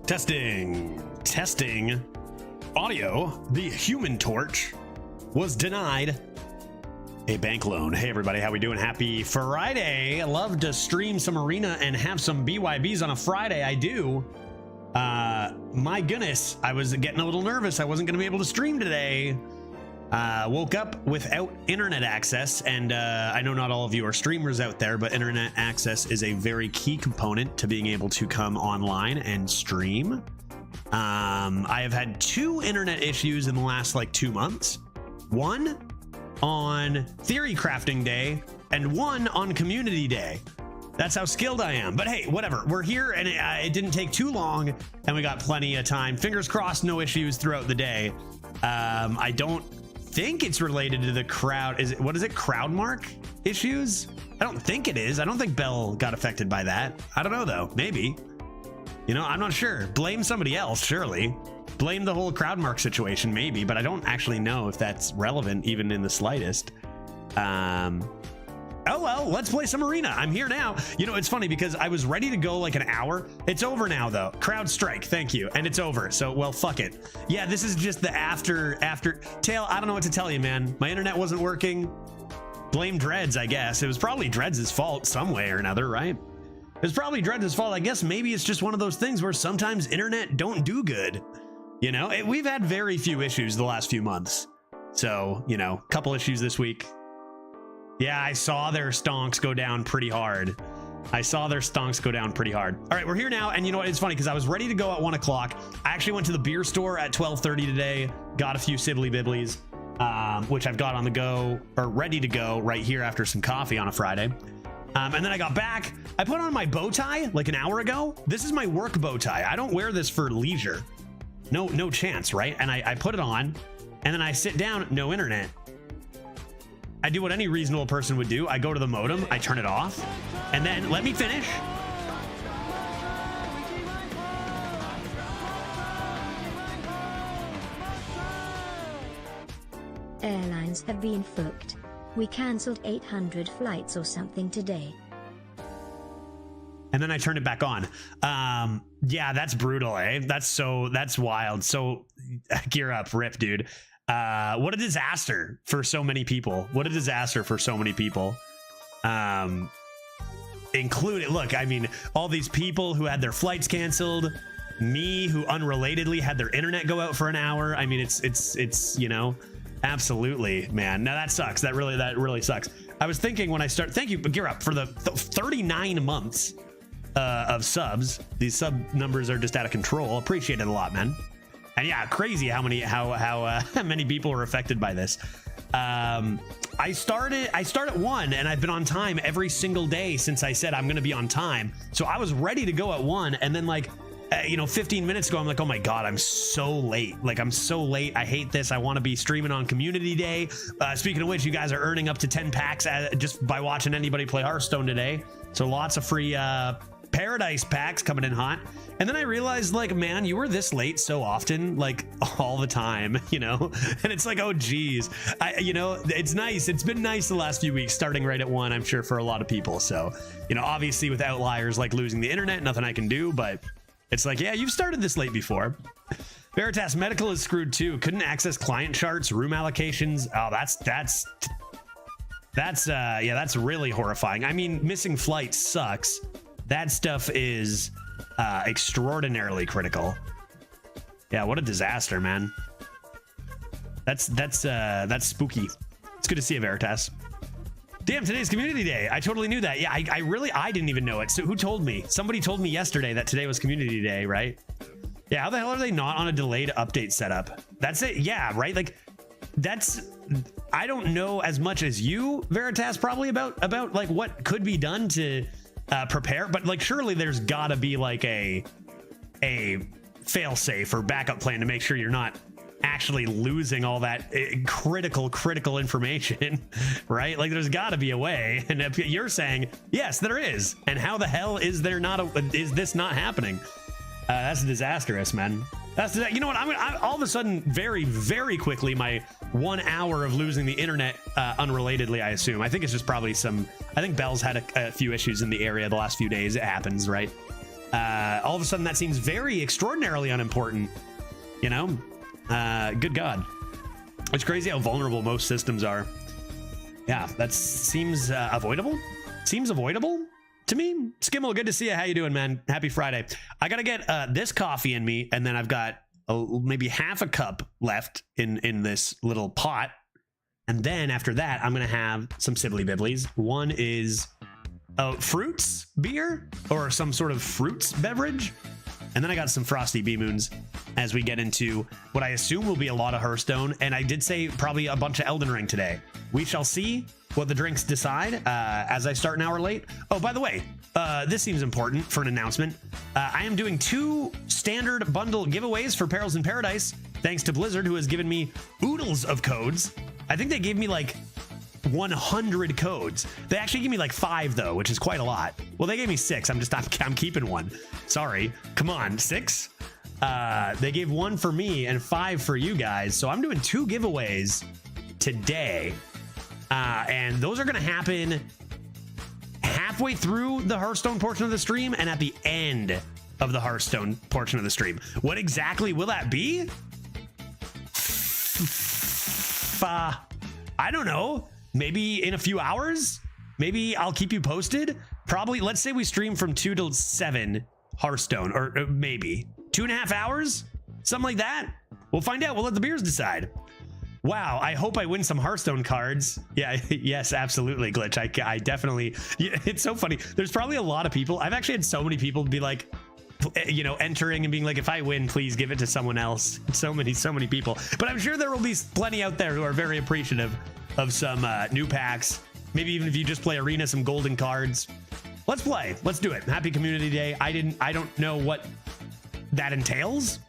Testing. Audio. The Human Torch was denied a bank loan. Hey everybody, how we doing? Happy Friday. I love to stream some arena and have some BYBs on a Friday. I do. My goodness, I was getting a little nervous. I wasn't going to be able to stream today. Woke up without internet access, and I know not all of you are streamers out there, but internet access is a very key component to being able to come online and stream. I have had 2 internet issues in the last like 2 months. One on theory crafting day and one on community day. That's how skilled I am. But hey, whatever. We're here, and it didn't take too long, and we got plenty of time. Fingers crossed, no issues throughout the day. I don't think it's related to the crowd. What is it? Crowd mark issues? I don't think it is. I don't think Bell got affected by that. I don't know though. Maybe. You know, I'm not sure. Blame somebody else, surely. Blame the whole crowd mark situation, maybe, but I don't actually know if that's relevant even in the slightest. Oh well, let's play some arena. I'm here now. You know, it's funny because I was ready to go like an hour. It's over now though. Crowd strike, thank you. And it's over, so well, fuck it. Yeah, this is just the after tail. I don't know what to tell you, man. My internet wasn't working. Blame Dreads, I guess. It was probably Dreads' fault some way or another, right? It was probably Dreads' fault. I guess maybe it's just one of those things where sometimes internet don't do good. You know, we've had very few issues the last few months. So, you know, couple issues this week. Yeah, I saw their stonks go down pretty hard. All right, we're here now, and you know what? It's funny because I was ready to go at 1 o'clock. I actually went to the beer store at 12:30 today, got a few Sibley Bibblies, which I've got on the go, or ready to go right here after some coffee on a Friday. And then I got back. I put on my bow tie like an hour ago. This is my work bow tie. I don't wear this for leisure. No chance, right? And I put it on, and then I sit down, no internet. I do what any reasonable person would do. I go to the modem, I turn it off, and then let me finish. Airlines have been fucked. We cancelled 800 flights or something today. And then I turned it back on. Yeah, that's brutal, eh? That's wild. So gear up, rip, dude. What a disaster for so many people. Including, look, I mean, all these people who had their flights canceled, me who unrelatedly had their internet go out for an hour. I mean, it's you know, absolutely, man. Now that sucks. That really sucks. I was thinking when I start, thank you, Gear Up, for the 39 months of subs. These sub numbers are just out of control. Appreciate it a lot, man. And yeah, crazy how many people are affected by this. I start at 1, and I've been on time every single day since I said I'm going to be on time. So I was ready to go at 1, and then like, you know, 15 minutes ago, I'm like, oh my God, I'm so late. Like, I'm so late. I hate this. I want to be streaming on community day. Speaking of which, you guys are earning up to 10 packs just by watching anybody play Hearthstone today. So lots of free Paradise packs coming in hot. And then I realized, like, man, you were this late so often, like all the time, you know? And it's like, oh geez, you know, it's nice. It's been nice the last few weeks, starting right at 1, I'm sure, for a lot of people. So, you know, obviously with outliers like losing the internet, nothing I can do, but it's like, yeah, you've started this late before. Veritas Medical is screwed too. Couldn't access client charts, room allocations. Oh, yeah, that's really horrifying. I mean, missing flights sucks. That stuff is extraordinarily critical. Yeah, what a disaster, man. That's spooky. It's good to see you, Veritas. Damn, today's community day. I totally knew that. Yeah, I didn't even know it. So who told me? Somebody told me yesterday that today was community day, right? Yeah, how the hell are they not on a delayed update setup? That's it. Yeah, right? Like, I don't know as much as you, Veritas, probably about like what could be done to prepare, but like surely there's gotta be like a fail-safe or backup plan to make sure you're not actually losing all that critical information, right? Like, there's got to be a way. And if you're saying yes, there is, and how the hell is this not happening? That's disastrous, man. You know what? I'm all of a sudden, very, very quickly, my 1 hour of losing the internet, unrelatedly, I assume. I think it's just probably I think Bell's had a few issues in the area the last few days. It happens, right? All of a sudden that seems very extraordinarily unimportant, you know? Good God. It's crazy how vulnerable most systems are. Yeah, that seems avoidable. Seems avoidable to me. Skimmel, good to see you. How you doing, man? Happy Friday. I gotta get this coffee in me, and then I've got maybe half a cup left in this little pot. And then after that, I'm gonna have some Sibbly Bibblies. One is fruits beer or some sort of fruits beverage. And then I got some Frosty Bee Moons as we get into what I assume will be a lot of Hearthstone. And I did say probably a bunch of Elden Ring today. We shall see what the drinks decide as I start an hour late. Oh, by the way, this seems important for an announcement. I am doing 2 standard bundle giveaways for Perils in Paradise, thanks to Blizzard, who has given me oodles of codes. I think they gave me like 100 codes. They actually gave me like 5 though, which is quite a lot. Well, they gave me 6. I'm keeping 1. Sorry. Come on, 6. They gave 1 for me and 5 for you guys. So I'm doing 2 giveaways today. And those are going to happen halfway through the Hearthstone portion of the stream and at the end of the Hearthstone portion of the stream. What exactly will that be? I don't know. Maybe in a few hours. Maybe I'll keep you posted. Probably, let's say we stream from 2 till 7 Hearthstone, or maybe 2.5 hours, something like that. We'll find out. We'll let the beers decide. Wow, I hope I win some Hearthstone cards. Yeah, yes, absolutely, Glitch. I definitely, yeah, it's so funny. There's probably a lot of people. I've actually had so many people be like, you know, entering and being like, if I win, please give it to someone else. So many people. But I'm sure there will be plenty out there who are very appreciative of some new packs. Maybe even if you just play Arena, some golden cards. Let's play. Let's do it. Happy Community Day. I don't know what that entails.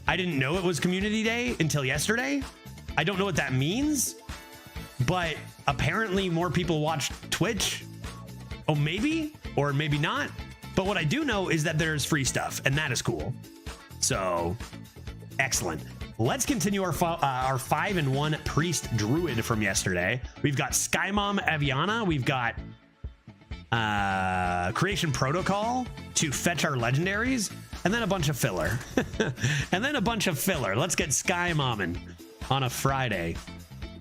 I didn't know it was Community Day until yesterday. I don't know what that means, but apparently more people watch Twitch. Oh, maybe, or maybe not. But what I do know is that there's free stuff, and that is cool. So, excellent. Let's continue our 5-in-1 Priest Druid from yesterday. We've got Sky Mom Aviana. We've got Creation Protocol to fetch our legendaries, and then a bunch of filler. Let's get Sky Mommin' on a Friday.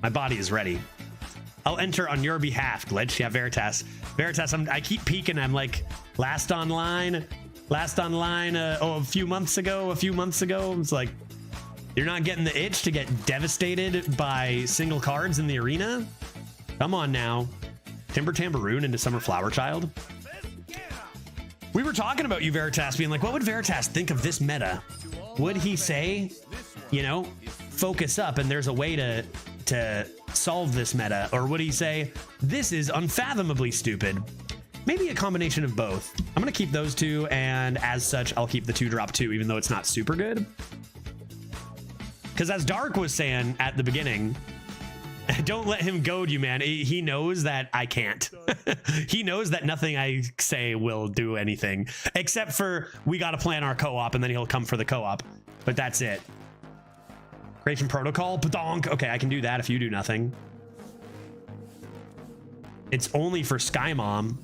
My body is ready. I'll enter on your behalf, Glitch. Yeah, Veritas. I keep peeking. I'm like, last online. A few months ago. It's like, you're not getting the itch to get devastated by single cards in the arena? Come on now. Timber Tambaroon into Summer Flower Child. We were talking about you, Veritas, being like, what would Veritas think of this meta? Would he say, you know, focus up and there's a way to solve this meta? Or would he say, this is unfathomably stupid? Maybe a combination of both. I'm going to keep those 2, and as such, I'll keep the 2-drop 2, even though it's not super good. Because as Dark was saying at the beginning, don't let him goad you, man. He knows that I can't. He knows that nothing I say will do anything, except for we got to plan our co-op, and then he'll come for the co-op. But that's it. Creation Protocol, badonk. Okay, I can do that if you do nothing. It's only for Sky Mom.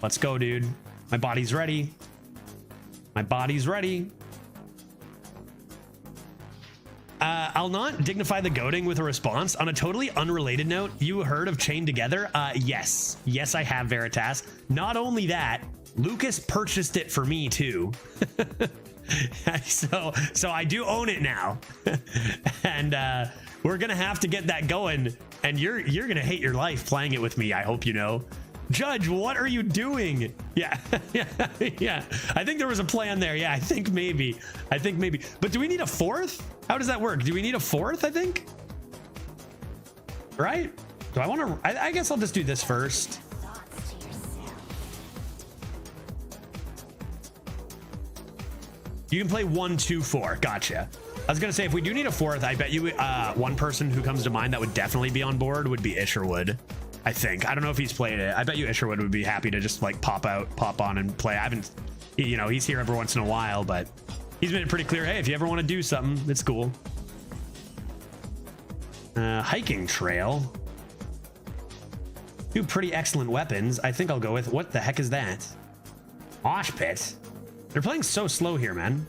Let's go, dude. My body's ready. I'll not dignify the goading with a response. On a totally unrelated note, you heard of Chained Together? Yes, I have, Veritas. Not only that, Lucas purchased it for me too. so I do own it now. And we're gonna have to get that going, and you're gonna hate your life playing it with me, I hope you know. Judge, what are you doing? Yeah. I think there was a plan there. Yeah, I think maybe. But do we need a 4th? How does that work? Do we need a 4th, I think? Right? Do I want to? I guess I'll just do this first. You can play 1, 2, 4. Gotcha. I was going to say, if we do need a 4th, I bet you one person who comes to mind that would definitely be on board would be Isherwood. I think. I don't know if he's played it. I bet you Isherwood would be happy to just like pop on and play. I haven't, you know, he's here every once in a while, but he's made it pretty clear. Hey, if you ever want to do something, it's cool. Hiking trail. Two pretty excellent weapons. I think I'll go with, what the heck is that? Mosh pit. They're playing so slow here, man.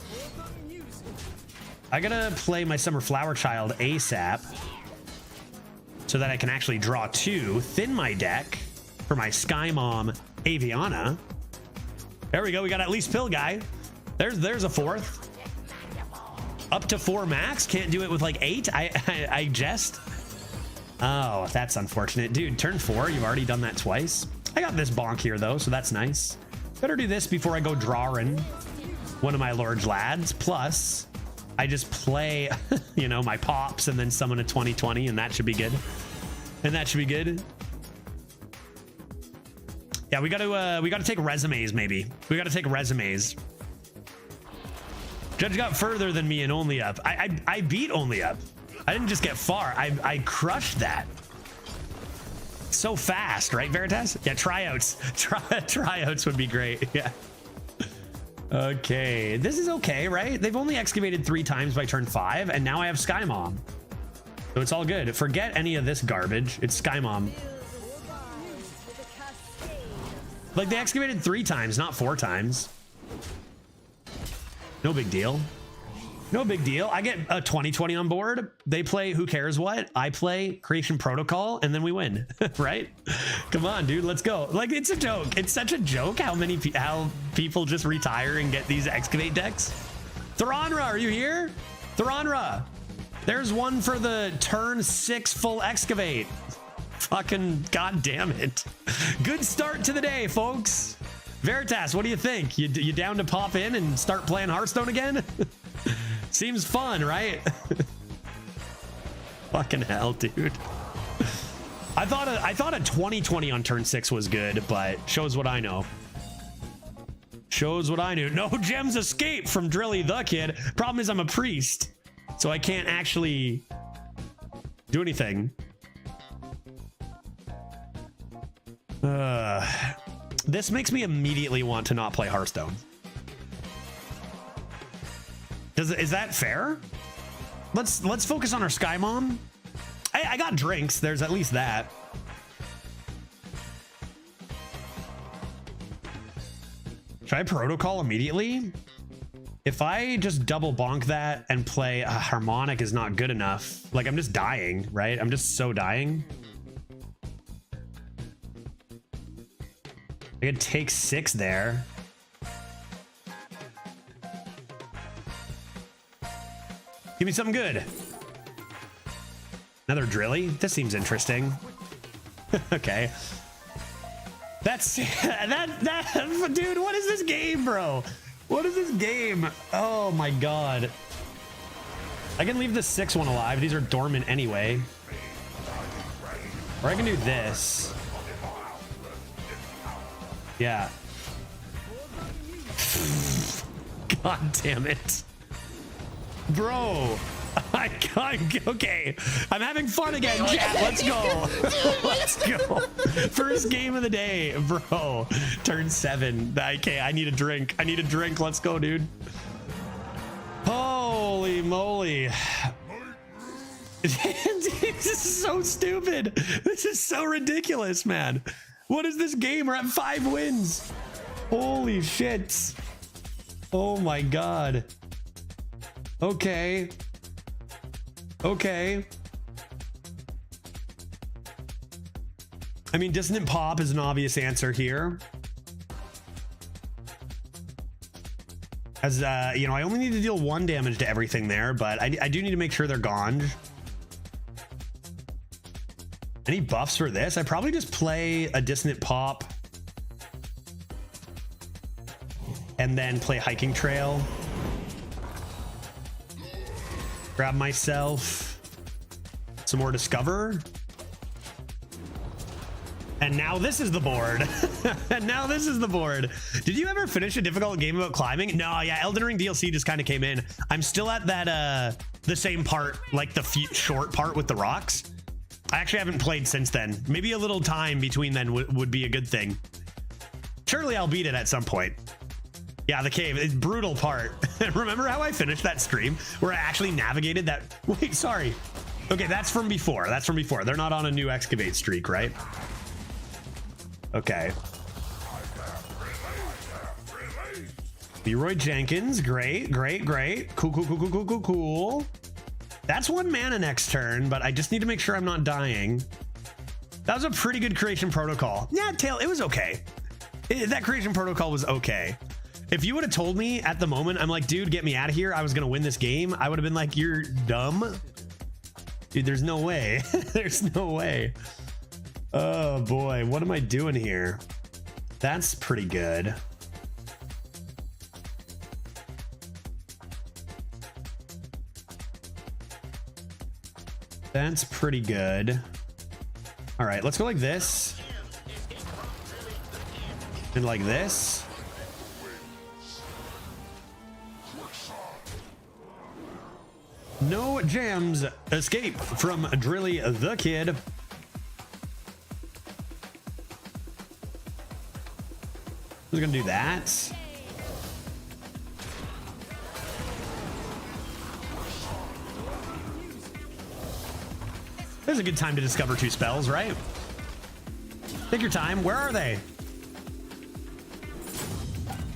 I gotta play my Summer Flower Child ASAP so that I can actually draw two, thin my deck for my Sky Mom Aviana. There we go. We got at least Pill Guy. There's a fourth. Up to 4 max. Can't do it with like 8. I jest. Oh, that's unfortunate. Dude, turn 4. You've already done that twice. I got this bonk here though, so that's nice. Better do this before I go drawing one of my large lads. Plus, I just play, you know, my pops and then summon a 2020, and that should be good. And that should be good. Yeah, we gotta take resumes, maybe. We gotta take resumes. Judge got further than me in Only Up. I beat Only Up. I didn't just get far. I crushed that. So fast, right, Veritas? Yeah, tryouts. Tryouts would be great. Yeah. Okay, this is okay, right? They've only excavated 3 times by turn 5, and now I have Sky Mom. So it's all good. Forget any of this garbage. It's Sky Mom. Like, they excavated 3 times, not 4 times. No big deal. No big deal. I get a 2020 on board. They play Who Cares What? I play Creation Protocol, and then we win, right? Come on, dude, let's go. Like, it's a joke. It's such a joke how people just retire and get these excavate decks. Theronra, are you here? Theronra, there's one for the turn 6 full excavate. Fucking goddamn it. Good start to the day, folks. Veritas, what do you think? You down to pop in and start playing Hearthstone again? Seems fun, right? Fucking hell, dude. I thought a 2020 on turn 6 was good, but shows what I know. Shows what I knew. No gems escape from Drilly the Kid. Problem is I'm a priest, so I can't actually do anything. This makes me immediately want to not play Hearthstone. Is that fair? Let's focus on our Sky Mom. I got drinks. There's at least that. Should I protocol immediately? If I just double bonk that and play a harmonic is not good enough. Like, I'm just dying, right? I'm just so dying. I could take 6 there. Give me something good. Another Drilly. This seems interesting. Okay. That's that dude, what is this game, bro? What is this game? Oh my god. I can leave the 6 one alive. These are dormant anyway. Or I can do this. Yeah. God damn it. Bro, I can't. Okay, I'm having fun again, chat. Let's go. Let's go. First game of the day, bro. Turn 7. Okay, I need a drink. I need a drink. Let's go, dude. Holy moly. This is so stupid. This is so ridiculous, man. What is this game? We're at 5 wins. Holy shit. Oh my god. Okay. Okay. I mean, Dissonant Pop is an obvious answer here. As, you know, I only need to deal 1 damage to everything there, but I do need to make sure they're gone. Any buffs for this? I probably just play a Dissonant Pop and then play Hiking Trail. Grab myself some more Discover. And now this is the board. And now this is the board. Did you ever finish a difficult game about climbing? No, yeah, Elden Ring DLC just kind of came in. I'm still at that, the same part, like the short part with the rocks. I actually haven't played since then. Maybe a little time between then would be a good thing. Surely I'll beat it at some point. Yeah, the cave, it's brutal part. Remember how I finished that stream where I actually navigated that? Wait, sorry. Okay, that's from before. That's from before. They're not on a new excavate streak, right? Okay. Leroy Jenkins, great. Cool. That's 1 mana next turn, but I just need to make sure I'm not dying. That was a pretty good creation protocol. Yeah, Tail, it was okay. That creation protocol was okay. If you would have told me at the moment, I'm like, dude, get me out of here, I was gonna win this game, I would have been like, you're dumb. Dude, there's no way. There's no way. Oh boy, what am I doing here? That's pretty good. That's pretty good. All right, let's go like this. And like this. No jams. Escape from Drilly the Kid. Who's gonna do that? This is a good time to discover 2 spells, right? Take your time. Where are they?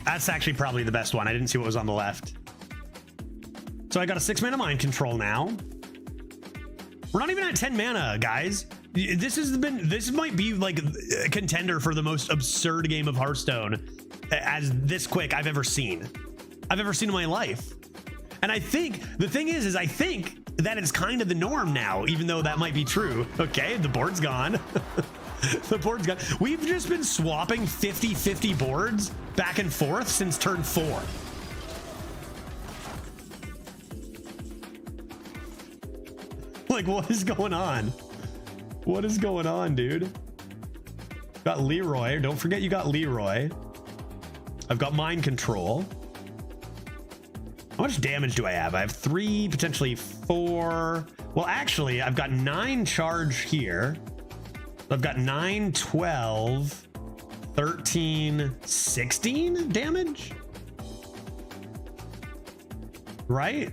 That's actually probably the best one. I didn't see what was on the left. So I got a 6 mana mind control now. We're not even at 10 mana, guys. This might be like a contender for the most absurd game of Hearthstone as this quick I've ever seen in my life. And I think the thing is I think that it's kind of the norm now, even though that might be true. Okay, the board's gone. The board's gone. We've just been swapping 50-50 boards back and forth since turn 4. Like, what is going on? What is going on, dude? Got Leroy. Don't forget you got Leroy. I've got mind control. How much damage do I have? I have 3, potentially 4. Well, actually, I've got 9 charge here. I've got 9, 12, 13, 16 damage? Right?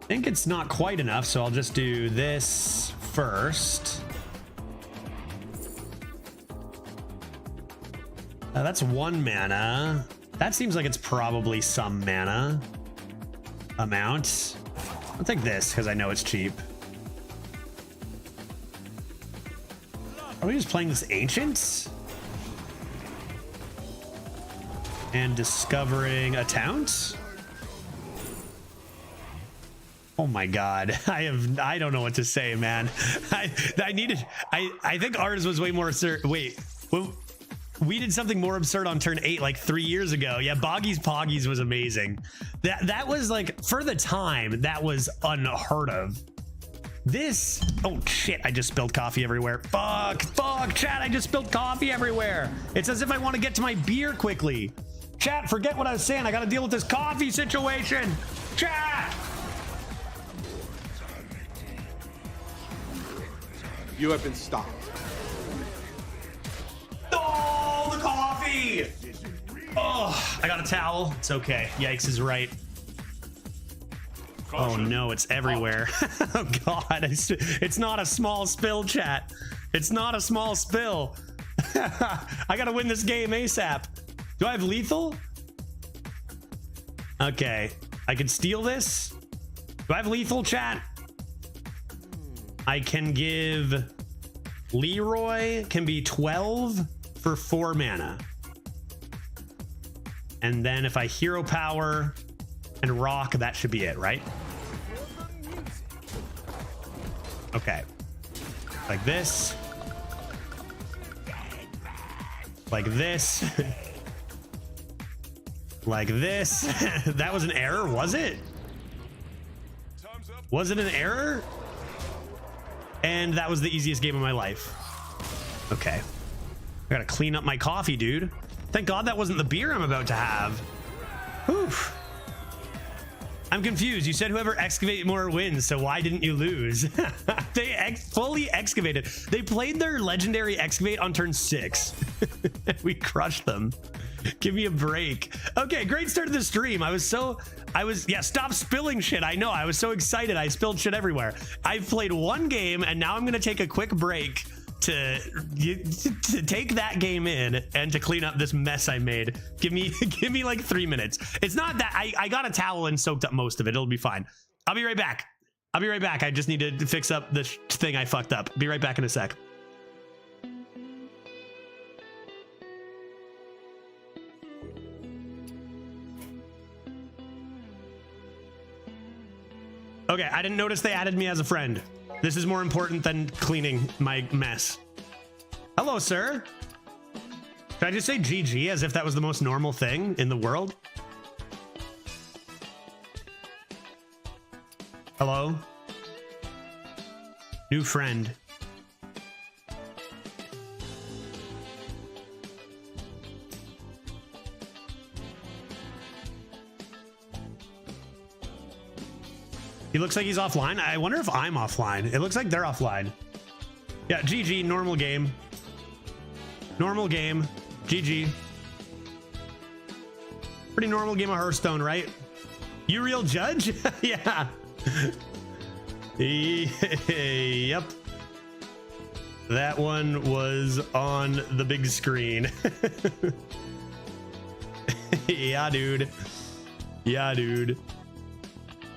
I think it's not quite enough, so I'll just do this first. That's 1 mana. That seems like it's probably some mana amount. I'll take this because I know it's cheap. Are we just playing this Ancient? And discovering a Taunt? Oh my god, I don't know what to say, man. I think ours was way more absurd. Wait, well, we did something more absurd on turn 8 like 3 years ago. Yeah, Boggy's Poggies was amazing. That was like, for the time, that was unheard of. This, oh shit, I just spilled coffee everywhere. Fuck, chat, I just spilled coffee everywhere. It's as if I want to get to my beer quickly. Chat, forget what I was saying. I gotta deal with this coffee situation. Chat! You have been stopped. Oh, the coffee! Oh, I got a towel. It's okay. Yikes is right. Oh no, it's everywhere. Oh god, it's not a small spill, chat. It's not a small spill. I gotta win this game ASAP. Do I have lethal? Okay, I can steal this. Do I have lethal, chat? I can give Leroy can be 12 for 4 mana. And then if I hero power and rock, that should be it, right? Okay. Like this. Like this. Like this. That was an error, was it? Was it an error? And that was the easiest game of my life. Okay. I gotta clean up my coffee, dude. Thank God that wasn't the beer I'm about to have. Whew. I'm confused. You said whoever excavate more wins, so why didn't you lose? They fully excavated. They played their legendary excavate on turn 6. We crushed them. Give me a break. Okay, great start to the stream. I was so I was, yeah, stop spilling shit. I know, I was so excited. I spilled shit everywhere. I've played one game and now I'm gonna take a quick break to take that game in and to clean up this mess I made. Give me like 3 minutes. It's not that I got a towel and soaked up most of it. It'll be fine. I'll be right back. I'll be right back. I just need to fix up the thing I fucked up. Be right back in a sec. Okay, I didn't notice they added me as a friend. This is more important than cleaning my mess. Hello, sir. Should I just say GG as if that was the most normal thing in the world? Hello? New friend. He looks like he's offline. I wonder if I'm offline. It looks like they're offline. Yeah, GG, normal game. Normal game. GG. Pretty normal game of Hearthstone, right? You real judge? Yeah. Yep. That one was on the big screen. Yeah, dude. Yeah, dude.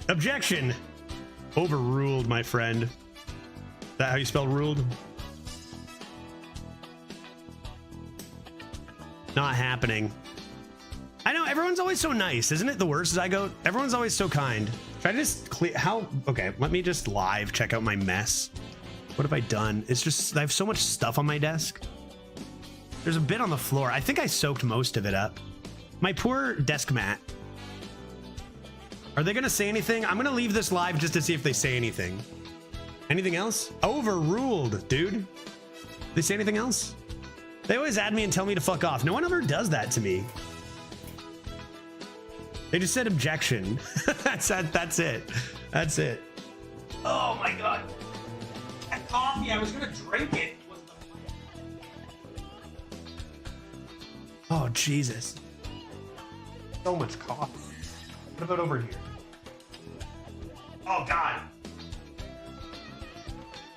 Objection. Overruled, my friend. Is that how you spell ruled? Not happening. I know, everyone's always so nice. Isn't it the worst as I go? Everyone's always so kind. Should I just clear? How? Okay, let me just live check out my mess. What have I done? It's just, I have so much stuff on my desk. There's a bit on the floor. I think I soaked most of it up. My poor desk mat. Are they gonna say anything? I'm gonna leave this live just to see if they say anything. Anything else? Overruled, dude. They say anything else? They always add me and tell me to fuck off. No one ever does that to me. They just said objection. That's it. That's it. Oh my god. That coffee, I was gonna drink it. Oh Jesus. So much coffee. What about over here? Oh god.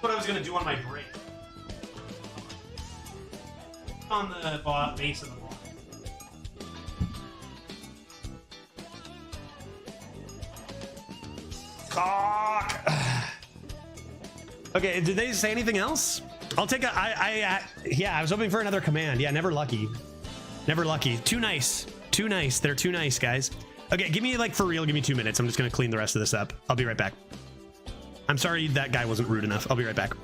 What I was gonna do on my break. On the base of the ball. Cock. Okay, did they say anything else? I'll take a. Yeah, I was hoping for another command. Yeah, never lucky. Never lucky. Too nice. Too nice. They're too nice, guys. Okay, give me, like, for real, give me 2 minutes. I'm just gonna clean the rest of this up. I'll be right back. I'm sorry that guy wasn't rude enough. I'll be right back.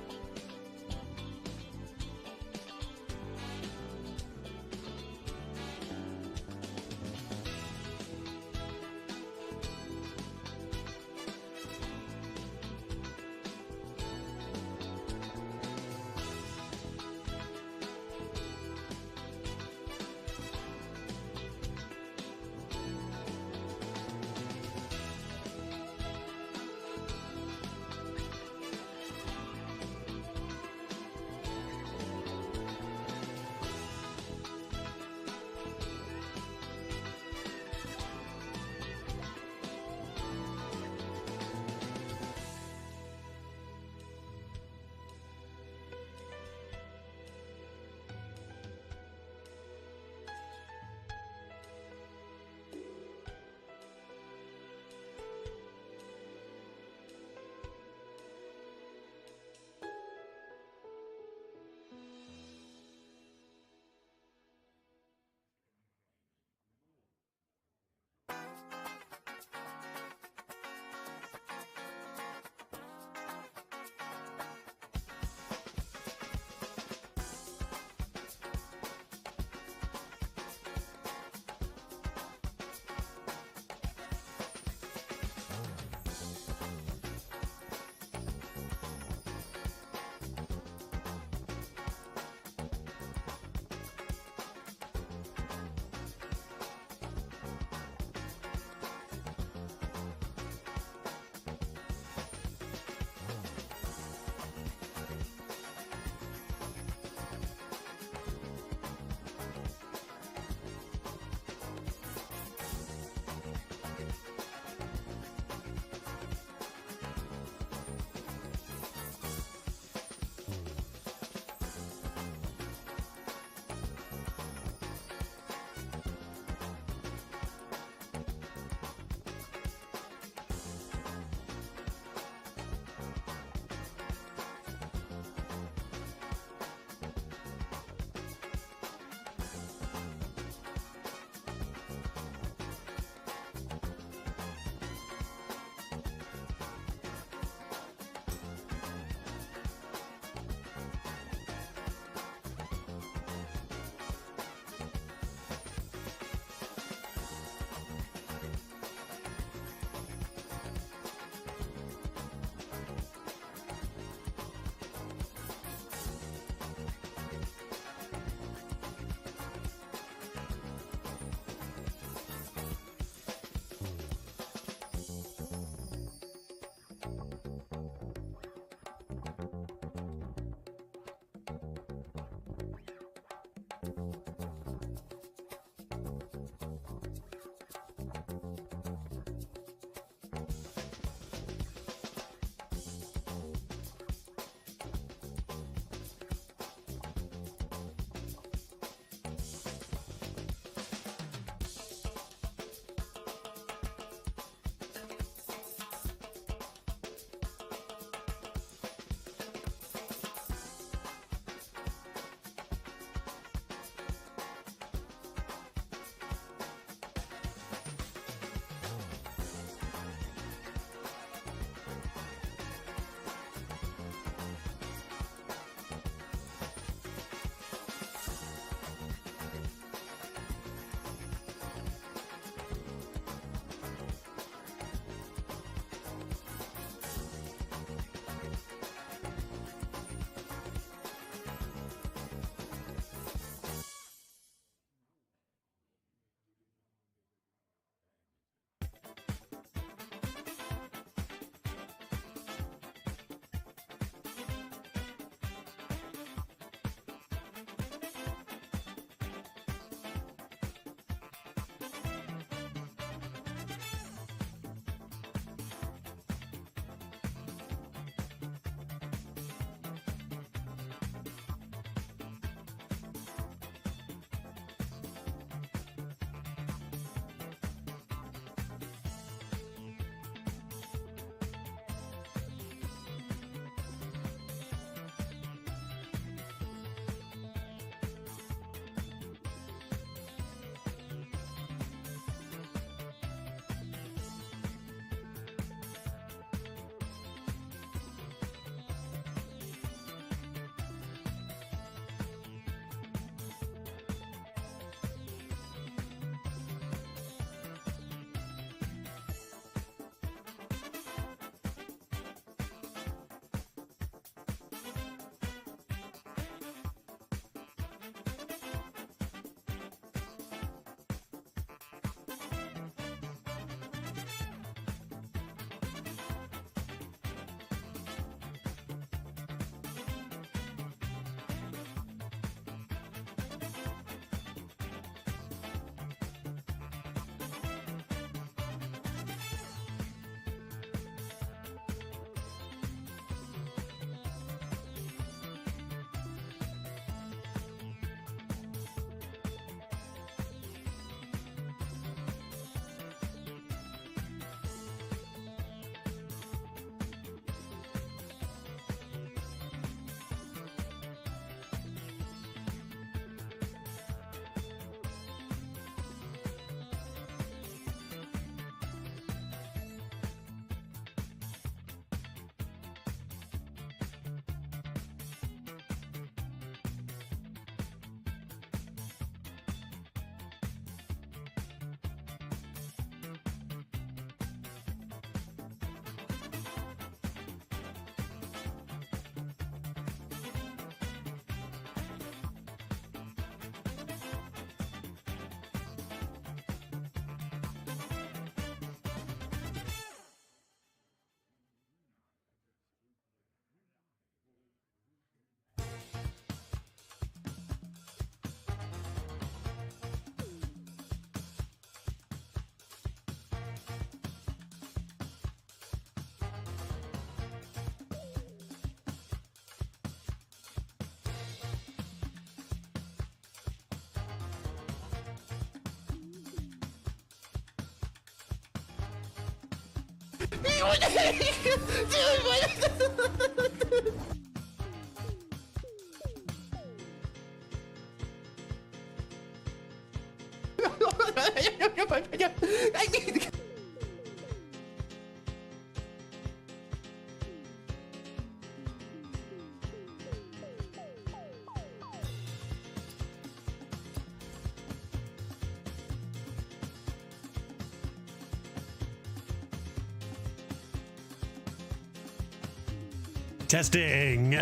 Testing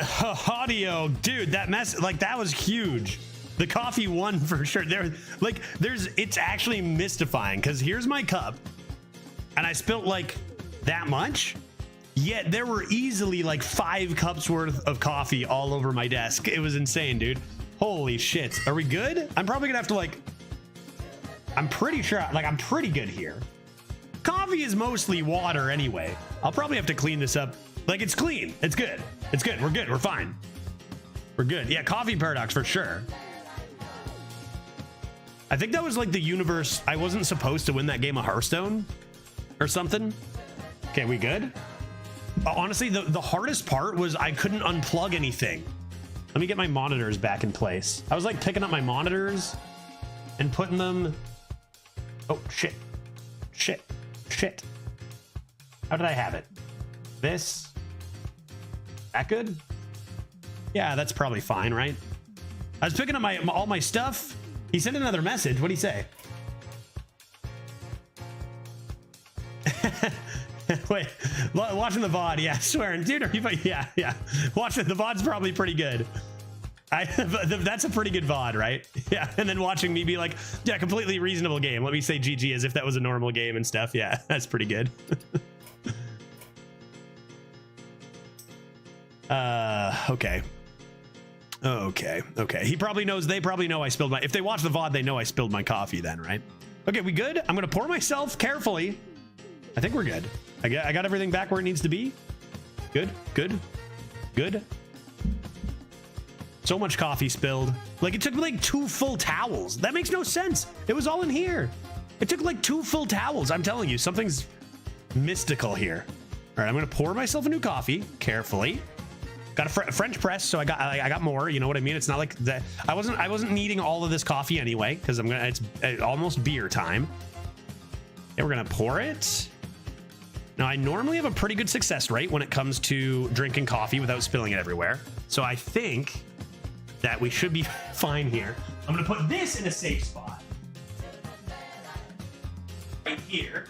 audio, dude. That mess, like, that was huge. The coffee won for sure. It's actually mystifying because here's my cup, and I spilt like that much. Yet there were easily like 5 cups worth of coffee all over my desk. It was insane, dude. Holy shit. Are we good? I'm probably gonna have to like, I'm pretty sure, like I'm pretty good here. Coffee is mostly water anyway. I'll probably have to clean this up. Like it's clean. It's good. It's good. We're good. We're fine. We're good. Yeah, coffee paradox for sure. I think that was like the universe. I wasn't supposed to win that game of Hearthstone or something. Okay, we good? Honestly, the hardest part was I couldn't unplug anything. Let me get my monitors back in place. I was like picking up my monitors and putting them. Oh, shit. Shit. Shit. How did I have it? This? That good? Yeah, that's probably fine, right? I was picking up all my stuff. He sent another message. What'd he say? Wait, watching the VOD. Yeah, swearing. Dude, are you, yeah. Watching the VOD's probably pretty good. That's a pretty good VOD, right? Yeah, and then watching me be like, yeah, completely reasonable game. Let me say GG as if that was a normal game and stuff. Yeah, that's pretty good. Okay. Okay. He probably knows, they probably know I spilled my, if they watch the VOD, they know I spilled my coffee then, right? Okay, we good? I'm gonna pour myself carefully. I think we're good. I got everything back where it needs to be. Good. So much coffee spilled. Like it took me like 2 full towels. That makes no sense. It was all in here. It took like 2 full towels. I'm telling you, something's mystical here. All right, I'm gonna pour myself a new coffee carefully. Got a French press, so I got more. You know what I mean? It's not like that. I wasn't needing all of this coffee anyway, because it's almost beer time. And we're gonna pour it. Now I normally have a pretty good success rate when it comes to drinking coffee without spilling it everywhere. So I think that we should be fine here. I'm gonna put this in a safe spot. Right here.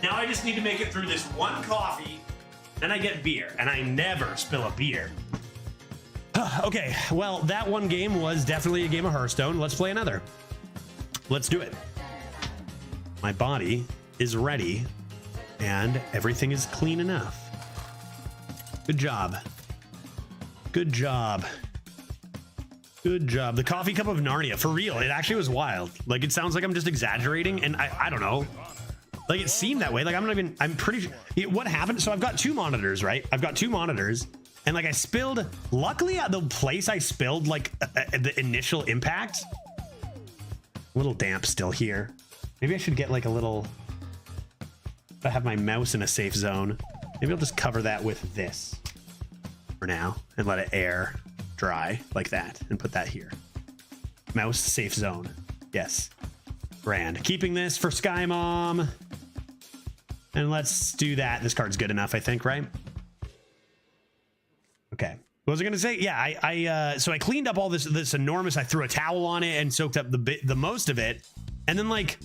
Now I just need to make it through this one coffee. Then I get beer, and I never spill a beer. Okay, well, that one game was definitely a game of Hearthstone. Let's play another. Let's do it. My body is ready, and everything is clean enough. Good job. Good job. Good job. The coffee cup of Narnia, for real. It actually was wild. Like, it sounds like I'm just exaggerating, and I don't know. Like it seemed that way. Like I'm pretty sure what happened. So I've got 2 monitors, right? I've got 2 monitors and like I spilled, luckily at the place I spilled, like the initial impact, a little damp still here. Maybe I should get like a little, if I have my mouse in a safe zone, maybe I'll just cover that with this for now and let it air dry like that and put that here. Mouse safe zone. Yes. Grand. Keeping this for Sky Mom. And let's do that. This card's good enough, I think, right? Okay. What was I gonna say? Yeah, so I cleaned up all this enormous. I threw a towel on it and soaked up the most of it, and then like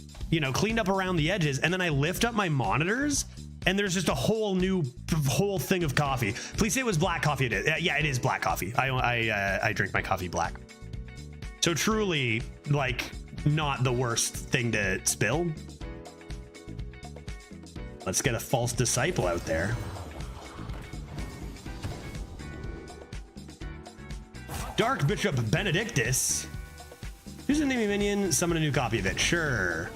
cleaned up around the edges. And then I lift up my monitors, and there's just a whole thing of coffee. Please say it was black coffee. It is. Yeah, it is black coffee. I drink my coffee black. So truly, like, not the worst thing to spill. Let's get a false disciple out there. Dark Bishop Benedictus. Here's an enemy minion. Summon a new copy of it. Sure.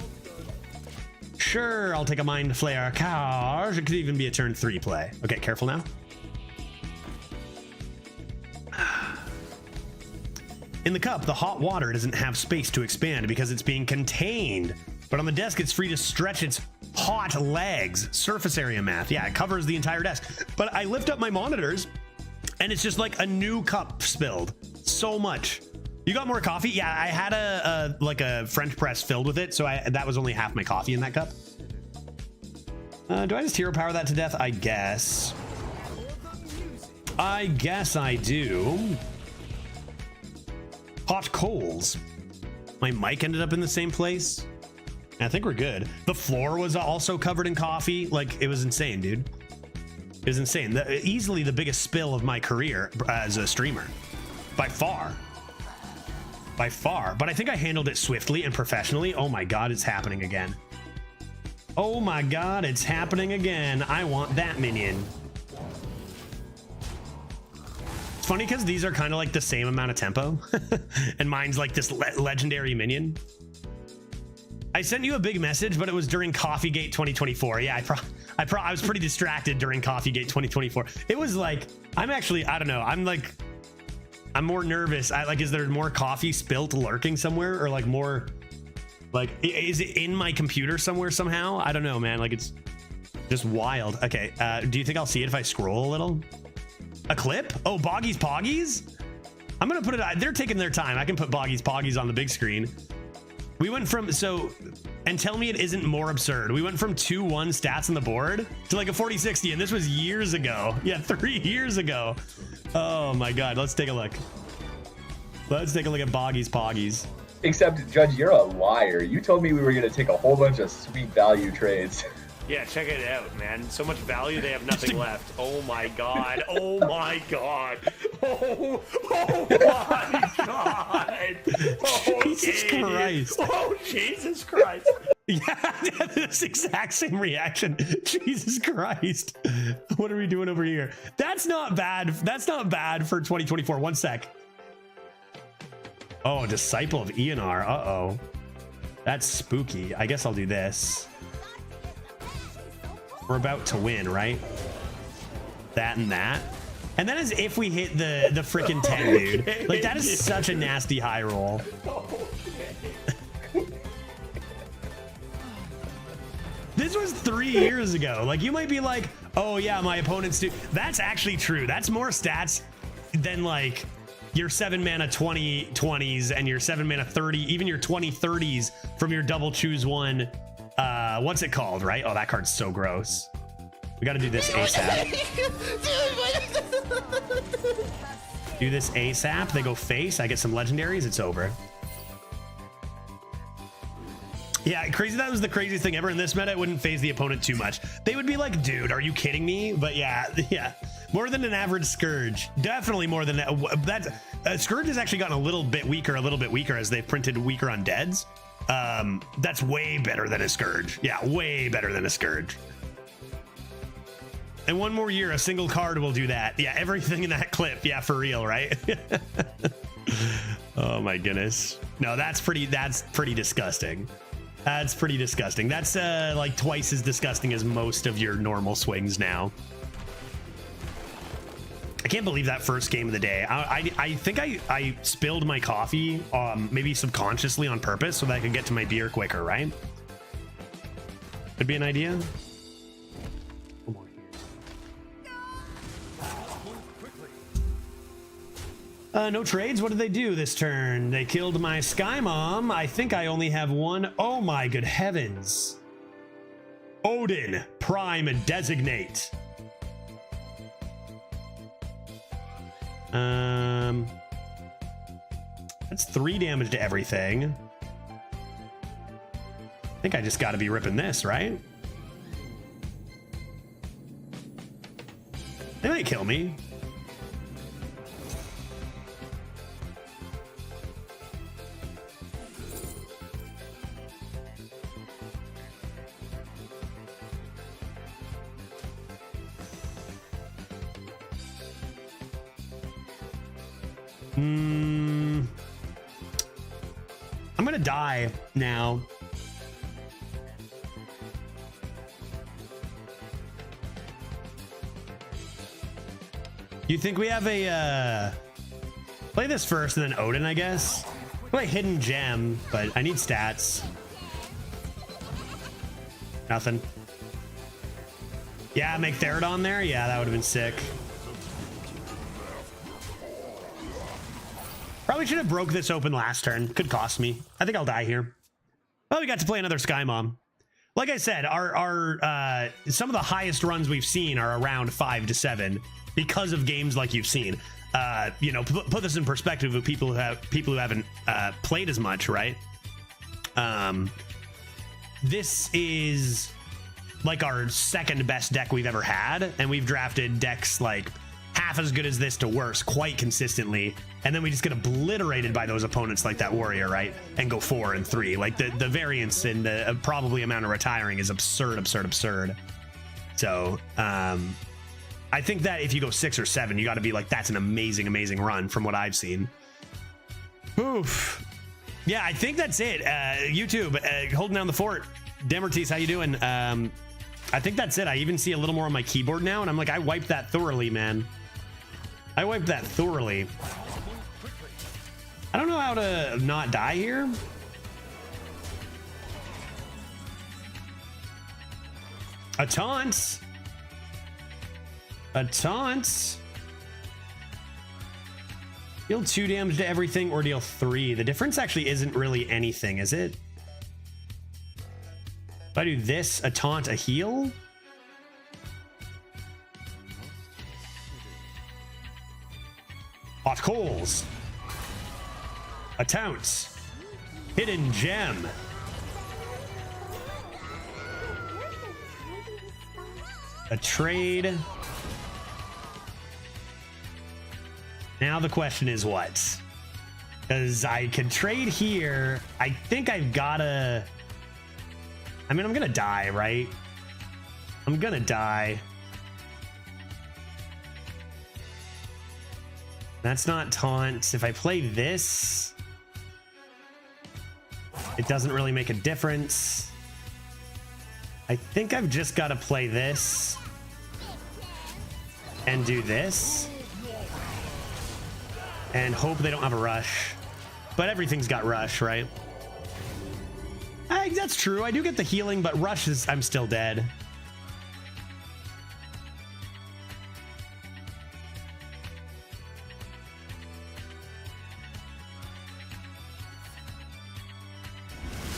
I'll take a Mind Flayer card. It could even be a turn 3 play. Okay, careful now. In the cup, the hot water doesn't have space to expand because it's being contained. But on the desk, it's free to stretch its hot legs. Surface area math. Yeah, it covers the entire desk. But I lift up my monitors, and it's just like a new cup spilled. So much. You got more coffee? Yeah, I had a French press filled with it, so that was only half my coffee in that cup. Do I just hero power that to death? I guess. I do. Hot coals. My mic ended up in the same place. I think we're good. The floor was also covered in coffee. Like, it was insane, dude. It was insane. Easily the biggest spill of my career as a streamer. By far. But I think I handled it swiftly and professionally. Oh my God, it's happening again. Oh my God, it's happening again. I want that minion. It's funny because these are kind of like the same amount of tempo, and mine's like this legendary minion. I sent you a big message, but it was during Coffeegate 2024. Yeah, I was pretty distracted during Coffeegate 2024. It was like, I don't know. I'm more nervous. Is there more coffee spilt lurking somewhere, or like more, like, is it in my computer somewhere somehow? I don't know, man. Like, it's just wild. Okay. Do you think I'll see it if I scroll a little? A clip? Oh, Boggy's Poggies? I'm going to put it, they're taking their time. I can put Boggy's Poggies on the big screen. We went from, and tell me it isn't more absurd. We went from 2-1 stats on the board to like a 40-60, and this was years ago. Yeah, 3 years ago. Oh my God, let's take a look. Let's take a look at Boggy's Poggies. Except, Judge, you're a liar. You told me we were going to take a whole bunch of sweet value trades. Yeah, check it out, man. So much value, they have nothing left. Oh my God. Oh my God. Oh my God. Oh, Jesus Christ. Oh, Jesus Christ. Yeah, this exact same reaction. Jesus Christ. What are we doing over here? That's not bad. That's not bad for 2024. One sec. Oh, Disciple of Eonar. Uh-oh. That's spooky. I guess I'll do this. We're about to win, right? That and that. And that is if we hit the freaking 10, dude. Like, that is such a nasty high roll. This was 3 years ago. Like, you might be like, oh yeah, my opponents do. That's actually true. That's more stats than like your 7 mana 20/20s and your 7 mana 30, even your 20/30s from your double choose one. What's it called, right? Oh, that card's so gross. We got to do this ASAP. Do this ASAP. They go face. I get some legendaries. It's over. Yeah, crazy. That was the craziest thing ever. In this meta, it wouldn't phase the opponent too much. They would be like, dude, are you kidding me? But yeah. More than an average Scourge. Definitely more than that. Scourge has actually gotten a little bit weaker as they've printed weaker undeads. That's way better than a Scourge. Yeah, way better than a Scourge. And one more year, a single card will do that. Yeah, everything in that clip. Yeah, for real, right? Oh my goodness. No, that's pretty disgusting. That's pretty disgusting. That's like twice as disgusting as most of your normal swings now. I can't believe that first game of the day. I think I spilled my coffee, maybe subconsciously on purpose, so that I could get to my beer quicker, right? Could be an idea. One more here. No trades. What did they do this turn? They killed my Sky Mom. I think I only have one. Oh my good heavens. Odin, prime and designate. That's 3 damage to everything. I think I just got to be ripping this, right? They might kill me. I'm gonna die now. You think we have a play this first and then Odin, I guess? Play Hidden Gem, but I need stats. Nothing. Yeah, make Therodon there. Yeah, that would have been sick. Probably should have broke this open last turn. Could cost me. I think I'll die here. Well, we got to play another Sky Mom. Like I said, our some of the highest runs we've seen are around 5 to 7 because of games like you've seen. You know, put this in perspective of people who haven't played as much, right? This is like our second best deck we've ever had, and we've drafted decks like half as good as this to worse quite consistently, and then we just get obliterated by those opponents like that warrior, right? And go 4 and 3. Like the variance and the probably amount of retiring is absurd. So I think that if you go 6 or 7, you got to be like, that's an amazing, amazing run from what I've seen. Oof. Yeah, I think that's it. YouTube, holding down the fort. Demertis, how you doing? I think that's it. I even see a little more on my keyboard now, and I'm like, I wiped that thoroughly, man. I wiped that thoroughly. I don't know how to not die here. A taunt. A taunt. Deal 2 damage to everything or deal 3. The difference actually isn't really anything, is it? If I do this, a taunt, a heal. Hot coals. A taunt. Hidden gem. A trade. Now the question is what? Because I can trade here. I think I've gotta... I mean, I'm gonna die, right? I'm gonna die. That's not taunt. If I play this, it doesn't really make a difference. I think I've just got to play this and do this and hope they don't have a rush. But everything's got rush, right? That's true. I do get the healing, but rush is... I'm still dead.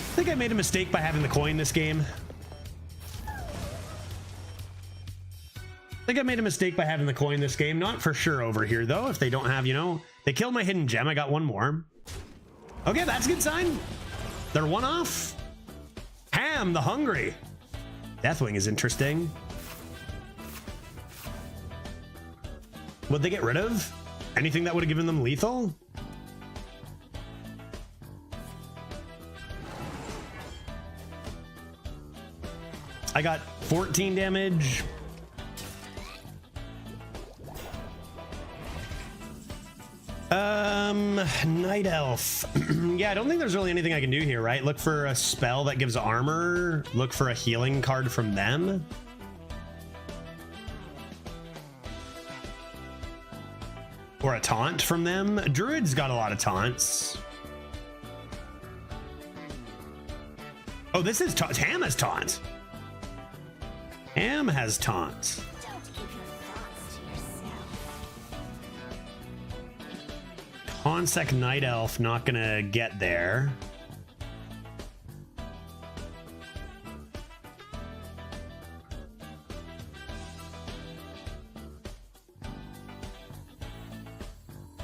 I think I made a mistake by having the coin this game. Not for sure over here, though, if they don't have, you know... They killed my hidden gem. I got one more. Okay, that's a good sign. They're one off. Ham the Hungry. Deathwing is interesting. What'd they get rid of? Anything that would have given them lethal? I got 14 damage. Night Elf. Yeah, I don't think there's really anything I can do here, right? Look for a spell that gives armor. Look for a healing card from them. Or a taunt from them. Druid's got a lot of taunts. Oh, this is taunt. Ham has taunt. Ham has taunt. Consec Night Elf not gonna get there.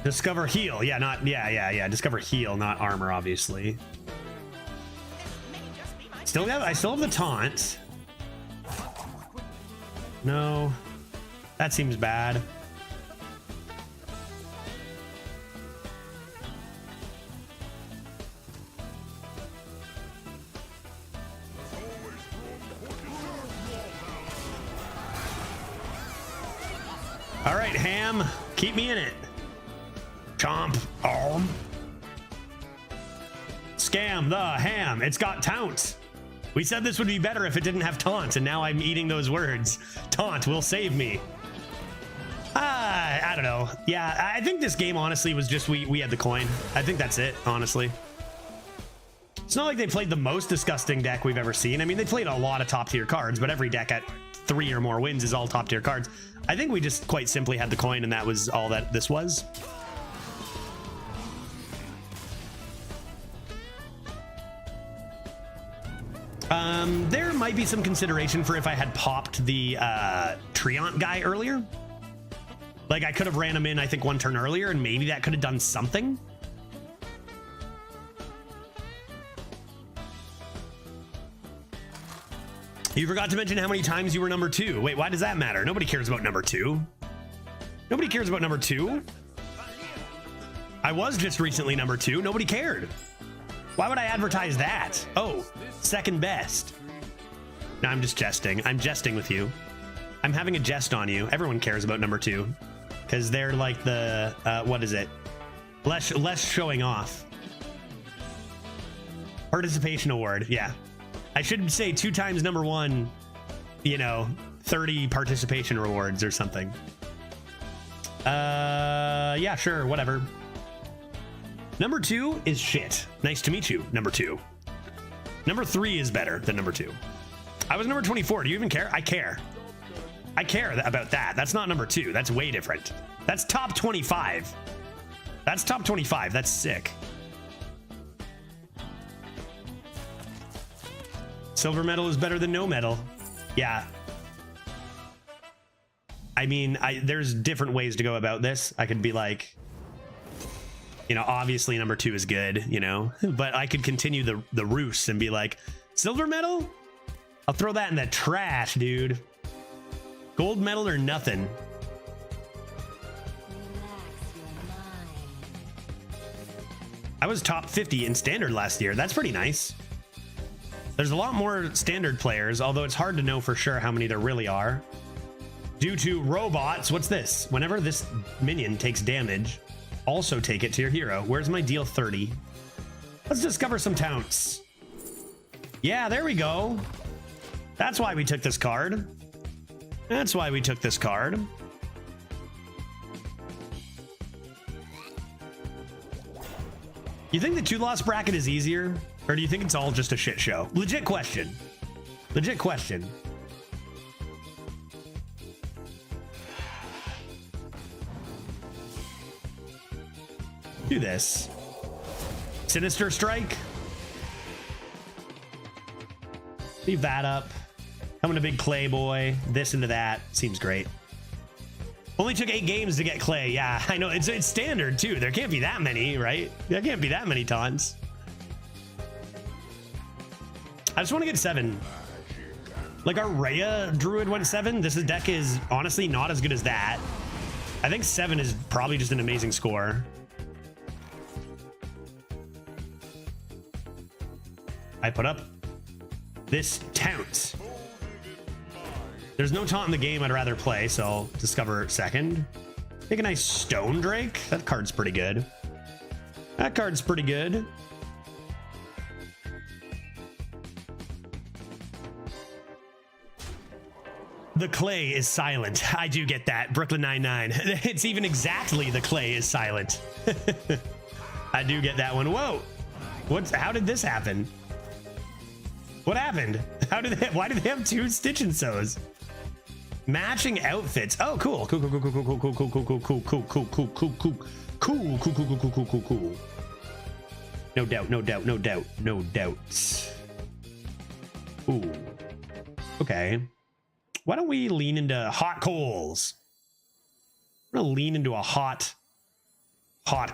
Discover heal. Yeah, not yeah. Discover heal, not armor, obviously. I still have the taunt. No. That seems bad. All right, Ham, keep me in it. Chomp, arm. Scam the Ham. It's got taunt. We said this would be better if it didn't have taunt, and now I'm eating those words. Taunt will save me. I don't know. Yeah, I think this game honestly was just we had the coin. I think that's it, honestly. It's not like they played the most disgusting deck we've ever seen. I mean, they played a lot of top tier cards, but every deck at 3 or more wins is all top tier cards. I think we just quite simply had the coin, and that was all that this was. There might be some consideration for if I had popped the Treant guy earlier. Like, I could have ran him in, I think, 1 turn earlier, and maybe that could have done something. You forgot to mention how many times you were number 2. Wait, why does that matter? Nobody cares about number 2. Nobody cares about number 2. I was just recently number 2. Nobody cared. Why would I advertise that? Oh, second best. No, I'm just jesting. I'm jesting with you. I'm having a jest on you. Everyone cares about number 2 because they're like the what is it? Less showing off. Participation award. Yeah, I should say 2 times number 1. You know, 30 participation rewards or something. Yeah, sure, whatever. Number 2 is shit. Nice to meet you, number 2. Number 3 is better than number 2. I was number 24. Do you even care? I care. I care about that. That's not number 2. That's way different. That's top 25. That's top 25. That's sick. Silver medal is better than no medal. Yeah. I mean, there's different ways to go about this. I could be like, you know, obviously number 2 is good, you know, but I could continue the ruse and be like, silver medal? I'll throw that in the trash, dude. Gold medal or nothing. I was top 50 in standard last year. That's pretty nice. There's a lot more standard players, although it's hard to know for sure how many there really are. Due to robots, what's this? Whenever this minion takes damage, also take it to your hero. Where's my deal 30? Let's discover some towns. Yeah, there we go. That's why we took this card. That's why we took this card. You think the 2-loss bracket is easier? Or do you think it's all just a shit show? Legit question. Legit question. Do this. Sinister Strike. Leave that up. Coming to big clay boy. This into that. Seems great. Only took 8 games to get clay. Yeah, I know. It's standard too. There can't be that many, right? There can't be that many taunts. I just want to get 7. Like our Rhea Druid went 7. This deck is honestly not as good as that. I think 7 is probably just an amazing score. I put up this taunt. There's no taunt in the game I'd rather play, so I'll discover second. Take a nice Stone Drake. That card's pretty good. That card's pretty good. The clay is silent. I do get that. Brooklyn 99. It's even exactly the clay is silent. I do get that one. Whoa. How did this happen? What happened? Why do they have 2 Stitch and Sews? Matching outfits. Oh, cool. Cool. No doubt. Ooh. Okay. Why don't we lean into hot coals? I'm gonna lean into a hot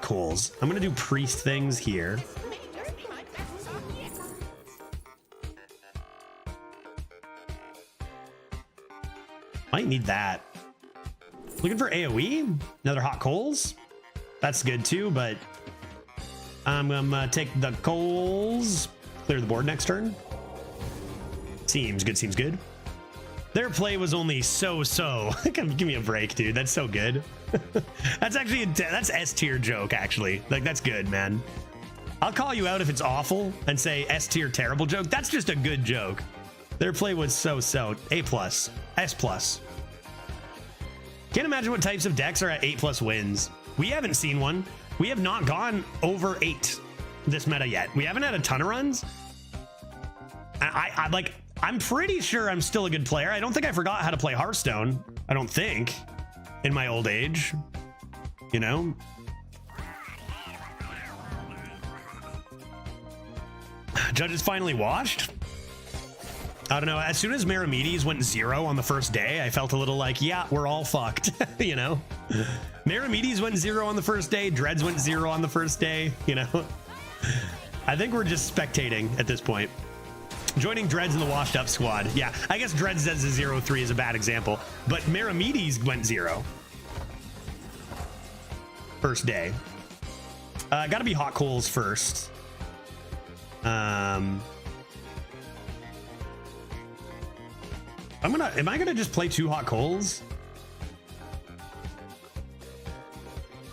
coals. I'm gonna do priest things here. Might need that. Looking for AoE? Another hot coals? That's good too, but I'm gonna take the coals. Clear the board next turn. Seems good. Their play was only so. Give me a break, dude. That's so good. That's actually that's S tier joke, actually. Like, that's good, man. I'll call you out if it's awful and say S tier terrible joke. That's just a good joke. Their play was so. A+, S+. Can't imagine what types of decks are at 8+ wins. We haven't seen one. We have not gone over 8 this meta yet. We haven't had a ton of runs. I'm pretty sure I'm still a good player. I don't think I forgot how to play Hearthstone. I don't think, in my old age, you know? Judges finally washed? I don't know. As soon as Meramedes went 0 on the first day, I felt a little like, yeah, we're all fucked, you know? Meramedes went 0 on the first day. Dreads went 0 on the first day, you know? I think we're just spectating at this point. Joining Dreads in the washed up squad. Yeah, I guess Dreads as a 0-3 is a bad example, but Meramedes went 0. First day. Gotta be hot coals first. Am I gonna just play 2 hot coals?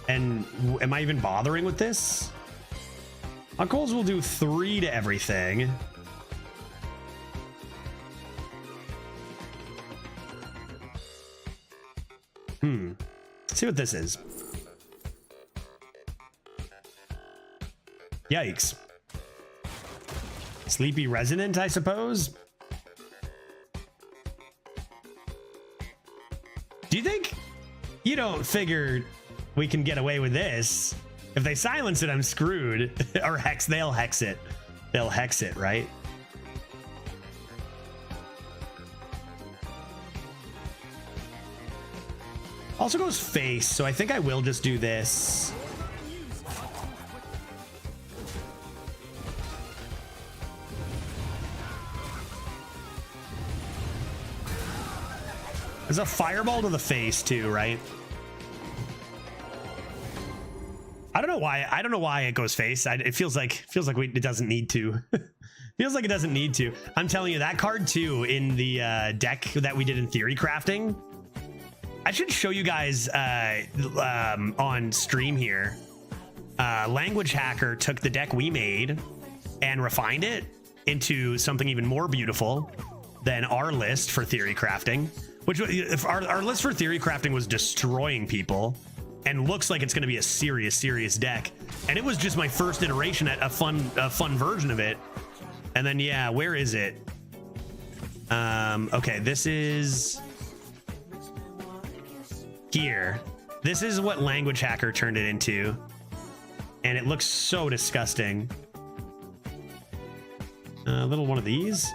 And am I even bothering with this? Hot coals will do 3 to everything. Let's see what this is. Yikes. Sleepy resident, I suppose. Do you think you don't figure we can get away with this? If they silence it, I'm screwed. Or they'll hex it. They'll hex it, right? Also goes face, so I think I will just do this. There's a fireball to the face too, right? I don't know why it goes face. It feels like it doesn't need to. Feels like it doesn't need to. I'm telling you, that card too in the deck that we did in theory crafting. I should show you guys on stream here. Language Hacker took the deck we made and refined it into something even more beautiful than our list for theory crafting. Which if our list for theory crafting was destroying people and looks like it's going to be a serious deck. And it was just my first iteration at a fun version of it. And then, yeah, where is it? Okay, this is here. This is what Language Hacker turned it into. And it looks so disgusting. A little one of these.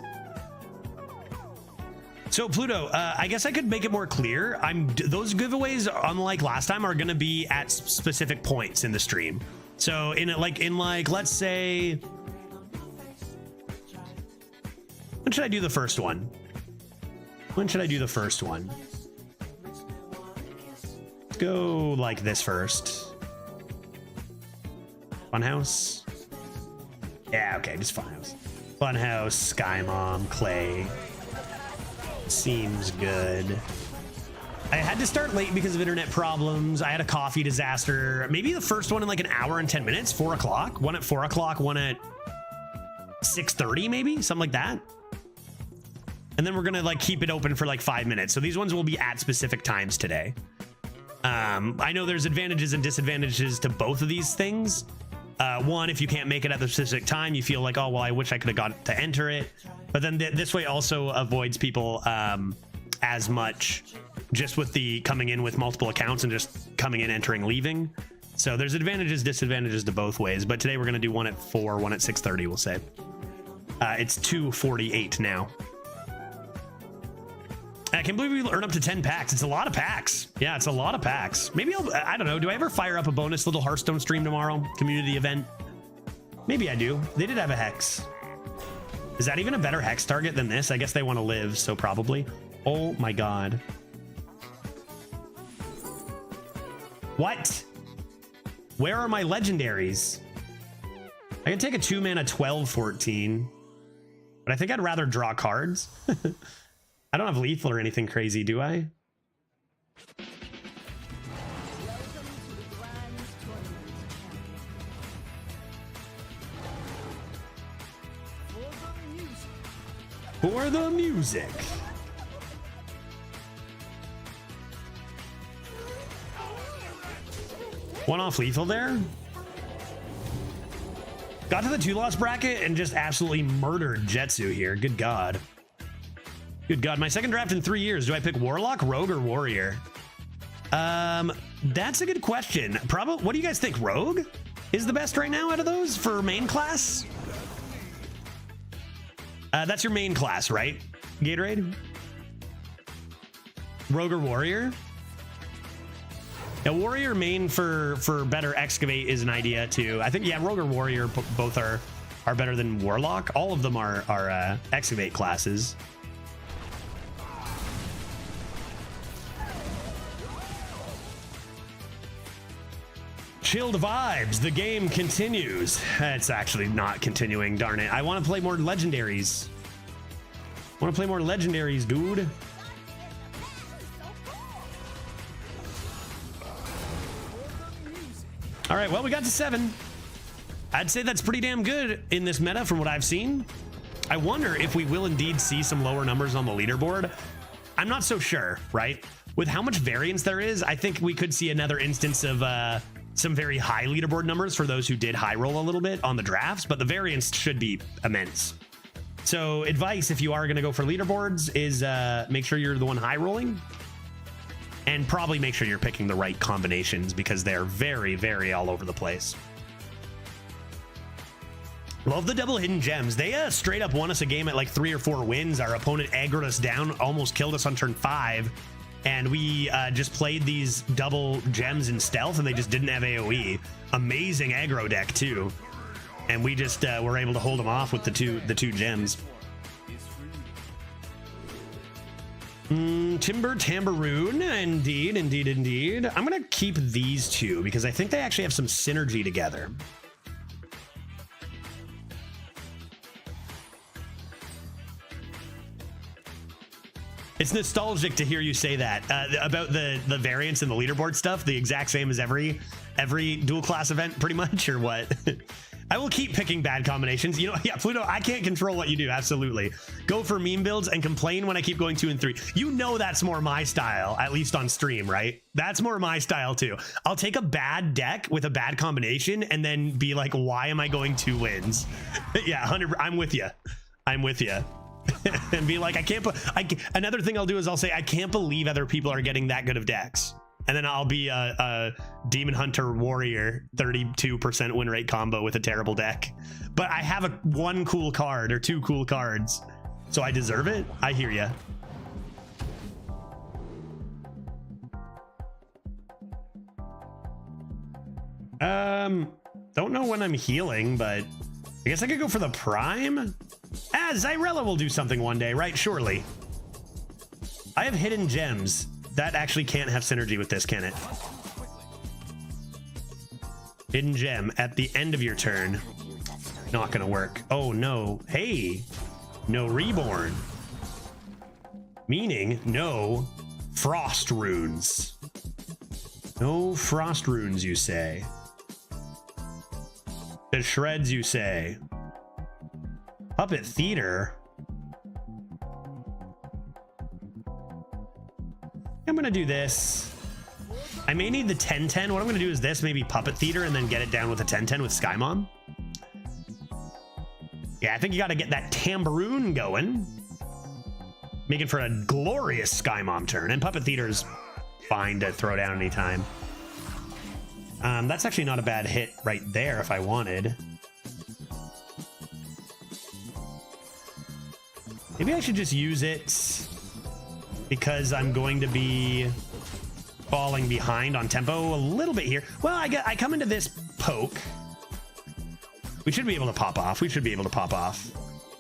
So Pluto, I guess I could make it more clear. Those giveaways, unlike last time, are going to be at specific points in the stream. So in let's say, when should I do the first one? When should I do the first one? Let's go like this first. Funhouse. Yeah, okay, just Funhouse. Funhouse, Sky Mom, Clay. Seems good. I had to start late because of internet problems. I had a coffee disaster. Maybe the first one in like an hour and 10 minutes, 4 o'clock. One at 4 o'clock, one at 6:30, maybe something like that. And then we're gonna like keep it open for like 5 minutes. So these ones will be at specific times today. I know there's advantages and disadvantages to both of these things. One, if you can't make it at the specific time, you feel like, oh, well, I wish I could have got to enter it. But then this way also avoids people as much just with the coming in with multiple accounts and just coming in, entering, leaving. So there's advantages, disadvantages to both ways. But today we're going to do one at 4, one at 6:30, we'll say. It's 2:48 now. I can't believe we earn up to 10 packs. It's a lot of packs. Yeah, it's a lot of packs. Maybe I don't know. Do I ever fire up a bonus little Hearthstone stream tomorrow? Community event? Maybe I do. They did have a hex. Is that even a better hex target than this? I guess they want to live, so probably. Oh my god. What? Where are my legendaries? I can take a 2-mana 12/14, but I think I'd rather draw cards. I don't have lethal or anything crazy, do I? For the music. One off lethal there. Got to the 2-loss bracket and just absolutely murdered Jetsu here. Good God. Good God. My second draft in 3 years. Do I pick Warlock, Rogue, or Warrior? That's a good question. Probably. What do you guys think? Rogue is the best right now out of those for main class? That's your main class, right? Gatorade? Rogue or Warrior? Yeah, Warrior main for better Excavate is an idea too. I think, yeah, Rogue or Warrior both are better than Warlock. All of them are Excavate classes. Chilled vibes. The game continues. It's actually not continuing, darn it. I want to play more legendaries. I want to play more legendaries, dude. All right, well, we got to 7. I'd say that's pretty damn good in this meta from what I've seen. I wonder if we will indeed see some lower numbers on the leaderboard. I'm not so sure, right? With how much variance there is, I think we could see another instance of some very high leaderboard numbers for those who did high roll a little bit on the drafts, but the variance should be immense. So advice, if you are going to go for leaderboards, is make sure you're the one high rolling, and probably make sure you're picking the right combinations because they're very, very all over the place. Love the double hidden gems. They straight up won us a game at like 3 or 4 wins. Our opponent aggroed us down, almost killed us on turn 5. And we just played these double gems in stealth and they just didn't have AoE. Amazing aggro deck too. And we just were able to hold them off with the two gems. Timber Tambaroon, indeed. I'm gonna keep these 2 because I think they actually have some synergy together. It's nostalgic to hear you say that about the variance and the leaderboard stuff. The exact same as every dual class event, pretty much, or what? I will keep picking bad combinations. You know, yeah, Pluto, I can't control what you do. Absolutely. Go for meme builds and complain when I keep going 2 and 3. You know that's more my style, at least on stream, right? That's more my style too. I'll take a bad deck with a bad combination and then be like, why am I going 2 wins? Yeah, 100. I'm with you. And be like, another thing I'll do is I'll say, I can't believe other people are getting that good of decks. And then I'll be a Demon Hunter Warrior 32% win rate combo with a terrible deck. But I have one cool card or 2 cool cards. So I deserve it. I hear ya. Don't know when I'm healing, but I guess I could go for the Prime. Zyrella will do something one day, right? Surely. I have hidden gems. That actually can't have synergy with this, can it? Hidden gem at the end of your turn. Not gonna work. Oh no. Hey, no reborn. Meaning no frost runes. No frost runes, you say. The shreds, you say. Puppet Theater. I'm gonna do this. I may need the 10-10. What I'm gonna do is this, maybe Puppet Theater, and then get it down with a 10-10 with Sky Mom. Yeah, I think you gotta get that Tambaroon going. Making for a glorious Sky Mom turn. And Puppet Theater's fine to throw down anytime. That's actually not a bad hit right there if I wanted. Maybe I should just use it because I'm going to be falling behind on tempo a little bit here. Well, I come into this poke. We should be able to pop off.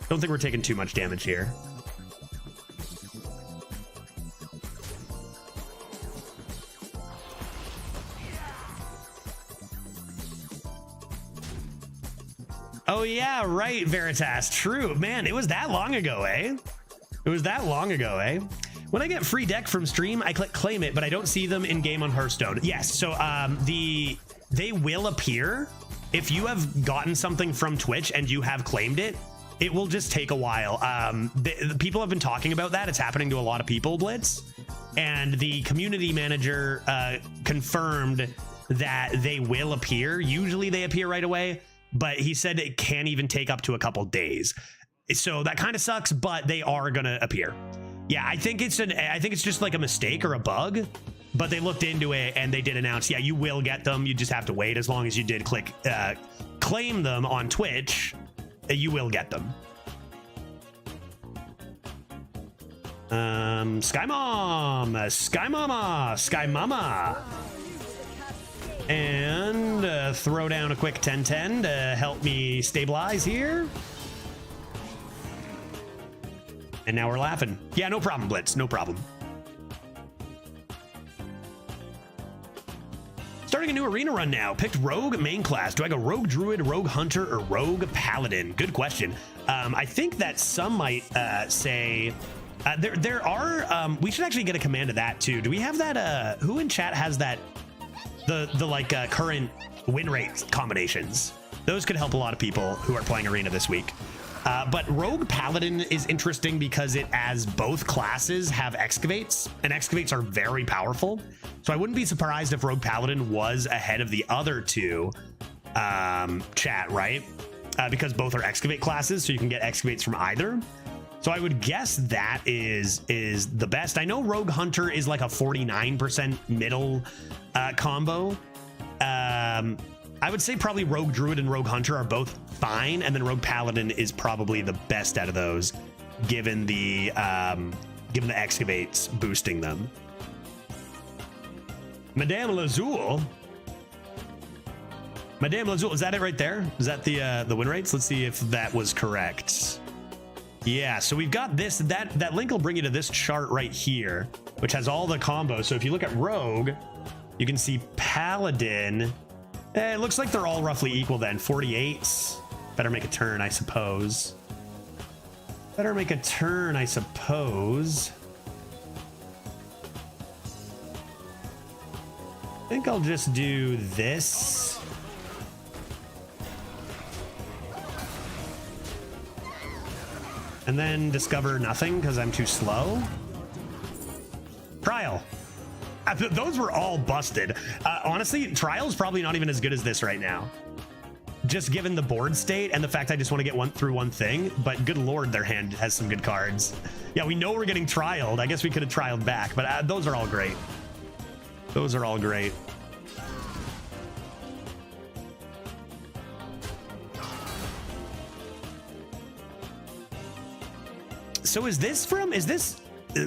Don't think we're taking too much damage here. Oh yeah, right, Veritas. True. Man, it was that long ago, eh? When I get free deck from stream, I click claim it, but I don't see them in game on Hearthstone. Yes, so they will appear if you have gotten something from Twitch and you have claimed it. It will just take a while. The people have been talking about that. It's happening to a lot of people, Blitz. And the community manager confirmed that they will appear. Usually they appear right away, but he said it can even take up to a couple days. So that kind of sucks, but they are gonna appear. Yeah, I think it's just like a mistake or a bug, but they looked into it and they did announce, yeah, you will get them. You just have to wait. As long as you did click claim them on Twitch, you will get them. Sky Mama. And throw down a quick 10-10 to help me stabilize here. And now we're laughing. Yeah, no problem, Blitz. No problem. Starting a new arena run now. Picked Rogue main class. Do I go Rogue Druid, Rogue Hunter, or Rogue Paladin? Good question. I think that some might say... there are... we should actually get a command of that, too. Do we have that... who in chat has that... The current win rate combinations. Those could help a lot of people who are playing Arena this week. But Rogue Paladin is interesting because it, as both classes, have excavates, and excavates are very powerful. So I wouldn't be surprised if Rogue Paladin was ahead of the other two, chat, right? Because both are excavate classes, so you can get excavates from either. So I would guess that is the best. I know Rogue Hunter is like a 49% middle combo. I would say probably Rogue Druid and Rogue Hunter are both fine, and then Rogue Paladin is probably the best out of those, given the excavates boosting them. Madame Lazul. Madame Lazul, is that it right there? Is that the win rates? Let's see if that was correct. Yeah, so we've got this. That link will bring you to this chart right here, which has all the combos. So if you look at Rogue, you can see Paladin. It looks like they're all roughly equal then. 48. Better make a turn, I suppose. Better make a turn, I suppose. I think I'll just do this. And then discover nothing because I'm too slow. Trial. Those were all busted. Honestly, Trial's probably not even as good as this right now. Just given the board state and the fact I just want to get through one thing, but good lord, their hand has some good cards. Yeah, we know we're getting trialed. I guess we could have trialed back, but those are all great. Those are all great. So is this,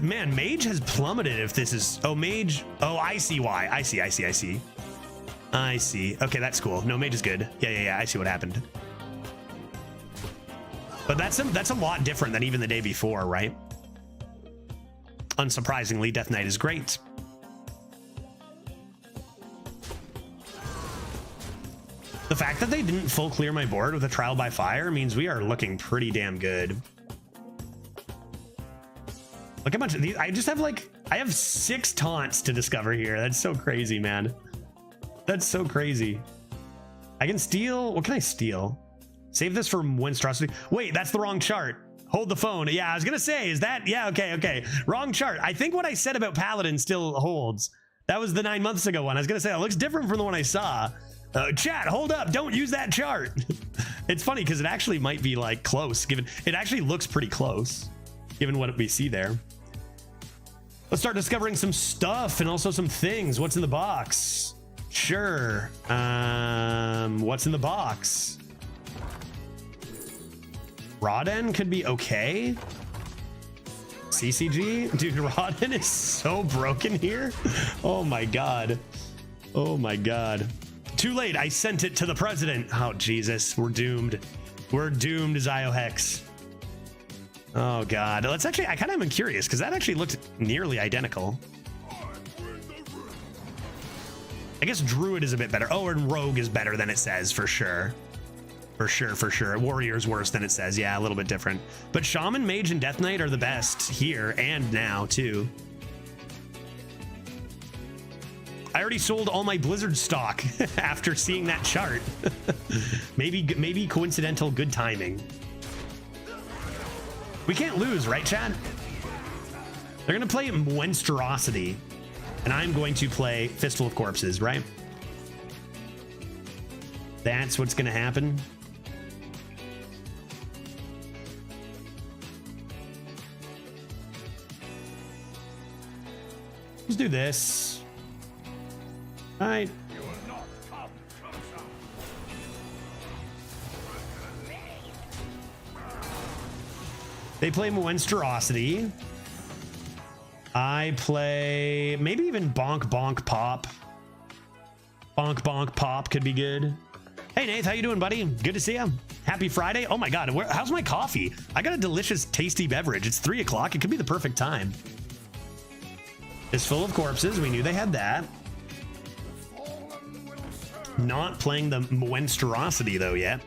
man, Mage has plummeted if this is, oh, Mage, oh, I see why. I see. Okay, that's cool. No, Mage is good. Yeah, I see what happened. But that's a lot different than even the day before, right? Unsurprisingly, Death Knight is great. The fact that they didn't full clear my board with a Trial by Fire means we are looking pretty damn good. Look how much of these, I have 6 taunts to discover here. That's so crazy, man. That's so crazy. I can steal, what can I steal? Save this for monstrosity. Wait, that's the wrong chart. Hold the phone. Yeah, I was gonna say, is that, yeah, okay. Wrong chart. I think what I said about Paladin still holds. That was the 9 months ago one. I was gonna say, it looks different from the one I saw. Chat, hold up, don't use that chart. It's funny because it actually might be like close, given, it actually looks pretty close, given what we see there. Let's start discovering some stuff and also some things. What's in the box? Sure. What's in the box? Rodden could be okay. CCG? Dude, Rodden is so broken here. Oh my god. Oh my god. Too late, I sent it to the president. Oh Jesus, we're doomed. We're doomed, Ziohex. Oh god, let's actually, I kind of am curious because that actually looked nearly identical. I guess Druid is a bit better. Oh, and Rogue is better than it says, for sure. For sure. Warrior's worse than it says. Yeah, a little bit different. But Shaman, Mage, and Death Knight are the best here and now, too. I already sold all my Blizzard stock after seeing that chart. maybe coincidental good timing. We can't lose, right, Chad? They're going to play Monstrosity, and I'm going to play Fistful of Corpses, right? That's what's going to happen. Let's do this. All right. They play Monstrosity. I play maybe even Bonk Bonk Pop. Bonk Bonk Pop could be good. Hey Nath, how you doing, buddy? Good to see you. Happy Friday. Oh my god, how's my coffee? I got a delicious, tasty beverage. It's 3 o'clock. It could be the perfect time. It's full of corpses. We knew they had that. Not playing the Monstrosity though yet.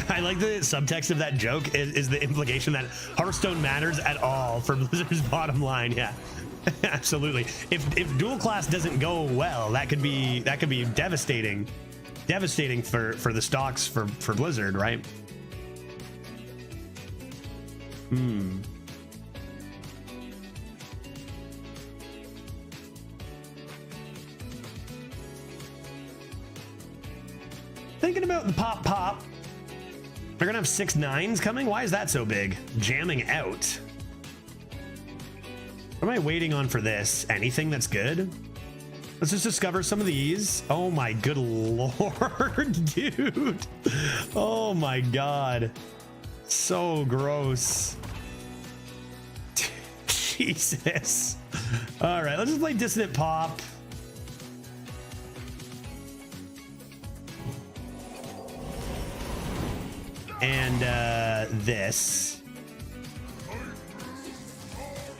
I like the subtext of that joke is the implication that Hearthstone matters at all for Blizzard's bottom line. Yeah, Absolutely. If dual class doesn't go well, that could be devastating for the stocks for Blizzard, right? Thinking about the pop. We're gonna have 6 9s coming. Why is that so big? Jamming out. What am I waiting on for this? Anything that's good? Let's just discover some of these. Oh my good lord, dude. Oh my god. So gross. Jesus. All right, let's just play Dissonant Pop. And this.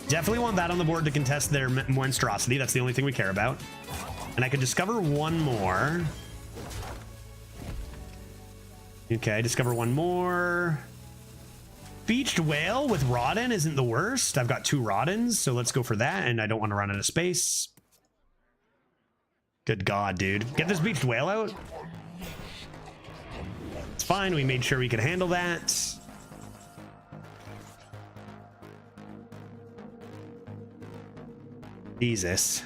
Definitely want that on the board to contest their monstrosity. That's the only thing we care about. And I could discover one more. Okay, discover one more. Beached Whale with Rodden isn't the worst. I've got 2 Roddens, so let's go for that. And I don't want to run out of space. Good God, dude. Get this Beached Whale out. It's fine. We made sure we could handle that. Jesus.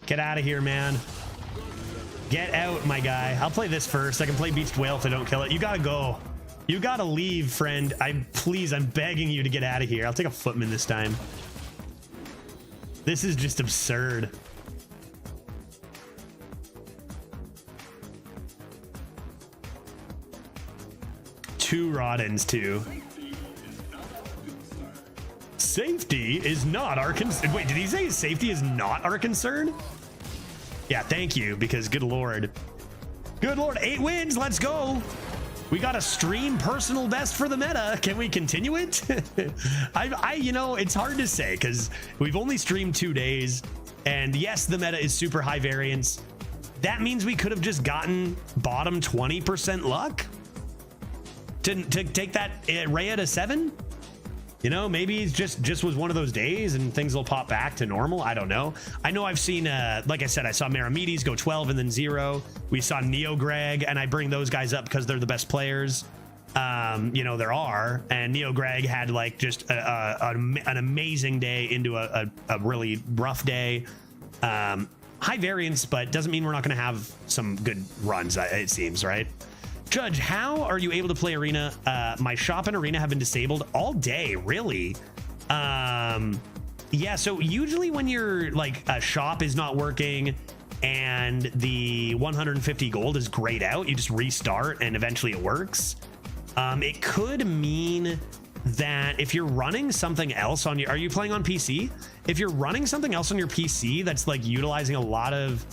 Get out of here, man. Get out, my guy. I'll play this first. I can play Beached Whale if I don't kill it. You gotta go. You gotta leave, friend. I'm begging you to get out of here. I'll take a Footman this time. This is just absurd. Two Roddens, too. Safety is not our concern. Wait, did he say safety is not our concern? Yeah, thank you, because good lord. Good lord, 8 wins, let's go. We got a stream personal best for the meta. Can we continue it? You know, it's hard to say because we've only streamed 2 days. And yes, the meta is super high variance. That means we could have just gotten bottom 20% luck to take that Rhea to 7. You know, maybe it just was one of those days and things will pop back to normal. I don't know. I know I've seen, like I said, I saw Maramedes go 12 and then 0. We saw Neo Greg, and I bring those guys up because they're the best players. You know, there are. And Neo Greg had like just an amazing day into a really rough day. High variance, but doesn't mean we're not going to have some good runs, it seems, right? Judge, how are you able to play Arena? My shop and Arena have been disabled all day, really. Yeah, so usually when your like a shop is not working and the 150 gold is grayed out, you just restart and eventually it works. It could mean that if you're running something else on your, are you playing on PC? If you're running something else on your PC that's like utilizing a lot of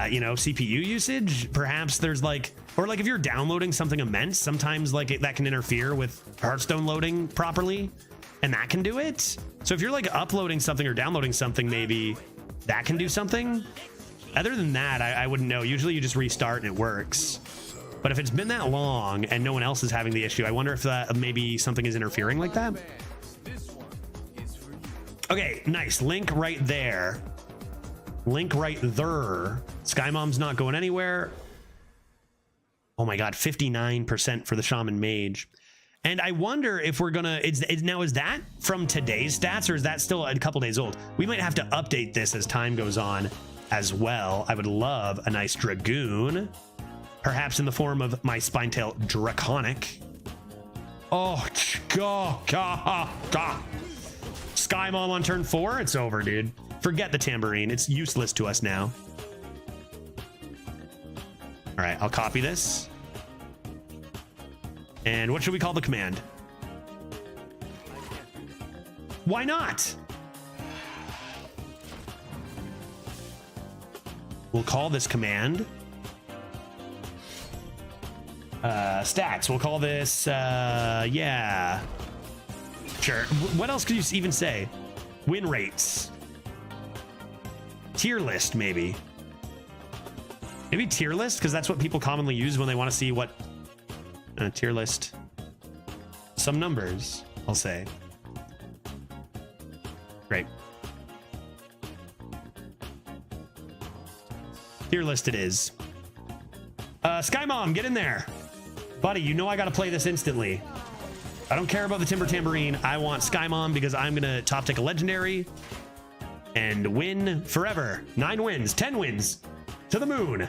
you know, CPU usage, perhaps there's like, or like if you're downloading something immense, sometimes like that can interfere with Hearthstone loading properly, and that can do it. So if you're like uploading something or downloading something, maybe that can do something. Other than that, I wouldn't know. Usually you just restart and it works. But if it's been that long and no one else is having the issue, I wonder if that maybe something is interfering like that. Okay, nice. Link right there. Link right there. Sky Mom's not going anywhere. Oh my god, 59% for the Shaman Mage. And I wonder if we're gonna, now is that from today's stats or is that still a couple days old? We might have to update this as time goes on as well. I would love a nice Dragoon, perhaps in the form of my Spinetail Draconic. Oh, God. Sky Mom on turn 4, it's over, dude. Forget the tambourine. It's useless to us now. All right, I'll copy this. And what should we call the command? Why not? We'll call this command. Stats. We'll call this, yeah. Sure. What else could you even say? Win rates. Tier list, maybe. Maybe tier list, because that's what people commonly use when they want to see what tier list. Some numbers, I'll say. Great. Tier list it is. Sky Mom, get in there. Buddy, you know I gotta play this instantly. I don't care about the Timber Tambourine. I want Sky Mom because I'm gonna top tick a legendary and win forever. 9 wins, 10 wins. To the moon.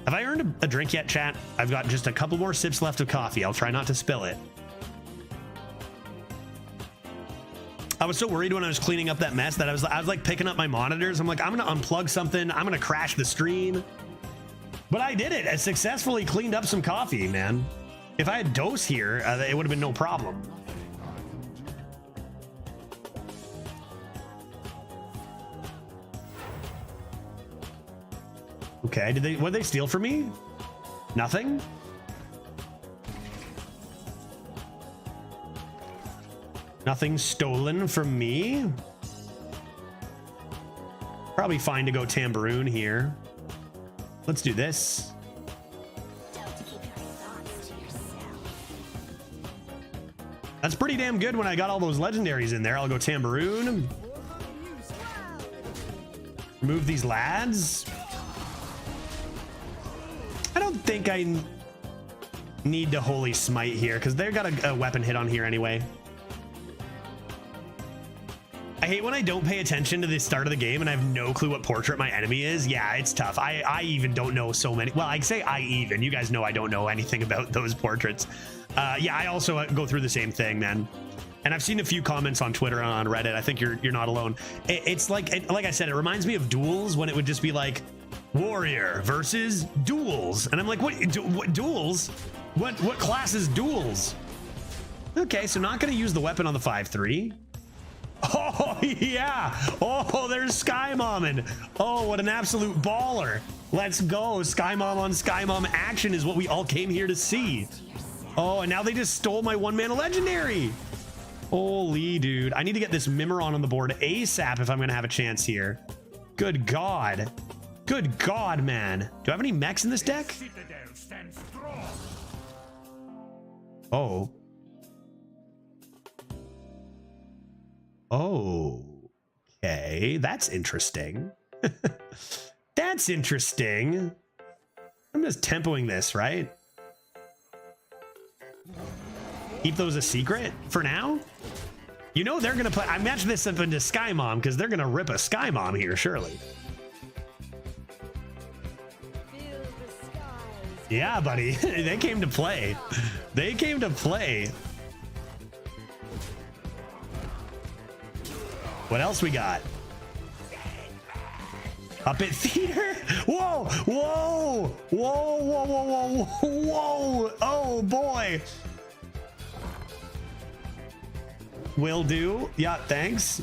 Have I earned a drink yet, chat? I've got just a couple more sips left of coffee. I'll try not to spill it. I was so worried when I was cleaning up that mess that I was like picking up my monitors. I'm like, I'm gonna unplug something. I'm gonna crash the stream. But I did it. I successfully cleaned up some coffee, man. If I had Dose here, it would have been no problem. Okay, what did they steal from me? Nothing? Nothing stolen from me? Probably fine to go Tambourine here. Let's do this. That's pretty damn good when I got all those legendaries in there. I'll go Tambourine. Remove these lads. I don't think I need to Holy Smite here because they've got a weapon hit on here anyway. I hate when I don't pay attention to the start of the game and I have no clue what portrait my enemy is. Yeah, it's tough. I even don't know so many. Well, I say you guys know I don't know anything about those portraits. Yeah, I also go through the same thing, man. And I've seen a few comments on Twitter and on Reddit. I think you're not alone. It's like I said, it reminds me of duels when it would just be like warrior versus duels. And I'm like, what duels? What class is duels? Okay, so not going to use the weapon on the 5-3. Oh, yeah. Oh, there's Sky Momming. Oh, what an absolute baller. Let's go. Sky Mom on Sky Mom action is what we all came here to see. Oh, and now they just stole my 1-mana legendary. Holy dude. I need to get this Mimiron on the board ASAP if I'm going to have a chance here. Good God. Good God, man. Do I have any mechs in this deck? Oh. Okay, that's interesting. That's interesting. I'm just tempoing this, right? Keep those a secret for now. You know they're gonna play. I match this up into Sky Mom because they're gonna rip a Sky Mom here, surely. Yeah, buddy. They came to play. They came to play. What else we got? Puppet Theater? Whoa, whoa, whoa, whoa, whoa, whoa, whoa. Oh boy. Will do. Yeah, thanks.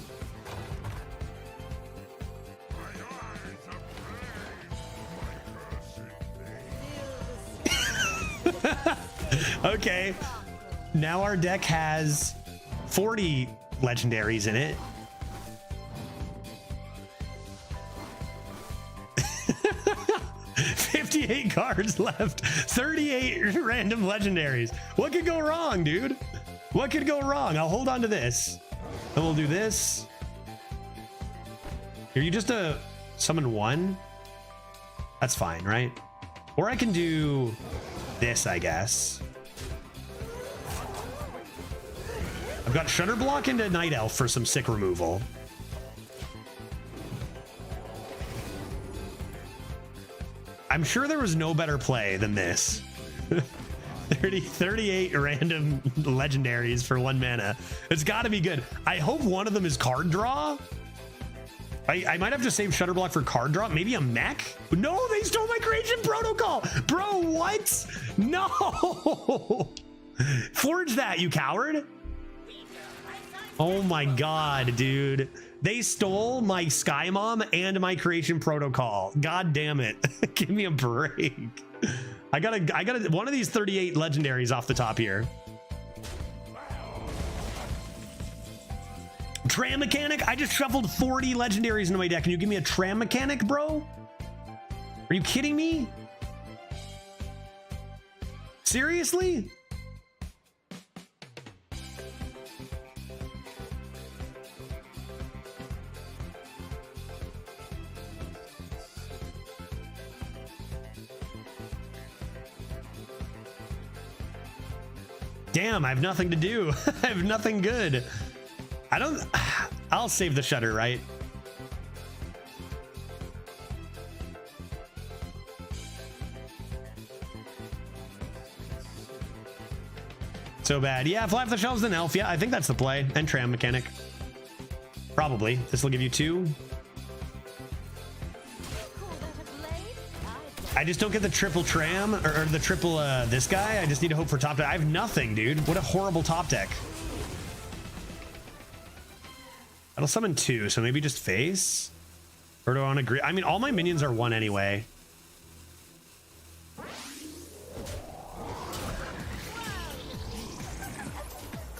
Okay. Now our deck has 40 legendaries in it. 58 cards left. 38 random legendaries. What could go wrong, dude? What could go wrong? I'll hold on to this. And we'll do this. Are you just a summon 1? That's fine, right? Or I can do this, I guess. I've got Shutter Block into Night Elf for some sick removal. I'm sure there was no better play than this. 38 random legendaries for 1 mana. It's got to be good. I hope one of them is card draw. I might have to save Shutter Block for card draw. Maybe a mech? No, they stole my Creation Protocol. Bro, what? No. Forge that, you coward. Oh my God, dude. They stole my Sky Mom and my Creation Protocol. God damn it. Give me a break. I gotta one of these 38 legendaries off the top here. I'm tram mechanic? I just shuffled 40 legendaries into my deck and you give me a tram mechanic, bro? Are you kidding me? Seriously? Damn, I have nothing to do. I have nothing good. I'll save the shutter, right? So bad. Yeah, fly off the shelves and elf. Yeah, I think that's the play. And tram mechanic. Probably. This will give you 2. I just don't get the triple tram or the triple this guy. I just need to hope for top deck. I have nothing, dude. What a horrible top deck. That'll summon 2, so maybe just face? Or do I want to agree? I mean, all my minions are 1 anyway.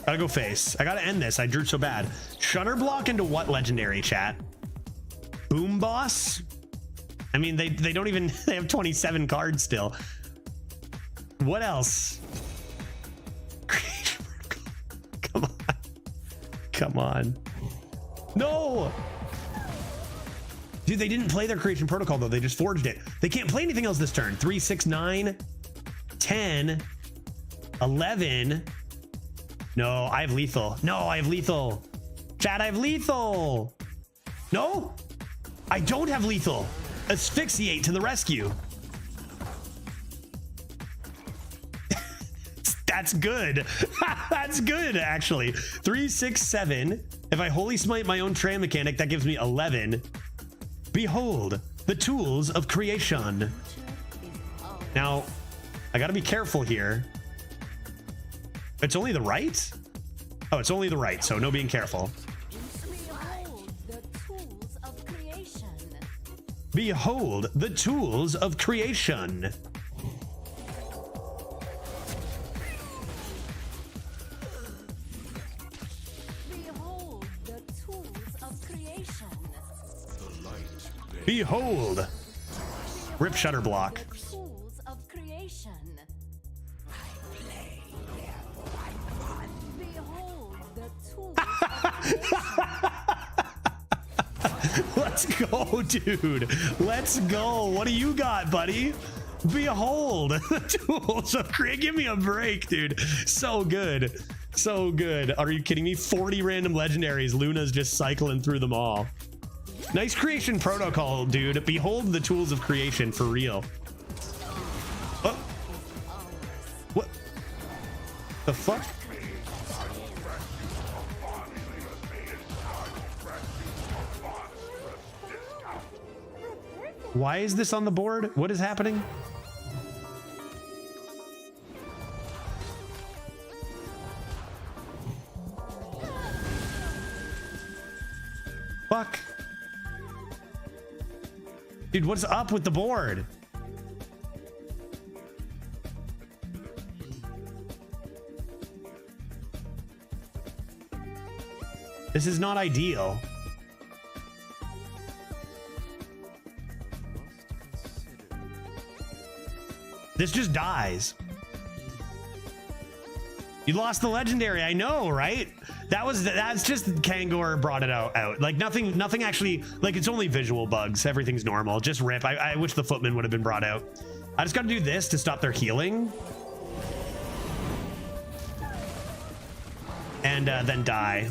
Gotta go face. I gotta end this. I drew so bad. Shutter block into what legendary, chat? Boom boss? I mean, they don't even, they have 27 cards still. What else? Come on. Come on. No! Dude, they didn't play their creation protocol though. They just forged it. They can't play anything else this turn. 3, 6, 9, 10, 11. No, I have lethal. No, I have lethal. Chat, I have lethal. No, I don't have lethal. Asphyxiate to the rescue. That's good. That's good, actually. 3, 6, 7. If I holy smite my own tram mechanic, that gives me 11. Behold, the tools of creation. Now, I gotta be careful here. It's only the right? Oh, it's only the right, so no being careful. Behold the tools of creation. Behold the tools of creation. Behold. Rip shutter block. The tools of creation. Behold the tools of creation. Let's go, dude. Let's go. What do you got, buddy? Behold the tools of creation. Give me a break, dude. So good. So good. Are you kidding me? 40 random legendaries. Luna's just cycling through them all. Nice creation protocol, dude. Behold the tools of creation for real. Oh. What? The fuck? Why is this on the board? What is happening? Fuck. Dude, what's up with the board? This is not ideal. This just dies. You lost the legendary. I know, right? That's just Kangor brought it out. Like nothing actually, like it's only visual bugs. Everything's normal. Just rip. I wish the footman would have been brought out. I just got to do this to stop their healing. And then die.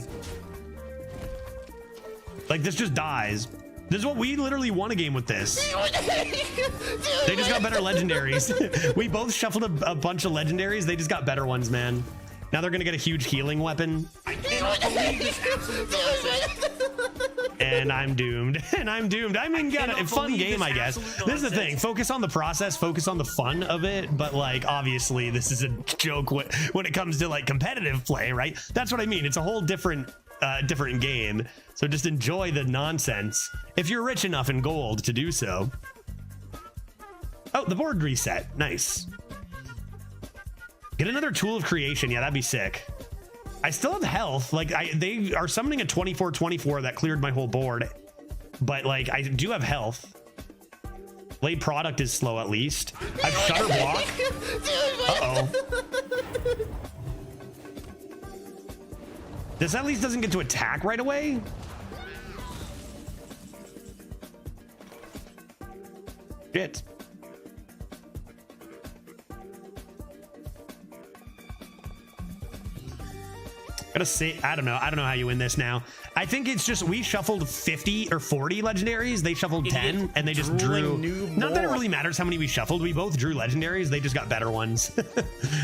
Like this just dies. This is what we literally won a game with this. They just got better legendaries. We both shuffled a bunch of legendaries. They just got better ones, man. Now they're gonna get a huge healing weapon. I cannot believe this absolute nonsense. And I'm doomed. And I'm doomed. I mean, got a fun game, I guess. This is the thing. Focus on the process. Focus on the fun of it. But like, obviously, this is a joke when it comes to like competitive play, right? That's what I mean. It's a whole different game. So just enjoy the nonsense if you're rich enough in gold to do so. Oh, the board reset. Nice. Get another tool of creation. Yeah, that'd be sick. I still have health. Like they are summoning a 24/24 that cleared my whole board, but like I do have health. Blade product is slow at least. I've shutter block. Uh-oh. This at least doesn't get to attack right away. Shit. Gotta say, I don't know how you win this now. I think it's just we shuffled 50 or 40 legendaries. They shuffled 10 and they just drew. Not that it really matters how many we shuffled. We both drew legendaries. They just got better ones.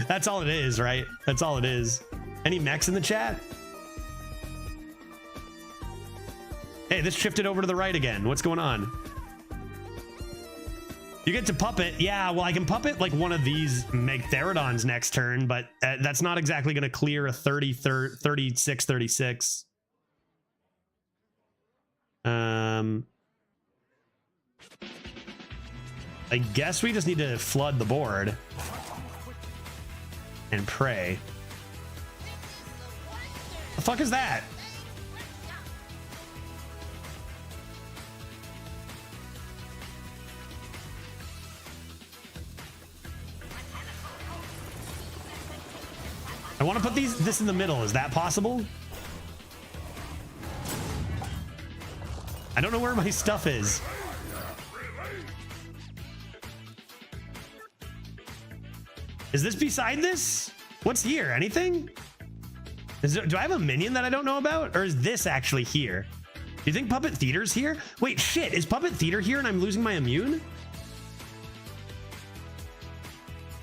That's all it is, right? That's all it is. Any mechs in the chat? Hey, this shifted over to the right again. What's going on? You get to puppet. Yeah, well, I can puppet like one of these Megatherodons next turn, but that's not exactly going to clear a 36. I guess we just need to flood the board and pray. The fuck is that? I want to put this in the middle. Is that possible? I don't know where my stuff is. Is this beside this? What's here? Anything? Do I have a minion that I don't know about? Or is this actually here? Do you think Puppet Theater's here? Wait, shit. Is Puppet Theater here and I'm losing my immune?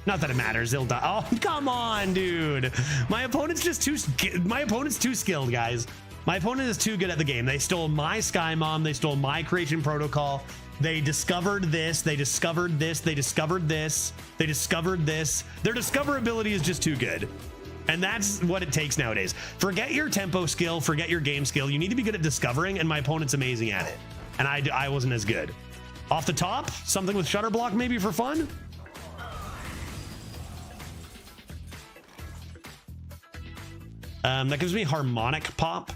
Not that it matters. He'll die. Oh, come on, dude. My opponent's too skilled, guys. My opponent is too good at the game. They stole my Sky Mom. They stole my creation protocol. They discovered this. They discovered this. They discovered this. They discovered this. Their discoverability is just too good. And that's what it takes nowadays. Forget your tempo skill. Forget your game skill. You need to be good at discovering, and my opponent's amazing at it. And I wasn't as good. Off the top, something with shutter block maybe for fun? That gives me harmonic pop.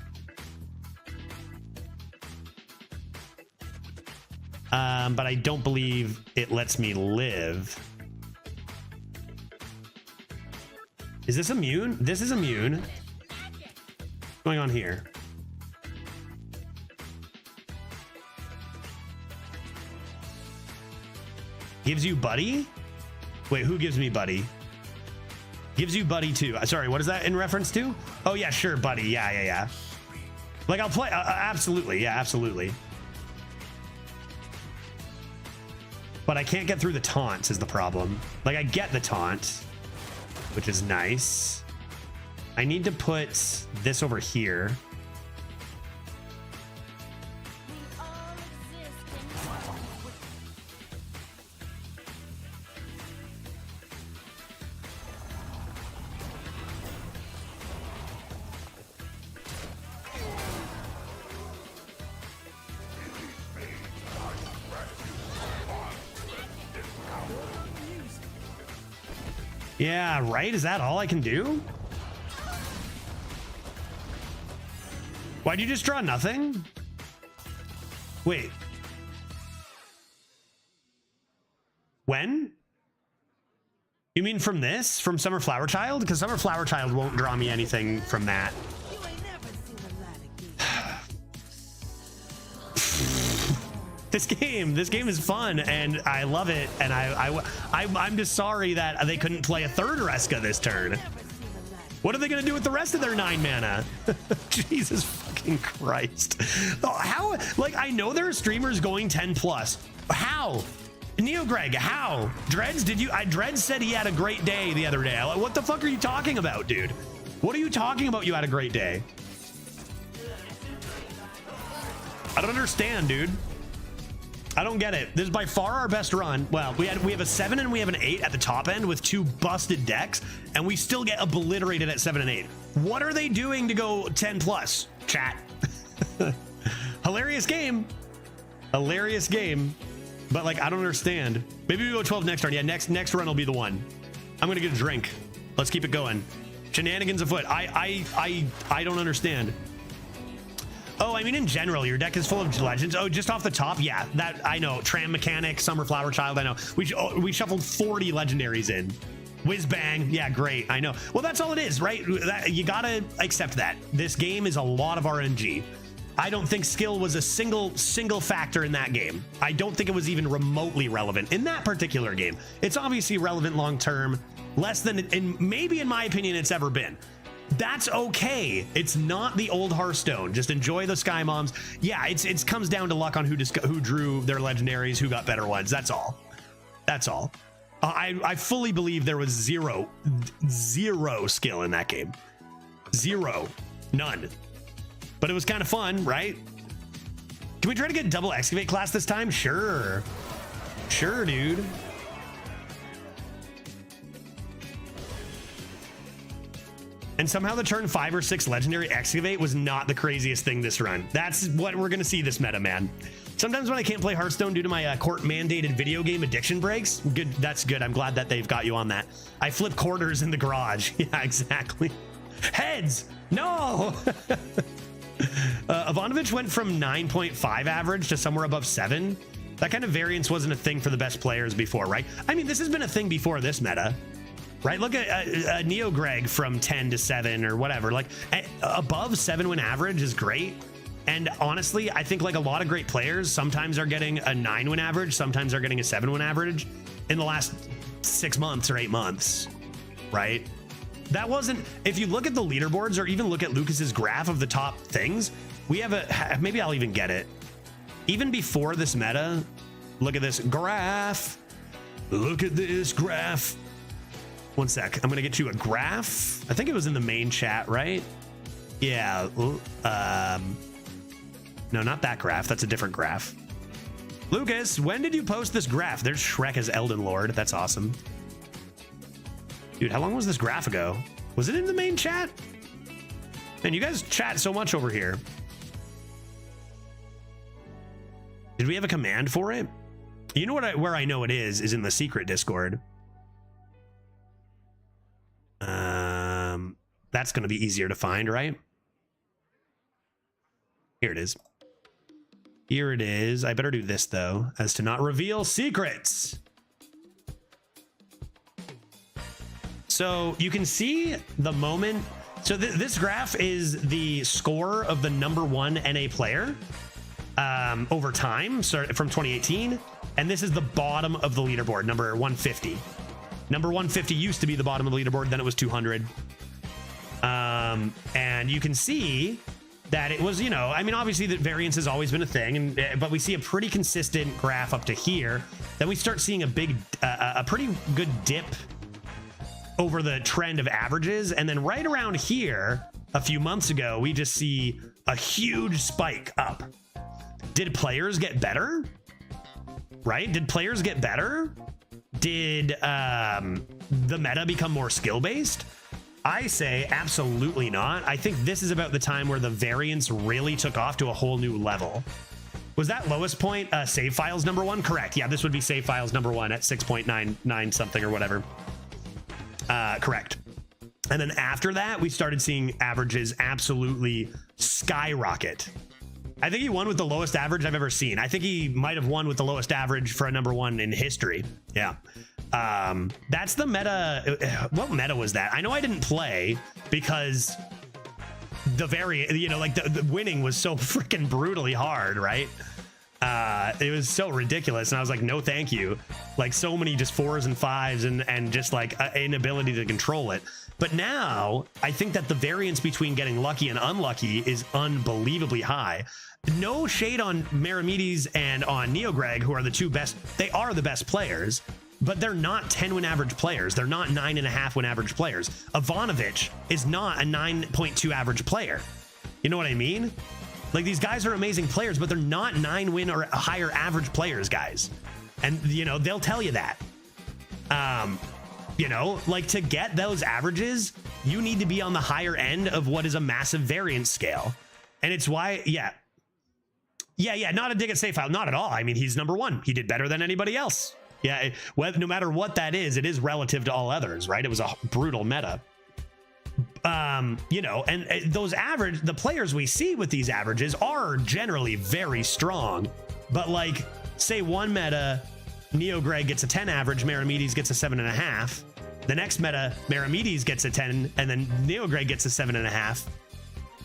But I don't believe it lets me live. Is this immune? This is immune. What's going on here? Gives you buddy? Wait, who gives me buddy? Gives you buddy too. Sorry, what is that in reference to? Oh yeah, sure, buddy. Yeah. Like I'll play. Absolutely, yeah, absolutely. But I can't get through the taunts is the problem. Like I get the taunt, which is nice. I need to put this over here. Yeah, right? Is that all I can do? Why'd you just draw nothing? Wait. When? You mean from this? From Summer Flower Child? Because Summer Flower Child won't draw me anything from that. This game is fun and I love it, and I'm just sorry that they couldn't play a third Reska this turn. What are they gonna do with the rest of their 9 mana? Jesus fucking Christ. How, like, I know there are streamers going 10 plus. How? Neo Greg, how? Dreads, Dreads said he had a great day the other day. What the fuck are you talking about, dude? What are you talking about? You had a great day. I don't understand, dude. I don't get it. This is by far our best run. Well, we have a 7 and we have an 8 at the top end with 2 busted decks, and we still get obliterated at 7 and 8. What are they doing to go 10 plus? Chat. Hilarious game. Hilarious game. But like, I don't understand. Maybe we go 12 next turn. Yeah, next run will be the one. I'm gonna get a drink. Let's keep it going. Shenanigans afoot. I don't understand. Oh, I mean, in general, your deck is full of legends. Oh, just off the top, yeah, that I know. Tram Mechanic, Summer Flower Child, I know. We shuffled 40 legendaries in. Whiz bang, yeah, great, I know. Well, that's all it is, right? You gotta accept that. This game is a lot of RNG. I don't think skill was a single factor in that game. I don't think it was even remotely relevant in that particular game. It's obviously relevant long term, less than, and maybe in my opinion, it's ever been. That's okay. It's not the old Hearthstone. Just enjoy the Sky Moms. Yeah, it comes down to luck on who drew their legendaries, who got better ones. That's all. That's all. I fully believe there was zero skill in that game. Zero. None. But it was kind of fun, right? Can we try to get double excavate class this time? Sure. Sure, dude. And somehow the turn 5 or 6 legendary excavate was not the craziest thing this run. That's what we're gonna see this meta, man. Sometimes when I can't play Hearthstone due to my court mandated video game addiction breaks, good. That's good. I'm glad that they've got you on that. I flip quarters in the garage. Yeah, exactly. Heads. No. Ivanovich went from 9.5 average to somewhere above 7. That kind of variance wasn't a thing for the best players before, right? I mean, this has been a thing before this meta. Right, look at Neo Greg from 10 to 7 or whatever. Like above 7 win average is great. And honestly, I think like a lot of great players sometimes are getting a 9 win average, sometimes are getting a 7 win average in the last 6 months or 8 months, right? That wasn't, if you look at the leaderboards or even look at Lucas's graph of the top things, we have a, maybe I'll even get it. Even before this meta, look at this graph. Look at this graph. One sec, I'm gonna get you a graph. I think it was in the main chat, right? Yeah, no, not that graph, that's a different graph. Lucas, when did you post this graph? There's Shrek as Elden Lord, that's awesome. Dude, how long was this graph ago? Was it in the main chat? Man, you guys chat so much over here. Did we have a command for it? You know what? Where I know it is in the secret Discord. That's going to be easier to find, right? Here it is. Here it is. I better do this though, as to not reveal secrets. So you can see the moment. So this graph is the score of the #1 NA player over time, so from 2018. And this is the bottom of the leaderboard, number 150. Number 150 used to be the bottom of the leaderboard, then it was 200. And you can see that it was, you know, I mean, obviously that variance has always been a thing, but we see a pretty consistent graph up to here. Then we start seeing a pretty good dip over the trend of averages. And then right around here, a few months ago, we just see a huge spike up. Did players get better? Right? Did players get better? Did the meta become more skill-based? I say absolutely not. I think this is about the time where the variance really took off to a whole new level. Was that lowest point save files #1? Correct. Yeah, this would be save files #1 at 6.99 something or whatever. Correct. And then after that, we started seeing averages absolutely skyrocket. I think he won with the lowest average I've ever seen. I think he might have won with the lowest average for a #1 in history. Yeah. That's the meta. What meta was that? I know I didn't play because the winning was so freaking brutally hard, right? It was so ridiculous. And I was like, no, thank you. Like so many just 4s and 5s and just like inability to control it. But now I think that the variance between getting lucky and unlucky is unbelievably high. No shade on Meramides and on Neogreg, who are the two best. They are the best players, but they're not 10 win average players. They're not 9.5 win average players. Ivanovich is not a 9.2 average player. You know what I mean? Like these guys are amazing players, but they're not 9 win or higher average players, guys. And you know, they'll tell you that. You know, like to get those averages, you need to be on the higher end of what is a massive variance scale. And it's why, yeah, not a dig at save file, not at all. I mean, he's #1. He did better than anybody else. Yeah, no matter what that is, it is relative to all others, right? It was a brutal meta. You know, and those the players we see with these averages are generally very strong. But like, say one meta, Neo Greg gets a 10 average, Meramedes gets a 7.5. The next meta, Meramedes gets a 10, and then Neo Greg gets a 7.5.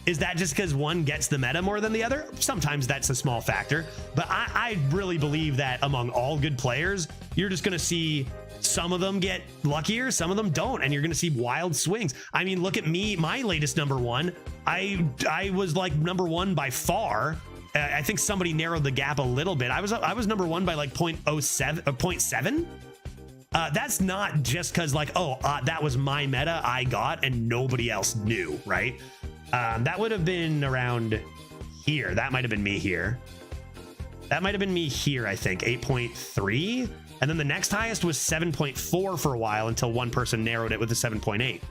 Is that just because one gets the meta more than the other? Sometimes that's a small factor, but I really believe that among all good players, you're just going to see some of them get luckier, some of them don't, and you're going to see wild swings. I mean, look at me, my latest number one. I was like number one by far. I think somebody narrowed the gap a little bit. I was number one by like 0.07 or 0.7. That's not just because like, that was my meta I got and nobody else knew, right? That would have been around here. That might have been me here. That might have been me here, I think, 8.3. And then the next highest was 7.4 for a while until one person narrowed it with a 7.8.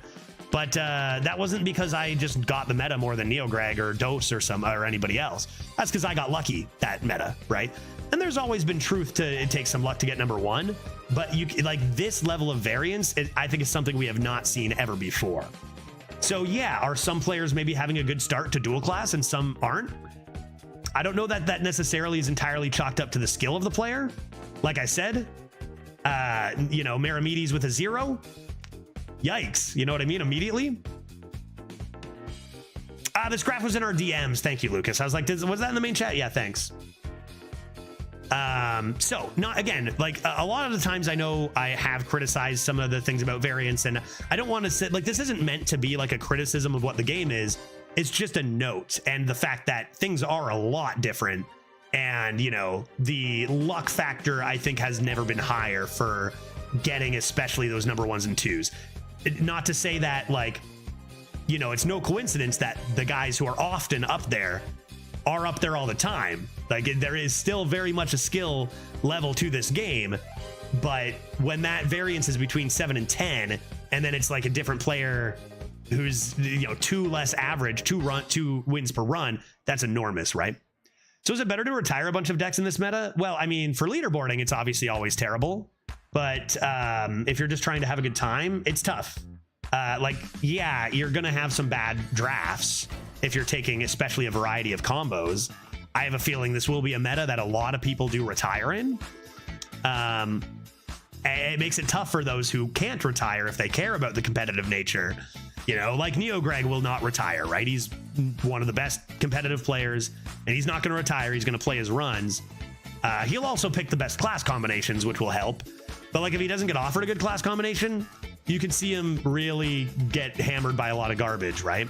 But that wasn't because I just got the meta more than NeoGreg or Dose or anybody else. That's because I got lucky that meta, right? And there's always been truth to it takes some luck to get number one. But you like this level of variance, I think is something we have not seen ever before. So yeah, are some players maybe having a good start to dual class and some aren't? I don't know that that necessarily is entirely chalked up to the skill of the player. Like I said, you know, Meramedes with a 0. Yikes. You know what I mean? Immediately. This graph was in our DMs. Thank you, Lucas. I was like, was that in the main chat? Yeah, thanks. So not again, like a lot of the times I know I have criticized some of the things about variance, and I don't want to sit like this isn't meant to be like a criticism of what the game is. It's just a note, and the fact that things are a lot different, and you know, the luck factor I think has never been higher for getting especially those number 1s and 2s. Not to say that like, you know, it's no coincidence that the guys who are often up there are up there all the time. Like there is still very much a skill level to this game, but when that variance is between 7 and 10, and then it's like a different player who's, you know, 2 less average, 2 wins per run, that's enormous, right? So is it better to retire a bunch of decks in this meta? Well, I mean, for leaderboarding, it's obviously always terrible, but if you're just trying to have a good time, it's tough. Like, yeah, you're gonna have some bad drafts if you're taking especially a variety of combos. I have a feeling this will be a meta that a lot of people do retire in. It makes it tough for those who can't retire if they care about the competitive nature. You know, like NeoGreg will not retire, right? He's one of the best competitive players, and he's not going to retire. He's going to play his runs. He'll also pick the best class combinations, which will help. But like if he doesn't get offered a good class combination, you can see him really get hammered by a lot of garbage, right?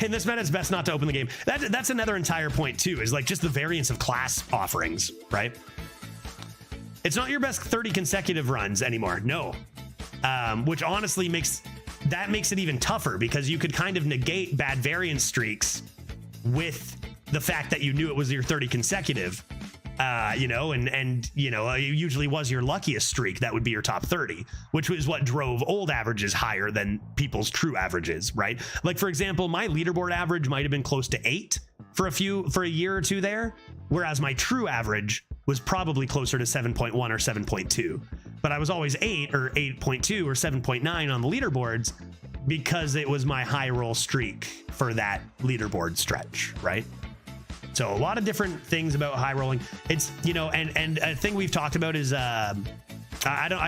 In this meta, it's best not to open the game. That's another entire point too, is like just the variance of class offerings, right? It's not your best 30 consecutive runs anymore, no. Which honestly makes it even tougher, because you could kind of negate bad variance streaks with the fact that you knew it was your 30 consecutive. You know, and you know, it usually was your luckiest streak that would be your top 30, which was what drove old averages higher than people's true averages, right? Like for example, my leaderboard average might have been close to 8 for a year or two there, whereas my true average was probably closer to 7.1 or 7.2, but I was always 8 or 8.2 or 7.9 on the leaderboards because it was my high roll streak for that leaderboard stretch, right? So a lot of different things about high rolling. It's, you know, and a thing we've talked about is, I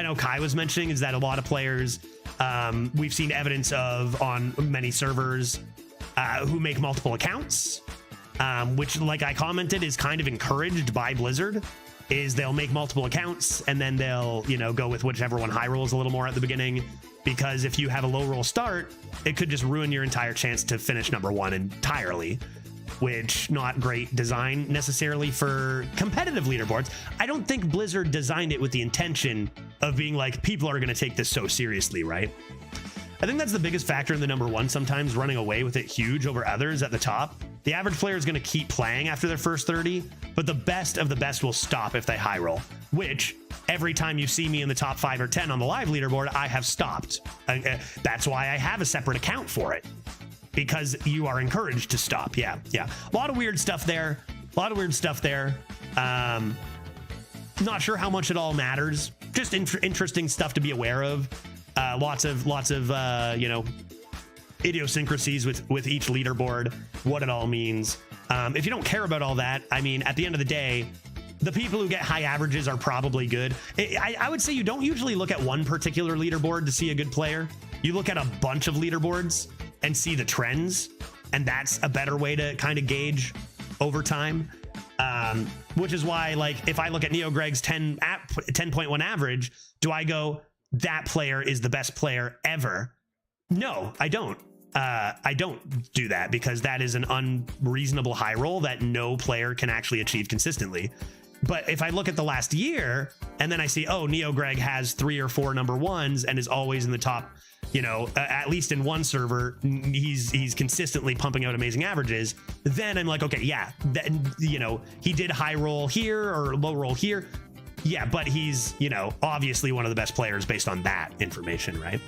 know Kai was mentioning is that a lot of players, we've seen evidence of on many servers who make multiple accounts, which like I commented is kind of encouraged by Blizzard, is they'll make multiple accounts and then they'll, you know, go with whichever one high rolls a little more at the beginning, because if you have a low roll start, it could just ruin your entire chance to finish number 1 entirely. Which not great design necessarily for competitive leaderboards. I don't think Blizzard designed it with the intention of being like, people are going to take this so seriously, right? I think that's the biggest factor in the number 1, sometimes running away with it huge over others at the top. The average player is going to keep playing after their first 30, but the best of the best will stop if they high roll, which every time you see me in the top 5 or 10 on the live leaderboard, I have stopped. That's why I have a separate account for it. Because you are encouraged to stop. Yeah. A lot of weird stuff there. Not sure how much it all matters. Just interesting stuff to be aware of. Lots of you know, idiosyncrasies with each leaderboard, what it all means. If you don't care about all that, I mean, at the end of the day, the people who get high averages are probably good. I would say you don't usually look at one particular leaderboard to see a good player. You look at a bunch of leaderboards and see the trends, and that's a better way to kind of gauge over time. Which is why, like, if I look at NeoGreg's 10.1 average, do I go, that player is the best player ever? No, I don't. I don't do that, because that is an unreasonable high roll that no player can actually achieve consistently. But if I look at the last year and then I see, oh, NeoGreg has 3 or 4 number ones and is always in the top, you know, at least in one server, he's consistently pumping out amazing averages, then I'm like, okay, yeah, that, you know, he did high roll here or low roll here. Yeah, but he's, you know, obviously one of the best players based on that information, right?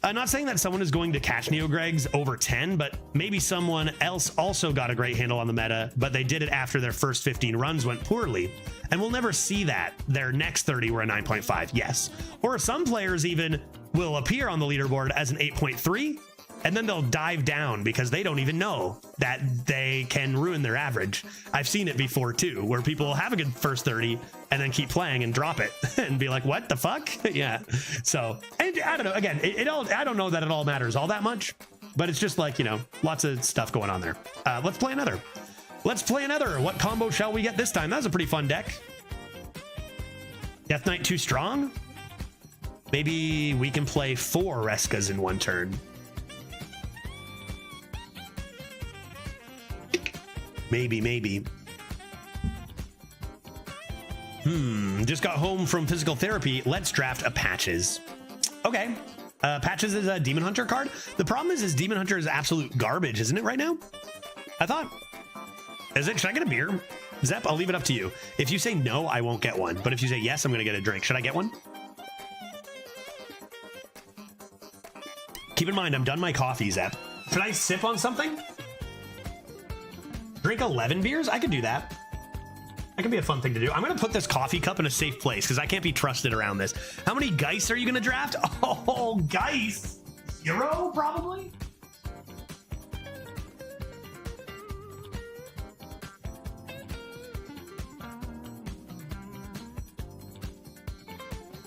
I'm not saying that someone is going to catch NeoGreg's over 10, but maybe someone else also got a great handle on the meta, but they did it after their first 15 runs went poorly. And we'll never see that. Their next 30 were a 9.5, yes. Or some players even will appear on the leaderboard as an 8.3, and then they'll dive down because they don't even know that they can ruin their average. I've seen it before too, where people have a good first 30 and then keep playing and drop it and be like, what the fuck? Yeah. So, and I don't know, again, I don't know that it all matters all that much, but it's just like, you know, lots of stuff going on there. Let's play another. What combo shall we get this time? That was a pretty fun deck. Death Knight too strong? Maybe we can play 4 Reskas in one turn. Maybe. Just got home from physical therapy. Let's draft a Patches. Okay. Patches is a Demon Hunter card. The problem is Demon Hunter is absolute garbage, isn't it, right now? I thought. Is it? Should I get a beer? Zep, I'll leave it up to you. If you say no, I won't get one. But if you say yes, I'm going to get a drink. Should I get one? Keep in mind, I'm done my coffee, Zep. Should I sip on something? Drink 11 beers? I could do that. That could be a fun thing to do. I'm going to put this coffee cup in a safe place because I can't be trusted around this. How many Geist are you going to draft? Oh, Geist. 0, probably?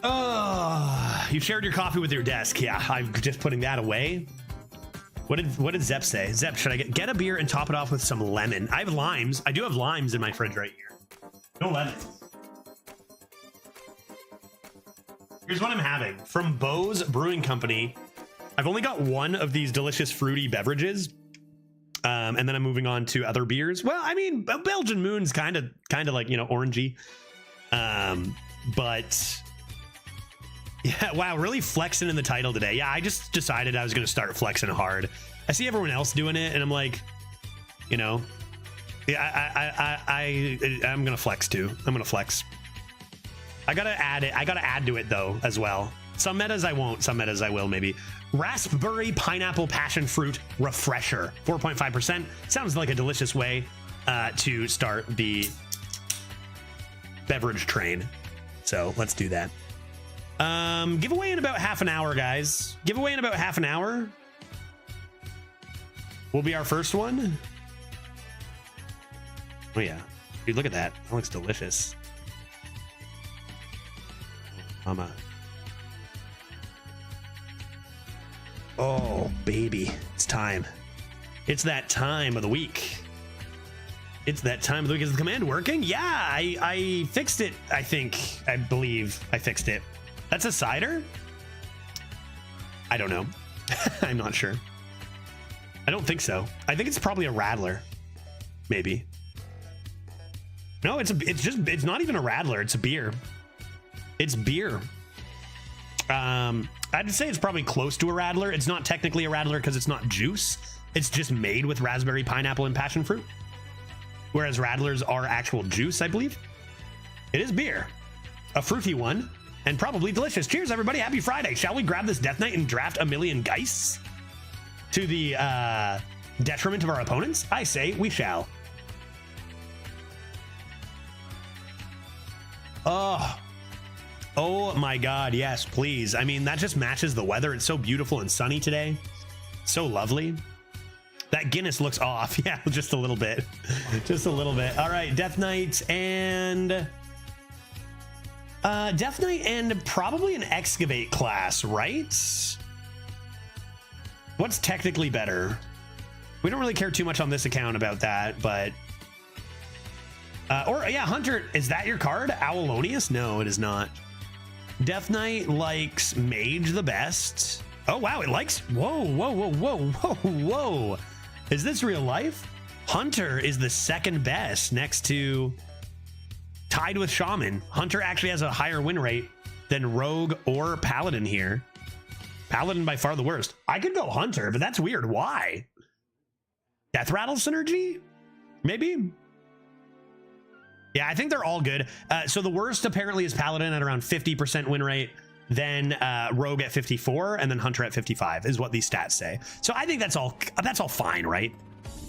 Oh, you shared your coffee with your desk. Yeah, I'm just putting that away. What did Zep say? Zep, should I get a beer and top it off with some lemon? I have limes. I do have limes in my fridge right here. No lemons. Here's what I'm having from Bo's Brewing Company. I've only got one of these delicious fruity beverages, and then I'm moving on to other beers. Well, I mean, Belgian Moon's kind of like, you know, orangey, but. Yeah, wow, really flexing in the title today. Yeah, I just decided I was going to start flexing hard. I see everyone else doing it, and I'm like, you know, yeah, I'm going to flex too. I'm going to flex. I got to add it. I got to add to it, though, as well. Some metas I won't. Some metas I will, maybe. Raspberry Pineapple Passion Fruit Refresher. 4.5%. Sounds like a delicious way to start the beverage train. So let's do that. Giveaway in about half an hour, guys. Giveaway in about half an hour will be our first one. Oh yeah, dude, look at that. That looks delicious. Mama. Oh baby, it's time. It's that time of the week. It's that time of the week. Is the command working? Yeah, I fixed it. I believe I fixed it. That's a cider? I don't know. I'm not sure. I don't think so. I think it's probably a rattler. Maybe. No, it's not even a rattler. It's a beer. It's beer. I'd say it's probably close to a rattler. It's not technically a rattler because it's not juice. It's just made with raspberry, pineapple, and passion fruit. Whereas rattlers are actual juice, I believe. It is beer. A fruity one. And probably delicious. Cheers, everybody. Happy Friday. Shall we grab this Death Knight and draft a million Geists? To the detriment of our opponents? I say we shall. Oh. Oh my God, yes, please. I mean, that just matches the weather. It's so beautiful and sunny today. So lovely. That Guinness looks off. Yeah, just a little bit. Just a little bit. All right, Death Knight and... Death Knight and probably an Excavate class, right? What's technically better? We don't really care too much on this account about that, but... or, yeah, Hunter, is that your card? Owlonius? No, it is not. Death Knight likes Mage the best. Oh, wow, it likes... Whoa, whoa, whoa, whoa, whoa, whoa. Is this real life? Hunter is the second best next to... Tied with Shaman. Hunter actually has a higher win rate than Rogue or Paladin here. Paladin by far the worst. I could go Hunter, but that's weird. Why? Death Rattle synergy? Maybe? Yeah, I think they're all good. So the worst apparently is Paladin at around 50% win rate, then Rogue at 54, and then Hunter at 55 is what these stats say. So I think that's all fine, right?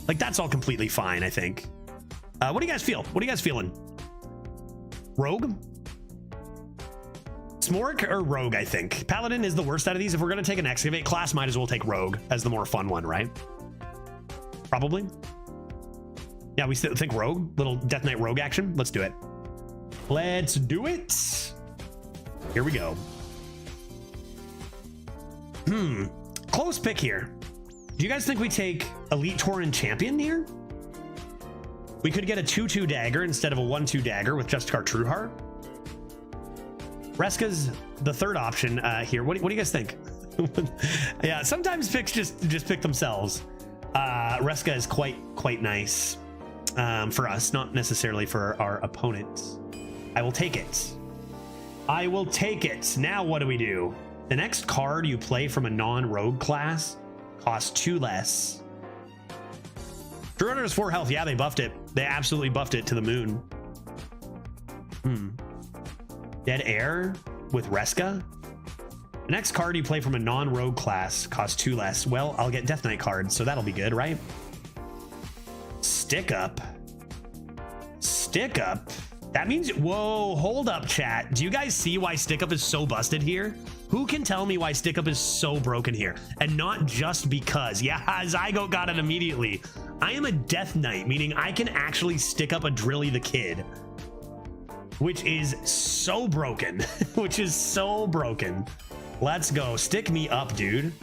Like that's all completely fine, I think. What do you guys feel? What are you guys feeling? Rogue? Smork or Rogue, I think. Paladin is the worst out of these. If we're going to take an Excavate class, might as well take Rogue as the more fun one, right? Probably. Yeah, we still think Rogue. Little Death Knight Rogue action. Let's do it. Let's do it. Here we go. Close pick here. Do you guys think we take Elite Tauren Champion here? We could get a 2/2 dagger instead of a 1/2 dagger with Justicar Trueheart. Reska's the third option here. What do you guys think? Yeah, sometimes picks just pick themselves. Reska is quite nice for us, not necessarily for our opponents. I will take it. I will take it. Now what do we do? The next card you play from a non-rogue class costs 2 less. Drew is 4 health. Yeah, they buffed it. They absolutely buffed it to the moon. Dead Air with Reska. The next card you play from a non-rogue class costs 2 less. Well, I'll get Death Knight cards, so that'll be good, right? Stick Up. Stick Up. That means... Whoa, hold up, chat. Do you guys see why Stick Up is so busted here? Who can tell me why Stick Up is so broken here? And not just because. Yeah, Zygote got it immediately. I am a Death Knight, meaning I can actually stick up a Drilly the Kid. Which is so broken. Which is so broken. Let's go. Stick me up, dude.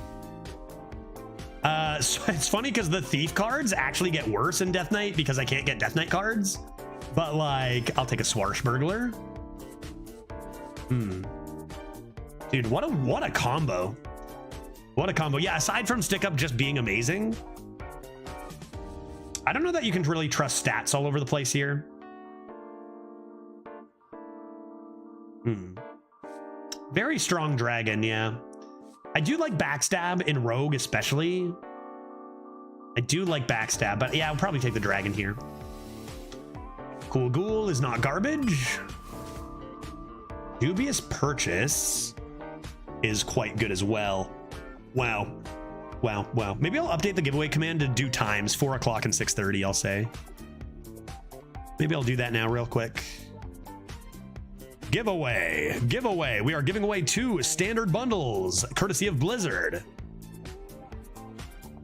So it's funny because the Thief cards actually get worse in Death Knight because I can't get Death Knight cards. But like, I'll take a Swashbuckler. Dude, what a combo. What a combo. Yeah, aside from Stick Up just being amazing, I don't know that you can really trust stats all over the place here. Very strong dragon, yeah. I do like Backstab in Rogue especially. I do like Backstab, but yeah, I'll probably take the dragon here. Cool Ghoul is not garbage. Dubious Purchase is quite good as well. Wow. Wow, wow. Maybe I'll update the giveaway command to do times 4 o'clock and 6:30, I'll say. Maybe I'll do that now real quick. Giveaway. Giveaway. We are giving away 2 standard bundles, courtesy of Blizzard.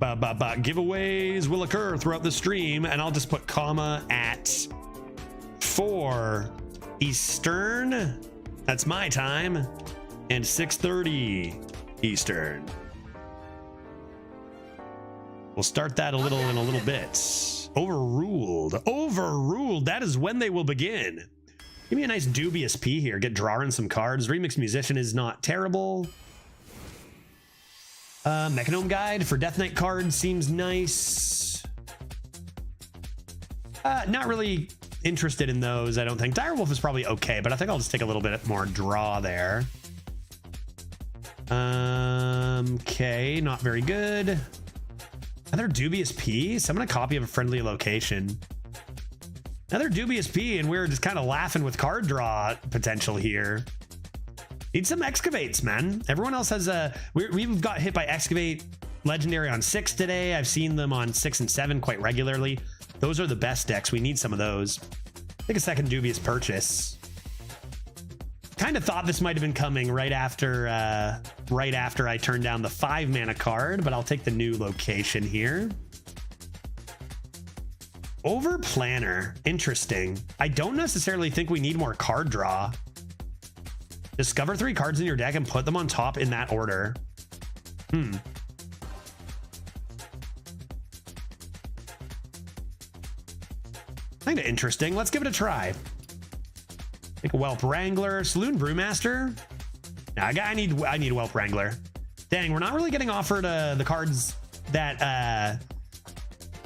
Giveaways will occur throughout the stream, and I'll just put comma at 4 Eastern. That's my time. And 6:30 Eastern. We'll start that in a little bit. Overruled. Overruled. That is when they will begin. Give me a nice Dubious P here. Get drawing some cards. Remix Musician is not terrible. Mechanome Guide for Death Knight cards seems nice. Not really interested in those, I don't think. Direwolf is probably okay, but I think I'll just take a little bit more draw there. Okay, not very good. Another Dubious P. Summon a copy of a friendly location. Another Dubious P, and we're just kind of laughing with card draw potential here. Need some Excavates, man. Everyone else has a... We've got hit by Excavate Legendary on 6 today. I've seen them on 6 and 7 quite regularly. Those are the best decks. We need some of those. Take a second Dubious Purchase. kind of thought this might have been coming right after I turned down the 5 mana card, but I'll take the new location here. Over planner, interesting. I don't necessarily think we need more card draw. Discover 3 cards in your deck and put them on top in that order. Kind of interesting. Let's give it a try. Take a Whelp Wrangler, Saloon Brewmaster. Nah, I need Whelp Wrangler. Dang, we're not really getting offered the cards that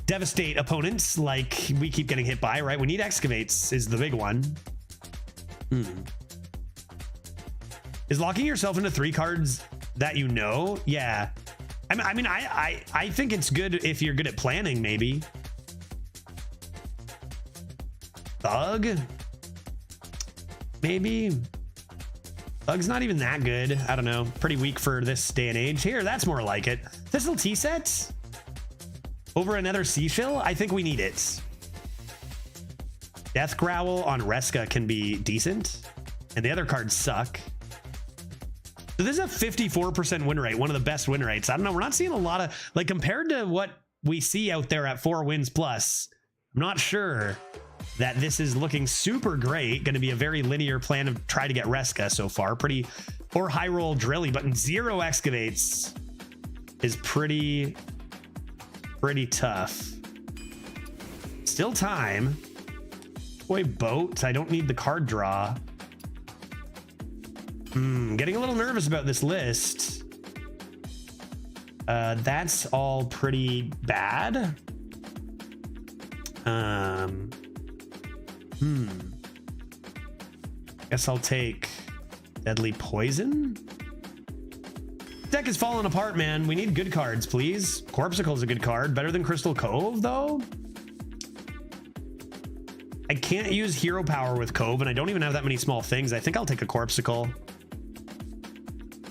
devastate opponents like we keep getting hit by, right? We need Excavates is the big one. Is locking yourself into 3 cards that you know? Yeah. I think it's good if you're good at planning, maybe. Thug? Maybe. Thug's not even that good. I don't know. Pretty weak for this day and age. Here, that's more like it. Thistle tea set? Over another Seashill? I think we need it. Death Growl on Reska can be decent. And the other cards suck. So this is a 54% win rate, one of the best win rates. I don't know, we're not seeing a lot of, like, compared to what we see out there at 4 wins plus, I'm not sure that this is looking super great. Going to be a very linear plan to try to get Reska so far. Pretty, or high roll Drilly, but 0 Excavates is pretty tough. Still time. Boy, boat. I don't need the card draw. Getting a little nervous about this list. That's all pretty bad. Guess I'll take Deadly Poison. Deck is falling apart, man. We need good cards, please. Corpsicle's a good card. Better than Crystal Cove, though. I can't use Hero Power with Cove, and I don't even have that many small things. I think I'll take a Corpsicle.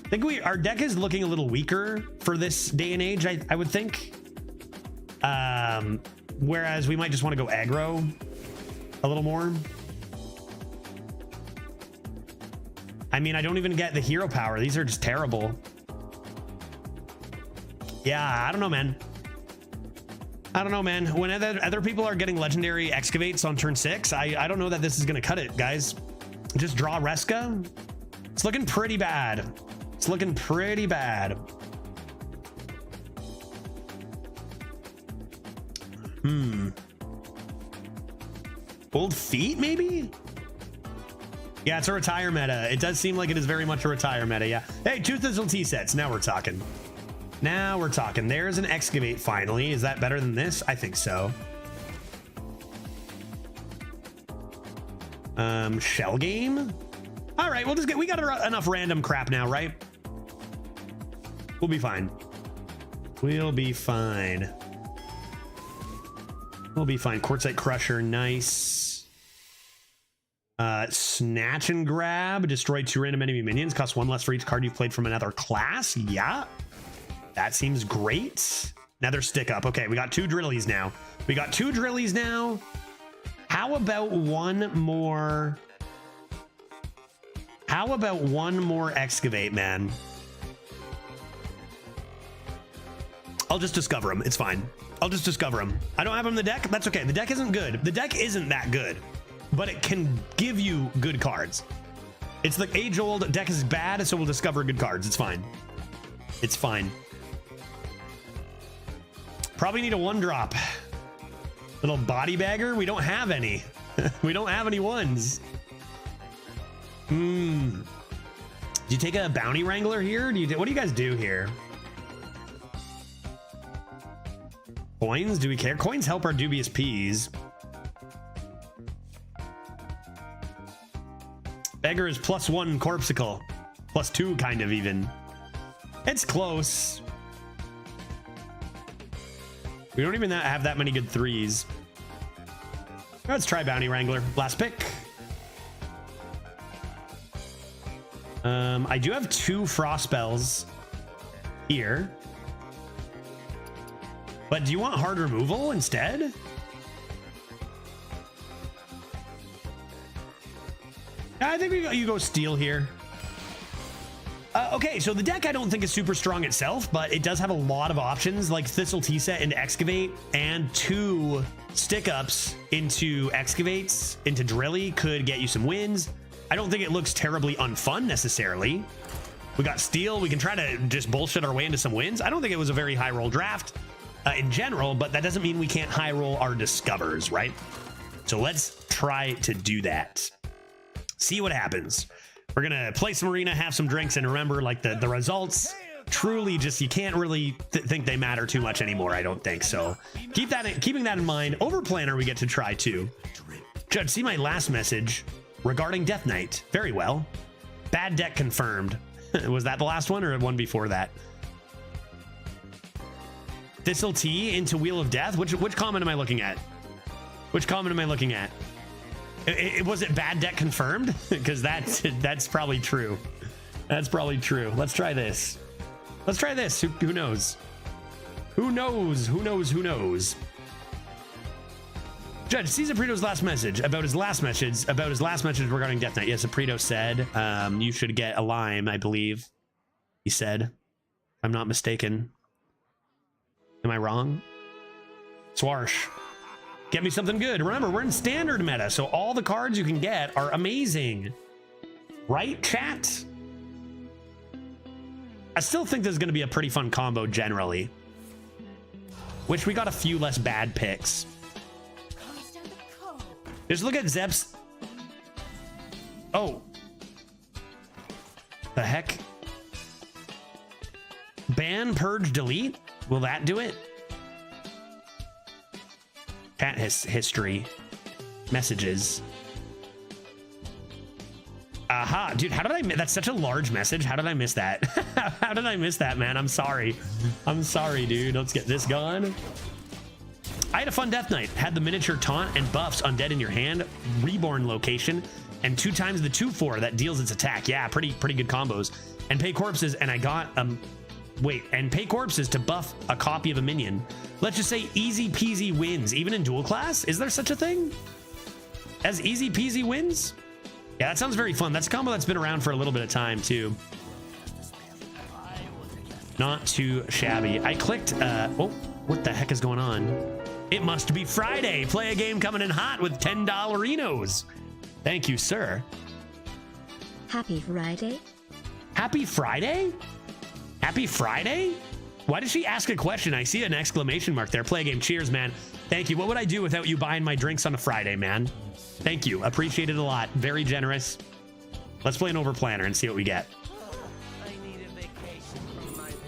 I think our deck is looking a little weaker for this day and age, I would think. Whereas we might just want to go aggro a little more. I mean, I don't even get the Hero Power. These are just terrible. Yeah, I don't know, man. I don't know, man. When other people are getting legendary Excavates on turn 6, I don't know that this is going to cut it, guys. Just draw Reska. It's looking pretty bad. It's looking pretty bad. Old Feet, maybe? Yeah, it's a retire meta. It does seem like it is very much a retire meta, yeah. Hey, 2 Thistle tea sets. Now we're talking. Now we're talking. There's an Excavate finally. Is that better than this? I think so. Shell Game? All right, we got enough random crap now, right? We'll be fine. We'll be fine. We'll be fine. Quartzite Crusher, nice. Snatch and Grab. Destroy 2 random enemy minions. Costs 1 less for each card you've played from another class. Yeah. That seems great. Another Stick Up. Okay, we got 2 Drillies now. How about one more? How about one more Excavate, man? I'll just discover them. It's fine. I'll just discover them. I don't have them in the deck. That's okay. The deck isn't good. The deck isn't that good, but it can give you good cards. It's the age-old deck is bad, so we'll discover good cards. It's fine. It's fine. Probably need a 1-drop. Little body bagger. We don't have any. We don't have any ones. Do you take a bounty wrangler here? What do you guys do here? Coins? Do we care? Coins help our dubious peas. Beggar is +1 Corpsicle. +2 kind of even. It's close. We don't even have that many good 3s. Let's try Bounty Wrangler. Last pick. I do have 2 Frost Spells here. But do you want hard removal instead? I think you go steel here. Okay, so the deck I don't think is super strong itself, but it does have a lot of options like Thistle Tea Set into Excavate and 2 stick-ups into Excavates into Drilly could get you some wins. I don't think it looks terribly unfun necessarily. We got Steel. We can try to just bullshit our way into some wins. I don't think it was a very high roll draft in general, but that doesn't mean we can't high roll our discovers, right? So let's try to do that. See what happens. We're gonna play some arena, have some drinks, and remember, like the results truly just you can't really think they matter too much anymore. I don't think so. Keeping that in mind. Over planner we get to try too. Judge, see my last message regarding Death Knight. Very well. Bad deck confirmed. Was that the last one or one before that? Thistle Tea into Wheel of Death. Which comment am I looking at? Which comment am I looking at? Was it bad deck confirmed? Because that's probably true. That's probably true. Let's try this. Let's try this. Who knows? Who knows? Who knows? Who knows? Judge, see Zaprito's last message about his last message regarding Death Knight. Yes, Zaprito said you should get a lime, I believe. He said, if I'm not mistaken. Am I wrong? Swarsh. Get me something good. Remember, we're in standard meta, so all the cards you can get are amazing. Right, chat? I still think this is going to be a pretty fun combo generally. Wish we got a few less bad picks. Just look at Zep's. Oh. The heck? Ban, purge, delete? Will that do it? Chat history. Messages. Aha, dude, how did I miss? That's such a large message. How did I miss that? How did I miss that, man? I'm sorry. I'm sorry, dude. Let's get this gone. I had a fun Death Knight. Had the miniature taunt and buffs undead in your hand, reborn location, and 2 times the 2/4 that deals its attack. Yeah, pretty good combos. And pay corpses, and I got and pay corpses to buff a copy of a minion. Let's just say easy peasy wins, even in dual class. Is there such a thing as easy peasy wins? Yeah, that sounds very fun. That's a combo that's been around for a little bit of time too. Not too shabby. I clicked, oh, what the heck is going on? It must be Friday. Play a game coming in hot with $10-inos. Thank you, sir. Happy Friday. Happy Friday? Happy Friday? Why did she ask a question? I see an exclamation mark there. Play a game. Cheers, man. Thank you. What would I do without you buying my drinks on a Friday, man? Thank you. Appreciate it a lot. Very generous. Let's play an over planner and see what we get.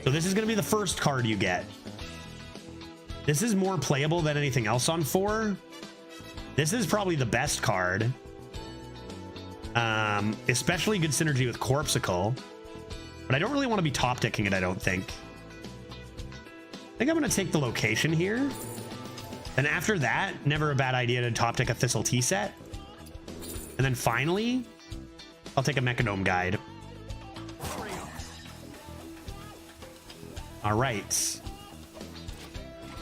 So this is going to be the first card you get. This is more playable than anything else on 4. This is probably the best card. Especially good synergy with Corpsicle. But I don't really want to be top decking it, I don't think. I think I'm going to take the location here. And after that, never a bad idea to top deck a Thistle Tea Set. And then finally, I'll take a Mechanome Guide. All right.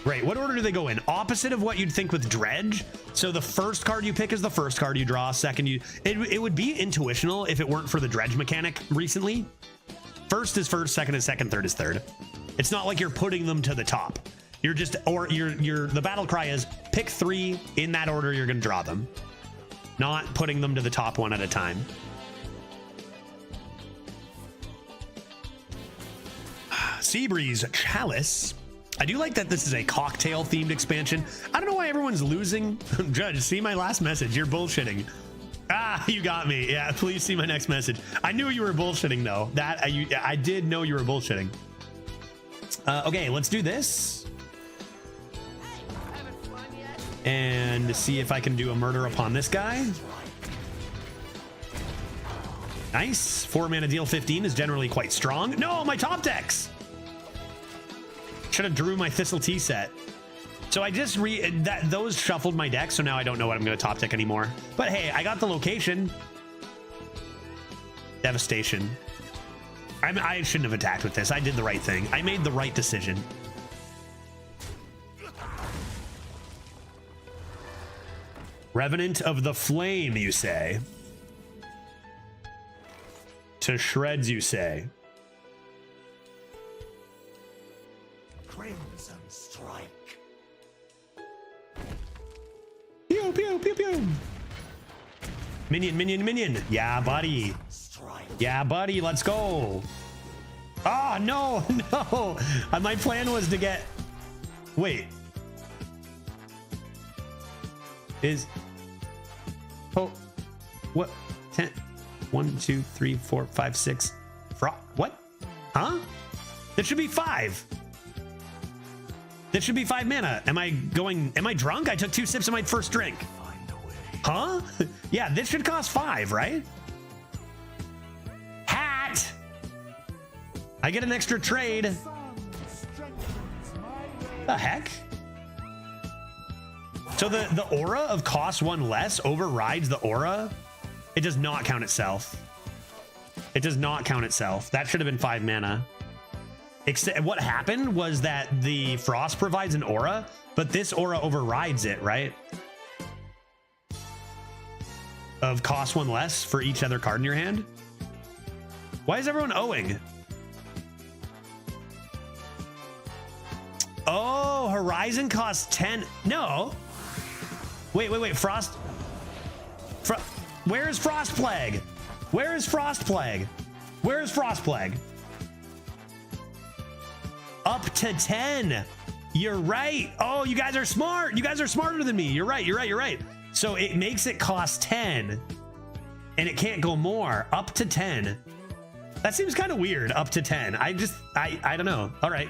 Great. What order do they go in? Opposite of what you'd think with Dredge. So the first card you pick is the first card you draw. Second, it would be intuitional if it weren't for the Dredge mechanic recently. First is first, second is second, third is third. It's not like you're putting them to the top. You're just, or the battle cry is pick 3 in that order you're going to draw them. Not putting them to the top one at a time. Seabreeze Chalice. I do like that this is a cocktail themed expansion. I don't know why everyone's losing. Judge, see my last message. You're bullshitting. Ah, you got me. Yeah, please see my next message. I knew you were bullshitting though. I did know you were bullshitting. Okay, let's do this. And see if I can do a murder upon this guy. Nice. 4 mana deal 15 is generally quite strong. No, my top decks. Should have drew my Thistle Tea Set. So I just those shuffled my deck, so now I don't know what I'm going to top deck anymore. But hey, I got the location. Devastation. I shouldn't have attacked with this. I did the right thing. I made the right decision. Revenant of the Flame, you say? To shreds, you say? Crimson strike. Pew, pew, pew, pew. Minion, minion, minion. Yeah, buddy. Strike. Yeah, buddy, let's go. Oh, no, no. My plan was to get... Wait. Oh, what? 10, 1, 2, 3, 4, 5, 6. What? Huh? That should be 5. That should be 5 mana. Am I drunk? I took 2 sips of my first drink. Huh? Yeah, this should cost 5, right? Hat! I get an extra trade. The heck? So the aura of cost 1 less overrides the aura? It does not count itself. It does not count itself. That should have been 5 mana. Except what happened was that the frost provides an aura, but this aura overrides it, right? Of cost 1 less for each other card in your hand. Why is everyone owing? Oh, Horizon costs 10. No. Wait. Frost. Where is Frost Plague? Where is Frost Plague? Where is Frost Plague? Up to 10. You're right. Oh, you guys are smart. You guys are smarter than me. You're right. So it makes it cost 10 and it can't go more. Up to 10. That seems kind of weird. Up to 10. I don't know. All right.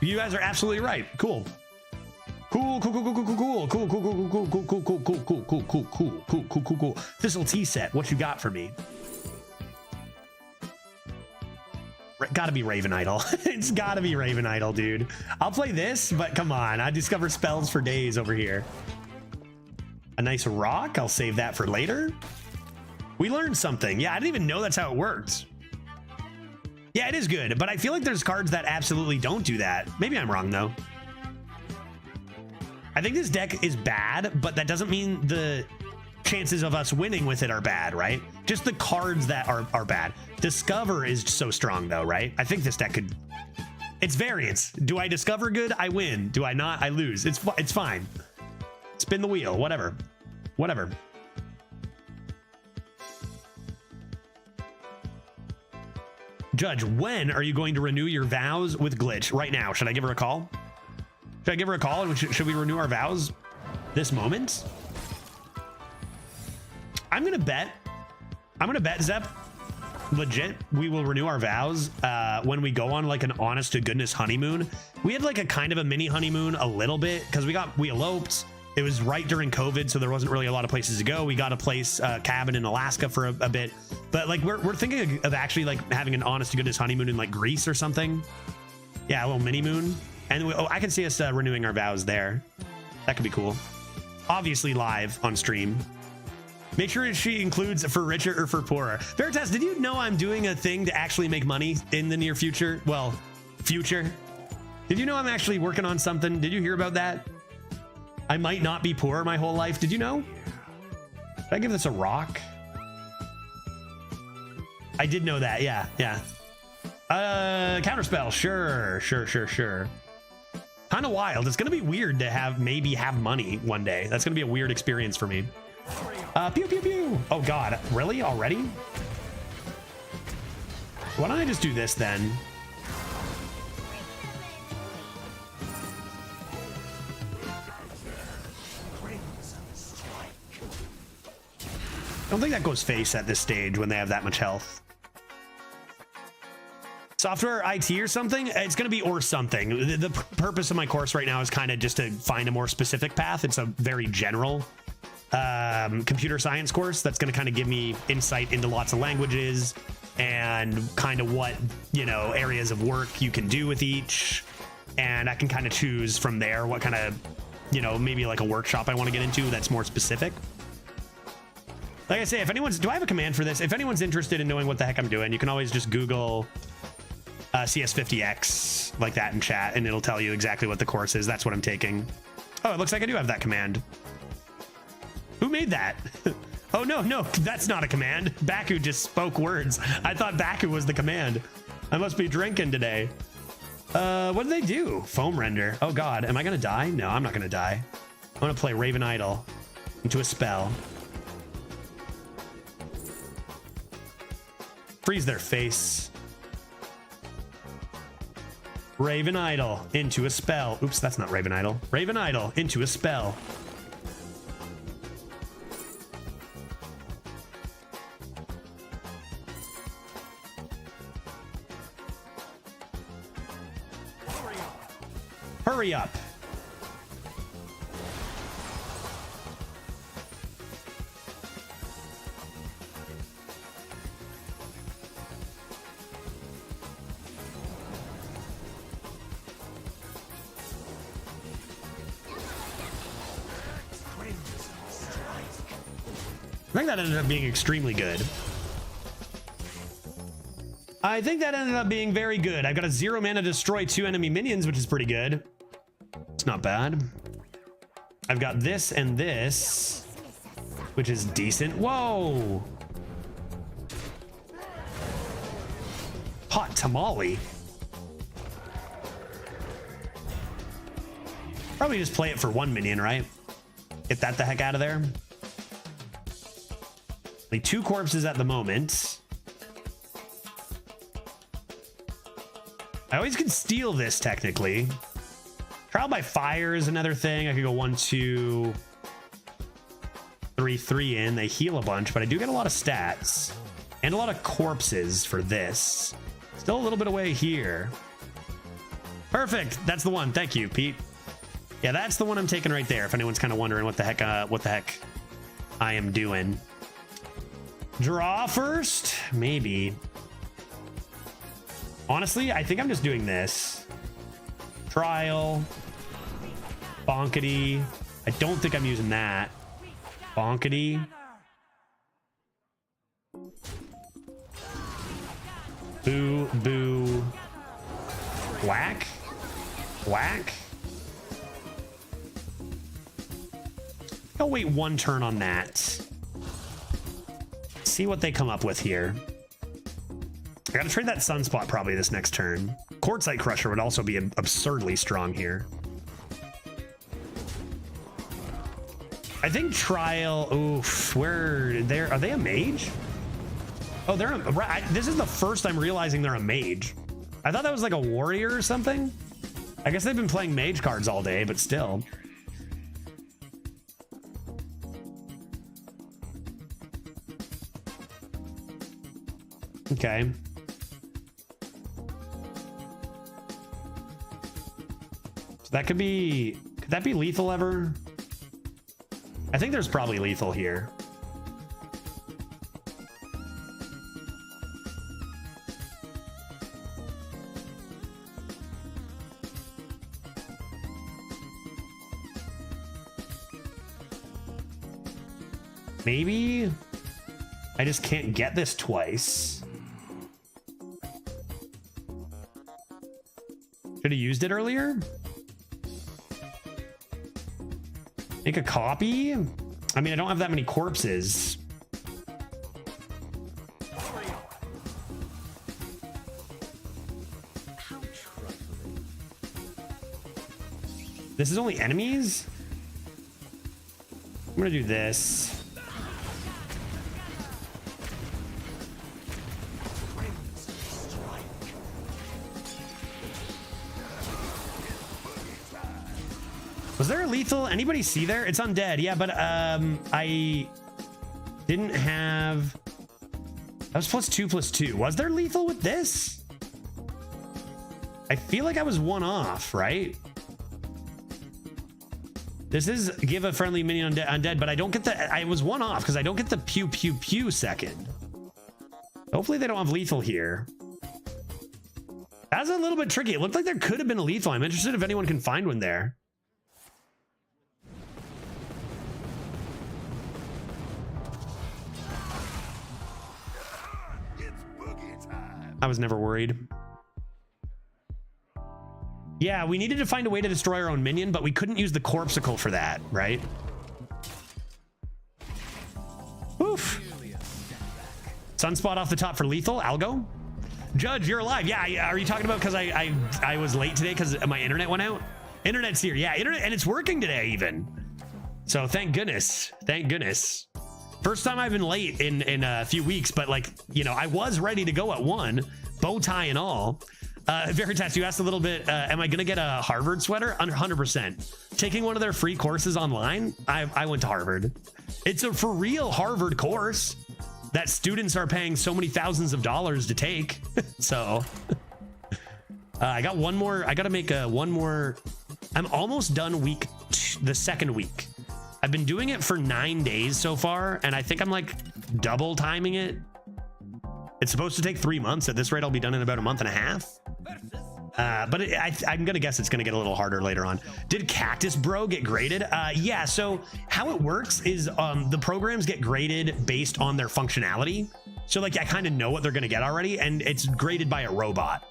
You guys are absolutely right. Cool. Cool. Thistle tea set. What you got for me? Gotta be Raven Idol. It's gotta be Raven Idol, dude. I'll play this, but come on. I discover spells for days over here. A nice rock. I'll save that for later. We learned something. Yeah, I didn't even know that's how it works. Yeah, it is good, but I feel like there's cards that absolutely don't do that. Maybe I'm wrong, though. I think this deck is bad, but that doesn't mean the chances of us winning with it are bad, right? Just the cards that are bad. Discover is so strong, though, right? I think this deck could... It's variance. Do I discover good? I win. Do I not? I lose. It's fine. Spin the wheel. Whatever. Judge, when are you going to renew your vows with Glitch? Right now. Should I give her a call? Should I give her a call? And should we renew our vows this moment? I'm gonna bet, Zep, legit, we will renew our vows when we go on like an honest to goodness honeymoon. We had like a kind of a mini honeymoon a little bit because we eloped. It was right during COVID, so there wasn't really a lot of places to go. We got a place, cabin in Alaska for a bit, but like we're thinking of actually like having an honest to goodness honeymoon in like Greece or something. Yeah, a little mini moon. And I can see us renewing our vows there. That could be cool. Obviously live on stream. Make sure she includes for richer or for poorer. Veritas, did you know I'm doing a thing to actually make money in the near future? Well, future. Did you know I'm actually working on something? Did you hear about that? I might not be poor my whole life. Did you know? Did I give this a rock? I did know that. Yeah. Counterspell. Sure. Kind of wild. It's going to be weird to maybe have money one day. That's going to be a weird experience for me. Pew, pew, pew. Oh, God. Really? Already? Why don't I just do this then? I don't think that goes face at this stage when they have that much health. Software IT or something? It's going to be or something. The purpose of my course right now is kind of just to find a more specific path. It's a very general computer science course that's going to kind of give me insight into lots of languages and kind of what, areas of work you can do with each. And I can kind of choose from there what kind of, maybe like a workshop I want to get into that's more specific. Like I say, do I have a command for this? If anyone's interested in knowing what the heck I'm doing, you can always just Google CS50X like that in chat, and it'll tell you exactly what the course is. That's what I'm taking. Oh, it looks like I do have that command. Who made that? Oh, no, no, that's not a command. Baku just spoke words. I thought Baku was the command. I must be drinking today. What did they do? Foam render. Oh, God. Am I going to die? No, I'm not going to die. I'm going to play Raven Idol into a spell. Freeze their face. Raven Idol into a spell. Oops, that's not Raven Idol. Raven Idol into a spell. Hurry up. I think that ended up being extremely good. I think that ended up being very good. I've got a 0 mana destroy 2 enemy minions, which is pretty good. It's not bad. I've got this and this, which is decent. Whoa. Hot tamale. Probably just play it for 1 minion, right? Get that the heck out of there. Only 2 corpses at the moment. I always can steal this technically. Trial by fire is another thing. I could go 1, 2, 3, 3 in. They heal a bunch, but I do get a lot of stats and a lot of corpses for this. Still a little bit away here. Perfect. That's the one. Thank you, Pete. Yeah, that's the one I'm taking right there. If anyone's kind of wondering what the heck I am doing. Draw first? Maybe. Honestly, I think I'm just doing this. Trial. Bonkety. I don't think I'm using that. Bonkety. Boo, boo. Whack. Whack. I'll wait 1 turn on that. See what they come up with here. I gotta trade that Sunspot probably this next turn. Quartzite Crusher would also be absurdly strong here. I think Trial. Oof, where there are they a mage? Oh, they're a, this is the first I'm realizing they're a mage. I thought that was like a warrior or something. I guess they've been playing mage cards all day, but still. Okay. So that could that be lethal ever? I think there's probably lethal here. Maybe I just can't get this twice. Should have used it earlier. Make a copy. I mean, I don't have that many corpses. This is only enemies? I'm gonna do this. Was there a lethal? Anybody see there? It's undead. Yeah, but I didn't have. That was +2/+2. Was there lethal with this? I feel like I was 1 off, right? This is give a friendly minion undead, but I don't get the. I was 1 off because I don't get the pew pew pew second. Hopefully they don't have lethal here. That's a little bit tricky. It looked like there could have been a lethal. I'm interested if anyone can find one there. I was never worried. Yeah, we needed to find a way to destroy our own minion, but we couldn't use the Corpsicle for that, right? Woo! Sunspot off the top for lethal. Algo. Judge, you're alive. Yeah, are you talking about because I was late today because my internet went out? Internet's here. Yeah, internet, and it's working today even. So thank goodness. Thank goodness. First time I've been late in a few weeks, but like, you know, I was ready to go at 1, bow tie and all. Veritas, you asked a little bit, am I going to get a Harvard sweater? 100%. Taking one of their free courses online, I went to Harvard. It's a for real Harvard course that students are paying so many thousands of dollars to take. So I got one more. I got to make one more. I'm almost done the second week. I've been doing it for 9 days so far, and I think I'm like double timing it. It's supposed to take 3 months. At this rate, I'll be done in about a month and a half. But I'm gonna guess it's gonna get a little harder later on. Did Cactus Bro get graded? Yeah, so how it works is the programs get graded based on their functionality. So like I kind of know what they're gonna get already, and it's graded by a robot.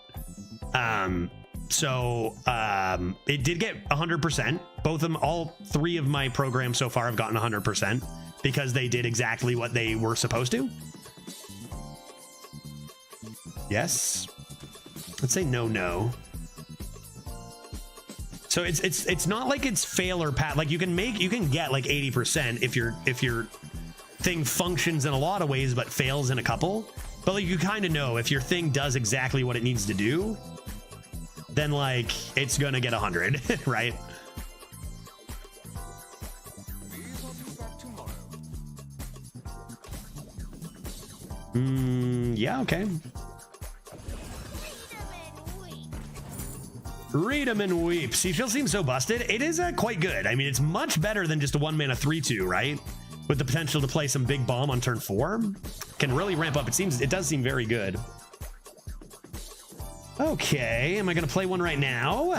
It did get 100%. Both of them, all 3 of my programs so far have gotten 100% because they did exactly what they were supposed to. Yes. Let's say no. So it's not like it's fail or pass. Like you can get like 80% if your thing functions in a lot of ways but fails in a couple. But like you kind of know if your thing does exactly what it needs to do, then like it's gonna get 100, right? Yeah, okay. Read 'em and weep. See, she'll seem so busted. It is quite good. I mean, it's much better than just a 1-mana 3/2, right? With the potential to play some big bomb on turn 4. Can really ramp up. It does seem very good. Okay, am I gonna play one right now?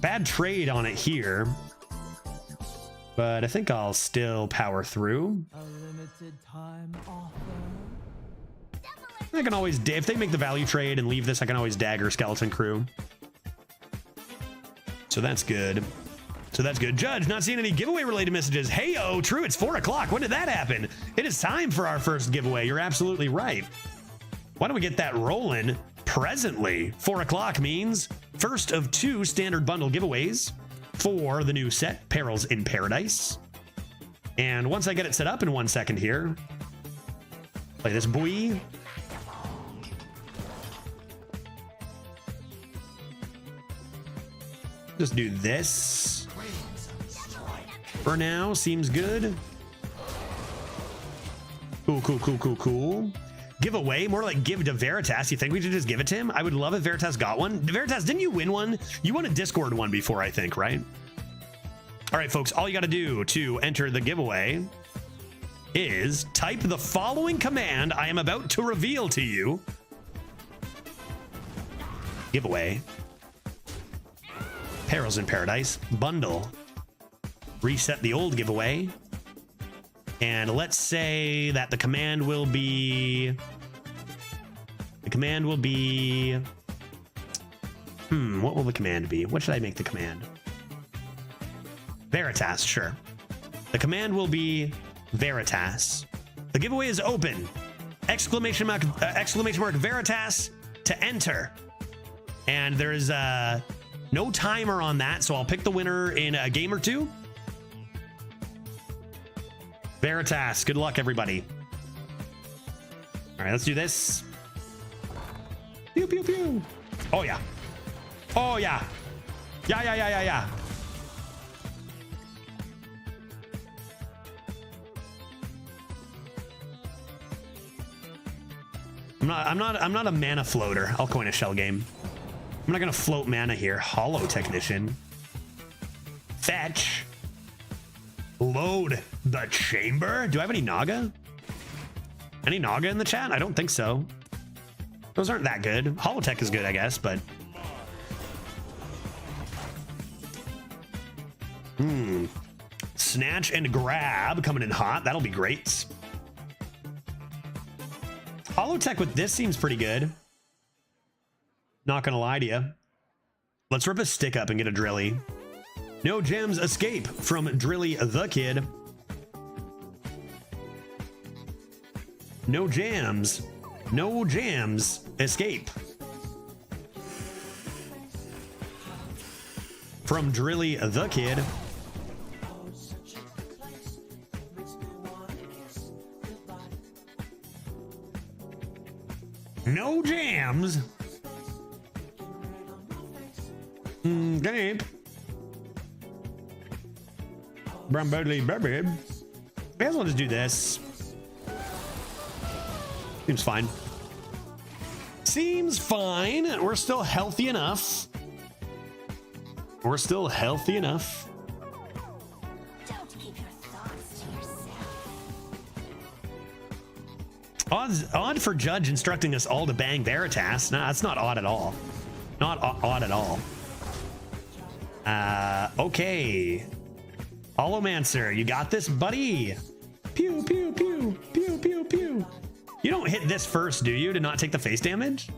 Bad trade on it here, but I think I'll still power through. A limited time offer. I can always, if they make the value trade and leave this, I can always dagger Skeleton Crew. So that's good. Judge, not seeing any giveaway related messages. Hey-o, true, it's 4 o'clock. When did that happen? It is time for our first giveaway. You're absolutely right. Why don't we get that rolling presently? 4 o'clock means first of 2 standard bundle giveaways for the new set, Perils in Paradise. And once I get it set up in 1 second here, play this boy. Just do this for now. Seems good. Cool. Giveaway, more like give to Veritas. You think we should just give it to him? I would love if Veritas got one. Veritas, didn't you win one? You won a Discord one before, I think, right? All right, folks, all you got to do to enter the giveaway is type the following command I am about to reveal to you. Giveaway. Perils in Paradise bundle. Reset the old giveaway. And let's say that the command will be... what will the command be? What should I make the command? Veritas, sure. The command will be Veritas. The giveaway is open. Exclamation mark Veritas to enter. And there's no timer on that, so I'll pick the winner in a game or 2. Veritas, good luck, everybody. All right, let's do this. Pew, pew, pew. Oh, yeah. Oh, yeah. Yeah. I'm not a mana floater. I'll coin a shell game. I'm not gonna float mana here. Hollow Technician. Fetch. Load the chamber. Do I have any Naga? Any Naga in the chat? I don't think so. Those aren't that good. Holotech is good, I guess, but... Snatch and grab coming in hot. That'll be great. Holotech with this seems pretty good. Not gonna lie to you. Let's rip a stick up and get a Drilly. No gems escape from Drilly the Kid. No jams. No jams. Escape. From Drilly the Kid. No jams. Escape. Brown Badly Baby. May as well just do this. Seems fine. Seems fine. We're still healthy enough. We're still healthy enough. Don't keep your thoughts to yourself. Odd for Judge instructing us all to bang Veritas. No, that's not odd at all. Not odd at all. Okay. Holomancer, you got this, buddy. Pew, pew, pew, pew, pew, pew. You don't hit this first, do you, to not take the face damage?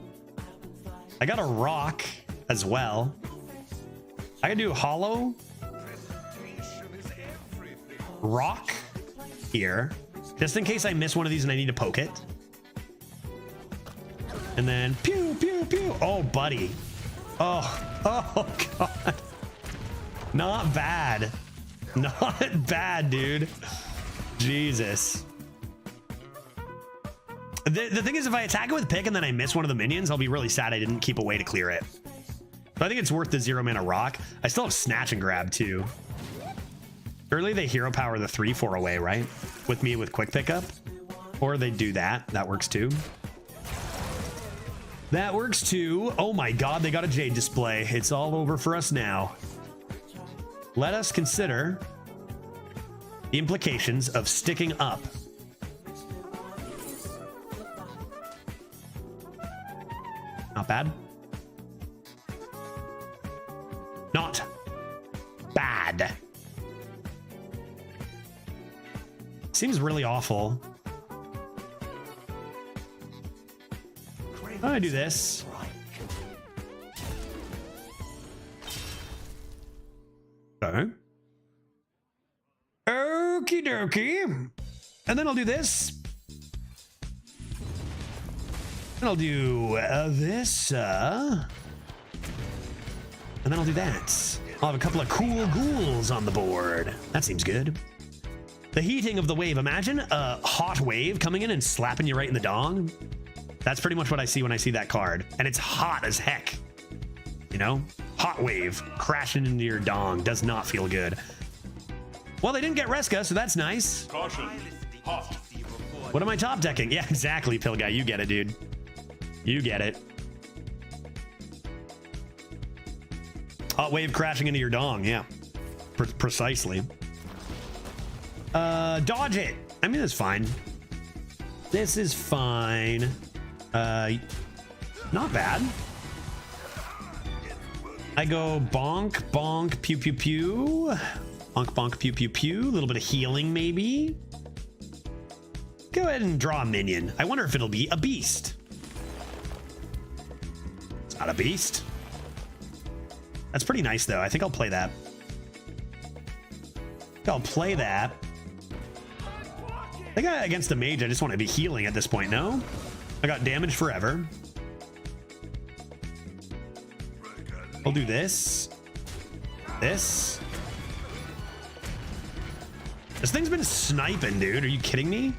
I got a rock as well. I can do hollow. Rock here. Just in case I miss one of these and I need to poke it. And then pew, pew, pew. Oh, buddy. Oh, God. Not bad. Not bad, dude. Jesus. The thing is, if I attack it with pick and then I miss one of the minions, I'll be really sad I didn't keep a way to clear it. But I think it's worth the 0 mana rock. I still have snatch and grab too. Early they hero power the 3/4 away, right? With me with quick pickup. Or they do that. That works too. That works too. Oh my God, they got a Jade display. It's all over for us now. Let us consider the implications of sticking up. Not bad. Not bad. Seems really awful. I'm gonna do this. Okay. Okie dokie. And then I'll do this. And I'll do this. And then I'll do that. I'll have a couple of cool ghouls on the board. That seems good. The heating of the wave. Imagine a hot wave coming in and slapping you right in the dong. That's pretty much what I see when I see that card. And it's hot as heck. You know? Hot wave crashing into your dong does not feel good. Well, they didn't get Reska, so that's nice. Caution. Hot. What am I top decking? Yeah, exactly, Pill Guy. You get it, dude. You get it. Hot wave crashing into your dong. Yeah, precisely. Dodge it. I mean, that's fine. This is fine. Not bad. I go bonk, bonk, pew, pew, pew. Bonk, bonk, pew, pew, pew. A little bit of healing, maybe. Go ahead and draw a minion. I wonder if it'll be a beast. It's not a beast. That's pretty nice, though. I think I'll play that. I'll play that. I think against the mage, I just want to be healing at this point, no? I got damage forever. I'll do this. This. This thing's been sniping, dude. Are you kidding me?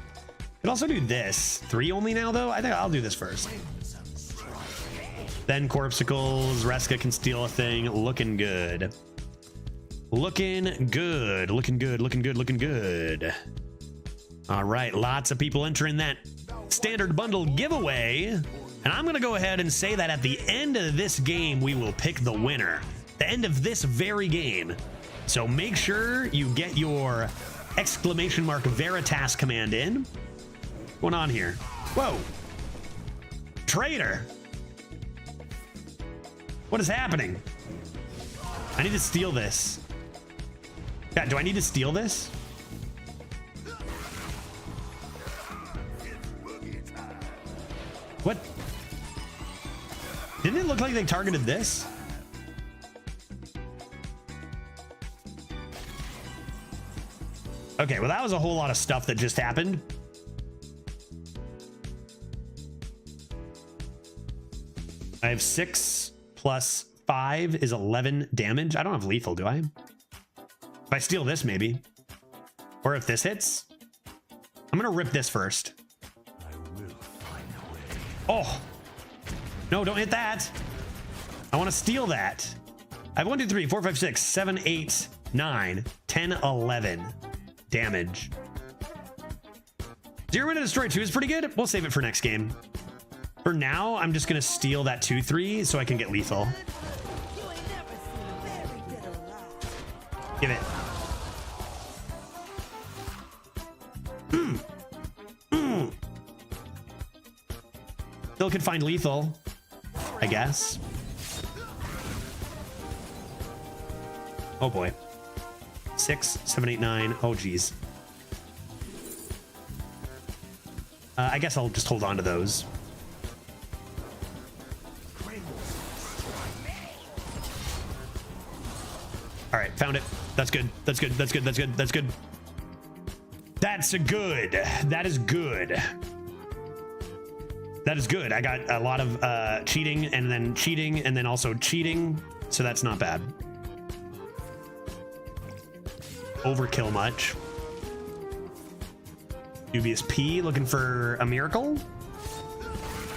Could also do this. 3 only now, though? I think I'll do this first. Then Corpsicles. Reska can steal a thing. Looking good. Looking good. Looking good. Looking good. Looking good. All right. Lots of people entering that standard bundle giveaway. And I'm going to go ahead and say that at the end of this game, we will pick the winner. The end of this very game. So make sure you get your exclamation mark Veritas command in. What's going on here? Whoa. Traitor. What is happening? I need to steal this. Yeah, do I need to steal this? What? Didn't it look like they targeted this? Okay, well, that was a whole lot of stuff that just happened. I have 6 plus 5 is 11 damage. I don't have lethal, do I? If I steal this, maybe. Or if this hits. I'm gonna rip this first. Oh. No, don't hit that. I want to steal that. I have 1, 2, 3, 4, 5, 6, 7, 8, 9, 10, 11 damage. 0 to destroy 2 is pretty good. We'll save it for next game. For now, I'm just gonna steal that 2-3 so I can get lethal. Give it. Still could find lethal, I guess. Oh boy. 6, 7, 8, 9. Oh geez. I guess I'll just hold on to those. All right, found it. That's good. That's good. That's good. That's good. That's good. That's a good. That is good. That is good. I got a lot of cheating and then also cheating. So that's not bad. Overkill much. Dubious P looking for a miracle.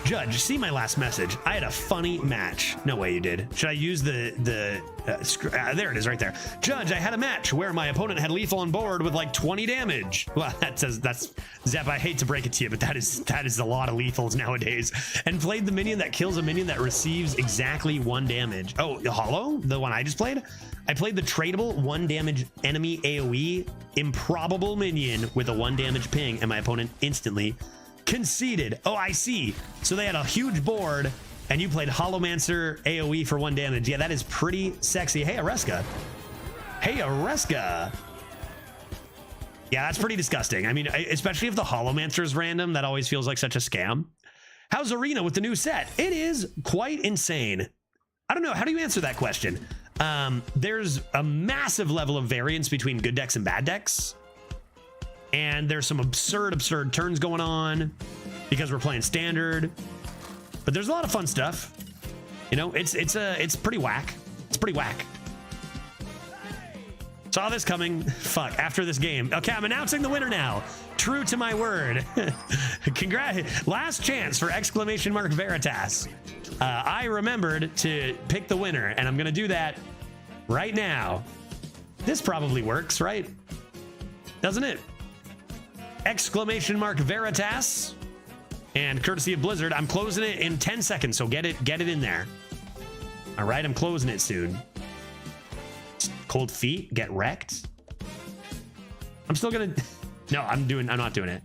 Judge, see my last message. I had a funny match. No way you did. Should I use there it is right there. Judge, I had a match where my opponent had lethal on board with like 20 damage. Well, that's Zep, I hate to break it to you, but that is a lot of lethals nowadays. And played the minion that kills a minion that receives exactly 1 damage. Oh, the Hollow, the one I just played? I played the tradable 1 damage enemy AoE improbable minion with a 1 damage ping, and my opponent instantly conceded. Oh, I see. So they had a huge board and you played Hollowmancer AoE for 1 damage. Yeah, that is pretty sexy. Hey, Areska. Hey, Areska. Yeah, that's pretty disgusting. I mean, especially if the Hollowmancer is random, that always feels like such a scam. How's Arena with the new set? It is quite insane. I don't know. How do you answer that question? There's a massive level of variance between good decks and bad decks. And there's some absurd turns going on because we're playing standard. But there's a lot of fun stuff. You know, it's pretty whack. It's pretty whack. Saw this coming. Fuck, after this game. Okay, I'm announcing the winner now. True to my word. Congrats. Last chance for exclamation mark Veritas. I remembered to pick the winner, and I'm going to do that right now. This probably works, right? Doesn't it? Exclamation mark Veritas. And courtesy of Blizzard, I'm closing it in 10 seconds, so get it in there. All right, I'm closing it soon. Cold feet, get wrecked. I'm still gonna. No, I'm not doing it.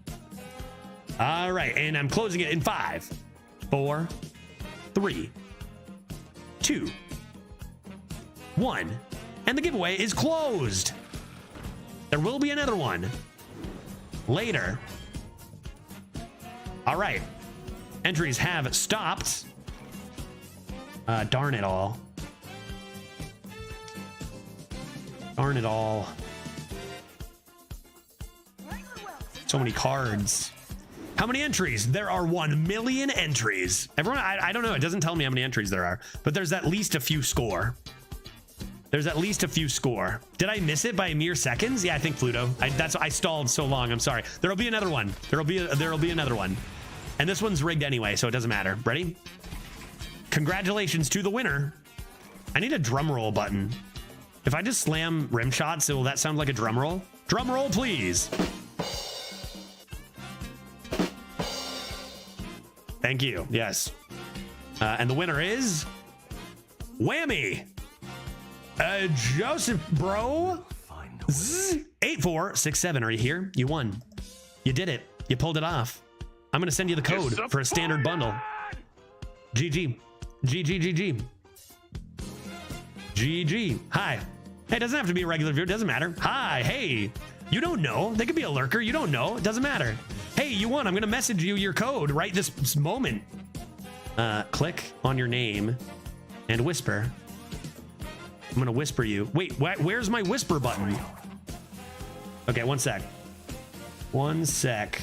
All right, and I'm closing it in 5, 4, 3, 2, 1, and the giveaway is closed. There will be another one later. All right, entries have stopped. Darn it all. Darn it all. So many cards. How many entries? There are 1 million entries. Everyone, I don't know. It doesn't tell me how many entries there are, but there's at least a few score. There's at least a few score. Did I miss it by mere seconds? Yeah, I think Fluto. I stalled so long. I'm sorry. There'll be another one. There'll be another one. And this one's rigged anyway, so it doesn't matter. Ready? Congratulations to the winner. I need a drum roll button. If I just slam rim shots, will that sound like a drum roll? Drum roll, please. Thank you. Yes. And the winner is Whammy. Joseph, bro. 8467. Are you here? You won. You did it. You pulled it off. I'm gonna send you the code for a standard bundle. GG. GG. GG. Hi. Hey, it doesn't have to be a regular viewer. It doesn't matter. Hi. Hey. You don't know. They could be a lurker. You don't know. It doesn't matter. Hey, you won. I'm going to message you your code right this moment. Click on your name and whisper. I'm going to whisper you. Wait, where's my whisper button? Okay, 1 sec. 1 sec.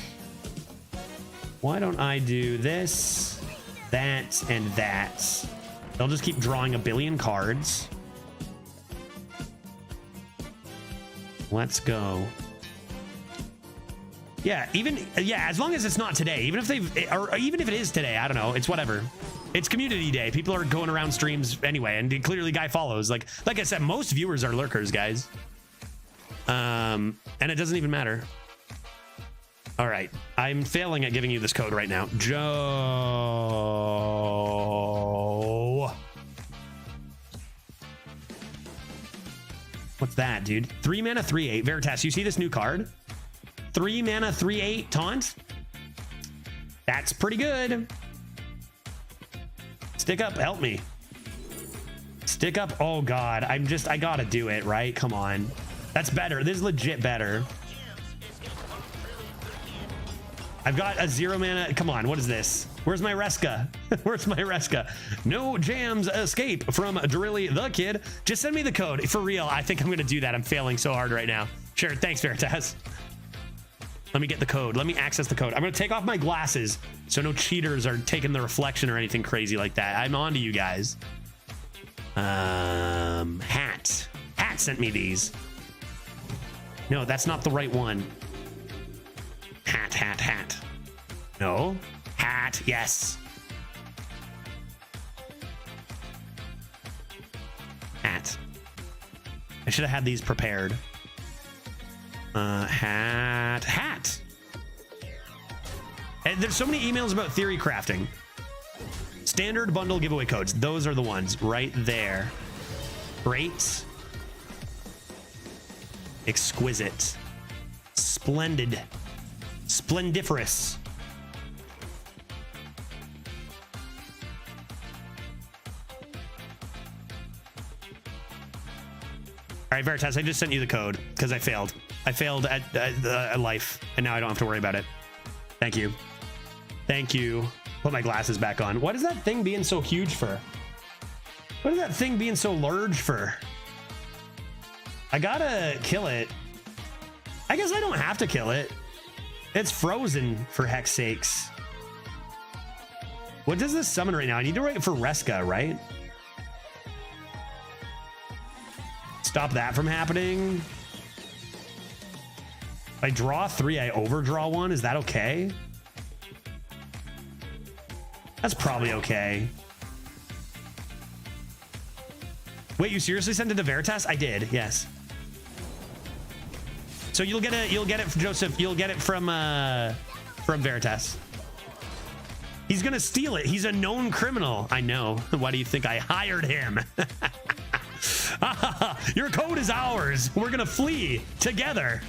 Why don't I do this, that, and that? They'll just keep drawing a billion cards. Let's go. Yeah, as long as it's not today, even if even if it is today, I don't know, it's whatever. It's community day. People are going around streams anyway, and clearly guy follows. Like I said, most viewers are lurkers, guys. And it doesn't even matter. All right, I'm failing at giving you this code right now. Joe. What's that, dude? 3 mana, 3/8. Veritas, you see this new card? 3 mana, 3/8 taunt. That's pretty good. Stick up, help me. Stick up. Oh God, I gotta do it, right? Come on. That's better. This is legit better. I've got a 0 mana. Come on, what is this? Where's my Reska? Where's my Reska? No jams escape from Drilly the Kid. Just send me the code. For real, I think I'm gonna do that. I'm failing so hard right now. Sure, thanks, Veritas. Let me get the code. Let me access the code. I'm gonna take off my glasses so no cheaters are taking the reflection or anything crazy like that. I'm on to you guys. Hat. Hat sent me these. No, that's not the right one. Hat, hat, hat. No. Hat, yes. Hat. I should have had these prepared. Hat. And there's so many emails about theory crafting. Standard bundle giveaway codes. Those are the ones right there. Great. Exquisite. Splendid. Splendiferous. All right, Veritas, I just sent you the code because I failed. I failed at life, and now I don't have to worry about it. Thank you. Thank you. Put my glasses back on. What is that thing being so huge for? What is that thing being so large for? I gotta kill it. I guess I don't have to kill it. It's frozen, for heck's sakes. What does this summon right now? I need to wait for Reska, right? Stop that from happening. If I draw 3, I overdraw 1. Is that okay? That's probably okay. Wait, you seriously sent it to Veritas? I did, yes. So you'll get it, Joseph. You'll get it from Veritas. He's gonna steal it. He's a known criminal. I know. Why do you think I hired him? Your code is ours. We're gonna flee together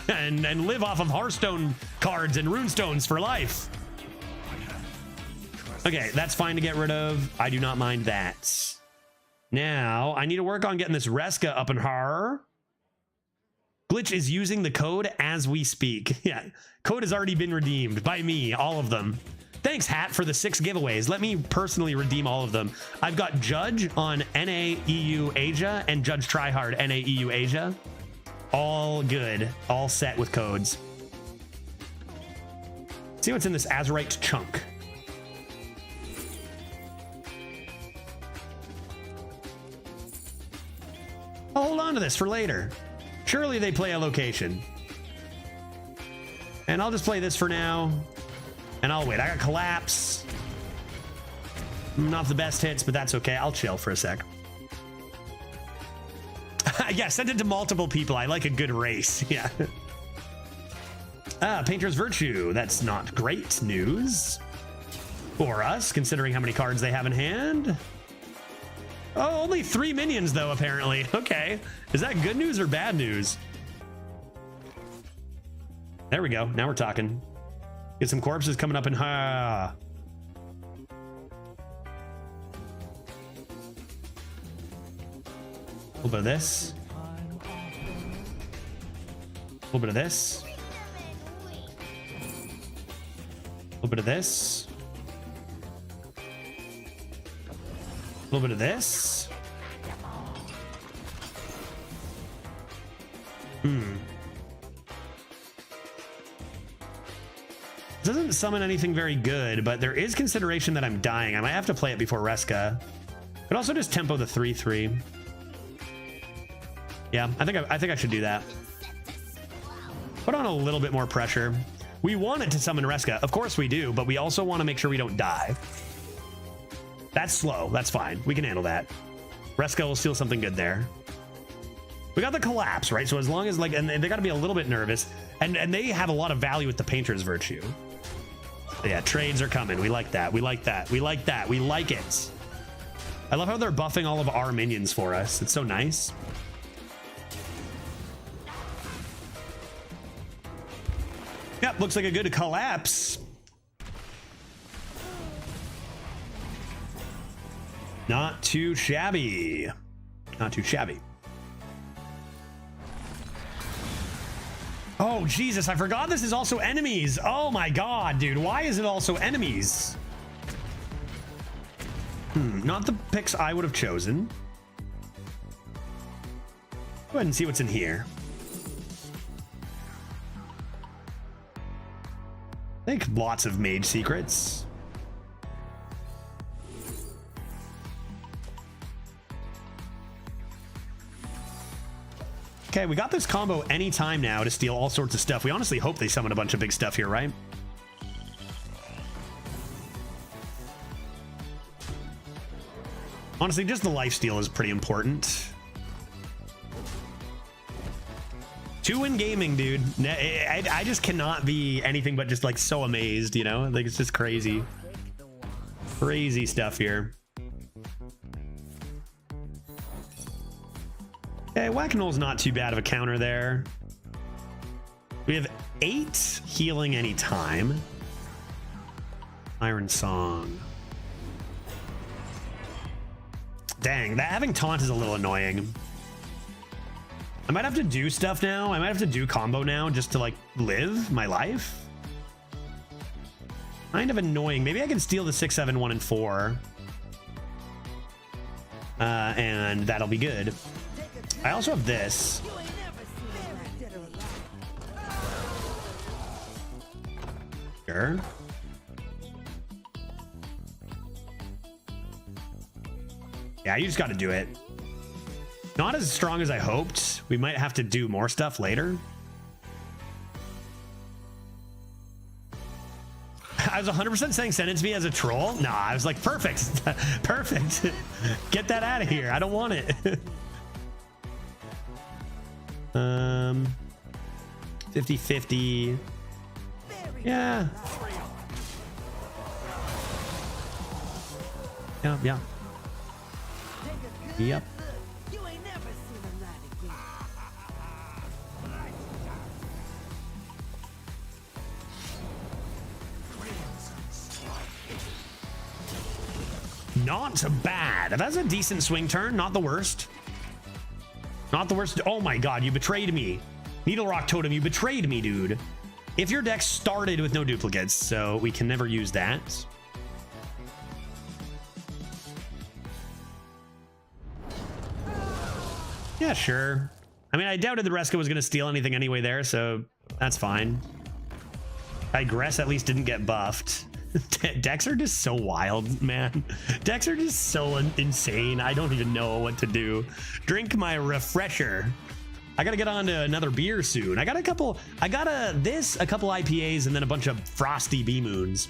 and live off of Hearthstone cards and runestones for life. Okay, that's fine to get rid of. I do not mind that. Now I need to work on getting this Reska up in her. Glitch is using the code as we speak. Yeah, code has already been redeemed by me, all of them. Thanks, Hat, for the 6 giveaways. Let me personally redeem all of them. I've got Judge on NA-EU Asia and Judge Tryhard NA-EU Asia. All good, all set with codes. Let's see what's in this Azurite chunk. I'll hold on to this for later. Surely they play a location. And I'll just play this for now. And I'll wait. I got Collapse. Not the best hits, but that's okay. I'll chill for a sec. Yeah, send it to multiple people. I like a good race. Yeah. Painter's Virtue. That's not great news for us, considering how many cards they have in hand. Oh, only 3 minions, though, apparently. Okay. Is that good news or bad news? There we go. Now we're talking. Get some corpses coming up in... A little bit of this. A little bit of this. A little bit of this. A little bit of this. Doesn't summon anything very good, but there is consideration that I'm dying. I might have to play it before Reska. But also just tempo the 3/3. Yeah, I think I should do that. Put on a little bit more pressure. We want it to summon Reska. Of course we do, but we also want to make sure we don't die. That's slow. That's fine. We can handle that. Reska will steal something good there. We got the collapse, right? So as long as like, and they got to be a little bit nervous, and they have a lot of value with the Painter's Virtue. Yeah, trades are coming. We like that. We like that. We like that. We like it. I love how they're buffing all of our minions for us. It's so nice. Yep, looks like a good collapse. Not too shabby. Not too shabby. Oh, Jesus, I forgot this is also enemies. Oh my God, dude. Why is it also enemies? Not the picks I would have chosen. Go ahead and see what's in here. I think lots of mage secrets. Okay, we got this combo anytime now to steal all sorts of stuff. We honestly hope they summon a bunch of big stuff here, right? Honestly, just the lifesteal is pretty important. 2 in gaming, dude. I just cannot be anything but just like so amazed, you know? Like it's just crazy. Crazy stuff here. Okay, Whack-A-Null's not too bad of a counter there. We have 8 healing anytime. Iron Song. Dang, that having taunt is a little annoying. I might have to do stuff now. I might have to do combo now just to like live my life. Kind of annoying. Maybe I can steal the 6, 7, 1, and 4. And that'll be good. I also have this. Sure. Yeah, you just got to do it. Not as strong as I hoped. We might have to do more stuff later. I was 100% saying send it to me as a troll. Nah, I was like, perfect. Perfect. Get that out of here. I don't want it. 50-50. Yeah. Yeah. Yep. Not bad. That's a decent swing turn. Not the worst. Not the worst. Oh my God, you betrayed me. Needle Rock Totem, you betrayed me, dude. If your deck started with no duplicates, so we can never use that. Yeah, sure. I mean, I doubted the Reska was going to steal anything anyway there, so that's fine. Digress at least didn't get buffed. Decks are just so wild, man. Decks are just so insane. I don't even know what to do. Drink my refresher. I gotta get on to another beer soon. I got a couple IPAs and then a bunch of frosty B moons.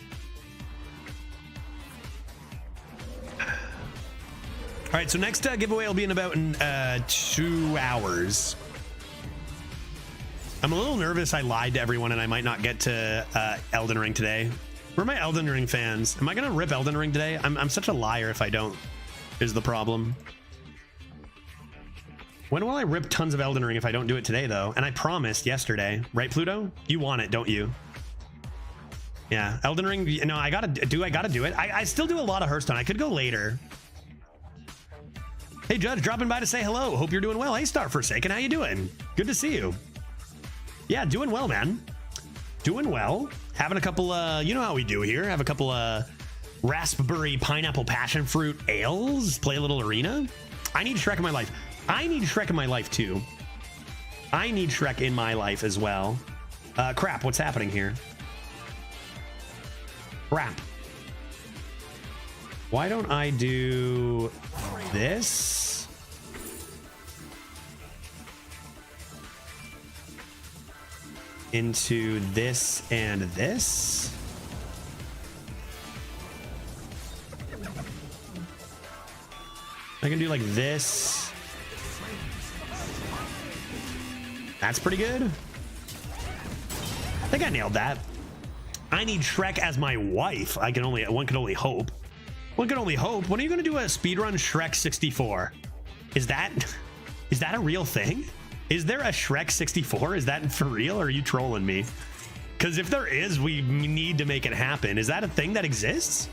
All right, so next giveaway will be in about 2 hours. I'm a little nervous I lied to everyone and I might not get to Elden Ring today. Where are my Elden Ring fans? Am I gonna rip Elden Ring today? I'm such a liar if I don't, is the problem. When will I rip tons of Elden Ring if I don't do it today though? And I promised yesterday, right Pluto? You want it, don't you? Yeah, Elden Ring, you know, I gotta do it. I still do a lot of Hearthstone. I could go later. Hey Judge, dropping by to say hello. Hope you're doing well. Hey Star Forsaken, how you doing? Good to see you. Yeah, doing well, man. Doing well. Having a couple, you know how we do here. Have a couple raspberry pineapple passion fruit ales. Play a little arena. I need Shrek in my life. I need Shrek in my life too. I need Shrek in my life as well. Crap, what's happening here? Crap. Why don't I do this? Into this and this? I can do like this. That's pretty good. I think I nailed that. I need Shrek as my wife. One can only hope. One can only hope. When are you going to do a speedrun Shrek 64? Is that a real thing? Is there a Shrek 64? Is that for real, or are you trolling me? Because if there is, we need to make it happen. Is that a thing that exists?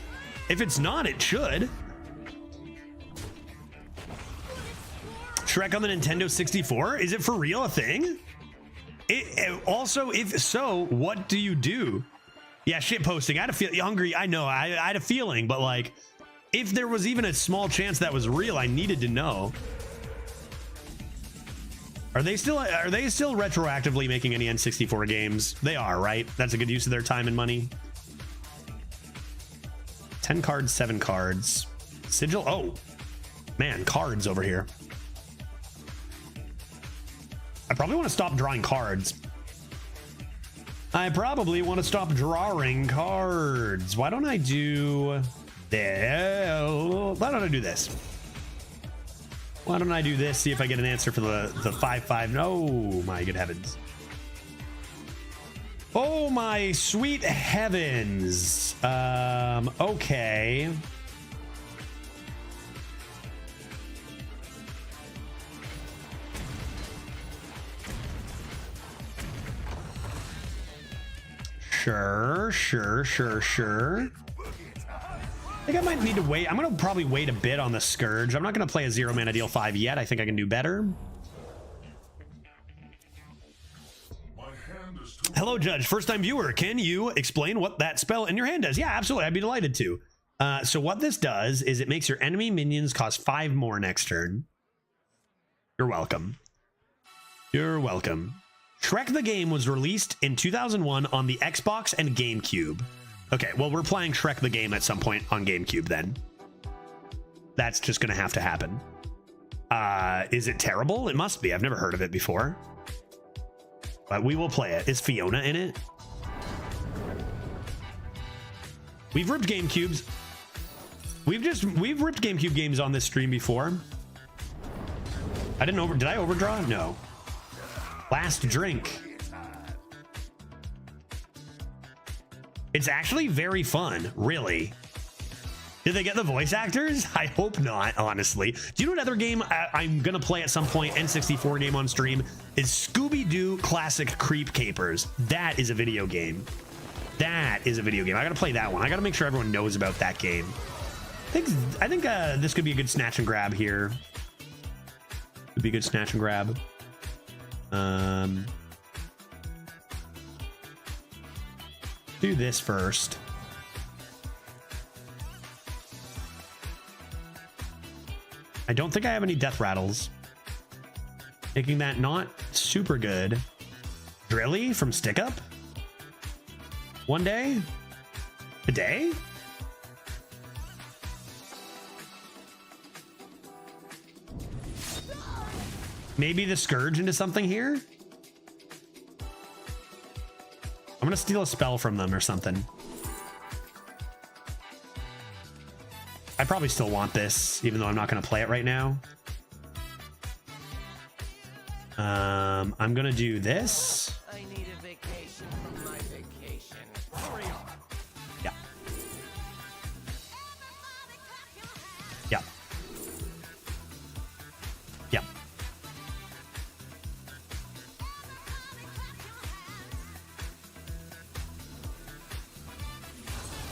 If it's not, it should. Shrek on the Nintendo 64? Is it for real a thing? Also, if so, what do you do? Yeah, shit posting. I had a feel hungry. I know. I had a feeling, but like, if there was even a small chance that was real, I needed to know. Are they still retroactively making any N64 games? They are, right? That's a good use of their time and money. 10 cards, 7 cards. Sigil. Oh, man, cards over here. I probably want to stop drawing cards. Why don't I do this? Why don't I do this? Why don't I do this? See if I get an answer for the 5/5. No, my good heavens. Oh my sweet heavens. Okay. Sure. I think I might need to wait. I'm going to probably wait a bit on the Scourge. I'm not going to play a 0 mana deal 5 yet. I think I can do better. Hello, Judge. First time viewer. Can you explain what that spell in your hand does? Yeah, absolutely. I'd be delighted to. So what this does is it makes your enemy minions cost 5 more next turn. You're welcome. You're welcome. Shrek the game was released in 2001 on the Xbox and GameCube. Okay, well, we're playing Shrek the game at some point on GameCube then. That's just gonna have to happen. Is it terrible? It must be. I've never heard of it before. But we will play it. Is Fiona in it? We've ripped GameCubes. We've ripped GameCube games on this stream before. Did I overdraw? No. Last drink. It's actually very fun, really. Did they get the voice actors? I hope not, honestly. Do you know what other game I'm gonna play at some point, N64 game on stream, is Scooby-Doo Classic Creep Capers. That is a video game. That is a video game. I gotta play that one. I gotta make sure everyone knows about that game. I think this could be a good snatch and grab here. Could be a good snatch and grab. Do this first. I don't think I have any death rattles, making that not super good. Drilly from Stick Up. One day? A day? Maybe the Scourge into something here? I'm gonna steal a spell from them or something. I probably still want this, even though I'm not gonna play it right now. I'm gonna do this. I need a vacation from my vacation. Yeah. Yeah. Yeah.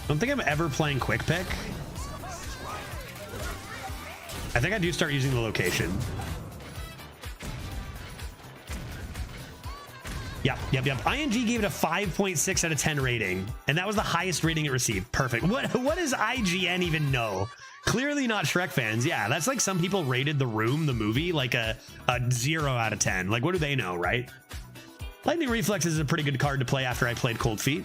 I don't think I'm ever playing quick pick. I think I do start using the location. Yep. ING gave it a 5.6 out of 10 rating, and that was the highest rating it received. Perfect. What does IGN even know? Clearly not Shrek fans. Yeah, that's like some people rated The Room, the movie, like a 0 out of 10. Like, what do they know, right? Lightning Reflexes is a pretty good card to play after I played Cold Feet.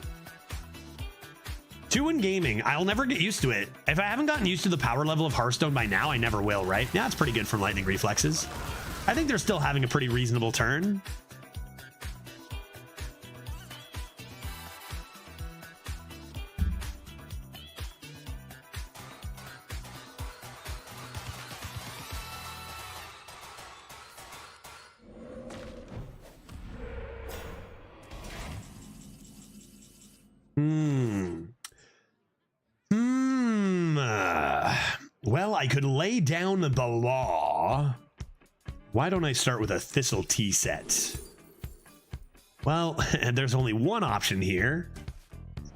2 in gaming. I'll never get used to it. If I haven't gotten used to the power level of Hearthstone by now, I never will, right? Yeah, it's pretty good from lightning reflexes. I think they're still having a pretty reasonable turn. Well, I could lay down the law. Why don't I start with a Thistle tea set? Well, there's only one option here.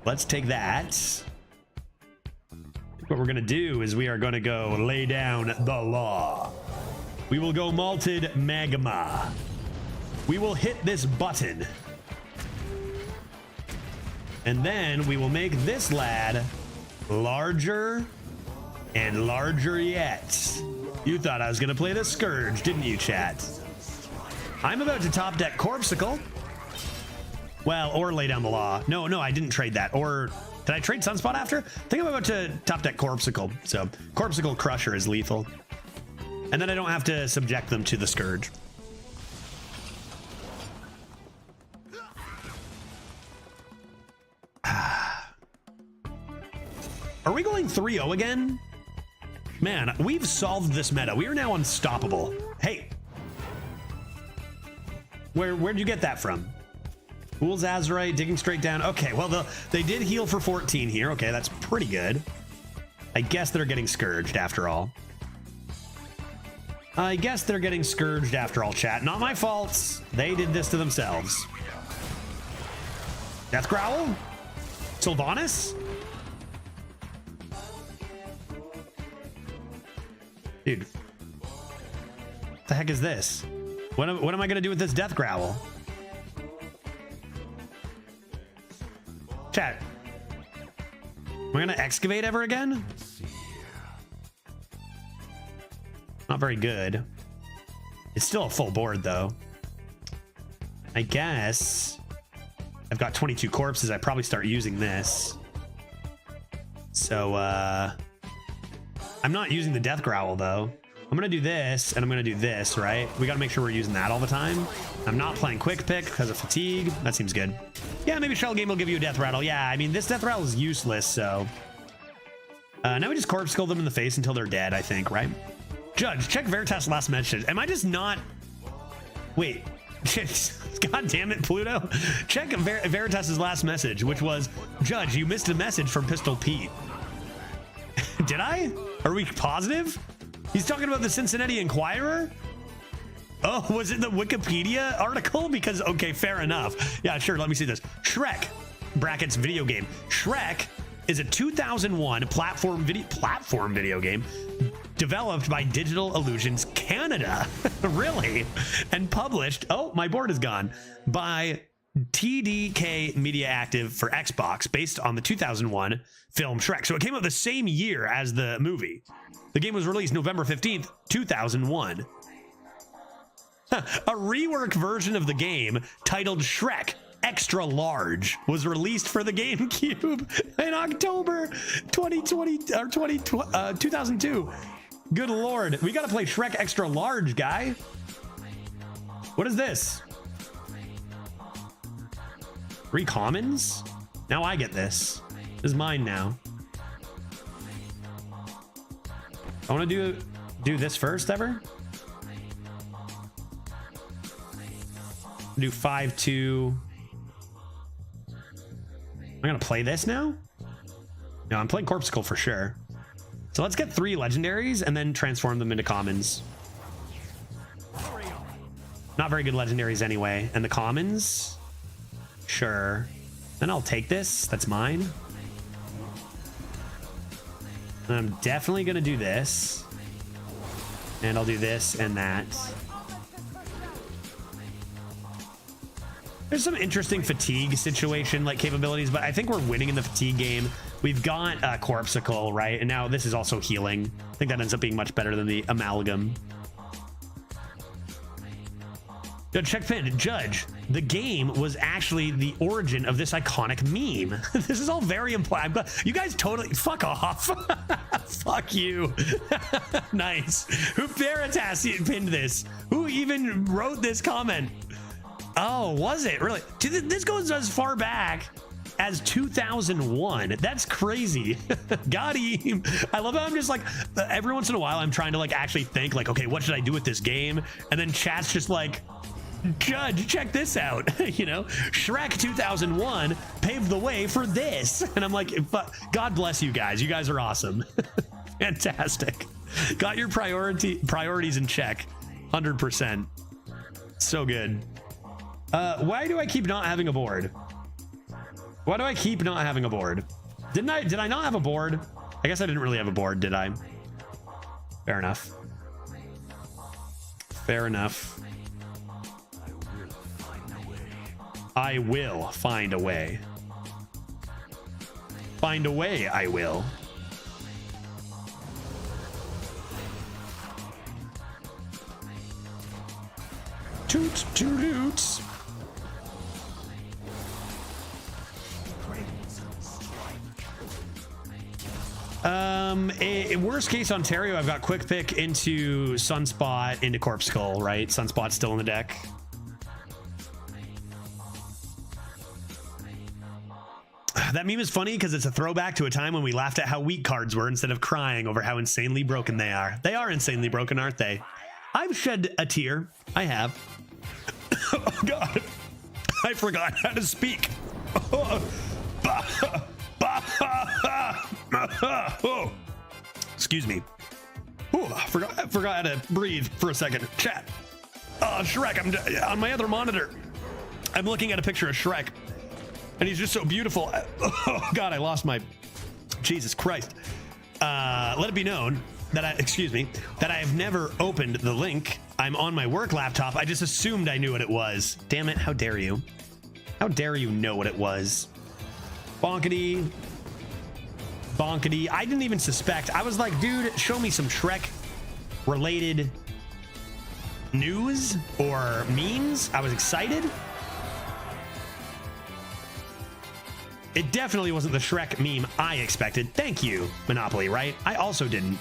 Let's take that. What we're gonna do is we are gonna go lay down the law. We will go malted magma. We will hit this button. And then we will make this lad larger and larger yet. You thought I was gonna play the Scourge, didn't you, chat? I'm about to top deck Corpsicle. Well, or lay down the law. No, I didn't trade that. Or did I trade Sunspot after? I think I'm about to top deck Corpsicle. So Corpsicle Crusher is lethal. And then I don't have to subject them to the Scourge. Are we going 3-0 again? Man, we've solved this meta. We are now unstoppable. Hey. Where'd you get that from? Fool's Azurite, digging straight down. Okay, well, they did heal for 14 here. Okay, that's pretty good. I guess they're getting scourged after all. Chat. Not my fault. They did this to themselves. Death Growl? Sylvanas? Dude. What the heck is this? What am I going to do with this Death Growl? Chat. Am I going to excavate ever again? Not very good. It's still a full board, though. I guess I've got 22 corpses. I probably start using this. So, I'm not using the Death Growl, though. I'm going to do this, and I'm going to do this, right? We got to make sure we're using that all the time. I'm not playing Quick Pick because of fatigue. That seems good. Yeah, maybe Shell Game will give you a Death Rattle. Yeah, I mean, this Death Rattle is useless, so... now we just Corpse Skull them in the face until they're dead, I think, right? Judge, check Veritas' last message. Am I just not... Wait. God damn it, Pluto. Check Veritas' last message, which was, Judge, you missed a message from Pistol Pete. Did I? Are we positive? He's talking about the Cincinnati Enquirer? Oh, was it the Wikipedia article? Because, okay, fair enough. Yeah, sure, let me see this. Shrek, brackets video game. Shrek is a 2001 platform video game developed by Digital Illusions Canada. Really? And published, oh, my board is gone, by TDK Media Active for Xbox, based on the 2001 film Shrek. So it came out the same year as the movie. The game was released November 15th, 2001. A rework version of the game titled Shrek Extra Large was released for the GameCube in October 2002. Good lord, we gotta play Shrek Extra Large, guy. What is this? 3 commons? Now I get this. This is mine now. I want to do this first ever. Do 5-2. I'm gonna play this now. No, I'm playing Corpsicle for sure. So let's get 3 legendaries and then transform them into commons. Not very good legendaries anyway. And the commons, sure. Then I'll take this. That's mine. And I'm definitely gonna do this. And I'll do this and that. There's some interesting fatigue situation like capabilities, but I think we're winning in the fatigue game. We've got Corpsicle, right? And now this is also healing. I think that ends up being much better than the Amalgam. Check pin, Judge. The game was actually the origin of this iconic meme. This is all very implied. You guys totally fuck off. Fuck you. Nice. Who Veritas pinned this? Who even wrote this comment? Oh, was it really? Dude, this goes as far back as 2001. That's crazy. Got him. I love how I'm just like, every once in a while I'm trying to like actually think like, okay, what should I do with this game? And then chat's just like, Judge, check this out. You know, Shrek 2001 paved the way for this. And I'm like, God bless you guys. You guys are awesome. Fantastic. Got your priorities in check. 100%. So good. Why do I keep not having a board? Why do I keep not having a board? Did I not have a board? I guess I didn't really have a board, did I? Fair enough. Fair enough. I will find a way. Find a way, I will. Toot toot. Worst case Ontario, I've got quick pick into Sunspot into Corpse Skull, right? Sunspot's still in the deck. That meme is funny because it's a throwback to a time when we laughed at how weak cards were instead of crying over how insanely broken they are. They are insanely broken, aren't they? I've shed a tear. I have. Oh God, I forgot how to speak. Oh. Excuse me. Oh, I forgot how to breathe for a second. Chat. Shrek. I'm on my other monitor. I'm looking at a picture of Shrek, and he's just so beautiful. Oh God, I lost my. Jesus Christ. Let it be known that that I have never opened the link. I'm on my work laptop. I just assumed I knew what it was. Damn it! How dare you? How dare you know what it was? Bonkety. Bonkety. I didn't even suspect. I was like, dude, show me some Shrek related news or memes. I was excited. It definitely wasn't the Shrek meme I expected. Thank you, Monopoly, right? I also didn't.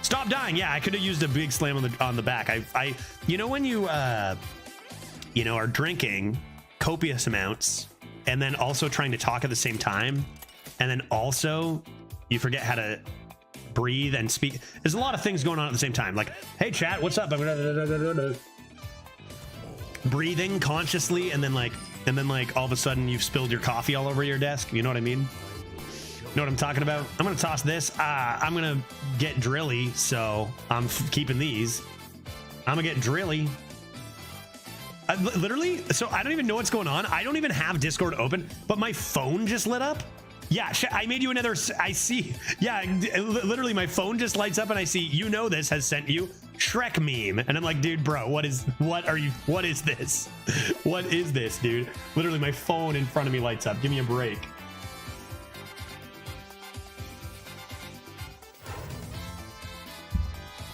Stop dying. Yeah, I could have used a big slam on the back. I you know when you are drinking copious amounts and then also trying to talk at the same time, and then also you forget how to breathe and speak. There's a lot of things going on at the same time. Like, hey chat, what's up? Breathing consciously, and then like all of a sudden you've spilled your coffee all over your desk. You know what I mean? Know what I'm talking about? I'm gonna toss this. I'm gonna get drilly, so I'm keeping these. I'm gonna get drilly. Literally, so I don't even know what's going on. I don't even have Discord open, but my phone just lit up. Yeah, I made you another. I see. Yeah, literally, my phone just lights up, and I see. You know, this has sent you Shrek meme, and I'm like, dude, bro, what is this? What is this, dude? Literally, my phone in front of me lights up. Give me a break.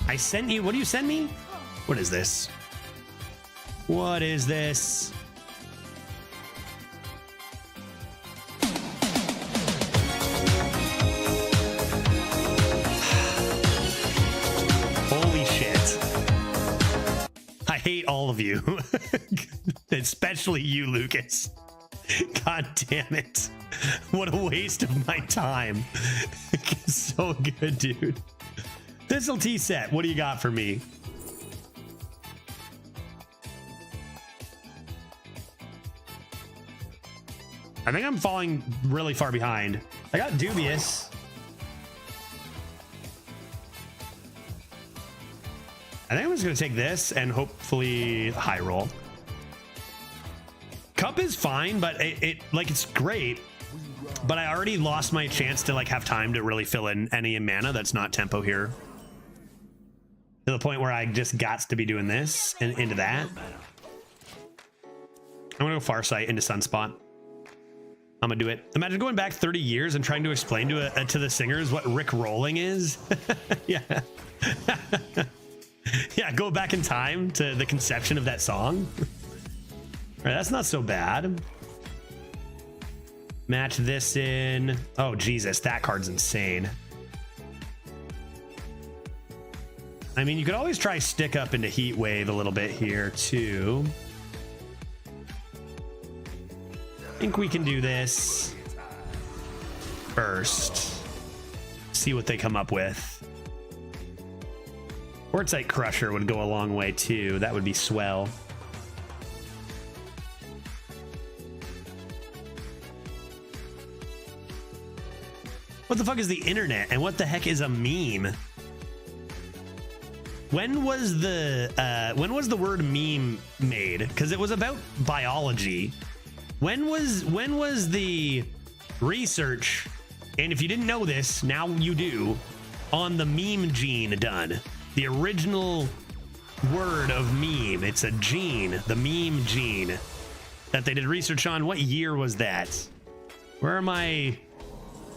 I sent you. What do you send me? What is this? What is this? Holy shit. I hate all of you. Especially you, Lucas. God damn it. What a waste of my time. So good, dude. This'll T set. What do you got for me? I think I'm falling really far behind. I got dubious. I think I'm just gonna take this and hopefully high roll. Cup is fine, but it's great. But I already lost my chance to like have time to really fill in any mana that's not tempo here. To the point where I just got to be doing this and into that. I'm gonna go Farsight into Sunspot. I'm gonna do it. Imagine going back 30 years and trying to explain to the singers what Rick rolling is. Yeah. Yeah, go back in time to the conception of that song. All right, that's not so bad. Match this in. Oh, Jesus, that card's insane. I mean, you could always try stick up into Heat Wave a little bit here, too. I think we can do this first. See what they come up with. Quartzite Crusher would go a long way, too. That would be swell. What the fuck is the internet? And what the heck is a meme? When was the word meme made? Because it was about biology. When was the research, and if you didn't know this, now you do, on the meme gene done? The original word of meme. It's a gene, the meme gene, that they did research on. What year was that? Where are my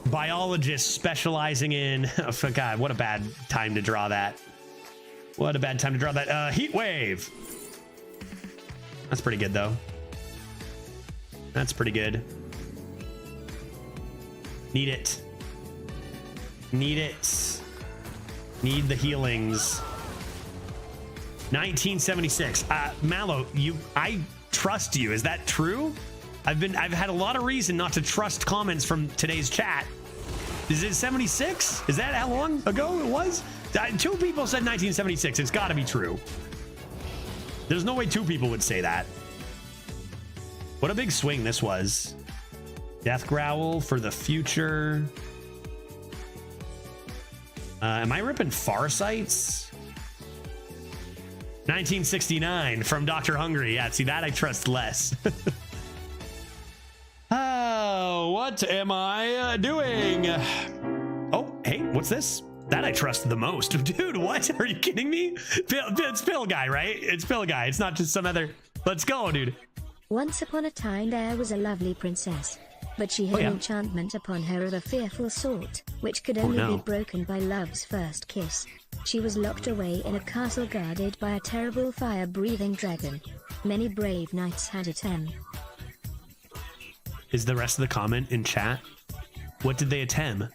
biologists specializing in? Oh, God, what a bad time to draw that. What a bad time to draw that. Heat Wave. That's pretty good, though. That's pretty good. Need it. Need it. Need the healings. 1976. Mallow, I trust you. Is that true? I've had a lot of reason not to trust comments from today's chat. Is it 76? Is that how long ago it was? 2 people said 1976. It's got to be true. There's no way 2 people would say that. What a big swing this was. Death Growl for the future. Am I ripping Farsights? 1969 from Dr. Hungry. Yeah, see, that I trust less. Oh, what am I doing? Oh, hey, what's this? That I trust the most. Dude, what? Are you kidding me? It's Pill Guy, right? It's Pill Guy. It's not just some other... Let's go, dude. Once upon a time there was a lovely princess, but she had an enchantment upon her of a fearful sort, which could only be broken by love's first kiss. She was locked away in a castle guarded by a terrible fire-breathing dragon. Many brave knights had it. Is the rest of the comment in chat? What did they attempt?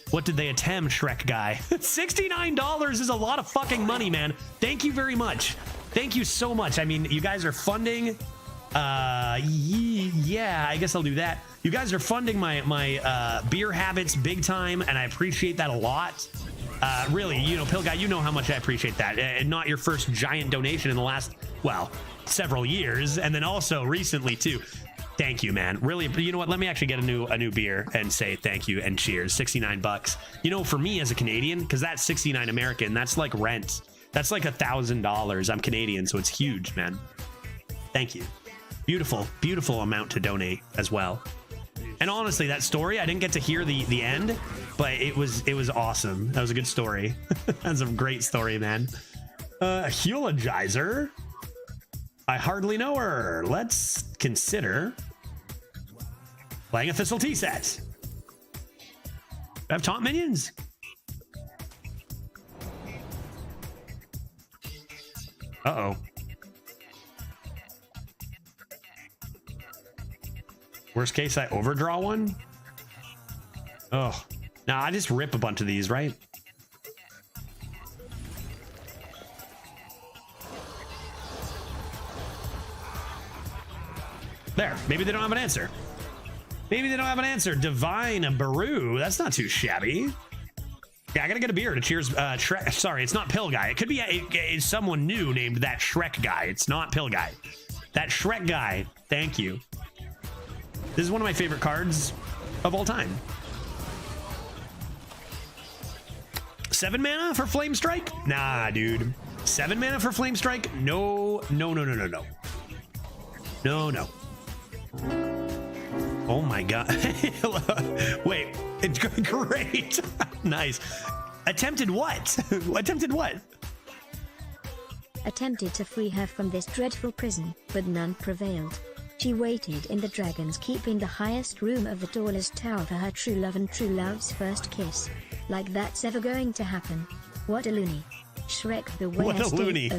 What did they attempt, Shrek Guy? $69 is a lot of fucking money, man. Thank you very much. Thank you so much. I mean, you guys are funding... yeah, I guess I'll do that. You guys are funding my beer habits big time, and I appreciate that a lot. Really, you know, Pill Guy, you know how much I appreciate that. And not your first giant donation in the last, well, several years, and then also recently too. Thank you, man. Really, you know what? Let me actually get a new beer and say thank you and cheers. $69. You know, for me as a Canadian, because that's 69 American, that's like rent. That's like $1,000. I'm Canadian, so it's huge, man. Thank you. Beautiful, beautiful amount to donate as well. And honestly, that story, I didn't get to hear the end, but it was awesome. That was a good story. That's a great story, man. Eulogizer. I hardly know her. Let's consider playing a Thistle Tea set. I have taunt minions. Uh-oh. Worst case, I overdraw one. Oh, now I just rip a bunch of these, right? There, maybe they don't have an answer. Maybe they don't have an answer. Divine Baru, that's not too shabby. Yeah, I gotta get a beer to cheers. Shrek. Sorry, it's not Pill Guy. It could be someone new named that Shrek Guy. It's not Pill Guy. That Shrek Guy. Thank you. This is one of my favorite cards of all time. 7 mana for Flame Strike? Nah, dude. 7 mana for Flame Strike? No, no, no, no, no, no. No, no. Oh my god. Wait, it's great. Nice. Attempted what? Attempted what? Attempted to free her from this dreadful prison, but none prevailed. She waited in the Dragon's Keep in the highest room of the tallest tower for her true love and true love's first kiss. Like that's ever going to happen. What a loony. Shrek the What a loony.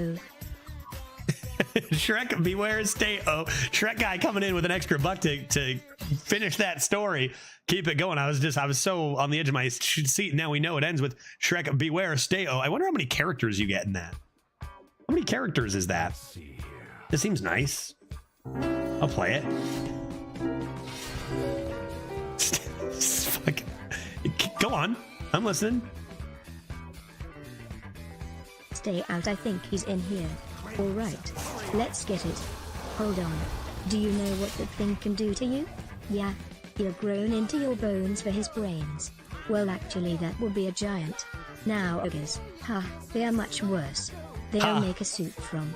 Shrek, beware, stay. Oh, Shrek guy coming in with an extra buck to finish that story. Keep it going. I was so on the edge of my seat. Now we know it ends with Shrek, beware, stay. Oh, I wonder how many characters you get in that. How many characters is that? This seems nice. I'll play it. Fuck. Go on. I'm listening. Stay out. I think he's in here. All right. Let's get it. Hold on. Do you know what that thing can do to you? Yeah. You're grown into your bones for his brains. Well, actually, that would be a giant. Now, ogres. Ha. They are much worse. They'll make a soup from.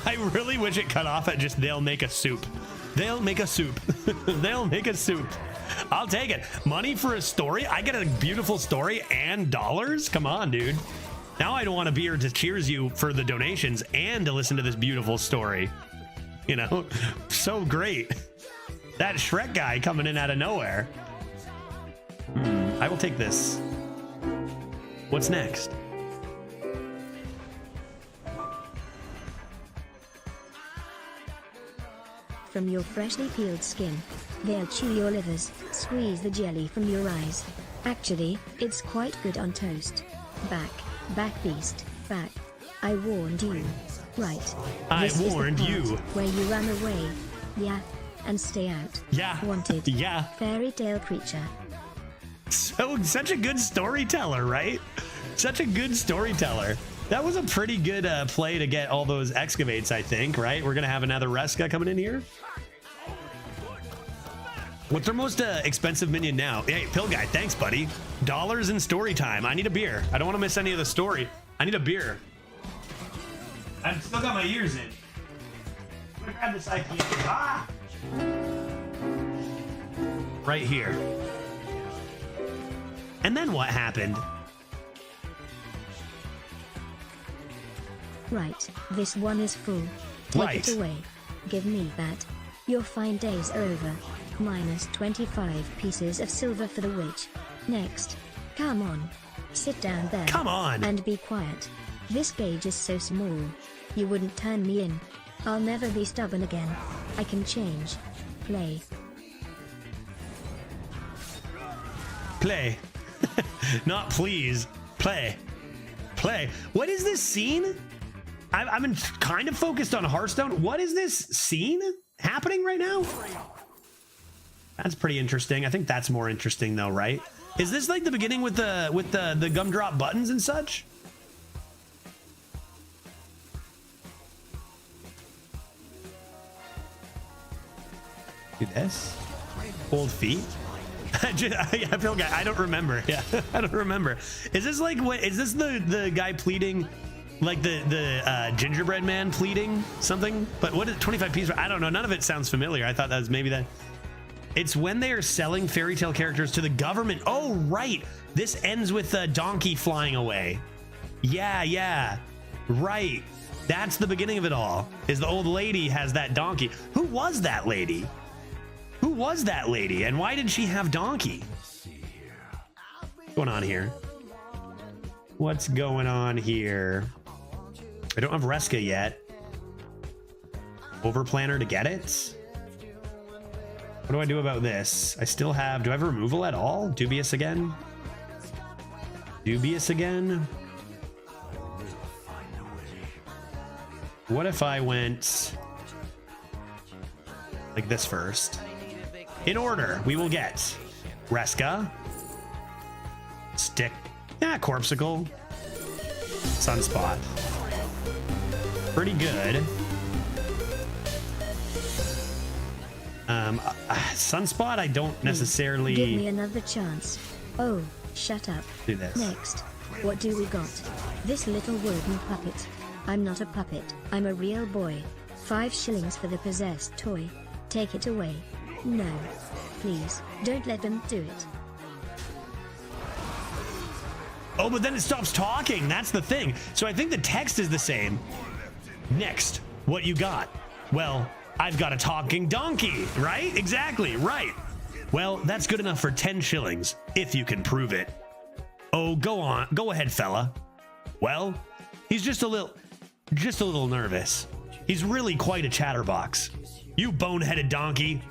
I really wish it cut off at just they'll make a soup. They'll make a soup. They'll make a soup. I'll take it. Money for a story? I get a beautiful story and dollars? Come on, dude. Now I don't want to be here to cheers you for the donations and to listen to this beautiful story. You know, so great. That Shrek guy coming in out of nowhere. I will take this. What's next? From your freshly peeled skin. They'll chew your livers, squeeze the jelly from your eyes. Actually, it's quite good on toast. Back beast, back. I warned you. Right. I This is the warned part you. Where you run away. Yeah. And stay out. Yeah. Wanted. Yeah. Fairy tale creature. Such a good storyteller, right? Such a good storyteller. That was a pretty good play to get all those excavates, I think, right? We're going to have another Reska coming in here. What's our most expensive minion now? Hey, Pill Guy, thanks, buddy. Dollars and story time. I need a beer. I don't want to miss any of the story. I need a beer. I've still got my ears in. I'm gonna grab this IPA. Ah! Right here. And then what happened? Right. This one is full. Take Right. it away. Give me that. Your fine days are over. Minus 25 pieces of silver for the witch. Next. Come on. Sit down there. Come on. And be quiet. This gauge is so small. You wouldn't turn me in. I'll never be stubborn again. I can change. Play. Play. Not please. Play. Play. What is this scene? I've been kind of focused on Hearthstone. What is this scene happening right now? That's pretty interesting. I think that's more interesting though, right? Is this like the beginning with the gumdrop buttons and such? Do this? Cold feet? I feel like I don't remember. Yeah, I don't remember. Is this like what? Is this the guy pleading, like the gingerbread man pleading something? But what is 25 pieces? I don't know. None of it sounds familiar. I thought that was maybe that. It's when they are selling fairy tale characters to the government. Oh, right. This ends with the donkey flying away. Yeah. Right. That's the beginning of it all. Is the old lady has that donkey. Who was that lady? Who was that lady? And why did she have donkey? What's going on here? What's going on here? I don't have Reska yet. Overplanner to get it? What do I do about this? I still have... Do I have removal at all? Dubious again? Dubious again? What if I went... like this first? In order, we will get... Reska. Stick. Yeah, Corpsicle. Sunspot. Pretty good. Sunspot, I don't necessarily... Give me another chance. Oh, shut up. Do this. Next. What do we got? This little wooden puppet. I'm not a puppet. I'm a real boy. 5 shillings for the possessed toy. Take it away. No. Please, don't let them do it. Oh, but then it stops talking. That's the thing. So I think the text is the same. Next, what you got? Well, I've got a talking donkey, right? Exactly, right. Well, that's good enough for 10 shillings, if you can prove it. Oh, go on. Go ahead, fella. Well, he's just a little nervous. He's really quite a chatterbox. You boneheaded donkey.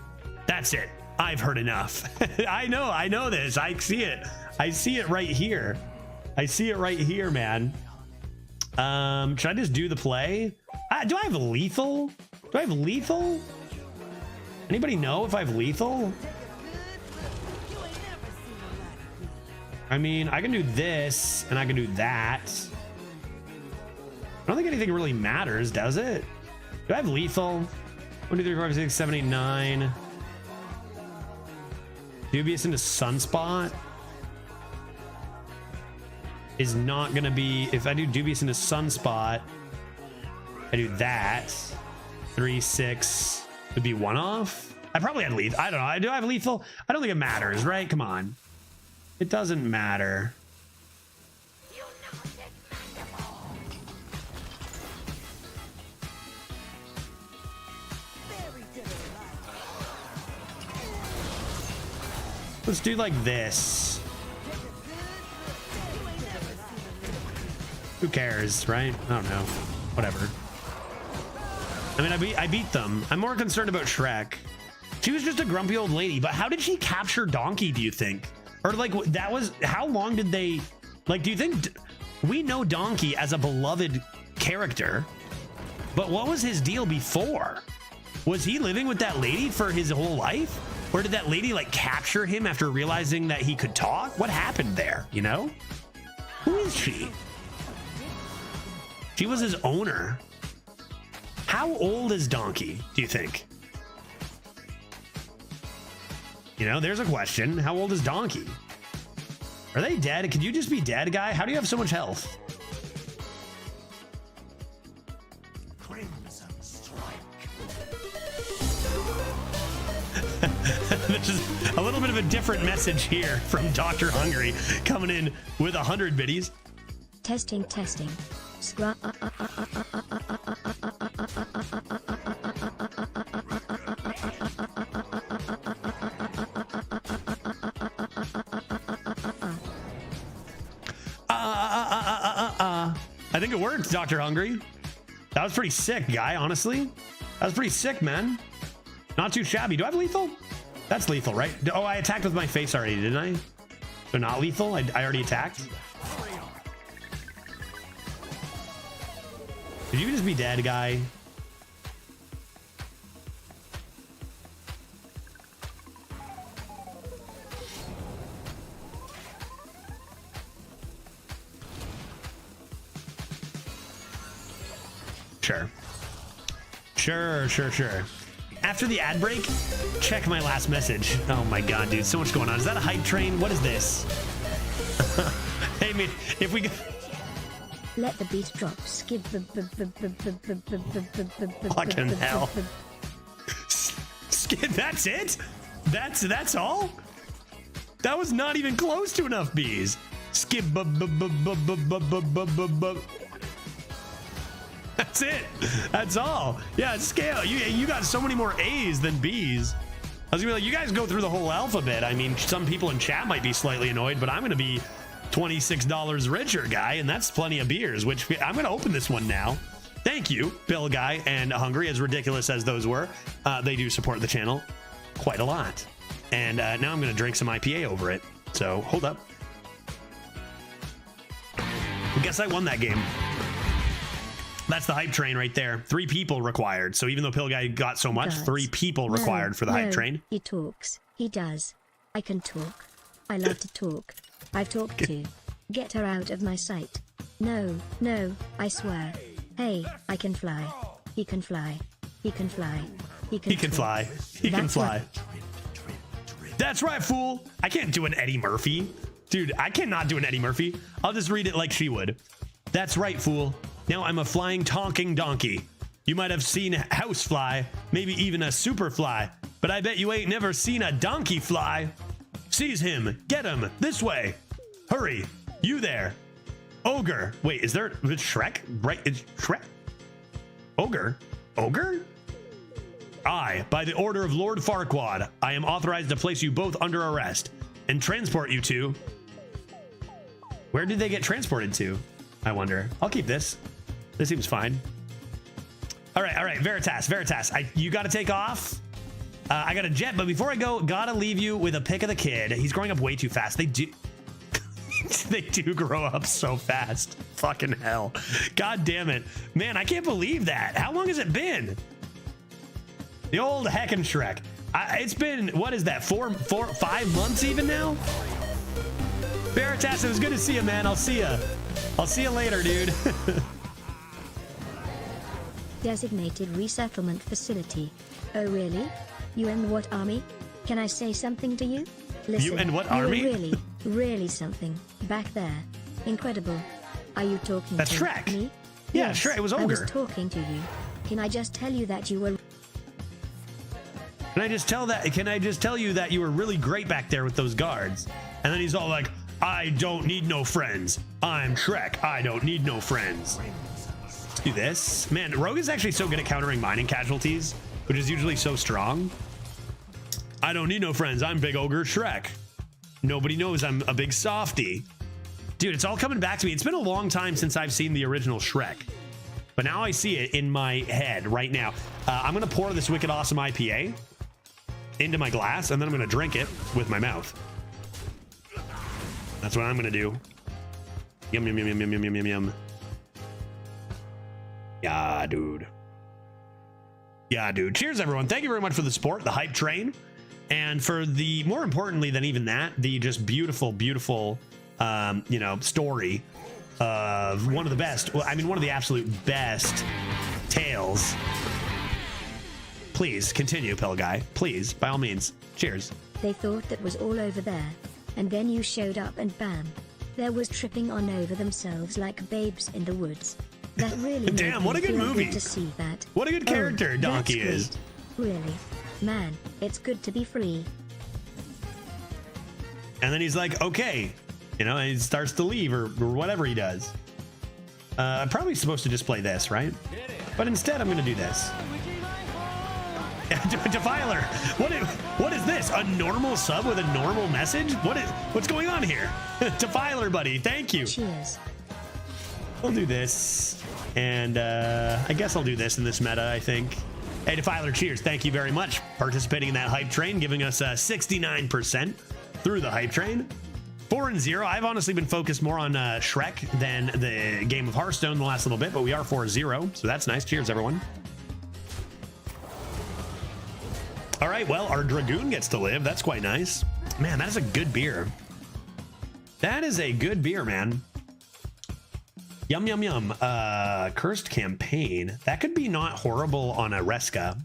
That's it. I've heard enough. I know this. I see it. I see it right here. I see it right here, man. Should I just do the play? Do I have lethal? Do I have lethal? Anybody know if I have lethal? I mean, I can do this and I can do that. I don't think anything really matters, does it? Do I have lethal? 1, 2, 3, 4, 5, 6, 7, 8, 9. Dubious into Sunspot is not gonna be. If I do Dubious into Sunspot, I do that. 3, 6 would be 1 off. I probably had lethal. I don't know. Do I have lethal? I don't think it matters, right? Come on. It doesn't matter. Let's do like this. Who cares, right? I don't know. Whatever. I mean, I beat them. I'm more concerned about Shrek. She was just a grumpy old lady, but how did she capture Donkey, do you think? Or like, that was, how long did they, like, do you think, we know Donkey as a beloved character, but what was his deal before? Was he living with that lady for his whole life? Or did that lady like capture him after realizing that he could talk? What happened there, you know? Who is she? She was his owner. How old is Donkey, do you think? You know, there's a question. How old is Donkey? Are they dead? Could you just be dead, guy? How do you have so much health? This is a little bit of a different message here from Dr. Hungry coming in with 100 biddies. Testing. I think it worked, Dr. Hungry. That was pretty sick, guy, honestly. That was pretty sick, man. Not too shabby. Do I have lethal? That's lethal, right? Oh, I attacked with my face already, didn't I? So not lethal? I already attacked? Did you just be dead, guy? Sure. After the ad break, check my last message. Oh my god, dude, so much going on. Is that a hype train? What is this? Hey, man, if we let the beat drop. Skip the fucking hell. Skip. That's it. That's all. That was not even close to enough bees. Skip. That's it. That's all. Yeah, scale. You got so many more A's than B's. I was gonna be like, you guys go through the whole alphabet. I mean, some people in chat might be slightly annoyed, but I'm gonna be $26 richer, guy, and that's plenty of beers. Which I'm gonna open this one now. Thank you, Bill Guy and Hungry. As ridiculous as those were, they do support the channel quite a lot. And now I'm gonna drink some IPA over it. So hold up. I guess I won that game. That's the hype train right there. 3 people required. So even though Pill Guy got so much, 3 people required for the hype train. He talks. He does. I can talk. I love to talk. I've talked to. Get her out of my sight. No, I swear. Hey, I can fly. He can fly. He can fly. He can fly. He can fly. That's right, fool. I can't do an Eddie Murphy. Dude, I cannot do an Eddie Murphy. I'll just read it like she would. That's right, fool. Now I'm a flying, talking donkey. You might have seen a house fly, maybe even a super fly, but I bet you ain't never seen a donkey fly. Seize him. Get him. This way. Hurry. You there. Ogre. Wait, is there Shrek? Right, it's Shrek. Ogre? I, by the order of Lord Farquaad, I am authorized to place you both under arrest and transport you to... Where did they get transported to? I wonder. I'll keep this. This seems fine. All right, Veritas, you got to take off. I got a jet, but before I go, gotta leave you with a pic of the kid. He's growing up way too fast. They do, they do grow up so fast. Fucking hell. God damn it. Man, I can't believe that. How long has it been? The old heckin' Shrek. It's been, what is that, 5 months even now? Veritas, it was good to see you, man. I'll see you later, dude. Designated resettlement facility. Oh really? You and what army? Can I say something to you? Listen, you and what army? Really, really something back there. Incredible. Are you talking That's to Shrek. me? Yeah, Yes, Shrek. It was I was Ogre. talking to you. Can I just tell you that you were? Can I just tell you that you were really great back there with those guards? And then he's all like, I don't need no friends. I'm Shrek. I don't need no friends. Let's do this. Man, Rogue is actually so good at countering mining casualties, which is usually so strong. I don't need no friends. I'm Big Ogre Shrek. Nobody knows I'm a big softy. Dude, it's all coming back to me. It's been a long time since I've seen the original Shrek, but now I see it in my head right now. I'm going to pour this wicked awesome IPA into my glass, and then I'm going to drink it with my mouth. That's what I'm going to do. Yum, yum, yum, yum, yum, yum, yum, yum. Yeah, dude. Yeah, dude. Cheers, everyone. Thank you very much for the support, the hype train. And for the, more importantly than even that, the just beautiful, beautiful, you know, story of one of the best, well, I mean, one of the absolute best tales. Please continue, Pill Guy. Please, by all means. Cheers. They thought that was all over there, and then you showed up and bam, there was tripping on over themselves like babes in the woods. That really Damn, made what me a good feel movie. Good to see that. What a good character Donkey that's is. great. Really, man, it's good to be free. And then he's like, okay, you know, and he starts to leave or whatever he does. I'm probably supposed to just play this, right? But instead, I'm going to do this. Defiler, what is this? A normal sub with a normal message? What's going on here? Defiler, buddy, thank you. Cheers. I'll do this, and I guess I'll do this in this meta, I think. Hey, Defiler, cheers. Thank you very much participating in that hype train, giving us 69% through the hype train. 4-0. I've honestly been focused more on Shrek than the game of Hearthstone the last little bit, but we are 4-0, so that's nice. Cheers, everyone. All right, well, our Dragoon gets to live. That's quite nice. Man, that is a good beer. That is a good beer, man. Yum, yum, yum. Cursed Campaign. That could be not horrible on a Reska.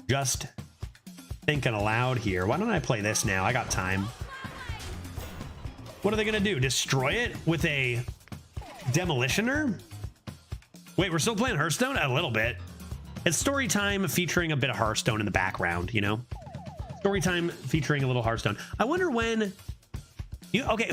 Just thinking aloud here. Why don't I play this now? I got time. What are they going to do? Destroy it with a Demolitioner? Wait, we're still playing Hearthstone? A little bit. It's story time featuring a bit of Hearthstone in the background, you know? Story time featuring a little Hearthstone. I wonder when... Okay,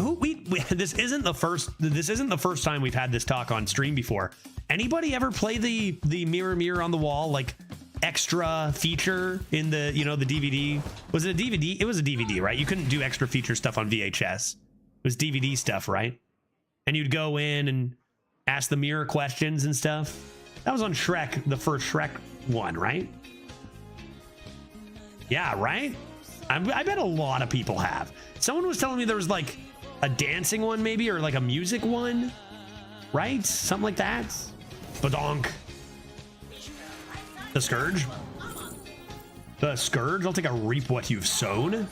this isn't the first time we've had this talk on stream before. Anybody ever play the mirror on the wall, like, extra feature in the, you know, the DVD? Was it a DVD? It was a DVD, right? You couldn't do extra feature stuff on VHS. It was DVD stuff, right? And you'd go in and ask the mirror questions and stuff. That was on Shrek, the first Shrek one, right? Yeah, right? I bet a lot of people have. Someone was telling me there was like a dancing one maybe, or like a music one, right? Something like that. Badonk. The Scourge. The Scourge. I'll take a reap what you've sown.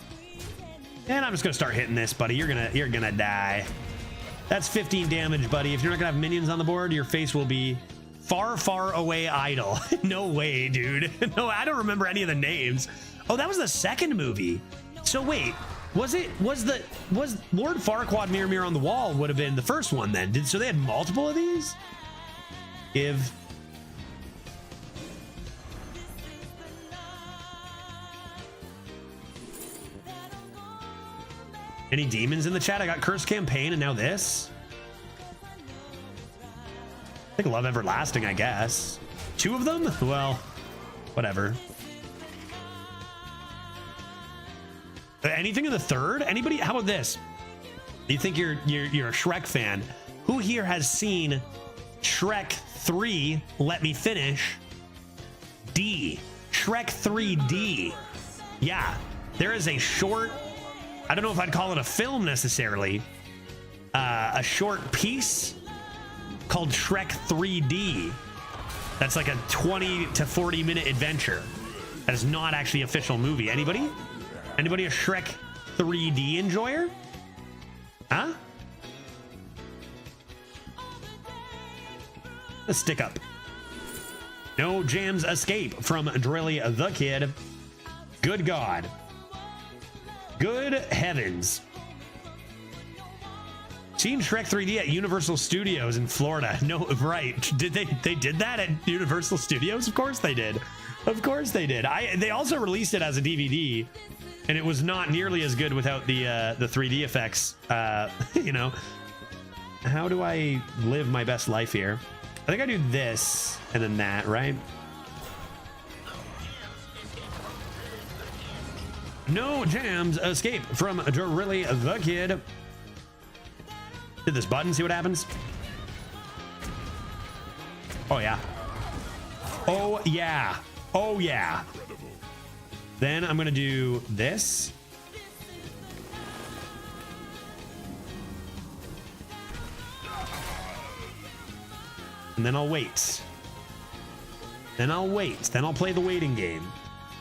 And I'm just gonna start hitting this, buddy. You're gonna die. That's 15 damage, buddy. If you're not gonna have minions on the board, your face will be far, far away idle. No way, dude. No, I don't remember any of the names. Oh, that was the second movie. So wait, was Lord Farquaad Mirror on the Wall would have been the first one then? So they had multiple of these? Give. Any demons in the chat? I got Cursed Campaign and now this. I think Love Everlasting, I guess. 2 of them? Well, whatever. Anything in the third? Anybody? How about this? You think you're a Shrek fan? Who here has seen Shrek 3, let me finish. D, Shrek 3D. Yeah, there is a short, I don't know if I'd call it a film necessarily, a short piece called Shrek 3D. That's like a 20 to 40 minute adventure. That is not actually an official movie. Anybody? Anybody a Shrek 3D enjoyer? Huh? A stick up. No Jams escape from Drilly the Kid. Good God. Good heavens. Seen Shrek 3D at Universal Studios in Florida. No, right. Did they did that at Universal Studios? Of course they did. Of course they did. They also released it as a DVD, and it was not nearly as good without the 3D effects. You know. How do I live my best life here? I think I do this and then that, right? No Jams escape from Drilly the Kid. Hit this button, see what happens. Oh yeah. Oh yeah. Oh yeah. Then I'm gonna do this. And then I'll wait. Then I'll wait. Then I'll play the waiting game.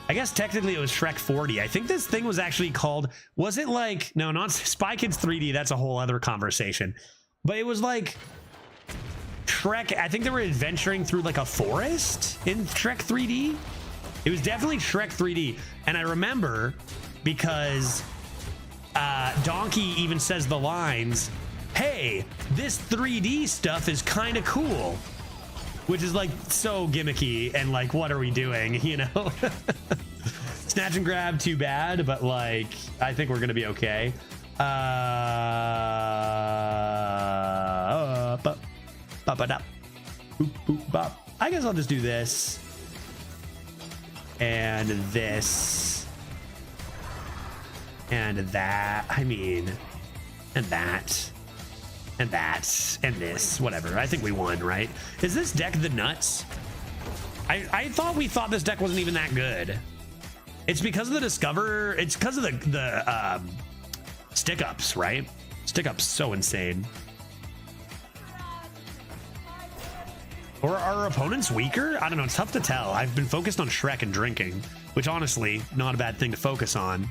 I guess technically it was Shrek 40. I think this thing was actually called, was it like, no, not Spy Kids 3D. That's a whole other conversation. But it was like Shrek. I think they were adventuring through like a forest in Shrek 3D. It was definitely Shrek 3D. And I remember because Donkey even says the lines, hey, this 3D stuff is kind of cool. Which is like so gimmicky and like, what are we doing, you know? Snatch and grab, too bad, but like, I think we're gonna be okay. I guess I'll just do this. And this. And that, I mean, and that. And that, and this, whatever. I think we won, right? Is this deck the nuts? I thought we thought this deck wasn't even that good. It's because of the Discover, it's because of the stick-ups, right? Stick-ups so insane. Or are our opponents weaker? I don't know, it's tough to tell. I've been focused on Shrek and drinking, which honestly, not a bad thing to focus on.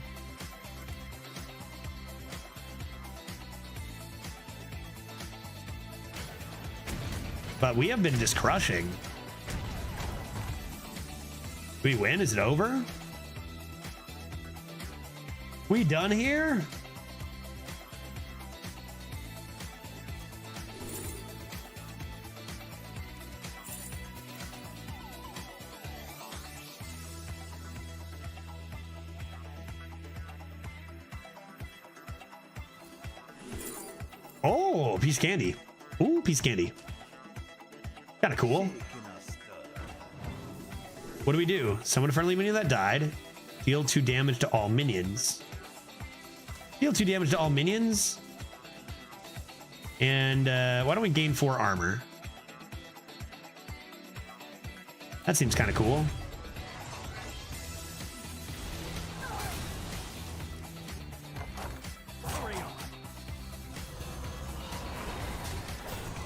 But we have been just crushing. We win? Is it over? We done here? Oh, piece of candy. Ooh, piece of candy. Kind of cool. What do we do? Summon a friendly minion that died. Deal 2 damage to all minions. Deal 2 damage to all minions. And why don't we gain 4 armor? That seems kind of cool.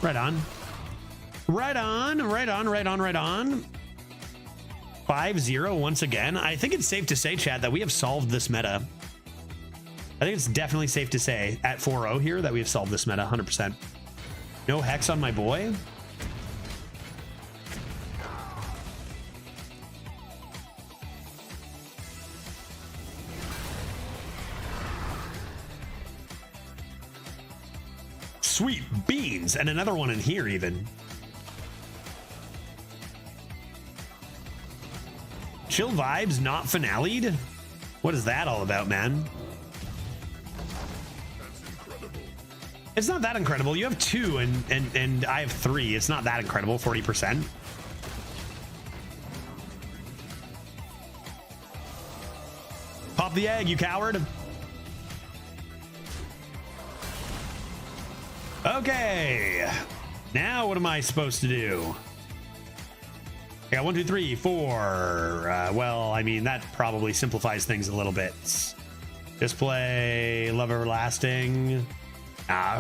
Right on. Right on, right on, right on, right on. 5-0 once again. I think it's safe to say, chat, that we have solved this meta. I think it's definitely safe to say at 4-0 here that we have solved this meta 100%. No hex on my boy. Sweet beans, and another one in here even. Chill vibes, not finale'd? What is that all about, man? It's not that incredible. You have 2 and I have 3. It's not that incredible, 40%. Pop the egg, you coward. Okay. Now what am I supposed to do? I got 1, 2, 3, 4. Well, I mean, that probably simplifies things a little bit. Display, Love Everlasting.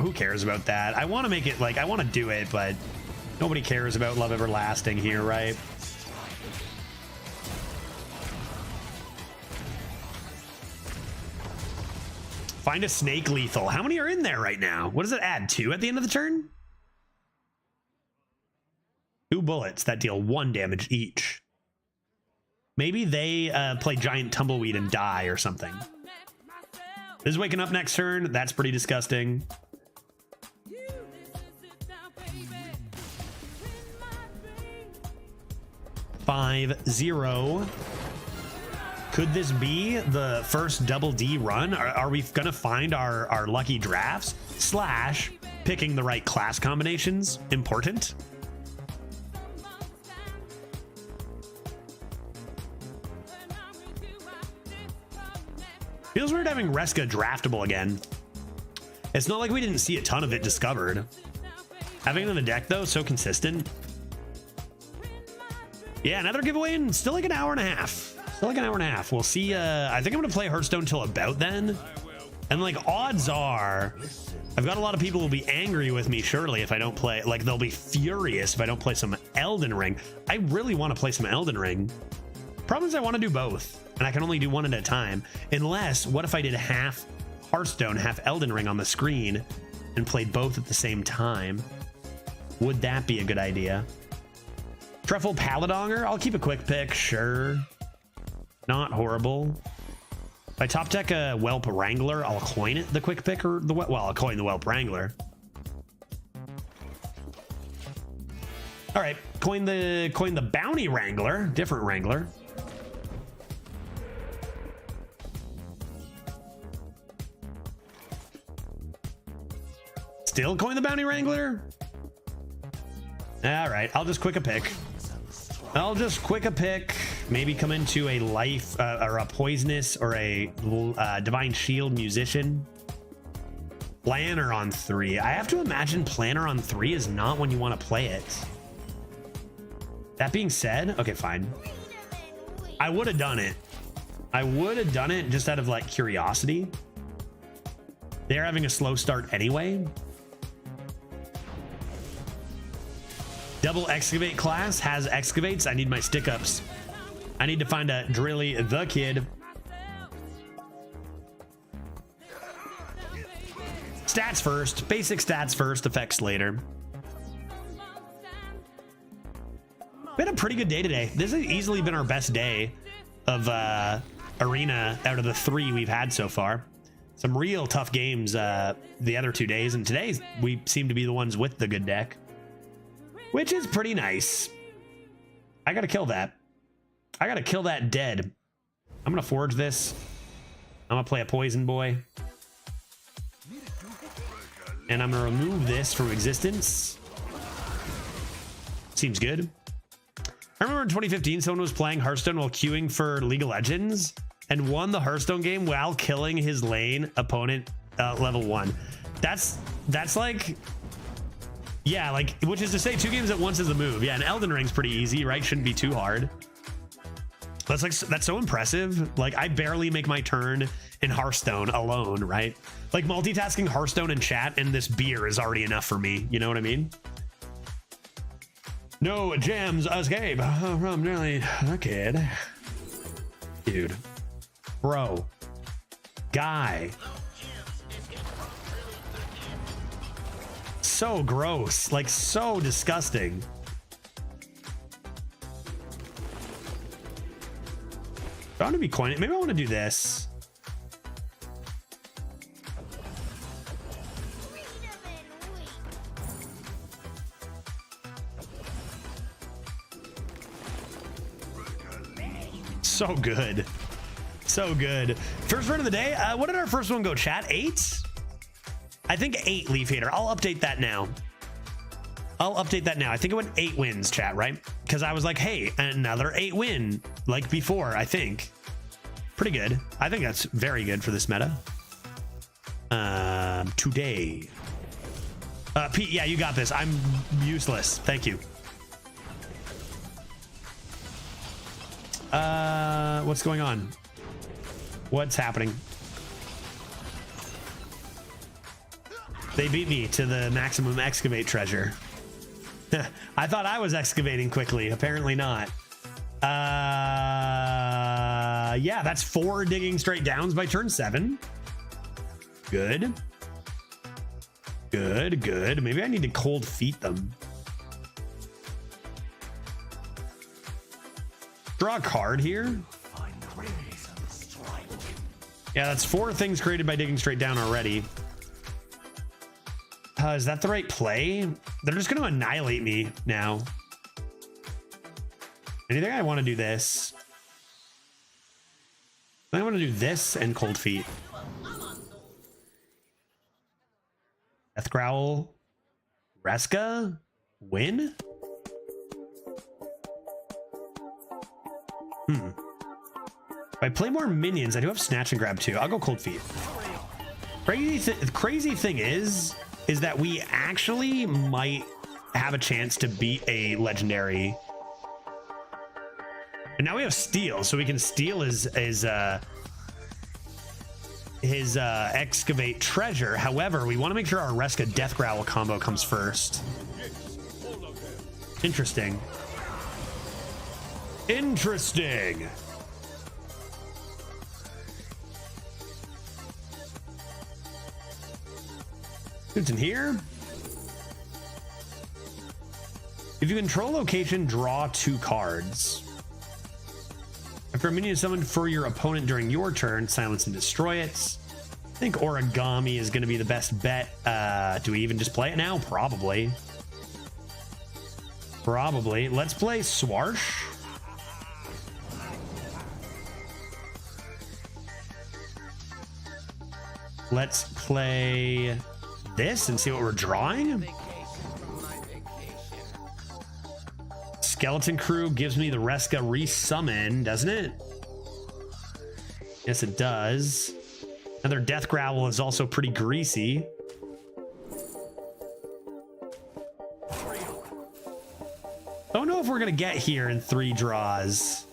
Who cares about that? I want to make it like, I want to do it, but nobody cares about Love Everlasting here, right? Find a snake lethal. How many are in there right now? What does it add? 2 at the end of the turn? 2 bullets that deal 1 damage each. Maybe they play giant tumbleweed and die or something. This is waking up next turn. That's pretty disgusting. 5-0. Could this be the first double D run? Are we gonna find our lucky drafts / picking the right class combinations important? Feels weird having Reska draftable again. It's not like we didn't see a ton of it discovered. Having it in the deck though, so consistent. Yeah, another giveaway in still like an hour and a half. Still like an hour and a half. We'll see. I think I'm gonna play Hearthstone till about then. And like odds are, I've got a lot of people who will be angry with me surely if I don't play. Like they'll be furious if I don't play some Elden Ring. I really want to play some Elden Ring. Problem is I want to do both, and I can only do one at a time. Unless, what if I did half Hearthstone, half Elden Ring on the screen, and played both at the same time? Would that be a good idea? Truffle Paladonger, I'll keep a quick pick, sure. Not horrible. If I top deck a Whelp Wrangler, I'll coin it the quick pick or the well, I'll coin the Whelp Wrangler. All right, coin the Bounty Wrangler, different Wrangler. Still coin the Bounty Wrangler? All right, I'll just quick a pick. Maybe come into a life or a poisonous or a divine shield musician. Planner on 3. I have to imagine Planner on 3 is not when you want to play it. That being said, okay, fine. I would have done it. I would have done it just out of like curiosity. They're having a slow start anyway. Double excavate class has excavates. I need my stick ups. I need to find a Drilly the Kid. Stats first, basic stats first, effects later. We had a pretty good day today. This has easily been our best day of Arena out of the 3 we've had so far. Some real tough games the other 2 days, and today we seem to be the ones with the good deck, which is pretty nice. I gotta kill that. I gotta kill that dead. I'm gonna forge this. I'm gonna play a Poison Boy. And I'm gonna remove this from existence. Seems good. I remember in 2015, someone was playing Hearthstone while queuing for League of Legends and won the Hearthstone game while killing his lane opponent level 1. That's like... Yeah, like, which is to say 2 games at once is a move. Yeah, and Elden Ring's pretty easy, right? Shouldn't be too hard. That's so impressive. Like, I barely make my turn in Hearthstone alone, right? Like, multitasking Hearthstone and chat and this beer is already enough for me. You know what I mean? No jams escape from nearly a kid. Dude. Bro. Guy. So gross, like so disgusting. I want to be coining. Maybe I want to do this. So good. So good. First run of the day. What did our first one go, chat? 8? I think 8, Leaf Hater. I'll update that now. I think it went 8 wins, chat, right? Because I was like, hey, another 8 win, like before, I think. Pretty good. I think that's very good for this meta. Today. Pete, yeah, you got this. I'm useless. Thank you. What's going on? What's happening? They beat me to the maximum excavate treasure. I thought I was excavating quickly. Apparently not. Yeah, that's 4 digging straight downs by turn 7. Good. Good, good. Maybe I need to cold feet them. Draw a card here. Yeah, that's 4 things created by digging straight down already. Is that the right play? They're just going to annihilate me now. Anything I want to do this. I want to do this and cold feet. Death Growl. Reska. Win? If I play more minions, I do have Snatch and Grab too. I'll go Cold Feet. Crazy thing is that we actually might have a chance to beat a legendary. And now we have Steal, so we can steal his Excavate treasure. However, we want to make sure our Reska Death Growl combo comes first. Interesting. Interesting. Who's in here? If you control location, draw 2 cards. After a minion is summoned for your opponent during your turn, silence and destroy it. I think Origami is going to be the best bet. Do we even just play it now? Probably. Probably. Let's play Swarsh. Let's play this and see what we're drawing. Skeleton Crew gives me the Reska resummon, doesn't it? Yes, it does. Another Death Growl is also pretty greasy. Don't know if we're gonna get here in 3 draws,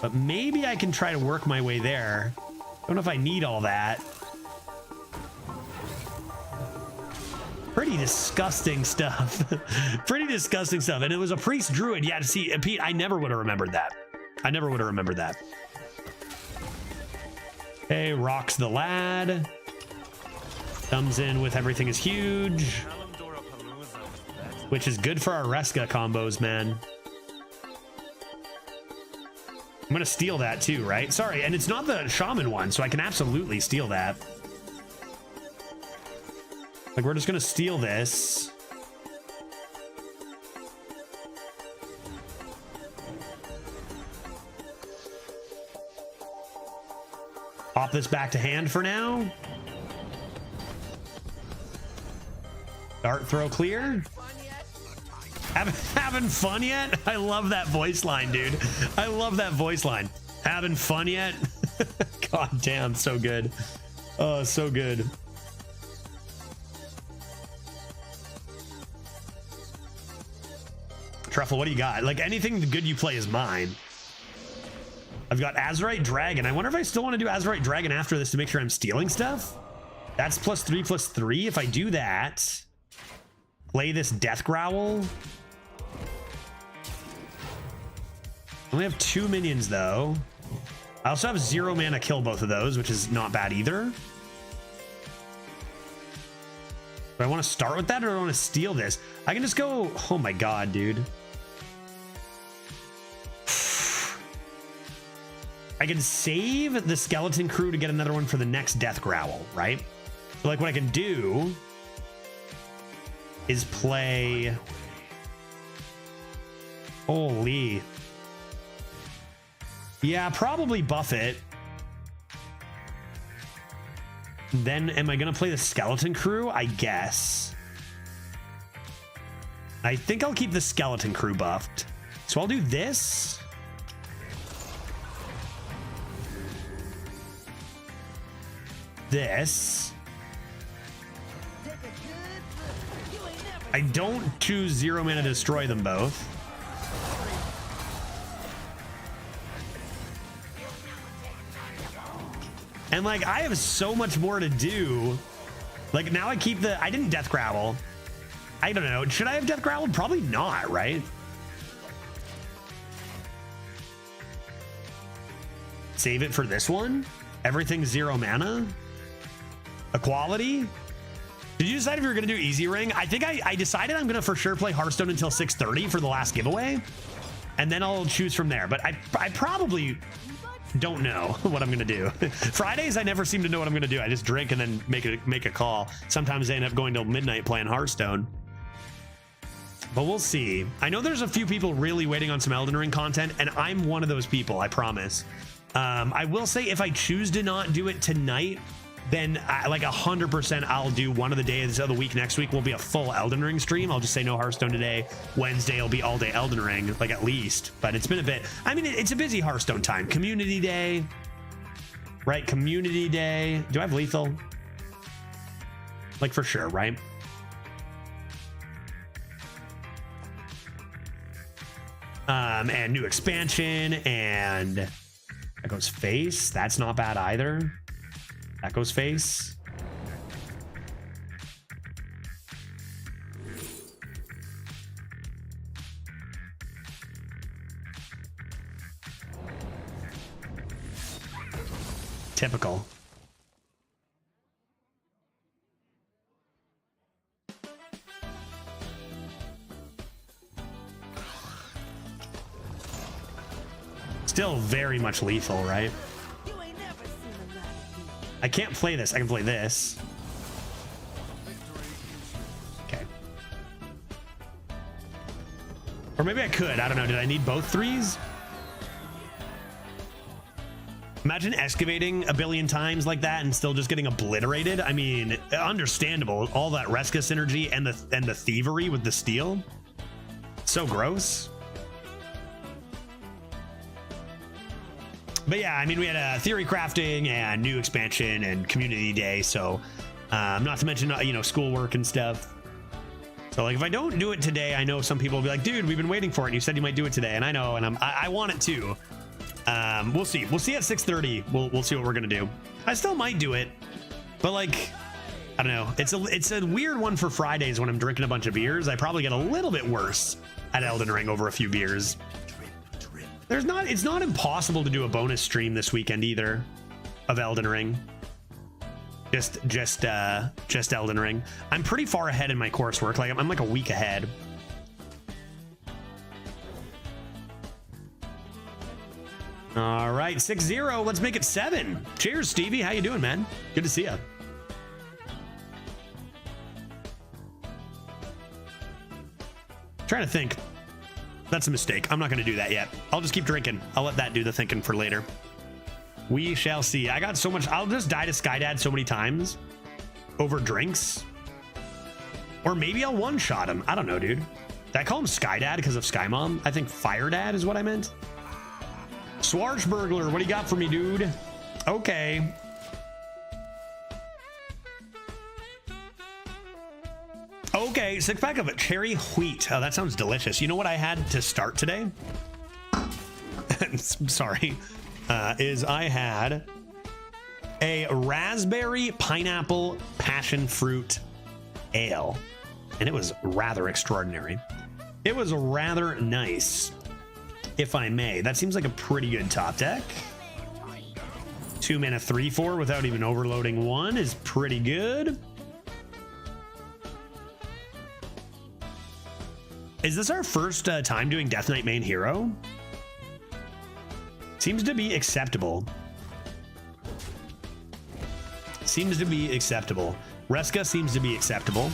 but maybe I can try to work my way there. Don't know if I need all that. Pretty disgusting stuff. Pretty disgusting stuff. And it was a priest druid. Yeah, to see, Pete, I never would have remembered that. I never would have remembered that. Hey, Rocks the Lad. Comes in with everything is huge. Which is good for our Reska combos, man. I'm going to steal that too, right? Sorry, and it's not the Shaman one, so I can absolutely steal that. Like, we're just going to steal this. Pop this back to hand for now. Dart throw clear. Having fun yet? I love that voice line, dude. I love that voice line. Having fun yet? God damn, so good. Oh, so good. Truffle, what do you got? Like, anything good you play is mine. I've got Azurite Dragon. I wonder if I still want to do Azurite Dragon after this to make sure I'm stealing stuff. That's +3/+3. If I do that, play this Death Growl. I only have 2 minions though. I also have 0 mana kill both of those, which is not bad either. Do I want to start with that or do I want to steal this? I can just go, oh my god, dude. I can save the Skeleton Crew to get another one for the next Death Growl, right? So like what I can do is play... Holy. Yeah, probably buff it. Then am I going to play the Skeleton Crew? I guess. I think I'll keep the Skeleton Crew buffed. So I'll do this. This. I don't choose 0 mana to destroy them both. And like, I have so much more to do. Like now I didn't death gravel. I don't know. Should I have death graveled? Probably not, right? Save it for this one. Everything's 0 mana. Equality. Did you decide if you were going to do easy ring? I think I decided I'm going to for sure play Hearthstone until 6:30 for the last giveaway. And then I'll choose from there. But I probably don't know what I'm going to do. Fridays, I never seem to know what I'm going to do. I just drink and then make a call. Sometimes I end up going till midnight playing Hearthstone. But we'll see. I know there's a few people really waiting on some Elden Ring content, and I'm one of those people, I promise. I will say if I choose to not do it tonight, then like 100% I'll do one of the days of the week. Next week will be a full Elden Ring stream. I'll just say no Hearthstone today. Wednesday will be all day Elden Ring, like at least. But it's been a bit, I mean, it's a busy Hearthstone time. Community day, right? Community day. Do I have lethal? Like for sure, right? And new expansion, and that goes face. That's not bad either. That goes face. Typical. Still very much lethal, right? I can't play this. I can play this. Okay. Or maybe I could. I don't know. Did I need both threes? Imagine excavating a billion times like that and still just getting obliterated. I mean, understandable. All that Reska synergy and the thievery with the steel. So gross. But yeah, I mean, we had a theory crafting and new expansion and community day. So not to mention, you know, schoolwork and stuff. So like, if I don't do it today, I know some people will be like, dude, we've been waiting for it. And you said you might do it today. And I know, and I want it too. We'll see. We'll see at 6:30. We'll see what we're going to do. I still might do it, but like, I don't know. It's a weird one for Fridays when I'm drinking a bunch of beers. I probably get a little bit worse at Elden Ring over a few beers. It's not impossible to do a bonus stream this weekend either of Elden Ring. Just Elden Ring. I'm pretty far ahead in my coursework. Like I'm like a week ahead. All right, 6-0. Let's make it 7. Cheers, Stevie. How you doing, man? Good to see you. Trying to think. That's a mistake. I'm not going to do that yet. I'll just keep drinking. I'll let that do the thinking for later. We shall see. I got so much. I'll just die to Skydad so many times over drinks. Or maybe I'll one-shot him. I don't know, dude. Did I call him Skydad because of Sky Mom? I think Fire Dad is what I meant. Swarchburglar, what do you got for me, dude? Okay. Okay, 6-pack of cherry wheat. Oh, that sounds delicious. You know what I had to start today? Sorry. Is I had a raspberry pineapple passion fruit ale. And it was rather extraordinary. It was rather nice, if I may. That seems like a pretty good top deck. 2 mana 3/4 without even overloading one is pretty good. Is this our first time doing Death Knight main hero? Seems to be acceptable. Seems to be acceptable. Reska seems to be acceptable.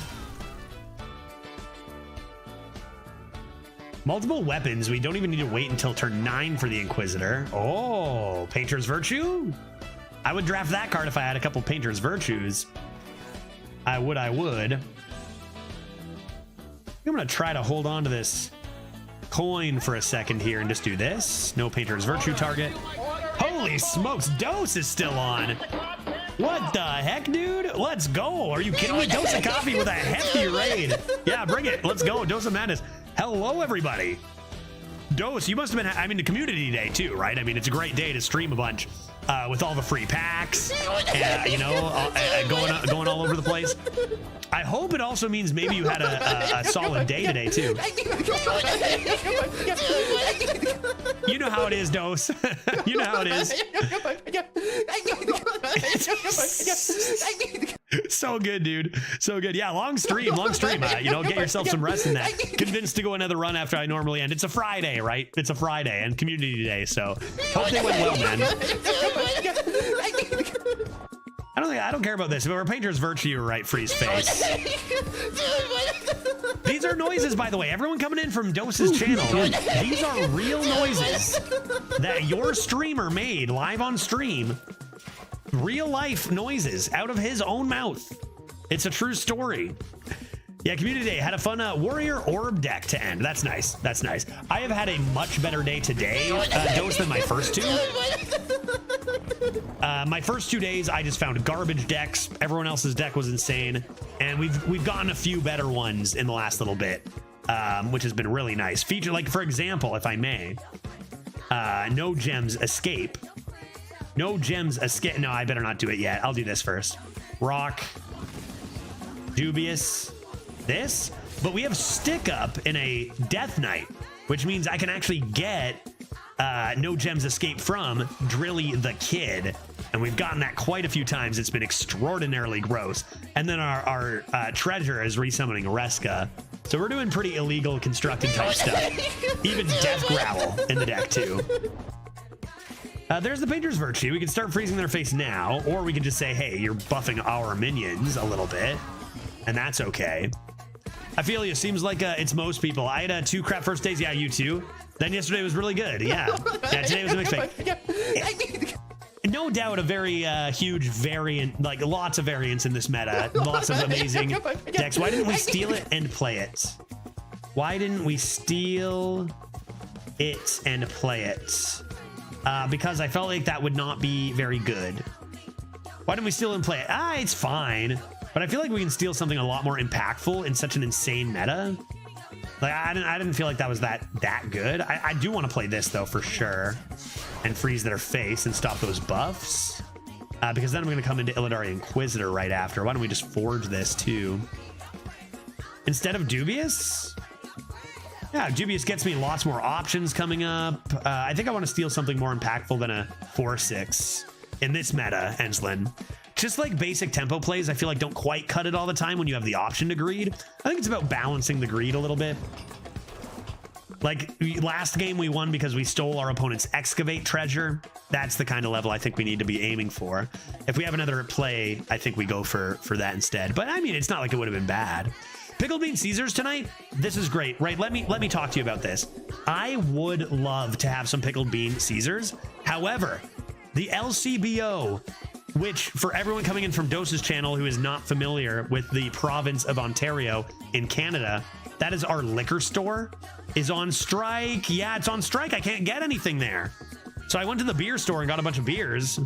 Multiple weapons. We don't even need to wait until turn 9 for the Inquisitor. Oh, Painter's Virtue? I would draft that card if I had a couple Painter's Virtues. I would. I'm going to try to hold on to this coin for a second here and just do this. No Painter's Virtue target. Holy smokes, Dose is still on. What the heck, dude? Let's go. Are you kidding me? Dose of Coffee with a hefty raid. Yeah, bring it. Let's go. Dose of Madness. Hello, everybody. Dose, you must have been, I mean, the community day too, right? I mean, it's a great day to stream a bunch. with all the free packs, you know, going all over the place. I hope it also means maybe you had a solid day today too. You know how it is, Dose. You know how it is. So good, dude. So good. Yeah, long stream. You know, get yourself some rest in that. Convinced to go another run after I normally end. It's a Friday, right? It's a Friday and community day, so hope they went well, man. I don't care about this. If it were Painter's Virtue, you were right, Freeze Face. These are noises, by the way. Everyone coming in from Dose's channel. These are real noises that your streamer made live on stream. Real life noises out of his own mouth. It's a true story. Yeah, community day had a fun Warrior Orb deck to end. That's nice. That's nice. I have had a much better day today, Dose, than my first two. My first 2 days, I just found garbage decks. Everyone else's deck was insane, and we've gotten a few better ones in the last little bit, which has been really nice. Feature, like for example, if I may, No Gems Escape. No Gems Escape. No, I better not do it yet. I'll do this first. Rock. Dubious. This. But we have Stick Up in a Death Knight, which means I can actually get No Gems Escape from Drilly the Kid. And we've gotten that quite a few times. It's been extraordinarily gross. And then our treasure is resummoning Reska. So we're doing pretty illegal constructed type stuff. Even Death Growl in the deck too. There's the Painter's Virtue. We can start freezing their face now, or we can just say, hey, you're buffing our minions a little bit, and that's okay. I feel you. Seems like it's most people. I had 2 crap first days. Yeah, you too. Then yesterday was really good. Yeah. Yeah, today was a mixed bag. No doubt a very huge variant, like lots of variants in this meta. Lots of amazing decks. Why didn't we steal it and play it? Why didn't we steal it and play it? Because I felt like that would not be very good. Why didn't we steal and play it? It's fine. But I feel like we can steal something a lot more impactful in such an insane meta. Like I didn't feel like that was that good. I do want to play this though for sure, and freeze their face and stop those buffs. Because then I'm going to come into Illidari Inquisitor right after. Why don't we just forge this too? Instead of Dubious? Yeah, Dubious gets me lots more options coming up. I think I want to steal something more impactful than a 4/6 in this meta, Enslin. Just like basic tempo plays, I feel like don't quite cut it all the time when you have the option to greed. I think it's about balancing the greed a little bit. Like last game we won because we stole our opponent's excavate treasure. That's the kind of level I think we need to be aiming for. If we have another play, I think we go for that instead. But I mean, it's not like it would have been bad. Pickled bean Caesars tonight. This is great, right? Let me talk to you about this. I would love to have some pickled bean Caesars. However, the LCBO, which for everyone coming in from Dose's channel who is not familiar with the province of Ontario in Canada, that is our liquor store, is on strike. Yeah, it's on strike. I can't get anything there. So I went to the beer store and got a bunch of beers.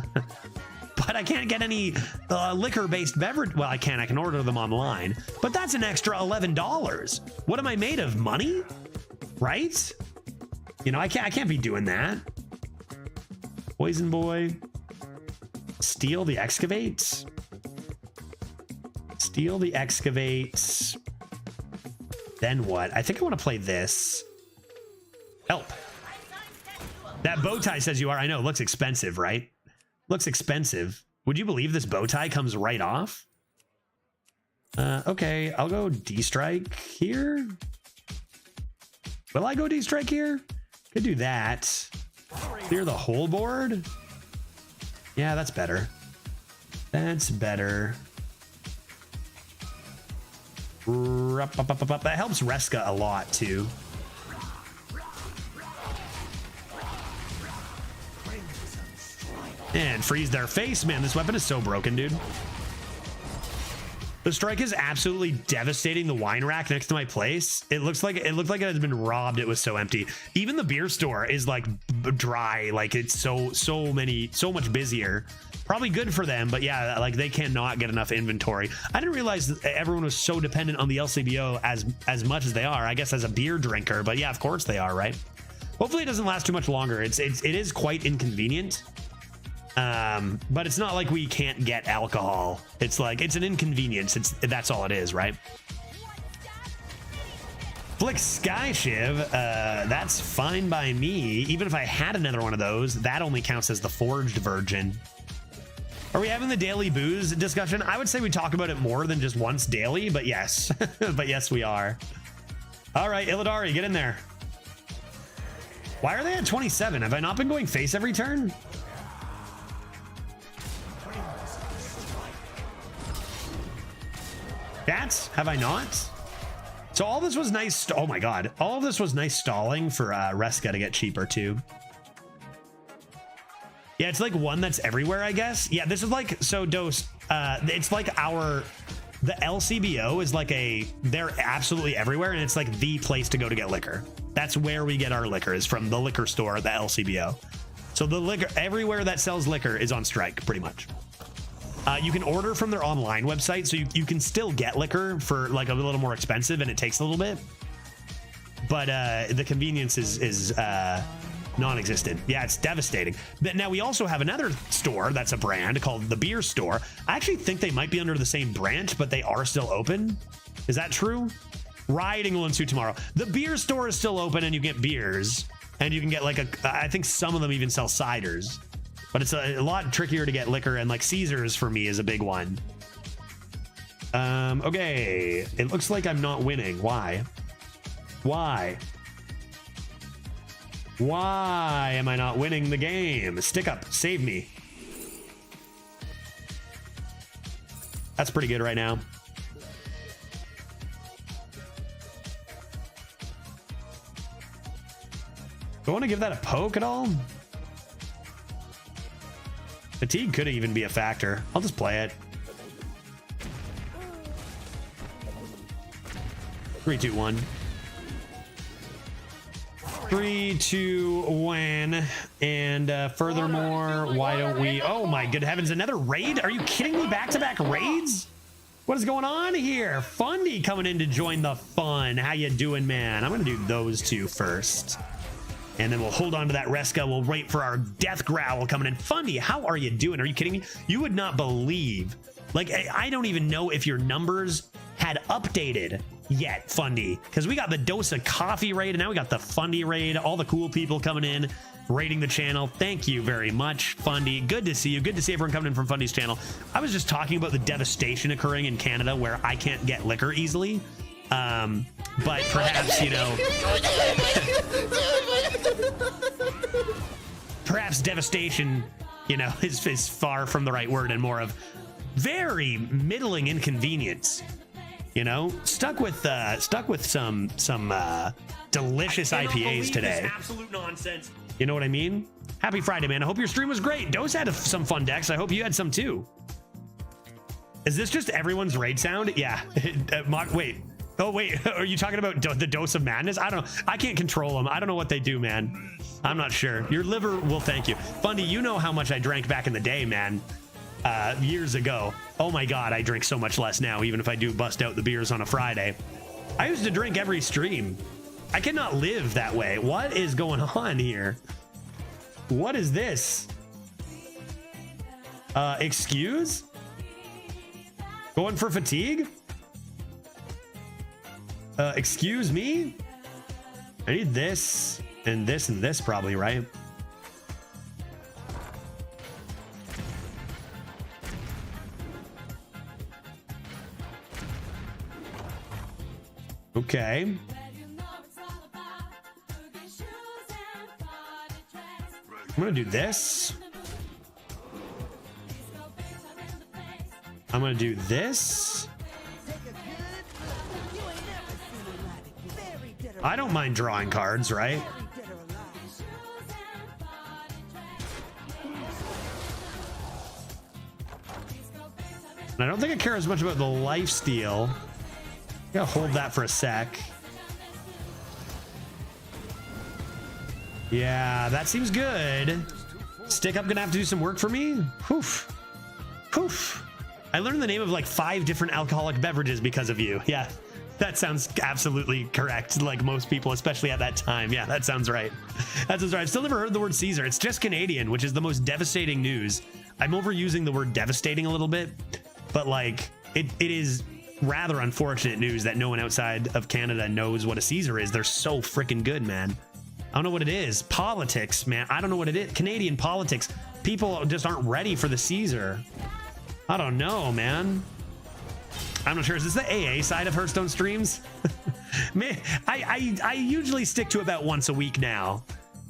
But I can't get any liquor-based beverage. Well, I can order them online, but that's an extra $11. What am I made of? Money? Right? You know, I can't be doing that. Poison Boy. Steal the excavates. Steal the excavates. Then what? I think I want to play this. Help. That bow tie says you are. I know, it looks expensive, right? Looks expensive. Would you believe this bow tie comes right off? Okay, I'll go D-strike here. Will I go D-strike here? Could do that. Clear the whole board. Yeah, that's better. That's better. That helps Reska a lot too. And freeze their face. Man, this weapon is so broken, dude. The strike is absolutely devastating the wine rack next to my place. It looked like it has been robbed. It was so empty. Even the beer store is like dry. Like it's so much busier. Probably good for them, but yeah, like they cannot get enough inventory. I didn't realize that everyone was so dependent on the LCBO as much as they are. I guess as a beer drinker, but yeah, of course they are, right? Hopefully it doesn't last too much longer. It is quite inconvenient. But it's not like we can't get alcohol. It's like, it's an inconvenience. That's all it is, right? Flick Sky Shiv, that's fine by me. Even if I had another one of those, that only counts as the Forged Virgin. Are we having the daily booze discussion? I would say we talk about it more than just once daily, but yes. But yes, we are. All right, Illidari, get in there. Why are they at 27? Have I not been going face every turn? Cats, have I not? So all this was nice. Oh my God. All of this was nice stalling for Reska to get cheaper too. Yeah, it's like one that's everywhere, I guess. Yeah, this is like, so Dose, it's like the LCBO is like they're absolutely everywhere, and it's like the place to go to get liquor. That's where we get our liquor, is from the liquor store, the LCBO. So the liquor, everywhere that sells liquor is on strike, pretty much. You can order from their online website, so you can still get liquor for like a little more expensive, and it takes a little bit. But the convenience is non-existent. Yeah, it's devastating. But now we also have another store that's a brand called the Beer Store. I actually think they might be under the same branch, but they are still open. Is that true? Rioting will ensue tomorrow. The Beer Store is still open, and you get beers, and you can get like I think some of them even sell ciders, but it's a lot trickier to get liquor, and like Caesars for me is a big one. Okay, it looks like I'm not winning. Why? Why am I not winning the game? Stick up, save me. That's pretty good right now. Do I want to give that a poke at all? Fatigue could even be a factor. I'll just play it. 3, 2, 1. 3, 2, 1. And furthermore, why don't we... Oh my good heavens, another raid? Are you kidding me? Back-to-back raids? What is going on here? Fundy coming in to join the fun. How you doing, man? I'm gonna do those two first, and then we'll hold on to that Reska. We'll wait for our death growl coming in. Fundy, how are you doing? Are you kidding me? You would not believe. Like, I don't even know if your numbers had updated yet, Fundy, because we got the Dose of Coffee raid, and now we got the Fundy raid. All the cool people coming in, raiding the channel. Thank you very much, Fundy. Good to see you. Good to see everyone coming in from Fundy's channel. I was just talking about the devastation occurring in Canada where I can't get liquor easily. But perhaps, you know, perhaps devastation, you know, is far from the right word, and more of very middling inconvenience. You know, stuck with some delicious IPAs today. Absolute nonsense. You know what I mean? Happy Friday, man. I hope your stream was great. Dose had some fun decks. I hope you had some too. Is this just everyone's raid sound? Yeah. Wait. Oh, wait. Are you talking about the Dose of Madness? I don't know. I can't control them. I don't know what they do, man. I'm not sure. Your liver will thank you. Fundy, you know how much I drank back in the day, man. Years ago. Oh my God, I drink so much less now, even if I do bust out the beers on a Friday. I used to drink every stream. I cannot live that way. What is going on here? What is this? Excuse? Going for fatigue? Excuse me? I need this and this and this probably, right? Okay. I'm gonna do this. I'm gonna do this. I don't mind drawing cards, right? And I don't think I care as much about the lifesteal. I'm gonna hold that for a sec. Yeah, that seems good. Stick Up gonna have to do some work for me. Poof. Poof. I learned the name of like 5 different alcoholic beverages because of you. Yeah. That sounds absolutely correct. Like most people, especially at that time. Yeah, that sounds right. That sounds right. I've still never heard the word Caesar. It's just Canadian, which is the most devastating news. I'm overusing the word devastating a little bit, but like it is rather unfortunate news that no one outside of Canada knows what a Caesar is. They're so freaking good, man. I don't know what it is. Politics, man. I don't know what it is. Canadian politics. People just aren't ready for the Caesar. I don't know, man. I'm not sure. Is this the AA side of Hearthstone streams? I usually stick to about once a week now.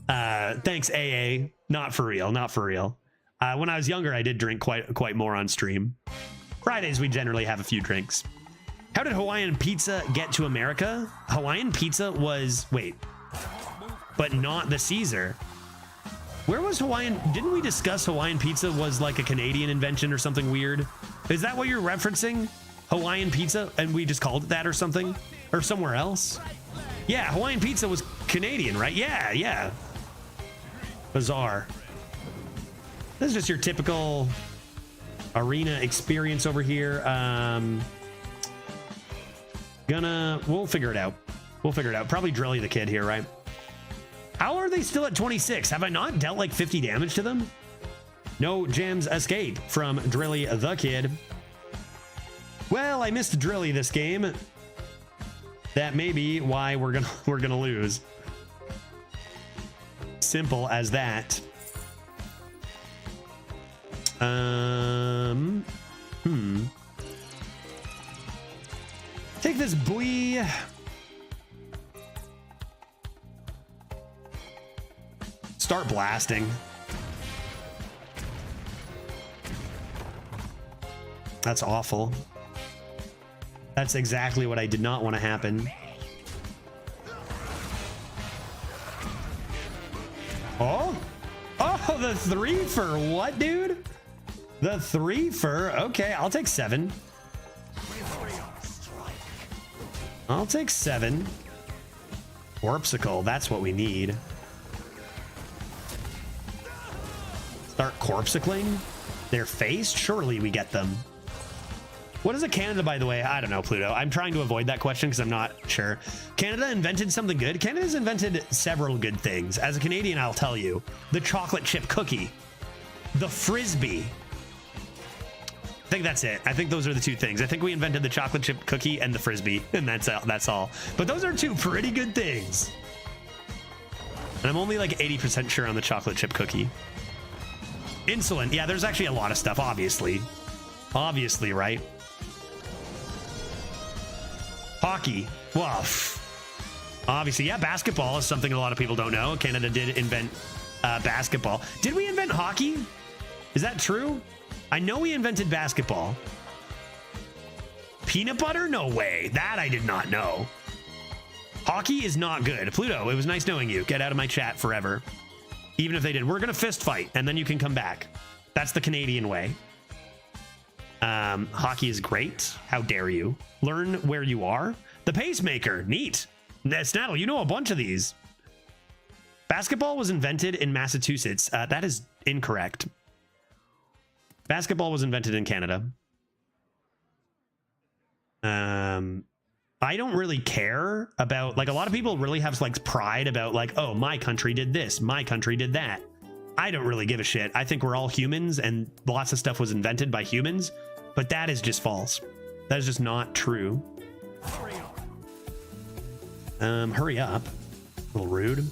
Thanks, AA. Not for real. Not for real. When I was younger, I did drink quite more on stream. Fridays, we generally have a few drinks. How did Hawaiian pizza get to America? Hawaiian pizza was... Wait. But not the Caesar. Where was Hawaiian? Didn't we discuss Hawaiian pizza was like a Canadian invention or something weird? Is that what you're referencing? Hawaiian pizza, and we just called it that or something? Or somewhere else? Yeah, Hawaiian pizza was Canadian, right? Yeah. Bizarre. This is just your typical arena experience over here. We'll figure it out. Probably Drilly the kid here, right? How are they still at 26? Have I not dealt like 50 damage to them? No gems escape from Drilly the kid. Well, I missed Drilly this game. That may be why we're gonna lose. Simple as that. Take this boy. Start blasting. That's awful. That's exactly what I did not want to happen. Oh, the 3 for what, dude? The 3 for, okay, I'll take 7. I'll take 7. Corpsicle, that's what we need. Start corpsicling their face? Surely we get them. What is a Canada, by the way? I don't know, Pluto. I'm trying to avoid that question because I'm not sure. Canada invented something good? Canada's invented several good things. As a Canadian, I'll tell you. The chocolate chip cookie. The Frisbee. I think that's it. I think those are the 2 things. I think we invented the chocolate chip cookie and the Frisbee, and that's all. But those are 2 pretty good things. And I'm only like 80% sure on the chocolate chip cookie. Insulin. Yeah, there's actually a lot of stuff, obviously. Obviously, right? Hockey. Well, obviously, yeah, basketball is something a lot of people don't know. Canada did invent basketball. Did we invent hockey? Is that true? I know we invented basketball. Peanut butter? No way. That I did not know. Hockey is not good. Pluto, it was nice knowing you. Get out of my chat forever. Even if they did. We're going to fist fight, and then you can come back. That's the Canadian way. Hockey is great. How dare you? Learn where you are. The pacemaker. Neat. Snaddle, you know a bunch of these. Basketball was invented in Massachusetts. That is incorrect. Basketball was invented in Canada. I don't really care about, like, a lot of people really have like pride about like, oh, my country did this, my country did that. I don't really give a shit. I think we're all humans and lots of stuff was invented by humans, but that is just false. That is just not true. Hurry up. A little rude.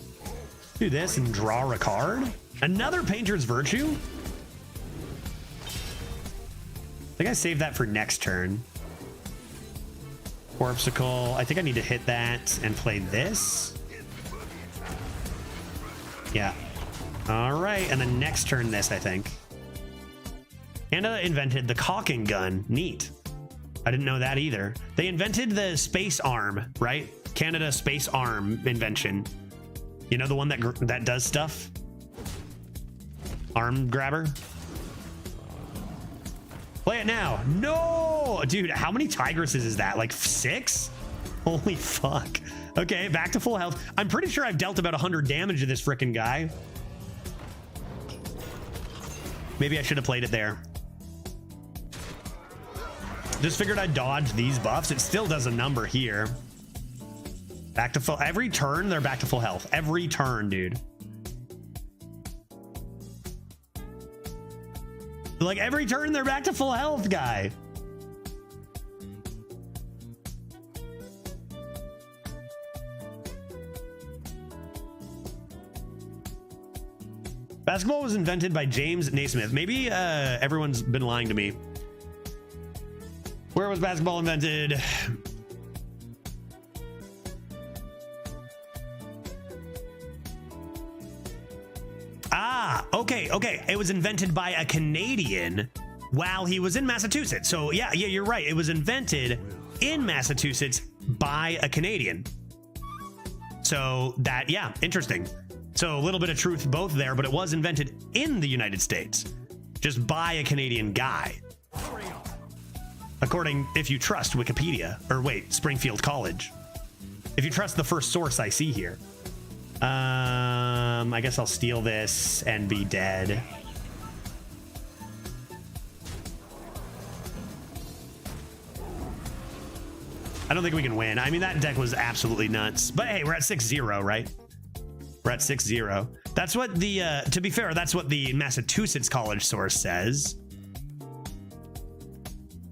Do this and draw a card. Another Painter's Virtue? I think I saved that for next turn. Corpsicle. I think I need to hit that and play this. Yeah. All right. And then next turn this, I think. Canada invented the caulking gun. Neat. I didn't know that either. They invented the space arm, right? Canada space arm invention. You know, the one that does stuff? Arm grabber. Play it now. No, dude, how many Tigresses is that? Like 6? Holy fuck. Okay, back to full health. I'm pretty sure I've dealt about 100 damage to this frickin' guy. Maybe I should have played it there. Just figured I'd dodge these buffs. It still does a number here. Back to full. Every turn, they're back to full health. Every turn, dude. Like every turn, they're back to full health, guy. Basketball was invented by James Naismith. Maybe everyone's been lying to me. Where was basketball invented? Ah, okay. It was invented by a Canadian while he was in Massachusetts. So yeah, you're right. It was invented in Massachusetts by a Canadian. So that, yeah, interesting. So a little bit of truth both there, but it was invented in the United States, just by a Canadian guy. According, if you trust Wikipedia, or wait, Springfield College. If you trust the first source I see here. I guess I'll steal this and be dead. I don't think we can win. I mean, that deck was absolutely nuts. But hey, we're at 6-0, right? We're at 6-0. That's what the, to be fair, that's what the Massachusetts College source says.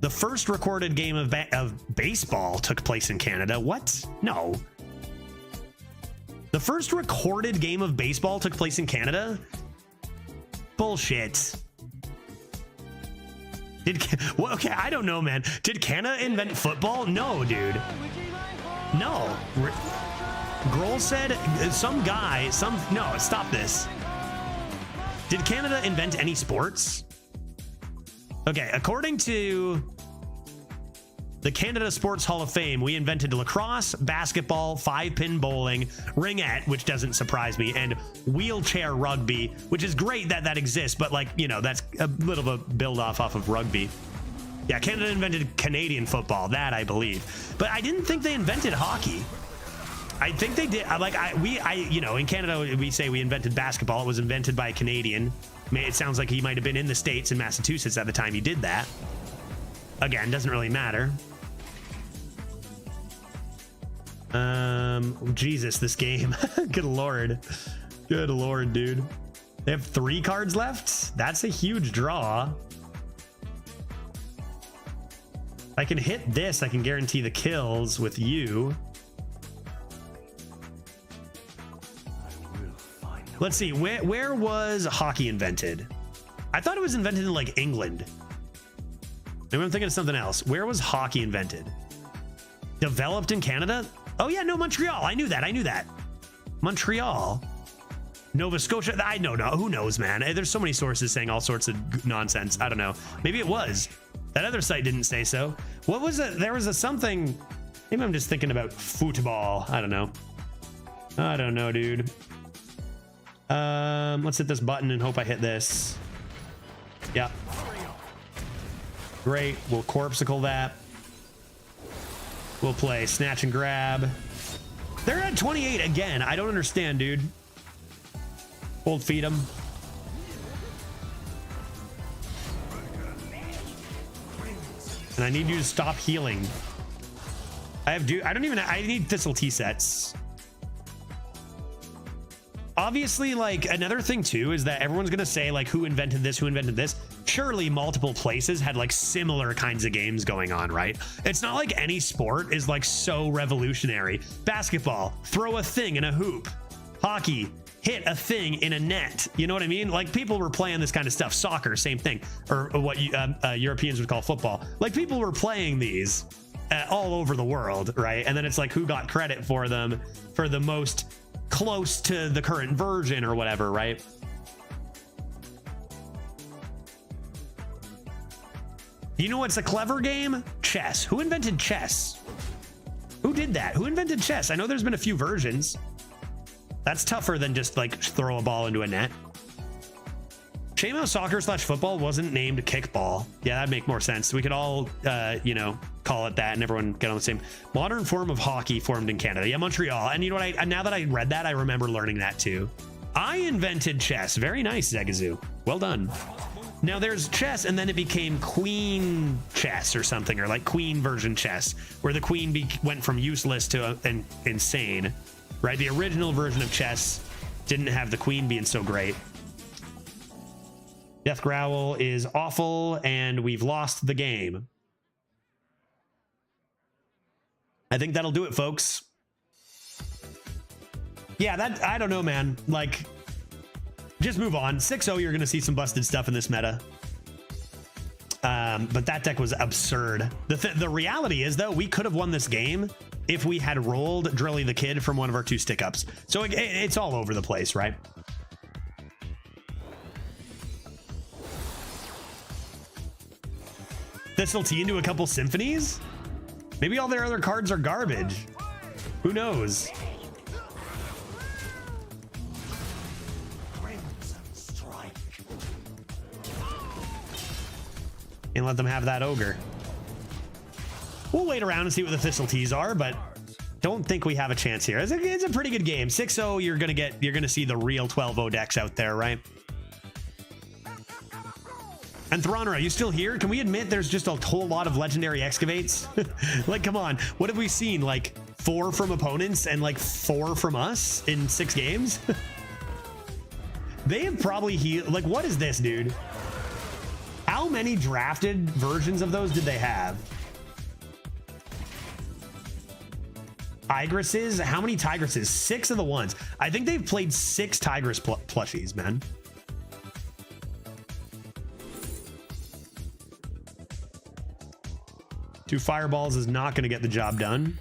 The first recorded game of baseball took place in Canada. What? No. The first recorded game of baseball took place in Canada? Bullshit. Well, okay, I don't know, man. Did Canada invent football? No, dude. No. Grohl said no, stop this. Did Canada invent any sports? Okay, according to the Canada Sports Hall of Fame, we invented lacrosse, basketball, 5-pin bowling, ringette, which doesn't surprise me, and wheelchair rugby, which is great that that exists, but like, you know, that's a little of a build off of rugby. Yeah, Canada invented Canadian football, that I believe. But I didn't think they invented hockey. I think they did. Like, you know, in Canada, we say we invented basketball. It was invented by a Canadian. It sounds like he might have been in the States, in Massachusetts at the time he did that. Again, doesn't really matter. Jesus, this game. Good lord. Good lord, dude. They have 3 cards left? That's a huge draw. I can hit this. I can guarantee the kills with you. Let's see. Where was hockey invented? I thought it was invented in like England. Maybe I'm thinking of something else. Where was hockey invented? Developed in Canada? Oh yeah, no, Montreal. I knew that. Montreal. Nova Scotia. I don't know. Who knows, man? There's so many sources saying all sorts of nonsense. I don't know. Maybe it was. That other site didn't say so. What was it? There was a something. Maybe I'm just thinking about football. I don't know. I don't know, dude. Let's hit this button and hope I hit this. Yeah. Great. We'll corpsicle that. We'll play snatch and grab. They're at 28 again. I don't understand, dude. Hold feed them. And I need you to stop healing. I need Thistle Tea sets. Obviously, like, another thing too is that everyone's gonna say like, who invented this? Surely multiple places had like similar kinds of games going on, right? It's not like any sport is like so revolutionary. Basketball, throw a thing in a hoop. Hockey, hit a thing in a net. You know what I mean? Like, people were playing this kind of stuff. Soccer, same thing. Or what Europeans would call football. Like, people were playing these all over the world, right? And then it's like, who got credit for them for the most close to the current version or whatever, right? You know what's a clever game? Chess. Who invented chess? Who did that? Who invented chess? I know there's been a few versions. That's tougher than just like throw a ball into a net. Shame how soccer/football wasn't named kickball. Yeah, that'd make more sense. We could all, you know, call it that and everyone get on the same. Modern form of hockey formed in Canada. Yeah, Montreal. And you know what? Now that I read that, I remember learning that too. I invented chess. Very nice, Zegazoo. Well done. Now there's chess, and then it became queen chess or something, or like queen version chess, where the queen went from useless to insane, right? The original version of chess didn't have the queen being so great. Death Growl is awful, and we've lost the game. I think that'll do it, folks. Yeah, that, I don't know, man. Like, just move on. 6-0, you're going to see some busted stuff in this meta. But that deck was absurd. The reality is, though, we could have won this game if we had rolled Drilly the Kid from one of our 2 stick-ups. So it's all over the place, right? This'll tee into a couple symphonies? Maybe all their other cards are garbage. Who knows? And let them have that ogre. We'll wait around and see what the Thistle Teas are, but don't think we have a chance here. It's a pretty good game. 6-0, you're gonna see the real 12-0 decks out there, right? And Throner, are you still here? Can we admit there's just a whole lot of legendary excavates? Like, come on. What have we seen? Like 4 from opponents and like 4 from us in 6 games? They have probably healed. Like, what is this, dude? How many drafted versions of those did they have? Tigresses? How many Tigresses? 6 of the ones. I think they've played 6 Tigress plushies, man. Two fireballs is not going to get the job done.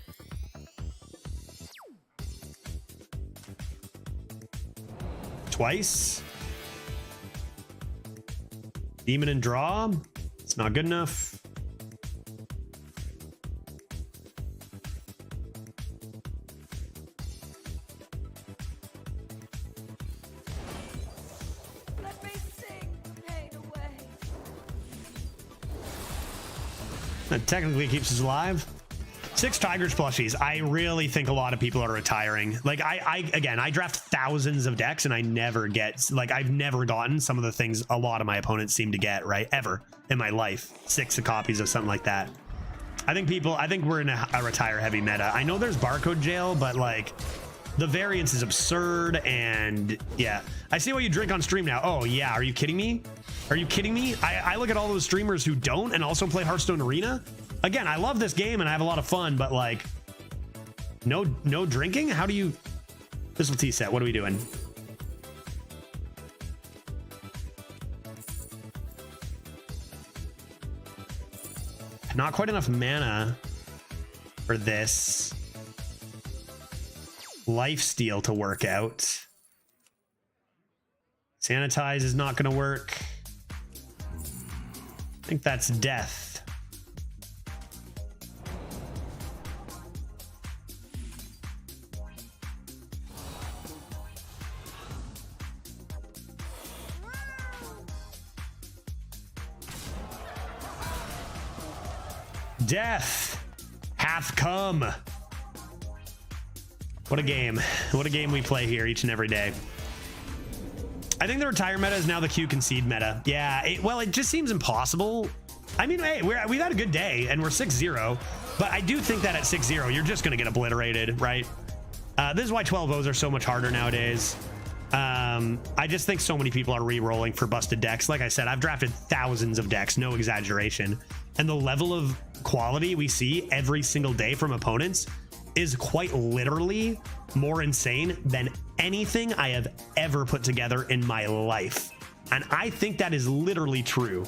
Twice. Demon and draw. It's not good enough. Let me sing pain away. That technically keeps us alive. 6 Tigers plushies. I really think a lot of people are retiring. Like, again, I draft thousands of decks and I never get, like, I've never gotten some of the things a lot of my opponents seem to get, right? Ever in my life. 6 copies of something like that. I think we're in a retire heavy meta. I know there's barcode jail, but like the variance is absurd. And yeah, I see what you drink on stream now. Oh yeah. Are you kidding me? Are you kidding me? I look at all those streamers who don't and also play Hearthstone Arena. Again, I love this game and I have a lot of fun, but like, no drinking? How do you... Thistle Tea set, what are we doing? Not quite enough mana for this. Lifesteal to work out. Sanitize is not going to work. I think that's death. Death hath come. What a game. What a game we play here each and every day. I think the retire meta is now the Q concede meta. Yeah, it just seems impossible. I mean, hey, we've had a good day and we're 6-0, but I do think that at 6-0, you're just going to get obliterated, right? This is why 12-0s are so much harder nowadays. I just think so many people are re-rolling for busted decks. Like I said, I've drafted thousands of decks, no exaggeration. And the level of quality we see every single day from opponents is quite literally more insane than anything I have ever put together in my life. And I think that is literally true.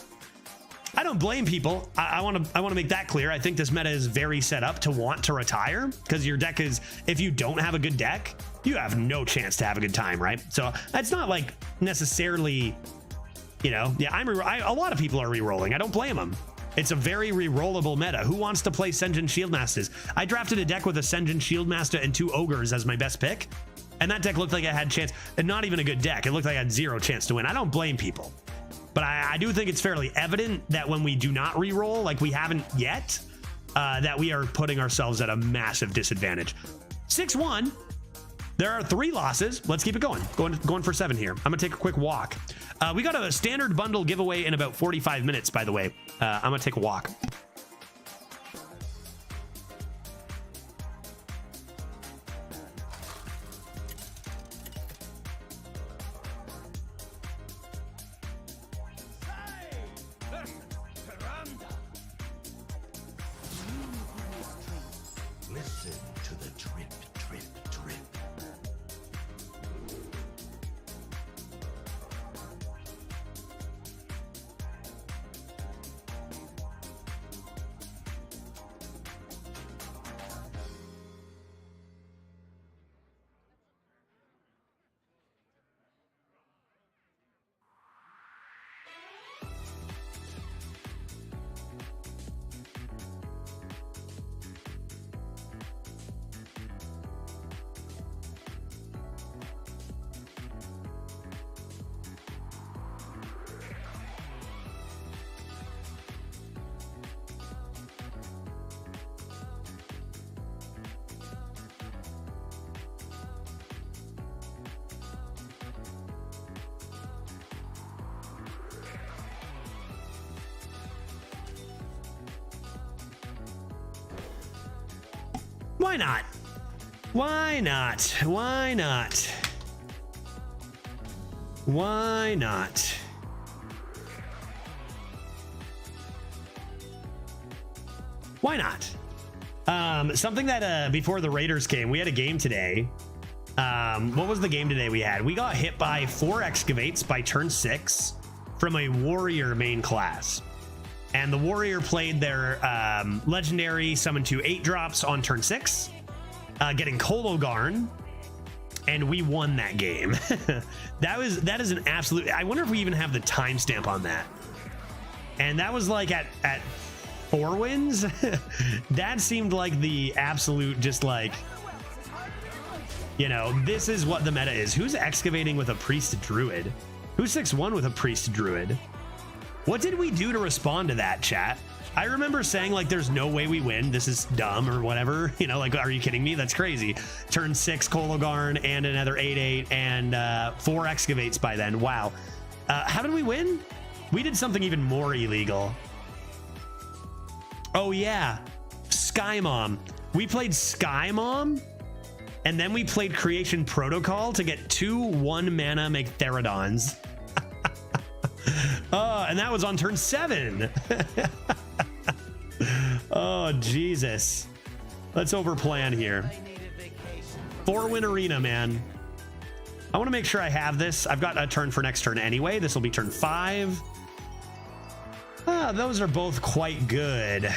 I don't blame people. I want to make that clear. I think this meta is very set up to want to retire because your deck is, if you don't have a good deck, you have no chance to have a good time, right? So it's not like necessarily, you know, yeah, a lot of people are re-rolling. I don't blame them. It's a very re-rollable meta. Who wants to play Sen'jin Shieldmasters? I drafted a deck with a Sen'jin Shieldmaster and 2 Ogres as my best pick. And that deck looked like it had chance, and not even a good deck. It looked like I had 0 chance to win. I don't blame people. But I do think it's fairly evident that when we do not re-roll, like we haven't yet, that we are putting ourselves at a massive disadvantage. 6-1. There are 3 losses. Let's keep it going. Going for 7 here. I'm gonna take a quick walk. We got a standard bundle giveaway in about 45 minutes, by the way. I'm gonna take a walk. Listen to the drip, drip, drip. Why not? Why not? Why not? Why not? Why not? Something that before the Raiders came, we had a game today. What was the game today we had? We got hit by 4 excavates by turn 6 from a warrior main class. And the warrior played their legendary summon to 8 drops on turn 6, getting Kologarn, and we won that game. that is an absolute. I wonder if we even have the timestamp on that. And that was like at 4 wins. That seemed like the absolute, just like, you know, this is what the meta is. Who's excavating with a priest druid? Who's 6-1 with a priest druid? What did we do to respond to that, chat? I remember saying, like, there's no way we win. This is dumb or whatever. You know, like, are you kidding me? That's crazy. Turn 6 Kologarn and another 8/8 and 4 excavates by then. Wow. How did we win? We did something even more illegal. Oh, yeah. Sky Mom. We played Sky Mom, and then we played Creation Protocol to get 2 1-mana Megatherodons. And that was on turn 7. Oh, Jesus. Let's overplan here. 4-win arena, man. I want to make sure I have this. I've got a turn for next turn anyway. This will be turn 5. Those are both quite good. I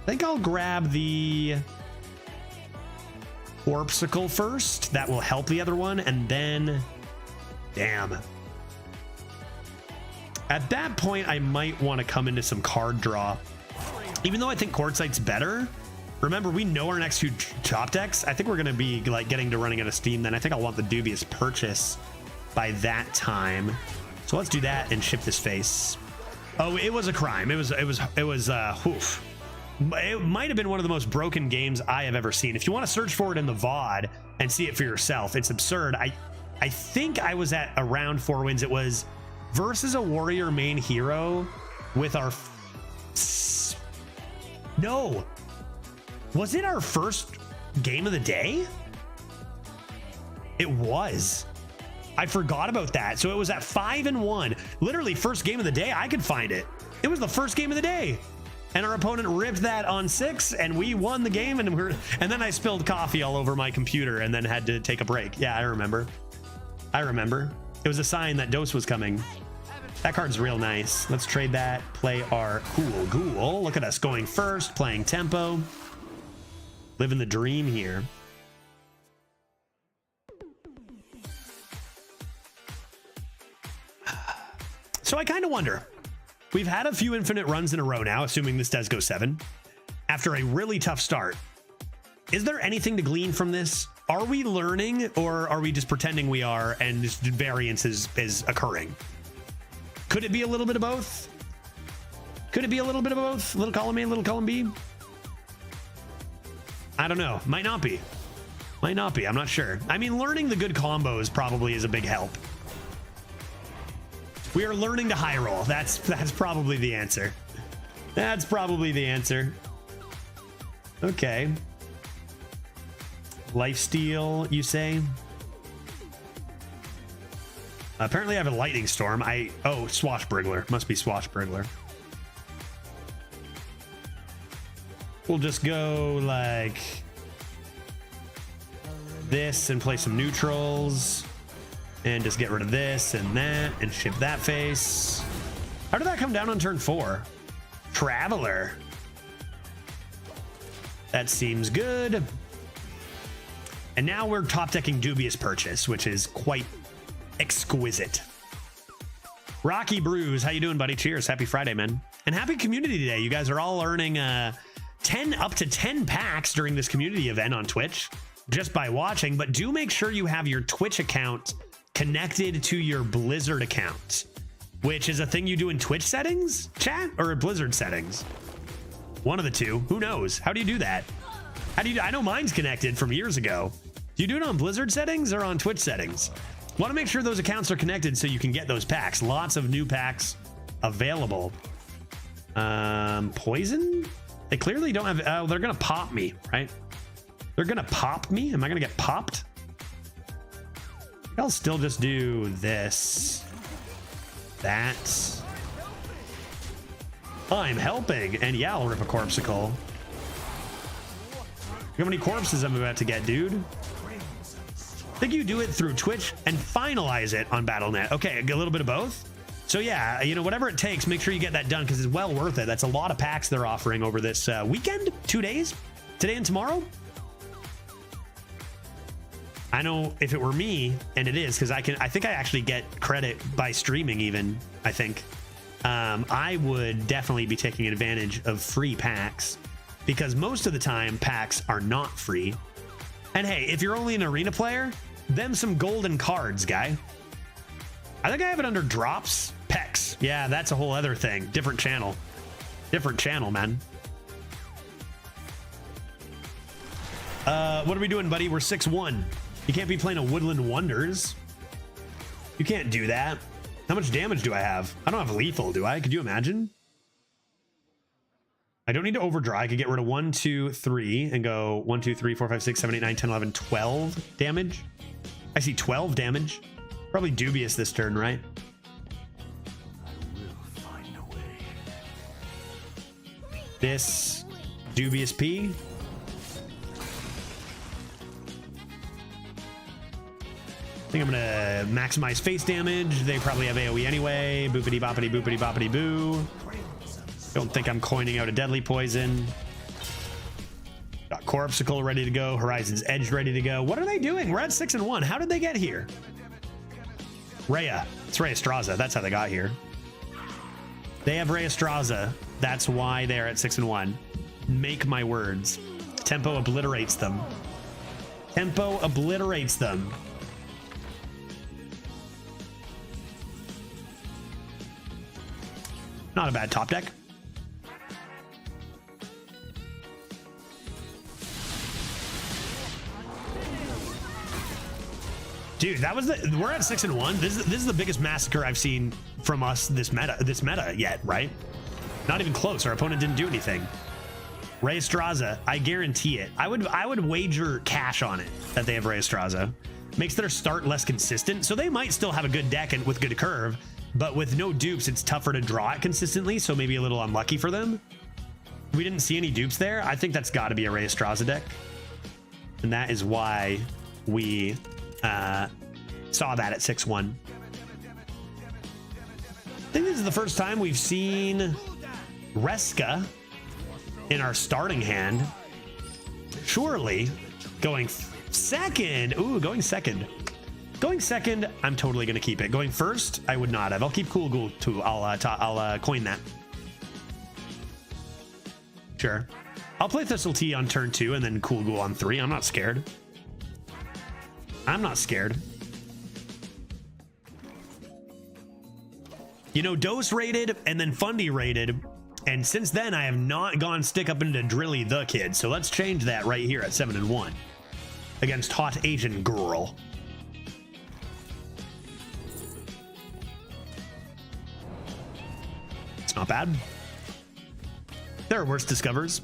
think I'll grab the Orpsicle first. That will help the other one. And then, damn. At that point, I might want to come into some card draw. Even though I think Quartzite's better, remember, we know our next 2 top decks. I think we're going to be like getting to running out of steam then. I think I'll want the Dubious Purchase by that time. So let's do that and ship this face. Oh, it was a crime. It was oof. It might have been one of the most broken games I have ever seen. If you want to search for it in the VOD and see it for yourself, it's absurd. I think I was at around 4 wins. It was versus a warrior main hero with our no, was it our first game of the day? It was. I forgot about that. So it was at 5-1, literally first game of the day. I could find it. It was the first game of the day, and our opponent ripped that on 6 and we won the game. And then I spilled coffee all over my computer and then had to take a break. Yeah, I remember. It was a sign that Dose was coming. That card's real nice. Let's trade that. Play our cool ghoul. Look at us going first, playing tempo. Living the dream here. So I kind of wonder. We've had a few infinite runs in a row now, assuming this does go 7. After a really tough start. Is there anything to glean from this? Are we learning, or are we just pretending we are and this variance is occurring? Could it be a little bit of both? Could it be a little bit of both? Little column A, little column B? I don't know. Might not be. Might not be. I'm not sure. I mean, learning the good combos probably is a big help. We are learning to high roll. That's probably the answer. That's probably the answer. Okay. Lifesteal, you say? Apparently I have a lightning storm. Oh, swashbuckler. Must be swashbuckler. We'll just go like this and play some neutrals and just get rid of this and that and ship that face. How did that come down on turn 4? Traveler. That seems good. And now we're top decking Dubious Purchase, which is quite exquisite. Rocky Brews, how you doing, buddy? Cheers. Happy Friday, man. And happy community day. You guys are all earning up to 10 packs during this community event on Twitch just by watching, but do make sure you have your Twitch account connected to your Blizzard account, which is a thing you do in Twitch settings, chat, or Blizzard settings. One of the two. Who knows? How do you do that? How do you? I know mine's connected from years ago. Do you do it on Blizzard settings or on Twitch settings? Want to make sure those accounts are connected so you can get those packs. Lots of new packs available. Poison? They clearly don't have. Oh, they're gonna pop me, right? They're gonna pop me. Am I gonna get popped? I'll still just do this. That. I'm helping, and yeah, I'll rip a corpsicle. Look how many corpses I'm about to get, dude. I think you do it through Twitch and finalize it on Battle.net. Okay, a little bit of both. So yeah, you know, whatever it takes, make sure you get that done because it's well worth it. That's a lot of packs they're offering over this weekend, 2 days, today and tomorrow. I know if it were me, and it is, because I think I actually get credit by streaming even, I think. I would definitely be taking advantage of free packs because most of the time packs are not free. And hey, if you're only an arena player, them some golden cards, guy. I think I have it under drops. Pecs. Yeah, that's a whole other thing. Different channel. Different channel, man. What are we doing, buddy? We're 6-1. You can't be playing a Woodland Wonders. You can't do that. How much damage do I have? I don't have lethal, do I? Could you imagine? I don't need to overdraw. I could get rid of 1, 2, 3 and go 1, 2, 3, 4, 5, 6, 7, 8, 9, 10, 11, 12 damage. I see 12 damage. Probably dubious this turn, right? This dubious P. I think I'm gonna maximize face damage. They probably have AoE anyway. Boopity boppity boopity boppity boo. Don't think I'm coining out a deadly poison. Got Corpsicle ready to go. Horizon's Edge ready to go. What are they doing? We're at 6-1. How did they get here? Rhea. It's Rhea Straza. That's how they got here. They have Rhea Straza. That's why they're at 6-1. Make my words. Tempo obliterates them. Tempo obliterates them. Not a bad top deck. Dude, that was we're at 6-1. This is the biggest massacre I've seen from us this meta yet, right? Not even close. Our opponent didn't do anything. Rhea Straza, I guarantee it. I would wager cash on it that they have Rhea Straza. Makes their start less consistent, so they might still have a good deck and with good curve. But with no dupes, it's tougher to draw it consistently, so maybe a little unlucky for them. We didn't see any dupes there. I think that's got to be a Rhea Straza deck. And that is why we saw that at 6-1. I think this is the first time we've seen Reska in our starting hand. Surely going second. Ooh, going second. Going second, I'm totally going to keep it. Going first, I would not have. I'll keep Cool Ghoul too. I'll coin that. Sure. I'll play Thistle Tea on turn 2 and then Cool Ghoul on 3. I'm not scared. I'm not scared. You know, Dose rated and then Fundy rated. And since then, I have not gone stick up into Drilly the Kid. So let's change that right here at 7-1. against hot Asian girl. It's not bad. There are worse discovers.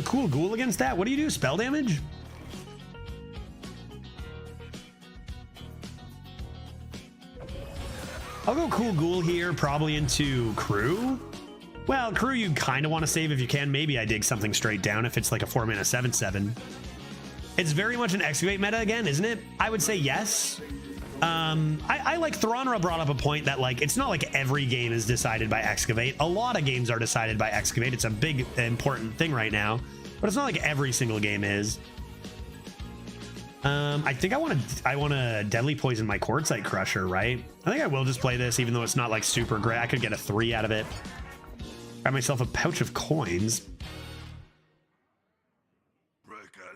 Cool ghoul against that. What do you do? Spell damage? I'll go cool ghoul here, probably into crew. Well, crew you kind of want to save if you can. Maybe I dig something straight down if it's like a 4-mana 7/7. It's very much an excavate meta again, isn't it? I would say yes. I like Thronra brought up a point that like it's not like every game is decided by excavate. A lot of games are decided by excavate. It's a big important thing right now, but it's not like every single game is. I think I want to deadly poison my Quartzite Crusher, right? I think I will just play this even though it's not like super great. I could get a 3 out of it. Grab myself a pouch of coins.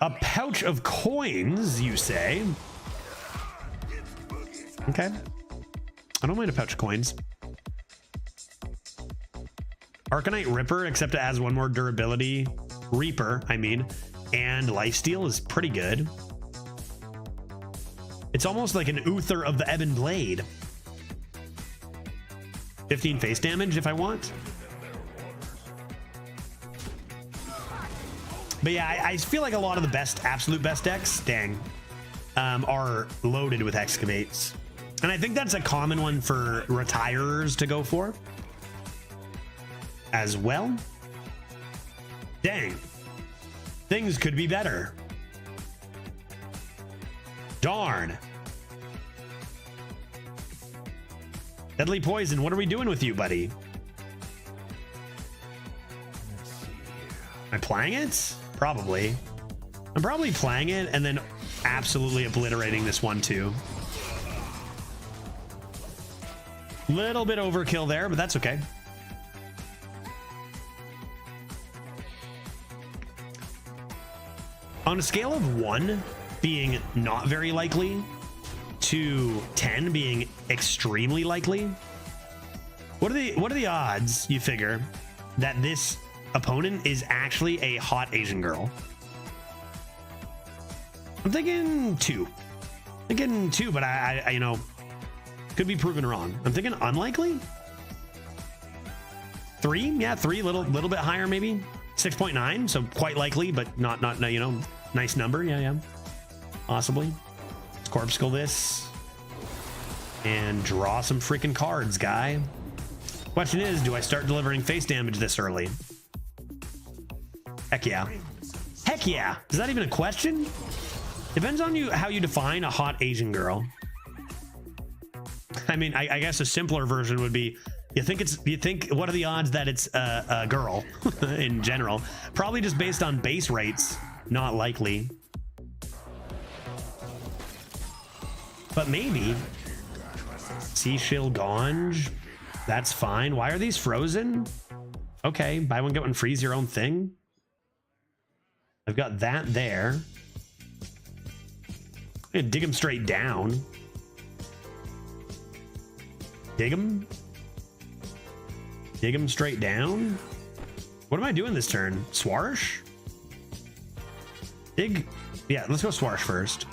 A pouch of coins, you say? Okay. I don't mind a pouch of coins. Arcanite Ripper, except it has one more durability. Reaper, I mean. And lifesteal is pretty good. It's almost like an Uther of the Ebon Blade. 15 face damage if I want. But yeah, I feel like a lot of the best, absolute best decks, are loaded with excavates. And I think that's a common one for retirers to go for as well. Dang. Things could be better. Darn. Deadly poison, what are we doing with you, buddy? Am I playing it? Probably. I'm probably playing it and then absolutely obliterating this one too. Little bit overkill there, but that's okay. On a scale of 1 being not very likely to 10 being extremely likely, what are the odds, you figure, that this opponent is actually a hot Asian girl? I'm thinking 2. But I you know, could be proven wrong. I'm thinking unlikely. 3, yeah, 3, little bit higher maybe. 6.9, so quite likely, but not you know, nice number. Yeah, possibly. Let's corpse skull this and draw some freaking cards, guy. Question is, do I start delivering face damage this early? Heck yeah. Heck yeah. Is that even a question? Depends on how you define a hot Asian girl. I mean, I guess a simpler version would be, you think what are the odds that it's a girl in general? Probably just based on base rates, not likely. But maybe. Seashill Ganj, that's fine. Why are these frozen? Okay, buy one, get one, freeze your own thing. I've got that there. I'm gonna dig them straight down. Dig them straight down. What am I doing this turn? Swarsh? Dig. Yeah, let's go Swarsh first.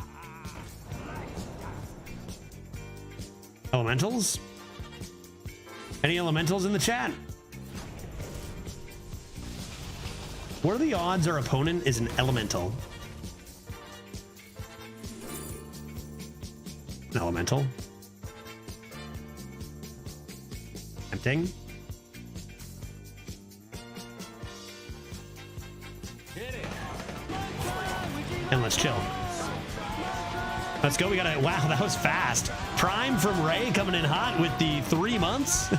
Elementals? Any elementals in the chat? What are the odds our opponent is an elemental? An elemental. Tempting. And let's chill. Let's go. We got a wow, that was fast. Prime from Ray coming in hot with the 3 months.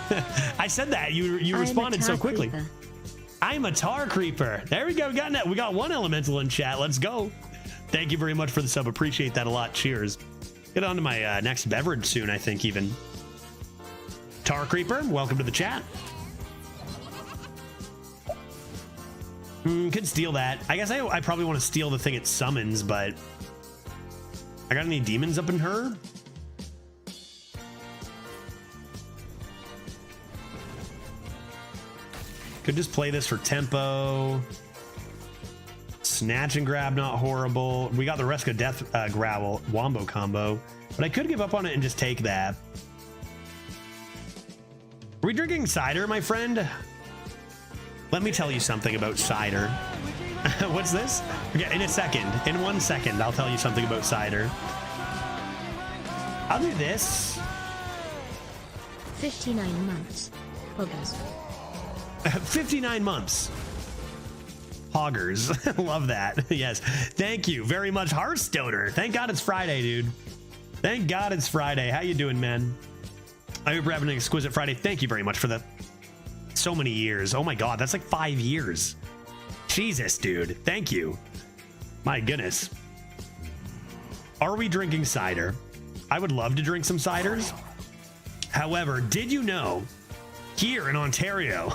I said that. You responded so quickly. Creeper. I'm a tar creeper. There we go. We got one elemental in chat. Let's go. Thank you very much for the sub. Appreciate that a lot. Cheers. Get on to my next beverage soon, I think, even. Tar creeper, welcome to the chat. Could steal that. I guess I probably want to steal the thing it summons, but I got any demons up in her? Could just play this for tempo. Snatch and grab, not horrible. We got the Reska Death Growl Wombo combo, but I could give up on it and just take that. Are we drinking cider, my friend? Let me tell you something about cider. What's this? Okay, in a second. In 1 second, I'll tell you something about cider. I'll do this. 59 months. Hoggers. 59 months. Hoggers. Love that. Yes. Thank you very much, Hearthstoner. Thank God it's Friday, dude. Thank God it's Friday. How you doing, man? I hope you're having an exquisite Friday. Thank you very much for the so many years. Oh my God, that's like 5 years. Jesus, dude. Thank you. My goodness. Are we drinking cider? I would love to drink some ciders. However, did you know here in Ontario,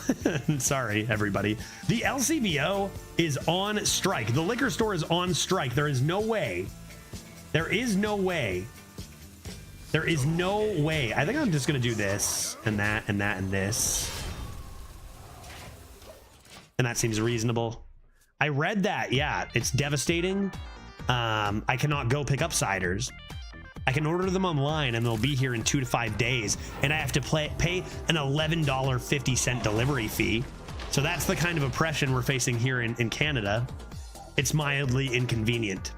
sorry, everybody, the LCBO is on strike. The liquor store is on strike. There is no way. There is no way. There is no way. I think I'm just going to do this and that and that and this. And that seems reasonable. I read that. Yeah, it's devastating. I cannot go pick up ciders. I can order them online and they'll be here in 2 to 5 days. And I have to pay an $11.50 delivery fee. So that's the kind of oppression we're facing here in Canada. It's mildly inconvenient.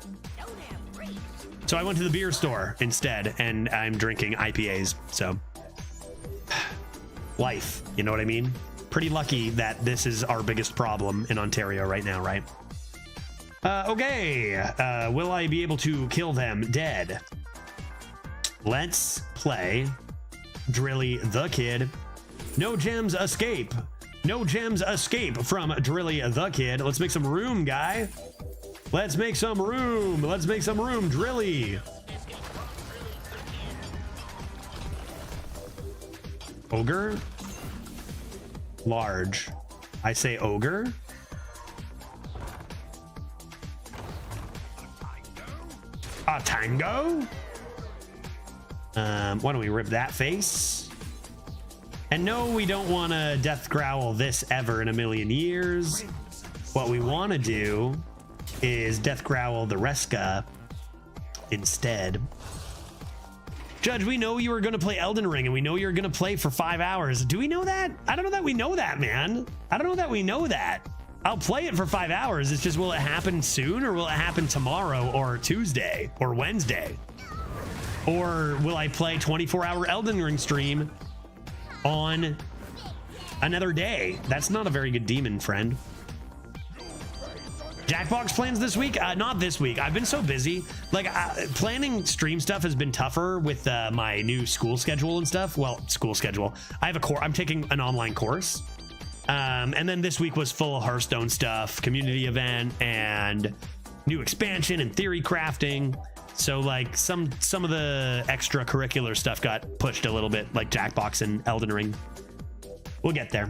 So I went to the beer store instead and I'm drinking IPAs. So life, you know what I mean? Pretty lucky that this is our biggest problem in Ontario right now, right? Okay. Will I be able to kill them dead? Let's play Drilly the Kid. No gems escape. No gems escape from Drilly the Kid. Let's make some room, guy. Let's make some room. Let's make some room, Drilly. Ogre? Large. I say ogre. A tango? Why don't we rip that face? And no, we don't want to death growl this ever in a million years. What we want to do is death growl the Reska instead. Judge, we know you were going to play Elden Ring and we know you're going to play for 5 hours. Do we know that? I don't know that we know that, man. I don't know that we know that. I'll play it for 5 hours. It's just, will it happen soon or will it happen tomorrow or Tuesday or Wednesday? Or will I play 24-hour Elden Ring stream on another day? That's not a very good demon, friend. Jackbox plans this week? Not this week. I've been so busy. Like, planning stream stuff has been tougher with my new school schedule and stuff. Well, school schedule. I have a course. I'm taking an online course. And then this week was full of Hearthstone stuff, community event, and new expansion and theory crafting. So like some of the extracurricular stuff got pushed a little bit, like Jackbox and Elden Ring. We'll get there.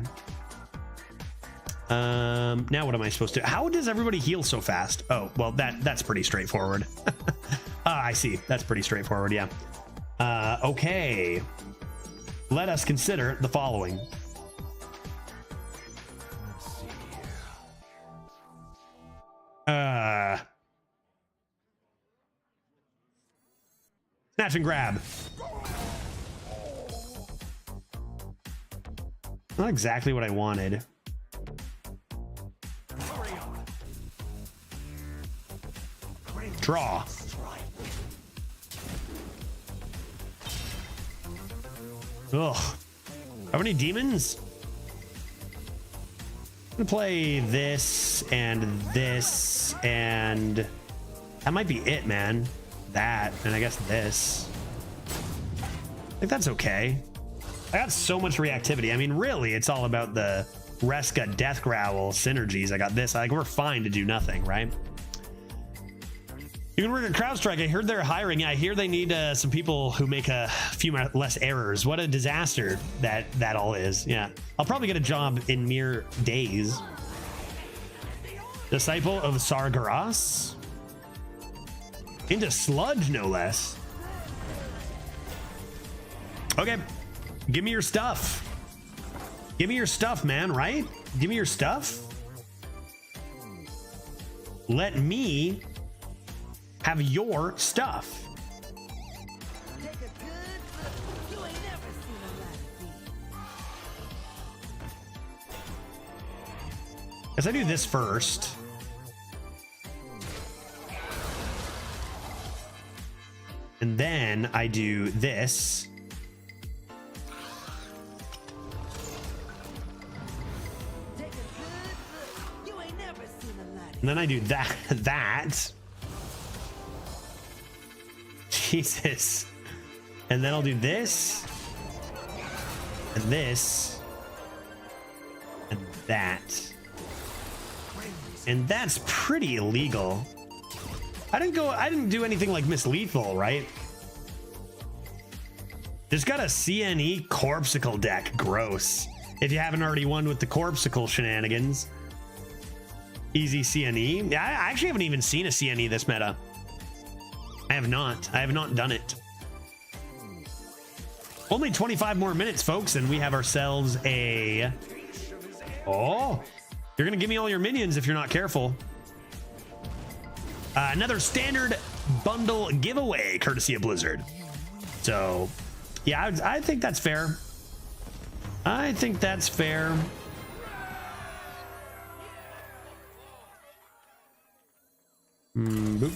Now what am I supposed to? How does everybody heal so fast? Oh, well, that's pretty straightforward. I see. That's pretty straightforward. Yeah. Okay. Let us consider the following. Snatch and grab. Not exactly what I wanted. Draw. Ugh. How many demons? I'm gonna play this and this and that might be it, man. That and I guess this. I think that's okay. I got so much reactivity. I mean, really, it's all about the Reska Death Growl synergies. I got this. Like, we're fine to do nothing, right? You can work at CrowdStrike. I heard they're hiring. I hear they need some people who make a few less errors. What a disaster that all is. Yeah, I'll probably get a job in mere days. Disciple of Sargeras. Into sludge, no less. Okay, give me your stuff. Give me your stuff, man, right? Give me your stuff. Let me have your stuff. Guess I do this first. And then I do this. And then I do that. Jesus. And then I'll do this. And this. And that. And that's pretty illegal. I didn't do anything like Miss Lethal, right? Just got a CNE Corpsicle deck. Gross. If you haven't already won with the Corpsicle shenanigans. Easy CNE. Yeah, I actually haven't even seen a CNE this meta. I have not done it. Only 25 more minutes, folks, and we have ourselves a... Oh, you're gonna give me all your minions if you're not careful. Another standard bundle giveaway, courtesy of Blizzard. So, yeah, I think that's fair. I think that's fair. Boop.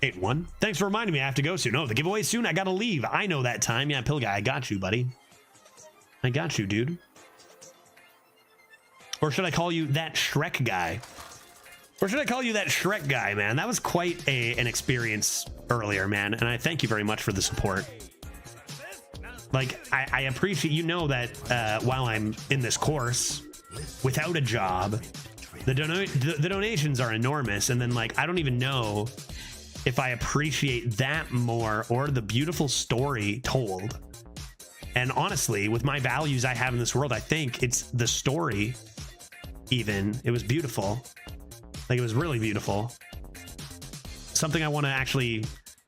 8-1. Thanks for reminding me I have to go soon. No, the giveaway soon. I gotta leave. I know that time. Yeah, Pill Guy, I got you, buddy. I got you, dude. Or should I call you that Shrek guy? Or should I call you that Shrek guy, man? That was quite an experience earlier, man. And I thank you very much for the support. Like, I appreciate, you know, that while I'm in this course, without a job, the donations are enormous. And then, like, I don't even know if I appreciate that more or the beautiful story told. And honestly, with my values I have in this world, I think it's the story. Even it was beautiful. Like, it was really beautiful. Something I want to actually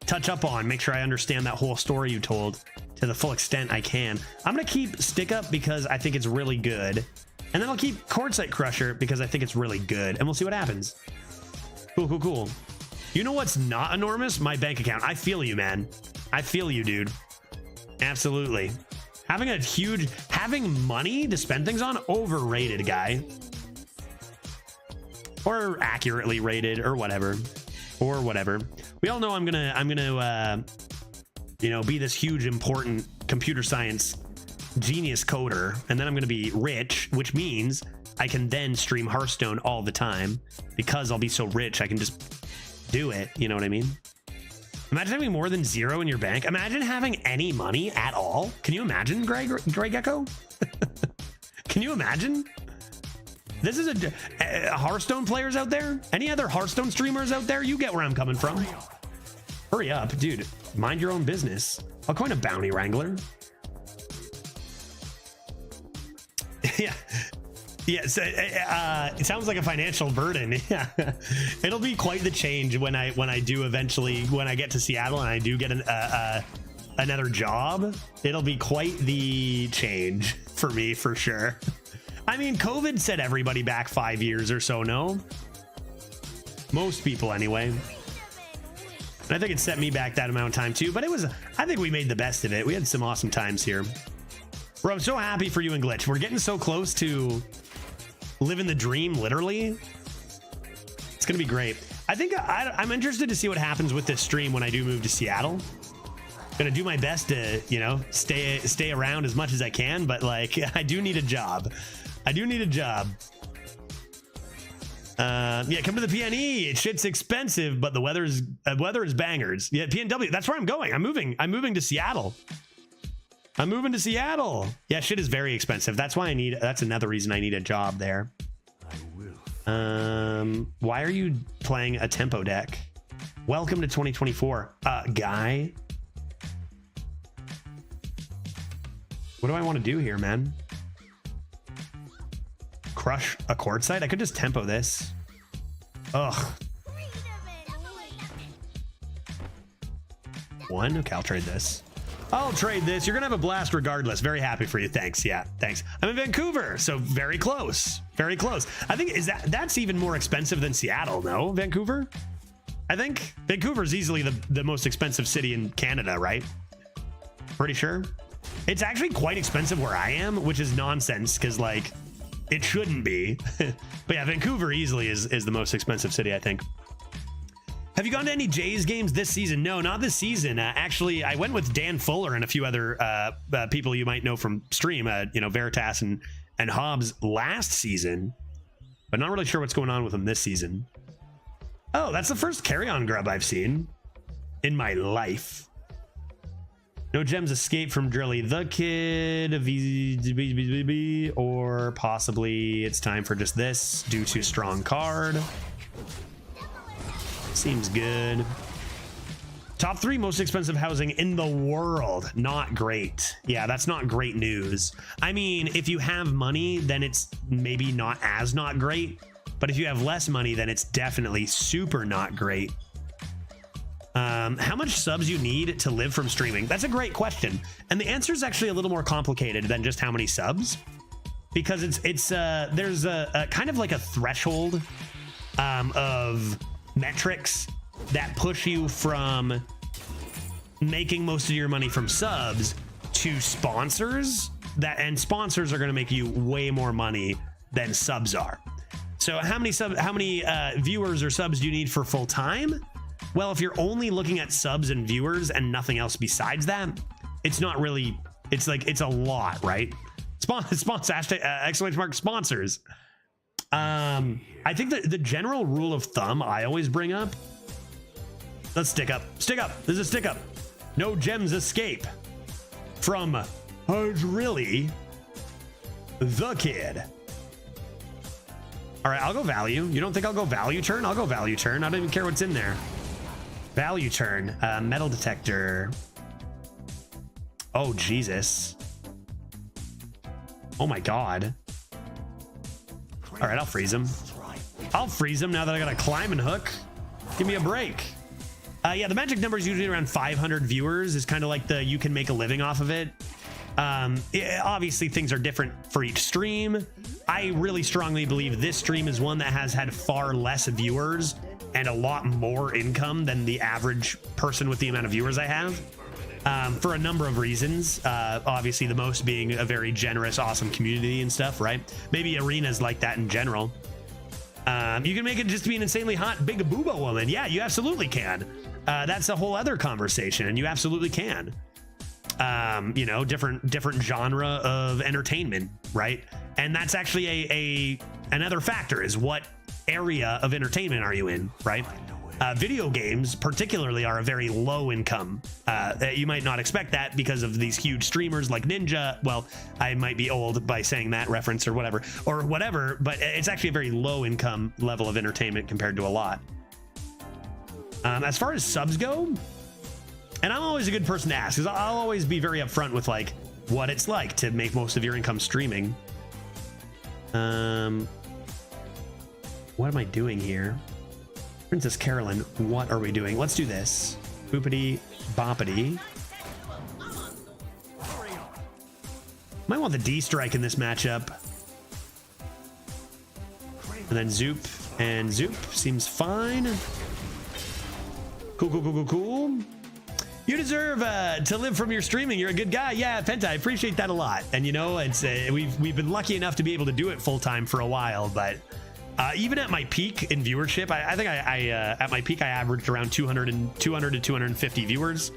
touch up on, make sure I understand that whole story you told to the full extent I can. I'm gonna keep Stick Up because I think it's really good, and then I'll keep Quartzite Crusher because I think it's really good, and we'll see what happens. Cool. You know what's not enormous? My bank account. I feel you, man. I feel you, dude. Absolutely. Having money to spend things on, overrated, guy. Or accurately rated, or whatever. We all know I'm gonna you know, be this huge important computer science genius coder, and then I'm gonna be rich, which means I can then stream Hearthstone all the time because I'll be so rich I can just do it. You know what I mean? Imagine having more than 0 in your bank. Imagine having any money at all. Can you imagine, Greg Echo? Can you imagine? This is a Hearthstone players out there. Any other Hearthstone streamers out there? You get where I'm coming from. Hurry up, dude. Mind your own business. I'll coin a bounty wrangler. Yeah, so, it sounds like a financial burden. Yeah, it'll be quite the change when I do eventually, when I get to Seattle and I do get another job. It'll be quite the change for me, for sure. I mean, COVID set everybody back 5 years or so, no? Most people anyway. And I think it set me back that amount of time too, but I think we made the best of it. We had some awesome times here. Bro, I'm so happy for you and Glitch. We're getting so close to living the dream, literally. It's gonna be great. I think I'm interested to see what happens with this stream when I do move to Seattle. Gonna do my best to, you know, stay around as much as I can, but like, I do need a job. Yeah, come to the PNE. Shit's expensive, but the weather is bangers. Yeah, PNW. That's where I'm going. I'm moving to Seattle. Yeah, shit is very expensive. That's why that's another reason I need a job there. Why are you playing a tempo deck? Welcome to 2024. Guy. What do I want to do here, man? Crush a Quartzite? I could just tempo this. Ugh. 1? Okay, I'll trade this. I'll trade this. You're gonna have a blast regardless. Very happy for you. Thanks. Yeah, thanks. I'm in Vancouver, so very close. Very close. I think that's even more expensive than Seattle, no? Vancouver? I think Vancouver's easily the most expensive city in Canada, right? Pretty sure. It's actually quite expensive where I am, which is nonsense because like it shouldn't be. But yeah, Vancouver easily is the most expensive city, I think. Have you gone to any Jays games this season? No, not this season. Actually, I went with Dan Fuller and a few other people you might know from stream, you know, Veritas and Hobbs last season, but not really sure what's going on with them this season. Oh, that's the first carry-on grub I've seen in my life. No gems escape from Drilly the Kid, or possibly it's time for just this due to strong card. Seems good. Top 3 most expensive housing in the world. Not great. Yeah, that's not great news. I mean, if you have money, then it's maybe not as not great. But if you have less money, then it's definitely super not great. How much subs you need to live from streaming? That's a great question. And the answer is actually a little more complicated than just how many subs. Because there's a kind of like a threshold of metrics that push you from making most of your money from subs to sponsors, and sponsors are going to make you way more money than subs are. So how many viewers or subs do you need for full time? Well, if you're only looking at subs and viewers and nothing else besides that, it's not really, it's a lot, right? Exclamation mark sponsors. I think that the general rule of thumb I always bring up, let's stick up. This is a stick up. No gems escape from really the kid. All right, I'll go value. You don't think I'll go value turn? I'll go value turn. I don't even care what's in there. Value turn, metal detector. Oh, Jesus. Oh my God. All right, I'll freeze him. I'll freeze him now that I got a climbing hook. Give me a break. Yeah, the magic number is usually around 500 viewers. Is kind of like the you can make a living off of it. Obviously, things are different for each stream. I really strongly believe this stream is one that has had far less viewers and a lot more income than the average person with the amount of viewers I have. For a number of reasons. Obviously, the most being a very generous, awesome community and stuff, right? Maybe arenas like that in general. You can make it just to be an insanely hot, big booba woman. Yeah, you absolutely can. That's a whole other conversation, and you absolutely can. You know, different genre of entertainment, right? And that's actually another factor is what area of entertainment are you in, right? Video games particularly are a very low income. You might not expect that because of these huge streamers like Ninja. Well, I might be old by saying that reference or whatever, but it's actually a very low income level of entertainment compared to a lot. As far as subs go, and I'm always a good person to ask because I'll always be very upfront with like what it's like to make most of your income streaming. What am I doing here? Princess Carolyn, what are we doing? Let's do this. Boopity boppity. Might want the D strike in this matchup. And then Zoop and Zoop seems fine. Cool. You deserve to live from your streaming. You're a good guy. Yeah, Penta, I appreciate that a lot. And you know, it's we've been lucky enough to be able to do it full time for a while, but even at my peak in viewership, I think I at my peak I averaged around 200 to 250 viewers.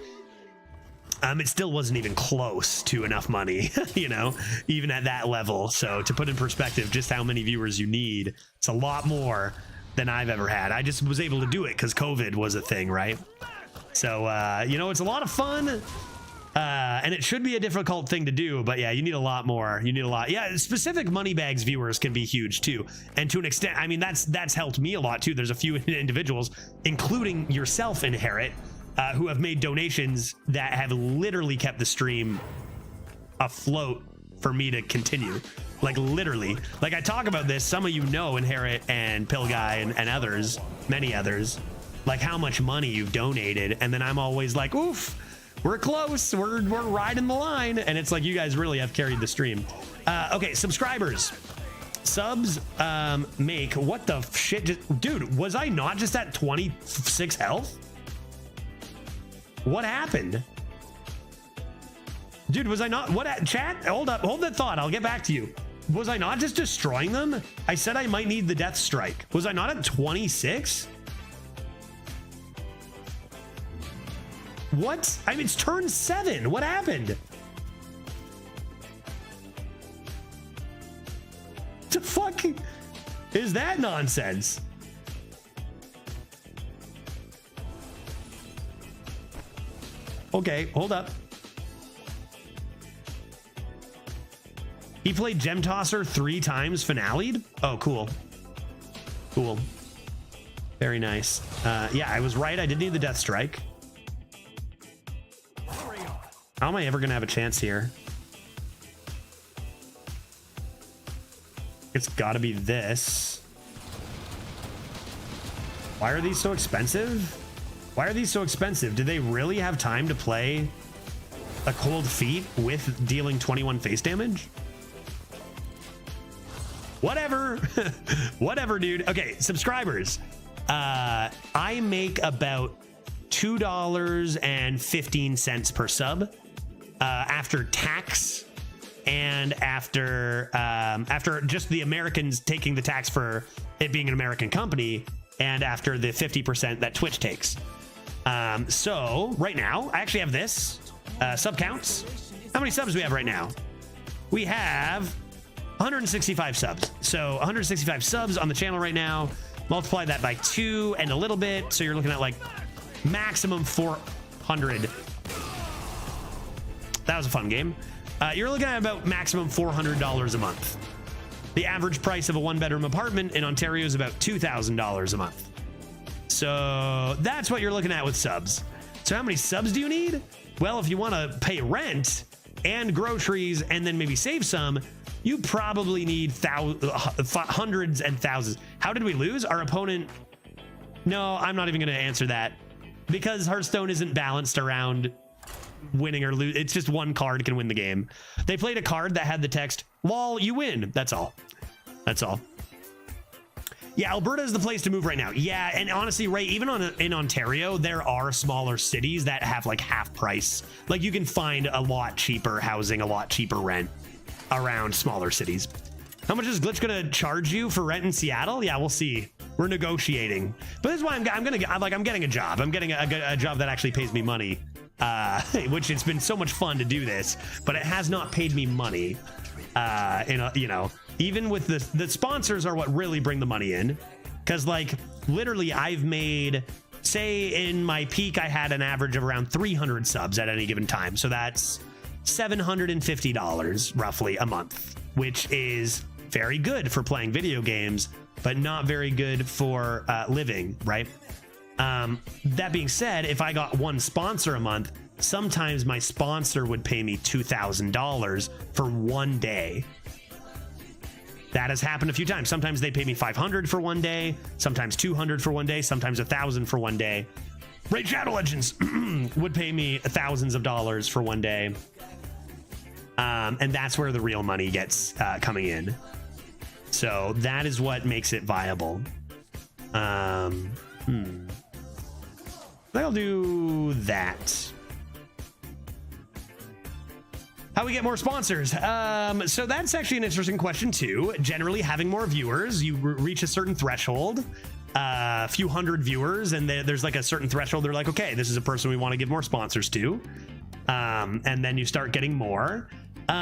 It still wasn't even close to enough money, you know, even at that level. So to put in perspective just how many viewers you need, it's a lot more than I've ever had. I just was able to do it because COVID was a thing, right? So, you know, it's a lot of fun. And it should be a difficult thing to do, but yeah, you need a lot more. You need a lot. Yeah, specific Moneybags viewers can be huge too. And to an extent, I mean, that's helped me a lot too. There's a few individuals, including yourself, Inherit, who have made donations that have literally kept the stream afloat for me to continue. Like literally, like I talk about this, some of you know Inherit and Pill Guy and others, many others, like how much money you've donated. And then I'm always like, oof, We're close. We're riding the line, and it's like you guys really have carried the stream. Okay, subscribers, subs make what the shit, dude? Was I not just at 26 health? What happened, dude? Was I not? What at chat? Hold that thought. I'll get back to you. Was I not just destroying them? I said I might need the death strike. Was I not at 26? What? I mean, it's turn 7. What happened? The fuck is that nonsense? Okay, hold up. He played Gem Tosser 3 times, finale'd? Oh, cool. Cool. Very nice. Yeah, I was right. I did need the death strike. How am I ever gonna have a chance here? It's gotta be this. Why are these so expensive? Why are these so expensive? Do they really have time to play a cold feat with dealing 21 face damage? Whatever. Whatever, dude. Okay, subscribers. I make about $2.15 per sub after tax and after just the Americans taking the tax for it being an American company, and after the 50% that Twitch takes. So right now I actually have this sub counts. How many subs do we have right now? We have 165 subs. So 165 subs on the channel right now. Multiply that by 2 and a little bit, so you're looking at like maximum 400. That was a fun game. You're looking at about maximum $400 a month. The average price of a 1-bedroom apartment in Ontario is about $2,000 a month. So that's what you're looking at with subs. So how many subs do you need? Well, if you want to pay rent and groceries and then maybe save some, you probably need hundreds and thousands. How did we lose? Our opponent... No, I'm not even going to answer that, because Hearthstone isn't balanced around winning or lose. It's just one card can win the game. They played a card that had the text, "Lol, you win." That's all. That's all. Yeah, Alberta is the place to move right now. Yeah, and honestly, Ray, even in Ontario, there are smaller cities that have like half price. Like you can find a lot cheaper housing, a lot cheaper rent around smaller cities. How much is Glitch gonna charge you for rent in Seattle? Yeah, we'll see. We're negotiating, but this is why I'm getting a job. I'm getting a job that actually pays me money, which it's been so much fun to do this, but it has not paid me money. You know, even with the sponsors are what really bring the money in, because like literally I've made, say in my peak I had an average of around 300 subs at any given time, so that's $750 roughly a month, which is very good for playing video games, but not very good for living, right? That being said, if I got one sponsor a month, sometimes my sponsor would pay me $2,000 for one day. That has happened a few times. Sometimes they pay me $500 for one day, sometimes $200 for one day, sometimes $1,000 for one day. Raid Shadow Legends would pay me thousands of dollars for one day. And that's where the real money gets coming in. So that is what makes it viable. I think I'll do that. How we get more sponsors? So that's actually an interesting question too. Generally, having more viewers, you reach a certain threshold, a few hundred viewers, and there's like a certain threshold. They're like, okay, this is a person we want to give more sponsors to. And then you start getting more.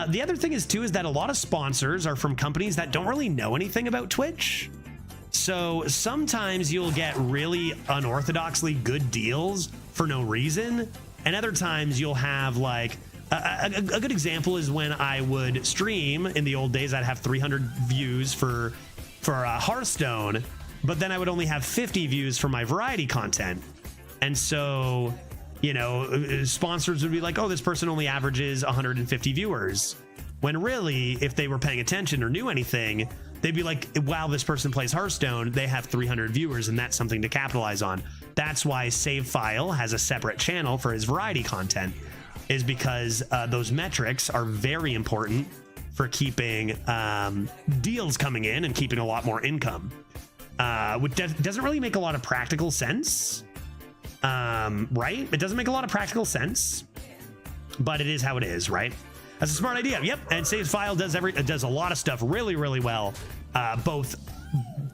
The other thing is that a lot of sponsors are from companies that don't really know anything about Twitch. So sometimes you'll get really unorthodoxly good deals for no reason. And other times you'll have like, a good example is when I would stream in the old days, I'd have 300 views for Hearthstone, but then I would only have 50 views for my variety content. And so, you know, sponsors would be like, oh, this person only averages 150 viewers. When really, if they were paying attention or knew anything, they'd be like, wow, this person plays Hearthstone, they have 300 viewers, and that's something to capitalize on. That's why Save File has a separate channel for his variety content, is because those metrics are very important for keeping deals coming in and keeping a lot more income, which doesn't really make a lot of practical sense, right? It doesn't make a lot of practical sense, but it is how it is, right? That's a smart idea. Yep. And Saves File does a lot of stuff really, really well, both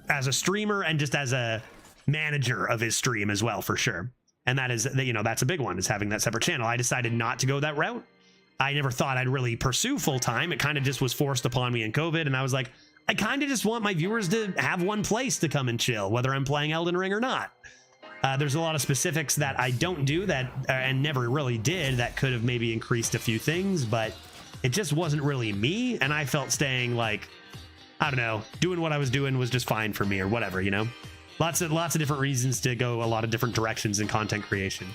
as a streamer and just as a manager of his stream as well, for sure. And that is, you know, that's a big one, is having that separate channel. I decided not to go that route. I never thought I'd really pursue full time. It kind of just was forced upon me in COVID. And I was like, I kind of just want my viewers to have one place to come and chill, whether I'm playing Elden Ring or not. There's a lot of specifics that I don't do that and never really did that could have maybe increased a few things, but it just wasn't really me. And I felt staying like, I don't know, doing what I was doing was just fine for me or whatever, you know? Lots of different reasons to go a lot of different directions in content creation.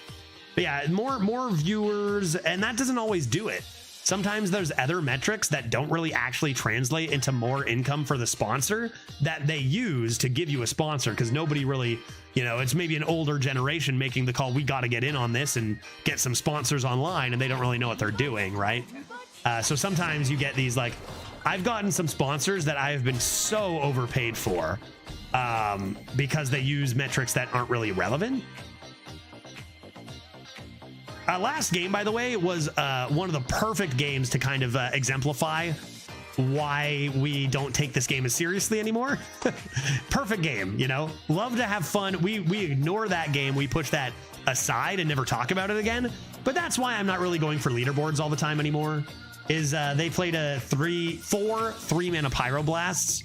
But yeah, more viewers, and that doesn't always do it. Sometimes there's other metrics that don't really actually translate into more income for the sponsor that they use to give you a sponsor, because nobody really, you know, it's maybe an older generation making the call, we got to get in on this and get some sponsors online, and they don't really know what they're doing, right? So sometimes you get these, like, I've gotten some sponsors that I have been so overpaid for because they use metrics that aren't really relevant. Last game, by the way, was one of the perfect games to kind of exemplify why we don't take this game as seriously anymore. Perfect game, you know? Love to have fun. We ignore that game. We push that aside and never talk about it again. But that's why I'm not really going for leaderboards all the time anymore. Is they played four 3-mana Pyroblasts,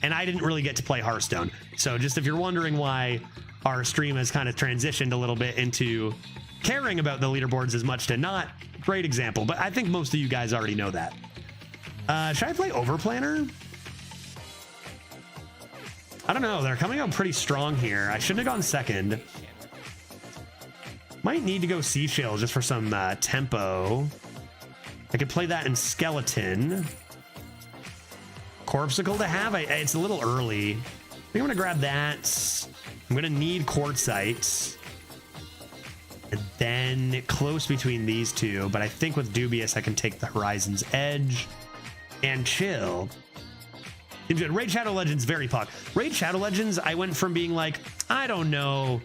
and I didn't really get to play Hearthstone. So just if you're wondering why our stream has kind of transitioned a little bit into caring about the leaderboards as much to not, great example. But I think most of you guys already know that. Should I play Overplanner? I don't know. They're coming out pretty strong here. I shouldn't have gone second. Might need to go Seashill just for some tempo. I could play that in Skeleton. Corpsicle to have? It's a little early. I think I'm going to grab that. I'm going to need Quartzite. And then close between these two. But I think with Dubious, I can take the Horizon's Edge and chill. Raid Shadow Legends, very pog. Raid Shadow Legends, I went from being like, I don't know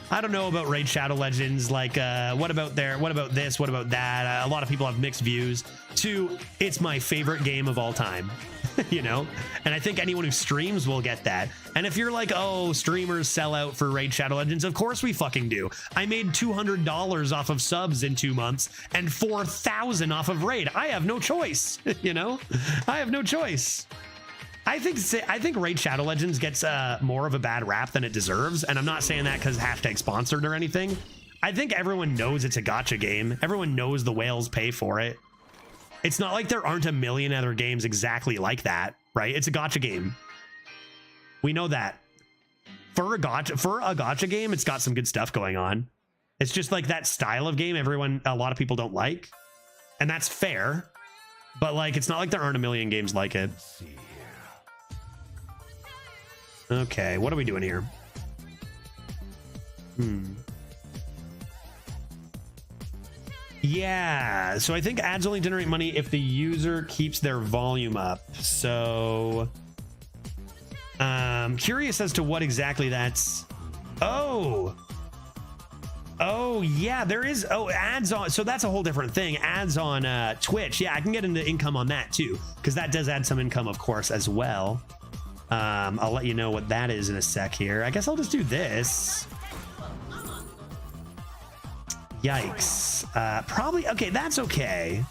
about Raid Shadow Legends, like what about this, what about that, a lot of people have mixed views, to it's my favorite game of all time. You know, and I think anyone who streams will get that. And if you're like, oh, streamers sell out for Raid Shadow Legends, of course we fucking do. I made $200 off of subs in 2 months and $4,000 off of Raid. I have no choice. You know, I have no choice. I think Raid Shadow Legends gets more of a bad rap than it deserves, and I'm not saying that because hashtag sponsored or anything. I think everyone knows it's a gacha game. Everyone knows the whales pay for it. It's not like there aren't a million other games exactly like that, right? It's a gacha game. We know that. For a gacha game, it's got some good stuff going on. It's just like that style of game a lot of people don't like, and that's fair. But like, it's not like there aren't a million games like it. Okay, what are we doing here? Yeah, so I think ads only generate money if the user keeps their volume up. So curious as to what exactly that's. Oh yeah, there is. Oh, ads on, so that's a whole different thing. Ads on Twitch. Yeah, I can get into income on that too, because that does add some income, of course, as well. I'll let you know what that is in a sec here. I guess I'll just do this. Yikes. Probably, okay, that's okay.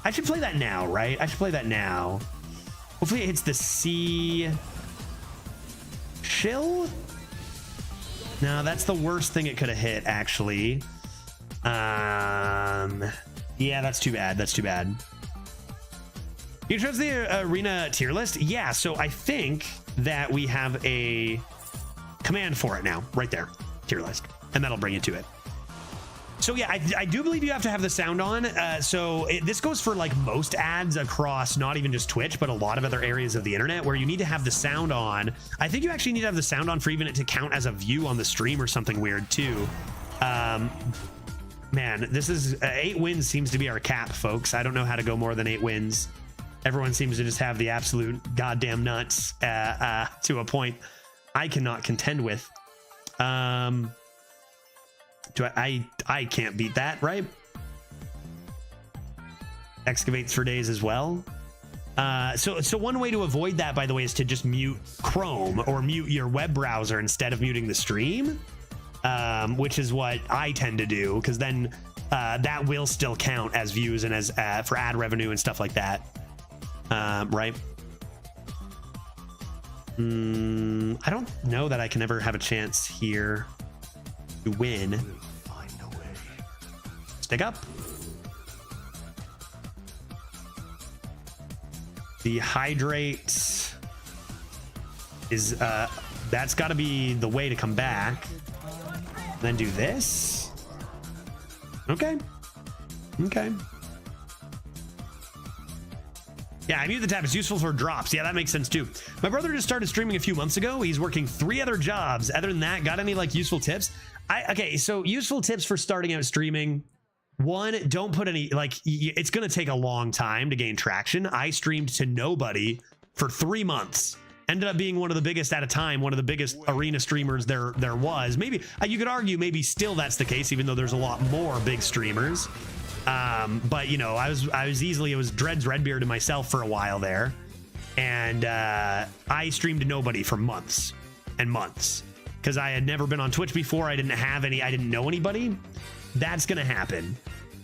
I should play that now, right? I should play that now. Hopefully it hits the C. Chill? No, that's the worst thing it could have hit, actually. Yeah, that's too bad. That's too bad. You chose the arena tier list? Yeah, so I think that we have a command for it now, right there, tier list, and that'll bring you to it. So yeah, I do believe you have to have the sound on. This goes for like most ads across not even just Twitch, but a lot of other areas of the internet where you need to have the sound on. I think you actually need to have the sound on for even it to count as a view on the stream or something weird too. Man, this is 8 wins seems to be our cap, folks. I don't know how to go more than 8 wins. Everyone seems to just have the absolute goddamn nuts to a point I cannot contend with. I can't beat that, right? Excavates for days as well. So one way to avoid that, by the way, is to just mute Chrome or mute your web browser instead of muting the stream, which is what I tend to do, because then that will still count as views and as for ad revenue and stuff like that. Right? I don't know that I can ever have a chance here to win. Stick up. The hydrate is that's got to be the way to come back. Then do this. Okay. Yeah, I mute the tab. It's useful for drops. Yeah, that makes sense too. My brother just started streaming a few months ago. He's working 3 other jobs. Other than that, got any like useful tips? Okay, so useful tips for starting out streaming. 1, don't put any, like, it's going to take a long time to gain traction. I streamed to nobody for 3 months. Ended up being one of the biggest at a time, one of the biggest arena streamers there was. Maybe you could argue maybe still that's the case, even though there's a lot more big streamers. But you know, it was Dreads Redbeard and myself for a while there, and I streamed to nobody for months and months because I had never been on Twitch before. I didn't know anybody. That's gonna happen.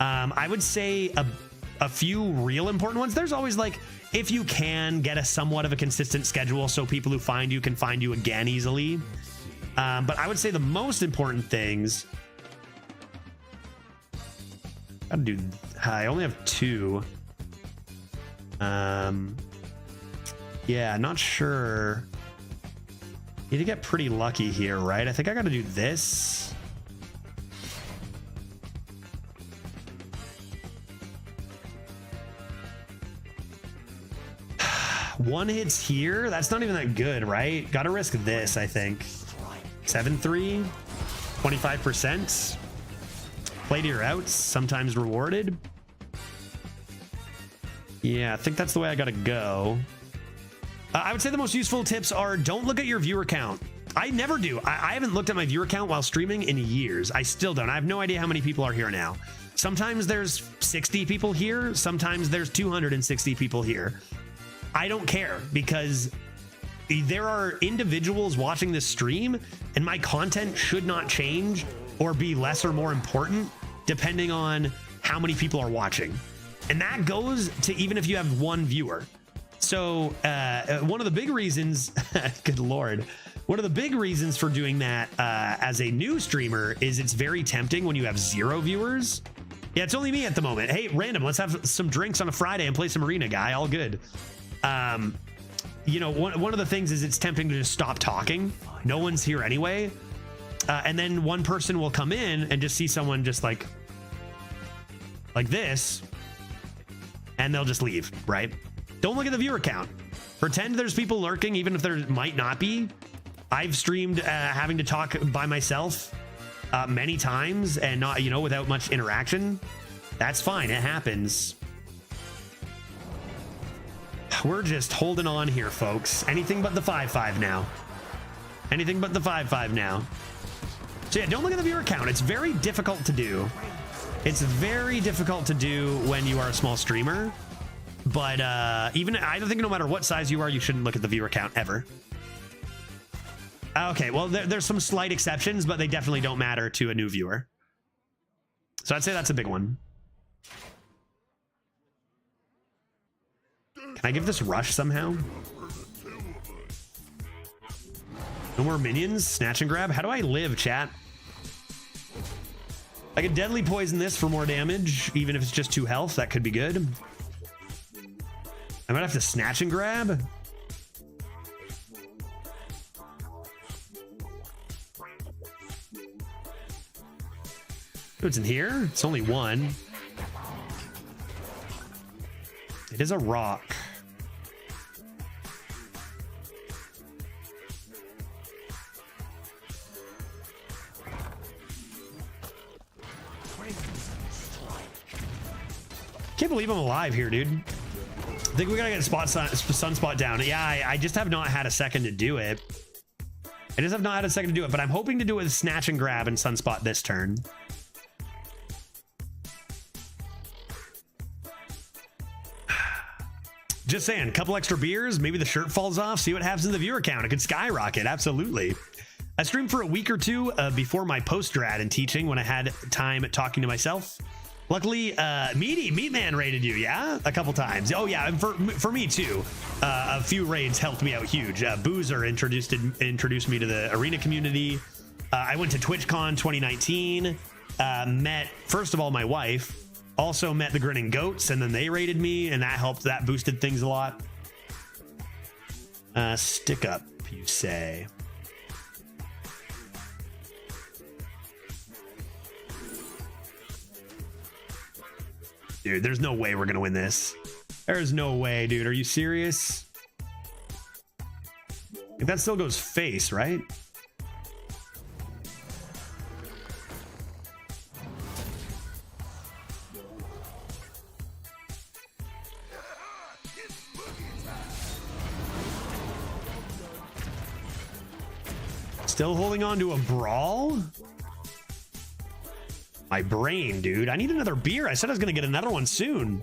I would say a few real important ones. There's always, like, if you can get a somewhat of a consistent schedule so people who find you can find you again easily. But I would say the most important things. I only have 2. Yeah, not sure. Need to get pretty lucky here, right? I think I got to do this. One hits here. That's not even that good, right? Got to risk this, I think. 7-3, 25%. Play to your outs, sometimes rewarded. Yeah, I think that's the way I got to go. I would say the most useful tips are don't look at your viewer count. I never do. I haven't looked at my viewer count while streaming in years. I still don't. I have no idea how many people are here now. Sometimes there's 60 people here. Sometimes there's 260 people here. I don't care, because there are individuals watching this stream and my content should not change or be less or more important depending on how many people are watching. And that goes to even if you have 1 viewer. So one of the big reasons, good Lord, one of the big reasons for doing that as a new streamer is it's very tempting when you have 0 viewers. Yeah, it's only me at the moment. Hey, random, let's have some drinks on a Friday and play some arena, guy. All good. You know, one of the things is it's tempting to just stop talking. No one's here anyway. And then one person will come in and just see someone just like this, and they'll just leave, right? Don't look at the viewer count. Pretend there's people lurking, even if there might not be. I've streamed having to talk by myself many times and not, you know, without much interaction. That's fine. It happens. We're just holding on here, folks. Anything but the 5-5 now. Anything but the 5-5 now. So yeah, don't look at the viewer count. It's very difficult to do. It's very difficult to do when you are a small streamer. But even I don't think no matter what size you are, you shouldn't look at the viewer count ever. Okay, well, there's some slight exceptions, but they definitely don't matter to a new viewer. So I'd say that's a big one. Can I give this rush somehow? No more minions? Snatch and grab? How do I live, chat? I could deadly poison this for more damage, even if it's just 2 health. That could be good. I might have to snatch and grab. What's in here? It's only 1. It is a rock. Can't believe I'm alive here, dude. I think we gotta get sunspot down. Yeah, I just have not had a second to do it. But I'm hoping to do it with snatch and grab and sunspot this turn. Just saying, a couple extra beers, maybe the shirt falls off, see what happens in the viewer count. It could skyrocket, absolutely. I streamed for a week or two before my post-grad in teaching when I had time talking to myself. Luckily, Meatman raided you, yeah? A couple times. Oh, yeah, and for me, too. A few raids helped me out huge. Boozer introduced me to the arena community. I went to TwitchCon 2019. Met, first of all, my wife. Also met the Grinning Goats, and then they raided me, and that helped. That boosted things a lot. Stick up, you say. Dude, there's no way we're gonna win this. There's no way, dude. Are you serious? If that still goes face, right? Still holding on to a brawl? My brain, dude. I need another beer. I said I was gonna get another one soon.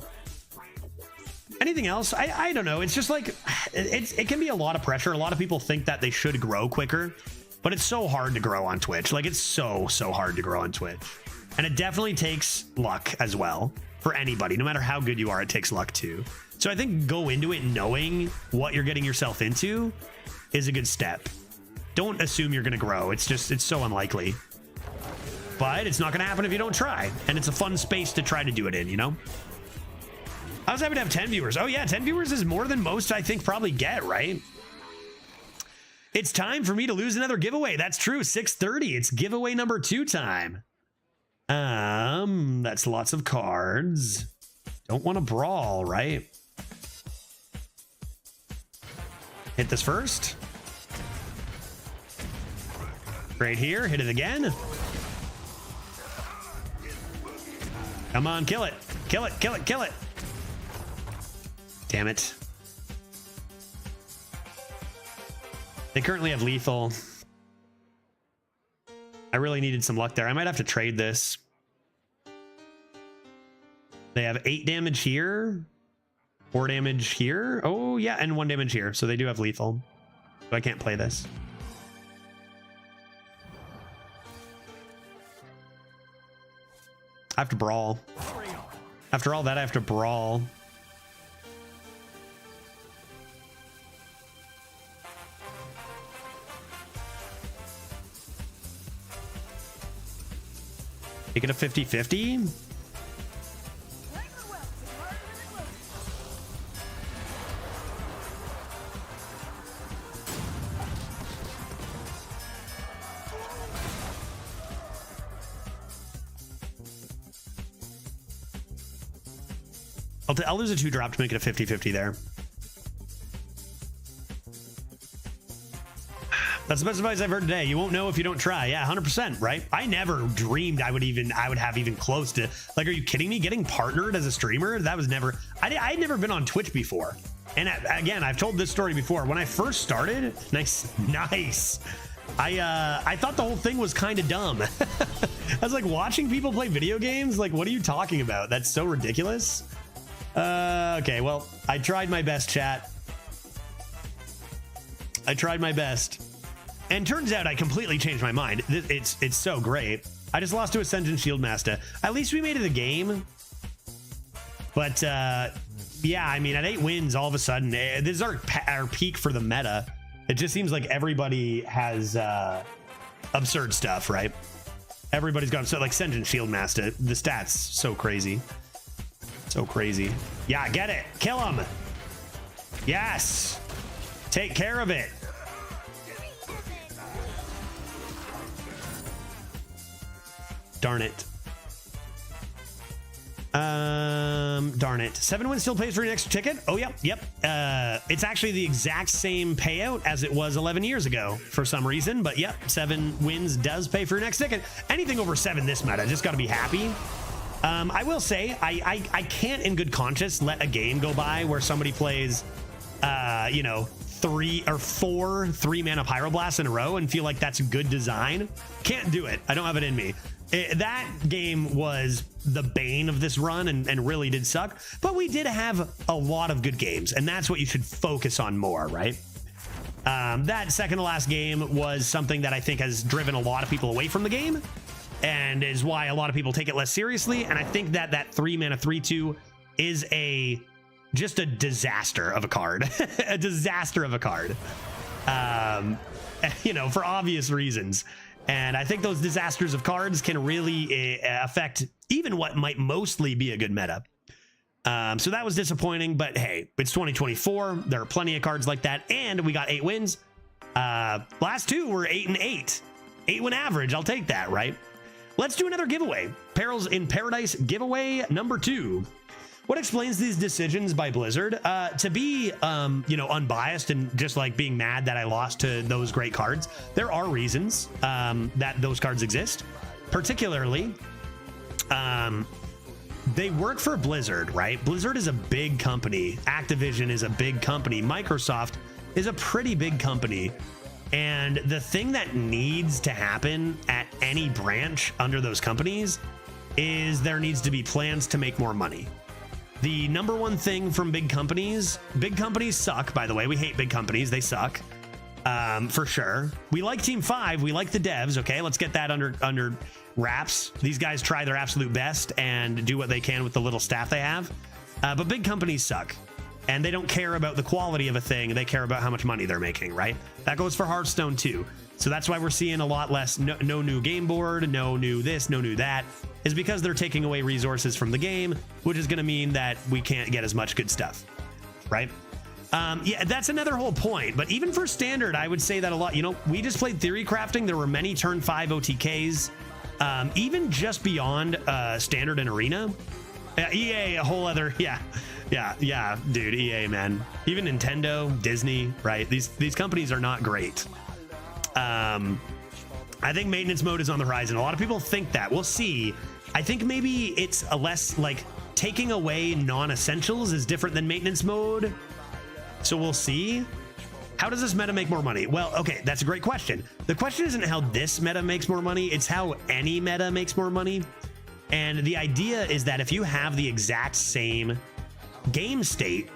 Anything else? I don't know. It's just like, it can be a lot of pressure. A lot of people think that they should grow quicker, but it's so hard to grow on Twitch. Like, it's so hard to grow on Twitch. And it definitely takes luck as well for anybody. No matter how good you are, it takes luck too. So I think go into it knowing what you're getting yourself into is a good step. Don't assume you're gonna grow. It's so unlikely. But it's not going to happen if you don't try. And it's a fun space to try to do it in, you know? I was happy to have 10 viewers. Oh, yeah, 10 viewers is more than most, I think, probably get, right? It's time for me to lose another giveaway. That's true. 6:30. It's giveaway number 2 time. That's lots of cards. Don't want to brawl, right? Hit this first. Right here. Hit it again. Come on, kill it. Kill it, kill it, kill it. Damn it. They currently have lethal. I really needed some luck there. I might have to trade this. They have 8 damage here. 4 damage here. Oh, yeah, and 1 damage here. So they do have lethal. So I can't play this. I have to brawl. After all that, I have to brawl. Make it a 50-50. I'll lose a 2-drop to make it a 50-50 there. That's the best advice I've heard today. You won't know if you don't try. Yeah, 100%, right? I never dreamed I would have even close to, like, are you kidding me? Getting partnered as a streamer? That was never, I'd never been on Twitch before. And again, I've told this story before. When I first started, nice. I thought the whole thing was kind of dumb. I was like, watching people play video games? Like, what are you talking about? That's so ridiculous. Okay, well, I tried my best, chat. I tried my best. And turns out I completely changed my mind. It's so great. I just lost to Ascension Shieldmaster. At least we made it a game. But, yeah, I mean, at 8 wins, all of a sudden, this is our peak for the meta. It just seems like everybody has absurd stuff, right? Everybody's got, so like Ascension Shieldmaster, the stats, so crazy. So crazy. Yeah, get it. Kill him. Yes. Take care of it. Darn it. Darn it. 7 wins still pays for your next ticket? Oh, yep. It's actually the exact same payout as it was 11 years ago for some reason. But yep, 7 wins does pay for your next ticket. Anything over 7 this meta, just got to be happy. I will say I can't in good conscience let a game go by where somebody plays, you know, 3 or 4 3-mana Pyroblasts in a row and feel like that's good design. Can't do it. I don't have it in me. That game was the bane of this run and really did suck. But we did have a lot of good games, and that's what you should focus on more, right? That second to last game was something that I think has driven a lot of people away from the game, and is why a lot of people take it less seriously. And I think that 3-mana 3/2 is just a disaster of a card. A disaster of a card. You know, for obvious reasons. And I think those disasters of cards can really affect even what might mostly be a good meta. So that was disappointing, but hey, it's 2024. There are plenty of cards like that, and we got 8 wins. Last 2 were 8 and 8. 8-win average. I'll take that, right? Let's do another giveaway. Perils in Paradise giveaway number 2. What explains these decisions by Blizzard? To be, you know, unbiased and just like being mad that I lost to those great cards, there are reasons that those cards exist. Particularly, they work for Blizzard, right? Blizzard is a big company. Activision is a big company. Microsoft is a pretty big company. And the thing that needs to happen at any branch under those companies is there needs to be plans to make more money. The number one thing from big companies suck, by the way. We hate big companies. They suck, for sure. We like Team 5. We like the devs. Okay, let's get that under wraps. These guys try their absolute best and do what they can with the little staff they have. But big companies suck, and they don't care about the quality of a thing. They care about how much money they're making, right? That goes for Hearthstone too. So that's why we're seeing a lot less, no new game board, no new this, no new that, is because they're taking away resources from the game, which is going to mean that we can't get as much good stuff, right? Yeah, that's another whole point. But even for standard, I would say that a lot, you know, we just played Theory Crafting. There were many turn 5 OTKs, even just beyond standard and arena. EA, a whole other, yeah, dude, EA, man. Even Nintendo, Disney, right? These companies are not great. I think maintenance mode is on the horizon. A lot of people think that. We'll see. I think maybe it's a less like taking away non-essentials is different than maintenance mode. So we'll see. How does this meta make more money? Well, okay, that's a great question. The question isn't how this meta makes more money. It's how any meta makes more money. And the idea is that if you have the exact same game state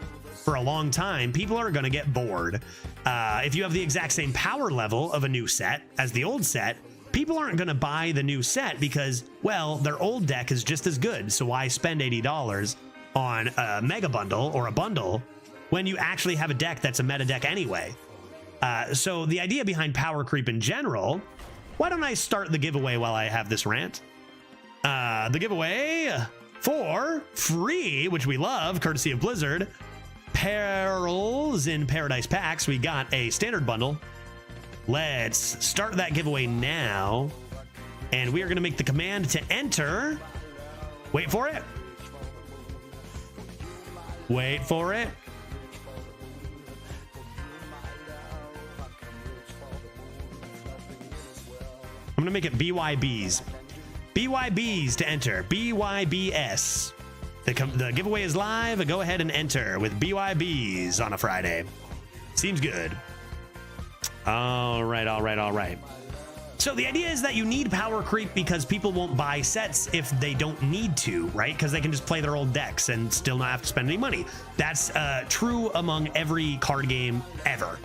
for a long time, people are going to get bored. If you have the exact same power level of a new set as the old set, people aren't going to buy the new set because, well, their old deck is just as good. So why spend $80 on a mega bundle or a bundle when you actually have a deck that's a meta deck anyway? So the idea behind power creep in general, why don't I start the giveaway while I have this rant? The giveaway for free, which we love, courtesy of Blizzard, Perils in Paradise packs. We got a standard bundle. Let's start that giveaway now. And we are going to make the command to enter. Wait for it. Wait for it. I'm going to make it BYBs. BYBs to enter. BYBS. The giveaway is live. Go ahead and enter with BYBs on a Friday. Seems good. All right. So the idea is that you need power creep because people won't buy sets if they don't need to, right? Because they can just play their old decks and still not have to spend any money. That's true among every card game ever.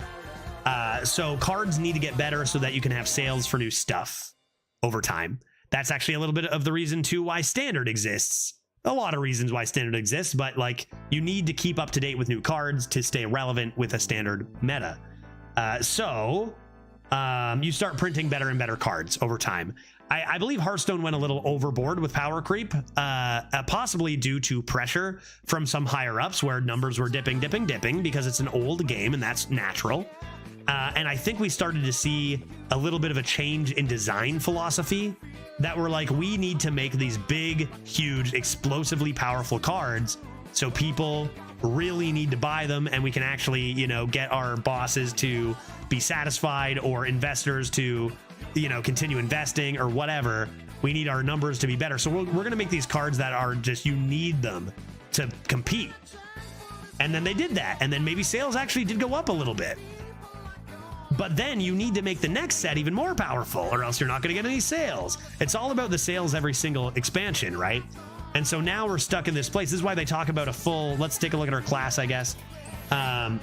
So cards need to get better so that you can have sales for new stuff over time. That's actually a little bit of the reason too why standard exists. A lot of reasons why standard exists, but like you need to keep up to date with new cards to stay relevant with a standard meta. So you start printing better and better cards over time. I believe Hearthstone went a little overboard with power creep, possibly due to pressure from some higher ups where numbers were dipping because it's an old game and that's natural. And I think we started to see a little bit of a change in design philosophy that we're like, we need to make these big, huge, explosively powerful cards. So people really need to buy them and we can actually, you know, get our bosses to be satisfied or investors to, you know, continue investing or whatever. We need our numbers to be better. So we're going to make these cards that are just, you need them to compete. And then they did that. And then maybe sales actually did go up a little bit. But then you need to make the next set even more powerful, or else you're not going to get any sales. It's all about the sales every single expansion, right? And so now we're stuck in this place. This is why they talk about a full, let's take a look at our class, I guess. I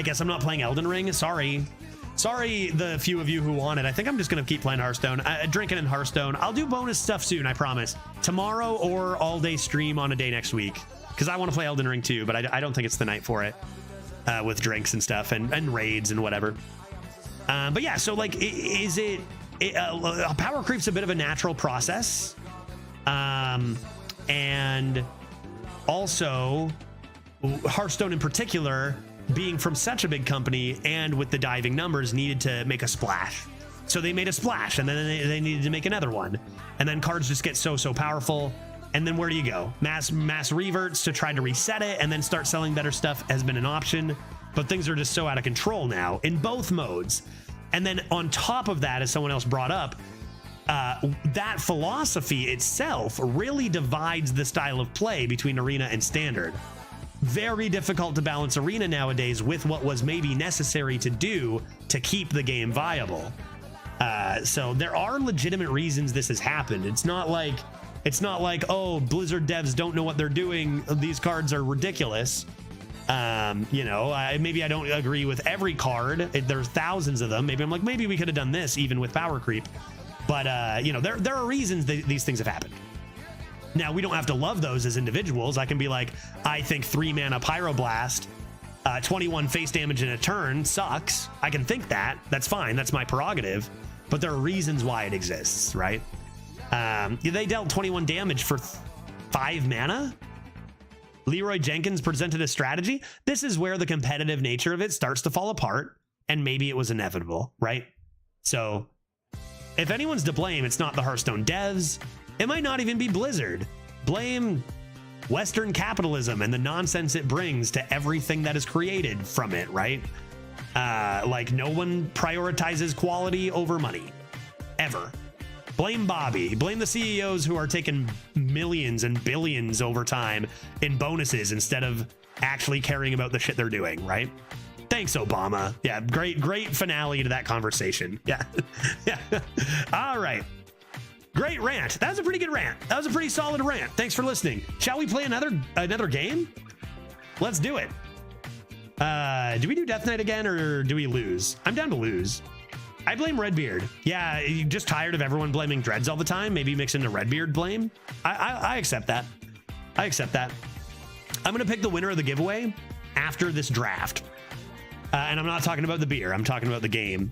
guess I'm not playing Elden Ring. Sorry, the few of you who want it. I think I'm just going to keep playing Hearthstone, drinking in Hearthstone. I'll do bonus stuff soon, I promise. Tomorrow or all day stream on a day next week. Because I want to play Elden Ring too, but I don't think it's the night for it. With drinks and stuff and raids and whatever. But yeah, so like, power creep's a bit of a natural process. And also Hearthstone in particular, being from such a big company and with the diving numbers, needed to make a splash. So they made a splash, and then they needed to make another one. And then cards just get so powerful. And then where do you go? Mass reverts to try to reset it and then start selling better stuff has been an option. But things are just so out of control now in both modes. And then on top of that, as someone else brought up, that philosophy itself really divides the style of play between arena and standard. Very difficult to balance arena nowadays with what was maybe necessary to do to keep the game viable. So there are legitimate reasons this has happened. It's not like, oh, Blizzard devs don't know what they're doing. These cards are ridiculous. You know, maybe I don't agree with every card. There's thousands of them. Maybe I'm like, maybe we could have done this even with power creep. But, you know, there are reasons these things have happened. Now, we don't have to love those as individuals. I can be like, I think 3 mana Pyroblast, 21 face damage in a turn sucks. I can think that. That's fine. That's my prerogative. But there are reasons why it exists, right? They dealt 21 damage for 5 mana. Leroy Jenkins presented a strategy. This is where the competitive nature of it starts to fall apart, and maybe it was inevitable, right? So if anyone's to blame, it's not the Hearthstone devs. It might not even be Blizzard. Blame Western capitalism and the nonsense it brings to everything that is created from it, right? Like, no one prioritizes quality over money, ever. Blame Bobby. Blame the CEOs who are taking millions and billions over time in bonuses instead of actually caring about the shit they're doing, right? Thanks, Obama. Yeah, great finale to that conversation. Yeah. Yeah. All right. Great rant. That was a pretty good rant. That was a pretty solid rant. Thanks for listening. Shall we play another game? Let's do it. Do we do Death Knight again, or do we lose? I'm down to lose. I blame Redbeard. Yeah, you just tired of everyone blaming Dreads all the time? Maybe mix in a Redbeard blame? I accept that. I accept that. I'm going to pick the winner of the giveaway after this draft. And I'm not talking about the beer. I'm talking about the game.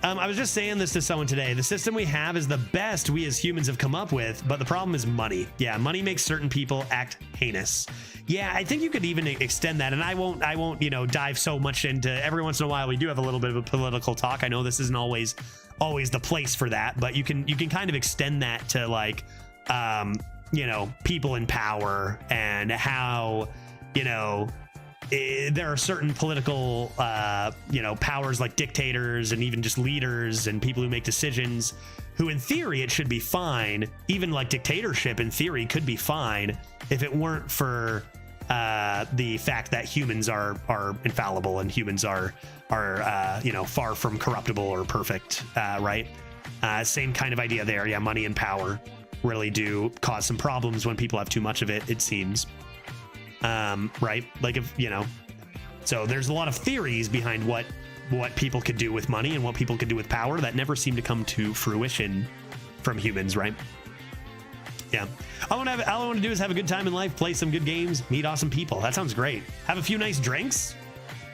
I was just saying this to someone today. The system we have is the best we as humans have come up with, but the problem is money. Yeah, money makes certain people act heinous. Yeah, I think you could even extend that, and I won't, you know, dive so much into. Every once in a while we do have a little bit of a political talk. I know this isn't always the place for that, but you can kind of extend that to, like, you know, people in power and how, you know, there are certain political, you know, powers like dictators and even just leaders and people who make decisions who, in theory, it should be fine. Even like dictatorship, in theory, could be fine if it weren't for the fact that humans are infallible and humans are you know, far from corruptible or perfect, right? Same kind of idea there. Yeah, money and power really do cause some problems when people have too much of it, it seems. Right? Like, if, you know, so there's a lot of theories behind what people could do with money and what people could do with power that never seem to come to fruition from humans, right? Yeah. All I want to do is have a good time in life, play some good games, meet awesome people. That sounds great. Have a few nice drinks.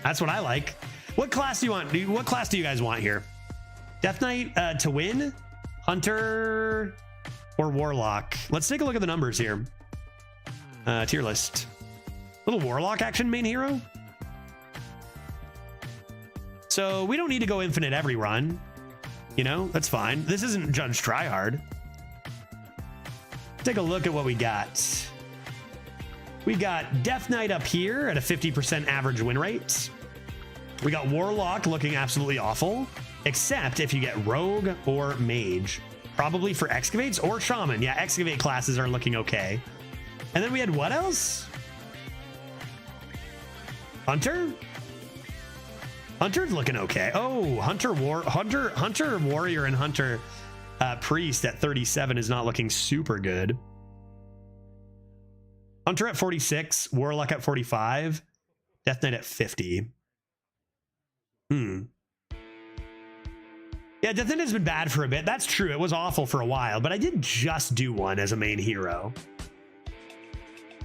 That's what I like. What class do you want? What class do you guys want here? Death Knight to win? Hunter or Warlock? Let's take a look at the numbers here. Tier list. Little Warlock action, main hero. So we don't need to go infinite every run. You know, that's fine. This isn't Judge Tryhard. Take a look at what we got. We got Death Knight up here at a 50% average win rate. We got Warlock looking absolutely awful, except if you get Rogue or Mage. probably for excavates or shaman. Yeah, excavate classes are looking okay. And then we had what else? Hunter? Hunter's looking okay. Oh, Hunter Warrior and Hunter Priest at 37 is not looking super good. Hunter at 46, Warlock at 45, Death Knight at 50. Yeah, Death Knight has been bad for a bit. That's true. It was awful for a while, but I did just do one as a main hero.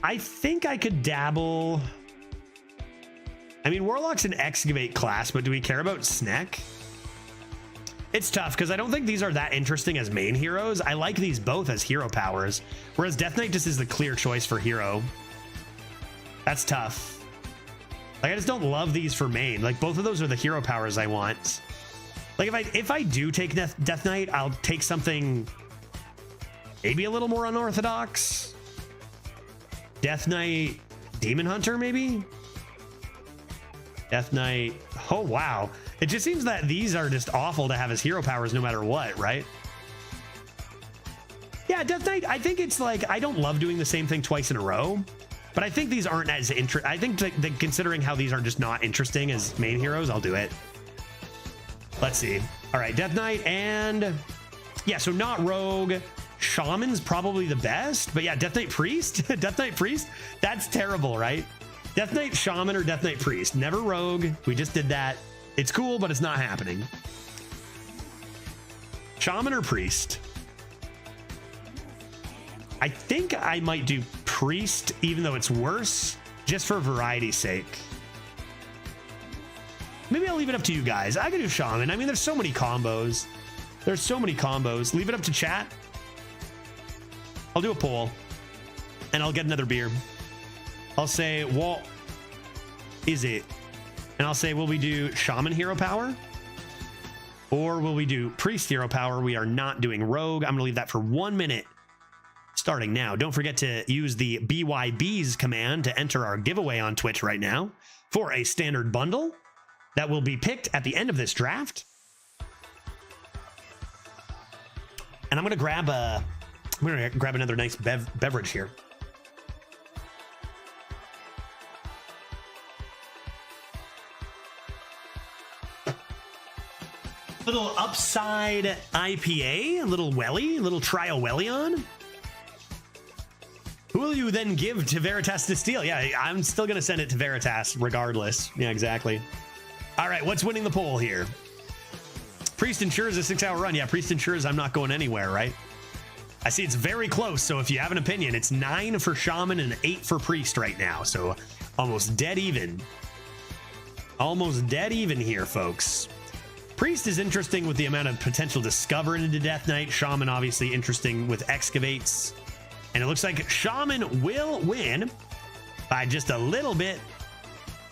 I think I could dabble. I mean, Warlock's an excavate class, but do we care about Sneck? It's tough because I don't think these are that interesting as main heroes. I like these both as hero powers, whereas Death Knight just is the clear choice for hero. That's tough. Like, I just don't love these for main. Like, both of those are the hero powers I want. Like, if I do take Death Knight, I'll take something maybe a little more unorthodox. Death Knight Demon Hunter, maybe? Death Knight. Oh, wow. It just seems that these are just awful to have as hero powers no matter what, right? Yeah, Death Knight, I think it's like, I don't love doing the same thing twice in a row, but I think these aren't as interesting. I think considering how these are just not interesting as main heroes, I'll do it. Let's see. All right, Death Knight and... yeah, so not Rogue. Shaman's probably the best, but yeah, Death Knight Priest? Death Knight Priest? That's terrible, right? Death Knight Shaman or Death Knight Priest? Never Rogue. We just did that. It's cool, but it's not happening. Shaman or Priest? I think I might do Priest, even though it's worse, just for variety's sake. Maybe I'll leave it up to you guys. I could do Shaman. I mean, there's so many combos. There's so many combos. Leave it up to chat. I'll do a poll, and I'll get another beer. I'll say, what is it? And I'll say, will we do Shaman hero power? Or will we do Priest hero power? We are not doing Rogue. I'm going to leave that for 1 minute starting now. Don't forget to use the BYBs command to enter our giveaway on Twitch right now for a standard bundle that will be picked at the end of this draft. And I'm going to grab another nice beverage here. Little Upside IPA, a little welly, a little Trio Wellion. Who will you then give to Veritas to steal? Yeah, I'm still going to send it to Veritas regardless. Yeah, exactly. All right, what's winning the poll here? Priest ensures a 6-hour run. Yeah, Priest ensures I'm not going anywhere, right? I see it's very close, so if you have an opinion, it's 9 for Shaman and 8 for Priest right now, so almost dead even. Almost dead even here, folks. Priest is interesting with the amount of potential discovered into Death Knight. Shaman obviously interesting with excavates. And it looks like Shaman will win by just a little bit.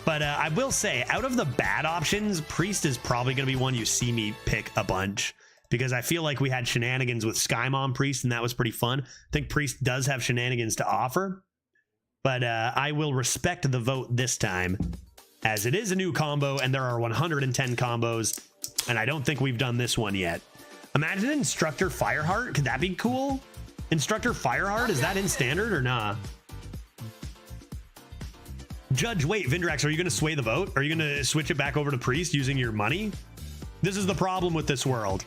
But I will say, out of the bad options, Priest is probably going to be one you see me pick a bunch. Because I feel like we had shenanigans with Skymon Priest, and that was pretty fun. I think Priest does have shenanigans to offer. But I will respect the vote this time, as it is a new combo, and there are 110 combos. And I don't think we've done this one yet. Imagine Instructor Fireheart. Could that be cool? Instructor Fireheart, is that in standard or nah? Judge, wait, Vindrax, are you going to sway the vote? Are you going to switch it back over to Priest using your money? This is the problem with this world.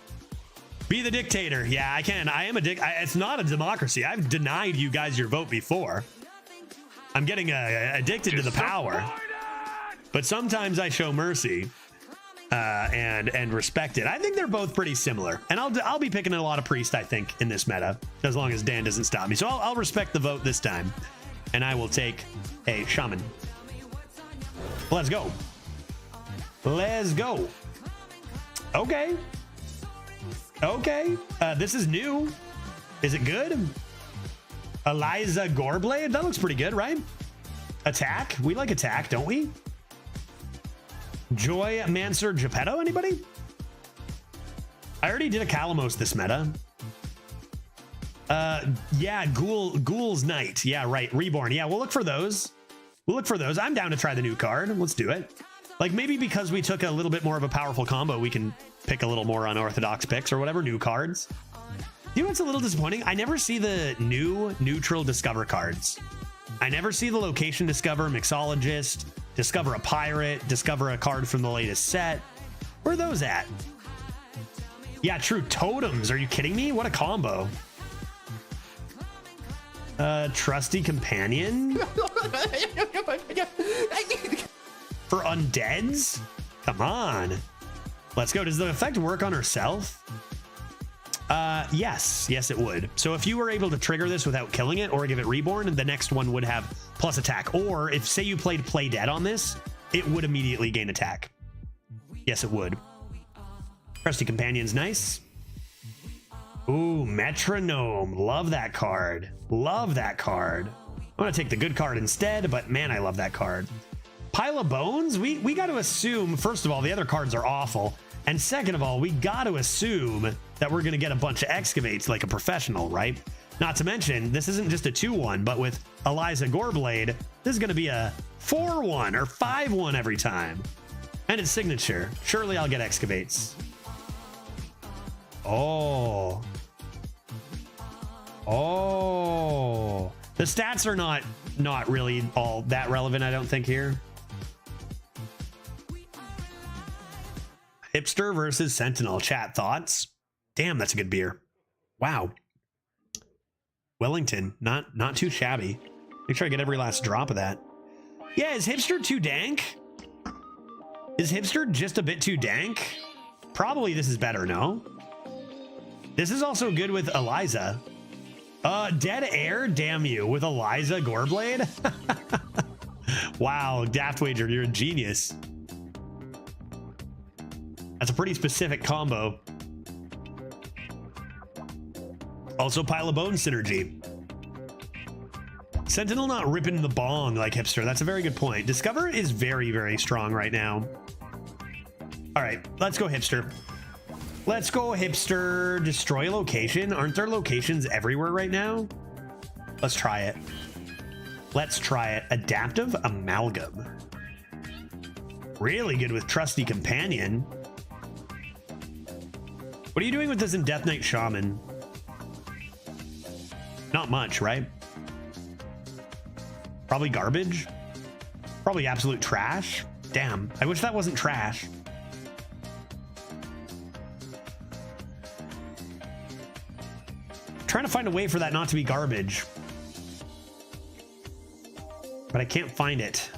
Be the dictator. Yeah, I can. I am a it's not a democracy. I've denied you guys your vote before. I'm getting addicted to the power. But sometimes I show mercy. And respect it. I think they're both pretty similar, and I'll be picking a lot of Priest, I think, in this meta, as long as Dan doesn't stop me. So I'll respect the vote this time, and I will take a Shaman. Let's go. Let's go. Okay. This is new. Is it good? Eliza Goreblade. That looks pretty good, right? Attack. We like attack, don't we? Joy Mancer Geppetto, anybody? I already did a Calamos this meta. Yeah, Ghoul's Knight. Yeah, right. Reborn. Yeah, we'll look for those. I'm down to try the new card. Let's do it. Like, maybe because we took a little bit more of a powerful combo, we can pick a little more unorthodox picks or whatever, new cards. You know what's a little disappointing? I never see the new neutral discover cards. I never see the location discover, mixologist, discover a pirate, discover a card from the latest set. Where are those at? Yeah, true. Totems. Are you kidding me? What a combo. Trusty companion? For undeads? Come on. Let's go. Does the effect work on herself? Yes, it would. So if you were able to trigger this without killing it or give it reborn, the next one would have plus attack. Or if, say, you played play dead on this, it would immediately gain attack. Yes, it would. Trusty companion's nice. Ooh, metronome. Love that card. Love that card. I'm gonna take the good card instead, but man, I love that card. Pile of bones. We got to assume, first of all, the other cards are awful. And second of all, we got to assume that we're going to get a bunch of excavates like a professional, right? Not to mention, this isn't just a 2-1, but with Eliza Goreblade, this is going to be a 4-1 or 5-1 every time. And it's signature. Surely I'll get excavates. Oh. The stats are not really all that relevant, I don't think, here. Hipster versus Sentinel. Chat thoughts? Damn, that's a good beer. Wow. Wellington, not too shabby. Make sure I get every last drop of that. Yeah, is Hipster too dank? Is Hipster just a bit too dank? Probably this is better, no? This is also good with Eliza. Dead Air, damn you, with Eliza Goreblade? Wow, Daft Wager, you're a genius. That's a pretty specific combo. Also, Pile of Bones synergy. Sentinel not ripping the bong like Hipster. That's a very good point. Discover is very, very strong right now. All right, let's go Hipster. Let's go Hipster. Destroy location. Aren't there locations everywhere right now? Let's try it. Let's try it. Adaptive Amalgam. Really good with Trusty Companion. What are you doing with this in Death Knight Shaman? Not much, right? Probably garbage. Probably absolute trash. Damn, I wish that wasn't trash. Trying to find a way for that not to be garbage. But I can't find it.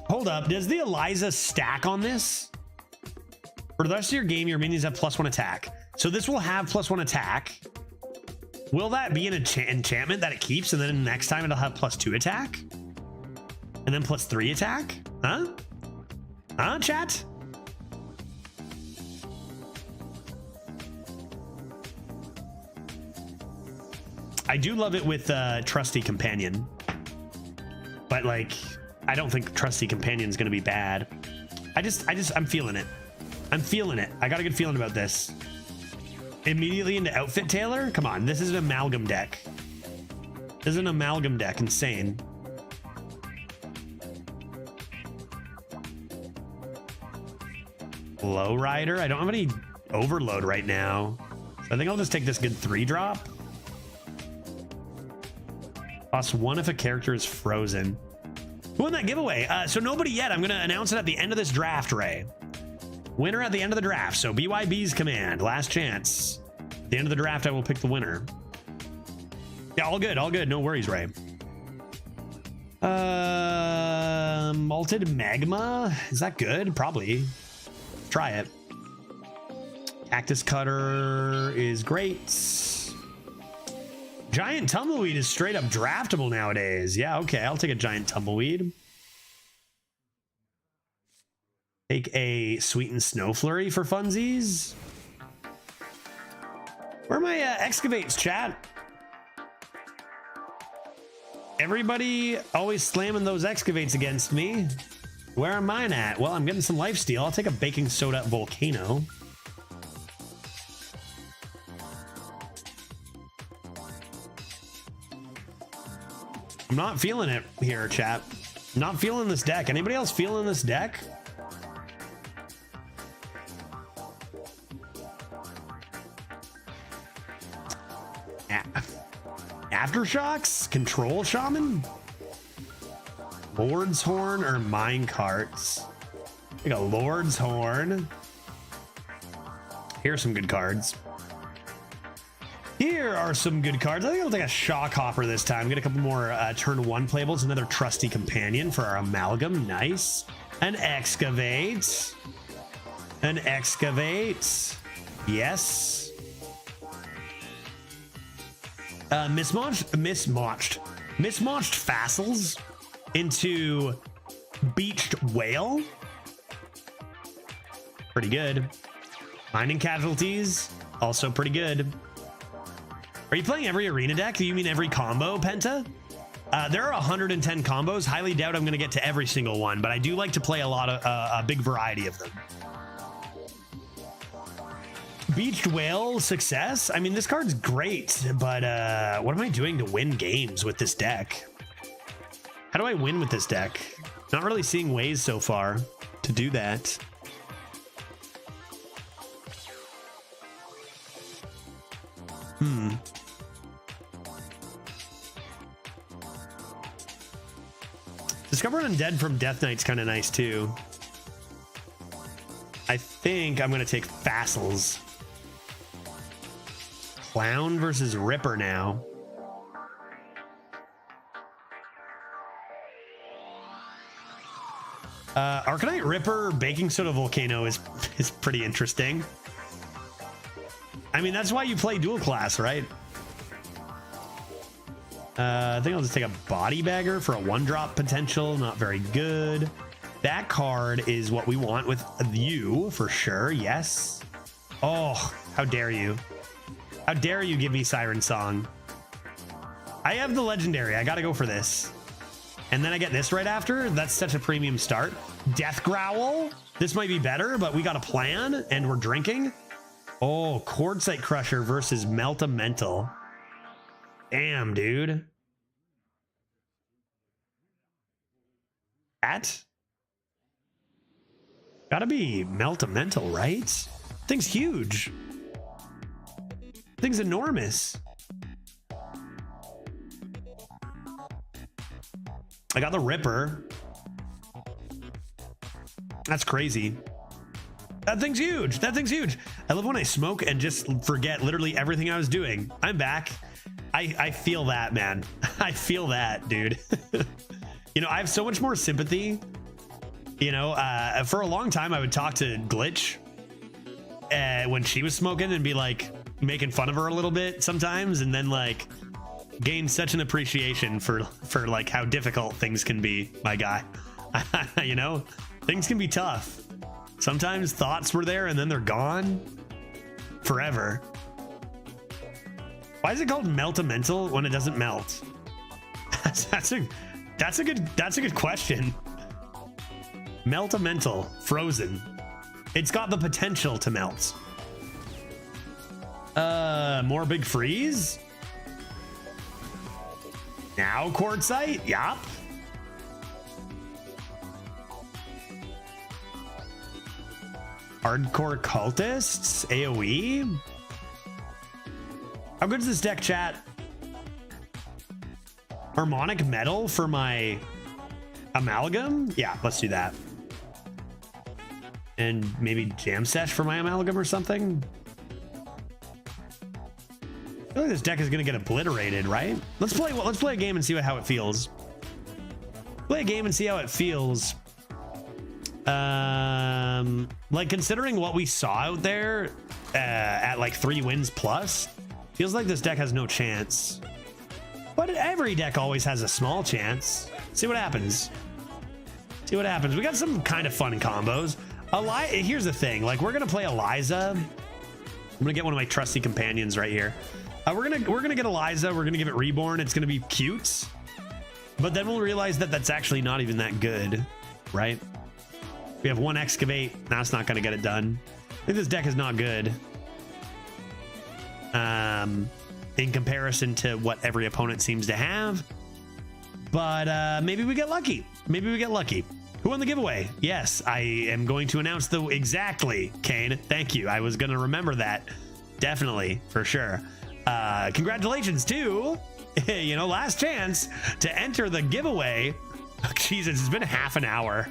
Hold up, does the Eliza stack on this? For the rest of your game, your minions have +1 attack. So this will have +1 attack. Will that be an enchantment that it keeps, and then next time it'll have +2 attack? And then +3 attack? Huh? Huh, chat? I do love it with Trusty Companion. But like, I don't think Trusty Companion is going to be bad. I'm feeling it. I'm feeling it. I got a good feeling about this. Immediately into Outfit Tailor? Come on, this is an amalgam deck. This is an amalgam deck. Insane. Lowrider? I don't have any overload right now. So I think I'll just take this good 3-drop. +1 if a character is frozen. Who won that giveaway? So nobody yet. I'm going to announce it at the end of this draft, Ray. Winner at the end of the draft. So BYB's command. Last chance. At the end of the draft, I will pick the winner. Yeah, all good. All good. No worries, Ray. Malted Magma. Is that good? Probably. Let's try it. Cactus Cutter is great. Giant Tumbleweed is straight up draftable nowadays. Yeah, okay. I'll take a Giant Tumbleweed. Take a Sweetened Snow Flurry for funsies. Where are my excavates, chat? Everybody always slamming those excavates against me. Where are mine at? Well, I'm getting some lifesteal. I'll take a Baking Soda Volcano. I'm not feeling it here, chat. Not feeling this deck. Anybody else feeling this deck? Aftershocks, Control Shaman, Lord's Horn, or Mine Carts. We got Lord's Horn. Here's some good cards. Here are some good cards. I think I'll take a Shock Hopper this time. Get a couple more turn 1 playables. Another Trusty Companion for our Amalgam. Nice. An Excavate. An Excavate. Yes. Mismatched Fossils into Beached Whale. Pretty good. Mining Casualties. Also pretty good. Are you playing every arena deck? Do you mean every combo, Penta? There are 110 combos. Highly doubt I'm going to get to every single one, but I do like to play a lot of a big variety of them. Beached Whale success. I mean, this card's great, but what am I doing to win games with this deck? How do I win with this deck? Not really seeing ways so far to do that. Discover Undead from Death Knight's kind of nice too. I think I'm going to take Fossils. Clown versus Ripper now. Arcanite Ripper Baking Soda Volcano is pretty interesting. I mean, that's why you play dual class, right? I think I'll just take a Body Bagger for a 1-drop potential. Not very good. That card is what we want with you for sure. Yes. Oh, how dare you? How dare you give me Siren Song? I have the legendary. I got to go for this. And then I get this right after. That's such a premium start. Death Growl. This might be better, but we got a plan and we're drinking. Oh, Quartzite Crusher versus Meltamental. Damn, dude. That gotta be Meltamental, right? Thing's huge. Thing's enormous. I got the Ripper. That's crazy. That thing's huge. That thing's huge. I love when I smoke and just forget literally everything I was doing. I'm back. I feel that, man. I feel that, dude. You know, I have so much more sympathy. You know, for a long time, I would talk to Glitch when she was smoking and be like making fun of her a little bit sometimes, and then like gain such an appreciation for like how difficult things can be, my guy. You know, things can be tough. Sometimes thoughts were there and then they're gone forever. Why is it called Meltamental when it doesn't melt? That's a good question. Meltamental, frozen. It's got the potential to melt. More Big Freeze. Now Quartzite, yup. Hardcore Cultists, AoE. How good is this deck, chat? Harmonic Metal for my Amalgam? Yeah, let's do that. And maybe Jam Sesh for my Amalgam or something. I feel like this deck is gonna get obliterated, right? Let's play a game and see how it feels. Play a game and see how it feels. Like considering what we saw out there at like 3 wins plus, feels like this deck has no chance. But every deck always has a small chance. See what happens. See what happens. We got some kind of fun combos. Here's the thing. Like we're gonna play Eliza. I'm gonna get one of my trusty companions right here. We're gonna get Eliza. We're gonna give it Reborn. It's gonna be cute. But then we'll realize that that's actually not even that good, right? We have 1 Excavate. That's not gonna get it done. I think this deck is not good. In comparison to what every opponent seems to have. But maybe we get lucky. Maybe we get lucky. Who won the giveaway? Yes, I am going to announce exactly, Kane. Thank you. I was going to remember that. Definitely, for sure. Congratulations to you know, last chance to enter the giveaway. Oh, Jesus, it's been half an hour.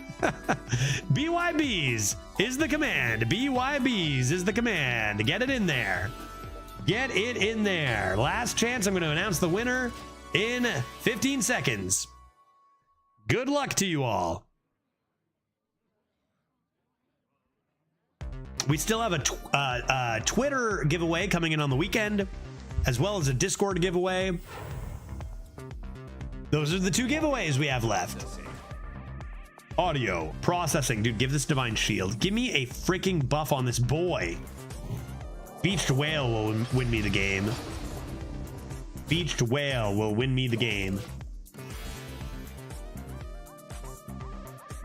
BYBs is the command. BYBs is the command. Get it in there. Get it in there. Last chance. I'm going to announce the winner in 15 seconds. Good luck to you all. We still have a Twitter giveaway coming in on the weekend, as well as a Discord giveaway. Those are the 2 giveaways we have left. Audio processing. Dude, give this divine shield. Give me a freaking buff on this boy. Beached whale will win me the game. Beached whale will win me the game.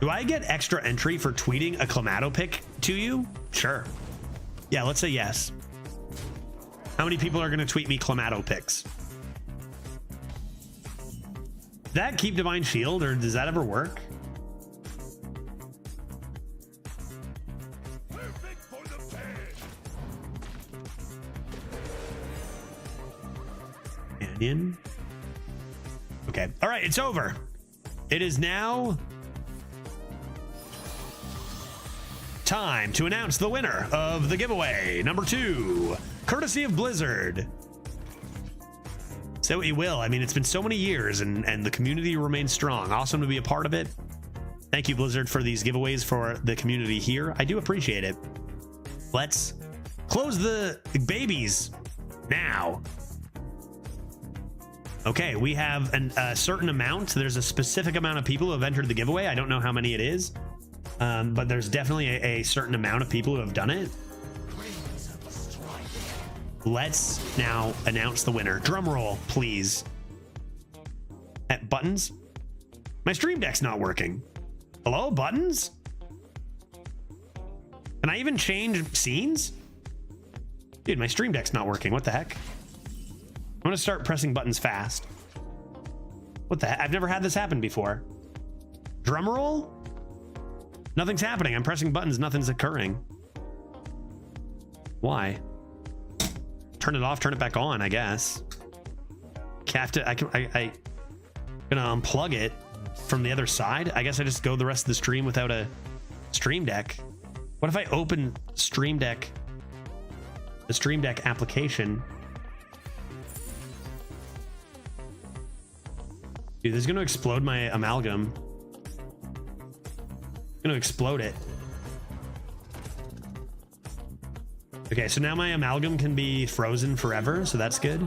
Do I get extra entry for tweeting a Clamato pick to you? Sure. Yeah, let's say yes. How many people are going to tweet me Clamato picks? Does that keep divine shield, or does that ever work? Canyon. Okay. All right, it's over. It is now time to announce the winner of the giveaway. Number 2, courtesy of Blizzard. Say what you will. I mean, it's been so many years and the community remains strong. Awesome to be a part of it. Thank you, Blizzard, for these giveaways for the community here. I do appreciate it. Let's close the babies now. Okay, we have a certain amount. There's a specific amount of people who have entered the giveaway. I don't know how many it is, but there's definitely a certain amount of people who have done it. Let's now announce the winner. Drum roll, please. Buttons? My stream deck's not working. Hello, buttons? Can I even change scenes? Dude, my stream deck's not working. What the heck? I'm gonna start pressing buttons fast. What the heck? I've never had this happen before. Drum roll? Nothing's happening. I'm pressing buttons. Nothing's occurring. Why? Turn it off, turn it back on, I guess. I'm gonna unplug it from the other side. I guess I just go the rest of the stream without a stream deck. What if I open Stream Deck, the Stream Deck application? Dude, this is gonna explode my amalgam. I'm gonna explode it. Okay, so now my amalgam can be frozen forever, so that's good.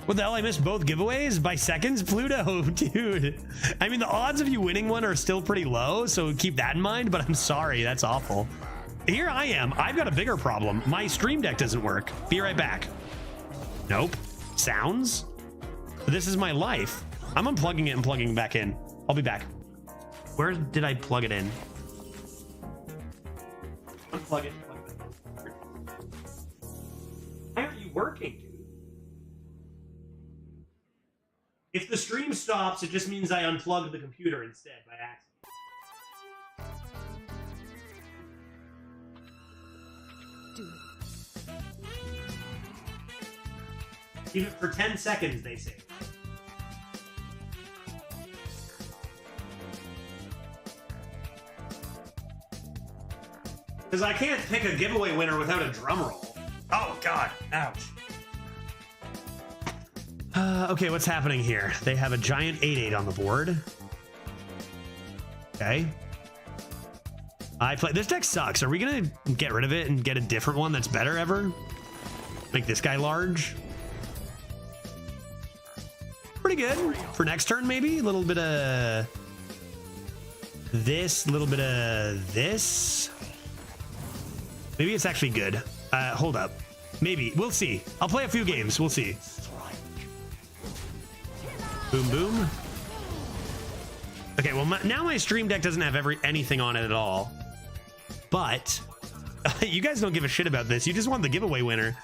What the hell? I missed both giveaways by seconds? Pluto, dude. I mean, the odds of you winning one are still pretty low, so keep that in mind, but I'm sorry, that's awful. Here I am. I've got a bigger problem. My stream deck doesn't work. Be right back. Nope. Sounds? This is my life. I'm unplugging it and plugging it back in. I'll be back. Where did I plug it in? Unplug it. Why aren't you working, dude? If the stream stops, it just means I unplugged the computer instead by accident. Even for 10 seconds, they say. Because I can't pick a giveaway winner without a drum roll. Oh, God. Ouch. Okay, what's happening here? They have a giant 8/8 on the board. Okay. I play. This deck sucks. Are we going to get rid of it and get a different one that's better ever? Make this guy large? Pretty good. For next turn, maybe? A little bit of this, a little bit of this. Maybe it's actually good. Hold up. Maybe. We'll see. I'll play a few games. We'll see. Boom, boom. Okay, well, now my stream deck doesn't have anything on it at all. But you guys don't give a shit about this. You just want the giveaway winner.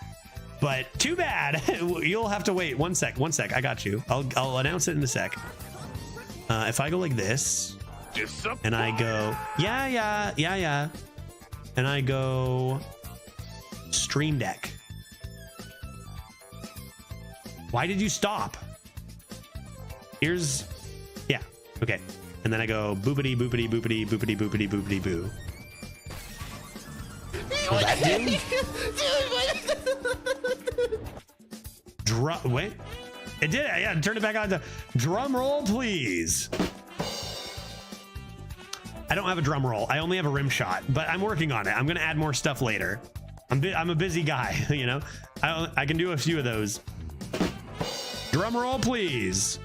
But too bad. You'll have to wait. One sec. I got you. I'll announce it in a sec. If I go like this, And I go, yeah. And I go Stream Deck. Why did you stop? Here's, yeah, okay. And then I go boopity boopity boopity boopity boopity boopity boo. Will that do? Wait, it did it. Yeah, turn it back on. Drum roll, please. I don't have a drum roll. I only have a rim shot, but I'm working on it. I'm gonna add more stuff later. I'm a busy guy, you know. I can do a few of those. Drum roll, please.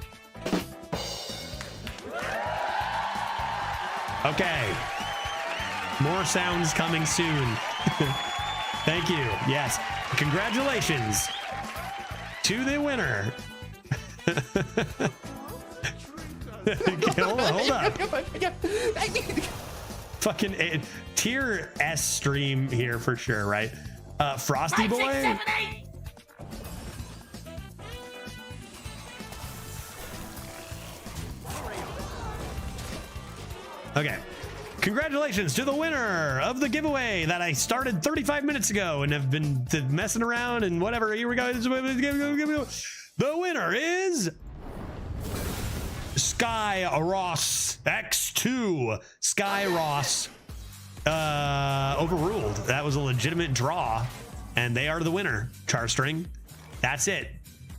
Okay. More sounds coming soon. Thank you. Yes. Congratulations to the winner. Hold up. Fucking tier S stream here for sure, right? Frosty Boy. 5, 6, 7, 8. Okay. Congratulations to the winner of the giveaway that I started 35 minutes ago and have been messing around and whatever. Here we go. The winner is Sky Ross X2. Sky Ross overruled. That was a legitimate draw, and they are the winner. Charstring. That's it.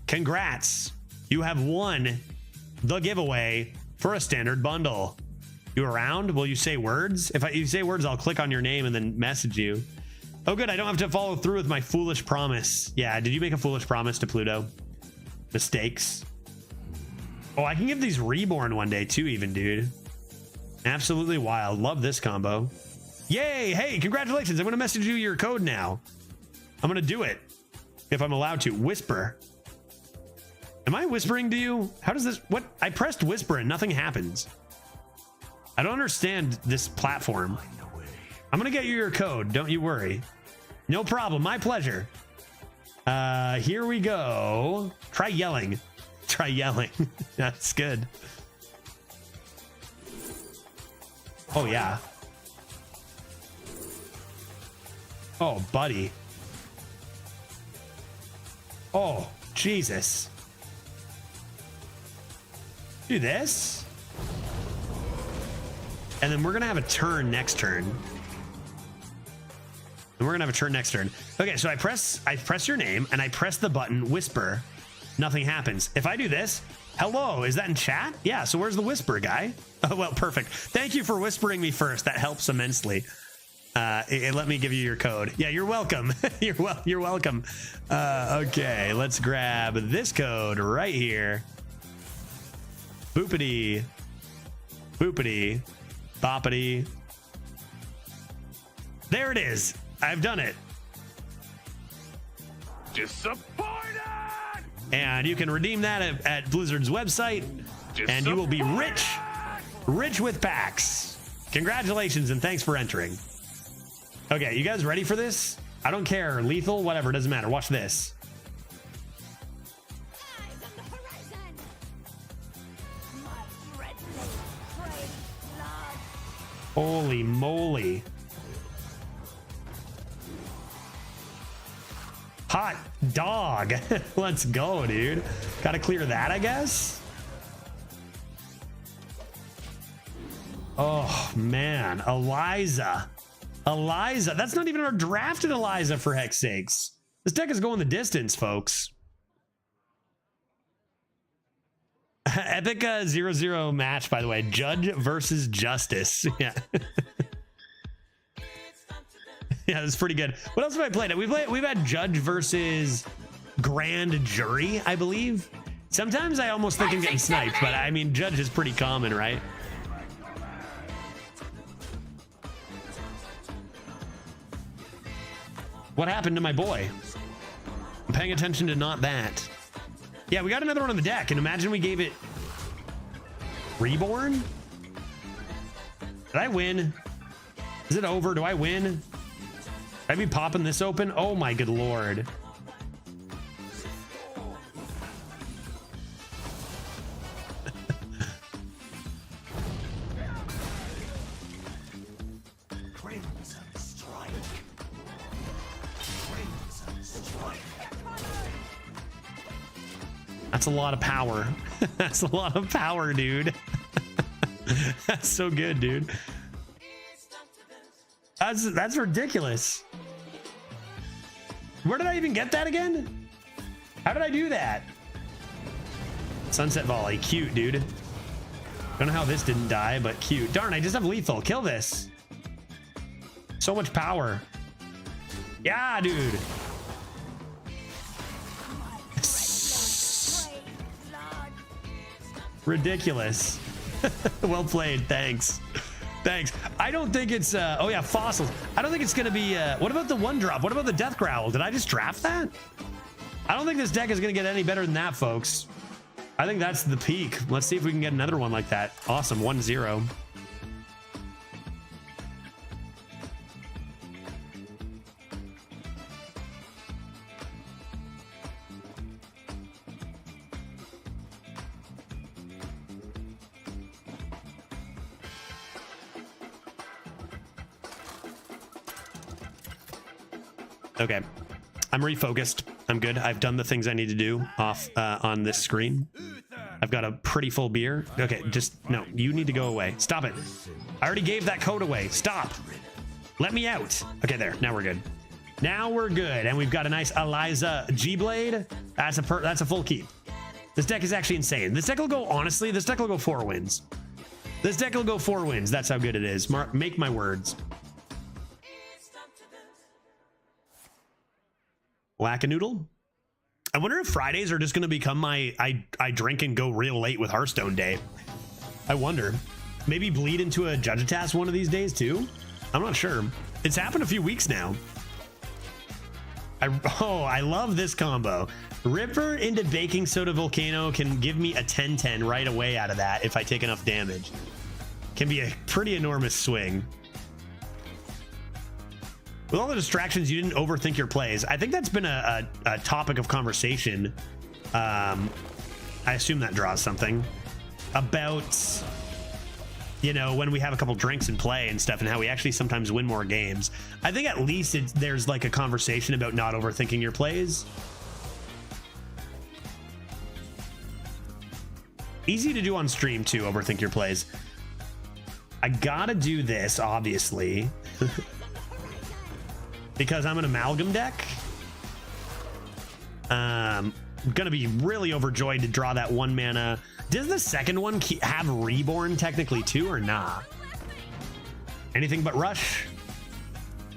Congrats. You have won the giveaway for a standard bundle. You around? Will you say words? If you say words, I'll click on your name and then message you. Oh, good. I don't have to follow through with my foolish promise. Yeah. Did you make a foolish promise to Pluto? Mistakes. Oh, I can give these reborn one day too, even, dude. Absolutely wild. Love this combo. Yay. Hey, congratulations. I'm going to message you your code now. I'm going to do it if I'm allowed to. Whisper. Am I whispering to you? How does this? What? I pressed whisper and nothing happens. I don't understand this platform. I'm gonna get you your code. Don't you worry. No problem. My pleasure. Here we go. Try yelling. Try yelling. That's good. Oh, yeah. Oh, buddy. Oh, Jesus. Do this. And then we're going to have a turn next turn. And we're going to have a turn next turn. Okay, so I press your name and I press the button whisper. Nothing happens. If I do this, hello, is that in chat? Yeah, so where's the whisper guy? Oh, well, perfect. Thank you for whispering me first. That helps immensely. Let me give you your code. Yeah, you're welcome. You're welcome. Okay, let's grab this code right here. Boopity. Boopity. Boppity. There it is. I've done it. Disappointed! And you can redeem that at Blizzard's website, and you will be rich with packs. Congratulations and thanks for entering. Okay, you guys ready for this? I don't care. Lethal, whatever, doesn't matter. Watch this. Holy moly. Hot dog. Let's go, dude. Gotta clear that, I guess. Oh, man. Eliza. That's not even our drafted Eliza, for heck's sakes. This deck is going the distance, folks. Epic 0-0 match, by the way. Judge versus Justice. Yeah. Yeah, that's pretty good. What else have I played? We've had Judge versus Grand Jury, I believe. Sometimes I almost think I'm getting sniped, but I mean, Judge is pretty common, right? What happened to my boy? I'm paying attention to not that. Yeah, we got another one on the deck, and imagine we gave it Reborn? Did I win? Is it over? Do I win? Should I be popping this open? Oh my good lord. Crimson strike. Crimson strike. That's a lot of power. That's a lot of power, dude. That's so good, dude. That's ridiculous. Where did I even get that again? How did I do that? Sunset volley, cute, dude. Don't know how this didn't die, but cute. Darn, I just have lethal. Kill this. So much power. Yeah, dude. Ridiculous. Well played. Thanks. Thanks. I don't think it's oh yeah, fossils. I don't think it's gonna be what about the one drop? What about the death growl? Did I just draft that? I don't think this deck is gonna get any better than that, folks. I think that's the peak. Let's see if we can get another one like that. Awesome. 1-0. Okay, I'm refocused. I'm good. I've done the things I need to do off on this screen. I've got a pretty full beer. Okay, just no, you need to go away. Stop it. I already gave that code away. Stop. Let me out. Okay, there. Now we're good. Now we're good. And we've got a nice Eliza G-Blade. That's a full keep. This deck is actually insane. This deck will go, honestly, this deck will go 4 wins. This deck will go 4 wins. That's how good it is. Make my words. Whack-a-noodle. I wonder if Fridays are just going to become my I drink and go real late with Hearthstone day. I wonder. Maybe bleed into a Judgitask one of these days too? I'm not sure. It's happened a few weeks now. I love this combo. Ripper into Baking Soda Volcano can give me a 10-10 right away out of that if I take enough damage. Can be a pretty enormous swing. With all the distractions, you didn't overthink your plays. I think that's been a topic of conversation. I assume that draws something about, you know, when we have a couple drinks and play and stuff and how we actually sometimes win more games. I think at least there's like a conversation about not overthinking your plays. Easy to do on stream too, overthink your plays. I gotta do this, obviously. Because I'm an amalgam deck. I'm gonna be really overjoyed to draw that 1 mana. Does the second one have Reborn technically too, or nah? Anything but Rush?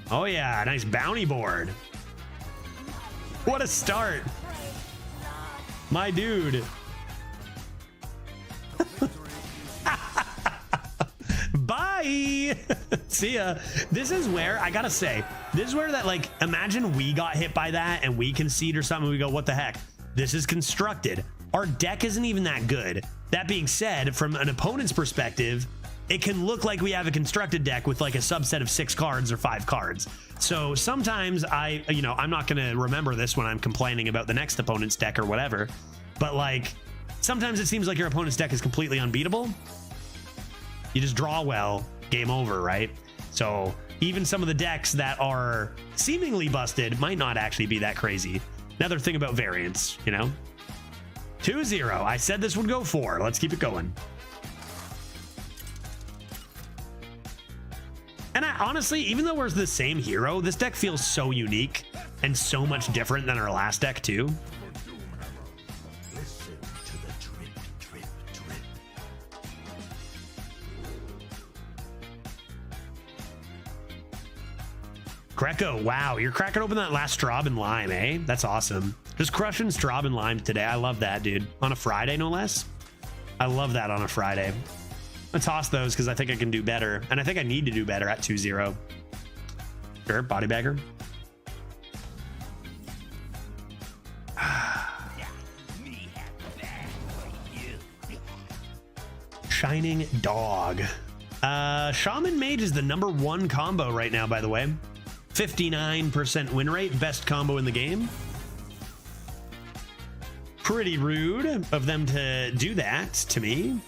Oh yeah, nice bounty board. What a start. My dude. Bye. See ya. This is where I gotta say, this is where that, like, imagine we got hit by that and we concede or something. We go, what the heck? This is constructed. Our deck isn't even that good. That being said, from an opponent's perspective, it can look like we have a constructed deck with like a subset of 6 cards or 5 cards. So sometimes I'm not gonna remember this when I'm complaining about the next opponent's deck or whatever. But like, sometimes it seems like your opponent's deck is completely unbeatable. You just draw well, game over, right? So even some of the decks that are seemingly busted might not actually be that crazy. Another thing about variance, you know? 2-0. I said this would go 4. Let's keep it going. And honestly, even though we're the same hero, this deck feels so unique and so much different than our last deck too. Listen to the drip, drip, drip. Greco, wow, you're cracking open that last Straub and Lime, eh? That's awesome. Just crushing Straub and Lime today. I love that, dude. On a Friday, no less. I love that on a Friday. I'm gonna toss those because I think I can do better. And I think I need to do better at 2-0. Sure, body bagger. Shining Dog. Shaman Mage is the #1 combo right now, by the way. 59% win rate, best combo in the game. Pretty rude of them to do that to me.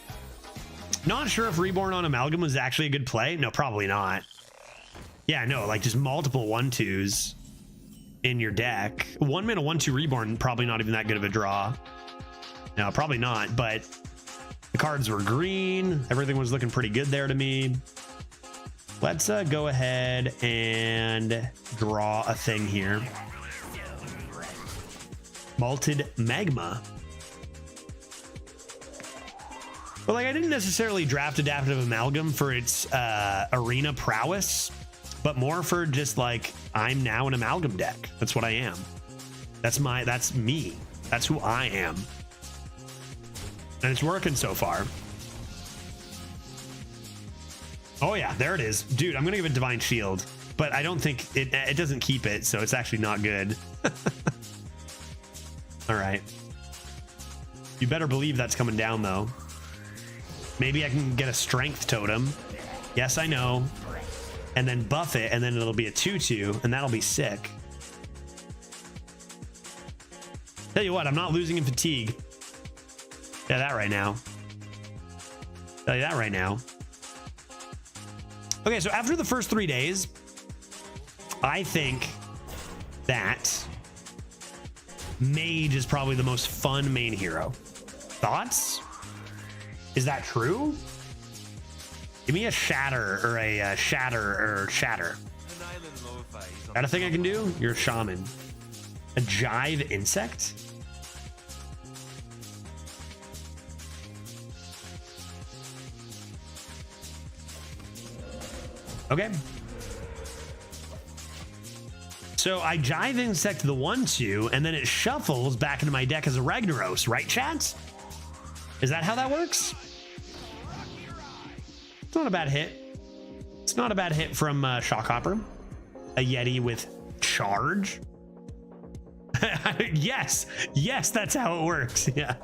Not sure if Reborn on Amalgam was actually a good play. No, probably not. Yeah, no, like just multiple 1/2s in your deck. 1 mana 1/2 reborn, probably not even that good of a draw. No, probably not, but the cards were green. Everything was looking pretty good there to me. Let's go ahead and draw a thing here. Malted Magma. But like, I didn't necessarily draft Adaptive Amalgam for its arena prowess, but more for just like, I'm now an Amalgam deck. That's what I am. That's me. That's who I am. And it's working so far. Oh yeah, there it is. Dude, I'm gonna give it Divine Shield, but I don't think it doesn't keep it, so it's actually not good. All right. You better believe that's coming down though. Maybe I can get a Strength Totem. Yes, I know. And then buff it, and then it'll be a 2/2, and that'll be sick. Tell you what, I'm not losing in fatigue. Yeah, that right now. Tell you that right now. Okay, so after the first 3 days, I think that Mage is probably the most fun main hero. Thoughts? Is that true? Give me a Shatter or a Shatter. That a thing I can do? You're a Shaman. A Jive Insect? Okay. So I Jive Insect the 1/2, and then it shuffles back into my deck as a Ragnaros, right, chat? Is that how that works? It's not a bad hit. It's not a bad hit from Shockhopper. A Yeti with Charge. Yes, that's how it works. Yeah.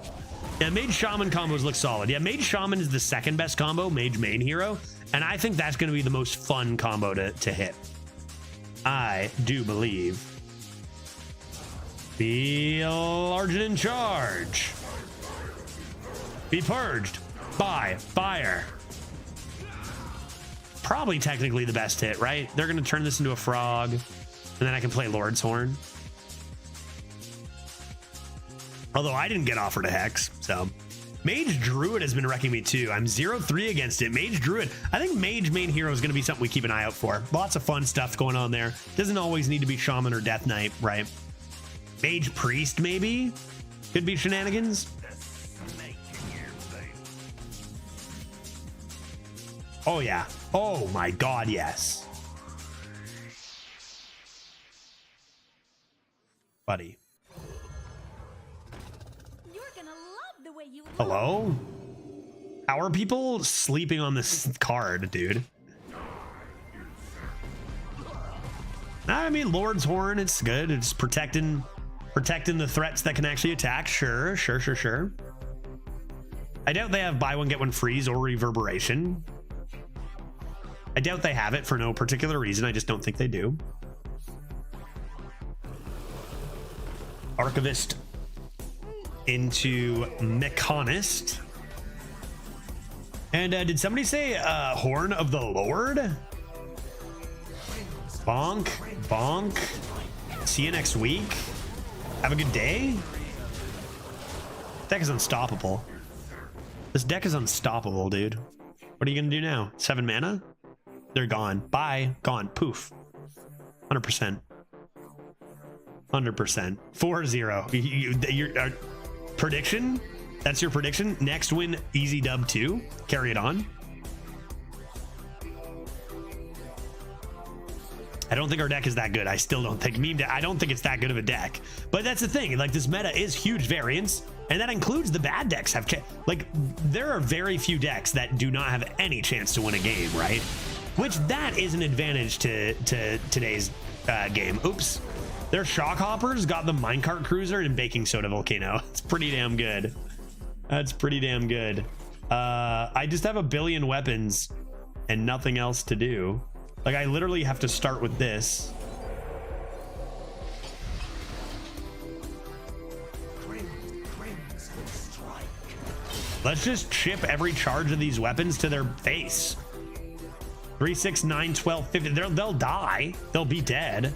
Mage Shaman combos look solid. Yeah, Mage Shaman is the second best combo, Mage main hero, and I think that's going to be the most fun combo to hit. I do believe. Be Largen in charge. Be purged by fire. Probably technically the best hit, right? They're going to turn this into a frog, and then I can play Lord's Horn. Although I didn't get offered a Hex, so. Mage Druid has been wrecking me too. I'm 0-3 against it. Mage Druid. I think Mage main hero is going to be something we keep an eye out for. Lots of fun stuff going on there. Doesn't always need to be Shaman or Death Knight, right? Mage Priest, maybe? Could be shenanigans. Oh, yeah. Oh, my God, yes. Buddy. Hello? How are people sleeping on this card, dude? I mean, Lord's Horn, it's good. It's protecting the threats that can actually attack. Sure. I doubt they have buy one, get one freeze or reverberation. I doubt they have it for no particular reason. I just don't think they do. Archivist into Mechanist. And did somebody say Horn of the Lord? Bonk. See you next week. Have a good day. Deck is unstoppable. This deck is unstoppable, dude. What are you gonna do now? 7 mana? They're gone. Bye. Gone. Poof. 100%. 100%. 4-0. Your prediction? That's your prediction? Next win, easy dub 2. Carry it on. I don't think our deck is that good. I still don't think I don't think it's that good of a deck. But that's the thing. Like, this meta is huge variance, and that includes the bad decks. Like, there are very few decks that do not have any chance to win a game, right? Which that is an advantage to today's game. Oops. Their Shockhoppers got the Minecart Cruiser and Baking Soda Volcano. It's pretty damn good. That's pretty damn good. I just have a billion weapons and nothing else to do. Like, I literally have to start with this. Let's just chip every charge of these weapons to their face. 3, 6, 9, 12, 15. They'll die. They'll be dead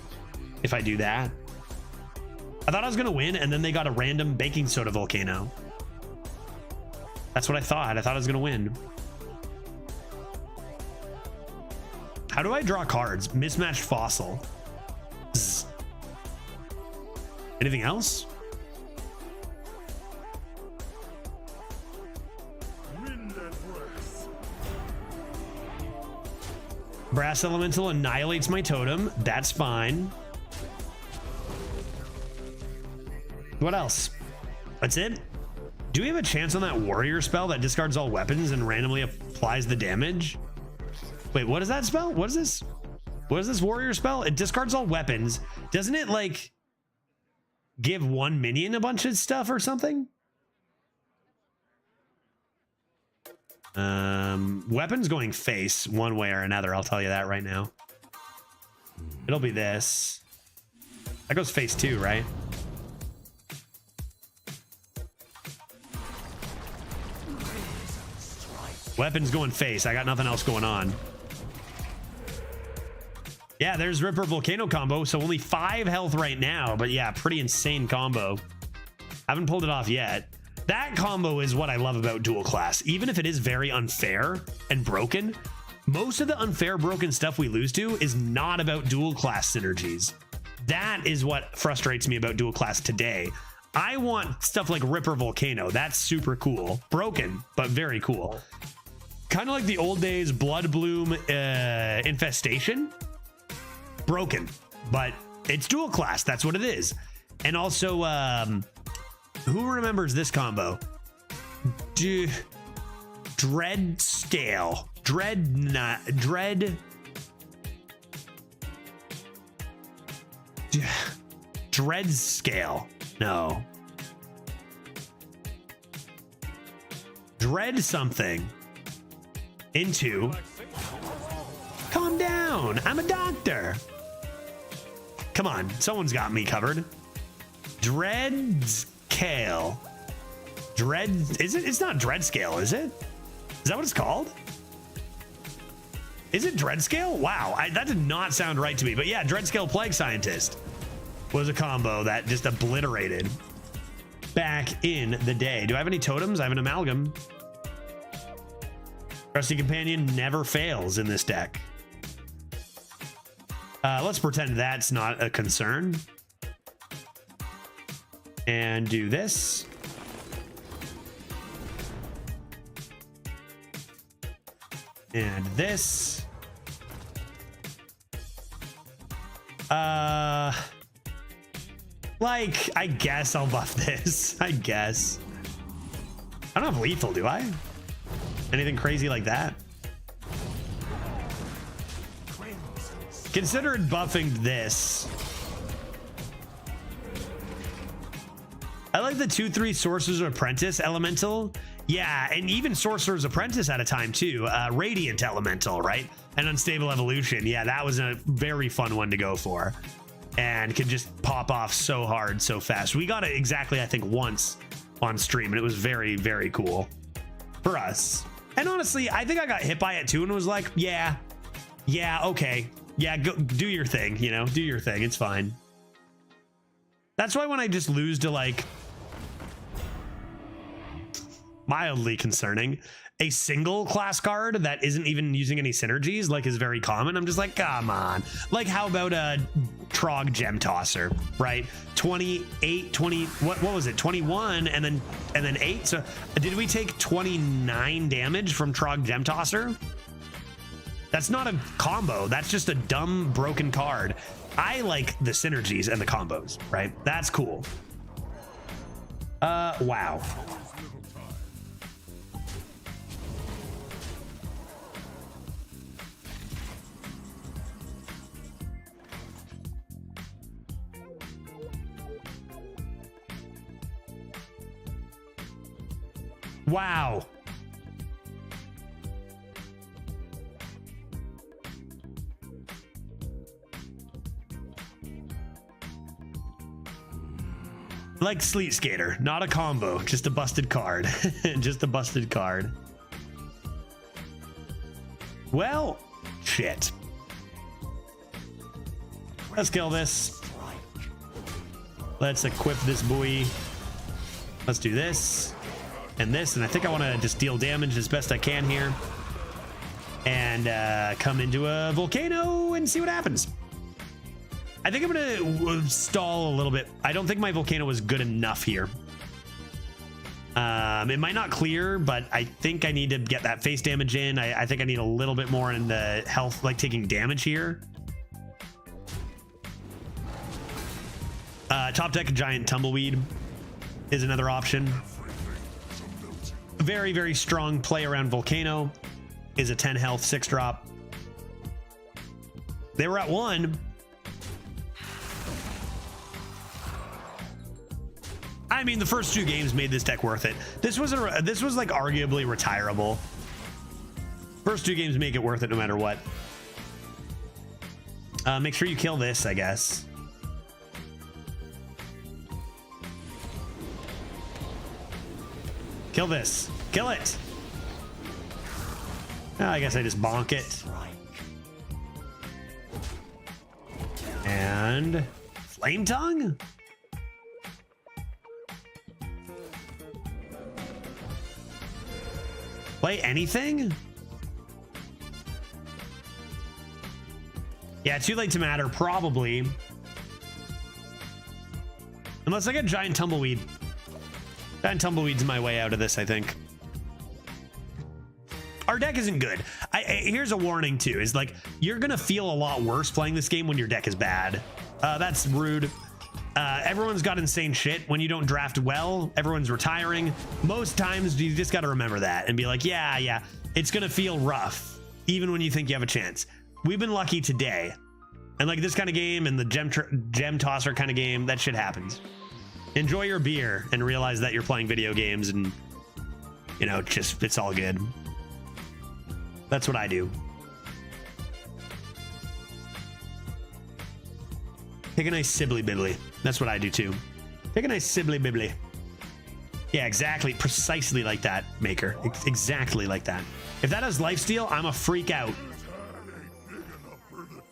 if I do that. I thought I was going to win, and then they got a random baking soda volcano. That's what I thought. I thought I was going to win. How do I draw cards? Mismatched fossil. Zzz. Anything else? Brass elemental annihilates my totem. That's fine. What else? That's it? Do we have a chance on that warrior spell that discards all weapons and randomly applies the damage? Wait, what is that spell? What is this? What is this warrior spell? It discards all weapons. Doesn't it like give one minion a bunch of stuff or something? Weapons going face one way or another. I'll tell you that right now. It'll be this. That goes face too, right? Weapons going face. I got nothing else going on. Yeah, there's Ripper Volcano combo. So only 5 health right now. But yeah, pretty insane combo. Haven't pulled it off yet. That combo is what I love about dual class. Even if it is very unfair and broken, most of the unfair broken stuff we lose to is not about dual class synergies. That is what frustrates me about dual class today. I want stuff like Ripper Volcano. That's super cool. Broken, but very cool. Kind of like the old days Blood Bloom Infestation. Broken, but it's dual class. That's what it is. And also, who remembers this combo? Dread Scale. Dread Scale. No. Dread something. Into. Calm down. I'm a doctor. Come on. Someone's got me covered. Dread Scale. Dread. Is it? It's not Dread Scale, is it? Is that what it's called? Is it Dread Scale? Wow. That did not sound right to me. But yeah, Dread Scale Plague Scientist was a combo that just obliterated back in the day. Do I have any totems? I have an amalgam. Trusty Companion never fails in this deck. Let's pretend that's not a concern. And do this. And this. Like, I guess I'll buff this. I guess. I don't have lethal, do I? Anything crazy like that? Consider buffing this. I like the 2/3 Sorcerer's Apprentice Elemental. Yeah, and even Sorcerer's Apprentice at a time too. Radiant Elemental, right? And Unstable Evolution. Yeah, that was a very fun one to go for. And could just pop off so hard, so fast. We got it exactly, I think, once on stream, and it was very, very cool for us. And honestly, I think I got hit by it too and was like, yeah, okay. Yeah, go do your thing, you know, do your thing. It's fine. That's why when I just lose to like mildly concerning, a single class card that isn't even using any synergies, like is very common, I'm just like, come on. Like, how about a Trog Gem Tosser, right? 28, 20, what was it? 21 and then 8. So did we take 29 damage from Trog Gem Tosser? That's not a combo. That's just a dumb broken card. I like the synergies and the combos, right? That's cool. Wow. Wow. Like Sleet Skater, not a combo, just a busted card. Just a busted card. Well, shit. Let's kill this. Let's equip this buoy. Let's do this and this. And I think I want to just deal damage as best I can here. And come into a volcano and see what happens. I think I'm going to stall a little bit. I don't think my volcano was good enough here. It might not clear, but I think I need to get that face damage in. I think I need a little bit more in the health, like taking damage here. Top deck giant tumbleweed is another option. Very, very strong play around volcano is a 10 health 6-drop. They were at 1. I mean, the first 2 games made this deck worth it. This was like arguably retirable. First 2 games make it worth it no matter what. Make sure you kill this, I guess. Kill this. Kill it. Oh, I guess I just bonk it. And Flame Tongue? Play anything? Yeah, too late to matter, probably. Unless I get Giant Tumbleweed. Giant Tumbleweed's my way out of this, I think. Our deck isn't good. Here's a warning too, is like, you're gonna feel a lot worse playing this game when your deck is bad. That's rude. Everyone's got insane shit. When you don't draft well, everyone's retiring. Most times you just gotta remember that and be like, yeah, it's gonna feel rough, even when you think you have a chance. We've been lucky today. And like this kind of game and the gem tosser kind of game, that shit happens. Enjoy your beer and realize that you're playing video games and, you know, just, it's all good. That's what I do. Take a nice sibbly bibbly. That's what I do too. Take a nice sibbly bibbly. Yeah, exactly. Precisely like that, Maker. Exactly like that. If that has lifesteal, I'm a freak out.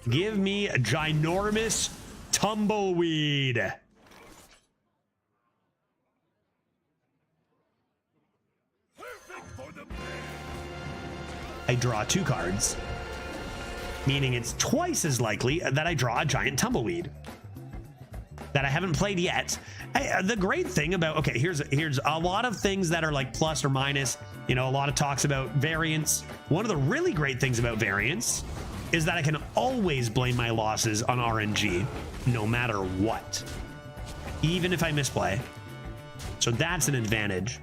Give me a ginormous tumbleweed. I draw 2 cards, meaning it's twice as likely that I draw a giant tumbleweed that I haven't played yet. The great thing about, okay, here's a lot of things that are like plus or minus, you know, a lot of talks about variance. One of the really great things about variance is that I can always blame my losses on RNG, no matter what, even if I misplay. So that's an advantage.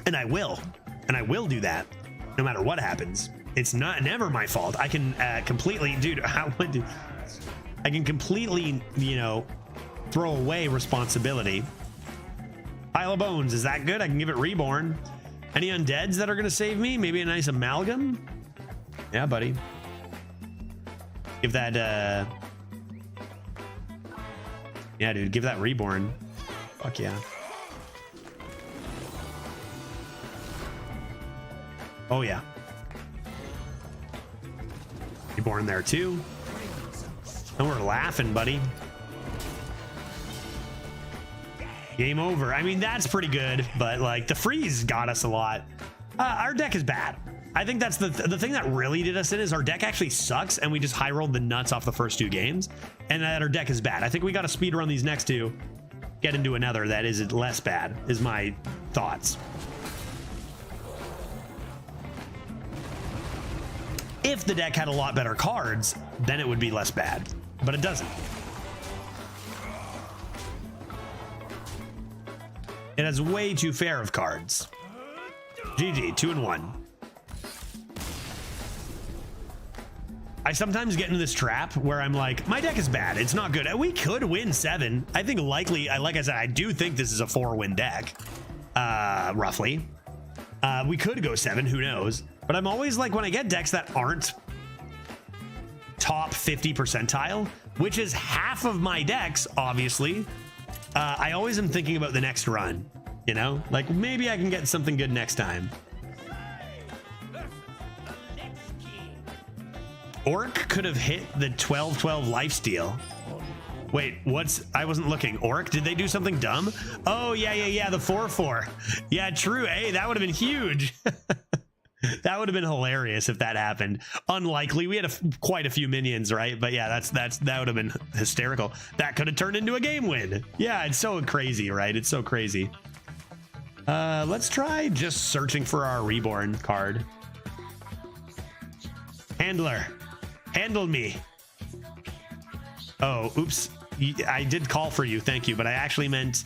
And I will do that no matter what happens. It's never my fault. I can completely, dude, I can completely, you know, throw away responsibility. Pile of bones, is that good? I can give it reborn. Any undeads that are gonna save me? Maybe a nice amalgam? Yeah, buddy. Give that, yeah, dude, give that reborn. Fuck yeah. Oh yeah. Reborn there too. And we're laughing, buddy. Game over. I mean, that's pretty good, but like the freeze got us a lot. Our deck is bad. I think that's the thing that really did us in is our deck actually sucks and we just high rolled the nuts off the first 2 games and that our deck is bad. I think we got to speed run these next 2, get into another that is less bad, is my thoughts. If the deck had a lot better cards, then it would be less bad, but it doesn't. It has way too fair of cards. GG, 2-1. I sometimes get into this trap where I'm like, my deck is bad. It's not good. We could win 7. I think likely, like I said, I do think this is a 4-win deck, roughly. We could go 7, who knows? But I'm always like, when I get decks that aren't top 50 percentile, which is half of my decks, obviously, I always am thinking about the next run, you know? Like, maybe I can get something good next time. Orc could have hit the 12/12 lifesteal. Wait, I wasn't looking. Orc, did they do something dumb? Oh, yeah, the 4/4. Yeah, true. Hey, that would have been huge. That would have been hilarious if that happened. Unlikely. We had quite a few minions, right? But yeah, that would have been hysterical. That could have turned into a game win. Yeah, it's so crazy, right? It's so crazy. Let's try just searching for our reborn card. Handler, handle me. Oh, oops. I did call for you, thank you, but I actually meant,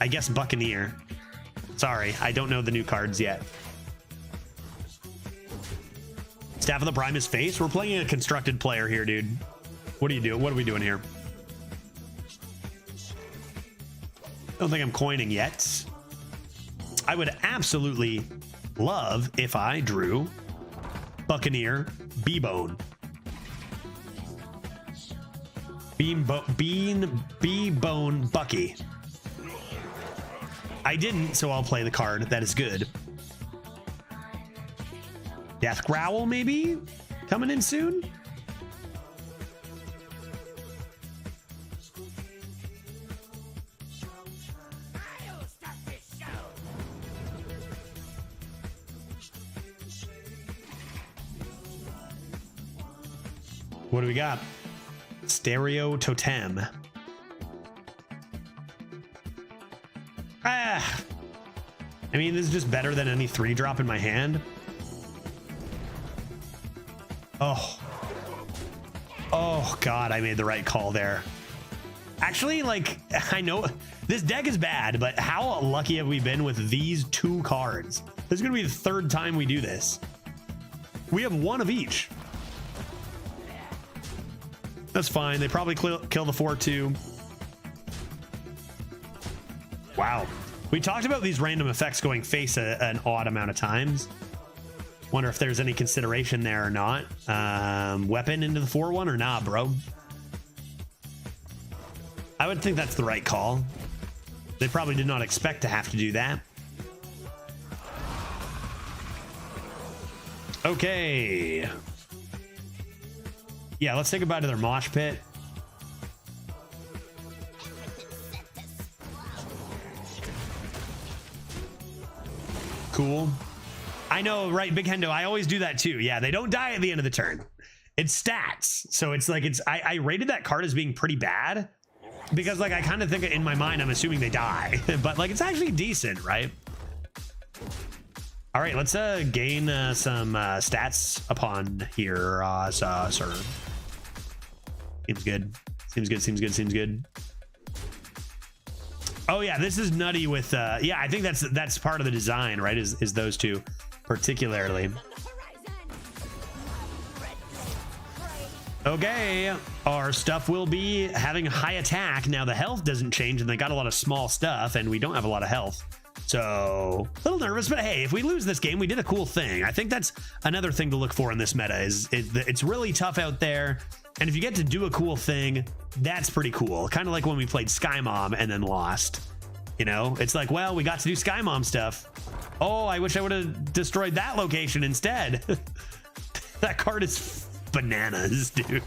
I guess, Buccaneer. Sorry, I don't know the new cards yet. Staff of the Primus face. We're playing a constructed player here, dude. What are you doing? What are we doing here? Don't think I'm coining yet. I would absolutely love if I drew Buccaneer B-Bone. B-Bone Bucky. I didn't, so I'll play the card. That is good. Death Growl, maybe? Coming in soon? What do we got? Stereo Totem. I mean, this is just better than any 3-drop in my hand. Oh God, I made the right call there. Actually, like, I know this deck is bad, but how lucky have we been with these 2 cards? This is gonna be the 3rd time we do this. We have 1 of each. That's fine. They probably kill the 4/2. Wow. We talked about these random effects going face an odd amount of times. Wonder if there's any consideration there or not. Weapon into the 4/1 or nah, bro? I would think that's the right call. They probably did not expect to have to do that. Okay. Yeah, let's say goodbye to their mosh pit. Cool. I know, right, Big Hendo, I always do that too. Yeah, they don't die at the end of the turn. It's stats. So it's like, I rated that card as being pretty bad because like I kind of think in my mind, I'm assuming they die, but like it's actually decent, right? All right, let's gain some stats upon here, sir. Seems good. Seems good. Oh yeah, this is nutty with yeah, I think that's part of the design, right? Is those 2 particularly. Okay, our stuff will be having high attack. Now the health doesn't change and they got a lot of small stuff and we don't have a lot of health. So a little nervous, but hey, if we lose this game, we did a cool thing. I think that's another thing to look for in this meta is it's really tough out there. And if you get to do a cool thing, that's pretty cool. Kind of like when we played Sky Mom and then lost. You know, it's like, well, we got to do Sky Mom stuff. Oh, I wish I would have destroyed that location instead. That card is bananas, dude.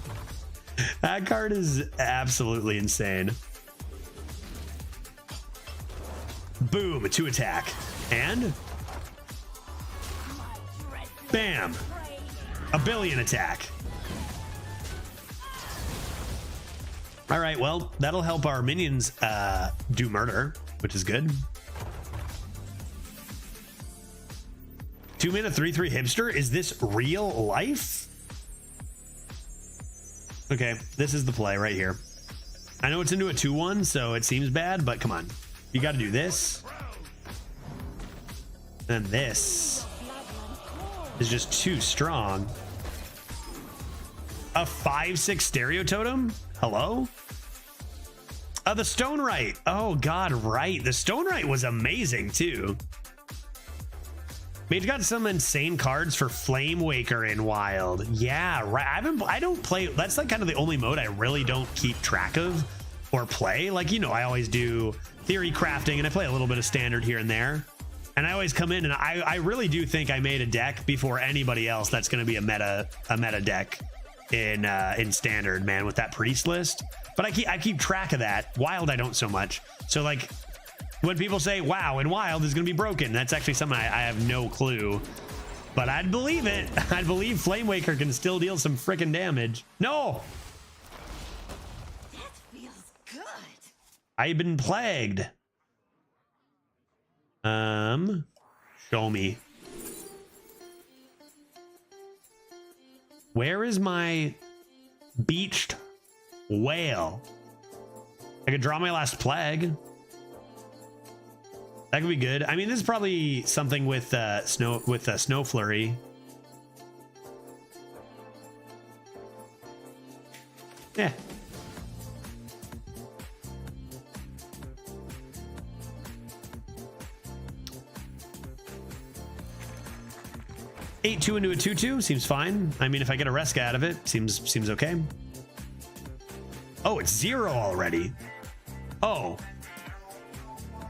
That card is absolutely insane. Boom, 2 attack. And bam, a billion attack. All right, well, that'll help our minions do murder, which is good. 2 mana 3/3 hipster. Is this real life? Okay, this is the play right here. I know it's into a 2/1, so it seems bad, but come on. You got to do this. And this is just too strong. A 5/6 stereo totem? Hello? The Stone Right. Oh, God, right. The Stone Right was amazing, too. Mage got some insane cards for Flame Waker in Wild. Yeah, right. I don't play. That's like kind of the only mode I really don't keep track of or play. Like, you know, I always do theory crafting and I play a little bit of standard here and there. And I always come in and I really do think I made a deck before anybody else that's going to be a meta deck. in standard, man, with that priest list. But I keep track of that. Wild, I don't so much. So like when people say, wow, and wild is going to be broken, that's actually something I have no clue. But I'd believe it. I'd believe Flamewaker can still deal some freaking damage. No! That feels good. I've been plagued. Show me. Where is my beached whale? I could draw my last plague. That could be good. I mean, this is probably something with snow flurry. Yeah. Eight 2 into a 2/2 seems fine. I mean, if I get a Reska out of it, seems okay. Oh, it's 0 already. Oh,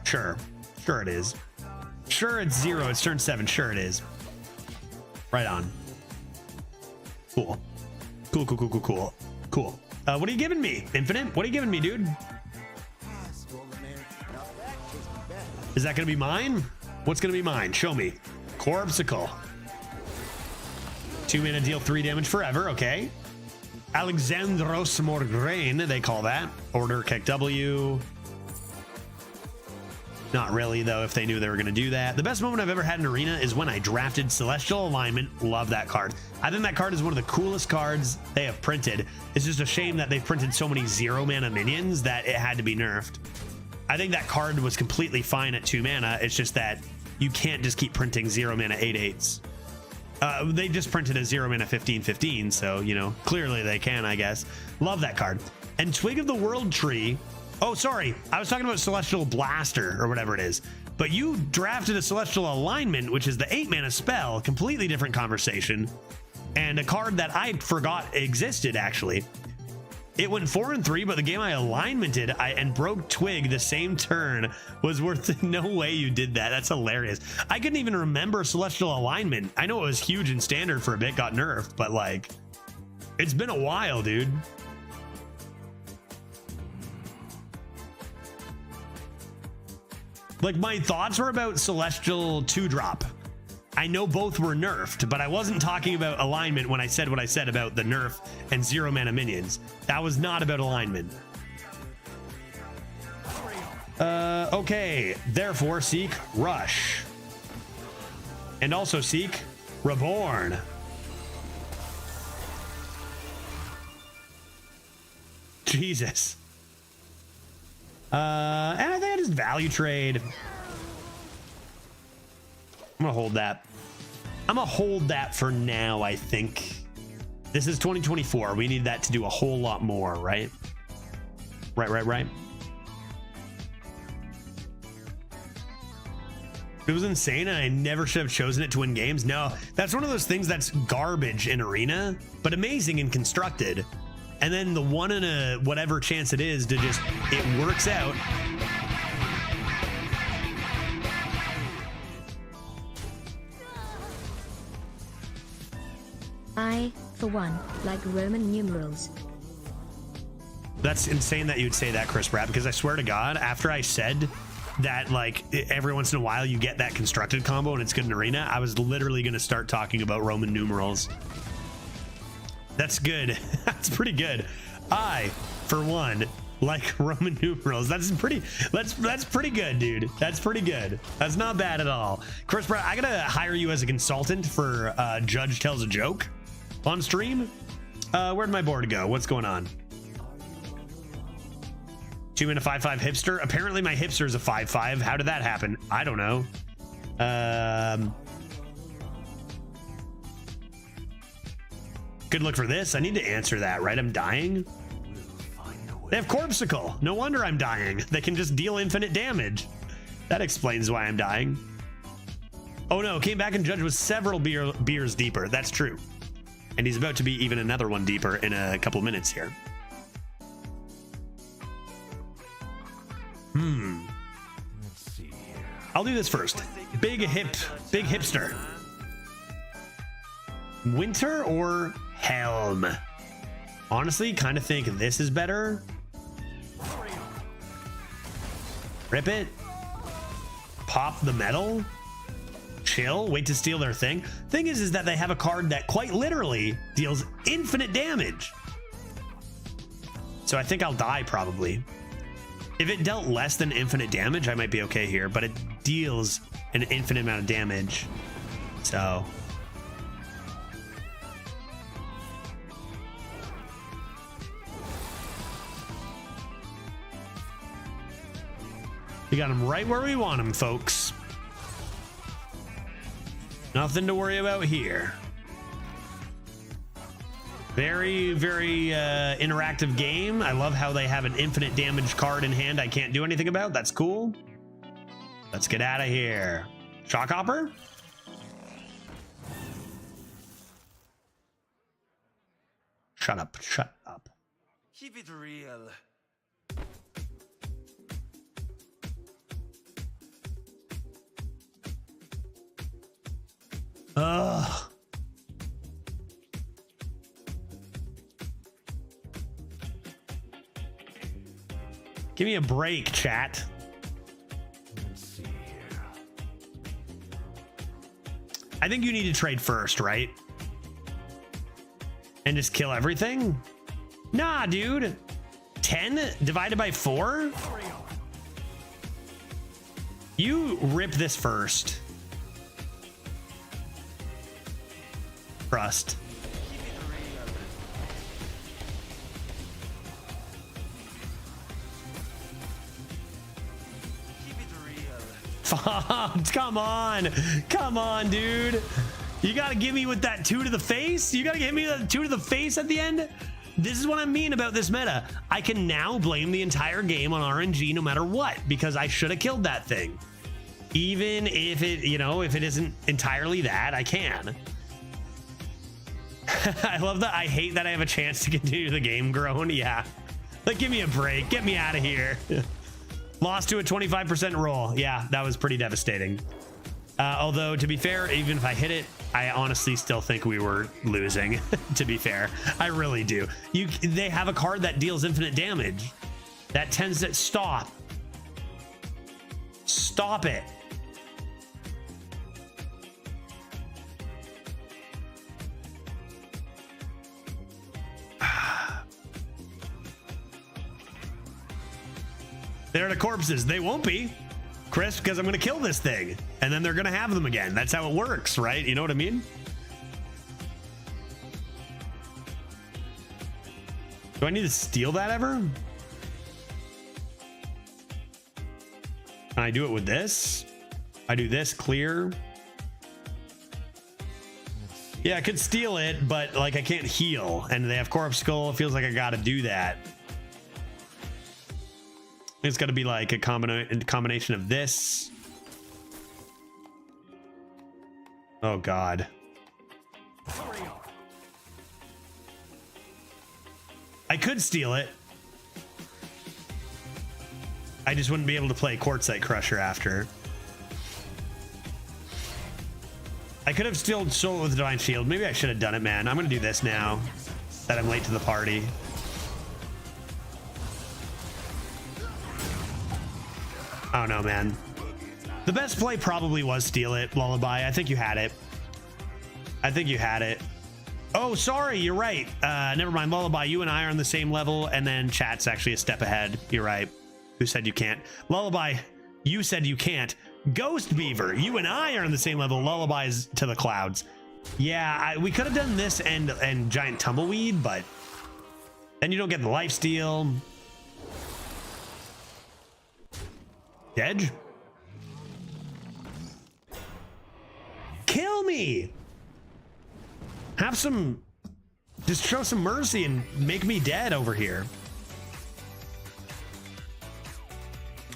sure it is. Sure, it's 0. It's turn 7. Sure, it is. Right on. Cool. Cool. What are you giving me, Infinite? What are you giving me, dude? Is that gonna be mine? What's gonna be mine? Show me. Corpsicle. 2 mana, deal 3 damage forever. Okay. Alexandros Morgraine, they call that. Order Keck W. Not really, though, if they knew they were going to do that. The best moment I've ever had in Arena is when I drafted Celestial Alignment. Love that card. I think that card is one of the coolest cards they have printed. It's just a shame that they've printed so many 0 mana minions that it had to be nerfed. I think that card was completely fine at 2 mana. It's just that you can't just keep printing 0 mana 8/8s. They just printed a 0 mana 15/15, so, you know, clearly they can, I guess. Love that card. And Twig of the World Tree. Oh, sorry. I was talking about Celestial Blaster or whatever it is. But you drafted a Celestial Alignment, which is the 8 mana spell. Completely different conversation. And a card that I forgot existed, actually. It went 4 and 3, but the game I alignmented and broke Twig the same turn was worth it. No way you did that. That's hilarious. I couldn't even remember Celestial Alignment. I know it was huge in standard for a bit, got nerfed, but like, it's been a while, dude. Like, my thoughts were about Celestial 2-drop. I know both were nerfed, but I wasn't talking about alignment when I said what I said about the nerf and 0 mana minions. That was not about alignment. Okay, therefore seek Rush. And also seek Reborn. Jesus. And I think I just value trade. I'm gonna hold that. I'm gonna hold that for now, I think. This is 2024. We need that to do a whole lot more, right? Right. It was insane, and I never should have chosen it to win games. No, that's one of those things that's garbage in Arena, but amazing in Constructed. And then the 1 in a whatever chance it is to just, it works out. I, for one, like Roman numerals. That's insane that you'd say that, Chris Pratt, because I swear to God, after I said that, like, every once in a while you get that constructed combo and it's good in Arena, I was literally going to start talking about Roman numerals. That's good. That's pretty good. I, for one, like Roman numerals. That's pretty good, dude. That's pretty good. That's not bad at all. Chris Pratt, I gotta hire you as a consultant for Judge Tells a Joke on stream. Where'd my board go? What's going on? 2 mana 5/5 hipster. Apparently my hipster is a 5/5. How did that happen? I don't know. Good look for this. I need to answer that, right? I'm dying. They have Corpsicle. No wonder I'm dying. They can just deal infinite damage. That explains why I'm dying. Oh no, came back and Judge was several beers deeper. That's true. And he's about to be even another one deeper in a couple minutes here. Let's see here. I'll do this first. Big hipster. Winter or Helm? Honestly, kind of think this is better. Rip it. Pop the metal. Chill. Wait to steal their thing. Thing is that they have a card that quite literally deals infinite damage. So I think I'll die probably. If it dealt less than infinite damage, I might be okay here, but it deals an infinite amount of damage. So we got him right where we want him, folks. Nothing to worry about here. Very, very interactive game. I love how they have an infinite damage card in hand I can't do anything about. That's cool. Let's get out of here. Shock Hopper? Shut up. Shut up. Keep it real. Ugh. Give me a break, chat. Let's see here. I think you need to trade first, right? And just kill everything? Nah, dude. 10 divided by 4? You rip this first. Trust. Come on. Come on, dude. You got to give me with that 2 to the face? You got to give me that 2 to the face at the end? This is what I mean about this meta. I can now blame the entire game on RNG no matter what, because I should have killed that thing. Even if it, you know, if it isn't entirely that, I can. I love that. I hate that I have a chance to continue the game grown. Yeah. Like, give me a break. Get me out of here. Lost to a 25% roll. Yeah, that was pretty devastating. Although, to be fair, even if I hit it, I honestly still think we were losing, to be fair. I really do. They have a card that deals infinite damage. That tends to... Stop. Stop it. They're the corpses. They won't be, Chris, because I'm going to kill this thing. And then they're going to have them again. That's how it works, right? You know what I mean? Do I need to steal that ever? Can I do it with this? I do this, clear. Yeah, I could steal it, but like I can't heal. And they have Corpse Skull. It feels like I got to do that. It's got to be like a combination of this. Oh, God. I could steal it. I just wouldn't be able to play Quartzite Crusher after. I could have still sold it with Divine Shield. Maybe I should have done it, man. I'm going to do this now that I'm late to the party. I don't know, man. The best play probably was steal it, Lullaby. I think you had it. I think you had it. Oh, sorry. You're right. Never mind, Lullaby. You and I are on the same level, and then chat's actually a step ahead. You're right. Who said you can't? Lullaby, you said you can't. Ghost Beaver, you and I are on the same level. Lullaby's to the clouds. Yeah, we could have done this and Giant Tumbleweed, but then you don't get the lifesteal. Edge? Kill me! Have some... Just show some mercy and make me dead over here.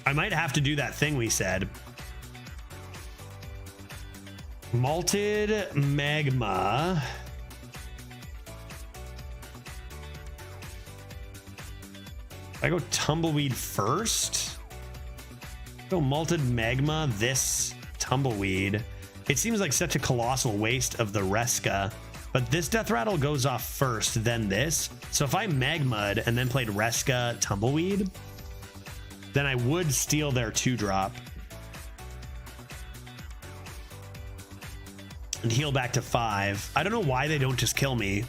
I might have to do that thing we said. Malted Magma. I go Tumbleweed first? Go Malted Magma, this Tumbleweed. It seems like such a colossal waste of the Reska. But this death rattle goes off first, then this. So if I Magmud and then played Reska Tumbleweed, then I would steal their 2-drop and heal back to 5. I don't know why they don't just kill me.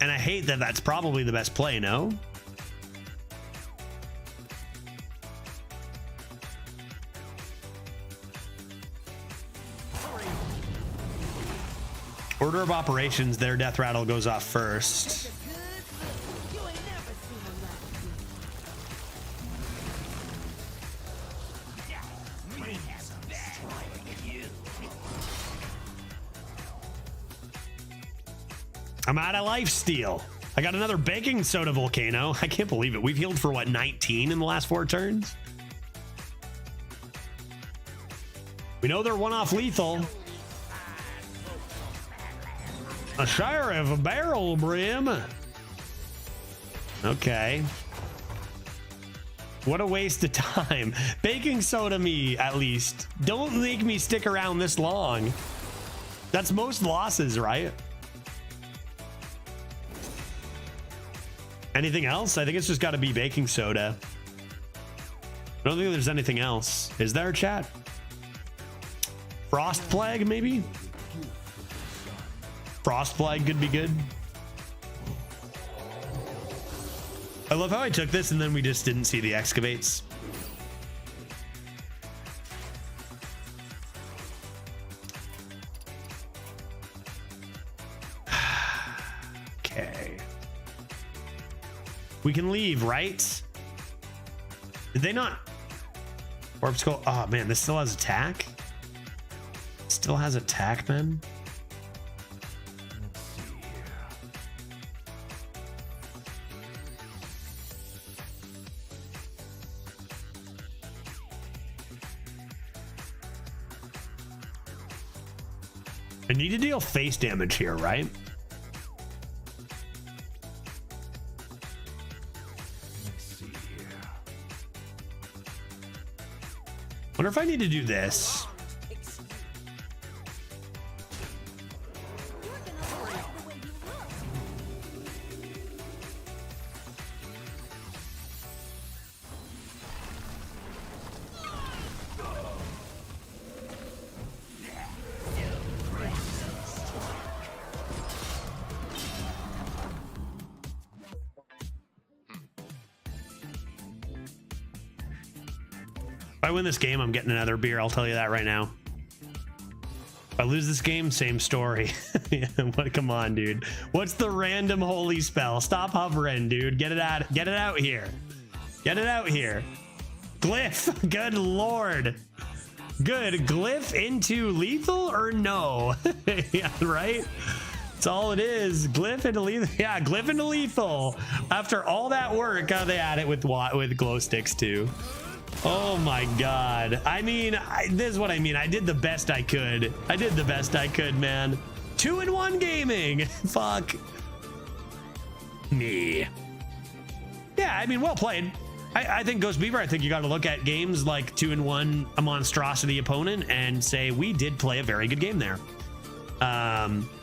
And I hate that that's probably the best play, no? Order of operations, their death rattle goes off first. I'm out of life steal. I got another baking soda volcano. I can't believe it. We've healed for what, 19 in the last 4 turns? We know they're one-off lethal. A sheriff, a barrel brim. Okay. What a waste of time. Baking soda me, at least. Don't make me stick around this long. That's most losses, right? Anything else? I think it's just got to be baking soda. I don't think there's anything else. Is there, chat? Frost Plague, maybe? Frost Plague could be good. I love how I took this and then we just didn't see the excavates. Okay. We can leave, right? Did they not? Warp Skull. Oh man, this still has attack? Still has attack, man? I need to deal face damage here, right? Wonder if I need to do this. If I win this game, I'm getting another beer. I'll tell you that right now. If I lose this game, same story. What? Come on, dude. What's the random holy spell? Stop hovering, dude. Get it out. Get it out here. Get it out here. Glyph. Good lord. Good. Glyph into lethal or no? Yeah, right? That's all it is. Glyph into lethal. Yeah, glyph into lethal. After all that work, they add it with glow sticks too. Oh my god. I mean, this is what I mean. I did the best I could. I did the best I could, man. 2-in-1 gaming. Fuck me. Yeah, I mean, well played. I think Ghost Beaver, I think you got to look at games like 2-in-1, a monstrosity opponent, and say we did play a very good game there.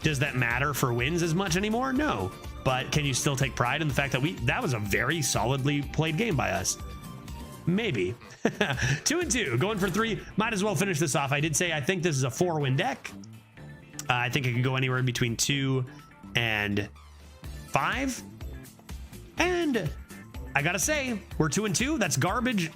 Does that matter for wins as much anymore? No. But can you still take pride in the fact that that was a very solidly played game by us? Maybe. 2-2, going for 3. Might as well finish this off. I did say I think this is a 4-win deck. I think it could go anywhere between 2 and 5. And I gotta say, we're 2-2. That's garbage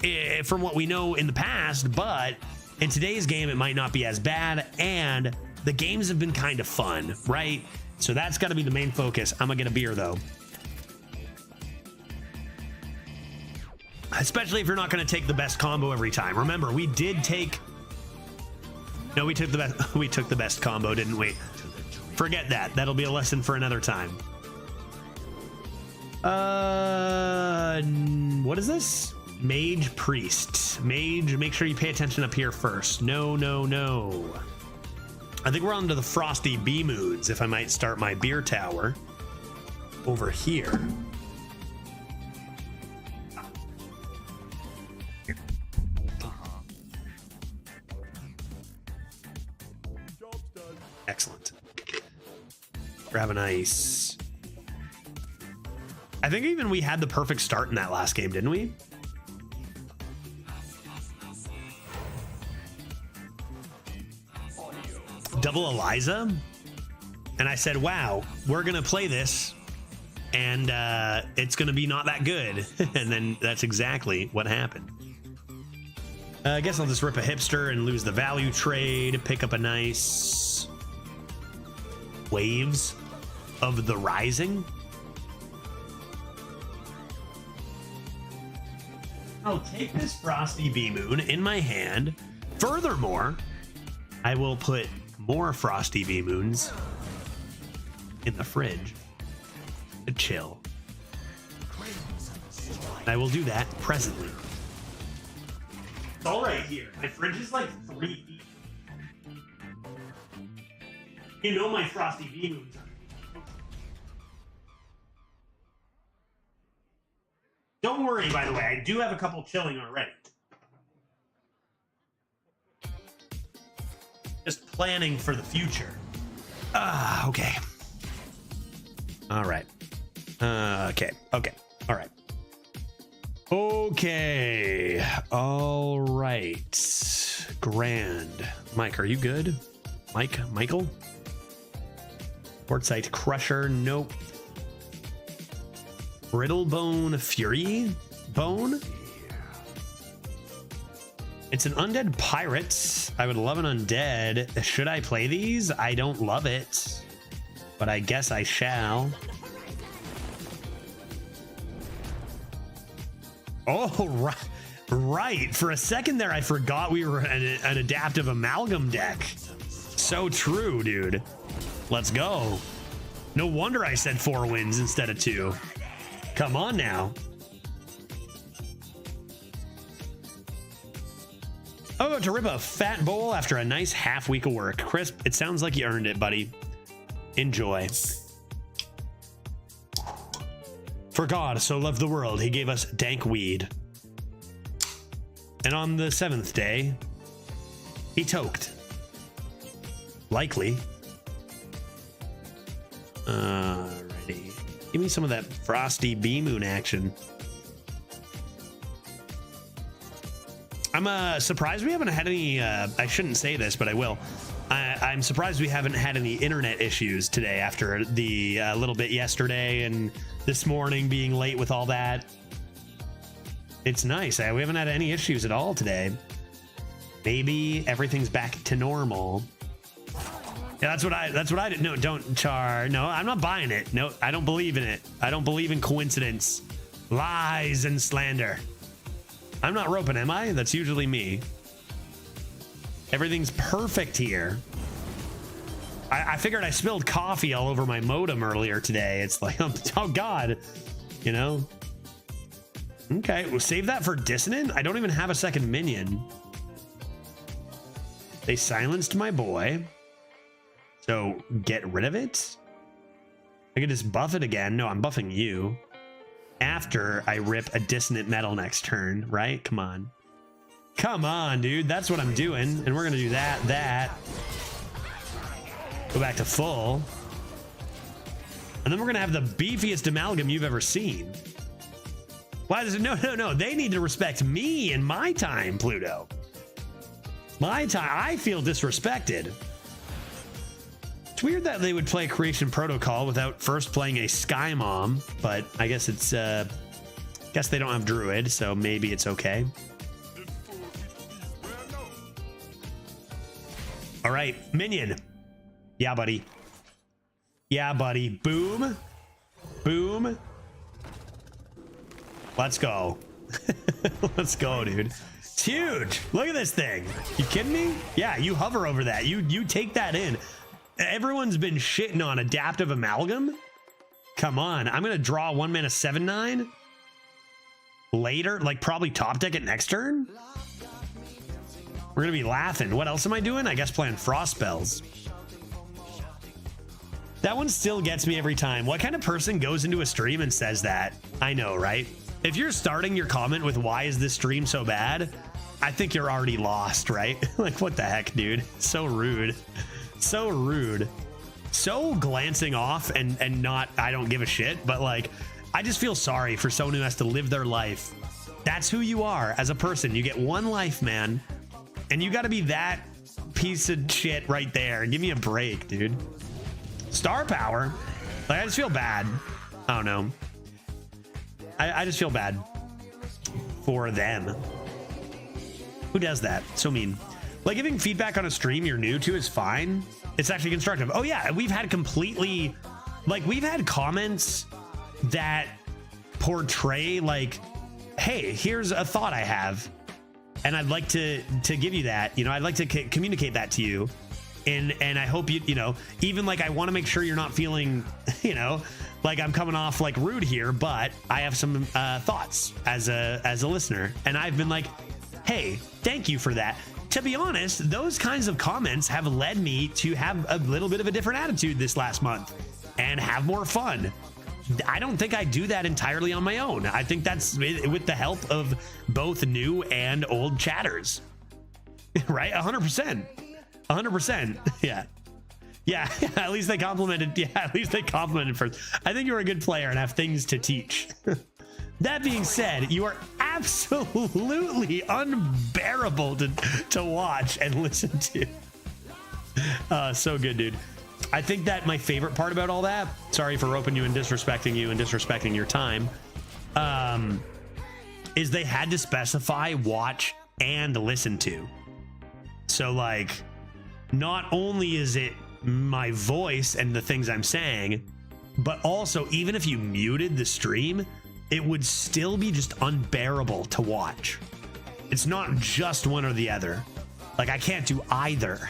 from what we know in the past, but in today's game, it might not be as bad. And the games have been kind of fun, right? So that's got to be the main focus. I'm gonna get a beer though. Especially if you're not going to take the best combo every time. Remember, we did take... No, we took the best. We took the best combo, didn't we? Forget that. That'll be a lesson for another time. What is this? Mage Priest. Mage, make sure you pay attention up here first. No, no, no. I think we're on to the Frosty Bee Moods, if I might start my beer tower over here. Grab an ice. I think even we had the perfect start in that last game, didn't we? Double Eliza. And I said, wow, we're going to play this and it's going to be not that good. And then that's exactly what happened. I guess I'll just rip a hipster and lose the value trade. Pick up a nice Waves of the Rising. I'll take this Frosty Bee Moon in my hand. Furthermore, I will put more Frosty Bee Moons in the fridge to chill. I will do that presently. It's all right here. My fridge is like 3 feet. You know my Frosty Bee Moons are. Don't worry, by the way, I do have a couple chilling already. Just planning for the future. Okay. All right. Okay. All right. Okay. All right. Grand. Mike, are you good? Michael? Quartzite Crusher, nope. Brittlebone Fury Bone. It's an undead pirate. I would love an undead. Should I play these? I don't love it, but I guess I shall. Oh, right. For a second there, I forgot we were an adaptive amalgam deck. So true, dude. Let's go. No wonder I said 4 wins instead of 2. Come on now. I'm about to rip a fat bowl after a nice half week of work. Crisp, it sounds like you earned it, buddy. Enjoy. For God so loved the world, he gave us dank weed. And on the 7th day, he toked. Likely. Alrighty. Give me some of that Frosty Bee Moon action. I'm surprised we haven't had any, I shouldn't say this, but I will. I'm surprised we haven't had any internet issues today after the little bit yesterday and this morning being late with all that. It's nice. We haven't had any issues at all today. Maybe everything's back to normal. Yeah, that's what I did. No, don't Char. No, I'm not buying it. No, I don't believe in it. I don't believe in coincidence, lies, and slander. I'm not roping, am I? That's usually me. Everything's perfect here. I figured I spilled coffee all over my modem earlier today. It's like, oh God, you know? Okay, we'll save that for Dissonant. I don't even have a second minion. They silenced my boy. So get rid of it. I could just buff it again. No, I'm buffing you. After I rip a Dissonant Metal next turn, right? Come on. Come on, dude. That's what I'm doing. And we're going to do that. Go back to full. And then we're going to have the beefiest amalgam you've ever seen. Why does it? No. They need to respect me and my time, Pluto. My time. I feel disrespected. It's weird that they would play Creation Protocol without first playing a Sky Mom, but I guess it's guess they don't have Druid, so maybe it's okay. All right, minion. Yeah, buddy. Yeah, buddy. Boom. Boom. Let's go. Let's go, dude. It's huge. Look at this thing. You kidding me? Yeah, you hover over that. You take that in. Everyone's been shitting on adaptive amalgam. Come on. I'm going to draw 1 mana 7/9 later, like probably top deck it next turn. We're going to be laughing. What else am I doing? I guess playing Frost Spells. That one still gets me every time. What kind of person goes into a stream and says that? I know, right? If you're starting your comment with why is this stream so bad, I think you're already lost, right? Like, what the heck, dude? So rude. So rude. so glancing off and not, I don't give a shit, but like, I just feel sorry for someone who has to live their life. That's who you are as a person. You get one life, man, and you got to be that piece of shit right there. Give me a break, dude. Star power. Like, I just feel bad. I don't know. I just feel bad for them. Who does that? So mean. Like, giving feedback on a stream you're new to is fine. It's actually constructive. Oh yeah, we've had completely, like, we've had comments that portray like, hey, here's a thought I have, and I'd like to give you that. You know, I'd like to communicate that to you, and I hope you know, even like, I want to make sure you're not feeling, you know, like I'm coming off like rude here, but I have some thoughts as a listener, and I've been like, hey, thank you for that. To be honest, those kinds of comments have led me to have a little bit of a different attitude this last month and have more fun. I don't think I do that entirely on my own. I think that's with the help of both new and old chatters, right? 100%, 100%. Yeah. Yeah. At least they complimented. Yeah. At least they complimented first. I think you're a good player and have things to teach. That being said, you are absolutely unbearable to watch and listen to. So good, dude. I think that my favorite part about all that, sorry for roping you and disrespecting your time, is they had to specify watch and listen to. So like, not only is it my voice and the things I'm saying, but also even if you muted the stream, it would still be just unbearable to watch. It's not just one or the other. Like, I can't do either.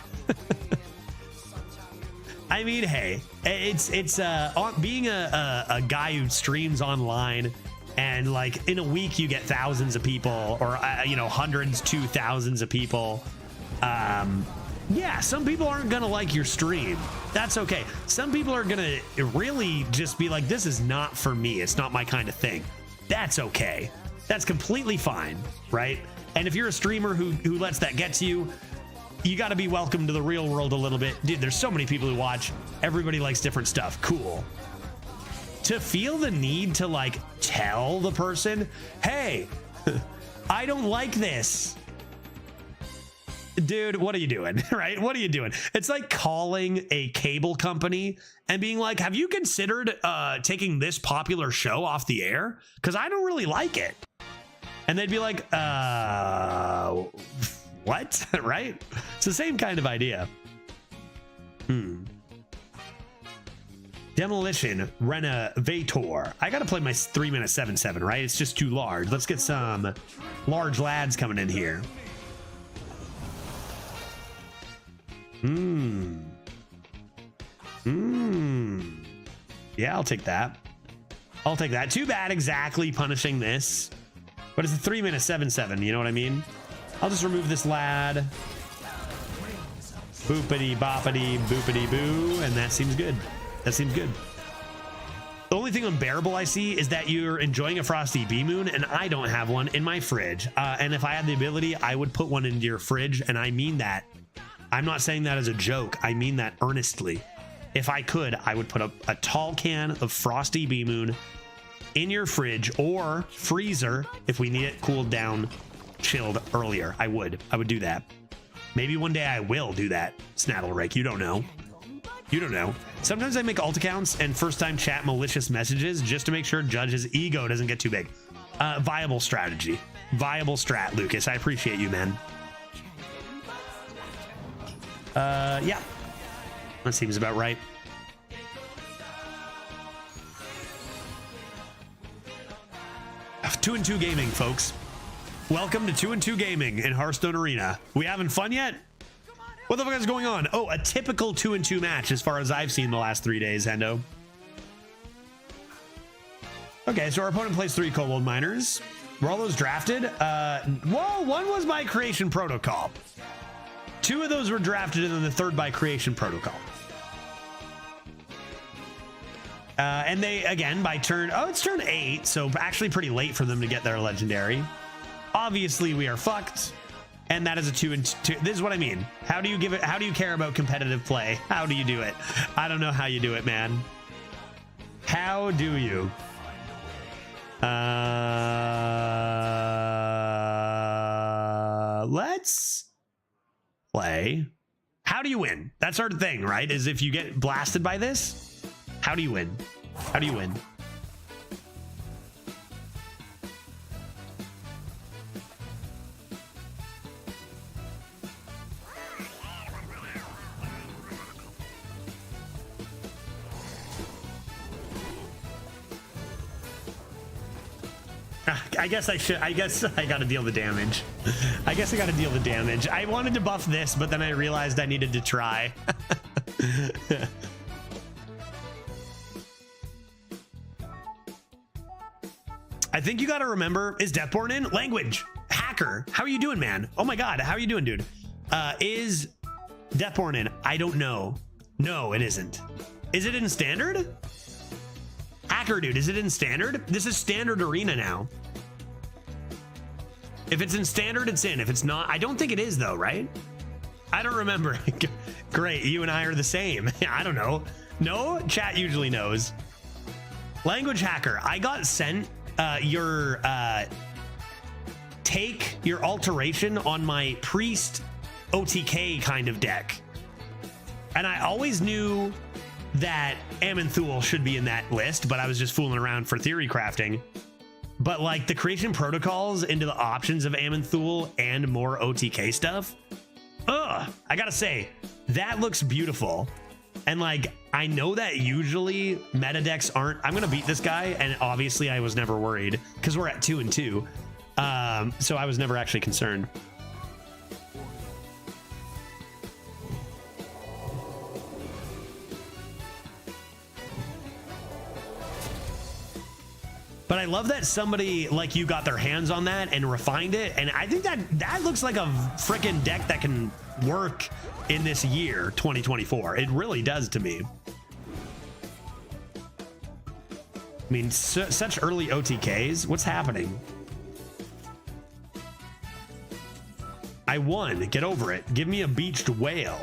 I mean, hey, it's being a guy who streams online, and like in a week you get thousands of people, or you know, hundreds to thousands of people. Yeah, some people aren't gonna like your stream. That's okay. Some people are gonna really just be like, this is not for me. It's not my kind of thing. That's okay. That's completely fine, right? And if you're a streamer who lets that get to you, you got to be welcome to the real world a little bit. Dude, there's so many people who watch. Everybody likes different stuff. Cool. To feel the need to like tell the person, hey, I don't like this. Dude, what are you doing? Right? What are you doing? It's like calling a cable company and being like, have you considered taking this popular show off the air? Because I don't really like it. And they'd be like, what? Right? It's the same kind of idea. Demolition Renovator. I gotta play my 3-minute 7/7, right? It's just too large. Let's get some large lads coming in here. Yeah, I'll take that. I'll take that. Too bad exactly punishing this. But it's a 3-minute 7/7, you know what I mean? I'll just remove this lad. Boopity boppity boopity boo, and that seems good. That seems good. The only thing unbearable I see is that you're enjoying a frosty bee moon and I don't have one in my fridge. And if I had the ability, I would put one into your fridge, and I mean that. I'm not saying that as a joke. I mean that earnestly. If I could, I would put a tall can of frosty bee moon in your fridge or freezer if we need it cooled down, chilled earlier. I would do that. Maybe one day I will do that, Snaddlerake. You don't know. You don't know. Sometimes I make alt accounts and first time chat malicious messages just to make sure Judge's ego doesn't get too big. Viable strategy. Viable strat, Lucas. I appreciate you, man. Yeah. That seems about right. Two and Two Gaming, folks. Welcome to 2 and 2 Gaming in Hearthstone Arena. We having fun yet? What the fuck is going on? Oh, a typical 2 and 2 match as far as I've seen the last 3 days, Hendo. Okay, so our opponent plays 3 Kobold Miners. Were all those drafted? Whoa, one was by Creation Protocol. 2 of those were drafted, and then the 3rd by Creation Protocol. And they, again, by turn... Oh, it's turn 8, so actually pretty late for them to get their legendary. Obviously, we are fucked. And that is a 2 and 2. This is what I mean. How do you give it? How do you care about competitive play? How do you do it? I don't know how you do it, man. How do you? Let's play. How do you win? That's our thing, right? Is if you get blasted by this, how do you win? How do you win? I guess I should. I guess I got to deal the damage. I guess I got to deal the damage. I wanted to buff this, but then I realized I needed to try. I think you got to remember, is Deathborn in? Language. Hacker. How are you doing, man? Oh my God. How are you doing, dude? Is Deathborn in? I don't know. No, it isn't. Is it in standard? Hacker, dude, is it in standard? This is standard arena now. If it's in standard, it's in. If it's not, I don't think it is though, right? I don't remember. Great, you and I are the same. I don't know. No, chat usually knows. Language hacker, I got sent your take your alteration on my priest OTK kind of deck. And I always knew that Aman'Thul should be in that list, but I was just fooling around for theory crafting. But like the creation protocols into the options of Aman'Thul and more OTK stuff, I gotta say, that looks beautiful. And like, I know that usually meta decks aren't, I'm gonna beat this guy, and obviously I was never worried because we're at 2 and 2. So I was never actually concerned. But I love that somebody like you got their hands on that and refined it. And I think that looks like a freaking deck that can work in this year, 2024. It really does to me. I mean, such early OTKs. What's happening? I won. Get over it. Give me a beached whale.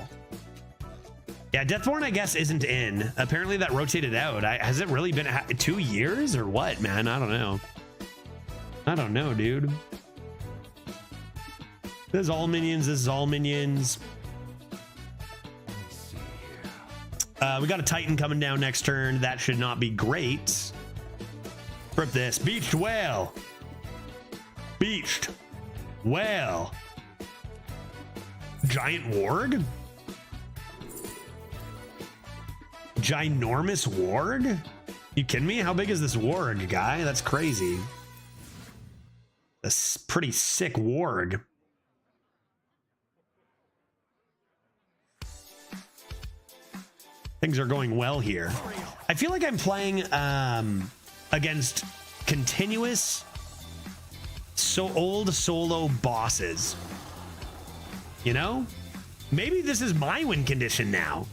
Yeah, Deathborn, I guess, isn't in. Apparently that rotated out. Has it really been 2 years or what, man? I don't know. I don't know, dude. This is all minions. This is all minions. We got a Titan coming down next turn. That should not be great. Rip this. Beached whale. Beached whale. Giant warg? Ginormous warg? You kidding me? How big is this warg, guy? That's crazy. A pretty sick warg. Things are going well here. I feel like I'm playing against continuous old solo bosses. You know? Maybe this is my win condition now.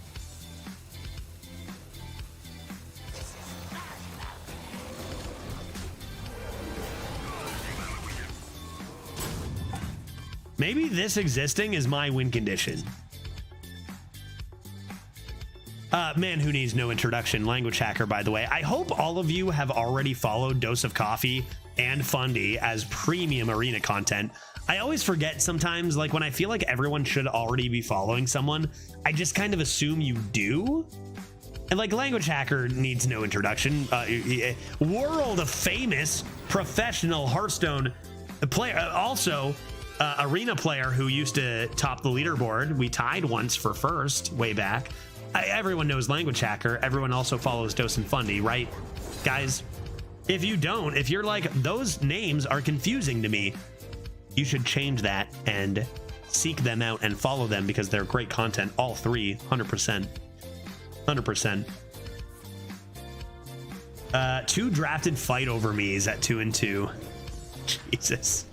Maybe this existing is my win condition. Man who needs no introduction, language hacker, by the way. I hope all of you have already followed Dose of Coffee and Fundy as premium arena content. I always forget sometimes, like when I feel like everyone should already be following someone, I just kind of assume you do. And like language hacker needs no introduction. World famous professional Hearthstone player, also arena player who used to top the leaderboard. We tied once for first way back. Everyone knows language hacker. Everyone also follows Dose and Fundy, right, guys? If you don't, if you're like, those names are confusing to me, you should change that and seek them out and follow them because they're great content. All three, 100%. 100%. 2 drafted fight over me's at 2 and 2. Jesus.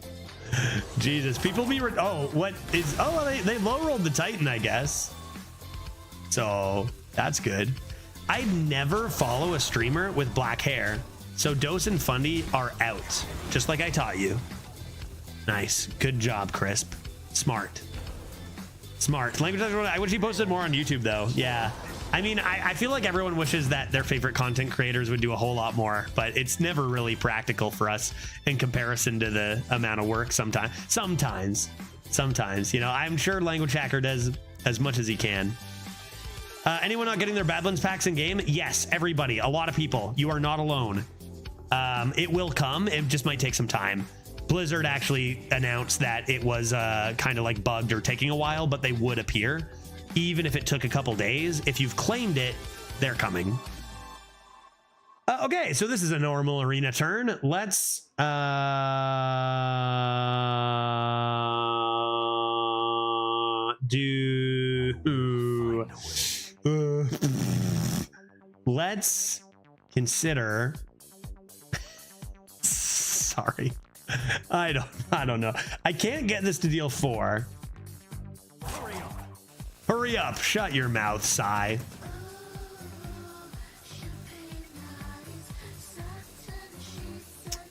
Jesus. People be... what is... Oh, well, they low-rolled the Titan, I guess. So, that's good. I never follow a streamer with black hair. So, Dose and Fundy are out. Just like I taught you. Nice. Good job, Crisp. Smart. Language, I wish he posted more on YouTube though. Yeah. I mean, I feel like everyone wishes that their favorite content creators would do a whole lot more, but it's never really practical for us in comparison to the amount of work sometimes, you know. I'm sure Language Hacker does as much as he can. Anyone not getting their Badlands packs in game? Yes, everybody, a lot of people. You are not alone. It will come. It just might take some time. Blizzard actually announced that it was kind of like bugged or taking a while, but they would appear. Even if it took a couple days, if you've claimed it, they're coming. Okay, so this is a normal arena turn. Let's let's consider. Sorry, I don't know. I can't get this to deal 4. Hurry up, shut your mouth, Sai.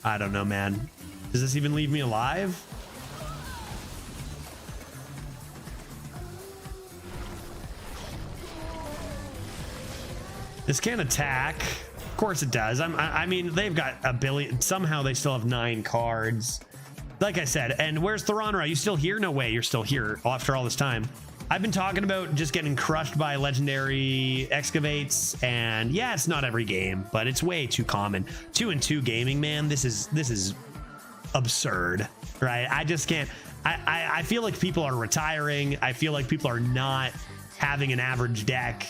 I don't know, man. Does this even leave me alive? This can't attack. Of course it does. I mean, they've got a billion. Somehow they still have 9 cards. Like I said, and where's Theronra? Are you still here? No way, you're still here after all this time. I've been talking about just getting crushed by legendary excavates, and yeah, it's not every game, but it's way too common. 2-2 gaming, man. This is absurd, right? I just can't. I feel like people are retiring. I feel like people are not having an average deck.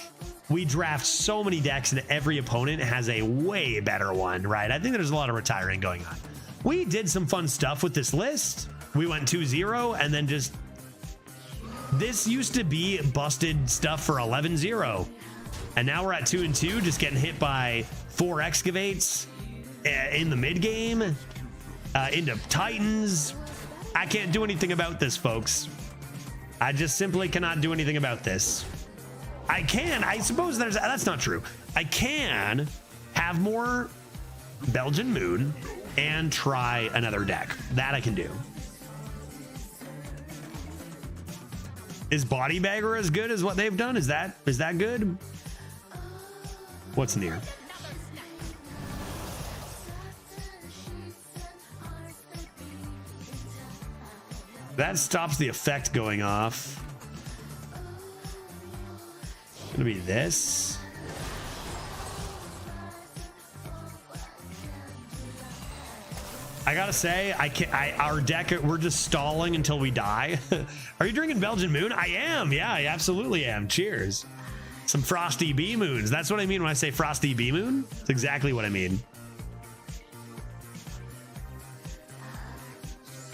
We draft so many decks, and every opponent has a way better one, right? I think there's a lot of retiring going on. We did some fun stuff with this list. We went 2-0, and then just. This used to be busted stuff for 11-0, and now we're at 2-2, just getting hit by 4 excavates in the mid game into Titans. I can't do anything about this, folks. I just simply cannot do anything about this. I suppose that's not true. I can have more Belgian Moon and try another deck. That I can do. Is Body Bagger as good as what they've done? Is that good? What's near? That stops the effect going off. It's gonna be this. I gotta say, our deck, we're just stalling until we die. Are you drinking Belgian Moon? I am. Yeah, I absolutely am. Cheers. Some Frosty Bee Moons. That's what I mean when I say Frosty Bee Moon. It's exactly what I mean.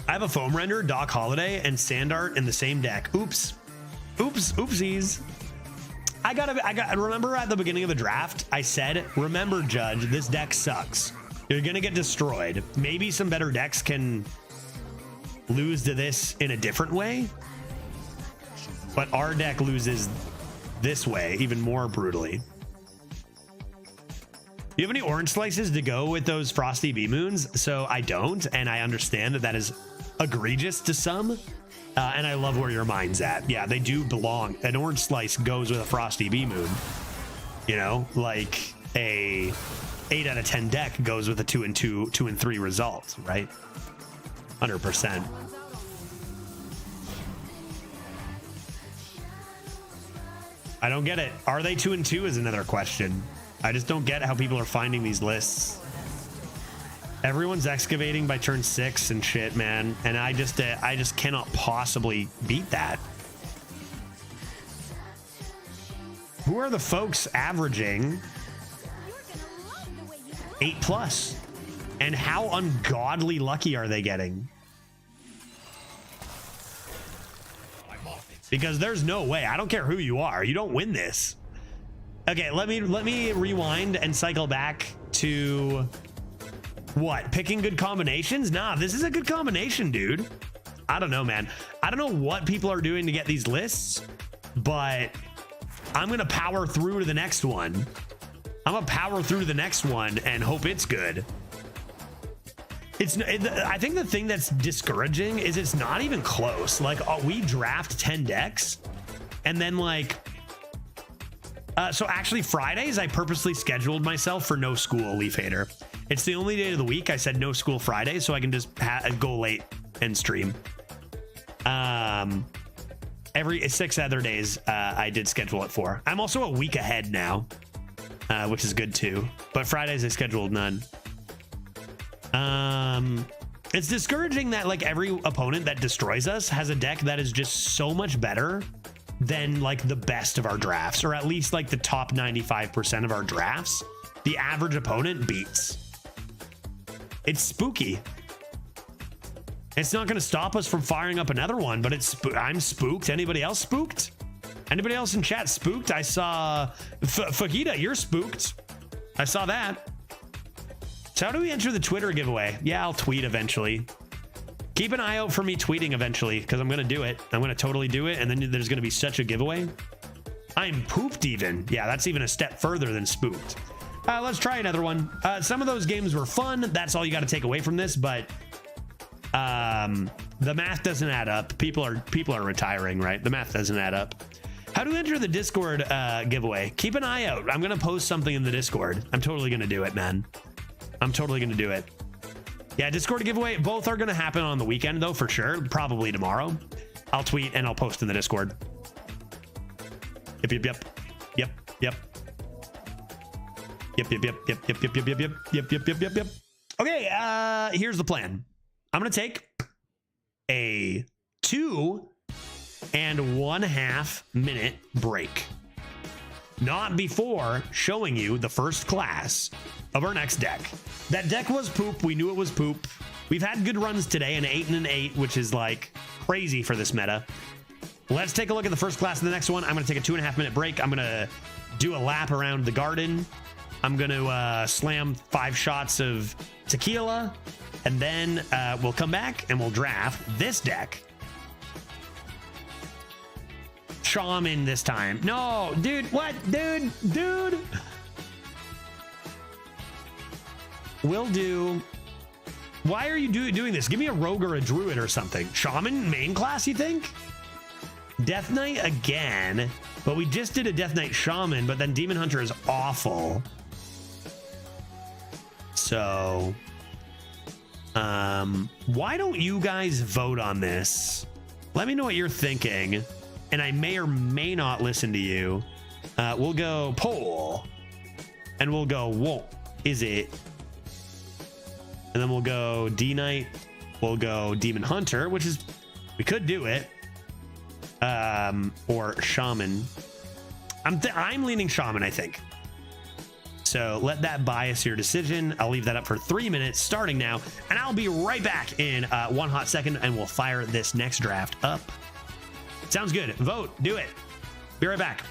I have a Foam Render, Doc Holiday, and Sand Art in the same deck. Oops. Oopsies. I remember at the beginning of the draft, I said, remember, Judge, this deck sucks. You're gonna get destroyed. Maybe some better decks can lose to this in a different way, but our deck loses this way even more brutally. Do you have any orange slices to go with those Frosty Bee Moons? So I don't, and I understand that is egregious to some, and I love where your mind's at. Yeah, they do belong. An orange slice goes with a Frosty Bee Moon. You know, like a 8 out of 10 deck goes with a 2-2, 2-3 result, right? 100%. I don't get it. Are they 2-2 is another question. I just don't get how people are finding these lists. Everyone's excavating by turn 6 and shit, man. And I just cannot possibly beat that. Who are the folks averaging 8+? And how ungodly lucky are they getting? Because there's no way. I don't care who you are. You don't win this. Okay, let me rewind and cycle back to what? Picking good combinations? Nah, this is a good combination, dude. I don't know, man. I don't know what people are doing to get these lists, but I'm gonna power through to the next one. I'm gonna power through to the next one and hope it's good. I think the thing that's discouraging is it's not even close. Like we draft 10 decks and then like, so actually Fridays, I purposely scheduled myself for no school, Leaf Hater. It's the only day of the week I said no school Friday, so I can just go late and stream. Every 6 other days, I did schedule it for. I'm also a week ahead now, which is good too. But Fridays I scheduled none. It's discouraging that like every opponent that destroys us has a deck that is just so much better than like the best of our drafts, or at least like the top 95% of our drafts. The average opponent beats. It's spooky. It's not going to stop us from firing up another one, but I'm spooked. Anybody else spooked? Anybody else in chat spooked? I saw Fajita, you're spooked. I saw that. So how do we enter the Twitter giveaway? Yeah, I'll tweet eventually. Keep an eye out for me tweeting eventually, because I'm going to do it. I'm going to totally do it, and then there's going to be such a giveaway. I'm pooped even. Yeah, that's even a step further than spooked. Let's try another one. Some of those games were fun. That's all you got to take away from this, but the math doesn't add up. People are retiring, right? The math doesn't add up. How to enter the Discord giveaway? Keep an eye out. I'm going to post something in the Discord. I'm totally going to do it, man. I'm totally going to do it. Yeah, Discord giveaway. Both are going to happen on the weekend, though, for sure. Probably tomorrow. I'll tweet and I'll post in the Discord. Yep, yep, yep. Yep, yep. Yep, yep, yep, yep, yep, yep, yep, yep, yep, yep, yep, yep, yep, yep. Okay, here's the plan. I'm going to take a 2.5 minute break. Not before showing you the first class of our next deck. That deck was poop. We knew it was poop. We've had good runs today, an 8 and an 8, which is like crazy for this meta. Let's take a look at the first class of the next one. I'm going to take a 2.5 minute break. I'm going to do a lap around the garden. I'm going to slam 5 shots of tequila, and then we'll come back and we'll draft this deck. Shaman this time. No, dude, what? Dude. We'll do... Why are you doing this? Give me a rogue or a druid or something. Shaman main class, you think? Death Knight again. But we just did a Death Knight Shaman, but then Demon Hunter is awful. So... why don't you guys vote on this? Let me know what you're thinking. And I may or may not listen to you. We'll go poll. And we'll go, what is it? And then we'll go D-Knight. We'll go Demon Hunter, which is, we could do it. Or Shaman. I'm leaning Shaman, I think. So let that bias your decision. I'll leave that up for 3 minutes starting now. And I'll be right back in 1 hot second, and we'll fire this next draft up. Sounds good. Vote. Do it. Be right back.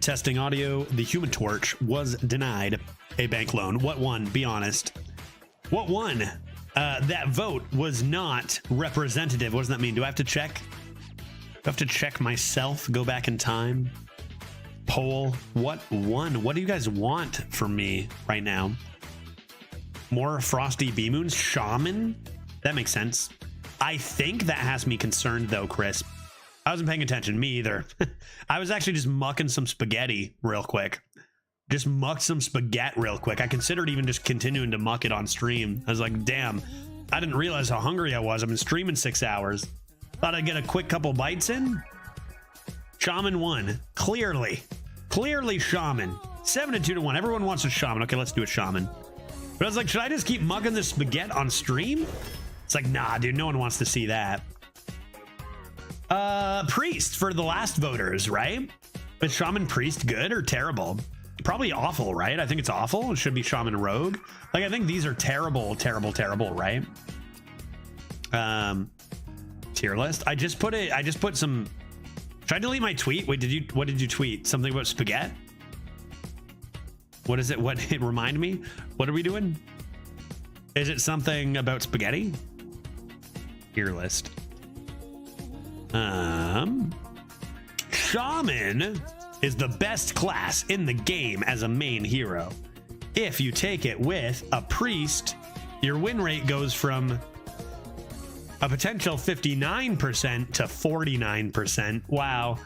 Testing audio. The Human Torch was denied a bank loan. What won? Be honest. What won? That vote was not representative. What does that mean? Do I have to check? Do I have to check myself? Go back in time? Poll. What won? What do you guys want from me right now? More Frosty Bee Moons? Shaman? That makes sense. I think that has me concerned though, Chris. I wasn't paying attention. Me either. I was actually just mucking some spaghetti real quick. Just mucked some spaghetti real quick. I considered even just continuing to muck it on stream. I was like, damn, I didn't realize how hungry I was. I've been streaming 6 hours. Thought I'd get a quick couple bites in. Shaman won. Clearly Shaman. 7-2 to 1. Everyone wants a Shaman. Okay, let's do a Shaman. But I was like, should I just keep mucking this spaghetti on stream? It's like, nah, dude, no one wants to see that. Priest for the last voters, right? Is Shaman Priest good or terrible? Probably awful, right? I think it's awful. It should be Shaman Rogue. Like, I think these are terrible, right? Tier list. I just put some. Should I delete my tweet? Wait, what did you tweet? Something about spaghetti? What is it? What it remind me? What are we doing? Is it something about spaghetti? Tier list. Shaman is the best class in the game as a main hero. If you take it with a priest, your win rate goes from a potential 59% to 49%. Wow.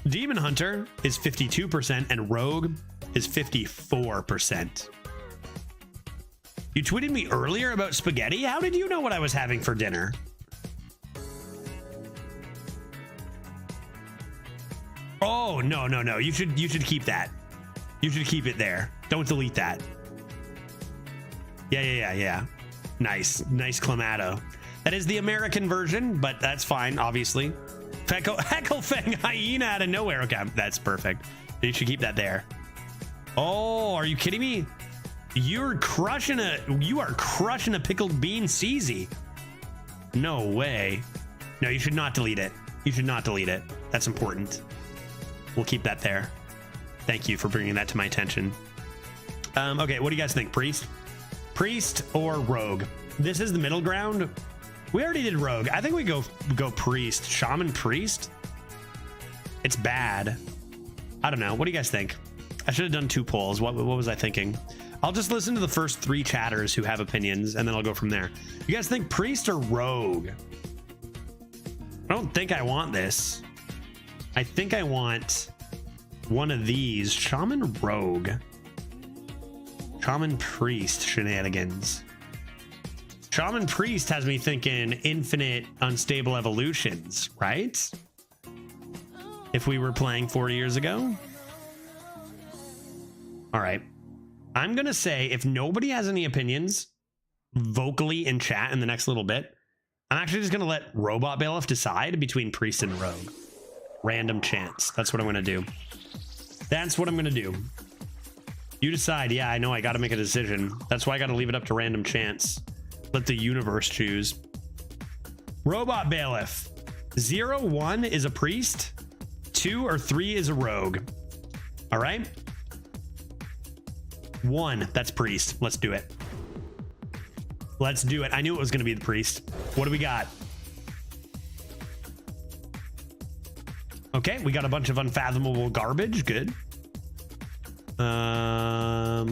Demon Hunter is 52% and Rogue is 54%. You tweeted me earlier about spaghetti? How did you know what I was having for dinner? Oh, no. You should keep that. You should keep it there. Don't delete that. Yeah. Nice Clamato. That is the American version, but that's fine, obviously. Hecklefang Hyena out of nowhere. Okay, that's perfect. You should keep that there. Oh, are you kidding me? You are crushing a pickled bean CZ. No way. No, you should not delete it. You should not delete it. That's important. We'll keep that there. Thank you for bringing that to my attention. Okay, what do you guys think? Priest or Rogue? This is the middle ground. We already did Rogue. I think we go Priest. Shaman Priest? It's bad. I don't know. What do you guys think? I should have done 2 polls. What was I thinking? I'll just listen to the first 3 chatters who have opinions, and then I'll go from there. You guys think Priest or Rogue? I don't think I want this. I think I want one of these. Shaman Rogue. Shaman Priest shenanigans. Shaman Priest has me thinking infinite unstable evolutions, right? If we were playing 4 years ago. All right. I'm going to say if nobody has any opinions vocally in chat in the next little bit, I'm actually just going to let Robot Bailiff decide between Priest and Rogue. Random chance. That's what I'm going to do. That's what I'm going to do. You decide. Yeah, I know. I got to make a decision. That's why I got to leave it up to random chance. Let the universe choose. Robot Bailiff. 0-1 is a Priest. 2 or 3 is a Rogue. All right. 1, that's Priest. Let's do it. Let's do it. I knew it was going to be the Priest. What do we got? Okay, we got a bunch of unfathomable garbage. Good.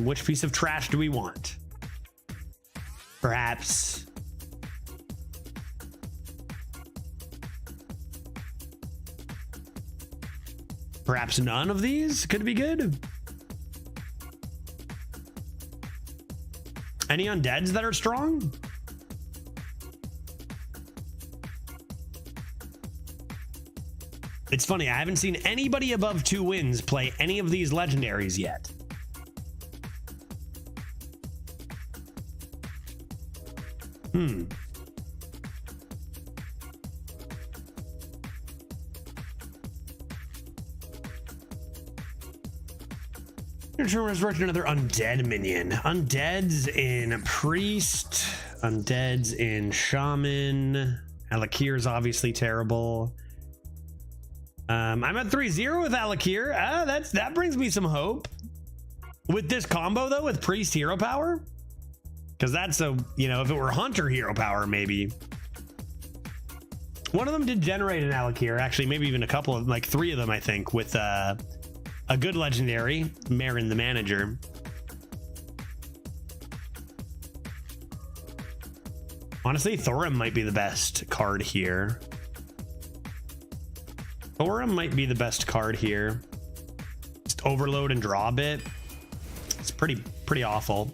Which piece of trash do we want? Perhaps none of these could be good. Any undeads that are strong? It's funny, I haven't seen anybody above 2 wins play any of these legendaries yet. Resurrect another undead minion. Undeads in Priest. Undeads in Shaman. Alakir's obviously terrible. I'm at 3-0 with Alakir. That brings me some hope. With this combo though, with Priest hero power, because that's a, you know, if it were Hunter hero power, maybe. One of them did generate an Alakir, actually, maybe even a couple of, like 3 of them, I think, with a good legendary, Marin the Manager. Honestly, Thorim might be the best card here. Thorim might be the best card here. Just overload and draw a bit. It's pretty awful.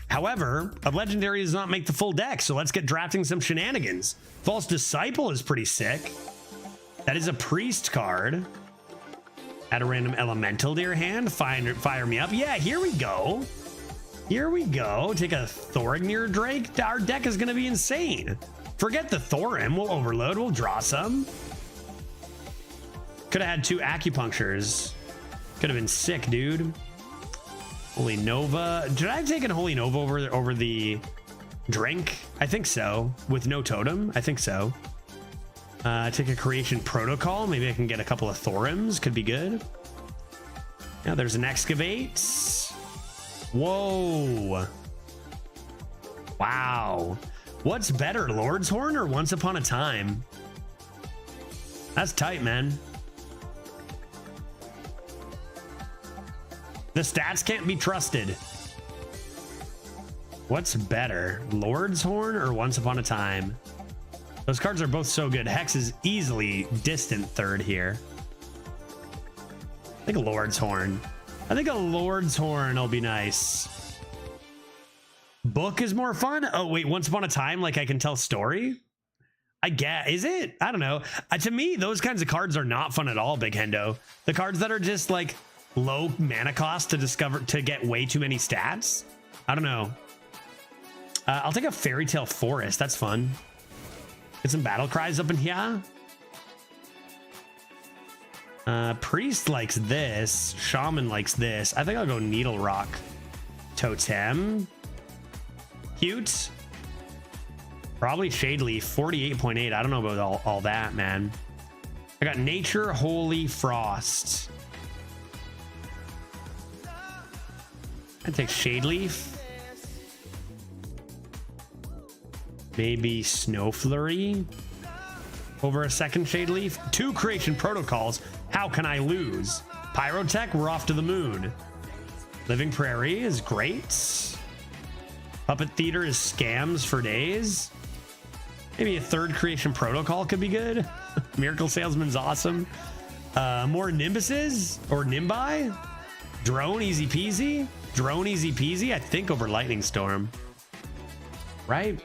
However, a legendary does not make the full deck, so let's get drafting some shenanigans. False Disciple is pretty sick. That is a priest card. Add a random elemental to your hand. Fire me up. Yeah, here we go. Here we go. Take a Thorignir Drake. Our deck is going to be insane. Forget the Thorim. We'll overload. We'll draw some. Could have had 2 acupunctures. Could have been sick, dude. Holy Nova. Did I have taken Holy Nova over the drink? I think so. With no totem? I think so. Take a Creation Protocol. Maybe I can get a couple of Thorims. Could be good. Now there's an Excavate. Whoa. Wow. What's better, Lord's Horn or Once Upon a Time? That's tight, man. The stats can't be trusted. What's better, Lord's Horn or Once Upon a Time? Those cards are both so good. Hex is easily distant third here. I think Lord's Horn. I think a Lord's Horn will be nice. Book is more fun. Oh wait, Once Upon a Time, like I can tell story. I get, is it? I don't know. To me, those kinds of cards are not fun at all, Big Hendo. The cards that are just like low mana cost to get way too many stats. I don't know. I'll take a Fairy Tale Forest. That's fun. Get some battle cries up in here. Priest likes this. Shaman likes this. I think I'll go Needle Rock. Totem. Cute. Probably Shadeleaf. 48.8. I don't know about all that, man. I got Nature Holy Frost. I take Shadeleaf. Maybe Snow Flurry over a second Shadeleaf. 2 Creation Protocols. How can I lose? Pyrotech, we're off to the moon. Living Prairie is great. Puppet Theater is scams for days. Maybe a 3rd Creation Protocol could be good. Miracle Salesman's awesome. More Nimbuses or Nimbi. Drone, easy peasy. Drone, easy peasy. I think over Lightning Storm. Right?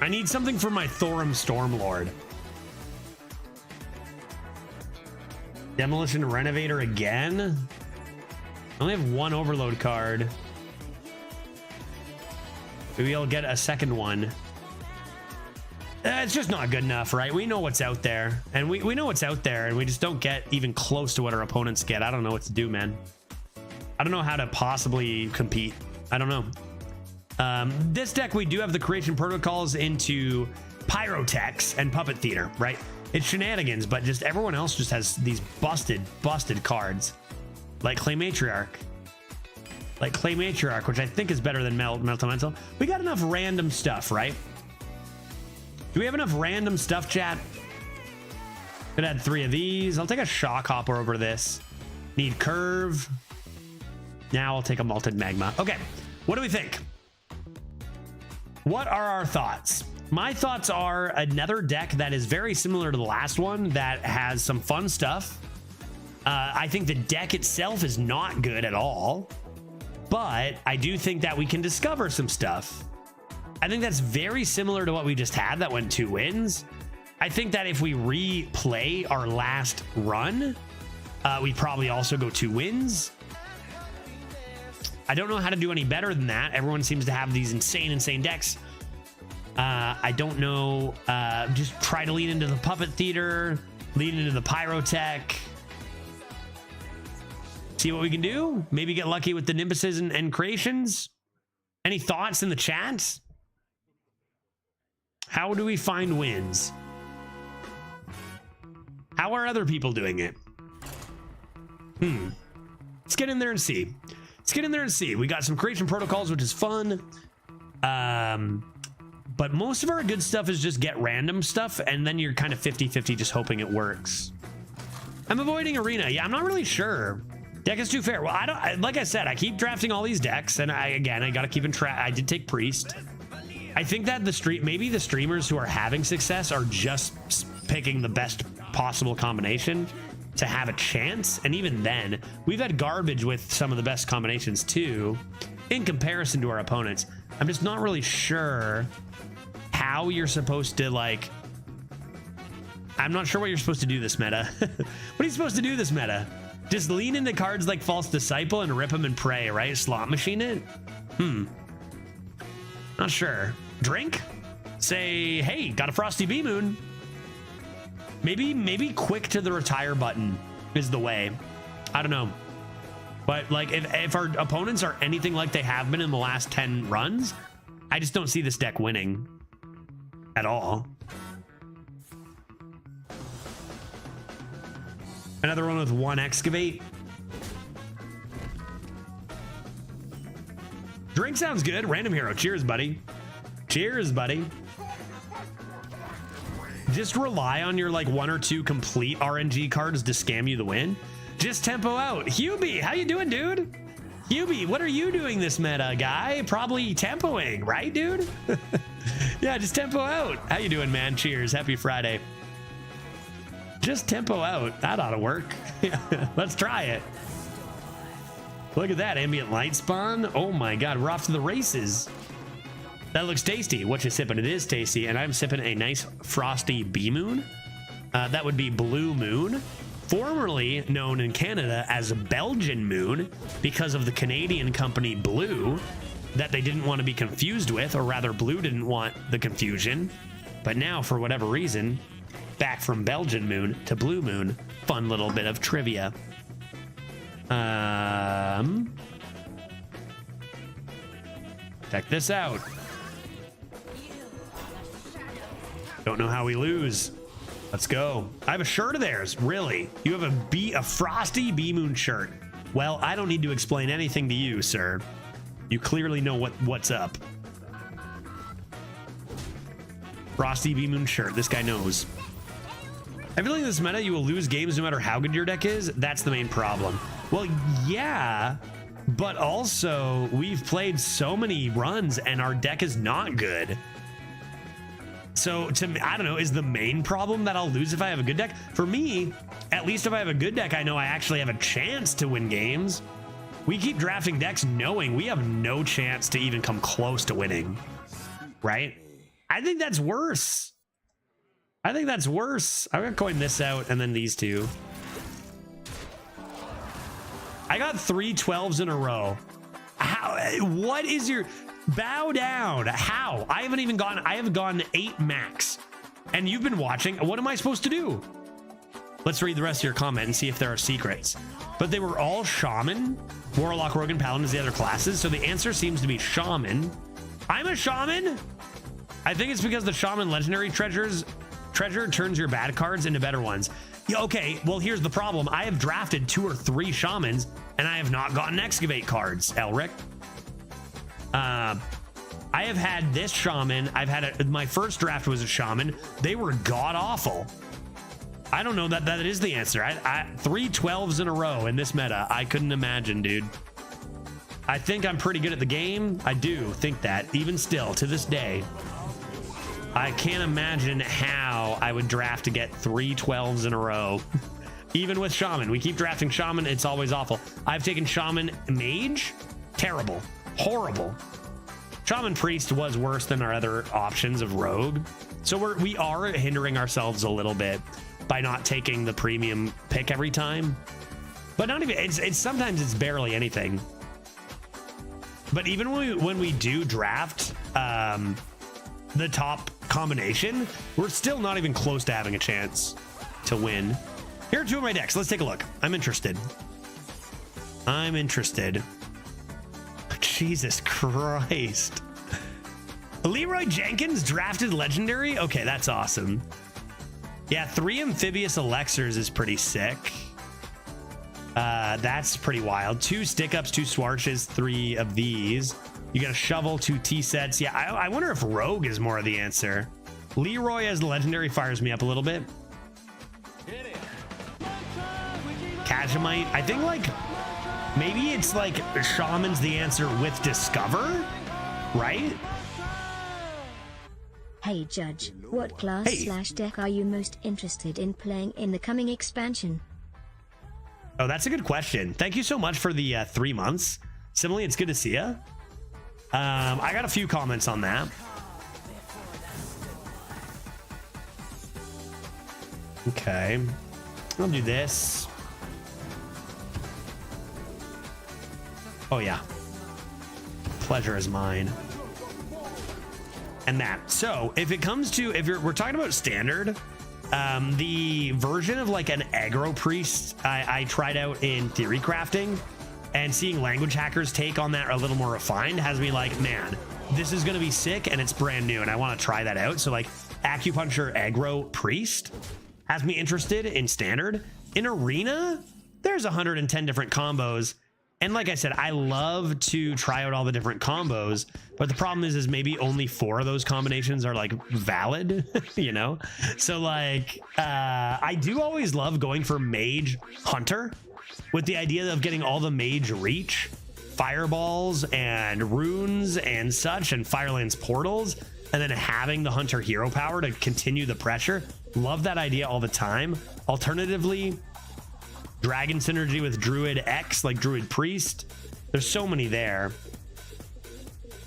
I need something for my Thorim Stormlord. Demolition Renovator again? I only have 1 Overload card. Maybe I'll get a second one. It's just not good enough, right? We know what's out there. And we know what's out there, and we just don't get even close to what our opponents get. I don't know what to do, man. I don't know how to possibly compete. I don't know. This deck, we do have the Creation Protocols into Pyrotechs and Puppet Theater, right? It's shenanigans, but just everyone else just has these busted cards. Like Clay Matriarch. Which I think is better than Mental. We got enough random stuff, right? Do we have enough random stuff, chat? Could add 3 of these. I'll take a Shock Hopper over this. Need Curve. Now I'll take a Malted Magma. Okay, what do we think? What are our thoughts? My thoughts are another deck that is very similar to the last one that has some fun stuff. I think the deck itself is not good at all, but I do think that we can discover some stuff. I think that's very similar to what we just had that went 2 wins. I think that if we replay our last run, we'd probably also go 2 wins. I don't know how to do any better than that. Everyone seems to have these insane decks. I don't know. Just try to lean into the Puppet Theater, lean into the Pyrotech. See what we can do. Maybe get lucky with the Nimbuses and creations. Any thoughts in the chat? How do we find wins? How are other people doing it? Let's get in there and see. Let's get in there and see. We got some creation protocols, which is fun. But most of our good stuff is just get random stuff, and then you're kind of 50-50 just hoping it works. I'm avoiding arena. Yeah, I'm not really sure. Deck is too fair. Well, like I said, I keep drafting all these decks, and I got to keep in track. I did take Priest. I think that maybe the streamers who are having success are just picking the best possible combination to have a chance. And even then, we've had garbage with some of the best combinations too, in comparison to our opponents. I'm just not really sure how you're supposed to, like, I'm not sure what you're supposed to do this meta. What are you supposed to do this meta? Just lean into cards like False Disciple and rip them and pray, right? Slot machine it? Not sure. Drink? Say, hey, got a Frosty B Moon. Maybe quick to the retire button is the way. I don't know. But like if our opponents are anything like they have been in the last 10 runs, I just don't see this deck winning at all. Another one with 1 excavate. Drink sounds good. Random hero. Cheers, buddy. Cheers, buddy. Just rely on your like 1 or 2 complete RNG cards to scam you the win. Just tempo out. Hubie, how you doing, dude? Hubie, what are you doing this meta, guy? Probably tempoing, right, dude? Yeah, just tempo out. How you doing, man? Cheers. Happy Friday. Just tempo out. That ought to work. Let's try it. Look at that ambient light spawn. Oh my God, we're off to the races. That looks tasty. What you sipping? It is tasty, and I'm sipping a nice frosty B Moon. That would be Blue Moon, formerly known in Canada as Belgian Moon because of the Canadian company Blue that they didn't want to be confused with, or rather Blue didn't want the confusion. But now, for whatever reason, back from Belgian Moon to Blue Moon. Fun little bit of trivia. Check this out. Don't know how we lose. Let's go. I have a shirt of theirs. Really? You have a frosty B Moon shirt. Well, I don't need to explain anything to you, sir. You clearly know what's up. Frosty B Moon shirt. This guy knows. I feel like in this meta, you will lose games no matter how good your deck is. That's the main problem. Well, yeah, but also we've played so many runs and our deck is not good. So to me, I don't know, is the main problem that I'll lose if I have a good deck? For me, at least if I have a good deck, I know I actually have a chance to win games. We keep drafting decks knowing we have no chance to even come close to winning, right? I think that's worse. I think that's worse. I'm gonna coin this out and then these two. I got 3 12s in a row. How? What is your... Bow down. How? I have gone 8 max. And you've been watching. What am I supposed to do? Let's read the rest of your comment and see if there are secrets. But they were all Shaman, Warlock, Rogue, and Paladin as the other classes. So the answer seems to be Shaman. I'm a Shaman? I think it's because the Shaman Legendary treasure turns your bad cards into better ones. Yeah, okay, well, here's the problem. I have drafted 2 or 3 Shamans, and I have not gotten Excavate cards, Elric. I have had this Shaman. My first draft was a Shaman. They were god-awful. I don't know that is the answer. 3 12s in a row in this meta. I couldn't imagine, dude. I think I'm pretty good at the game. I do think that, even still, to this day. I can't imagine how I would draft to get 3 12s in a row. Even with Shaman. We keep drafting Shaman. It's always awful. I've taken Shaman Mage. Terrible. Horrible. Shaman Priest was worse than our other options of Rogue. So we are hindering ourselves a little bit by not taking the premium pick every time. But not even, it's sometimes it's barely anything. But even when we do draft the top combination, we're still not even close to having a chance to win. Here are 2 of my decks. Let's take a look. I'm interested. I'm interested. Jesus Christ. Leroy Jenkins drafted legendary? Okay, that's awesome. Yeah, 3 amphibious elixirs is pretty sick. That's pretty wild. 2 stick-ups, 2 swarches, 3 of these. You got a shovel, 2 T-sets. Yeah, I wonder if rogue is more of the answer. Leroy as legendary fires me up a little bit. Kashimite, I think like maybe it's like shaman's the answer with discover, right? Hey Judge, what class slash deck are you most interested in playing in the coming expansion? Oh, that's a good question. Thank you so much for the 3 months. Simile, it's good to see you. I got a few comments on that. Okay, I'll do this. Oh yeah, pleasure is mine. And that. So if it comes to, we're talking about standard, the version of like an aggro priest I tried out in theory crafting, and seeing language hackers take on that a little more refined has me like, man, this is going to be sick and it's brand new and I want to try that out. So like acupuncture aggro priest has me interested in standard. In arena, there's 110 different combos. And like I said, I love to try out all the different combos, but the problem is maybe only 4 of those combinations are like valid, you know? So like, I do always love going for mage hunter with the idea of getting all the mage reach, fireballs and runes and such, and Firelands portals, and then having the hunter hero power to continue the pressure. Love that idea all the time. Alternatively, dragon synergy with druid X, like druid priest. There's so many there.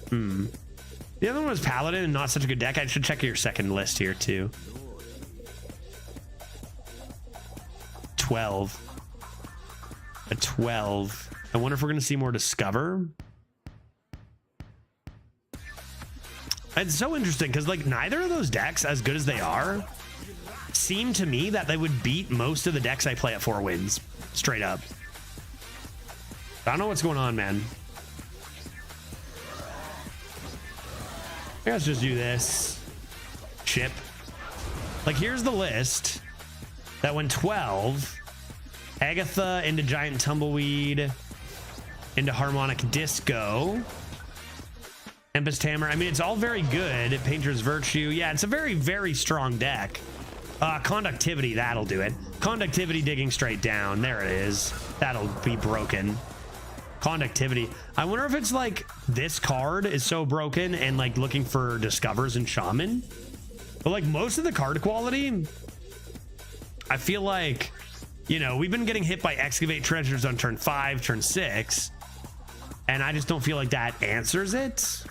The other one was paladin and not such a good deck. I should check your second list here too. 12. A 12. I wonder if we're gonna see more discover. It's so interesting because like neither of those decks, as good as they are, seem to me that they would beat most of the decks I play at 4 wins. Straight up. I don't know what's going on, man. Let's just do this. Chip. Like here's the list that went 12. Agatha into Giant Tumbleweed, into Harmonic Disco, Tempest Hammer. I mean, it's all very good. Painter's Virtue. Yeah, it's a very, very strong deck. Conductivity, that'll do it. Conductivity digging straight down. There it is. That'll be broken. Conductivity. I wonder if it's like this card is so broken and like looking for discovers and shaman. But like most of the card quality, I feel like, you know, we've been getting hit by excavate treasures on turn 5, turn 6, and I just don't feel like that answers it.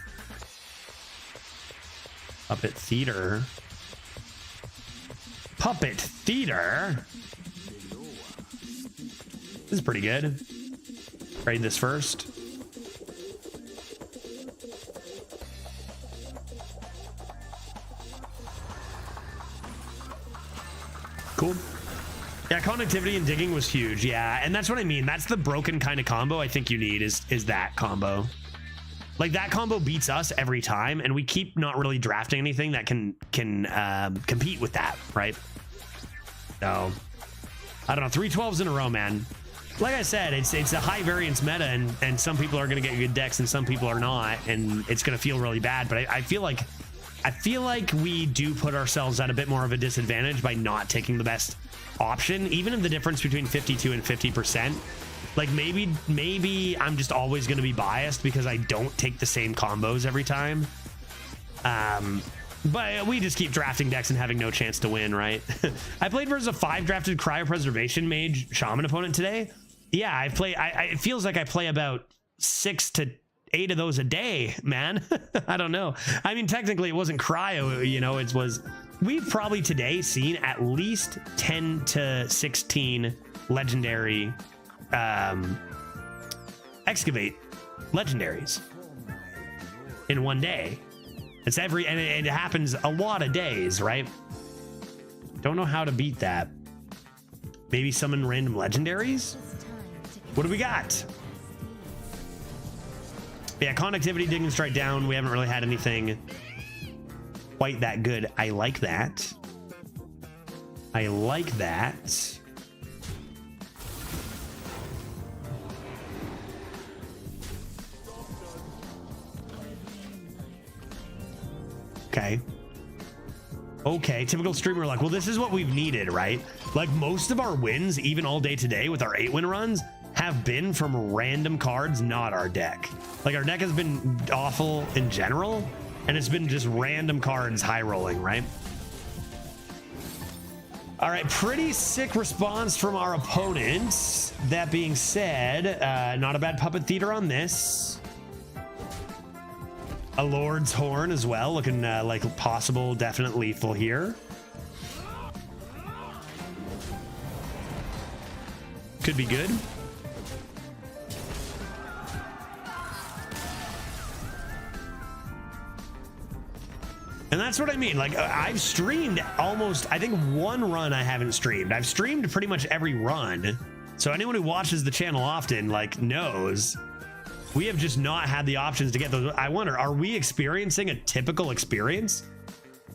Puppet Theater. Puppet Theater. This is pretty good. Trade this first. Cool. Yeah, conductivity and digging was huge. Yeah, and that's what I mean. That's the broken kind of combo I think you need is that combo. Like that combo beats us every time, and we keep not really drafting anything that can compete with that, right? So I don't know. 3 12s in a row, man. Like I said, it's a high variance meta, and some people are gonna get good decks and some people are not, and it's gonna feel really bad. But I feel like we do put ourselves at a bit more of a disadvantage by not taking the best option, even if the difference between 52 and 50%. Like maybe I'm just always going to be biased because I don't take the same combos every time. But we just keep drafting decks and having no chance to win, right? I played versus a 5 drafted cryopreservation mage shaman opponent today. Yeah, it feels like I play about 6 to 8 of those a day, man. I don't know. I mean, technically it wasn't cryo, you know, we've probably today seen at least 10 to 16 legendary excavate legendaries in one day. It's and it happens a lot of days, right? Don't know how to beat that. Maybe summon random legendaries. What do we got? Yeah, connectivity didn't strike down. We haven't really had anything quite that good. I like that. I like that. Okay. Okay, typical streamer like, well, this is what we've needed, right? Like most of our wins, even all day today with our 8-win runs, have been from random cards, not our deck. Like our deck has been awful in general, and it's been just random cards high rolling, right? All right, pretty sick response from our opponents. That being said, not a bad puppet theater on this. A Lord's Horn as well, looking like possible, definite lethal here. Could be good. And that's what I mean. Like I've streamed almost, I think one run I haven't streamed. I've streamed pretty much every run. So anyone who watches the channel often like knows we have just not had the options to get those. I wonder, are we experiencing a typical experience?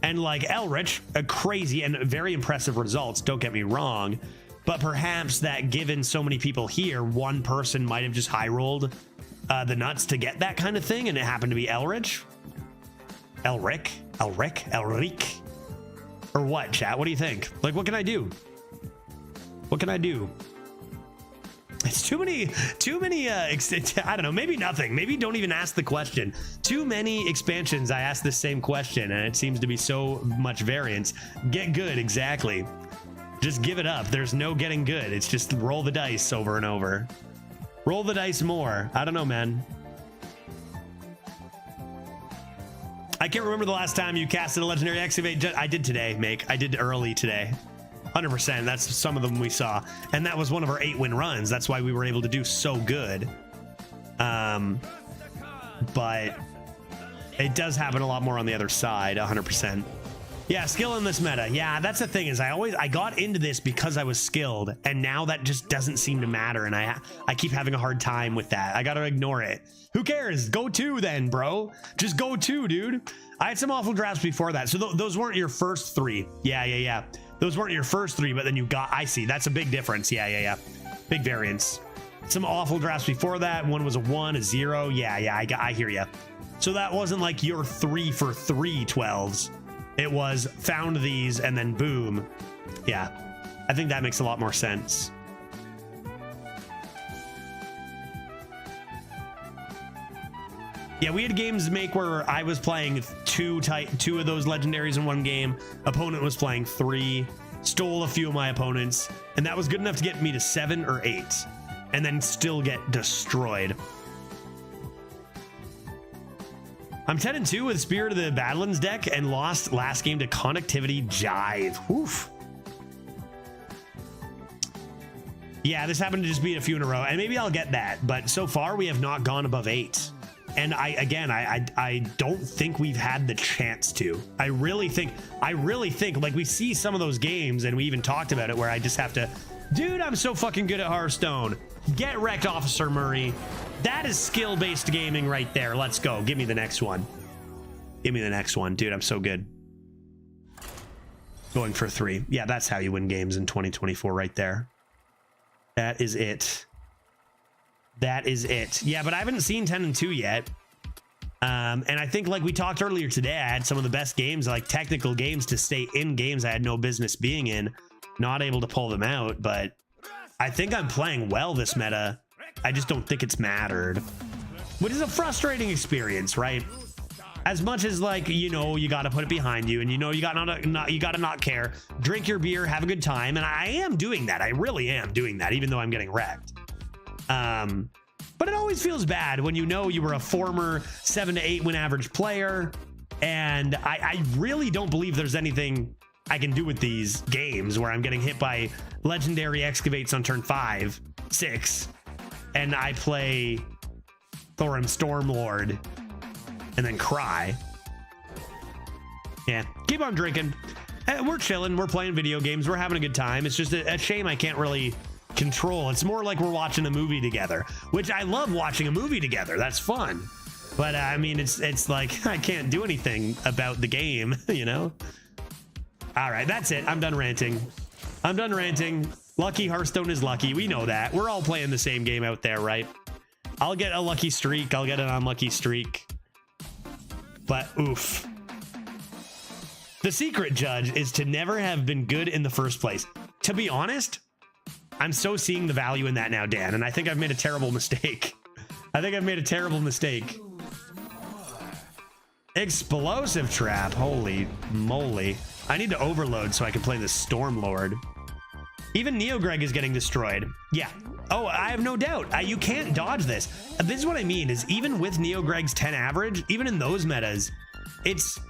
And like Elrich, a crazy and very impressive results, don't get me wrong, but perhaps that given so many people here, one person might have just high rolled the nuts to get that kind of thing, and it happened to be Elrich. Elric, or what, chat? What do you think? Like, what can I do? What can I do? It's too many, I don't know, maybe nothing. Maybe don't even ask the question. Too many expansions, I asked the same question, and it seems to be so much variance. Get good, exactly. Just give it up. There's no getting good. It's just roll the dice over and over. Roll the dice more. I don't know, man. I can't remember the last time you casted a legendary excavate. I did today, Make. I did early today. 100%. That's some of them we saw. And that was one of our 8-win runs. That's why we were able to do so good. But it does happen a lot more on the other side, 100%. Yeah, skill in this meta. Yeah, that's the thing is I got into this because I was skilled, and now that just doesn't seem to matter, and I keep having a hard time with that. I gotta ignore it. Who cares? Go 2 then, bro. Just go 2, dude. I had some awful drafts before that. So those weren't your first 3. Yeah. Those weren't your first 3, but then you got, I see. That's a big difference. Yeah. Big variance. Some awful drafts before that. One was a 1, a 0. Yeah, I hear you. So that wasn't like your 3 for 3 12s. It was found these and then boom. Yeah, I think that makes a lot more sense. Yeah, we had games to make where I was playing 2 of those legendaries in one game. Opponent was playing 3, stole a few of my opponents, and that was good enough to get me to 7 or 8, and then still get destroyed. I'm 10-2 with Spirit of the Badlands deck and lost last game to Connectivity Jive. Oof. Yeah, this happened to just be a few in a row, and maybe I'll get that, but so far we have not gone above 8. And I don't think we've had the chance to. I really think like we see some of those games, and we even talked about it, where I just have to, dude, I'm so fucking good at Hearthstone. Get wrecked, Officer Murray. That is skill-based gaming right there. Let's go. Give me the next one. Give me the next one. Dude, I'm so good. Going for 3. Yeah, that's how you win games in 2024 right there. That is it. That is it. Yeah, but I haven't seen 10-2 yet. And I think like we talked earlier today, I had some of the best games, like technical games, to stay in games I had no business being in. Not able to pull them out, but I think I'm playing well this meta. I just don't think it's mattered, which is a frustrating experience, right? As much as like, you know, you got to put it behind you, and you know, you got to not care, drink your beer, have a good time. And I am doing that. I really am doing that, even though I'm getting wrecked. But it always feels bad when you know you were a former 7 to 8 win average player. And I really don't believe there's anything I can do with these games where I'm getting hit by legendary excavates on turn 5, 6. And I play Thorim Stormlord and then cry. Yeah, keep on drinking. We're chilling. We're playing video games. We're having a good time. It's just a shame I can't really control. It's more like we're watching a movie together, which I love watching a movie together. That's fun. But I mean, it's like I can't do anything about the game, you know? All right, that's it. I'm done ranting. I'm done ranting. Lucky Hearthstone is lucky. We know that. We're all playing the same game out there, right? I'll get a lucky streak. I'll get an unlucky streak. But oof. The secret, Judge, is to never have been good in the first place. To be honest, I'm so seeing the value in that now, Dan, and I think I've made a terrible mistake. I think I've made a terrible mistake. Explosive trap. Holy moly. I need to overload so I can play the Stormlord. Even Neogreg is getting destroyed. Yeah. Oh, I have no doubt. You can't dodge this. This is what I mean, is even with Neogreg's 10 average, even in those metas, there's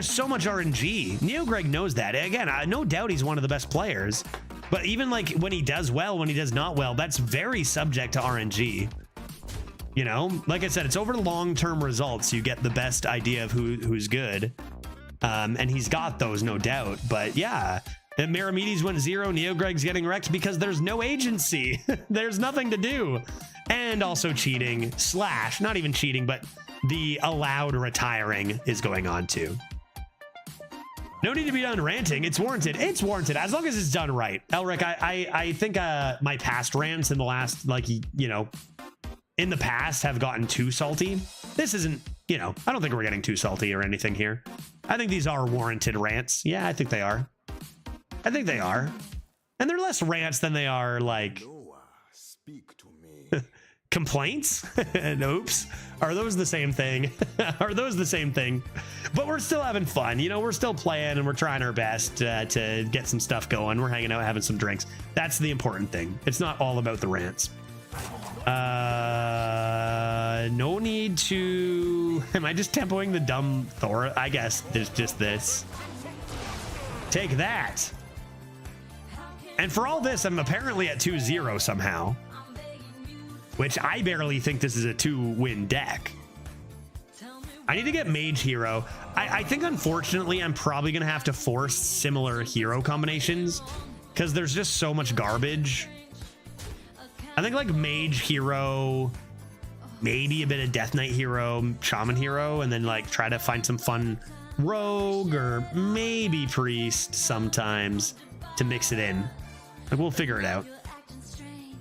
so much RNG. Neogreg knows that. Again, no doubt he's one of the best players. But even like when he does well, when he does not well, that's very subject to RNG. You know, like I said, it's over long-term results. You get the best idea of who's good. And he's got those, no doubt. But yeah, and Meramedes went 0. Neogreg's getting wrecked because there's no agency. There's nothing to do. And also cheating / not even cheating, but the allowed retiring is going on too. No need to be done ranting. It's warranted. It's warranted as long as it's done right. Elric, I think my past rants in the last, like, you know, in the past have gotten too salty. This isn't, you know, I don't think we're getting too salty or anything here. I think these are warranted rants. Yeah, I think they are. I think they are. And they're less rants than they are like Speak to me. complaints. Oops. Are those the same thing? Are those the same thing? But we're still having fun. You know, we're still playing and we're trying our best to get some stuff going. We're hanging out, having some drinks. That's the important thing. It's not all about the rants. No need to... Am I just tempoing the dumb Thor? I guess there's just this. Take that. And for all this, I'm apparently at 2-0 somehow. Which I barely think this is a 2-win deck. I need to get Mage Hero. I think, unfortunately, I'm probably going to have to force similar hero combinations because there's just so much garbage. I think like Mage Hero, maybe a bit of Death Knight Hero, Shaman Hero, and then like try to find some fun Rogue or maybe Priest sometimes to mix it in. Like, we'll figure it out.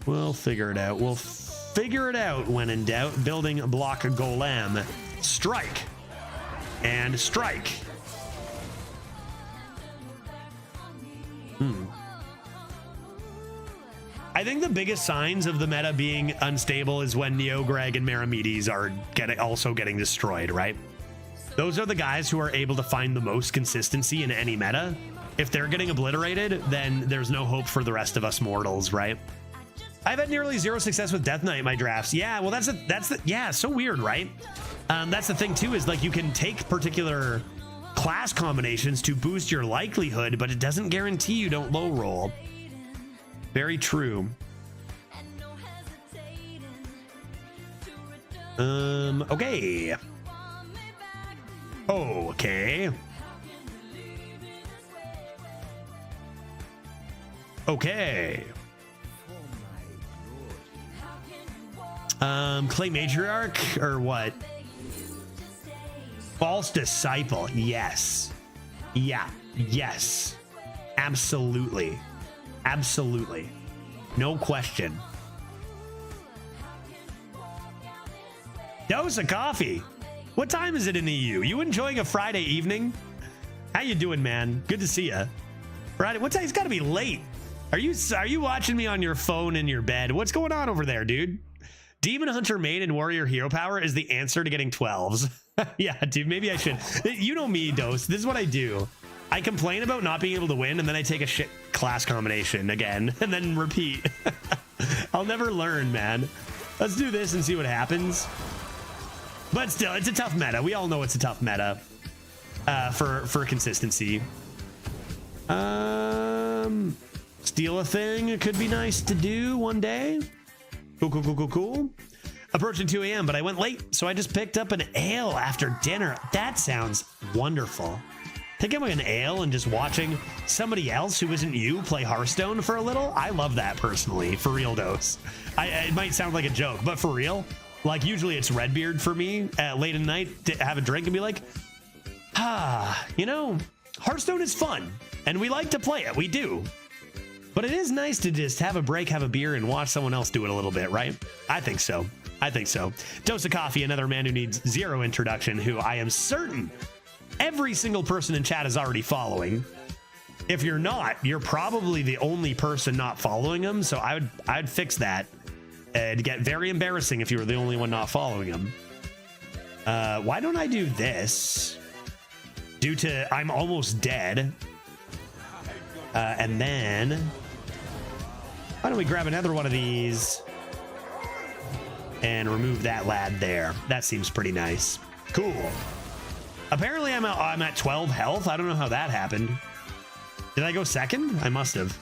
We'll figure it out. We'll figure it out when in doubt. Building block Golem. Strike. And strike. I think the biggest signs of the meta being unstable is when Neogreg and Meramedes are also getting destroyed, right? Those are the guys who are able to find the most consistency in any meta. If they're getting obliterated, then there's no hope for the rest of us mortals, right? I've had nearly 0 success with Death Knight in my drafts. Yeah, well, yeah, so weird, right? That's the thing too, is like you can take particular class combinations to boost your likelihood, but it doesn't guarantee you don't low roll. Very true. Okay. Okay. Okay. Clay Matriarch or what? False Disciple. Yes. Yeah. Yes. Absolutely. Absolutely. No question. Dose of coffee. What time is it in the EU? You enjoying a Friday evening? How you doing, man? Good to see you. Friday. What time? It's got to be late. Are you watching me on your phone in your bed? What's going on over there, dude? Demon Hunter main and Warrior Hero Power is the answer to getting 12s. Yeah, dude, maybe I should. You know me, Dose. This is what I do. I complain about not being able to win, and then I take a shit class combination again, and then repeat. I'll never learn, man. Let's do this and see what happens. But still, it's a tough meta. We all know it's a tough meta for consistency. Steal a thing. It could be nice to do one day. Cool. Approaching 2 a.m., but I went late, so I just picked up an ale after dinner. That sounds wonderful. Taking like an ale and just watching somebody else who isn't you play Hearthstone for a little. I love that personally, for real dose. It might sound like a joke, but for real, like usually it's Redbeard for me late at night to have a drink and be like, you know, Hearthstone is fun and we like to play it. We do. But it is nice to just have a break, have a beer, and watch someone else do it a little bit, right? I think so. I think so. Dose of Coffee, another man who needs zero introduction, who I am certain every single person in chat is already following. If you're not, you're probably the only person not following him. So I'd fix that. It'd get very embarrassing if you were the only one not following him. Why don't I do this? Due to I'm almost dead. And then why don't we grab another one of these and remove that lad there? That seems pretty nice. Cool. Apparently I'm at 12 health. I don't know how that happened. Did I go second? I must have.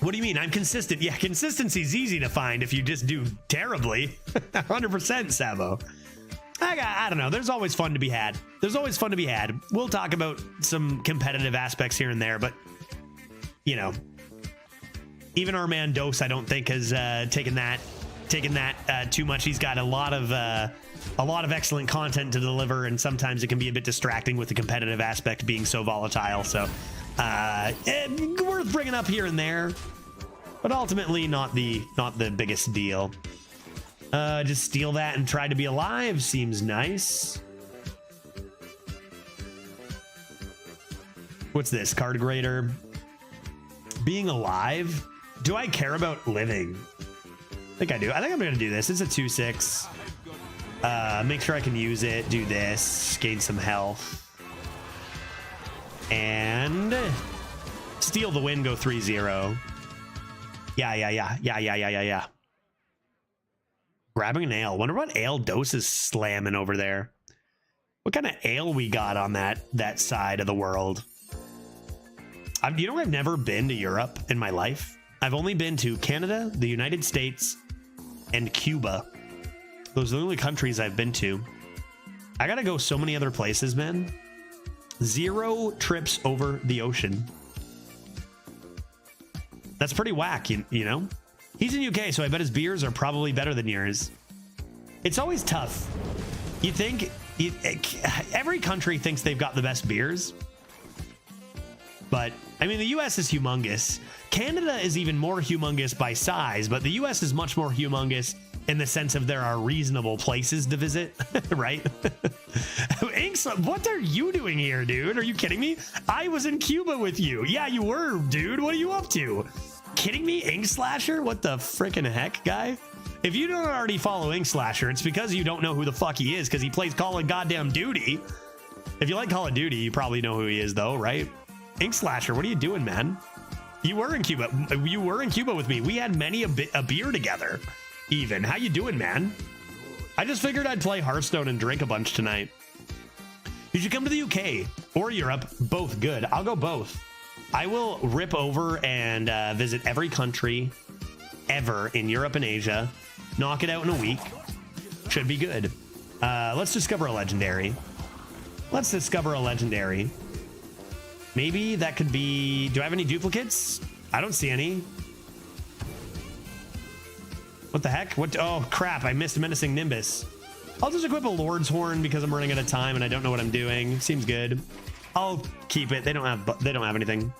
What do you mean? I'm consistent. Yeah, consistency's easy to find if you just do terribly. 100% Savo. I don't know. There's always fun to be had. There's always fun to be had. We'll talk about some competitive aspects here and there, but you know, even our man Dose, I don't think has taken that too much. He's got a lot of excellent content to deliver, and sometimes it can be a bit distracting with the competitive aspect being so volatile. So worth bringing up here and there, but ultimately not the biggest deal. Just steal that and try to be alive seems nice. What's this? Card grader. Being alive? Do I care about living? I think I do. I think I'm gonna do this. It's a 2/6. Make sure I can use it. Do this. Gain some health. And steal the win. Go 3-0. Yeah. Grabbing an ale. Wonder what ale Dose is slamming over there. What kind of ale we got on that side of the world? You know, I've never been to Europe in my life. I've only been to Canada, the United States, and Cuba. Those are the only countries I've been to. I gotta go so many other places, man. 0 trips over the ocean. That's pretty whack, you know? He's in UK, so I bet his beers are probably better than yours. It's always tough. You think... every country thinks they've got the best beers. But, I mean, the US is humongous. Canada is even more humongous by size, but the US is much more humongous in the sense of there are reasonable places to visit, right? Inks, what are you doing here, dude? Are you kidding me? I was in Cuba with you. Yeah, you were, dude. What are you up to? Kidding me? Ink Slasher? What the frickin' heck, guy? If you don't already follow Ink Slasher, it's because you don't know who the fuck he is, because he plays Call of Goddamn Duty. If you like Call of Duty, you probably know who he is, though, right? Ink Slasher, what are you doing, man? You were in Cuba. You were in Cuba with me. We had many a beer together, even. How you doing, man? I just figured I'd play Hearthstone and drink a bunch tonight. You should come to the UK or Europe. Both good. I'll go both. I will rip over and visit every country ever in Europe and Asia. Knock it out in a week. Should be good. Let's discover a legendary. Let's discover a legendary. Maybe that could be... Do I have any duplicates? I don't see any. What the heck? What? Oh, crap. I missed Menacing Nimbus. I'll just equip a Lord's Horn because I'm running out of time and I don't know what I'm doing. Seems good. I'll keep it. They don't have anything.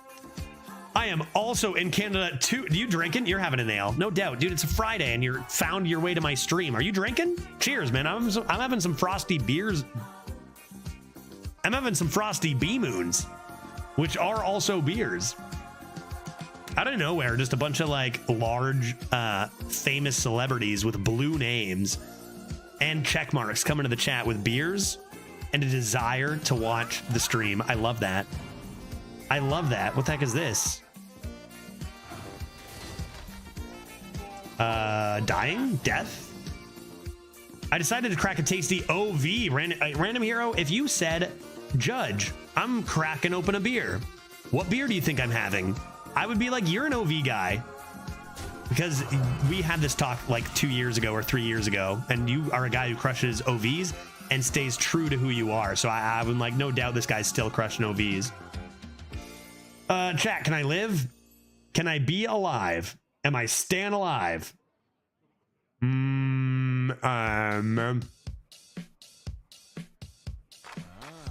I am also in Canada too. You drinking? You're having an ale. No doubt. Dude, it's a Friday and you're found your way to my stream. Are you drinking? Cheers, man. I'm having some frosty beers. I'm having some frosty bee moons, which are also beers. Out of nowhere, just a bunch of like large, famous celebrities with blue names and check marks come into the chat with beers and a desire to watch the stream. I love that. I love that. What the heck is this? Dying? Death? I decided to crack a tasty OV. Random hero, if you said, Judge, I'm cracking open a beer. What beer do you think I'm having? I would be like, you're an OV guy. Because we had this talk like 2 years ago or 3 years ago, and you are a guy who crushes OVs. and stays true to who you are. So I'm like, no doubt this guy's still crushing OBs. Chat, can I live? Can I be alive? Am I staying alive?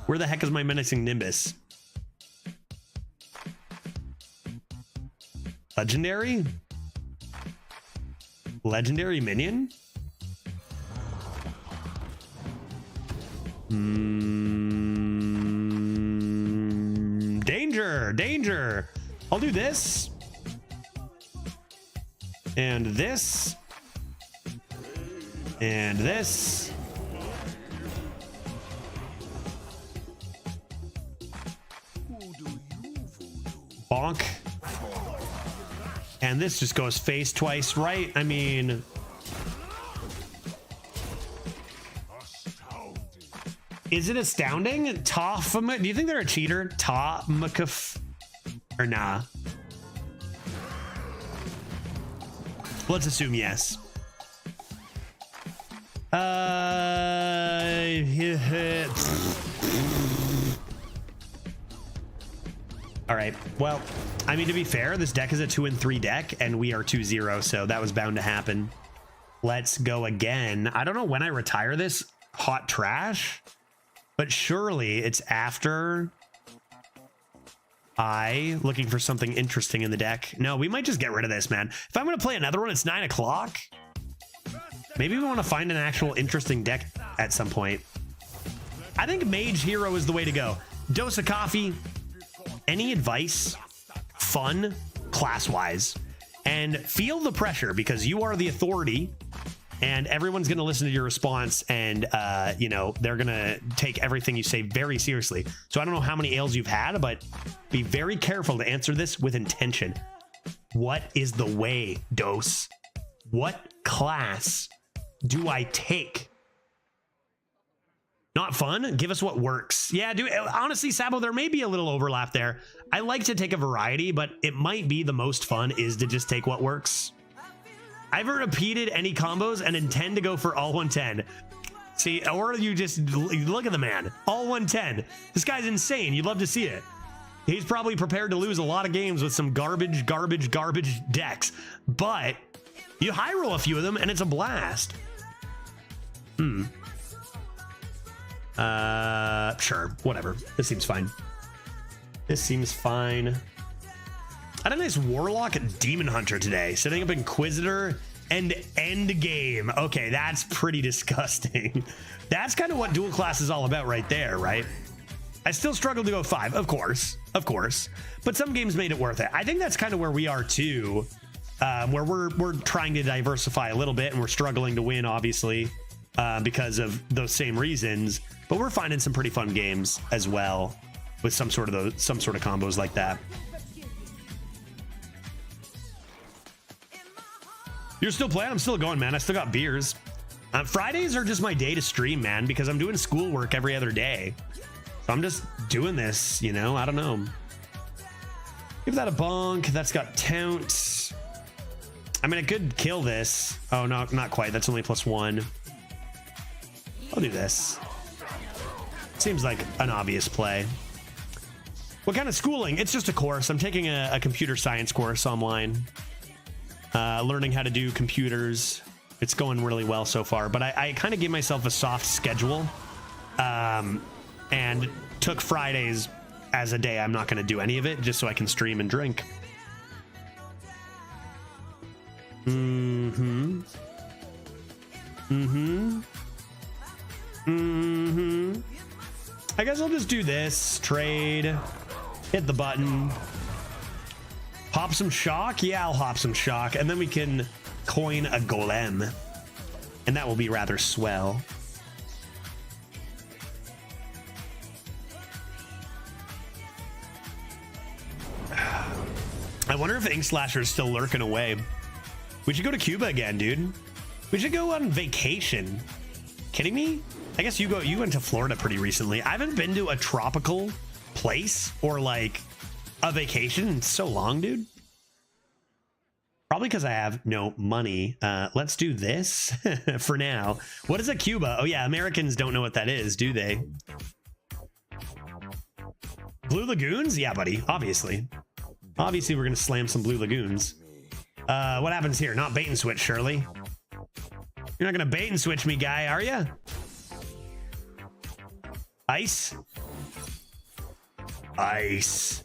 Where the heck is my menacing Nimbus? Legendary? Legendary minion? Danger! Danger! I'll do this. And this. And this. Bonk. And this just goes face twice, right? I mean... Is it astounding? Do you think they're a cheater? Or nah? Let's assume yes. All right. Well, I mean, to be fair, this deck is a 2-3 deck, and we are 2-0, so that was bound to happen. Let's go again. I don't know when I retire this hot trash, but surely it's after I looking for something interesting in the deck. No, we might just get rid of this, man. If I'm going to play another one, it's 9 o'clock. Maybe we want to find an actual interesting deck at some point. I think Mage Hero is the way to go. Dose of coffee. Any advice? Fun, class-wise. And feel the pressure because you are the authority and everyone's going to listen to your response and, you know, they're going to take everything you say very seriously. So I don't know how many ales you've had, but be very careful to answer this with intention. What is the way, Dose? What class do I take? Not fun? Give us what works. Yeah, dude, honestly, Sabo, there may be a little overlap there. I like to take a variety, but it might be the most fun is to just take what works. I haven't repeated any combos and intend to go for all 110. See, or you just look at the man. All 110. This guy's insane. You'd love to see it. He's probably prepared to lose a lot of games with some garbage decks. But you high roll a few of them and it's a blast. Sure, whatever. This seems fine. This seems fine. I had a nice Warlock and Demon Hunter today, setting up Inquisitor and Endgame. Okay, that's pretty disgusting. That's kind of what dual class is all about right there, right? I still struggle to go 5, of course, but some games made it worth it. I think that's kind of where we are too, where we're trying to diversify a little bit and we're struggling to win, obviously, because of those same reasons. But we're finding some pretty fun games as well with some sort of combos like that. You're still playing? I'm still going, man. I still got beers. Fridays are just my day to stream, man, because I'm doing schoolwork every other day. So I'm just doing this, you know? I don't know. Give that a bonk. That's got taunt. I mean, I could kill this. Oh, no, not quite. That's only +1. I'll do this. Seems like an obvious play. What kind of schooling? It's just a course. I'm taking a computer science course online. Learning how to do computers. It's going really well so far, but I kind of gave myself a soft schedule and took Fridays as a day I'm not going to do any of it just so I can stream and drink. I guess I'll just do this. Trade. Hit the button. Hop some shock? Yeah, I'll hop some shock. And then we can coin a golem. And that will be rather swell. I wonder if Ink Slasher is still lurking away. We should go to Cuba again, dude. We should go on vacation. Kidding me? I guess you went to Florida pretty recently. I haven't been to a tropical place or like a vacation in so long, dude. Probably because I have no money. Let's do this for now. What is a Cuba? Oh yeah, Americans don't know what that is, do they? Blue Lagoons? Yeah, buddy, obviously. Obviously, we're gonna slam some Blue Lagoons. What happens here? Not bait and switch, surely. You're not gonna bait and switch me, guy, are you? Ice? Ice.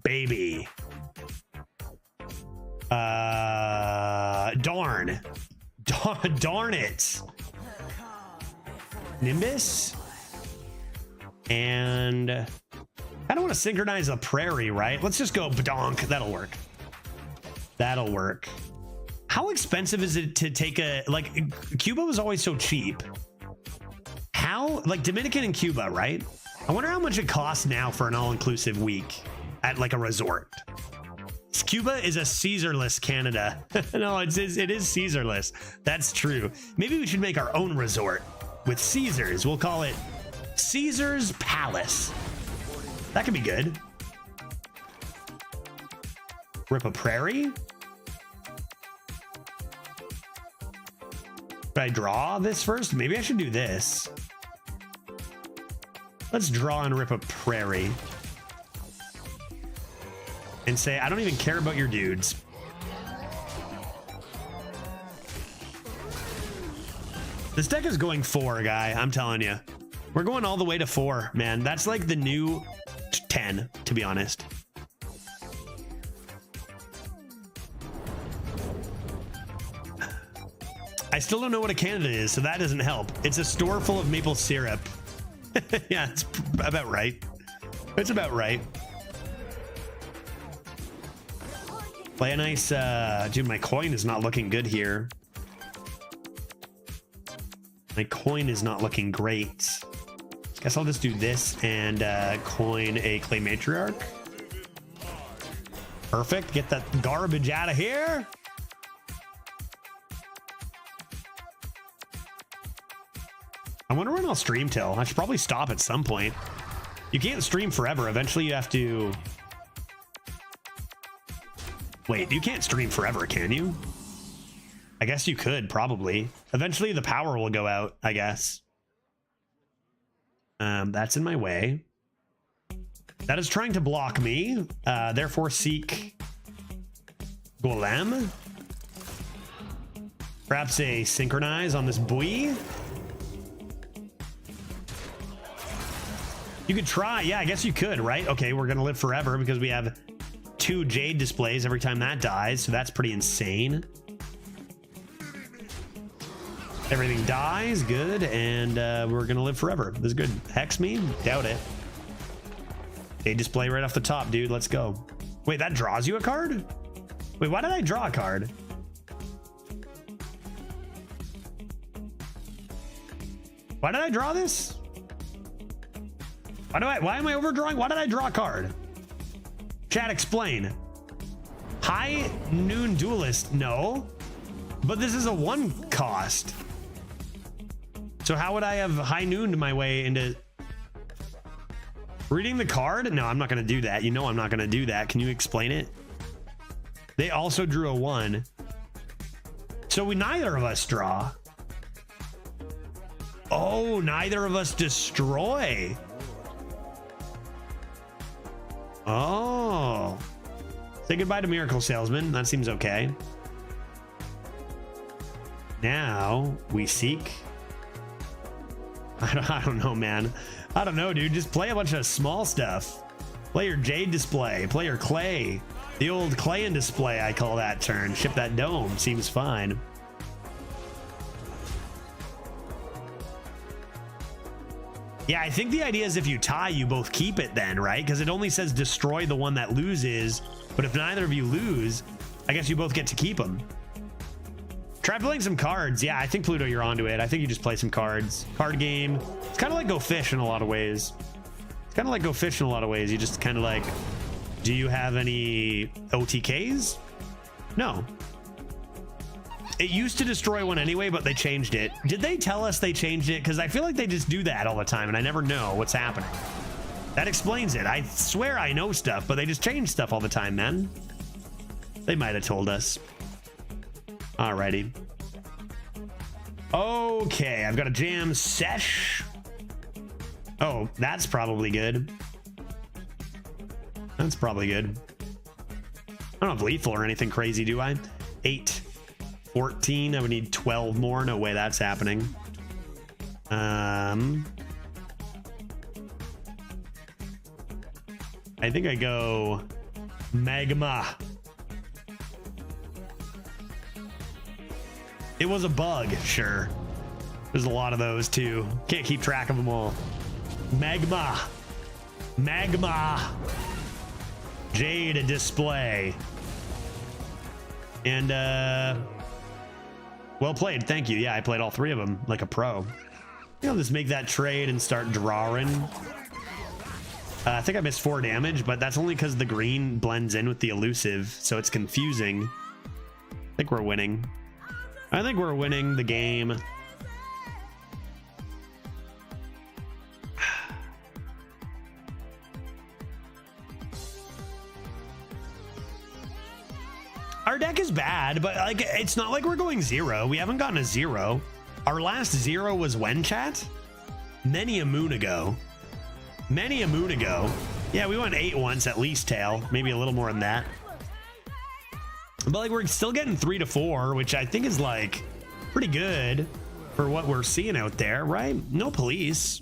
Baby. Darn it. Nimbus? And I don't want to synchronize a prairie, right? Let's just go badonk. That'll work. That'll work. How expensive is it to take a, like, Cuba was always so cheap. How, like Dominican and Cuba, right? I wonder how much it costs now for an all-inclusive week at like a resort. Cuba is a Caesarless Canada. No, it is Caesarless. That's true. Maybe we should make our own resort with Caesars. We'll call it Caesar's Palace. That could be good. Rip a prairie. Should I draw this first? Maybe I should do this. Let's draw and rip a prairie. And say, I don't even care about your dudes. This deck is going 4, guy. I'm telling you. We're going all the way to 4, man. That's like the new 10, to be honest. I still don't know what a Canada is, so that doesn't help. It's a store full of maple syrup. Yeah, it's about right. It's about right. Play a nice, dude, my coin is not looking good here. My coin is not looking great. Guess I'll just do this and coin a Clay Matriarch. Perfect. Get that garbage out of here. I wonder when I'll stream till. I should probably stop at some point. You can't stream forever. Eventually you have to... Wait, you can't stream forever, can you? I guess you could, probably. Eventually the power will go out, I guess. That's in my way. That is trying to block me. Therefore seek Golem. Perhaps a synchronize on this buoy. You could try. Yeah, I guess you could, right? Okay, we're gonna live forever because we have 2 Jade displays every time that dies, so that's pretty insane. Everything dies, good, and we're gonna live forever. This is good. Hex me? Doubt it. Jade display right off the top, dude. Let's go. Wait, that draws you a card? Wait, why did I draw a card? Why did I draw this? Why am I overdrawing? Why did I draw a card? Chat, explain. High Noon Duelist, no. But this is a 1 cost. So how would I have High Nooned my way into... Reading the card? No, I'm not gonna do that. You know I'm not gonna do that. Can you explain it? They also drew a 1. So neither of us draw. Oh, neither of us destroy. Oh, say goodbye to Miracle Salesman. That seems okay. Now we seek. I don't know, man. I don't know, dude. Just play a bunch of small stuff. Play your Jade display. Play your Clay. The old Clay and display, I call that turn. Ship that dome. Seems fine. Yeah, I think the idea is if you tie, you both keep it then, right? Because it only says destroy the one that loses. But if neither of you lose, I guess you both get to keep them. Try playing some cards. Yeah, I think Pluto, you're onto it. I think you just play some cards. Card game. It's kind of like Go Fish in a lot of ways. It's kind of like Go Fish in a lot of ways. You just kind of like, do you have any OTKs? No. It used to destroy one anyway, but they changed it. Did they tell us they changed it? Because I feel like they just do that all the time, and I never know what's happening. That explains it. I swear I know stuff, but they just change stuff all the time, man. They might have told us. Alrighty. Okay, I've got a jam sesh. Oh, that's probably good. That's probably good. I don't have lethal or anything crazy, do I? 8, 14. I would need 12 more. No way that's happening. I think I go magma. It was a bug, sure. There's a lot of those too. Can't keep track of them all. Magma. Magma. Jade display. And well played, thank you. Yeah, I played all 3 of them like a pro. I'll just make that trade and start drawing. I think I missed 4 damage, but that's only because the green blends in with the elusive, so it's confusing. I think we're winning. I think we're winning the game. Our deck is bad, but like it's not like we're going 0. We haven't gotten a 0. Our last 0 was when, chat? Many a moon ago. Many a moon ago. Yeah, we went 8 once at least, tail. Maybe a little more than that. But like we're still getting 3 to 4, which I think is like pretty good for what we're seeing out there, right? No police.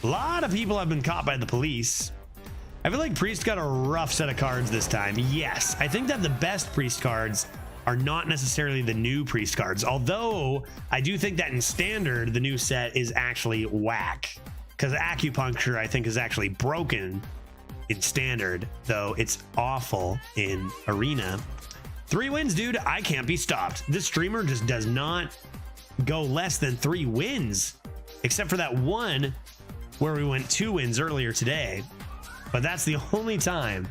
A lot of people have been caught by the police. I feel like Priest got a rough set of cards this time. Yes, I think that the best Priest cards are not necessarily the new Priest cards, although I do think that in Standard, the new set is actually whack. Because Acupuncture, I think, is actually broken in Standard, though it's awful in Arena. 3 wins, dude. I can't be stopped. This streamer just does not go less than 3 wins, except for that one where we went 2 wins earlier today. But that's the only time.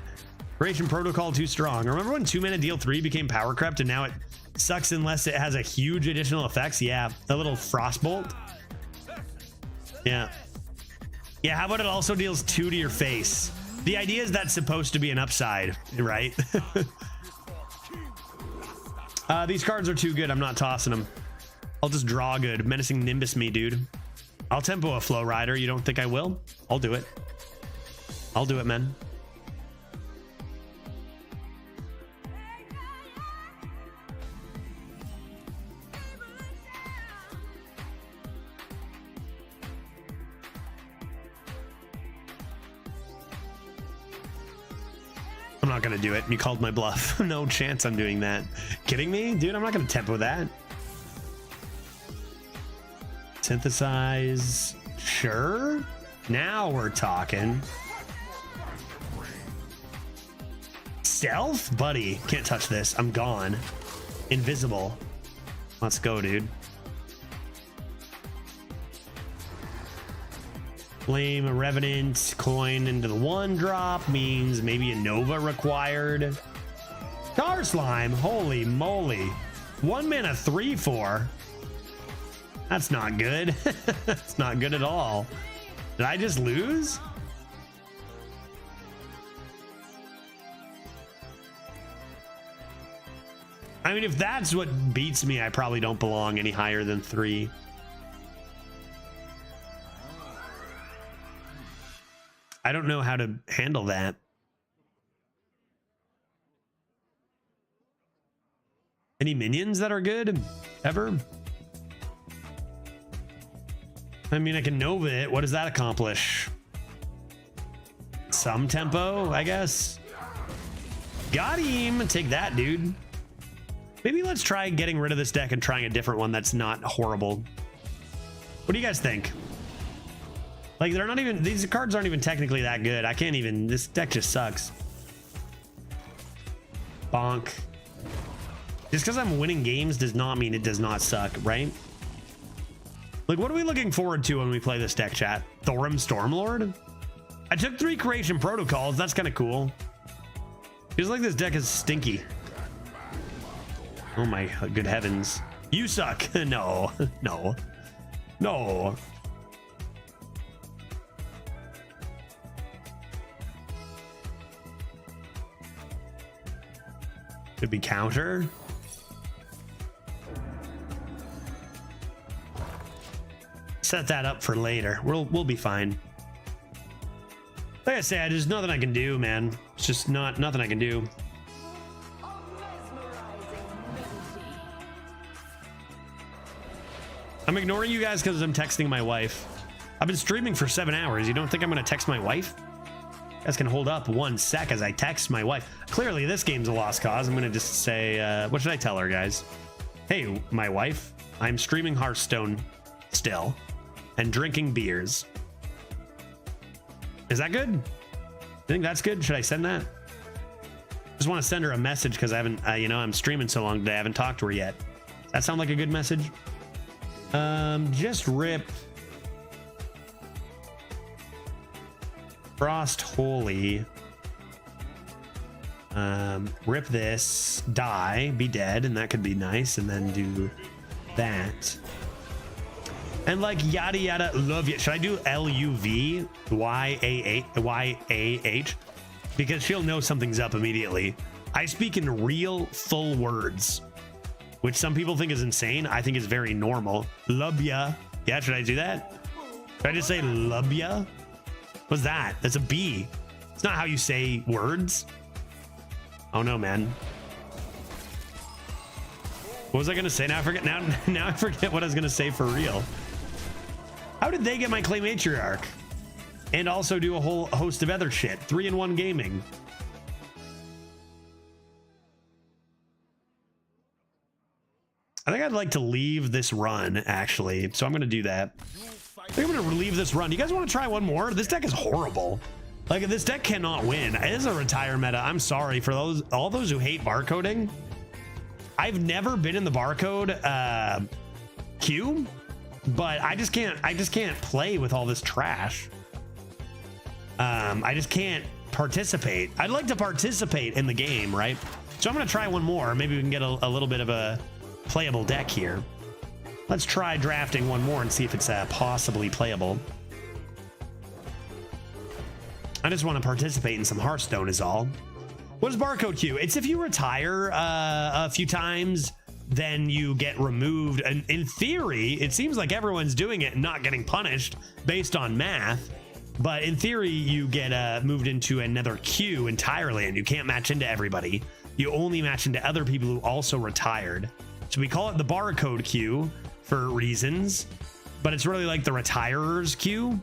Creation Protocol too strong. Remember when 2-mana deal 3 became power crept and now it sucks unless it has a huge additional effects? Yeah, a little Frostbolt. Yeah. Yeah, how about it also deals 2 to your face? The idea is that's supposed to be an upside, right? These cards are too good. I'm not tossing them. I'll just draw good. Menacing Nimbus me, dude. I'll tempo a Flow Rider. You don't think I will? I'll do it. I'll do it, man. I'm not gonna do it. You called my bluff. No chance I'm doing that. Kidding me? Dude, I'm not gonna tempo that. Synthesize. Sure. Now we're talking. Stealth? Buddy, can't touch this. I'm gone. Invisible. Let's go, dude. Flame, a Revenant, coin into the 1-drop means maybe a Nova required. Tar Slime, holy moly. 1 mana 3/4. That's not good. That's not good at all. Did I just lose? I mean, if that's what beats me, I probably don't belong any higher than 3. I don't know how to handle that. Any minions that are good ever? I mean, I can Nova it. What does that accomplish? Some tempo, I guess. Got him. Take that, dude. Maybe let's try getting rid of this deck and trying a different one that's not horrible. What do you guys think? Like, they're not even, these cards aren't even technically that good. I can't even, this deck just sucks. Bonk. Just because I'm winning games does not mean it does not suck, right? Like, what are we looking forward to when we play this deck, chat? Thorim Stormlord? I took 3 Creation Protocols. That's kind of cool. Feels like this deck is stinky. Oh my good heavens. You suck. No. No. No. Could be counter. set that up for later. We'll be fine. Like I said, there's nothing I can do, man. It's just nothing I can do. I'm ignoring you guys because I'm texting my wife. I've been streaming for 7 hours. You don't think I'm gonna text my wife? You guys can hold up 1 sec as I text my wife. Clearly this game's a lost cause. I'm gonna just say, what should I tell her, guys? Hey, my wife, I'm streaming Hearthstone still and drinking beers. Is that good? You think that's good? Should I send that? Just want to send her a message because I haven't, you know, I'm streaming so long today. I haven't talked to her yet. Does that sound like a good message? Just rip Frost Holy. Rip this, die, be dead, and that could be nice, and then do that. And like yada yada, love you. Should I do LUVYAH? Because she'll know something's up immediately. I speak in real full words, which some people think is insane. I think is very normal. Love ya. Yeah, should I do that? Should I just say love ya? What's that? That's a B. It's not how you say words. Oh no, man. What was I gonna say? Now I forget. Now I forget what I was gonna say for real. How did they get my clay matriarch? And also do a whole host of other shit. 3-in-1 gaming. I think I'd like to leave this run, actually. So I'm going to do that. I think I'm going to leave this run. You guys want to try one more? This deck is horrible. Like, this deck cannot win. It is a retire meta. I'm sorry for all those who hate barcoding. I've never been in the barcode queue, but I just can't play with all this trash. I just can't participate. I'd like to participate in the game, right? So I'm going to try one more. Maybe we can get a little bit of a playable deck here. Let's try drafting one more and see if it's possibly playable. I just want to participate in some Hearthstone is all. What is barcode queue? It's if you retire a few times, then you get removed. And in theory, it seems like everyone's doing it and not getting punished based on math. But in theory, you get moved into another queue entirely, and you can't match into everybody. You only match into other people who also retired. So we call it the barcode queue for reasons, but it's really like the retirers queue.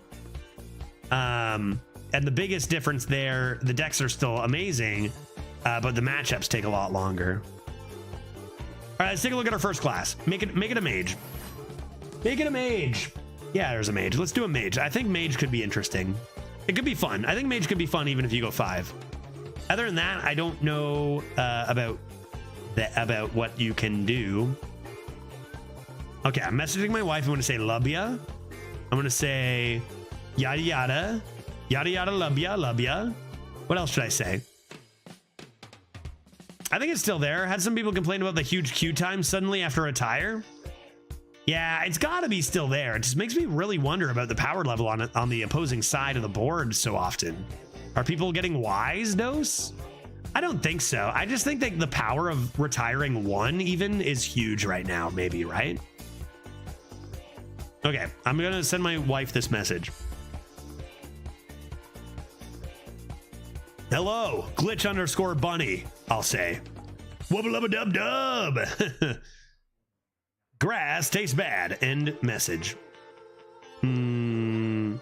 And the biggest difference there, the decks are still amazing, but the matchups take a lot longer. All right, let's take a look at our first class. Make it a mage. Make it a mage. Yeah, there's a mage. Let's do a mage. I think mage could be interesting. It could be fun. I think mage could be fun even if you go 5. Other than that, I don't know about what you can do. Okay, I'm messaging my wife. I'm going to say love ya. I'm going to say yada yada. Yada yada love ya. What else should I say? I think it's still there. Had some people complain about the huge queue time suddenly after a tire. Yeah, it's got to be still there. It just makes me really wonder about the power level on the opposing side of the board so often. Are people getting wise dose? I don't think so. I just think that the power of retiring 1 even is huge right now, maybe, right? Okay, I'm going to send my wife this message. Hello, glitch_bunny, I'll say. Wubba lubba dub dub. Grass tastes bad. End message. I'm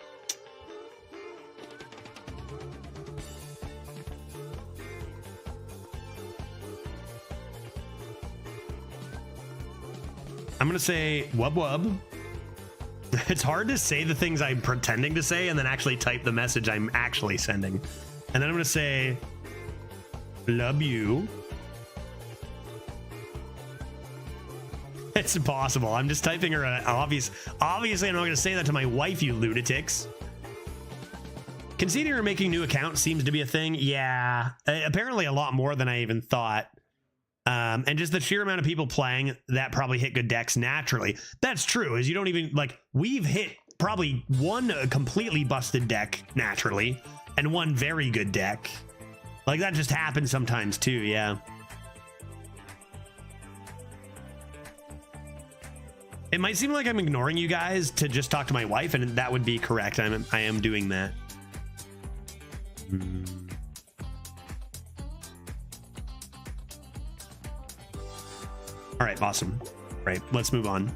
gonna say wub wub. It's hard to say the things I'm pretending to say and then actually type the message I'm actually sending. And then I'm gonna say love you. It's impossible. I'm just typing her obviously I'm not gonna say that to my wife, you lunatics. Conceding or making new accounts seems to be a thing. Yeah, apparently a lot more than I even thought. And just the sheer amount of people playing that probably hit good decks naturally. That's true, is you don't even, like, we've hit probably one completely busted deck naturally and one very good deck. Like, that just happens sometimes too, yeah. It might seem like I'm ignoring you guys to just talk to my wife, and that would be correct. I am doing that. All right, awesome. Right, let's move on.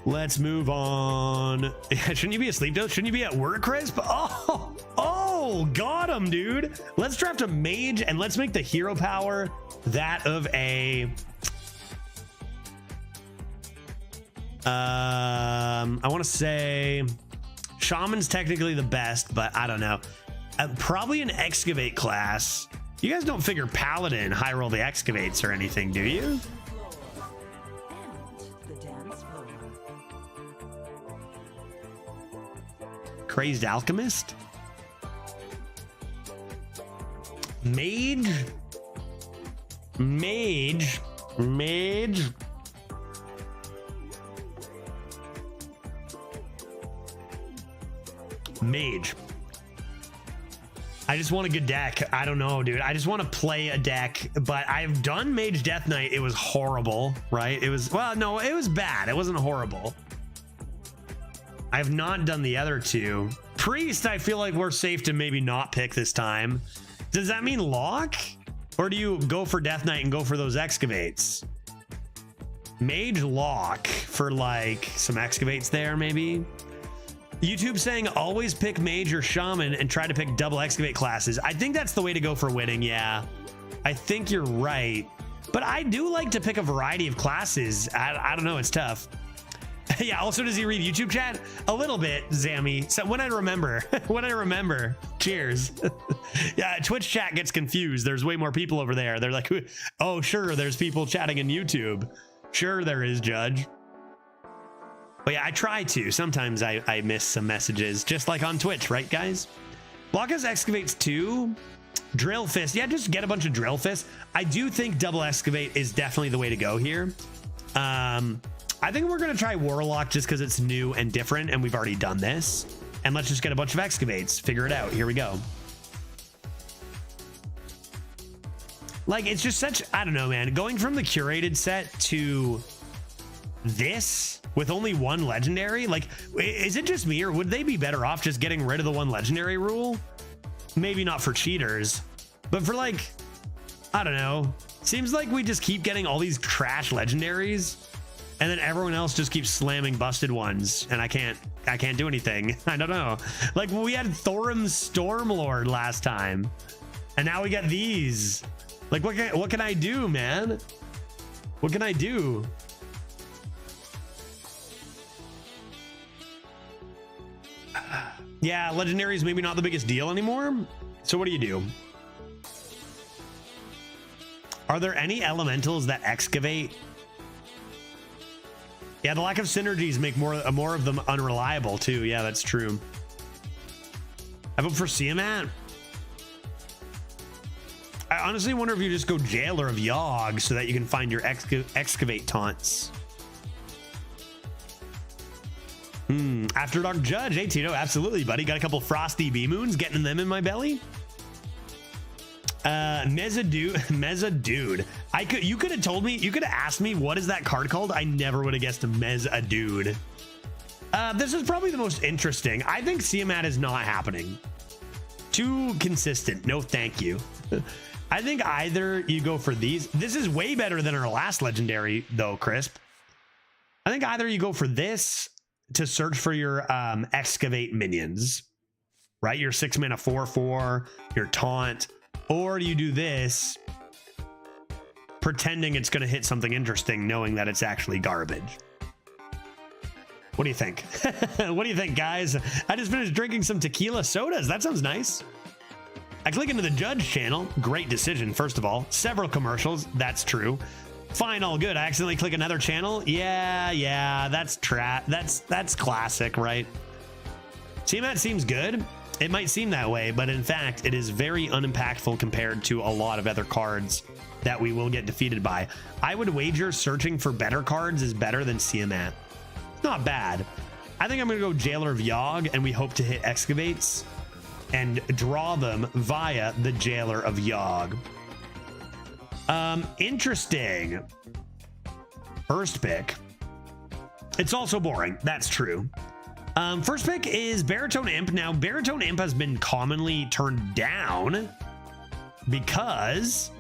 Let's move on. Shouldn't you be asleep, though? Shouldn't you be at work, Crisp? Oh, got him, dude. Let's draft a mage, and let's make the hero power that of a... I want to say shaman's technically the best, but I don't know. Probably an excavate class. You guys don't figure paladin high roll the excavates or anything, do you? Crazed alchemist, mage. I just want a good deck. I don't know, dude. I just want to play a deck, but I've done Mage Death Knight. It was horrible, right? It was, well, no, it was bad. It wasn't horrible. I've not done the other two. Priest, I feel like we're safe to maybe not pick this time. Does that mean lock? Or do you go for Death Knight and go for those excavates? Mage lock for like some excavates there, maybe? YouTube saying always pick mage or shaman and try to pick double excavate classes. I think that's the way to go for winning. Yeah, I think you're right, but I do like to pick a variety of classes. I don't know, it's tough. Yeah, also, does he read YouTube chat? A little bit, Zammy. So when I remember, cheers. Yeah, Twitch chat gets confused. There's way more people over there. They're like, oh, sure, there's people chatting in YouTube. Sure, there is, Judge. But yeah, I try to. Sometimes I miss some messages, just like on Twitch, right, guys? Blockus excavates too. Drill fist. Yeah, just get a bunch of drill fists. I do think double excavate is definitely the way to go here. I think we're going to try Warlock just because it's new and different, and we've already done this. And let's just get a bunch of excavates. Figure it out. Here we go. Like, it's just such, I don't know, man. Going from the curated set to this with only one legendary, like, is it just me, or would they be better off just getting rid of the one legendary rule? Maybe not for cheaters, but for, like, I don't know. Seems like we just keep getting all these trash legendaries, and then everyone else just keeps slamming busted ones, and I can't do anything. I don't know. Like, we had Thorim's Stormlord last time, and now we got these. Like, what can I do, man? What can I do? Yeah, legendary is maybe not the biggest deal anymore. So what do you do? Are there any elementals that excavate? Yeah, the lack of synergies make more of them unreliable too. Yeah, that's true. I vote for Siamat. I honestly wonder if you just go Jailer of Yogg so that you can find your excavate taunts. After Dark Judge, hey Tito, absolutely, buddy. Got a couple frosty B-moons, getting them in my belly. Meza dude. You could have told me, you could have asked me what is that card called. I never would have guessed a Meza dude. This is probably the most interesting. I think Siamat is not happening. Too consistent. No, thank you. I think either you go for these. This is way better than our last legendary, though, Crisp. I think either you go for this to search for your excavate minions, right? Your 6-mana 4/4, your taunt, or you do this, pretending it's going to hit something interesting, knowing that it's actually garbage. What do you think? What do you think, guys? I just finished drinking some tequila sodas. That sounds nice. I click into the Judge channel. Great decision, first of all. Several commercials. That's true. Fine, all good. I accidentally click another channel. Yeah, that's classic, right? Siamat seems good. It might seem that way, but in fact, it is very unimpactful compared to a lot of other cards that we will get defeated by. I would wager searching for better cards is better than Siamat. Not bad. I think I'm going to go Jailer of Yogg, and we hope to hit excavates and draw them via the Jailer of Yogg. Interesting. First pick. It's also boring. That's true. First pick is Baritone Imp. Now, Baritone Imp has been commonly turned down because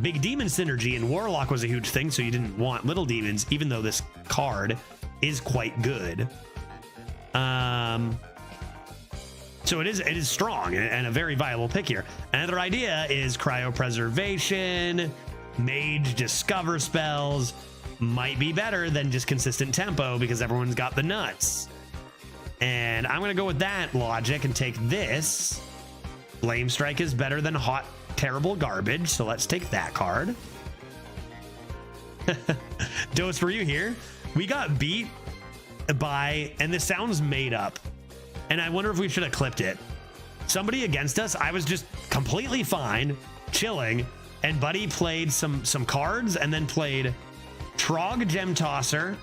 big demon synergy and Warlock was a huge thing, so you didn't want little demons, even though this card is quite good. So it is strong and a very viable pick here. Another idea is Cryopreservation, Mage Discover spells might be better than just consistent tempo because everyone's got the nuts. And I'm gonna go with that logic and take this. Flame Strike is better than Hot Terrible Garbage, so let's take that card. Dose, were you here? We got beat by, and this sounds made up, and I wonder if we should have clipped it. Somebody against us, I was just completely fine, chilling, and Buddy played some cards and then played Trog Gem Tosser,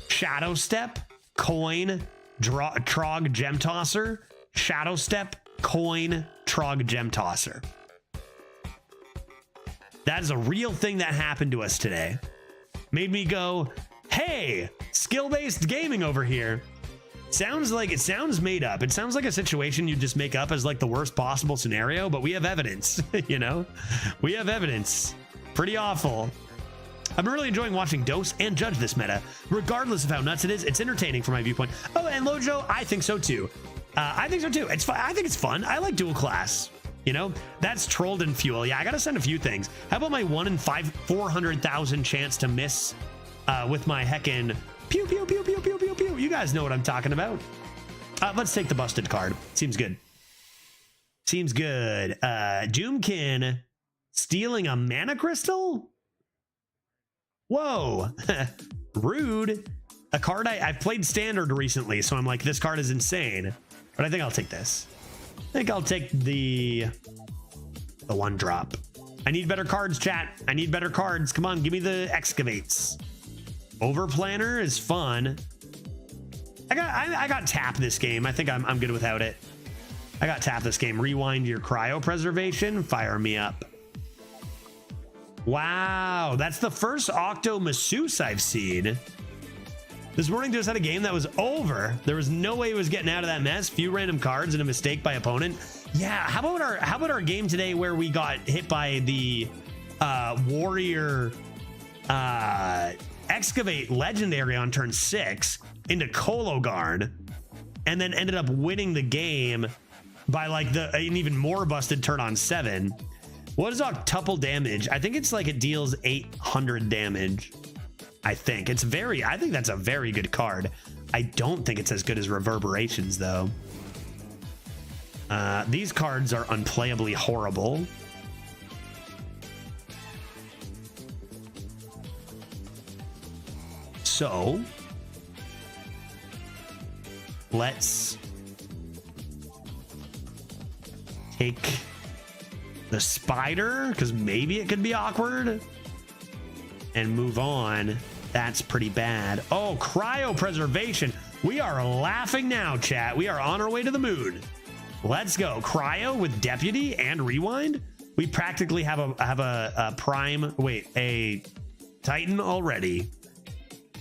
Shadow Step, Coin, Trog Gem Tosser, Shadow Step, Coin, Trog Gem Tosser. That is a real thing that happened to us today. Made me go, hey, skill-based gaming over here. It sounds made up. It sounds like a situation you just make up as like the worst possible scenario, but we have evidence, you know? We have evidence. Pretty awful. I've been really enjoying watching Dose and judge this meta. Regardless of how nuts it is, it's entertaining from my viewpoint. Oh, and Lojo, I think so too. I think so too. It's fun. I think it's fun. I like dual class. You know, that's trolled and fuel. Yeah, I gotta send a few things. How about my 1 in 400,000 chance to miss with my heckin' pew pew pew pew pew pew pew? You guys know what I'm talking about. Let's take the busted card. Seems good. Seems good. Doomkin stealing a mana crystal? Whoa. Rude. A card I've played standard recently, so I'm like, this card is insane. But I think I'll take this. I think I'll take the one drop. I need better cards, chat. I need better cards. Come on, give me the excavates. Overplanner is fun. I got tap this game. I think I'm good without it. I got tap this game. Rewind your cryopreservation. Fire me up. Wow, that's the first Octo Masseuse I've seen. This morning just had a game that was over. There was no way it was getting out of that mess. Few random cards and a mistake by opponent. Yeah, how about our game today where we got hit by the warrior excavate legendary on turn 6 into Kologard, and then ended up winning the game by like an even more busted turn on 7. What is octuple damage? I think it's like it deals 800 damage. I think that's a very good card. I don't think it's as good as Reverberations though. These cards are unplayably horrible. So let's take the spider because maybe it could be awkward and move on. That's pretty bad. Oh, cryopreservation. We are laughing now, chat. We are on our way to the moon. Let's go. Cryo with deputy and rewind. We practically have a Titan already.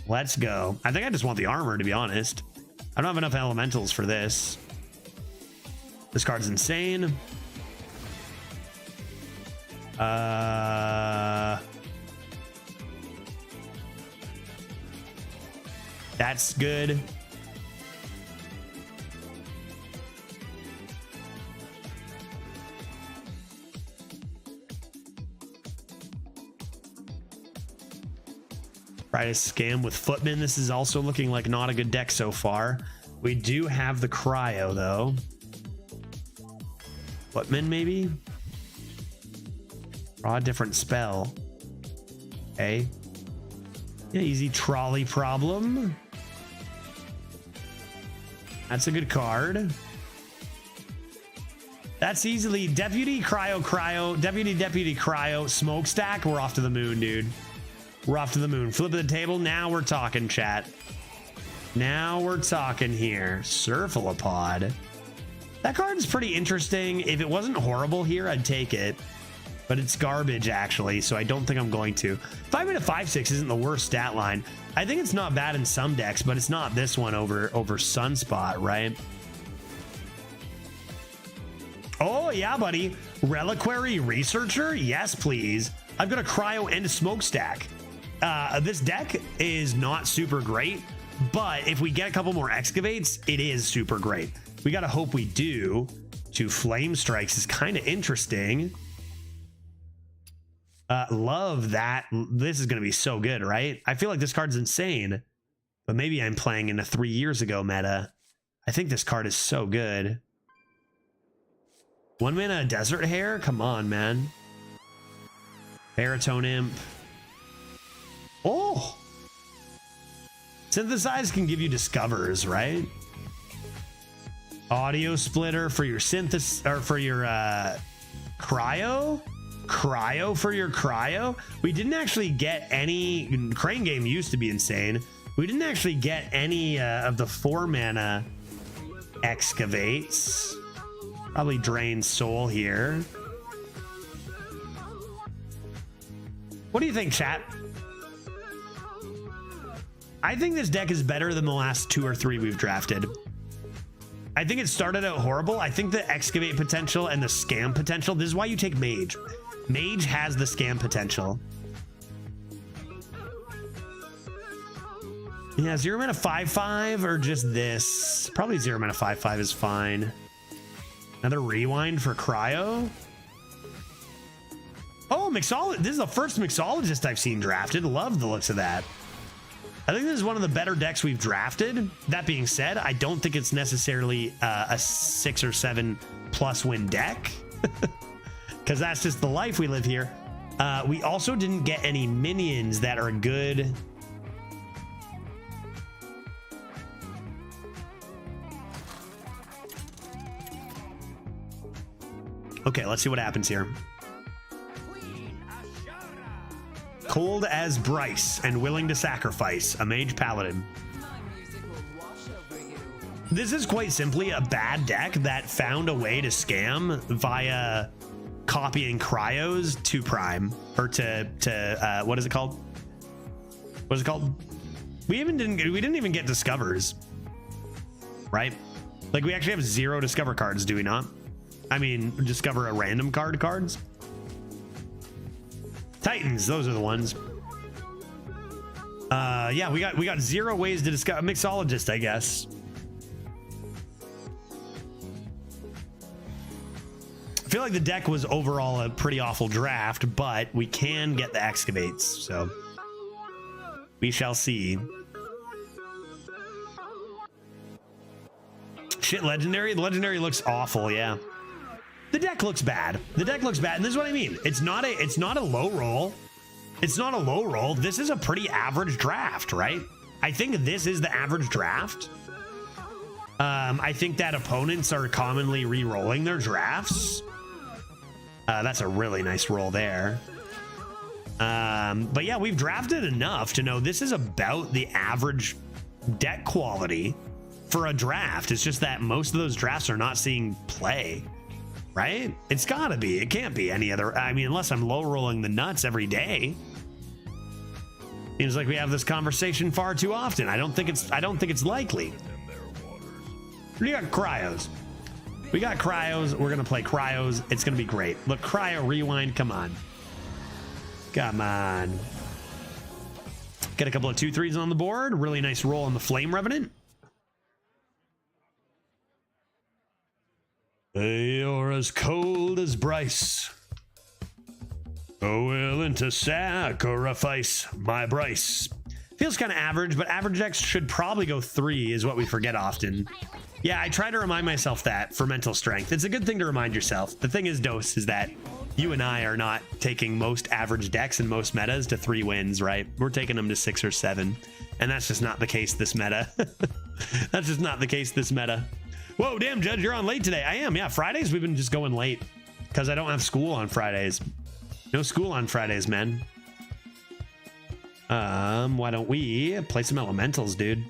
Let's go. I think I just want the armor, to be honest. I don't have enough elementals for this. This card's insane. That's good. Try to scam with Footman. This is also looking like not a good deck so far. We do have the cryo though. Footman maybe? Draw a different spell. Okay. Yeah, easy trolley problem. That's a good card. That's easily deputy, cryo, deputy, cryo, smokestack. We're off to the moon, dude. We're off to the moon. Flip of the table. Now we're talking, chat. Now we're talking here. Surfalopod. That card is pretty interesting. If it wasn't horrible here, I'd take it. but it's garbage actually, so I don't think I'm going to. 5 mana 5/6 isn't the worst stat line. I think it's not bad in some decks, but it's not this one over Sunspot, right? Oh yeah, buddy. Reliquary Researcher? Yes, please. I've got a Cryo and a Smokestack. This deck is not super great, but if we get a couple more Excavates, it is super great. We gotta hope we do. 2 Flame Strikes is kind of interesting. Love that. This is gonna be so good, right? I feel like this card's insane, but maybe I'm playing in a 3 years ago meta. I think this card is so good. 1 mana Desert Hare? Come on, man. Baritone Imp. Oh! Synthesize can give you discovers, right? Audio Splitter for your or for your cryo? Cryo for your cryo? We didn't actually get any. Crane Game used to be insane. We didn't actually get any of the 4 mana Excavates. Probably drain Soul here. What do you think, chat? I think this deck is better than the last 2 or 3 we've drafted. I think it started out horrible. I think the Excavate potential and the Scam potential, this is why you take Mage. Mage has the Scam potential. Yeah, 0 mana 5/5 or just this? Probably 0 mana 5/5 is fine. Another Rewind for Cryo. Oh, Mixologist. This is the first Mixologist I've seen drafted. Love the looks of that. I think this is one of the better decks we've drafted. That being said, I don't think it's necessarily a 6 or 7 plus win deck, because that's just the life we live here. We also didn't get any minions that are good. Okay, let's see what happens here. Cold as Bryce and willing to sacrifice a Mage Paladin. This is quite simply a bad deck that found a way to scam via copying Cryos to Prime, or to what is it called? What is it called? We didn't even get Discovers, right? Like, we actually have 0 Discover cards, do we not? I mean, Discover a random cards. Titans, those are the ones. Yeah, we got 0 ways to discover Mixologist, I guess. I feel like the deck was overall a pretty awful draft, but we can get the Excavates, so we shall see. Shit, Legendary? The Legendary looks awful, yeah. The deck looks bad. The deck looks bad, and this is what I mean. It's not a low roll. It's not a low roll. This is a pretty average draft, right? I think this is the average draft. I think that opponents are commonly re-rolling their drafts. That's a really nice roll there. But yeah, we've drafted enough to know this is about the average deck quality for a draft. It's just that most of those drafts are not seeing play. Right? It's gotta be. It can't be any other. I mean, unless I'm low rolling the nuts every day. Seems like we have this conversation far too often. I don't think it's likely. We got Cryos. We got Cryos. We're gonna play Cryos. It's gonna be great. Look, Cryo Rewind. Come on. Come on. Get a couple of 2/3s on the board. Really nice roll on the Flame Revenant. You're as cold as Bryce. So willing to sacrifice my Bryce. Feels kind of average, but average decks should probably go 3 is what we forget often. Yeah, I try to remind myself that for mental strength. It's a good thing to remind yourself. The thing is, Dose, is that you and I are not taking most average decks and most metas to 3 wins, right? We're taking them to 6 or 7. And that's just not the case this meta. That's just not the case this meta. Whoa, damn, Judge, you're on late today. I am, yeah. Fridays, we've been just going late because I don't have school on Fridays. No school on Fridays, man. Why don't we play some elementals, dude?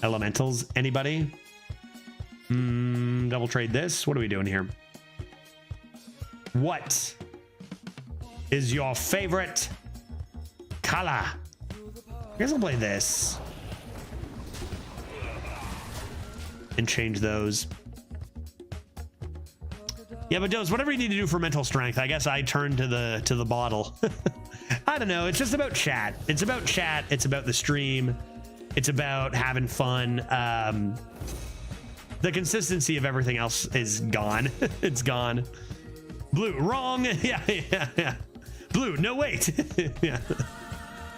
Elementals, anybody? Double trade this. What are we doing here? What is your favorite color? I guess I'll play this and change those. Yeah, but Dose, whatever you need to do for mental strength, I guess I turn to the bottle. I don't know. It's just about chat. It's about chat. It's about the stream. It's about having fun. The consistency of everything else is gone. It's gone. Blue, wrong. Yeah. Blue, no, wait. Yeah.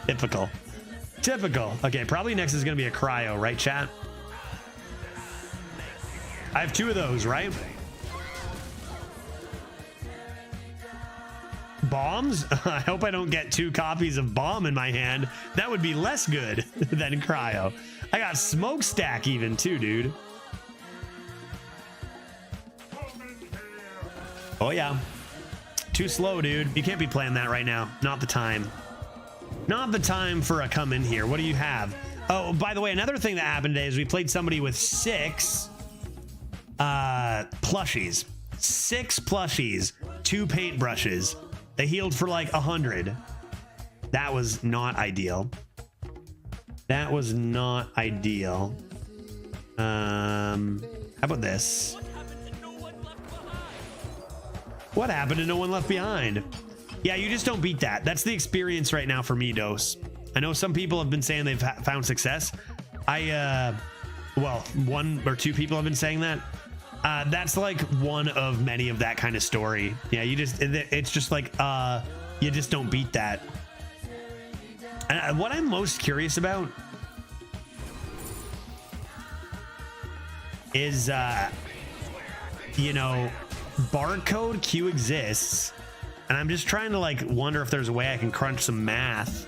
Typical. Okay, probably next is going to be a cryo, right, chat? I have 2 of those, right? Bombs? I hope I don't get 2 copies of bomb in my hand. That would be less good than cryo. I got smokestack even too, dude. Oh yeah. Too slow, dude. You can't be playing that right now. Not the time. Not the time for a come in here. What do you have? Oh, by the way, another thing that happened today is we played somebody with 6 plushies. 6 plushies, 2 paintbrushes. They healed for like 100. That was not ideal. That was not ideal. How about this? What happened to No One Left Behind? Yeah, you just don't beat that. That's the experience right now for me, Dose. I know some people have been saying they've found success. Well, 1 or 2 people have been saying that. That's like one of many of that kind of story. Yeah, it's just like, you just don't beat that. And what I'm most curious about is, you know, barcode queue exists, and I'm just trying to like wonder if there's a way I can crunch some math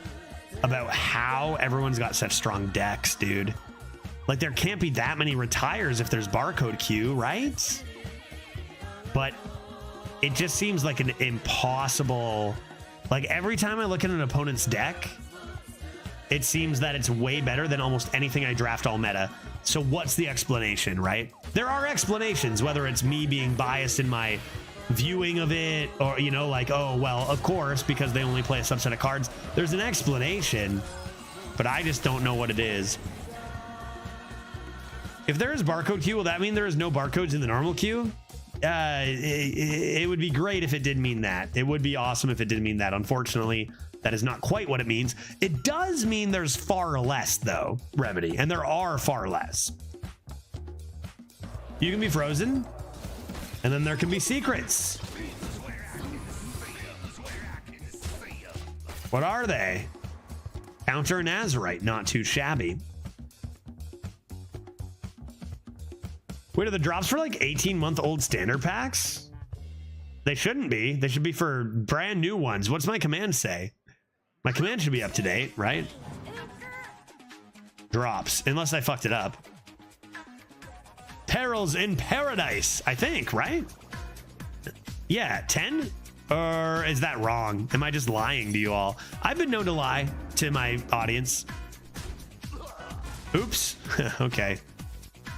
about how everyone's got such strong decks, dude. Like, there can't be that many retires if there's barcode queue, right? But it just seems like an impossible... Like, every time I look at an opponent's deck, it seems that it's way better than almost anything I draft all meta. So what's the explanation, right? There are explanations, whether it's me being biased in my viewing of it, or, you know, like, oh, well, of course, because they only play a subset of cards. There's an explanation, but I just don't know what it is. If there is barcode queue, will that mean there is no barcodes in the normal queue? It would be great if it did mean that. It would be awesome if it did mean that. Unfortunately, that is not quite what it means. It does mean there's far less, though, Remedy, and there are far less. You can be frozen, and then there can be secrets. What are they? Counter Nazarite, not too shabby. Wait, are the drops for like 18-month-old standard packs? They shouldn't be. They should be for brand new ones. What's my command say? My command should be up to date, right? Drops, unless I fucked it up. Perils in Paradise, I think, right? Yeah, 10? Or is that wrong? Am I just lying to you all? I've been known to lie to my audience. Oops. Okay.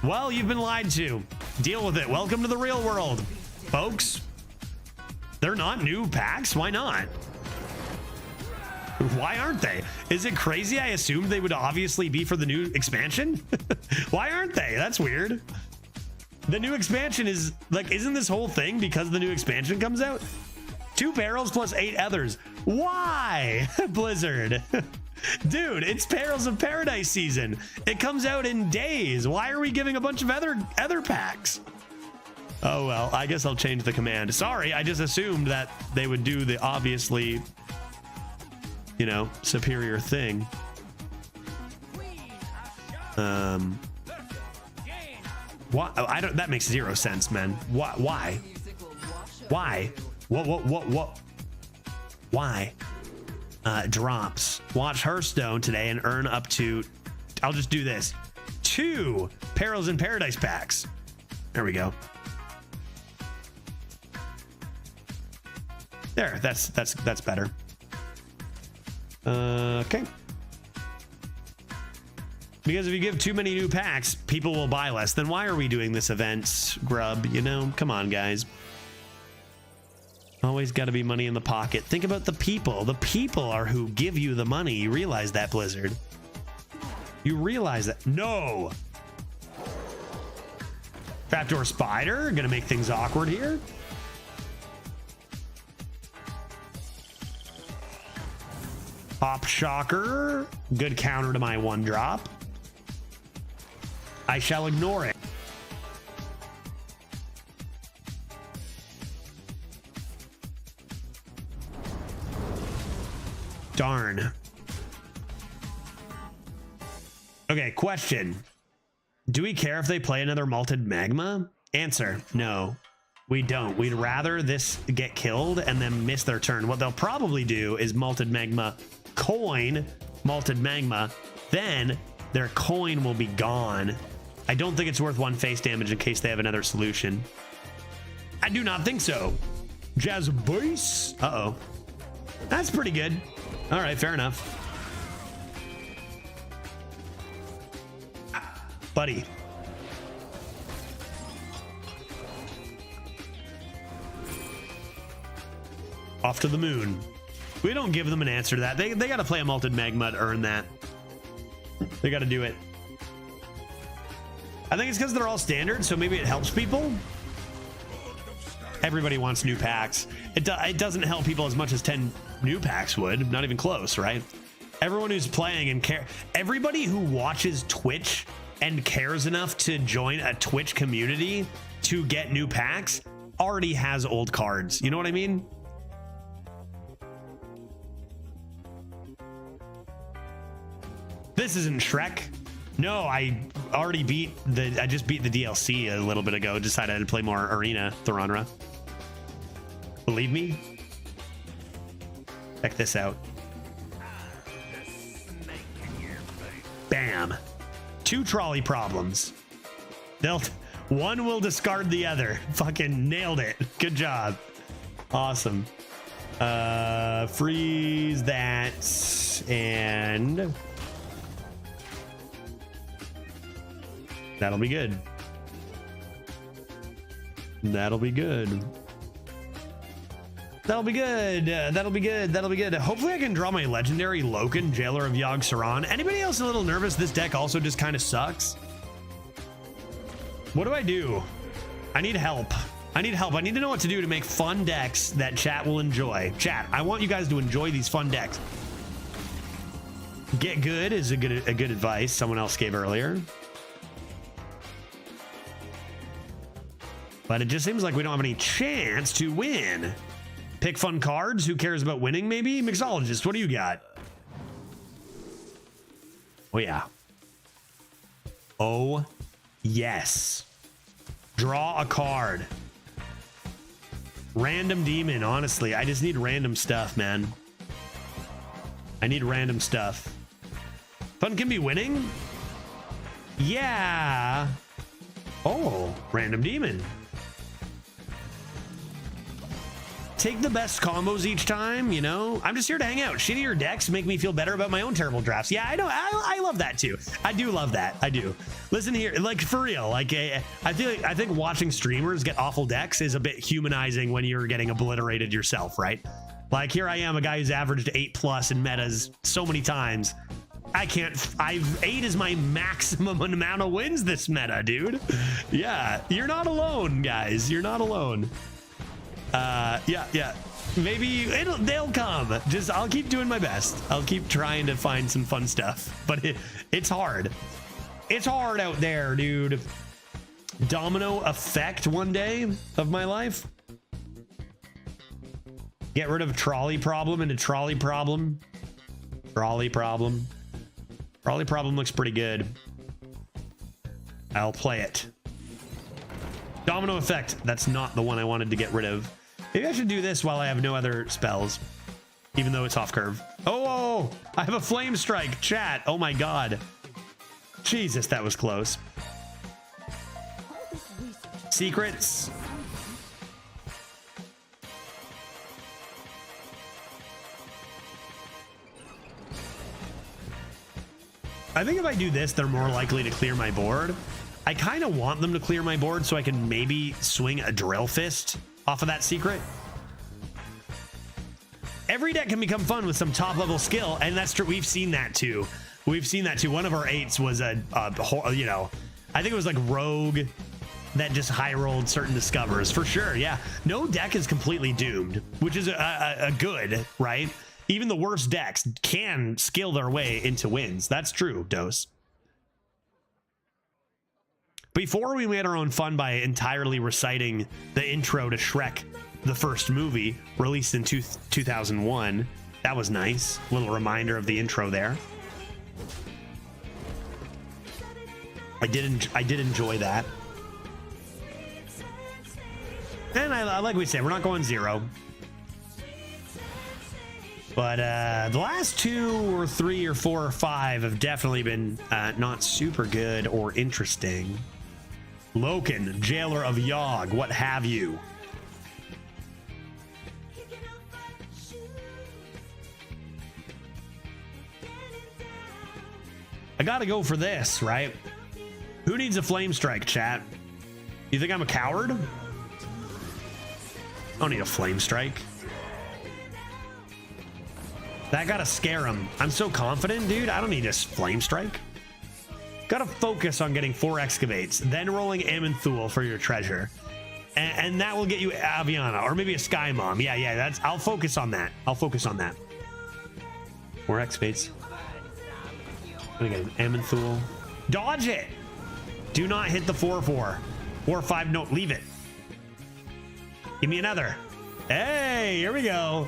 Well, you've been lied to. Deal with it. Welcome to the real world, folks. They're not new packs. Why not? Why aren't they? Is it crazy? I assumed they would obviously be for the new expansion. Why aren't they? That's weird. The new expansion is like, isn't this whole thing because the new expansion comes out? 2 barrels plus 8 others. Why? Blizzard. Dude, it's Perils of Paradise season. It comes out in days. Why are we giving a bunch of other packs? Oh, well, I guess I'll change the command. Sorry, I just assumed that they would do the obviously, you know, superior thing. What? I don't, that makes 0 sense, man. Why? Why? What? Why? Drops. Watch Hearthstone today and earn up to, I'll just do this, 2 Perils in Paradise packs. There we go. There, that's better. Okay. Because if you give too many new packs, people will buy less. Then why are we doing this event, Grub? You know, come on, guys. Always got to be money in the pocket. Think about the people. The people are who give you the money. You realize that, Blizzard? You realize that? No! Trapdoor Spider, gonna make things awkward here. Pop Shocker, good counter to my 1-drop. I shall ignore it. Darn. Okay, question. Do we care if they play another malted magma? Answer, no. We don't. We'd rather this get killed and then miss their turn. What they'll probably do is malted magma coin malted magma, then their coin will be gone. I don't think it's worth 1 face damage in case they have another solution. I do not think so. Jazz Base. Uh-oh. That's pretty good. All right, fair enough. Buddy. Off to the moon. We don't give them an answer to that. They got to play a malted magma to earn that. They got to do it. I think it's because they're all standard, so maybe it helps people. Everybody wants new packs. It doesn't help people as much as 10 new packs would. Not even close, right? Everyone who's playing and everybody who watches Twitch and cares enough to join a Twitch community to get new packs already has old cards. You know what I mean? This isn't Shrek. No, I already beat I just beat the DLC a little bit ago. Decided to play more Arena, Thoronra. Believe me? Check this out. Bam. 2 trolley problems. One will discard the other. Fucking nailed it. Good job. Awesome. Freeze that and that'll be good. That'll be good. That'll be good. That'll be good. That'll be good. Hopefully I can draw my legendary Loken, Jailer of Yogg-Saron. Anybody else a little nervous this deck also just kind of sucks? What do I do? I need help. I need help. I need to know what to do to make fun decks that chat will enjoy. Chat, I want you guys to enjoy these fun decks. Get good is a good advice someone else gave earlier. But it just seems like we don't have any chance to win. Pick fun cards. Who cares about winning, maybe? Mixologist, what do you got? Oh, yeah. Oh, yes. Draw a card. Random demon, honestly. I just need random stuff, man. I need random stuff. Fun can be winning? Yeah. Oh, random demon. Take the best combos each time, you know? I'm just here to hang out. Shittier decks make me feel better about my own terrible drafts. Yeah, I know. I love that too. I do love that. I do. Listen here, like for real. Like I think watching streamers get awful decks is a bit humanizing when you're getting obliterated yourself, right? Like here I am, a guy who's averaged 8+ in metas so many times. I can't. 8 is my maximum amount of wins this meta, dude. Yeah, you're not alone, guys. You're not alone. Yeah. Maybe they'll come. Just I'll keep doing my best. I'll keep trying to find some fun stuff. But it's hard. It's hard out there, dude. Domino effect one day of my life. Get rid of trolley problem into trolley problem. Trolley problem. Trolley problem looks pretty good. I'll play it. Domino effect. That's not the one I wanted to get rid of. Maybe I should do this while I have no other spells, even though it's off curve. Oh, I have a flame strike. Chat. Oh my God. Jesus, that was close. Secrets. I think if I do this, they're more likely to clear my board. I kind of want them to clear my board so I can maybe swing a drill fist off of that secret. every deck can become fun with some top level skill, and that's true. We've seen that too. We've seen that too. One of our 8s was a you know, I think it was like Rogue that just high rolled certain discovers for sure. Yeah, no deck is completely doomed, which is a good, right? Even the worst decks can skill their way into wins. That's true, Dose. Before we made our own fun by entirely reciting the intro to Shrek, the first movie released in 2001. That was nice. Little reminder of the intro there. I did enjoy that. And I like we said, we're not going 0. But the last 2 or 3 or 4 or 5 have definitely been not super good or interesting. Loken, Jailer of Yogg, what have you. I gotta go for this, right? Who needs a flame strike, chat? You think I'm a coward? I don't need a flame strike. That gotta scare him. I'm so confident, dude. I don't need a flame strike. Gotta focus on getting 4 excavates, then rolling Amenthul for your treasure. And that will get you Aviana, or maybe a Sky Mom. Yeah, that's. I'll focus on that. 4 excavates. I'm gonna get an Amenthul. Dodge it! Do not hit the 4/4. 4/5, no, leave it. Give me another. Hey, here we go.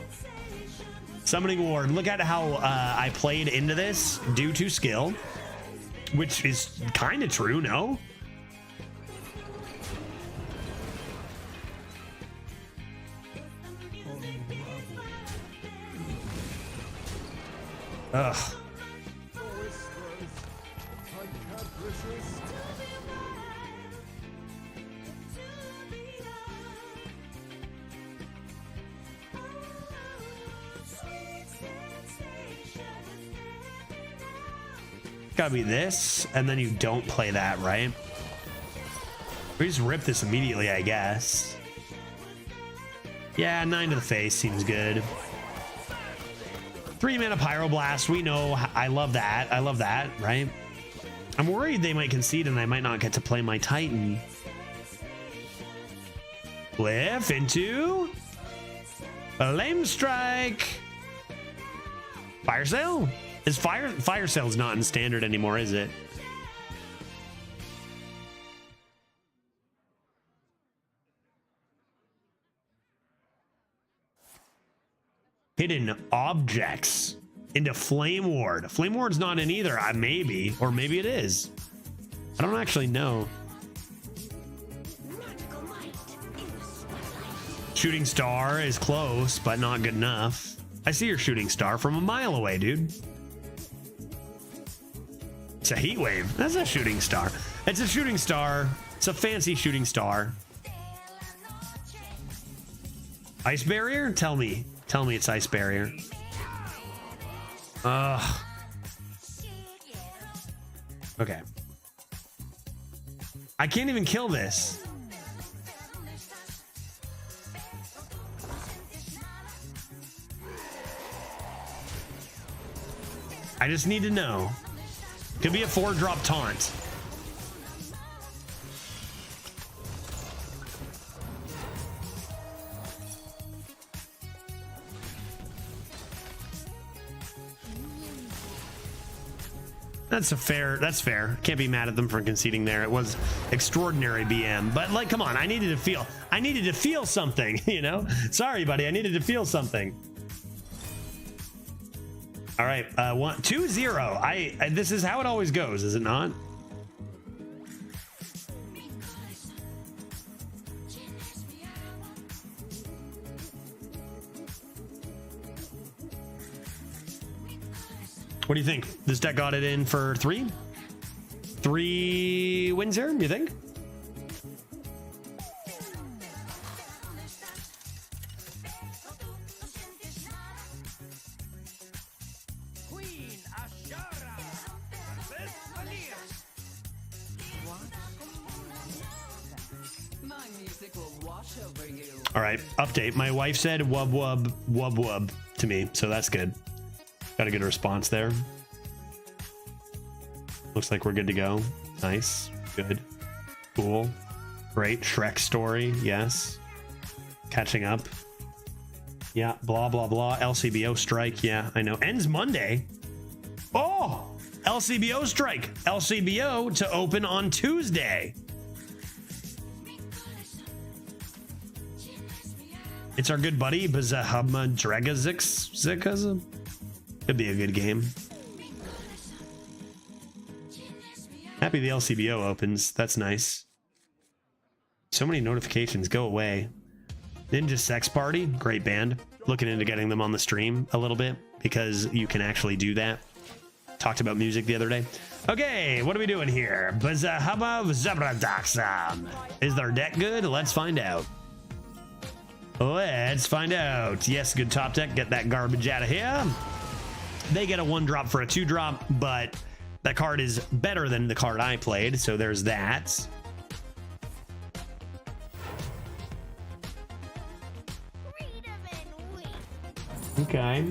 Summoning Ward. Look at how I played into this due to skill, which is kind of true, no? Ugh. Gotta be this, and then you don't play that, right? We just rip this immediately, I guess. Yeah, 9 to the face seems good. 3 mana Pyroblast, we know. I love that. I love that, right? I'm worried they might concede and I might not get to play my Titan. Glyph into Flame Strike. Fire Sale? Is Fire Sale's not in standard anymore, is it? Hidden objects into Flame Ward. Flame Ward's not in either. Maybe, or maybe it is. I don't actually know. Shooting Star is close, but not good enough. I see your Shooting Star from a mile away, dude. It's a Heat Wave. That's a Shooting Star. It's a Shooting Star. It's a fancy Shooting Star. Ice Barrier? Tell me it's Ice Barrier. Ugh. Okay. I can't even kill this. I just need to know. Could be a 4-drop taunt. That's fair. Can't be mad at them for conceding there. It was extraordinary BM, but like, come on, I needed to feel something, you know? Sorry, buddy, I needed to feel something. All right, 2-0. This is how it always goes, is it not? What do you think? This deck got it in for 3? 3 wins here, you think? All right, update. My wife said wub wub wub wub to me, so that's good. Got a good response there. Looks like we're good to go. Nice. Good. Cool. Great. Shrek story. Yes. Catching up. Yeah. Blah, blah, blah. LCBO strike. Yeah, I know. Ends Monday. Oh! LCBO strike. LCBO to open on Tuesday. It's our good buddy, Bazahama Dragazix. Could be a good game. Happy the LCBO opens. That's nice. So many notifications. Go away. Ninja Sex Party. Great band. Looking into getting them on the stream a little bit because you can actually do that. Talked about music the other day. Okay, what are we doing here? Bazahama Zabradaxam. Is their deck good? Let's find out. Let's find out. Yes, good top deck. Get that garbage out of here. They get a 1-drop for a 2-drop, but that card is better than the card I played, so there's that. Okay.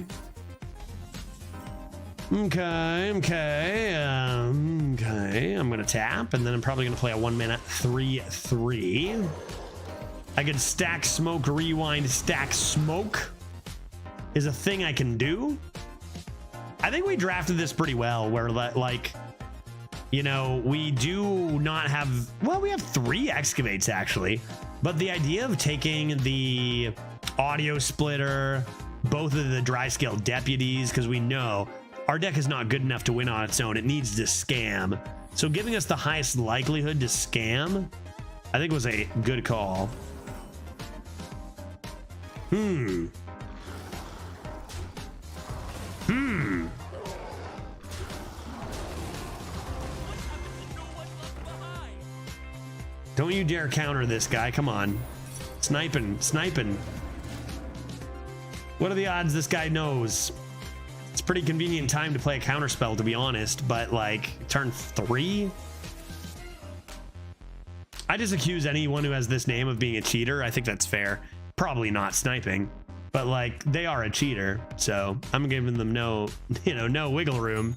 Okay. I'm gonna tap, and then I'm probably gonna play a 1-mana 3/3. I could stack smoke, rewind, stack smoke is a thing I can do. I think we drafted this pretty well, where like, you know, we do not have, well, we have 3 excavates actually, but the idea of taking the audio splitter, both of the dry scale deputies, because we know our deck is not good enough to win on its own. It needs to scam. So giving us the highest likelihood to scam, I think was a good call. Don't you dare counter this guy. Come on. Sniping. What are the odds this guy knows? It's a pretty convenient time to play a counter spell, to be honest, but like turn 3? I just accuse anyone who has this name of being a cheater. I think that's fair. Probably not sniping, but like they are a cheater, so I'm giving them no wiggle room.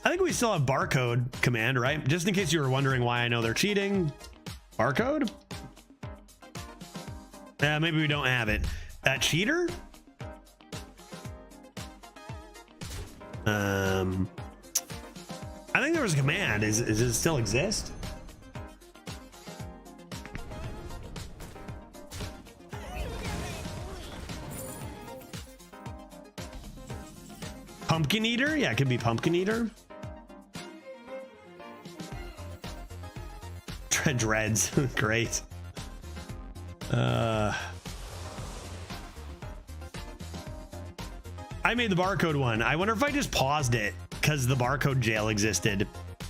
I think we still have barcode command, right? Just in case you were wondering why I know they're cheating. Barcode? Maybe we don't have it. Cheater? I think there was a command. Does it still exist? Pumpkin Eater? Yeah, it could be Pumpkin Eater. Dreads. Great. I made the barcode one. I wonder if I just paused it because the barcode jail existed.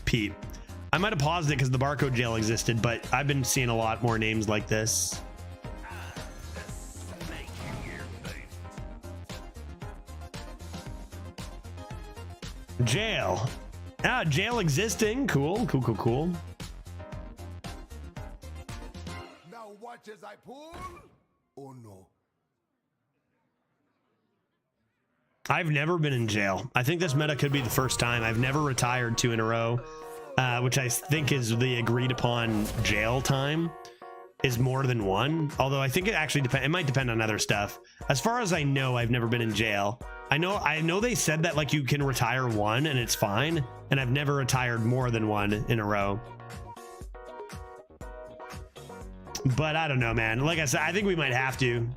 Pete, I might have paused it because the barcode jail existed, but I've been seeing a lot more names like this. Jail. Jail existing. Cool. Now watch as I pull. Oh no. I've never been in jail. I think this meta could be the first time. I've never retired 2 in a row, which I think is the agreed upon jail time is more than 1. Although I think it actually depends. It might depend on other stuff. As far as I know, I've never been in jail. I know they said that like you can retire 1 and it's fine. And I've never retired more than 1 in a row. But I don't know, man. Like I said, I think we might have to.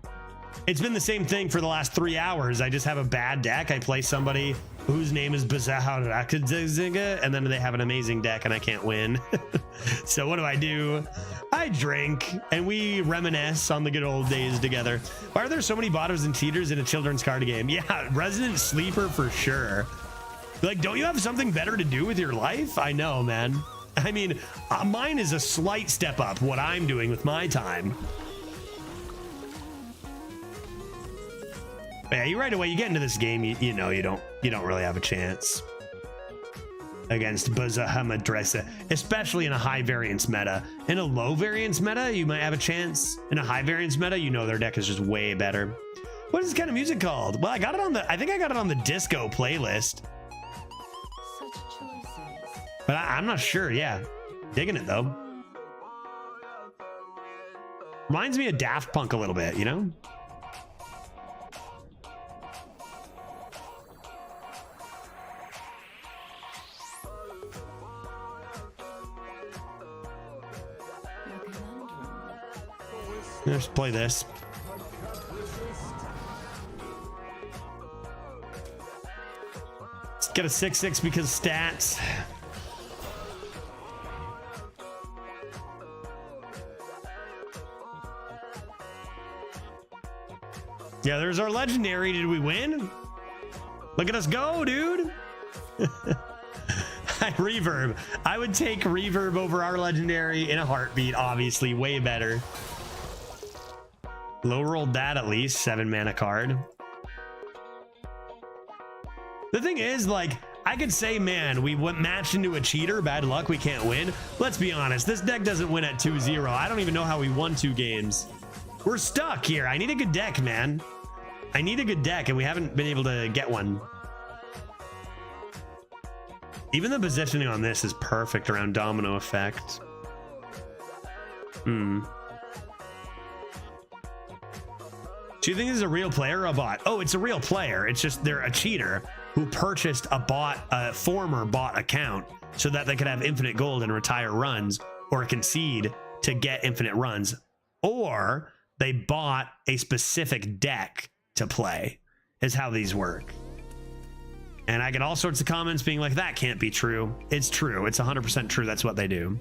It's been the same thing for the last 3 hours. I just have a bad deck. I play somebody whose name is Bazaharakidziga, and then they have an amazing deck and I can't win. So what do? I drink and we reminisce on the good old days together. Why are there so many bottoms and cheaters in a children's card game? Yeah, Resident Sleeper for sure. Like, don't you have something better to do with your life? I know, man. I mean, mine is a slight step up what I'm doing with my time. Yeah, you right away, you get into this game, you know, you don't really have a chance. against Bazahamadresa, especially in a high variance meta. In a low variance meta, you might have a chance. In a high variance meta, you know their deck is just way better. What is this kind of music called? Well, I got it on the, I think I got it on the disco playlist, Such choices. but I'm not sure. Yeah, digging it though. Reminds me of Daft Punk a little bit, you know? Your conundrum. Let's play this. Let's get a 6/6 because stats. Yeah, there's our legendary. Did we win? Look at us go, dude. Reverb. I would take reverb over our legendary in a heartbeat, obviously. Way better. Low rolled that at least. 7 mana card. The thing is, like, I could say, man, we went matched into a cheater. Bad luck. We can't win. Let's be honest. This deck doesn't win at 2-0. I don't even know how we won 2 games. We're stuck here. I need a good deck, man. I need a good deck, and we haven't been able to get one. Even the positioning on this is perfect around domino effect. Do you think this is a real player or a bot? Oh, it's a real player. It's just they're a cheater who purchased a former bot account so that they could have infinite gold and retire runs, or concede to get infinite runs, or they bought a specific deck to play, is how these work. And I get all sorts of comments being like, that can't be true. It's true. It's 100% true. That's what they do.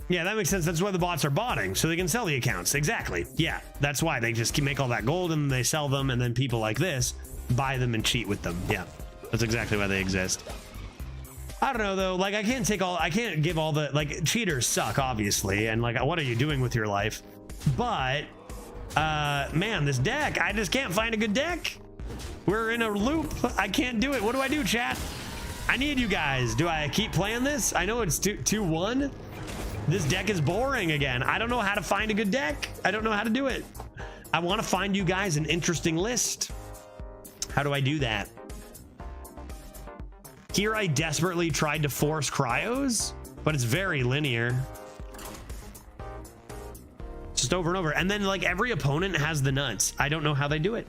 Yeah, that makes sense. That's why the bots are botting, so they can sell the accounts. Exactly. Yeah, that's why they just make all that gold and they sell them, and then people like this buy them and cheat with them. Yeah, that's exactly why they exist. I don't know though. Like, I can't give all the, like, cheaters suck obviously, and like, what are you doing with your life? But man, this deck, I just can't find a good deck. We're in a loop. I can't do it. What do I do, chat? I need you guys. Do I keep playing this? I know it's 2-1. This deck is boring again. I don't know how to find a good deck. I don't know how to do it. I want to find you guys an interesting list. How do I do that? Here I desperately tried to force cryos, but it's very linear. Just over and over. And then, like, every opponent has the nuts. I don't know how they do it.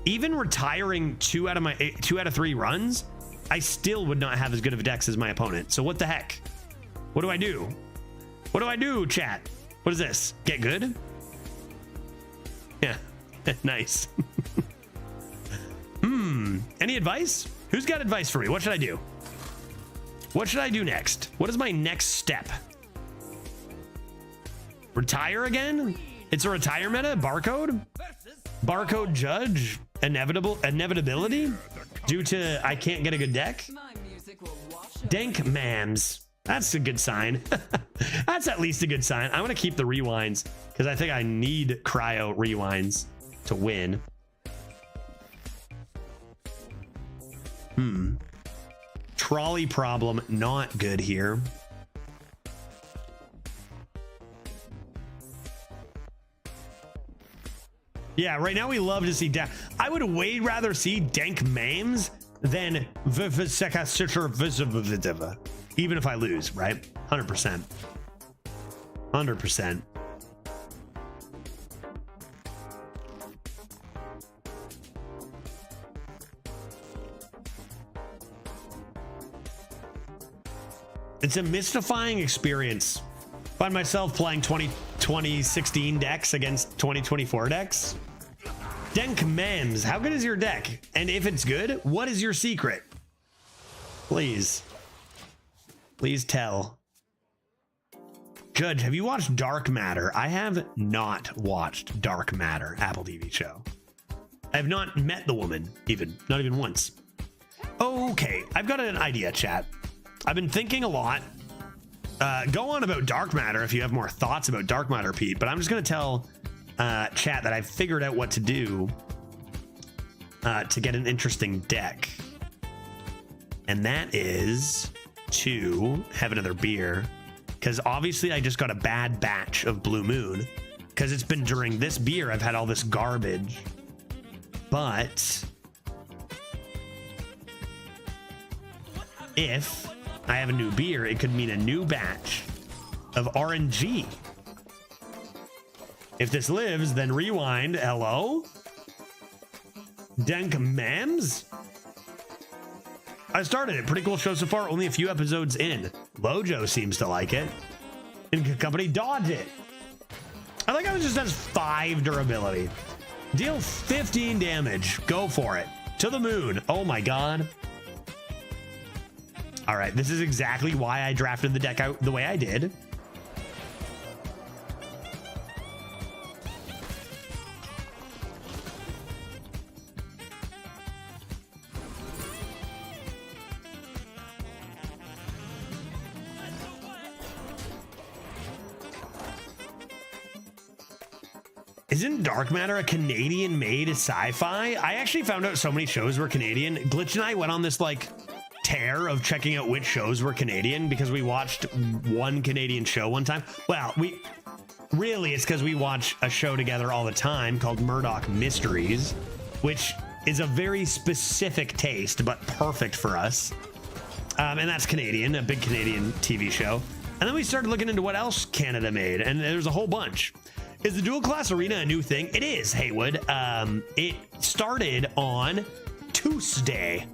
Even retiring 2 out of 3 runs, I still would not have as good of a deck as my opponent. So what the heck? What do I do? What do I do, chat? What is this? Get good? Yeah, nice. Any advice? Who's got advice for me? What should I do? What should I do next? What is my next step? Retire again? It's a retire meta? Barcode? Barcode judge? Inevitability? Due to I can't get a good deck? My music will wash Dank mams. That's a good sign. That's at least a good sign. I want to keep the rewinds because I think I need cryo rewinds to win. Trolley problem, not good here. Yeah, right now we love to see I would way rather see dank mames than even if I lose, right? 100%. 100%. It's a mystifying experience Find myself playing 2016 decks against 2024 decks. Denk Mems, how good is your deck? And if it's good, what is your secret? Please. Please tell. Good. Have you watched Dark Matter? I have not watched Dark Matter, Apple TV show. I have not met the woman, not even once. Okay, I've got an idea, chat. I've been thinking a lot. Go on about Dark Matter if you have more thoughts about Dark Matter, Pete, but I'm just going to tell chat that I've figured out what to do to get an interesting deck. And that is to have another beer, because obviously I just got a bad batch of Blue Moon, because it's been during this beer I've had all this garbage. But if I have a new beer, it could mean a new batch of RNG. If this lives, then rewind. Hello? Denk Mems? I started it. Pretty cool show so far. Only a few episodes in. Lojo seems to like it. In company, dodge it. I like how it just has 5 durability. Deal 15 damage. Go for it. To the moon. Oh my god. All right, this is exactly why I drafted the deck out the way I did. Isn't Dark Matter a Canadian-made sci-fi? I actually found out so many shows were Canadian. Glitch and I went on this like tear of checking out which shows were Canadian because we watched one Canadian show one time. Well, it's because we watch a show together all the time called Murdoch Mysteries, which is a very specific taste, but perfect for us. And that's Canadian, a big Canadian TV show. And then we started looking into what else Canada made, and there's a whole bunch. Is the dual class arena a new thing? It is, Haywood. It started on Tuesday.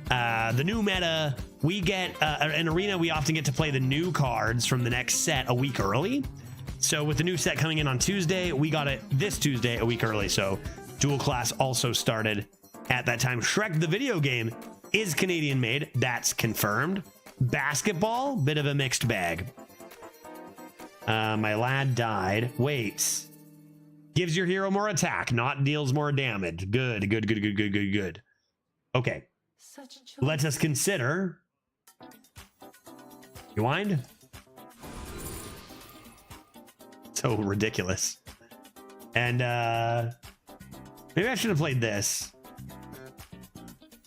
The new meta, we get an arena, we often get to play the new cards from the next set a week early. So with the new set coming in on Tuesday, we got it this Tuesday a week early. So dual class also started at that time. Shrek the video game is Canadian made. That's confirmed. Basketball, bit of a mixed bag. My lad died. Wait. Gives your hero more attack, not deals more damage. Good. Okay. Let us consider. Rewind. So ridiculous. And maybe I should have played this.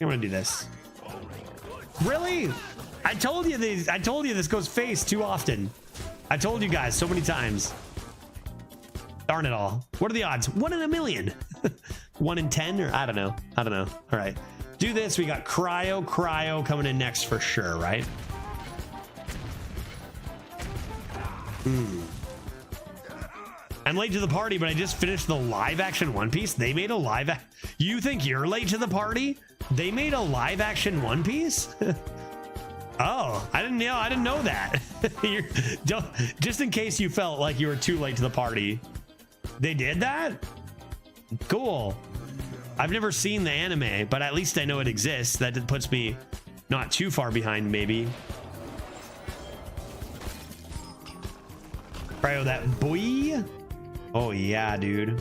I'm gonna do this. Really? I told you this goes face too often. I told you guys so many times. Darn it all. What are the odds? 1 in a million. 1 in 10 or I don't know. All right. Do this. We got cryo coming in next for sure, right? I'm late to the party, but I just finished the live action One Piece. They made a live. You think you're late to the party? They made a live action One Piece? Oh, I didn't know that. Just in case you felt like you were too late to the party. They did that? Cool. I've never seen the anime, but at least I know it exists. That puts me not too far behind, maybe. Cryo that boy. Oh yeah, dude.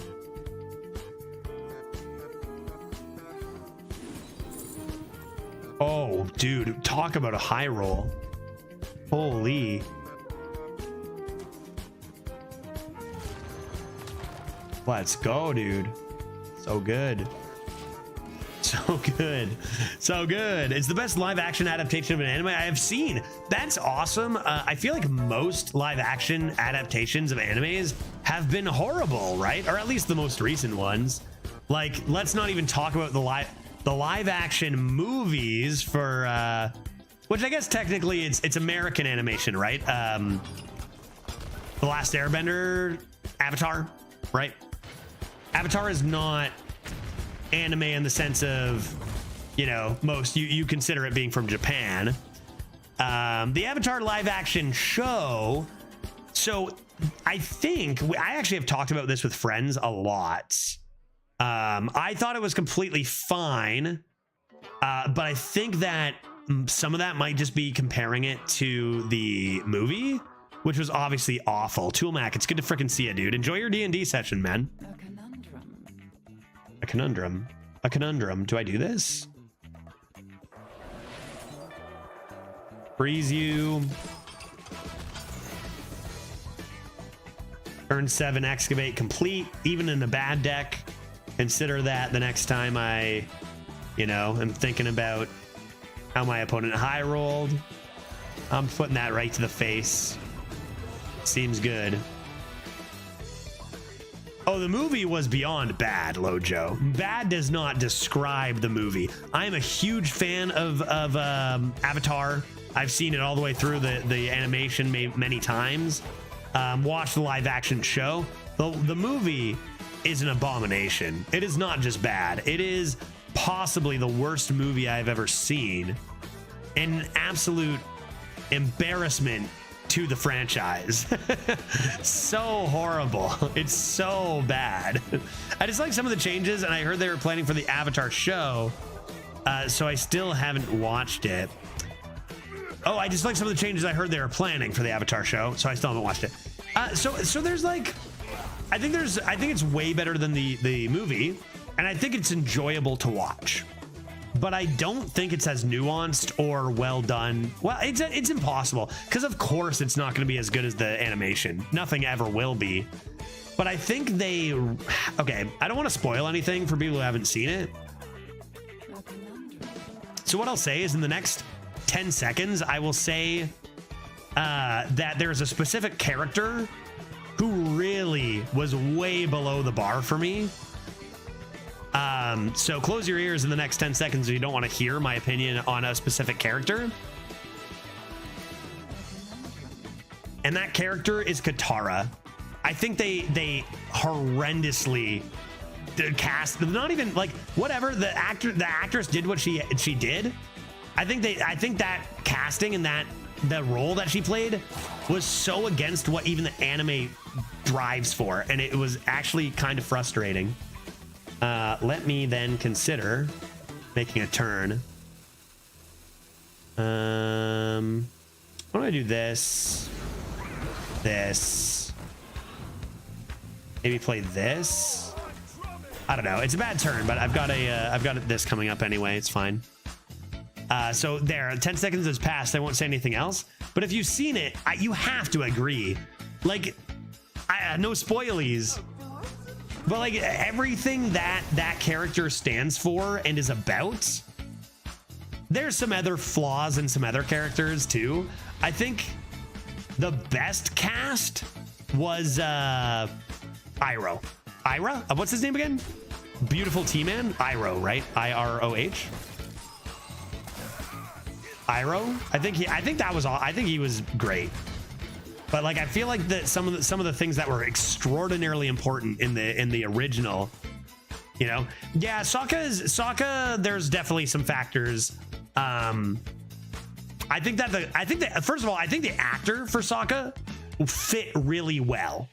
Oh, dude, talk about a high roll. Holy. Let's go, dude. So good. So good. It's the best live action adaptation of an anime I have seen. That's awesome. I feel like most live action adaptations of animes have been horrible, right? Or at least the most recent ones. Like, let's not even talk about the live action movies for which I guess technically it's American animation, right? The Last Airbender, Avatar, right? Avatar is not anime in the sense of, you know, most you consider it being from Japan. The Avatar live action show So I think I actually have talked about this with friends a lot. I thought it was completely fine, but I think that some of that might just be comparing it to the movie, which was obviously awful. Toolmac, it's good to freaking see you, dude. Enjoy your D&D session, man. A conundrum. A conundrum. Do I do this? Freeze you. Turn 7, excavate complete. Even in a bad deck, consider that the next time I, am thinking about how my opponent high rolled. I'm putting that right to the face. Seems good. Oh, the movie was beyond bad, Lojo. Bad does not describe the movie. I am a huge fan of Avatar. I've seen it all the way through the animation many times. Watched the live action show. The movie is an abomination. It is not just bad. It is possibly the worst movie I've ever seen. An absolute embarrassment to the franchise. So horrible. It's so bad. I just like some of the changes, and I heard they were planning for the Avatar show, so I still haven't watched it. Oh, I just like some of the changes I heard they were planning for the Avatar show, so I still haven't watched it. So there's like, I think it's way better than the movie, and I think it's enjoyable to watch. But I don't think it's as nuanced or well done. Well, it's impossible, because of course it's not going to be as good as the animation. Nothing ever will be. But I think okay, I don't want to spoil anything for people who haven't seen it. So what I'll say is in the next 10 seconds, I will say that there's a specific character who really was way below the bar for me. So close your ears in the next 10 seconds if you don't want to hear my opinion on a specific character. And that character is Katara. I think they horrendously cast, not even like whatever, the actress did what she did. I think that casting and the role that she played was so against what even the anime drives for, and it was actually kind of frustrating. Let me then consider making a turn. Why don't I do this? Maybe play this. I don't know. It's a bad turn, but I've got this coming up anyway. It's fine. So there, 10 seconds has passed. I won't say anything else. But if you've seen it, you have to agree. Like, no spoilies. But like everything that character stands for and is about, there's some other flaws in some other characters too. I think the best cast was Iroh. Ira? What's his name again? Beautiful T-Man? Iroh, right? I-R-O-H? Iroh? I think that was all. I think he was great. But like I feel like that some of the things that were extraordinarily important in the original, yeah, Sokka, there's definitely some factors. I think that first of all, I think the actor for Sokka fit really well.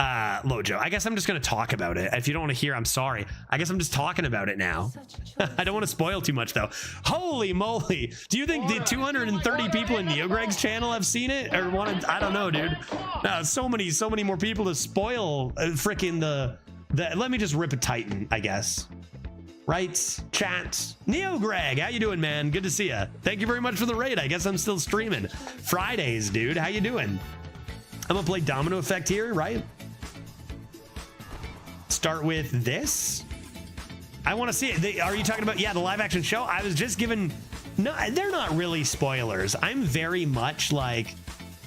Lojo, I guess I'm just going to talk about it. If you don't want to hear, I'm sorry. I guess I'm just talking about it now. I don't want to spoil too much, though. Holy moly. Do you think the 230 people in NeoGreg's channel have seen it? Or wanted? I don't know, dude. No, so many more people to spoil freaking the... Let me just rip a Titan, I guess. Right? Chat. NeoGreg, how you doing, man? Good to see you. Thank you very much for the raid. I guess I'm still streaming. Fridays, dude. How you doing? I'm going to play Domino Effect here, right? Start with this. I want to see it. Are you talking about the live action show? I was just given. No, they're not really spoilers. I'm very much like,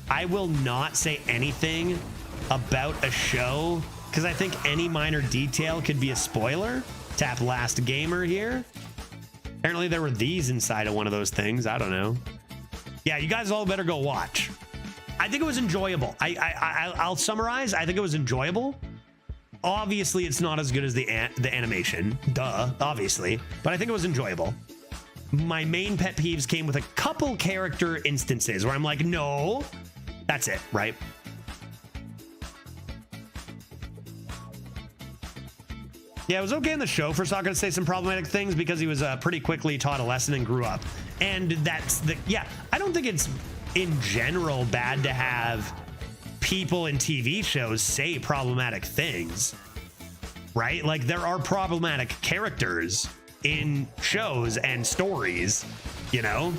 I will not say anything about a show because I think any minor detail could be a spoiler. Tap Last Gamer here. Apparently there were these inside of one of those things. I don't know. Yeah, you guys all better go watch. I think it was enjoyable. I'll summarize. I think it was enjoyable. Obviously, it's not as good as the animation. Duh, obviously. But I think it was enjoyable. My main pet peeves came with a couple character instances where I'm like, no, that's it, right? Yeah, it was okay in the show for Sokka to say some problematic things because he was pretty quickly taught a lesson and grew up. And that's the, yeah, I don't think it's in general bad to have people in TV shows say problematic things, right? Like there are problematic characters in shows and stories, you know,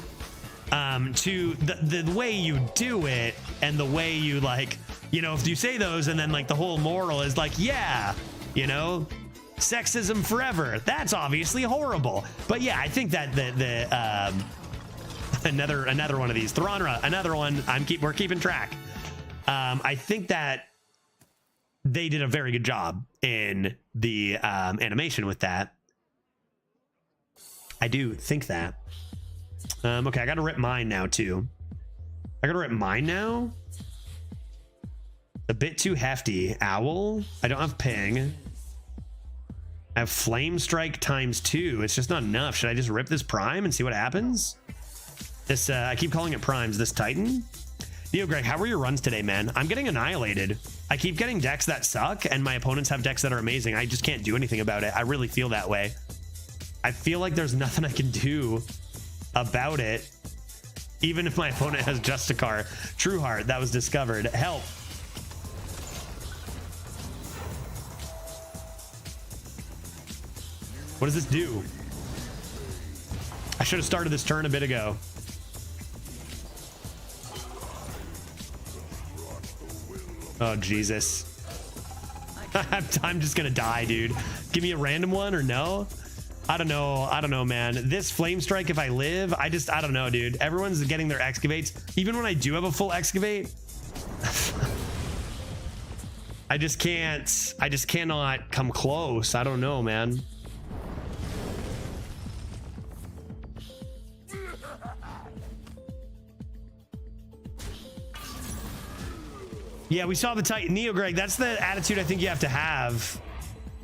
to the way you do it and the way you like, you know, if you say those and then like the whole moral is like, yeah, you know, sexism forever. That's obviously horrible. But yeah, I think that another one of these, Thranra, another one. We're keeping track. I think that they did a very good job in the animation with that. I do think that. Okay, I got to rip mine now too. I got to rip mine now. A bit too hefty. Owl. I don't have ping. I have flame strike ×2. It's just not enough. Should I just rip this prime and see what happens? This I keep calling it primes. This Titan. Neo Greg, how were your runs today, man? I'm getting annihilated. I keep getting decks that suck, and my opponents have decks that are amazing. I just can't do anything about it. I really feel that way. I feel like there's nothing I can do about it, even if my opponent has Justicar. True Heart, that was discovered. Help. What does this do? I should have started this turn a bit ago. Oh, Jesus. I'm just gonna die, dude. Give me a random one or no? I don't know, man. This flame strike, if I live, I don't know, dude. Everyone's getting their excavates. Even when I do have a full excavate, I just cannot come close. I don't know, man. Yeah, we saw the Titan. Neo Greg, that's the attitude I think you have to have.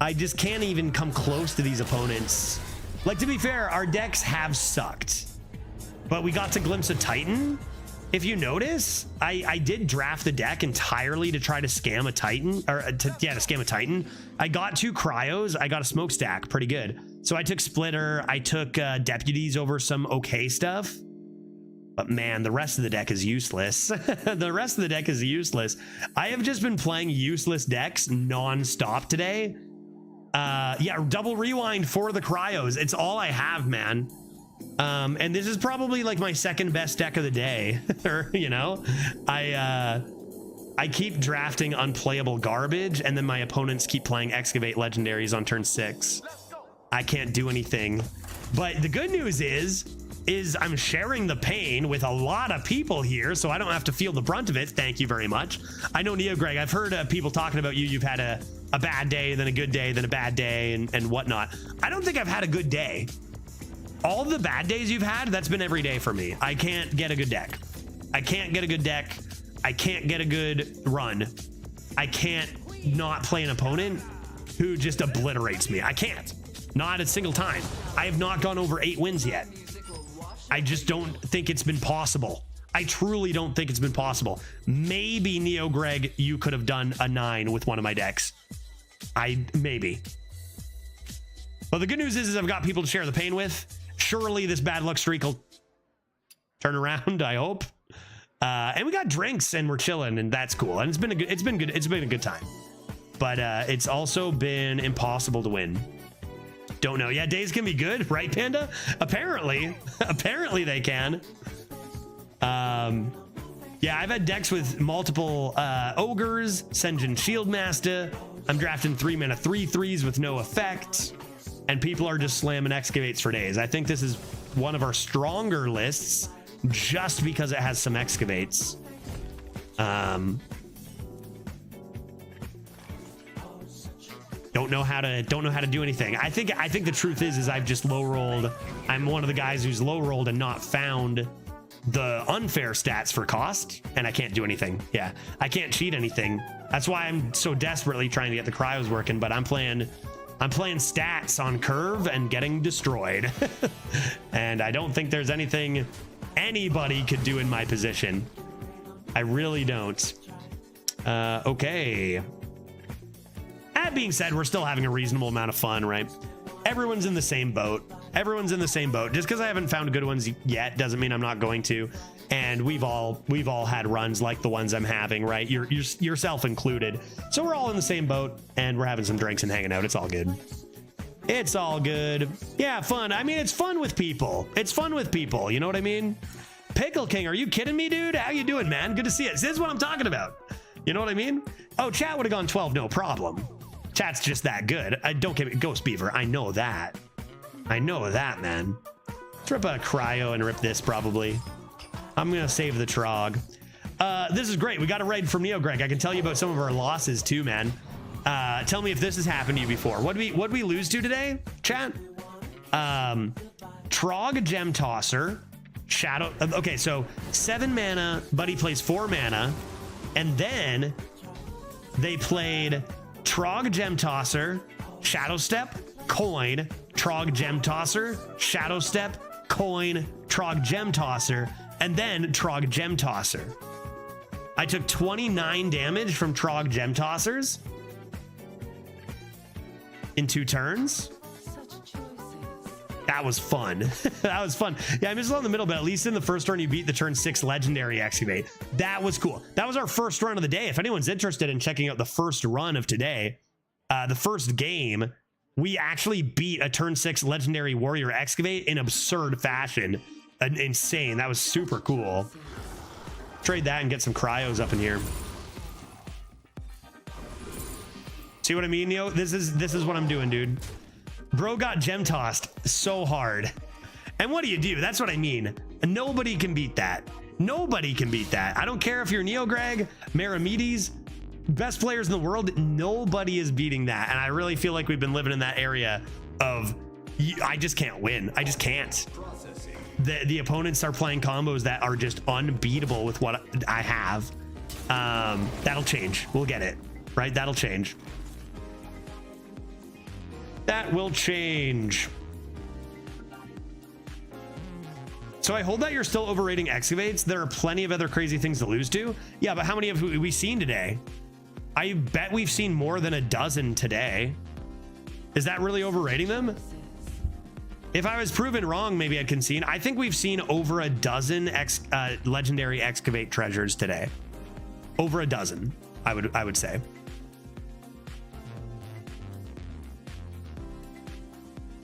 I just can't even come close to these opponents. Like, to be fair, our decks have sucked, but we got to glimpse a Titan. If you notice, I did draft the deck entirely to try to scam a Titan, or to scam a Titan. I got 2 cryos. I got a smokestack, pretty good. So I took Splitter. I took deputies over some okay stuff. But man, the rest of the deck is useless. The rest of the deck is useless. I have just been playing useless decks non-stop today. Yeah, double rewind for the cryos. It's all I have, man. And this is probably like my second best deck of the day. Or, you know, I keep drafting unplayable garbage, and then my opponents keep playing excavate legendaries on turn 6. I can't do anything. But the good news is I'm sharing the pain with a lot of people here, so I don't have to feel the brunt of it. Thank you very much. I know, Neo Greg, I've heard people talking about you. You've had a bad day, then a good day, then a bad day, and whatnot. I don't think I've had a good day. All the bad days you've had, that's been every day for me. I can't get a good deck. I can't get a good deck. I can't get a good run. I can't not play an opponent who just obliterates me. I can't. Not a single time. I have not gone over 8 wins yet. I just don't think it's been possible. I truly don't think it's been possible. Maybe, Neo Greg, you could have done a 9 with one of my decks. Maybe. But the good news is I've got people to share the pain with. Surely this bad luck streak will turn around, I hope. And we got drinks and we're chilling, and that's cool. And it's been a good time. But it's also been impossible to win. Don't know. Yeah, days can be good, right, Panda? Apparently they can. Yeah, I've had decks with multiple ogres, Senjin Shieldmaster. I'm drafting 3-mana 3/3s with no effect, and people are just slamming excavates for days. I think this is one of our stronger lists just because it has some excavates. Don't know how to do anything. I think the truth is I've just low rolled. I'm one of the guys who's low rolled and not found the unfair stats for cost, and I can't do anything. Yeah, I can't cheat anything. That's why I'm so desperately trying to get the cryos working, but I'm playing stats on curve and getting destroyed. And I don't think there's anything anybody could do in my position. I really don't. Okay. That being said, we're still having a reasonable amount of fun, right? Everyone's in the same boat. Everyone's in the same boat. Just because I haven't found good ones yet doesn't mean I'm not going to. And we've all had runs like the ones I'm having, right? Yourself included. So we're all in the same boat, and we're having some drinks and hanging out. It's all good. It's all good. Yeah, fun. I mean, it's fun with people. It's fun with people. You know what I mean? Pickle King, are you kidding me, dude? How you doing, man? Good to see you. This is what I'm talking about. You know what I mean? Oh, chat would have gone 12, no problem. Chat's just that good. Don't give me Ghost Beaver. I know that. I know that, man. Let's rip a cryo and rip this probably. I'm gonna save the Trog. This is great. We got a raid from Neo Greg. I can tell you about some of our losses too, man. Tell me if this has happened to you before. What'd we lose to today, chat? Trog Gem Tosser, Shadow. Okay, so 7 mana. Buddy plays 4 mana, and then they played Trog Gem Tosser, Shadow Step, coin, Trog Gem Tosser, Shadow Step, coin, Trog Gem Tosser, and then Trog Gem Tosser. I took 29 damage from Trog Gem Tossers in 2 turns. That was fun. That was fun. Yeah, I'm just in the middle, but at least in the first turn, you beat the turn 6 legendary excavate. That was cool. That was our first run of the day. If anyone's interested in checking out the first run of today, the first game, we actually beat a turn 6 legendary warrior excavate in absurd fashion. Insane. That was super cool. Trade that and get some cryos up in here. See what I mean, Neo? This is what I'm doing, dude. Bro got gem tossed so hard. And what do? That's what I mean. Nobody can beat that. Nobody can beat that. I don't care if you're Neo Greg, Maramedes, best players in the world. Nobody is beating that. And I really feel like we've been living in that area of I just can't win. I just can't. The opponents are playing combos that are just unbeatable with what I have. That'll change. We'll get it, right? That'll change. That will change. So I hold that you're still overrating excavates. There are plenty of other crazy things to lose to. Yeah, but how many have we seen today? I bet we've seen more than a dozen today. Is that really overrating them? If I was proven wrong, maybe I'd concede. I think we've seen over a dozen legendary excavate treasures today. Over a dozen, I would say.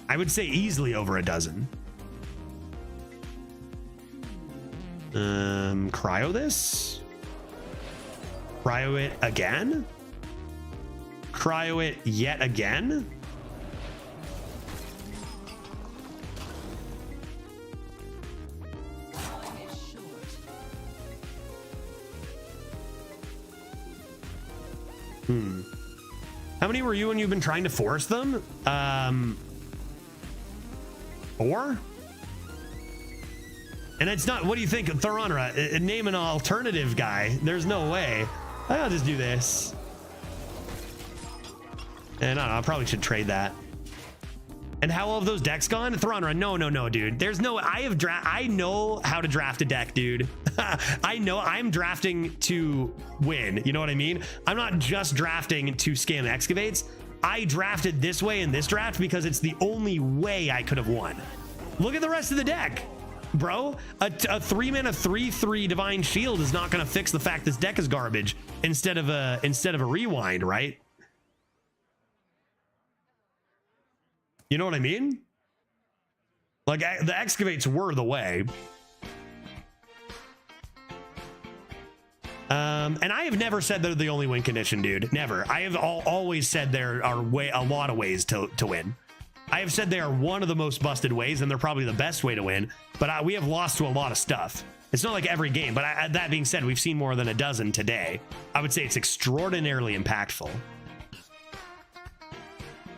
I would say easily over a dozen. Cryo this? Cryo it again? Cryo it yet again? How many were you when you've been trying to force them? 4? And it's not, what do you think, Thoronra? Name an alternative guy. There's no way. I'll just do this. And I don't know, I probably should trade that. And how all of those decks gone? Thoronra, no, dude. There's no, I know how to draft a deck, dude. I know I'm drafting to win. You know what I mean? I'm not just drafting to scam excavates. I drafted this way in this draft because it's the only way I could have won. Look at the rest of the deck, bro. A 3-mana 3/3 divine shield is not going to fix the fact this deck is garbage instead of a rewind, right? You know what I mean? Like the excavates were the way. And I have never said they're the only win condition, dude. Never. I have always said there are a lot of ways to win. I have said they are one of the most busted ways, and they're probably the best way to win. But we have lost to a lot of stuff. It's not like every game, but that being said, we've seen more than a dozen today. I would say it's extraordinarily impactful.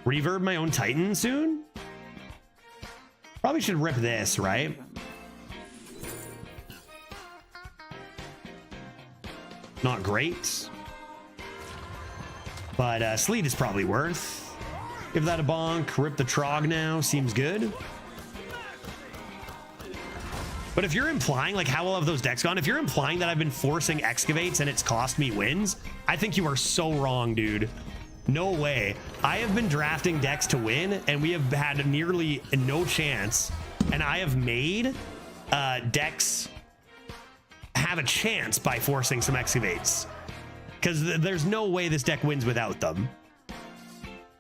Reverb my own Titan soon? Probably should rip this, right? Not great. But Sleet is probably worth. Give that a bonk. Rip the Trog now. Seems good. But if you're implying, like, how well have those decks gone? If you're implying that I've been forcing excavates and it's cost me wins, I think you are so wrong, dude. No way. I have been drafting decks to win, and we have had nearly no chance. And I have made decks have a chance by forcing some excavates. Because there's no way this deck wins without them.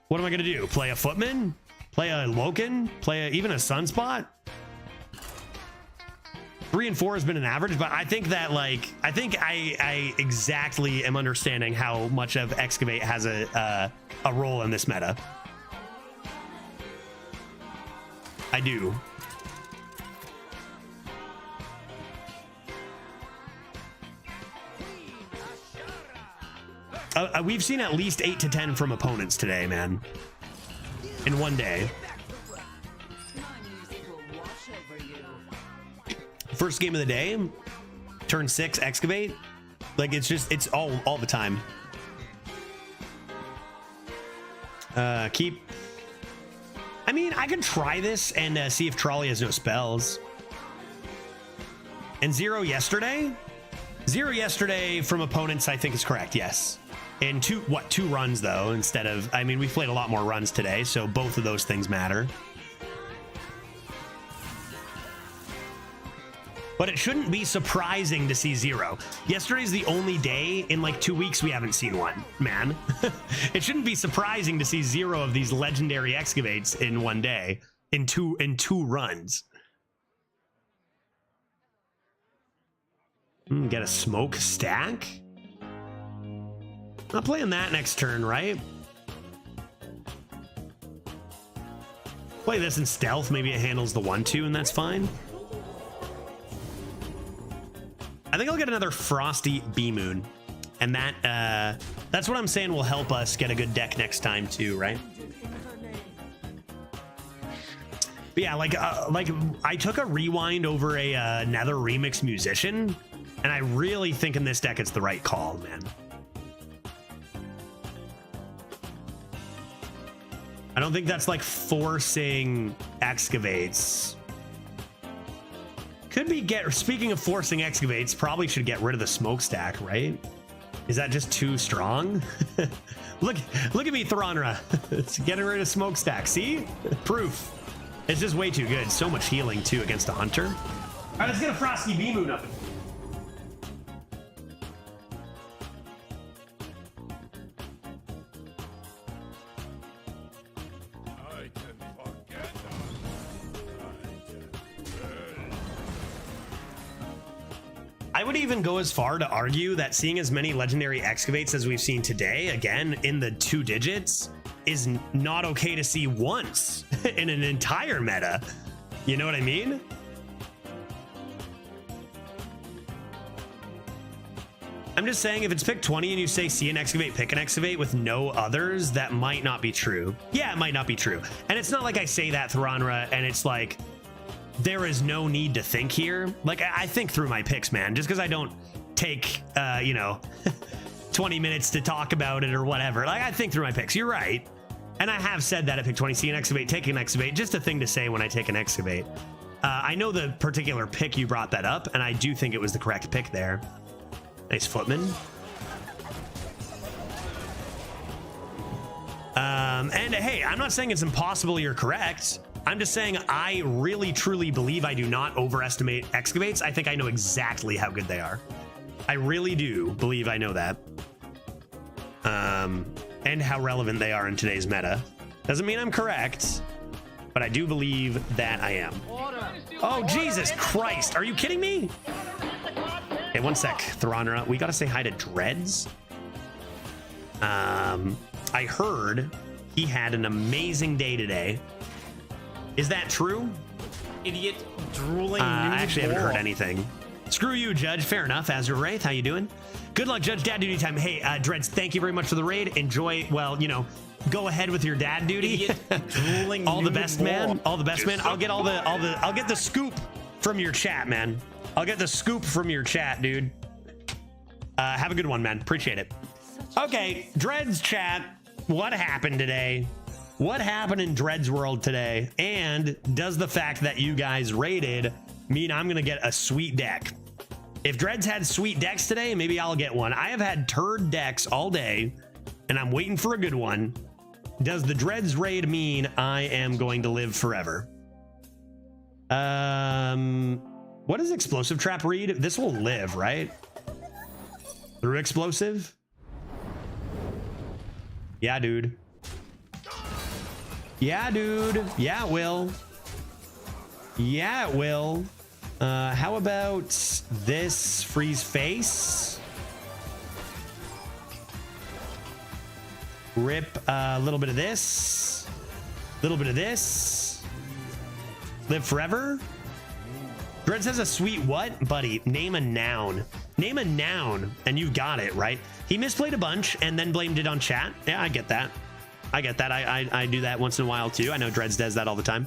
What am I going to do? Play a Footman? Play a Loken? Play even a Sunspot? 3 and 4 has been an average, but I think that, like, I exactly am understanding how much of Excavate has a role in this meta. I do. We've seen at least 8 to 10 from opponents today, man. In one day. First game of the day, turn 6, excavate. Like, it's all the time. Keep. I mean, I could try this and see if Trolley has no spells. And 0 yesterday? 0 yesterday from opponents, I think is correct, yes. In 2 runs though, instead of, I mean, we played a lot more runs today, so both of those things matter. But it shouldn't be surprising to see 0. Yesterday's the only day in like 2 weeks we haven't seen one, man. It shouldn't be surprising to see 0 of these legendary excavates in one day, in two runs. Get a smoke stack? Not playing that next turn, right? Play this in stealth, maybe it handles the 1/2 and that's fine. I think I'll get another Frosty B-Moon, and that's what I'm saying will help us get a good deck next time too, right? But yeah, like I took a rewind over a Nether Remix Musician, and I really think in this deck it's the right call, man. I don't think that's like forcing excavates. Could be speaking of forcing excavates, probably should get rid of the smokestack, right? Is that just too strong? look at me, Thronra. It's getting rid of smokestack. See? Proof. It's just way too good. So much healing too against a hunter. All right, let's get a Frosty B-Moon up. I would even go as far to argue that seeing as many legendary excavates as we've seen today, again, in the 2 digits, is not okay to see once in an entire meta. You know what I mean? I'm just saying, if it's pick 20 and you say see an excavate, pick an excavate with no others, that might not be true. Yeah, it might not be true. And it's not like I say that, Thronra, and it's like, there is no need to think here. Like, I think through my picks, man, just because I don't take, 20 minutes to talk about it or whatever. Like, I think through my picks. You're right. And I have said that at pick 20, see an excavate, take an excavate, just a thing to say when I take an excavate. I know the particular pick you brought that up, and I do think it was the correct pick there. Nice Footman. And hey, I'm not saying it's impossible you're correct. I'm just saying I really, truly believe I do not overestimate excavates. I think I know exactly how good they are. I really do believe I know that. And how relevant they are in today's meta. Doesn't mean I'm correct, but I do believe that I am. Oh, Jesus Christ. Are you kidding me? Hey, one sec, Thronra. We got to say hi to Dreads. I heard he had an amazing day today. Is that true? Idiot drooling. I actually haven't heard anything. Screw you, Judge. Fair enough. Azure Wraith, how you doing? Good luck, Judge. Dad duty time. Hey, Dreads, thank you very much for the raid. Enjoy. Well, go ahead with your dad duty. Drooling. All the best, man. All the best, man. I'll get I'll get the scoop from your chat, man. I'll get the scoop from your chat, dude. Have a good one, man. Appreciate it. Okay, Dreads chat. What happened today? What happened in Dreads world today? And does the fact that you guys raided mean I'm gonna get a sweet deck? If Dreads had sweet decks today, maybe I'll get one. I have had turd decks all day, and I'm waiting for a good one. Does the Dreads raid mean I am going to live forever? What does explosive trap read? This will live, right? Through explosive? Yeah, dude. Yeah, dude. Yeah, it will. Yeah, it will. How about this freeze face? Rip a little bit of this. A little bit of this. Live forever. Dread says a sweet what? Buddy, name a noun. Name a noun, and you've got it, right? He misplayed a bunch and then blamed it on chat. Yeah, I get that. I get that. I do that once in a while, too. I know Dreads does that all the time.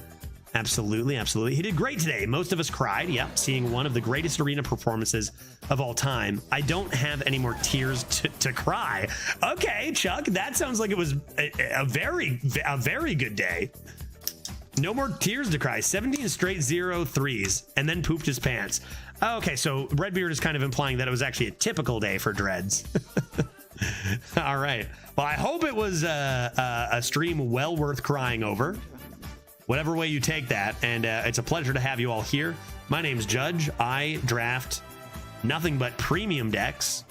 Absolutely, absolutely. He did great today. Most of us cried. Yep, seeing one of the greatest arena performances of all time. I don't have any more tears to cry. Okay, Chuck, that sounds like it was a very good day. No more tears to cry. 17 straight 0 threes, and then pooped his pants. Okay, so Redbeard is kind of implying that it was actually a typical day for Dreads. All right. Well, I hope it was a stream well worth crying over. Whatever way you take that, and it's a pleasure to have you all here. My name's Judge. I draft nothing but premium decks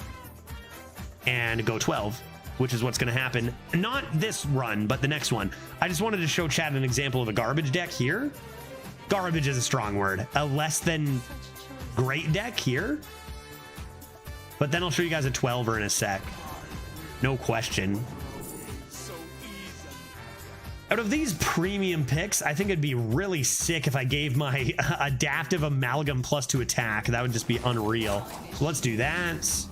and go 12. Which is what's going to happen. Not this run, but the next one. I just wanted to show chat an example of a garbage deck here. Garbage is a strong word. A less than great deck here. But then I'll show you guys a 12er in a sec. No question. Out of these premium picks, I think it'd be really sick if I gave my adaptive amalgam +2 attack. That would just be unreal. So let's do that.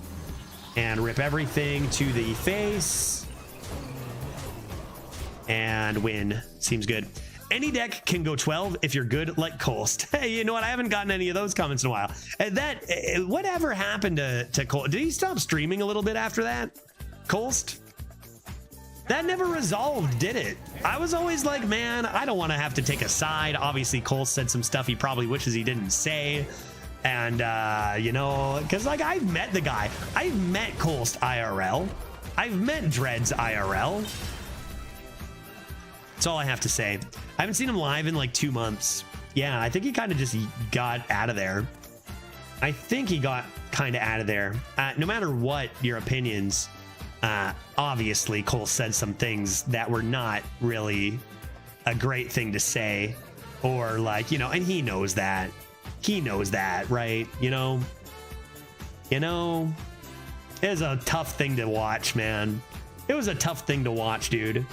And rip everything to the face. And win. Seems good. Any deck can go 12 if you're good like Kolst. Hey, you know what? I haven't gotten any of those comments in a while. Whatever happened to Kolst? Did he stop streaming a little bit after that? Kolst? That never resolved, did it? I was always like, man, I don't want to have to take a side. Obviously, Kolst said some stuff he probably wishes he didn't say. And, you know, because, like, I've met the guy. I've met Kolst IRL. I've met Dreads IRL. That's all I have to say. I haven't seen him live in, like, 2 months. Yeah, I think he kind of just got out of there. I think he got kind of out of there. No matter what your opinions, obviously, Kolst said some things that were not really a great thing to say. Or, like, you know, and he knows that. He knows that, right? You know, it was a tough thing to watch, man. It was a tough thing to watch, dude.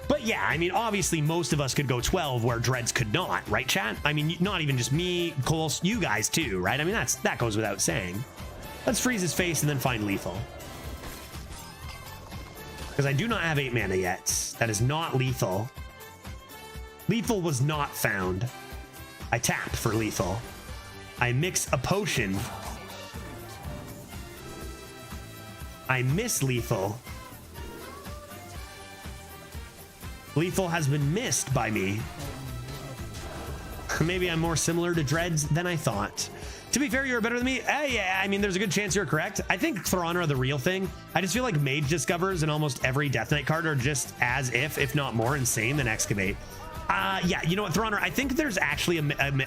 But yeah, I mean, obviously most of us could go 12 where Dreads could not, right, chat? I mean, not even just me, Kolst, you guys too, right? I mean, that goes without saying. Let's freeze his face and then find lethal. Because I do not have 8 mana yet. That is not lethal. Lethal was not found. I tap for lethal. I mix a potion. I miss lethal. Lethal has been missed by me. Maybe I'm more similar to Dreads than I thought. To be fair, you're better than me. Yeah, I mean, there's a good chance you're correct. I think Thorana are the real thing. I just feel like Mage Discovers and almost every Death Knight card are just as if not more insane than Excavate. Yeah, you know what, Thorana, I think there's actually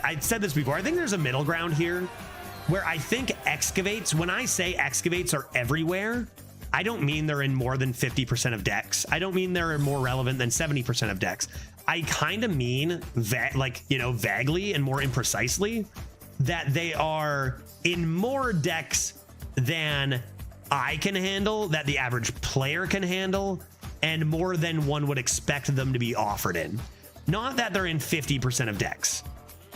I said this before, I think there's a middle ground here where I think Excavates, when I say Excavates are everywhere, I don't mean they're in more than 50% of decks. I don't mean they're more relevant than 70% of decks. I kind of mean vaguely and more imprecisely that they are in more decks than I can handle, that the average player can handle, and more than one would expect them to be offered in. Not that they're in 50% of decks.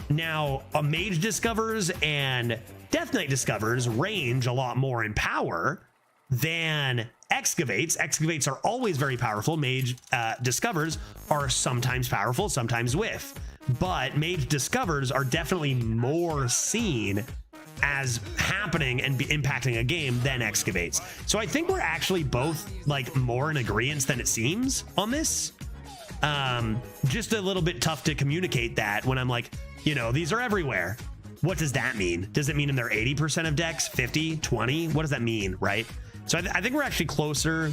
Now, a Mage Discovers and Death Knight Discovers range a lot more in power than Excavates. Excavates are always very powerful. Mage Discovers are sometimes powerful, sometimes whiff. But Mage Discovers are definitely more seen as happening and impacting a game than Excavates. So I think we're actually both like more in agreement than it seems on this. Just a little bit tough to communicate that when I'm like, you know, these are everywhere. What does that mean? Does it mean in their 80% of decks, 50, 20? What does that mean, right? So I think we're actually closer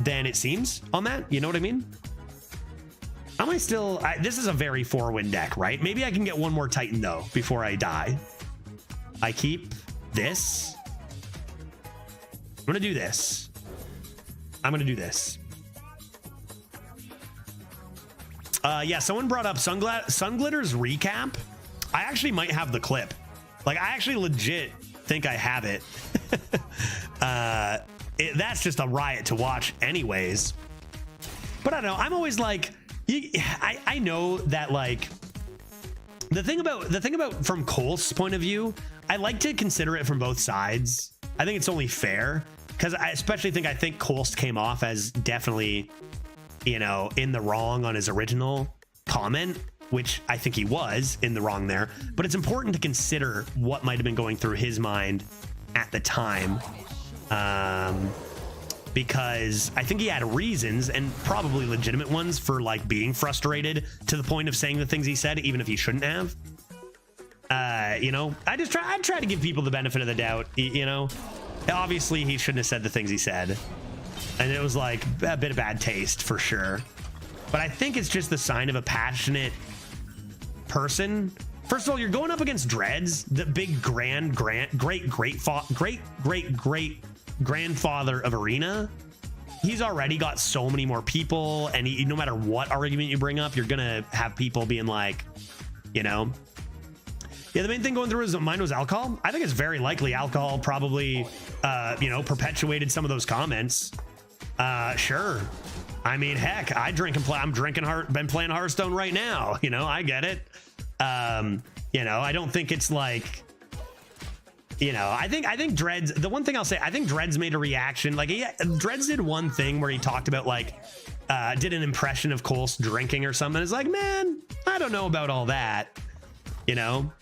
than it seems on that. You know what I mean? Am I still... this is a very 4-win deck, right? Maybe I can get one more Titan, though, before I die. I keep this. I'm going to do this. I'm going to do this. Yeah, someone brought up Sunglitter's recap. I actually might have the clip. Like, I actually legit think I have it. That's just a riot to watch anyways. But I don't know. I'm always like... I know that, like, the thing about from Cole's point of view, I like to consider it from both sides. I think it's only fair, because I especially think Coles came off as definitely, you know, in the wrong on his original comment, which I think he was in the wrong there. But it's important to consider what might have been going through his mind at the time. Because I think he had reasons, and probably legitimate ones, for like being frustrated to the point of saying the things he said, even if he shouldn't have. You know, I try to give people the benefit of the doubt. You know, obviously he shouldn't have said the things he said, and it was like a bit of bad taste for sure. But I think it's just the sign of a passionate person. First of all, you're going up against Dreads, the big great grandfather of Arena. He's already got so many more people, and no matter what argument you bring up, you're gonna have people being like, you know, yeah, the main thing going through his mind was alcohol. I think it's very likely alcohol probably you know, perpetuated some of those comments. Sure, I mean, heck, I drink and play. I'm been playing Hearthstone right now, you know, I get it. You know, I don't think it's like, you know, I think Dreads, the one thing I'll say, I think Dreads made a reaction. Like, Dreads did one thing where he talked about, like, did an impression of Coles drinking or something. It's like, man, I don't know about all that, you know?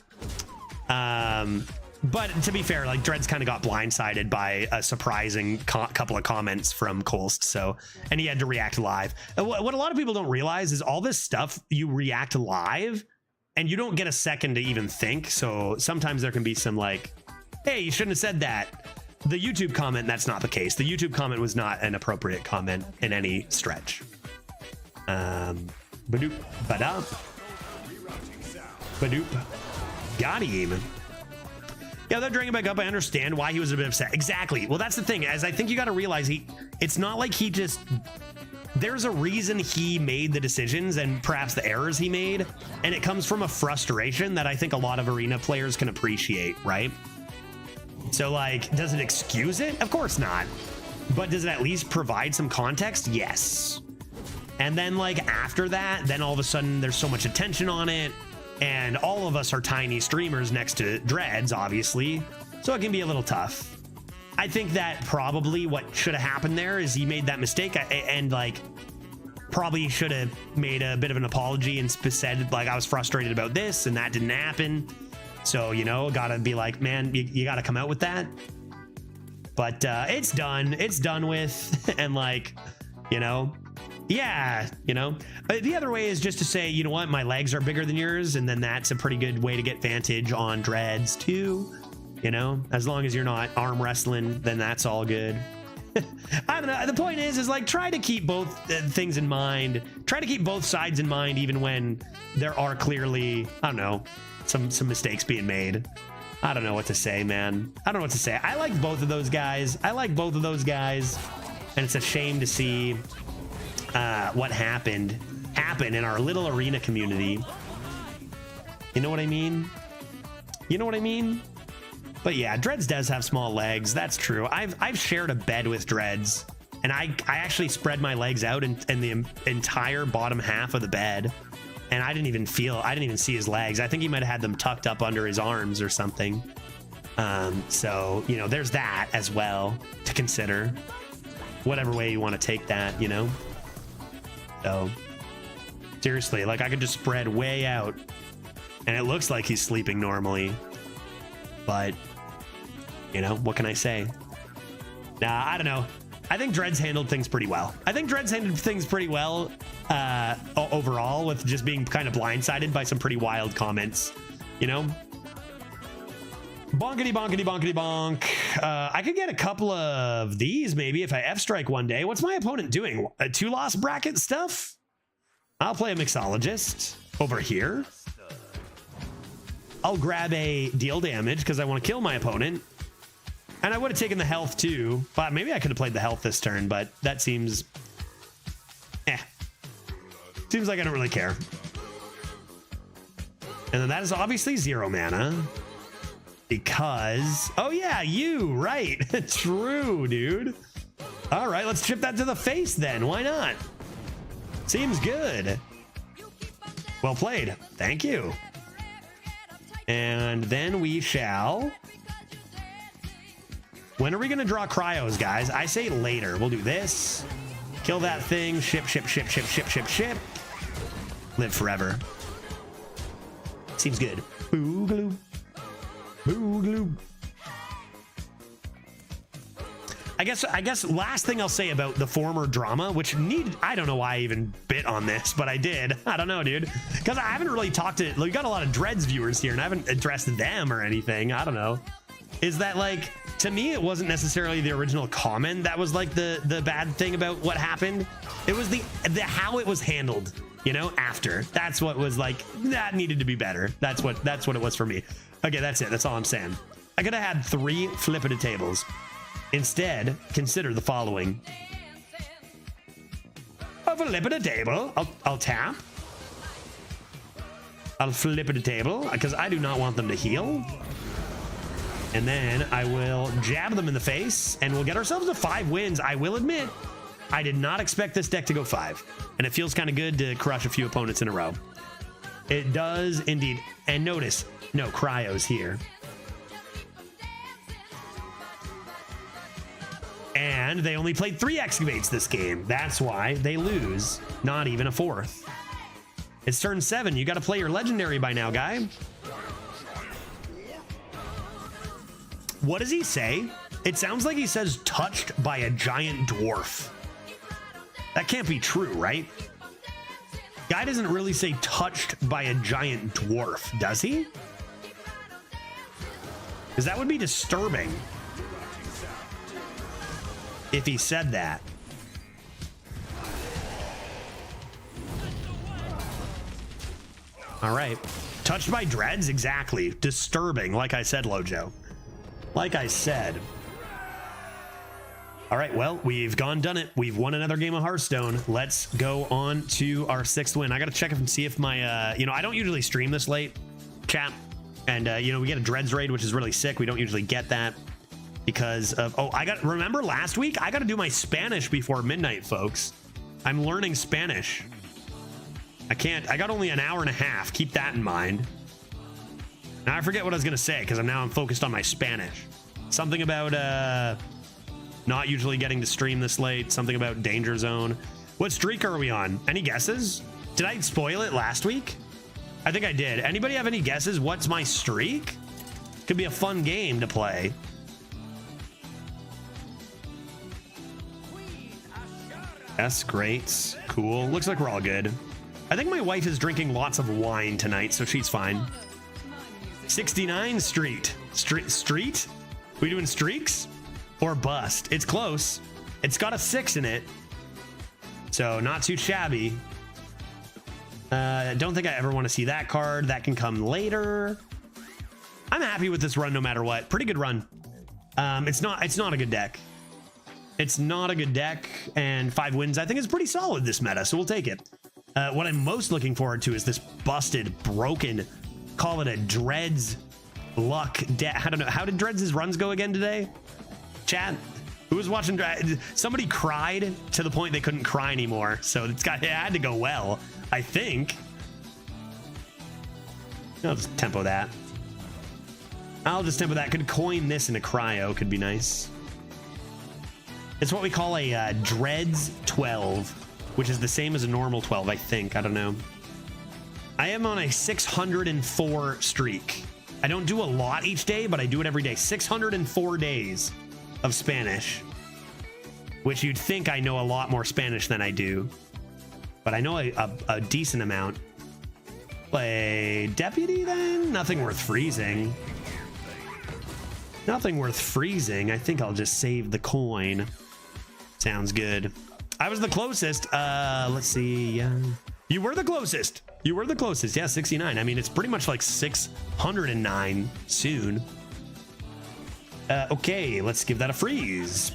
But to be fair, like, Dreads kind of got blindsided by a surprising couple of comments from Coles. So, and he had to react live. What a lot of people don't realize is all this stuff, you react live and you don't get a second to even think. So sometimes there can be some like, hey, you shouldn't have said that. The YouTube comment, that's not the case. The YouTube comment was not an appropriate comment in any stretch. Badoop, badop. Badoop. Got him. Yeah, without drinking back up, I understand why he was a bit upset. Exactly. Well, that's the thing, as I think you got to realize it's not like he just, there's a reason he made the decisions and perhaps the errors he made. And it comes from a frustration that I think a lot of Arena players can appreciate, right? So, like, does it excuse it? Of course not. But does it at least provide some context? Yes. And then, like, after that, then all of a sudden there's so much attention on it. And all of us are tiny streamers next to Dreads, obviously. So it can be a little tough. I think that probably what should have happened there is he made that mistake and, like, probably should have made a bit of an apology and said, like, I was frustrated about this and that didn't happen. So, you know, gotta be like, man, you gotta come out with that. But it's done with. And, like, you know, yeah, you know, the other way is just to say, you know what, my legs are bigger than yours, and then that's a pretty good way to get vantage on Dreads too. You know, as long as you're not arm wrestling, then that's all good. I don't know. The point is like, try to keep both things in mind. Try to keep both sides in mind, even when there are clearly, I don't know, some mistakes being made. I don't know what to say, man. I don't know what to say. I like both of those guys. And it's a shame to see what happened in our little Arena community. You know what I mean? But yeah, Dreads does have small legs. That's true. I've shared a bed with Dreads, and I actually spread my legs out in the entire bottom half of the bed, and I didn't even see his legs. I think he might have had them tucked up under his arms or something. So, you know, there's that as well to consider. Whatever way you want to take that, you know? So, seriously, like, I could just spread way out, and it looks like he's sleeping normally. But, you know, what can I say? Nah, I don't know. I think Dreads handled things pretty well. Overall, with just being kind of blindsided by some pretty wild comments, you know? Bonkety bonkety bonkety bonk. I could get a couple of these maybe if I F-strike one day. What's my opponent doing? A 2-loss bracket stuff? I'll play a mixologist over here. I'll grab a deal damage because I want to kill my opponent. And I would have taken the health too. But maybe I could have played the health this turn, but that seems... Seems like I don't really care. And then that is obviously 0 mana. Because... Oh yeah, you, right. True, dude. All right, let's chip that to the face then. Why not? Seems good. Well played. Thank you. And then we shall... When are we going to draw cryos, guys? I say later. We'll do this. Kill that thing. Ship, ship, ship, ship, ship, ship, ship. Live forever. Seems good. Boogaloo. Boogaloo. I guess last thing I'll say about the former drama, which I don't know why I even bit on this, but I did. I don't know, dude. Because I haven't really talked to... We got a lot of Dreads viewers here, and I haven't addressed them or anything. I don't know. Is that, like... To me, it wasn't necessarily the original comment that was like the bad thing about what happened. It was the how it was handled, you know, after. That's what was like, that needed to be better. That's what it was for me. Okay, that's it. That's all I'm saying. I could have had 3 flippity tables. Instead, consider the following. I'll flip it a table. I'll tap. I'll flip it a table because I do not want them to heal. And then I will jab them in the face and we'll get ourselves to 5 wins. I will admit, I did not expect this deck to go 5. And it feels kind of good to crush a few opponents in a row. It does indeed. And notice, no cryos here. And they only played 3 excavates this game. That's why they lose. Not even a 4th. It's turn 7. You got to play your legendary by now, guy. What does he say? It sounds like he says touched by a giant dwarf. That can't be true, right? Guy doesn't really say touched by a giant dwarf, does he? Because that would be disturbing if he said that. All right. Touched by dreads? Exactly. Disturbing, like I said, Lojo. Like I said. All right, well, we've done it. We've won another game of Hearthstone. Let's go on to our 6th win. I got to check and see if my, you know, I don't usually stream this late, chat. And, you know, we get a Dreads raid, which is really sick. We don't usually get that because of, remember last week? I got to do my Spanish before midnight, folks. I'm learning Spanish. I got only an hour and a half. Keep that in mind. Now I forget what I was going to say because I'm focused on my Spanish. Something about not usually getting to stream this late. Something about Danger Zone. What streak are we on? Any guesses? Did I spoil it last week? I think I did. Anybody have any guesses? What's my streak? Could be a fun game to play. Yes, great. Cool. Looks like we're all good. I think my wife is drinking lots of wine tonight, so she's fine. 69 street. Street? We doing streaks? Or bust? It's close. It's got a 6 in it. So not too shabby. Don't think I ever want to see that card. That can come later. I'm happy with this run no matter what. Pretty good run. It's not a good deck. It's not a good deck, and 5 wins I think is pretty solid this meta, so we'll take it. What I'm most looking forward to is this busted, broken, call it a Dreads luck deck. I don't know. How did Dreads' runs go again today? Chat, who was watching? Somebody cried to the point they couldn't cry anymore, so it had to go well, I think. I'll just tempo that. Could coin this in a cryo, could be nice. It's what we call a Dreads 12, which is the same as a normal 12, I think. I don't know. I am on a 604 streak. I don't do a lot each day, but I do it every day. 604 days of Spanish, which you'd think I know a lot more Spanish than I do, but I know a decent amount. Play Deputy then? Nothing worth freezing. Nothing worth freezing. I think I'll just save the coin. Sounds good. I was the closest. Let's see. You were the closest. You were the closest. Yeah, 69. I mean, it's pretty much like 609 soon. Okay, let's give that a freeze.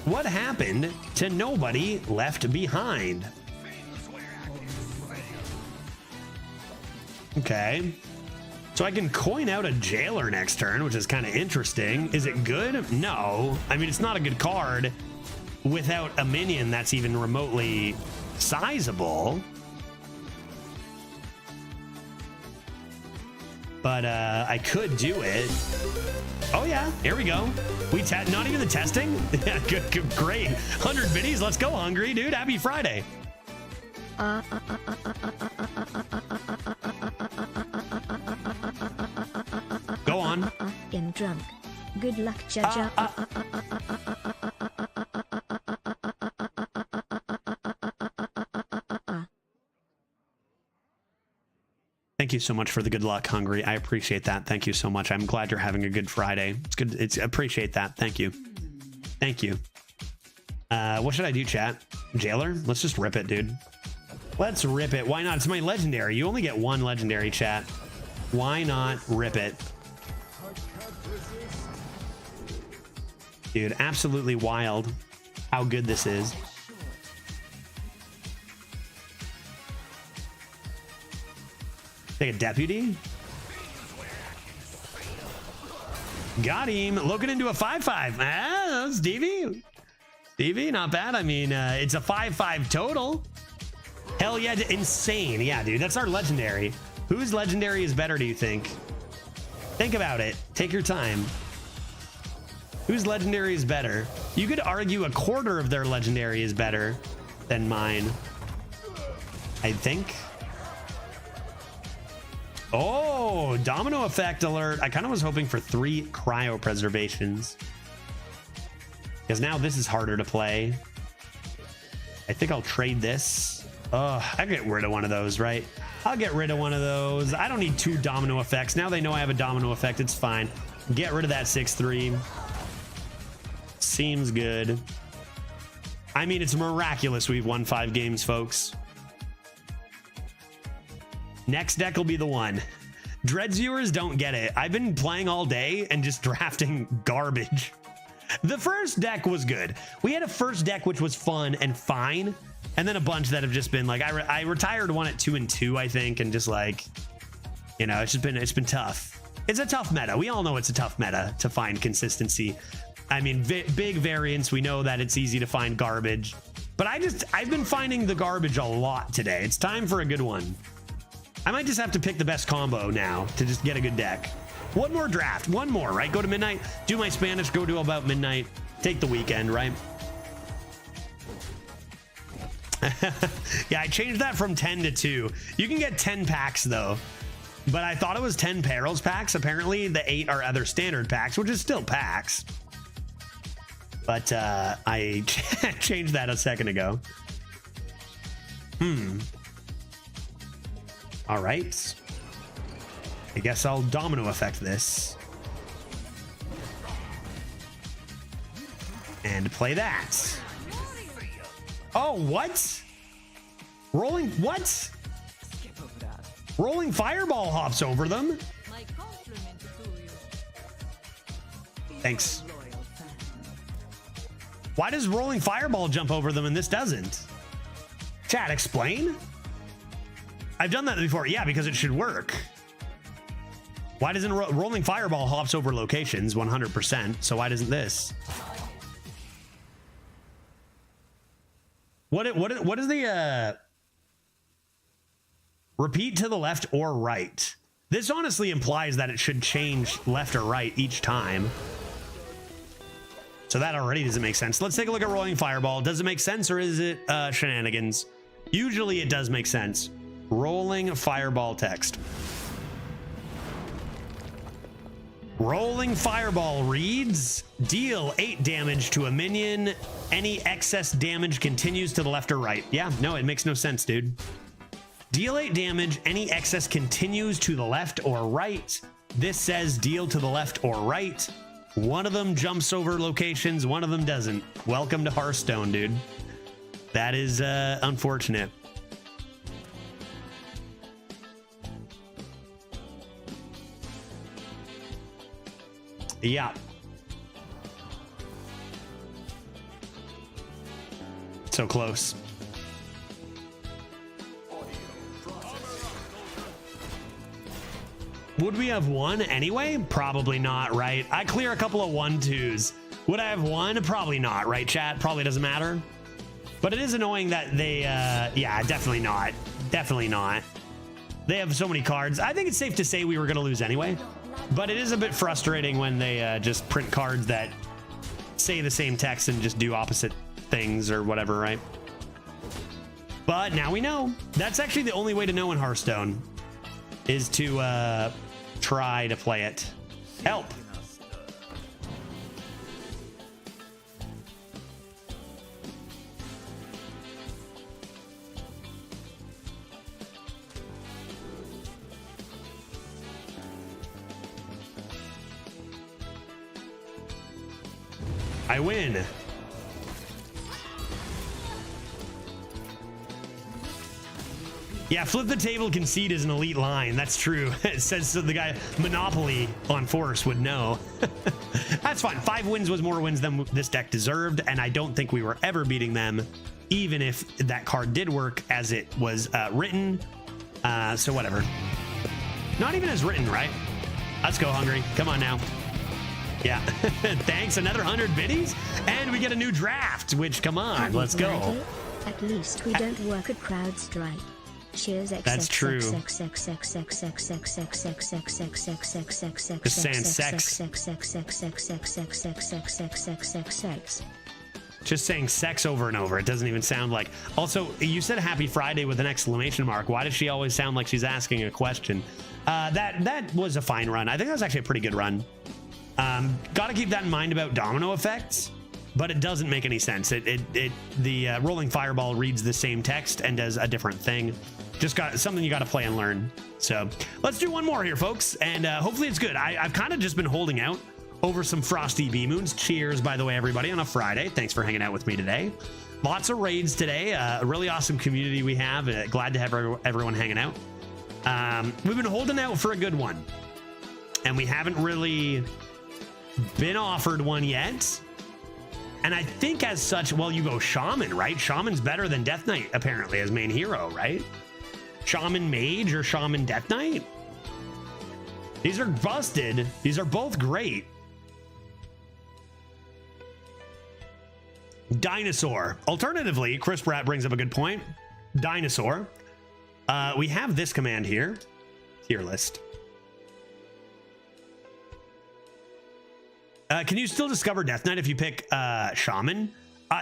What happened to Nobody Left Behind? Okay. So I can coin out a Jailer next turn, which is kind of interesting. Is it good? No. I mean, it's not a good card without a minion that's even remotely sizable. But I could do it. Oh yeah, here we go. Not even the testing? Yeah, good, great. 100 biddies, let's go, Hungry, dude. Happy Friday. Go on. I'm drunk. Good luck, Jaja. Thank you so much for the good luck, Hungry. I appreciate that. Thank you so much. I'm glad you're having a good Friday. It's good. Appreciate that. Thank you. Thank you. What should I do, chat? Jailer? Let's just rip it, dude. Let's rip it. Why not? It's my legendary. You only get one legendary, chat. Why not rip it? Dude, absolutely wild how good this is. Take a deputy. Got him. Looking into a 5-5. Ah, Stevie. Stevie, not bad. I mean, it's a 5-5 total. Hell yeah, insane. Yeah, dude, that's our legendary. Whose legendary is better, do you think? Think about it. Take your time. Whose legendary is better? You could argue a quarter of their legendary is better than mine, I think. Oh, domino effect alert. I kind of was hoping for 3 cryopreservations, because now this is harder to play. I think I'll trade this. Oh, I get rid of one of those, right? I'll get rid of one of those. I don't need 2 domino effects. Now they know I have a domino effect. It's fine. Get rid of that 6-3. Seems good. I mean, it's miraculous we've won 5 games, folks. Next deck will be the one. Dreads viewers don't get it. I've been playing all day and just drafting garbage. The first deck was good. We had a first deck which was fun and fine, and then a bunch that have just been like, I retired one at 2-2, I think, and just like, you know, it's been tough. It's a tough meta. We all know it's a tough meta to find consistency. I mean, big variance. We know that it's easy to find garbage, but I've been finding the garbage a lot today. It's time for a good one. I might just have to pick the best combo now to just get a good deck. One more draft, one more, right? Go to midnight, do my Spanish, go to about midnight, take the weekend, right? Yeah, I changed that from 10 to 2. You can get 10 packs though, but I thought it was 10 Perils packs. Apparently the 8 are other standard packs, which is still packs. But I changed that a second ago. All right. I guess I'll domino effect this. And play that. Oh, what? Rolling, what? Rolling Fireball hops over them. Thanks. Why does Rolling Fireball jump over them and this doesn't? Chat, explain? I've done that before. Yeah, because it should work. Why doesn't Rolling Fireball hops over locations 100%? So why doesn't this? What is the repeat to the left or right? This honestly implies that it should change left or right each time. So that already doesn't make sense. Let's take a look at Rolling Fireball. Does it make sense or is it shenanigans? Usually it does make sense. Rolling Fireball text. Rolling Fireball reads, deal 8 damage to a minion. Any excess damage continues to the left or right. Yeah, no, it makes no sense, dude. Deal 8 damage. Any excess continues to the left or right. This says deal to the left or right. One of them jumps over locations, one of them doesn't. Welcome to Hearthstone, dude. That is unfortunate. Yeah. So close. Would we have won anyway? Probably not, right? I clear a couple of 1-2s. Would I have won? Probably not, right, chat? Probably doesn't matter. But it is annoying that they, yeah, definitely not. Definitely not. They have so many cards. I think it's safe to say we were going to lose anyway. But it is a bit frustrating when they just print cards that say the same text and just do opposite things or whatever, right? But now we know. That's actually the only way to know in Hearthstone, is to try to play it. Help. I win. Yeah, flip the table concede is an elite line. That's true. It says so the guy Monopoly on Force would know. That's fine. 5 wins was more wins than this deck deserved, and I don't think we were ever beating them, even if that card did work as it was written. So whatever. Not even as written, right? Let's go, Hungry. Come on now. Yeah. Thanks. Another 100 biddies, and we get a new draft. Which, come on, let's go. At least we don't work at CrowdStrike. Cheers. That's true. Just saying sex. Just saying sex over and over. It doesn't even sound like. Also, you said Happy Friday with an exclamation mark. Why does she always sound like she's asking a question? That was a fine run. I think that was actually a pretty good run. Got to keep that in mind about domino effects, but it doesn't make any sense. The rolling fireball reads the same text and does a different thing. Just got something you got to play and learn. So let's do one more here, folks, and hopefully it's good. I've kind of just been holding out over some frosty B moons. Cheers, by the way, everybody, on a Friday. Thanks for hanging out with me today. Lots of raids today. A really awesome community we have. Glad to have everyone hanging out. We've been holding out for a good one, and we haven't really been offered one yet. And I think as such, well, you go Shaman, right? Shaman's better than Death Knight, apparently, as main hero, right? Shaman Mage or Shaman Death Knight? These are busted. These are both great. Dinosaur. Alternatively, Chris Pratt brings up a good point. Dinosaur. We have this command here. Tier list. Can you still discover Death Knight if you pick Shaman?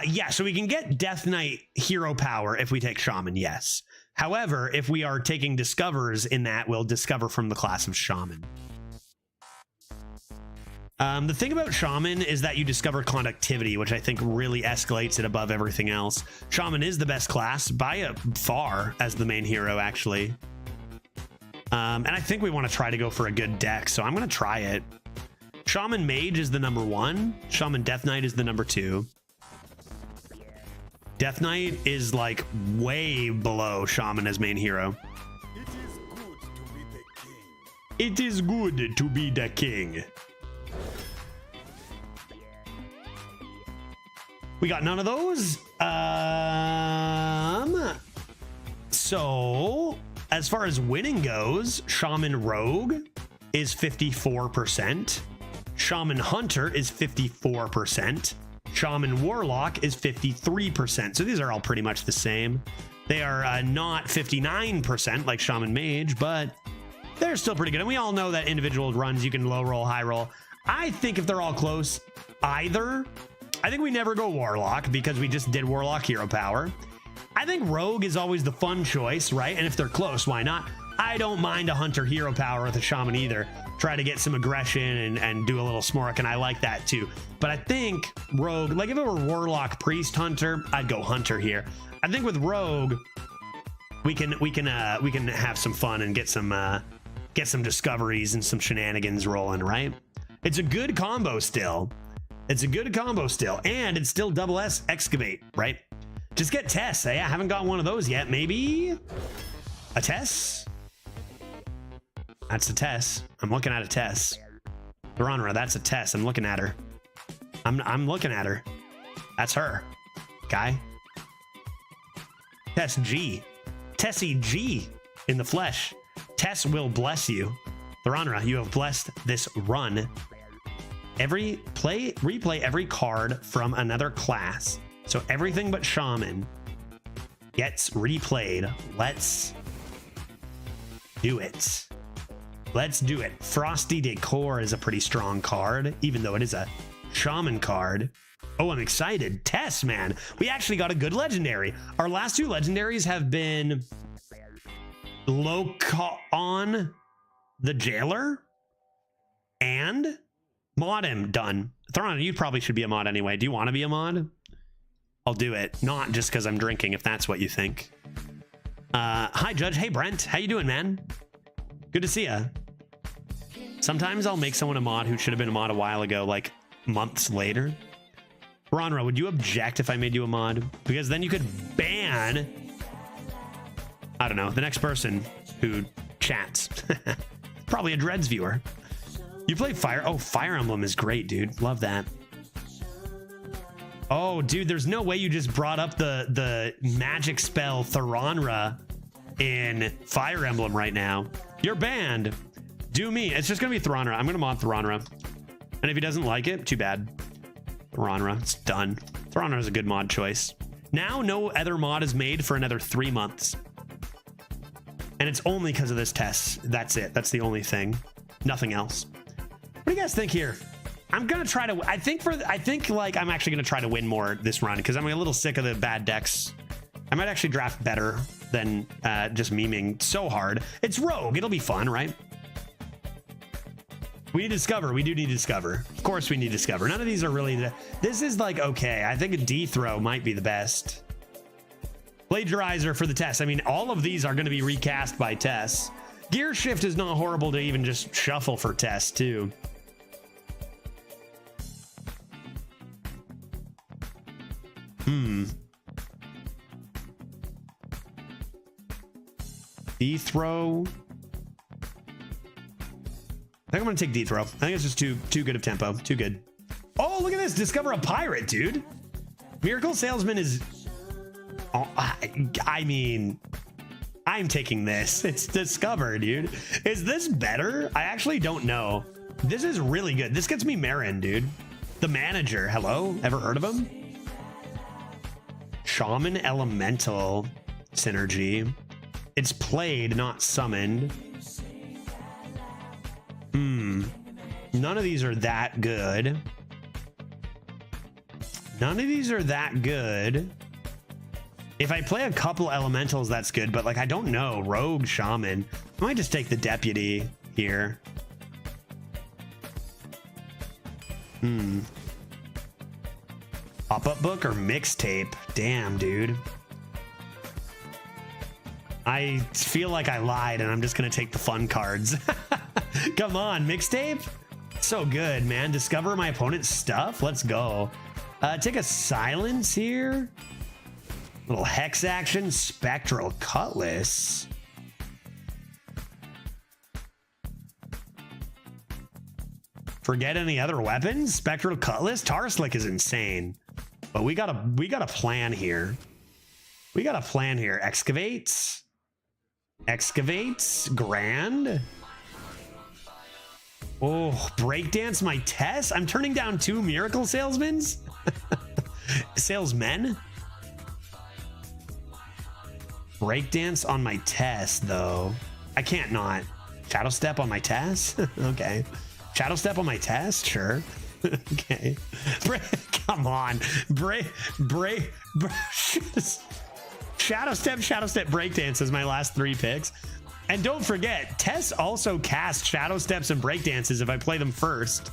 Yeah, so we can get Death Knight hero power if we take Shaman, yes. However, if we are taking discovers in that, we'll discover from the class of Shaman. The thing about Shaman is that you discover conductivity, which I think really escalates it above everything else. Shaman is the best class by a far as the main hero, actually. And I think we want to try to go for a good deck, so I'm going to try it. Shaman Mage is the number 1. Shaman Death Knight is the number 2. Death Knight is like way below Shaman as main hero. It is good to be the king. We got none of those. So as far as winning goes, Shaman Rogue is 54%. Shaman Hunter is 54%. Shaman Warlock is 53%. So these are all pretty much the same. They are not 59% like Shaman Mage, but they're still pretty good. And we all know that individual runs, you can low roll, high roll. I think if they're all close, I think we never go Warlock because we just did Warlock hero power. I think Rogue is always the fun choice, right? And if they're close, why not? I don't mind a Hunter hero power with a Shaman either. Try to get some aggression and do a little smork, and I like that too. But I think Rogue, like if it were Warlock, Priest, Hunter, I'd go Hunter here. I think with Rogue, we can have some fun and get some get some discoveries and some shenanigans rolling, right? It's a good combo still. It's a good combo still. And it's still double S excavate, right? Just get Tess. I haven't got one of those yet. Maybe a Tess? That's a Tess. I'm looking at a Tess. Veronra, that's a Tess. I'm looking at her. I'm looking at her. That's her. Guy. Tess G. Tessie G in the flesh. Tess will bless you. Veronra, you have blessed this run. Replay every card from another class. So everything but Shaman gets replayed. Let's do it. Let's do it. Frosty Decor is a pretty strong card, even though it is a Shaman card. Oh, I'm excited. Tess, man. We actually got a good legendary. Our last two legendaries have been Lokon the Jailer and Mod him. Done. Thron, you probably should be a mod anyway. Do you want to be a mod? I'll do it. Not just because I'm drinking, if that's what you think. Hi, Judge. Hey, Brent. How you doing, man? Good to see ya. Sometimes I'll make someone a mod who should have been a mod a while ago, like months later. Ronra, would you object if I made you a mod? Because then you could ban, I don't know, the next person who chats. Probably a Dreads viewer. You play Fire? Oh, Fire Emblem is great, dude. Love that. Oh, dude, there's no way you just brought up the magic spell Thoronra in Fire Emblem right now. You're banned. Do me. It's just going to be Thoronra. I'm going to mod Thoronra. And if he doesn't like it, too bad. Thoronra, it's done. Thoronra is a good mod choice. Now, no other mod is made for another 3 months. And it's only because of this test. That's it. That's the only thing. Nothing else. What do you guys think here? I'm going to try to... I think like I'm actually going to try to win more this run because I'm a little sick of the bad decks. I might actually draft better than just memeing so hard. It's Rogue. It'll be fun, right? We need Discover. We do need Discover. Of course we need Discover. None of these are really... This is like, okay. I think a D-Throw might be the best. Plagiarizer for the test. I mean, all of these are going to be recast by Tess. Gear Shift is not horrible to even just shuffle for Tess, too. D-Throw. I think I'm going to take D-Throw. I think it's just too good of tempo. Too good. Oh, look at this. Discover a pirate, dude. Miracle Salesman is... Oh, I mean... I'm taking this. It's Discover, dude. Is this better? I actually don't know. This is really good. This gets me Marin, dude. The Manager. Hello? Ever heard of him? Shaman Elemental synergy. It's played, not summoned. None of these are that good. None of these are that good. If I play a couple elementals, that's good, but like, I don't know. Rogue Shaman. I might just take the Deputy here. Pop-up book or mixtape? Damn, dude. I feel like I lied and I'm just gonna take the fun cards. Come on, mixtape? So good, man. Discover my opponent's stuff. Let's go. Take a silence here. Little hex action. Spectral Cutlass. Forget any other weapons? Spectral Cutlass? Tarslick is insane. But we got a plan here. We got a plan here. Excavates. Excavates. Grand. Oh, breakdance my Tess. I'm turning down 2 Miracle Salesmans. Salesmen. Breakdance on my Tess, though. I can't not. Shadow Step on my Tess? Okay. Shadow Step on my Tess? Sure. Okay. Come on. Shadow Step, Breakdance is my last 3 picks. And don't forget, Tess also casts Shadow Steps and Breakdances if I play them first.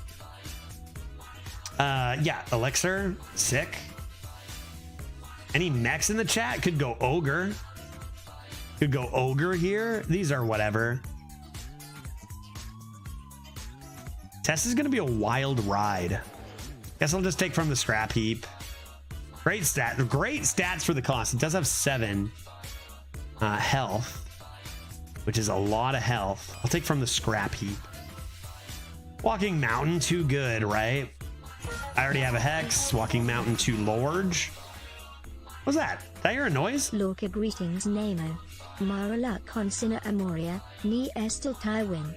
Yeah, Elixir, sick. Any mechs in the chat? Could go Ogre. Could go Ogre here. These are whatever. Tess is going to be a wild ride. Guess I'll just take from the scrap heap. Great stats for the cost. It does have 7 health, which is a lot of health. I'll take from the scrap heap. Walking Mountain, too good, right? I already have a Hex. Walking Mountain, too large. What's that? Did I hear a noise? Lorca greetings Nemo. Mara la consina amoria, ni estil Tywin.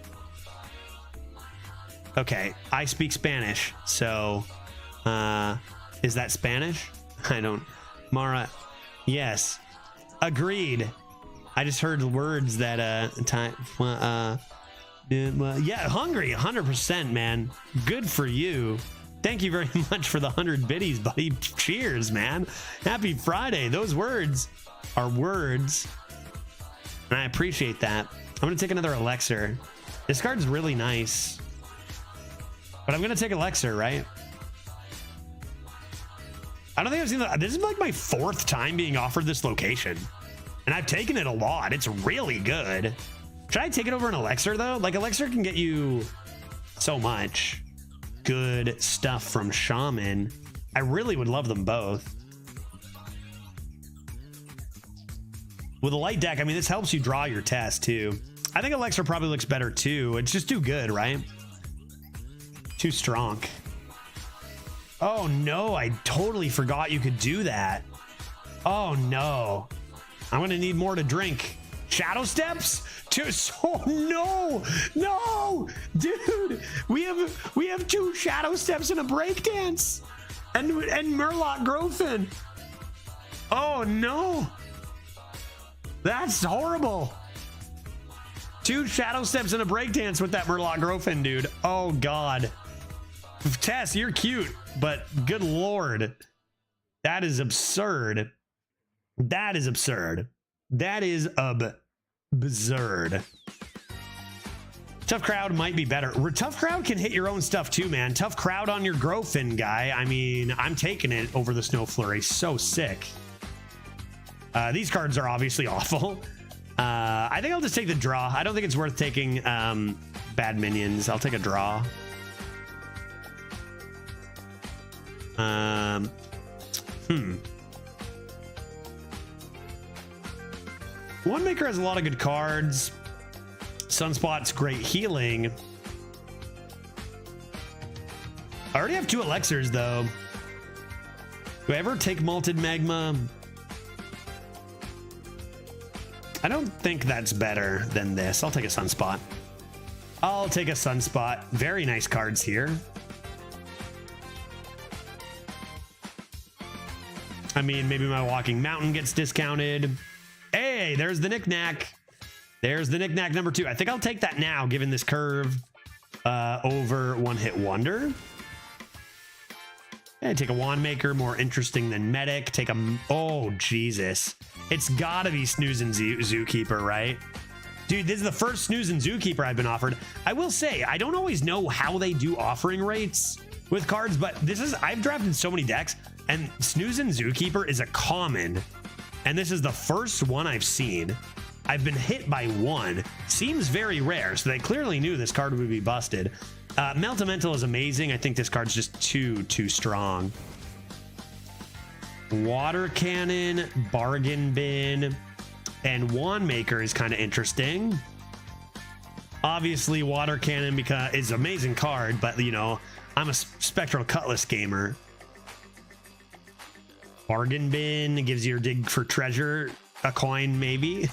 Okay, I speak Spanish, so is that Spanish? I don't. Mara, yes, agreed. I just heard words that yeah, hungry, 100%, man. Good for you. Thank you very much for the 100 biddies, buddy. Cheers, man. Happy Friday. Those words are words, and I appreciate that. I'm gonna take another elixir. This card's really nice, but I'm gonna take elixir, right? I don't think I've seen that. This is like my 4th time being offered this location, and I've taken it a lot. It's really good. Should I take it over an elixir though? Like elixir can get you so much good stuff from Shaman. I really would love them both. With a light deck, I mean, this helps you draw your test too. I think elixir probably looks better too. It's just too good, right? Too strong. Oh no, I totally forgot you could do that. Oh no. I'm gonna need more to drink. Shadow steps? Oh no, dude, we have 2 shadow steps and a breakdance, and Murloc Grofin. Oh no, that's horrible. 2 shadow steps and a breakdance with that Murloc Grofin, dude. Oh god, Tess, you're cute, but good lord, that is absurd. That is absurd. That is absurd. Tough Crowd might be better. Tough Crowd can hit your own stuff too, man. Tough Crowd on your Grofin guy. I mean, I'm taking it over the Snow Flurry. So sick. These cards are obviously awful. I think I'll just take the draw. I don't think it's worth taking bad minions. I'll take a draw. One Maker has a lot of good cards. Sunspot's great healing. I already have 2 elixirs though. Do I ever take Malted Magma? I don't think that's better than this. I'll take a Sunspot. I'll take a Sunspot. Very nice cards here. I mean, maybe my Walking Mountain gets discounted. Hey, there's the knick-knack. There's the knick-knack number 2. I think I'll take that now, given this curve over One Hit Wonder. Yeah, take a Wand Maker, more interesting than Medic. Take a... Oh, Jesus. It's gotta be Snooze and Zookeeper, right? Dude, this is the first Snooze and Zookeeper I've been offered. I will say, I don't always know how they do offering rates with cards, but this is... I've drafted so many decks, and Snooze and Zookeeper is a common... And this is the first one I've seen. I've been hit by 1. Seems very rare, so they clearly knew this card would be busted. Meltamental is amazing. I think this card's just too strong. Water Cannon, Bargain Bin, and Wand Maker is kind of interesting. Obviously, Water Cannon because it's an amazing card, but you know, I'm a Spectral Cutlass gamer. Bargain Bin gives you your dig for treasure, a coin maybe.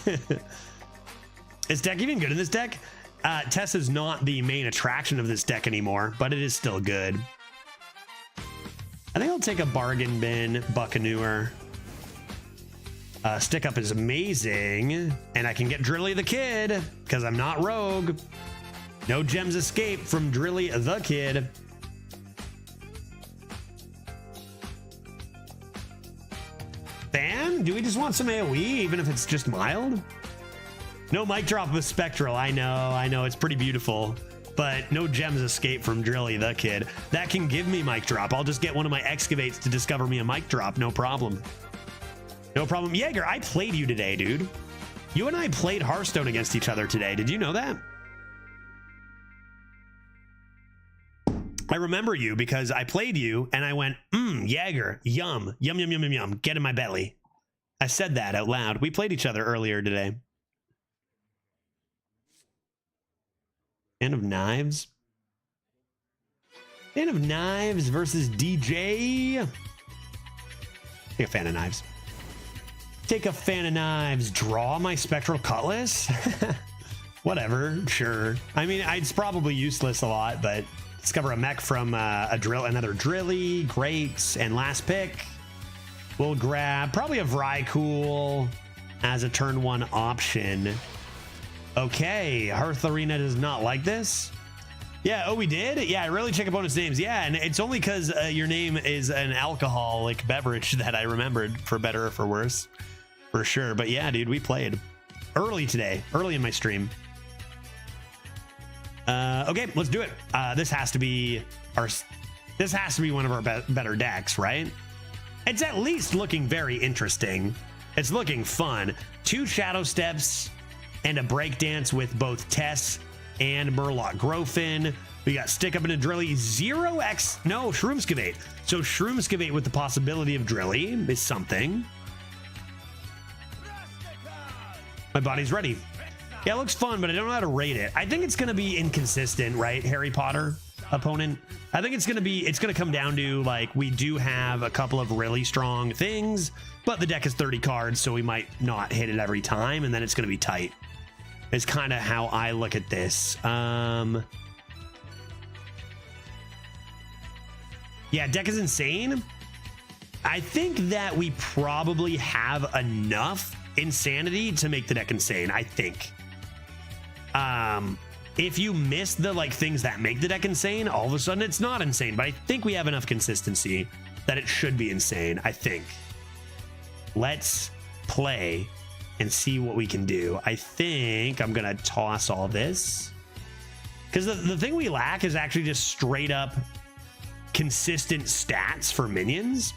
Is deck even good in this deck? Tess is not the main attraction of this deck anymore, but it is still good. I think I'll take a Bargain Bin, Buccaneer. Stick Up is amazing, and I can get Drilly the Kid because I'm not rogue. No gems escape from Drilly the Kid. Ban? Do we just want some AoE, even if it's just mild? No mic drop with Spectral. I know, it's pretty beautiful. But no gems escape from Drilly the Kid. That can give me mic drop. I'll just get one of my excavates to discover me a mic drop. No problem. No problem. Jaeger, I played you today, dude. You and I played Hearthstone against each other today. Did you know that? I remember you because I played you and I went, Jaeger, yum, yum, yum, yum, yum, yum, get in my belly. I said that out loud. We played each other earlier today. Fan of Knives. Fan of Knives versus DJ. Take a Fan of Knives. Take a Fan of Knives. Draw my Spectral Cutlass? Whatever, sure. I mean, it's probably useless a lot, but discover a mech from another Drilly. Great. And last pick, we'll grab probably a Vrykul as a turn 1 option. Okay, Hearth Arena does not like this. Yeah, oh, we did? Yeah, really check opponents' names. Yeah, and it's only because your name is an alcoholic beverage that I remembered, for better or for worse. For sure. But yeah, dude, we played early today, early in my stream. Okay, let's do it. This has to be one of our better decks, right? It's at least looking very interesting. It's looking fun. 2 Shadow Steps and a Breakdance with both Tess and Murloc Grofin. We got Stick Up and a Drilly. 0x, no, Shroomskavate. So Shroomskavate with the possibility of Drilly is something. My body's ready. Yeah, it looks fun, but I don't know how to rate it. I think it's going to be inconsistent, right? Harry Potter opponent. I think it's going to come down to, like, we do have a couple of really strong things, but the deck is 30 cards, so we might not hit it every time, and then it's going to be tight. It's kind of how I look at this. Yeah, deck is insane. I think that we probably have enough insanity to make the deck insane, I think. If you miss the things that make the deck insane, all of a sudden it's not insane, but I think we have enough consistency that it should be insane, I think. Let's play and see what we can do. I think I'm gonna toss all this because the thing we lack is actually just straight up consistent stats for minions.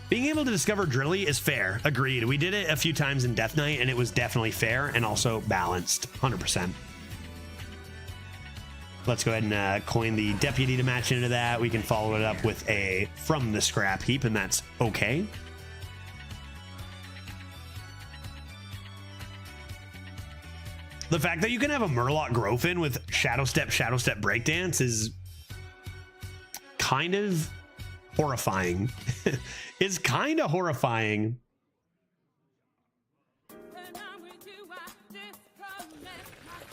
Being able to discover Drilly is fair. Agreed. We did it a few times in Death Knight and it was definitely fair and also balanced. 100%. Let's go ahead and coin the Deputy to match into that. We can follow it up with a From the Scrap Heap, and that's okay. The fact that you can have a Murloc Grofin with Shadow Step Breakdance is kind of horrifying. Is kind of horrifying.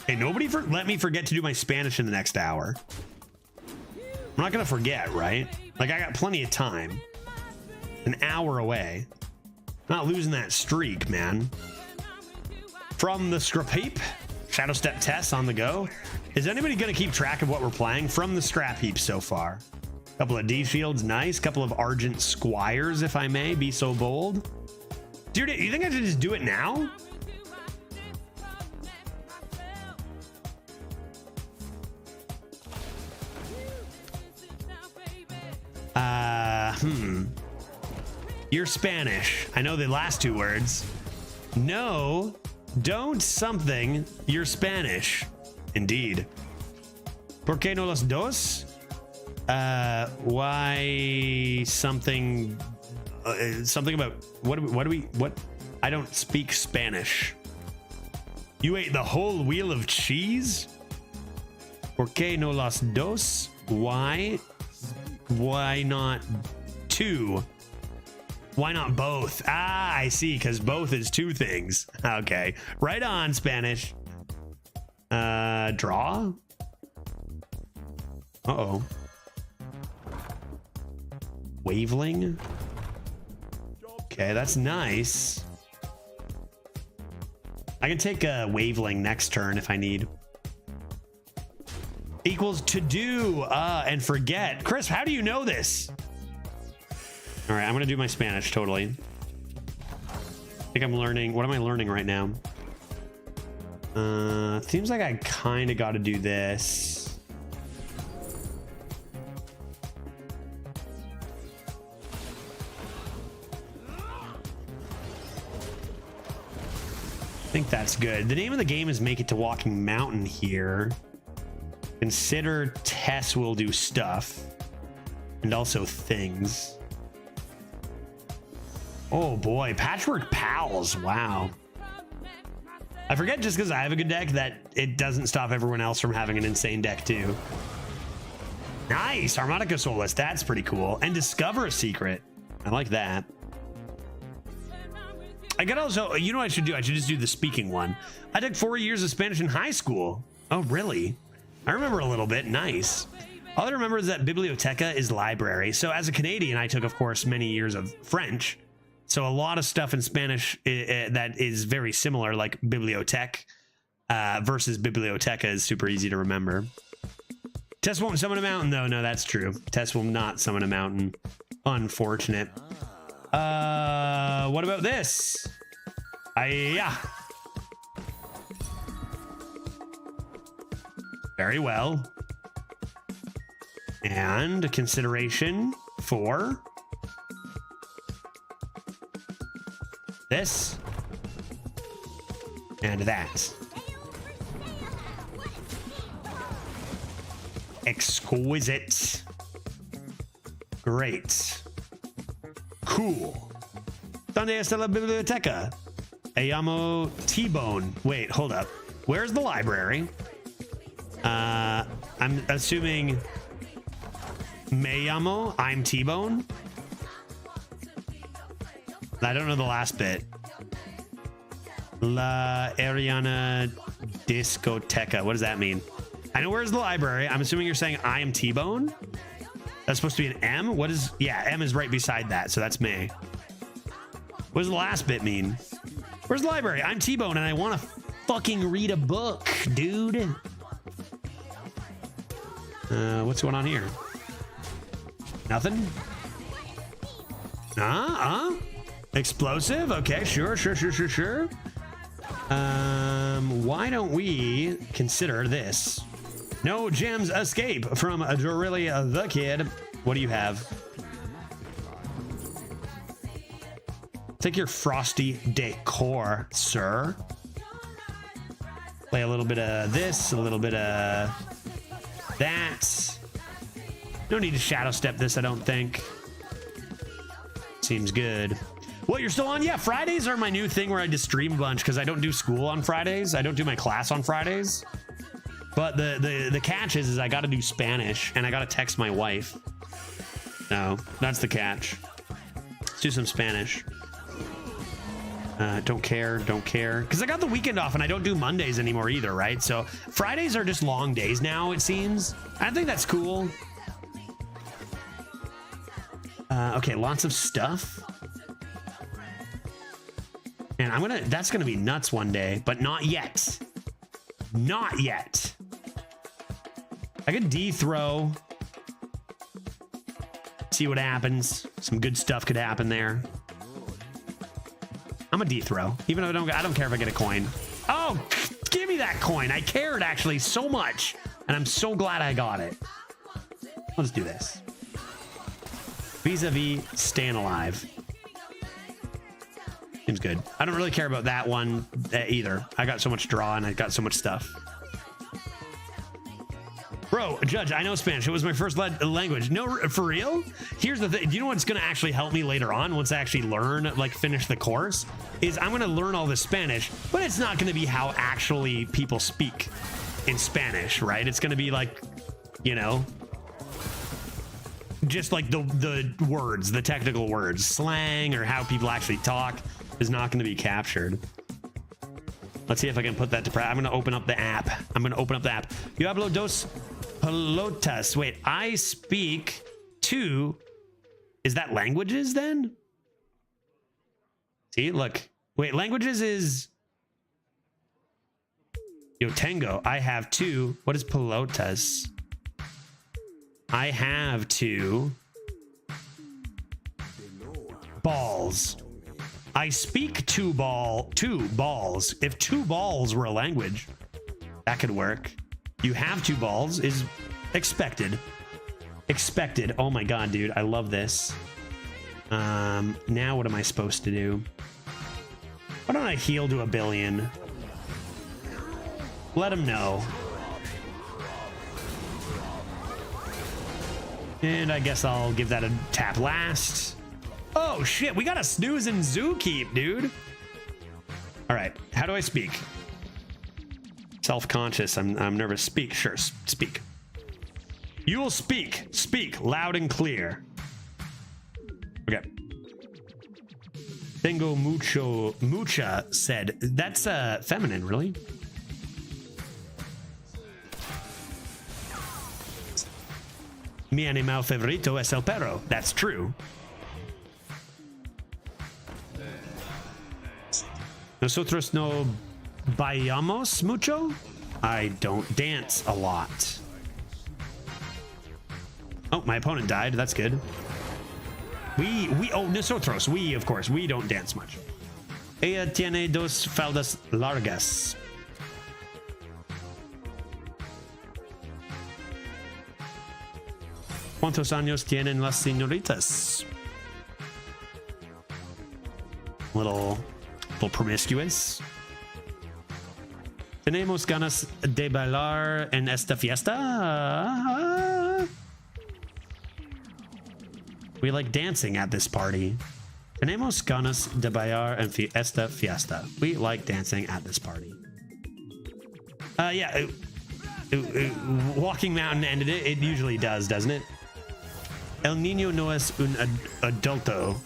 Hey, nobody let me forget to do my Spanish in the next hour. I'm not gonna forget, right? Like, I got plenty of time. An hour away. Not losing that streak, man. From the Scrap Heap, Shadow Step Tess on the go. Is anybody gonna keep track of what we're playing? From the Scrap Heap so far. Couple of D Shields, nice. Couple of Argent Squires, if I may be so bold. Dude, you think I should just do it now? You're Spanish. I know the last 2 words. No, don't something. You're Spanish. Indeed. ¿Por qué no los dos? Why something? Something about what? I don't speak Spanish. You ate the whole wheel of cheese? ¿Por qué no las dos? Why? Why not 2? Why not both? Ah, I see, because both is 2 things. Okay, right on, Spanish. Draw? Uh-oh. Waveling? Okay, that's nice. I can take a Waveling next turn if I need. Equals to do and forget. Chris, how do you know this? All right, I'm gonna do my Spanish totally. I think I'm learning. What am I learning right now? Seems like I kind of got to do this. I think that's good. The name of the game is Make It to Walking Mountain here. Consider Tess will do stuff. And also things. Oh boy, Patchwork Pals. Wow. I forget just because I have a good deck that it doesn't stop everyone else from having an insane deck too. Nice. Harmonica Solace. That's pretty cool. And Discover a Secret. I like that. I could also, you know what I should do? I should just do the speaking one. I took 4 years of Spanish in high school. Oh, really? I remember a little bit. Nice. All I remember is that biblioteca is library. So as a Canadian, I took, of course, many years of French. So a lot of stuff in Spanish that is very similar, like bibliothèque versus biblioteca is super easy to remember. Tess won't summon a mountain, though. No, that's true. Tess will not summon a mountain. Unfortunate. What about this? Yeah. Very well. And consideration for this and that. Exquisite. Great. Cool. Donde está la biblioteca? I llamo T-Bone. Wait, hold up. Where's the library? I'm assuming me llamo, I'm T-Bone. I don't know the last bit. La Ariana Discoteca. What does that mean? I know where's the library. I'm assuming you're saying I am T-Bone. That's supposed to be an M. What is? Yeah, M is right beside that, so that's me. What does the last bit mean? Where's the library? I'm T-Bone and I want to fucking read a book, dude. What's going on here? Nothing? Explosive? Okay, sure. Why don't we consider this? No gems escape from Dorillia the Kid. What do you have? Take your frosty decor, sir. Play a little bit of this, a little bit of that. No need to shadow step this, I don't think. Seems good. What, you're still on? Yeah, Fridays are my new thing where I just stream a bunch because I don't do school on Fridays. I don't do my class on Fridays. But the catch is I got to do Spanish and I got to text my wife. No, that's the catch. Let's do some Spanish. Don't care. Because I got the weekend off and I don't do Mondays anymore either, right? So Fridays are just long days now, it seems. I think that's cool. Okay, lots of stuff. And that's gonna be nuts one day, but not yet. Not yet. I could D-throw. See what happens. Some good stuff could happen there. I'm a D-throw, even though I don't care if I get a coin. Oh, give me that coin. I cared actually so much, and I'm so glad I got it. Let's do this. Vis-a-vis staying alive. Seems good. I don't really care about that one either. I got so much draw and I got so much stuff. Bro, Judge, I know Spanish. It was my first language. No, for real? Here's the thing. Do you know what's going to actually help me later on once I actually learn, like finish the course? Is I'm going to learn all this Spanish, but it's not going to be how actually people speak in Spanish, right? It's going to be like, you know, just like the words, the technical words, slang, or how people actually talk is not going to be captured. Let's see if I can put that to practice. I'm going to open up the app. You hablo dos pelotas. Wait, I speak two. Is that languages then? See, look. Wait, languages is yo tengo. I have two. What is pelotas? I have two balls. I speak two balls. If two balls were a language, that could work. You have two balls is expected. Expected. Oh my god, dude, I love this. Now what am I supposed to do? Why don't I heal to 1 billion? Let him know. And I guess I'll give that a tap last. Oh shit, we got a snooze and zoo keep, dude. All right, how do I speak? Self-conscious, I'm nervous. Speak, sure, speak. You will speak. Speak loud and clear. Okay. Tengo mucha said. That's feminine, really? Mi animal favorito es el perro. That's true. Nosotros no bailamos mucho. I don't dance a lot. Oh, my opponent died. That's good. Oh, nosotros. We, of course. We don't dance much. Ella tiene dos faldas largas. ¿Cuántos años tienen las señoritas? Little promiscuous. Tenemos ganas de bailar en esta fiesta. We like dancing at this party. Tenemos ganas de bailar en esta fiesta. We like dancing at this party. Yeah. Walking Mountain ended it. It usually does, doesn't it? El niño no es un adulto.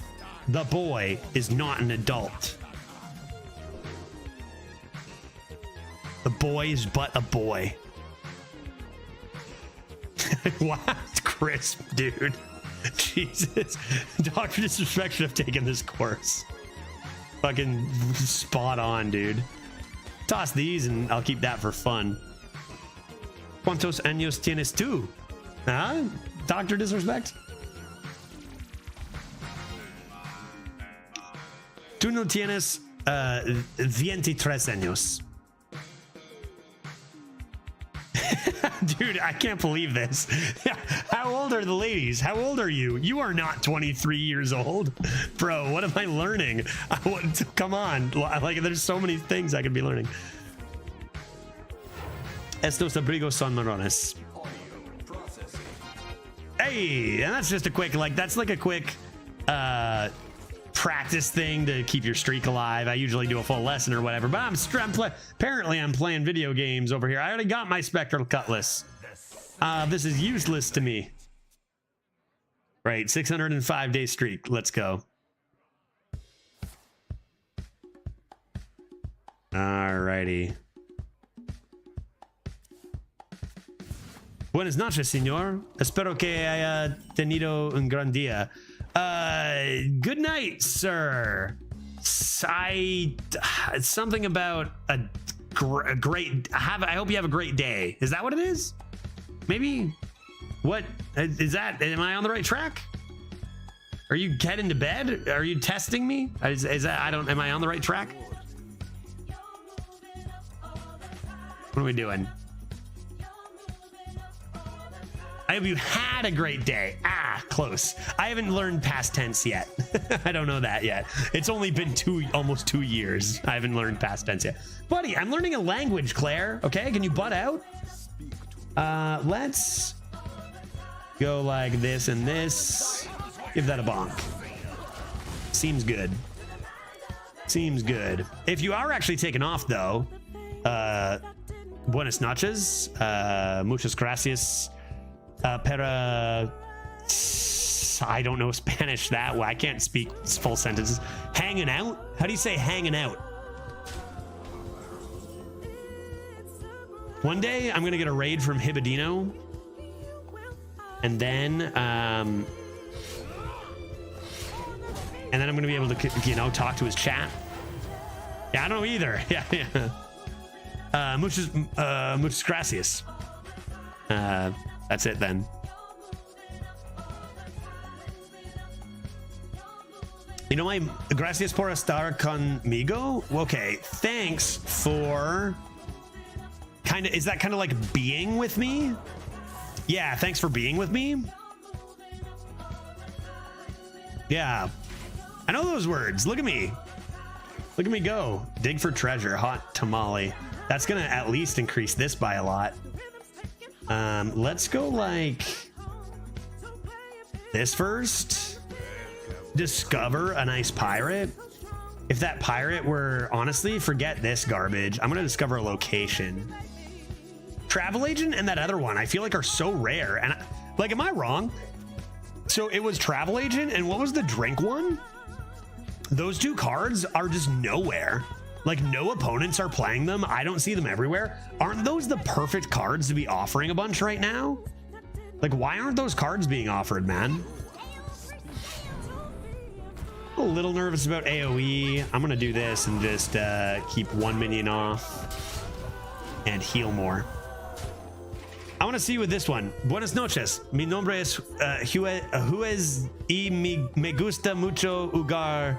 The boy is not an adult. The boy is but a boy. Wow, it's crisp, dude. Jesus. Dr. Disrespect should have taken this course. Fucking spot on, dude. Toss these and I'll keep that for fun. ¿Cuántos años tienes tú? Huh? Dr. Disrespect? Tú no tienes 23 años. Dude, I can't believe this. How old are the ladies? How old are you? You are not 23 years old. Bro, what am I learning? Come on. Like, there's so many things I could be learning. Estos abrigos son marrones. Hey, and that's just a quick, that's like a quick practice thing to keep your streak alive. I usually do a full lesson or whatever, but apparently I'm playing video games over here. I already got my Spectral Cutlass. This is useless to me. Right, 605-day streak. Let's go. Alrighty. Buenas noches, señor. Espero que haya tenido un gran día. Good night, sir. It's something about a great. I hope you have a great day. Is that what it is? Maybe. What is that? Am I on the right track? Are you heading to bed? Are you testing me? Is that? Am I on the right track? What are we doing? I hope you had a great day. Close. I haven't learned past tense yet. I don't know that yet. It's only been almost 2 years. I haven't learned past tense yet. Buddy, I'm learning a language, Claire. Okay, can you butt out? Let's go like this and this. Give that a bonk. Seems good. Seems good. If you are actually taking off, though, buenas noches. Muchas gracias. Para, I don't know Spanish that well. I can't speak full sentences. Hanging out? How do you say hanging out? One day I'm gonna get a raid from Hibidino, and then I'm gonna be able to, talk to his chat. Yeah, I don't know either. Yeah. Muchas gracias. That's it then. You know, my gracias por estar conmigo. Okay, thanks for is that kind of like being with me? Yeah, thanks for being with me. Yeah, I know those words. Look at me. Look at me go. Dig for treasure. Hot tamale. That's gonna at least increase this by a lot. Let's go like this first. Discover a nice pirate. If that pirate were, honestly, forget this garbage. I'm gonna discover a location. Travel agent and that other one I feel like are so rare. And like, am I wrong? So it was travel agent, and what was the drink one? Those two cards are just nowhere. Like, no opponents are playing them. I don't see them everywhere. Aren't those the perfect cards to be offering a bunch right now? Like, why aren't those cards being offered, man? A little nervous about AoE. I'm gonna do this and just keep one minion off and heal more. I want to see with this one. Buenas noches. Mi nombre es Juez y me gusta mucho jugar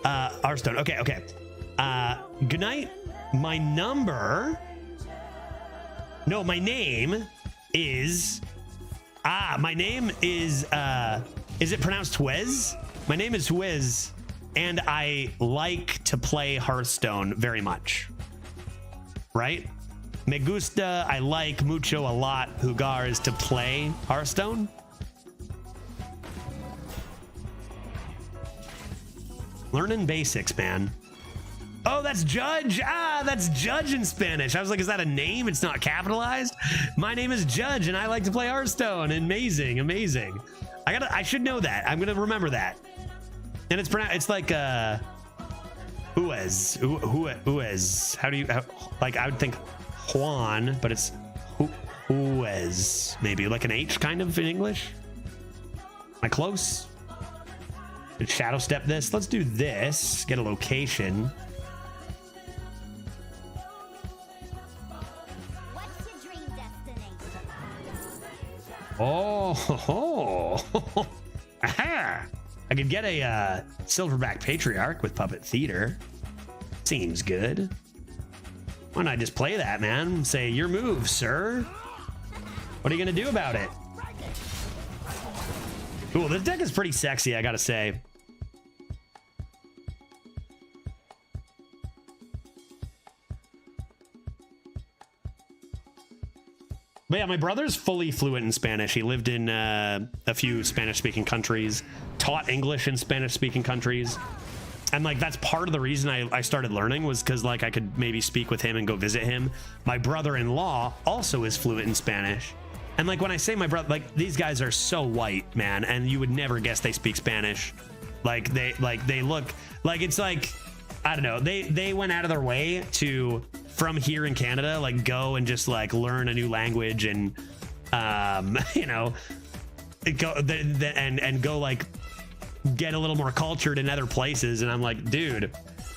Hearthstone. Okay. Good night. My name is is it pronounced Juez? My name is Juez, and I like to play Hearthstone very much. Right? Me gusta, I like, mucho, a lot, jugar is to play Hearthstone. Learning basics, man. Oh, that's Judge. Ah, that's Judge in Spanish. I was like, is that a name? It's not capitalized. My name is Judge, and I like to play Hearthstone. Amazing. I should know that. I'm gonna remember that. And it's like Juez. How do you like? I would think Juan, but it's Juez, maybe like an H kind of in English. Am I close? Let's shadow step this. Let's do this. Get a location. What's your dream destination? Oh, aha! I could get a Silverback Patriarch with Puppet Theater. Seems good. Why not just play that, man? Say, your move, sir. What are you gonna do about it? Cool, this deck is pretty sexy, I gotta say. But yeah, my brother's fully fluent in Spanish. He lived in a few Spanish-speaking countries, taught English in Spanish-speaking countries. And like, that's part of the reason I started learning, was because like I could maybe speak with him and go visit him. My brother-in-law also is fluent in Spanish. And like, when I say my brother, like, these guys are so white, man, and you would never guess they speak Spanish. Like they look like, it's like, I don't know, they went out of their way to, from here in Canada, like go and just like learn a new language and you know, go and go like get a little more cultured in other places. And I'm like, dude,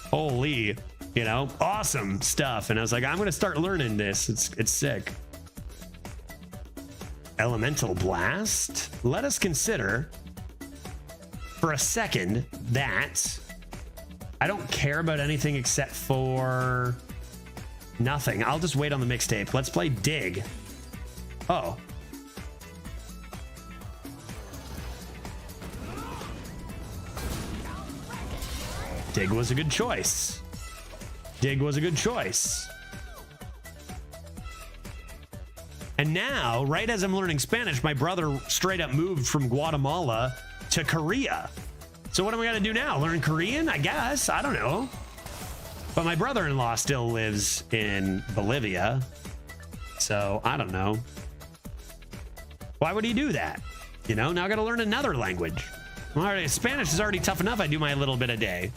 holy, you know, awesome stuff. And I was like, I'm gonna start learning this. It's sick. Elemental Blast. Let us consider for a second that I don't care about anything except for nothing. I'll just wait on the mixtape. Let's play Dig. Oh. Dig was a good choice. And now, right as I'm learning Spanish, my brother straight up moved from Guatemala to Korea. So what am I gonna do now? Learn Korean? I guess. I don't know. But my brother-in-law still lives in Bolivia. So I don't know. Why would he do that? You know, now I gotta learn another language. All right, Spanish is already tough enough. I do my little bit a day.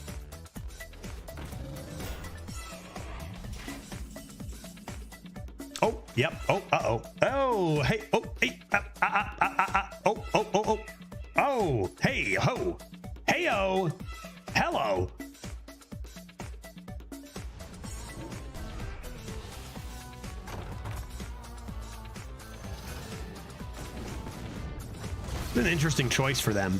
Oh, yep. Oh, uh-oh. Oh, hey. Oh, hey. Oh. Oh, hey, ho. Hey-o. Hello. It's an interesting choice for them.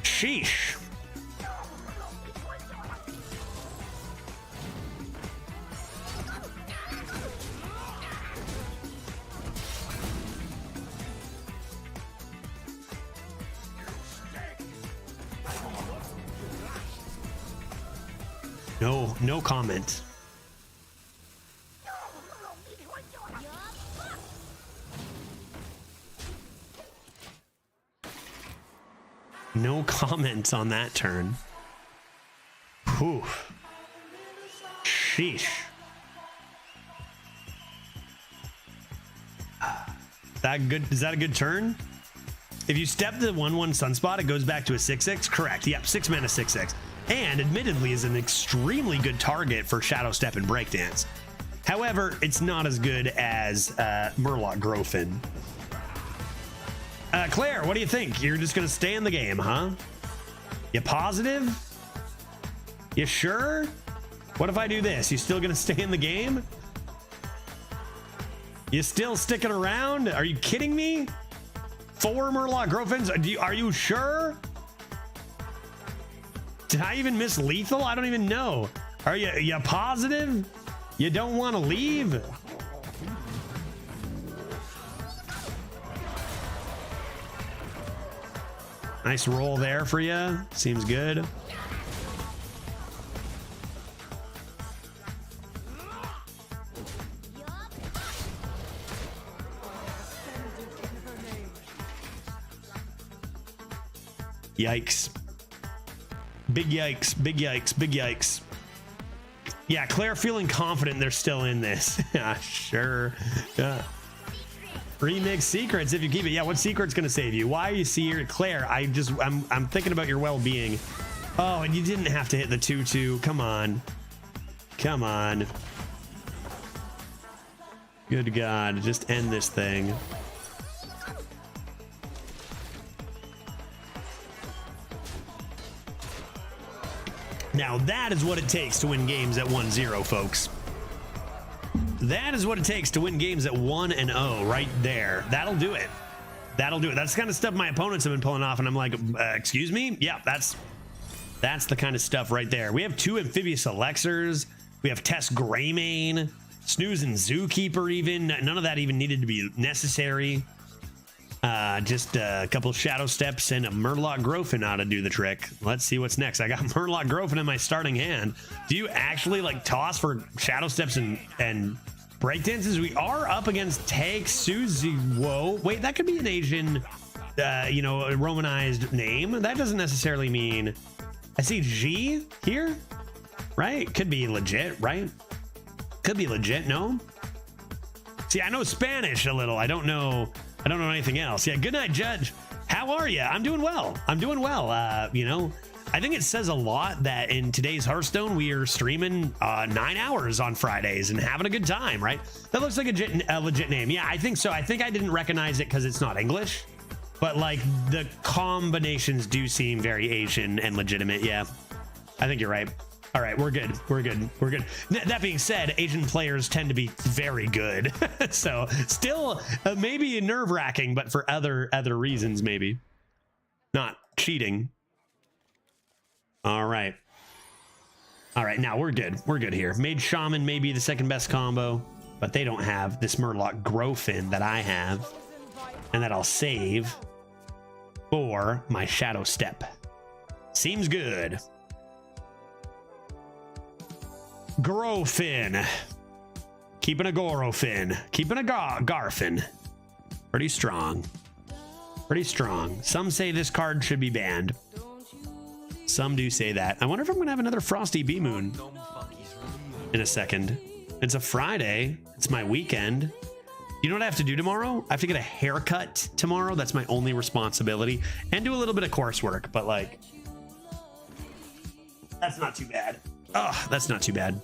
Sheesh. No comment. No comment on that turn. Whew. Sheesh. That good? Is that a good turn? If you step the 1/1 Sunspot, it goes back to a 6/6. Correct. Yep, 6 mana 6/6, and admittedly is an extremely good target for Shadow Step and Breakdance. However, it's not as good as Murloc Grofin. Claire, what do you think? You're just gonna stay in the game, huh? You positive? You sure? What if I do this? You still gonna stay in the game? You still sticking around? Are you kidding me? 4 Murloc Grofins? Are you sure? Did I even miss lethal? I don't even know. Are you positive? You don't want to leave? Nice roll there for you. Seems good. Yikes. Big yikes, big yikes, big yikes. Yeah, Claire feeling confident they're still in this. Yeah, sure. Remix secrets if you keep it. Yeah, what secret's gonna save you? Why are you here, Claire? I'm thinking about your well-being. Oh, and you didn't have to hit the 2/2. Come on. Come on. Good God, just end this thing. Now that is what it takes to win games at 1-0, folks. That is what it takes to win games at 1-0 right there. That'll do it. That'll do it. That's the kind of stuff my opponents have been pulling off, and I'm like, excuse me? Yeah, that's the kind of stuff right there. We have 2 Amphibious Elixirs. We have Tess Greymane, Snooze and Zookeeper even. None of that even needed to be necessary. Just a couple Shadow Steps and a Murloc Grofin ought to do the trick. Let's see what's next. I got Murloc Grofin in my starting hand. Do you actually like toss for Shadow Steps and Breakdances? We are up against Tag Suzy. Whoa, wait, that could be an Asian, you know, a Romanized name. That doesn't necessarily mean. I see G here, right? Could be legit, right? Could be legit. No. See, I know Spanish a little. I don't know anything else. Yeah, good night, Judge. How are you? I'm doing well. I'm doing well. You know, I think it says a lot that in today's Hearthstone, we are streaming 9 hours on Fridays and having a good time, right? That looks like a legit name. Yeah, I think so. I think I didn't recognize it because it's not English, but like the combinations do seem very Asian and legitimate. Yeah, I think you're right. All right, we're good. We're good. We're good. That being said, Asian players tend to be very good. So still maybe nerve-wracking, but for other reasons, maybe. Not cheating. All right. All right, now we're good. We're good here. Mage Shaman may be the second best combo, but they don't have this Murloc Grofin that I have, and that I'll save for my Shadow Step. Seems good. Grofin. Keeping a Gorofin. Keeping a Garfin. Pretty strong. Pretty strong. Some say this card should be banned. Some do say that. I wonder if I'm going to have another Frosty B-Moon in a second. It's a Friday. It's my weekend. You know what I have to do tomorrow? I have to get a haircut tomorrow. That's my only responsibility. And do a little bit of coursework, but like, that's not too bad. Oh, that's not too bad.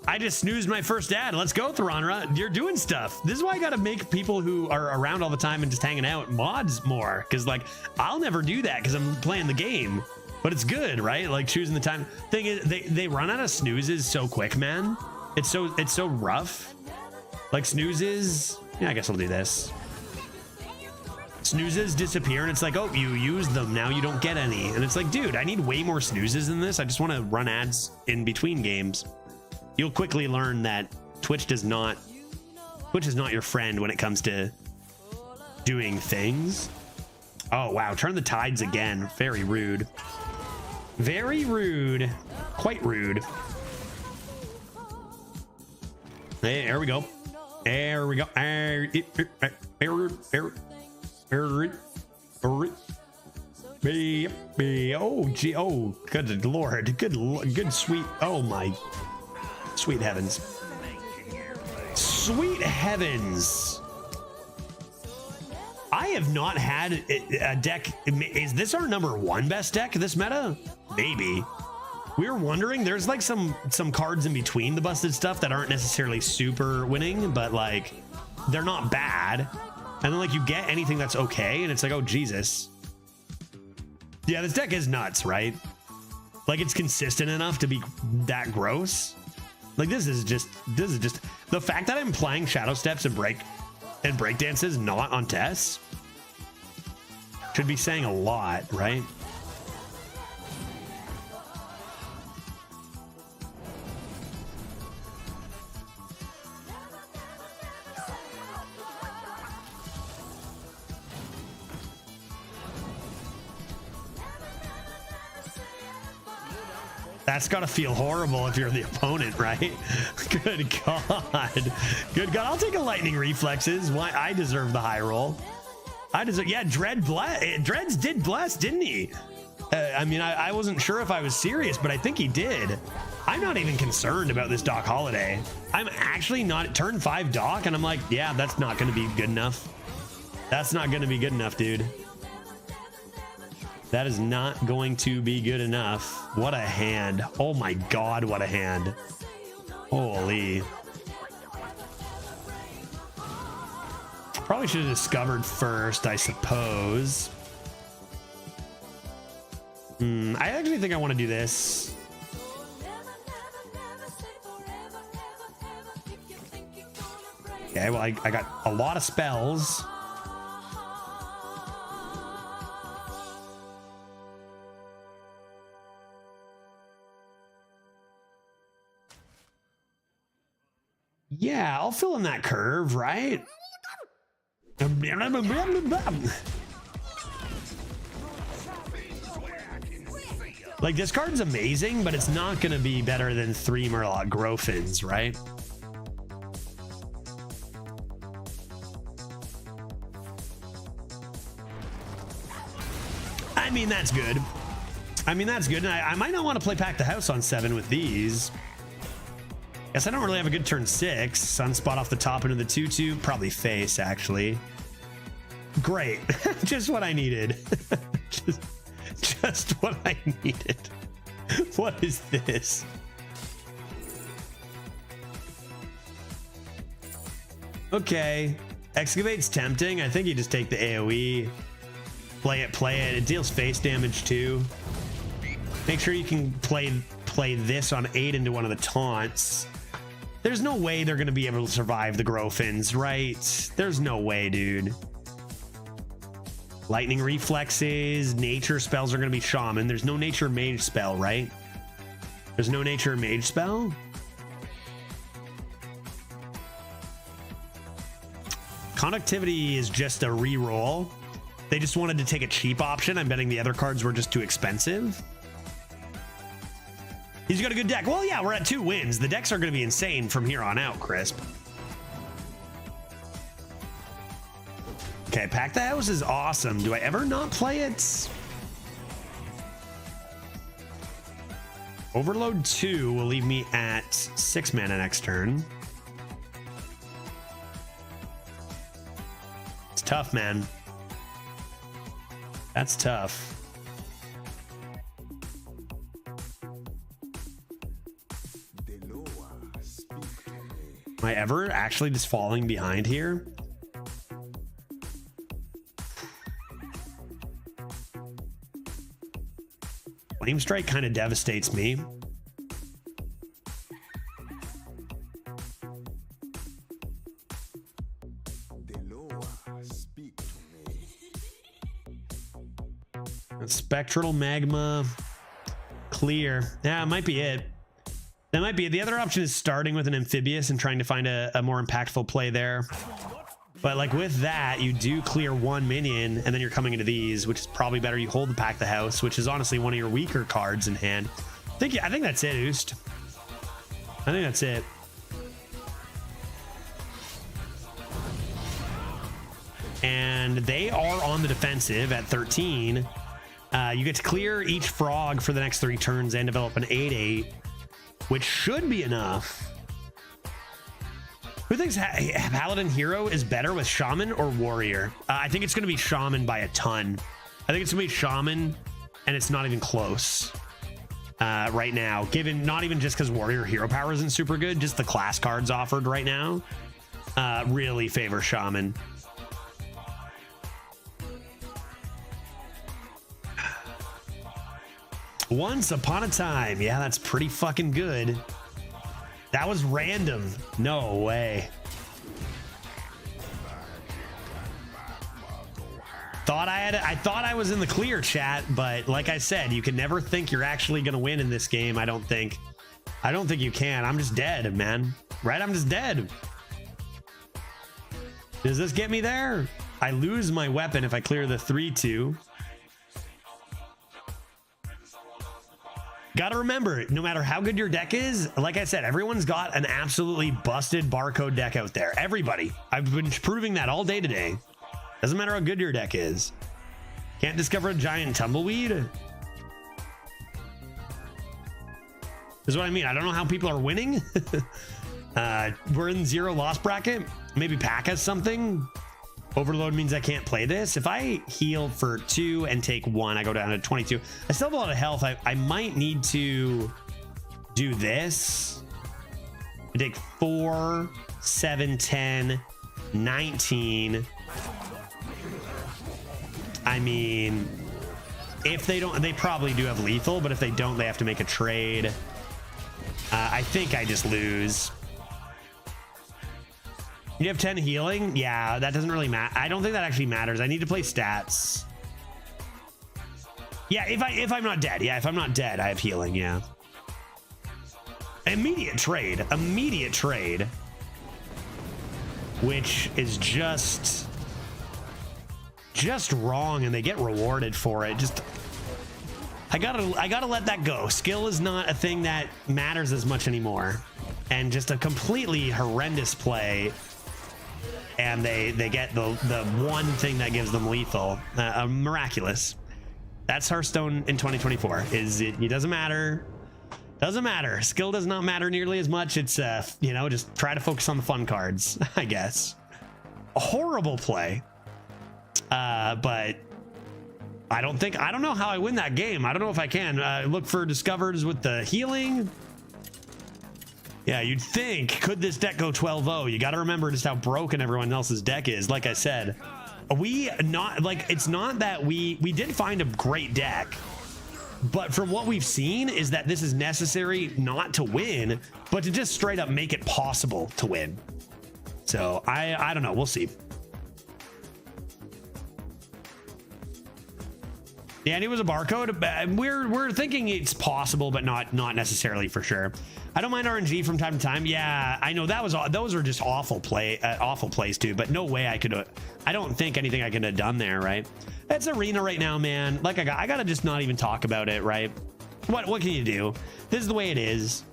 I just snoozed my first ad. Let's go, Tharanra. You're doing stuff. This is why I got to make people who are around all the time and just hanging out mods more. Because, like, I'll never do that because I'm playing the game. But it's good, right? Like, choosing the time. Thing is, they run out of snoozes so quick, man. It's so rough. Like, snoozes. Yeah, I guess I'll do this. Snoozes disappear and it's like, oh, you used them, now you don't get any. And it's like, dude, I need way more snoozes than this. I just want to run ads in between games. You'll quickly learn that Twitch is not your friend when it comes to doing things. Oh wow, turn the tides again. Very rude. Very rude. Quite rude. Hey, there we go. There we go. Oh, gee. Oh, good Lord. Good sweet. Oh, my sweet heavens. Sweet heavens. I have not had a deck. Is this our #1 best deck this meta? Maybe. We were wondering, there's like some cards in between the busted stuff that aren't necessarily super winning, but like they're not bad. And then like you get anything that's okay and it's like, oh Jesus. Yeah, this deck is nuts, right? Like it's consistent enough to be that gross. Like this is just the fact that I'm playing Shadow Steps and break dances not on tests should be saying a lot, right? That's gotta feel horrible if you're the opponent, right? Good God. Good God. I'll take a lightning reflexes. Why? I deserve the high roll. I deserve. Yeah, Dreads did bless, didn't he? I mean, I wasn't sure if I was serious, but I think he did. I'm not even concerned about this Doc Holiday. I'm actually not. Turn 5 Doc, and I'm like, yeah, that's not going to be good enough. That's not going to be good enough, dude. That is not going to be good enough. What a hand. Oh my God, what a hand. Holy. Probably should have discovered first, I suppose. I actually think I want to do this. Okay, well, I got a lot of spells. Yeah, I'll fill in that curve, right? Like, this card's amazing, but it's not going to be better than 3 Murloc Grofins, right? I mean, that's good. And I might not want to play Pack the House on 7 with these. Guess I don't really have a good turn 6. Sunspot off the top into the 2/2. Probably face, actually. Great. Just what I needed. just what I needed. What is this? Okay. Excavate's tempting. I think you just take the AoE. Play it. It deals face damage too. Make sure you can play this on 8 into one of the taunts. There's no way they're going to be able to survive the Grofins, right? There's no way, dude. Lightning reflexes, nature spells are going to be shaman. There's no nature mage spell, right? There's no nature mage spell? Conductivity is just a reroll. They just wanted to take a cheap option. I'm betting the other cards were just too expensive. He's got a good deck. Well, yeah, we're at 2 wins. The decks are going to be insane from here on out, Crisp. Okay, Pack the House is awesome. Do I ever not play it? Overload 2 will leave me at 6 mana next turn. It's tough, man. That's tough. Am I ever actually just falling behind here? Flame Strike kind of devastates me. Spectral Magma. Clear. Yeah, it might be it. That might be it. The other option is starting with an Amphibious and trying to find a more impactful play there. But like with that, you do clear 1 minion, and then you're coming into these, which is probably better. You hold the Pack the House, which is honestly one of your weaker cards in hand. I think that's it, Oost. I think that's it. And they are on the defensive at 13. You get to clear each frog for the next 3 turns and develop an 8/8, which should be enough. Who thinks Paladin Hero is better with Shaman or Warrior? I think it's going to be Shaman by a ton. I think it's going to be Shaman, and it's not even close right now. Given not even just because Warrior hero power isn't super good, just the class cards offered right now really favor Shaman. Once upon a time. Yeah, that's pretty fucking good. That was random. No way. I thought I was in the clear, chat, but like I said, you can never think you're actually gonna win in this game. I don't think you can. I'm just dead, man. Right? I'm just dead. Does this get me there? I lose my weapon if I clear the 3/2. Gotta remember, no matter how good your deck is, like I said, everyone's got an absolutely busted barcode deck out there. Everybody. I've been proving that all day today. Doesn't matter how good your deck is. Can't discover a giant tumbleweed? This is what I mean. I don't know how people are winning. We're in 0 loss bracket. Maybe Pack has something. Overload means I can't play this. If I heal for 2 and take 1, I go down to 22. I still have a lot of health. I might need to do this. I take 4, 7, 10, 19. I mean, if they don't, they probably do have lethal, but if they don't, they have to make a trade. I think I just lose. You have 10 healing? Yeah, that doesn't really matter. I don't think that actually matters. I need to play stats. Yeah, if I'm not dead. Yeah, if I'm not dead, I have healing, yeah. Immediate trade. Immediate trade. Which is just wrong, and they get rewarded for it. Just I gotta let that go. Skill is not a thing that matters as much anymore. And just a completely horrendous play. And they get the one thing that gives them lethal. Miraculous. That's Hearthstone in 2024. It doesn't matter. Doesn't matter. Skill does not matter nearly as much. It's you know, just try to focus on the fun cards, I guess. A horrible play. But I don't know how I win that game. I don't know if I can. Look for discovers with the healing. Yeah, you'd think, could this deck go 12-0? You got to remember just how broken everyone else's deck is. Like I said, it's not that we did find a great deck, but from what we've seen is that this is necessary not to win, but to just straight up make it possible to win. So I don't know. We'll see. Yeah, and it was a barcode. We're thinking it's possible, but not necessarily for sure. I don't mind RNG from time to time. Yeah, I know those are just awful plays too. But no way I don't think anything I could have done there, right? It's arena right now, man. Like I gotta just not even talk about it, right? What can you do? This is the way it is.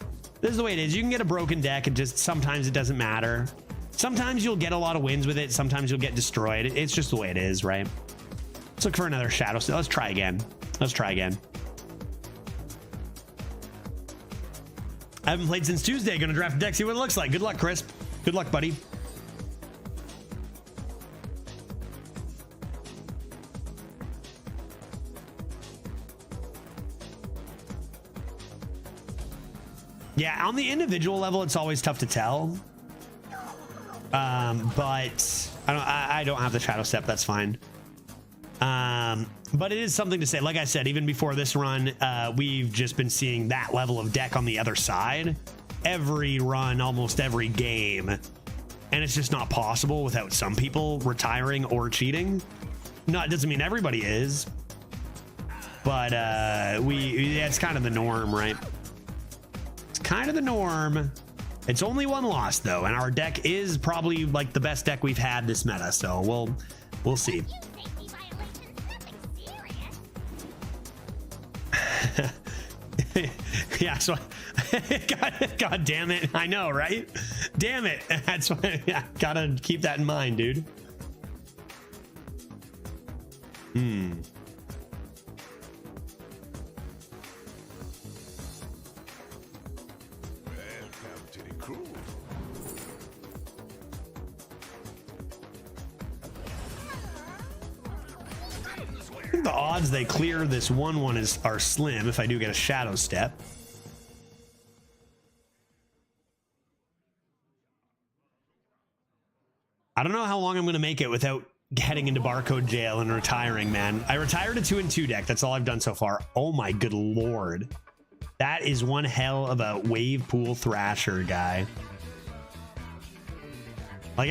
This is the way it is. You can get a broken deck, and just sometimes it doesn't matter. Sometimes you'll get a lot of wins with it. Sometimes you'll get destroyed. It's just the way it is, right? Let's look for another shadow. Let's try again. Let's try again. I haven't played since Tuesday. Gonna draft a deck, see what it looks like. Good luck, Crisp. Good luck, buddy. Yeah, on the individual level, it's always tough to tell. But I don't have the shadow step. That's fine. But it is something to say. Like I said, even before this run, we've just been seeing that level of deck on the other side every run, almost every game, and it's just not possible without some people retiring or cheating. It doesn't mean everybody is, but it's kind of the norm, right? It's kind of the norm. It's only one loss though, and our deck is probably like the best deck we've had this meta, so we'll see. Yeah, so God damn it. I know, right? Damn it. That's why I gotta keep that in mind, dude. Welcome to the crew. I think the odds they clear this 1/1 are slim if I do get a shadow step. I don't know how long I'm going to make it without heading into barcode jail and retiring, man. I retired a 2-2 deck. That's all I've done so far. Oh my good lord. That is one hell of a wave pool thrasher guy. Like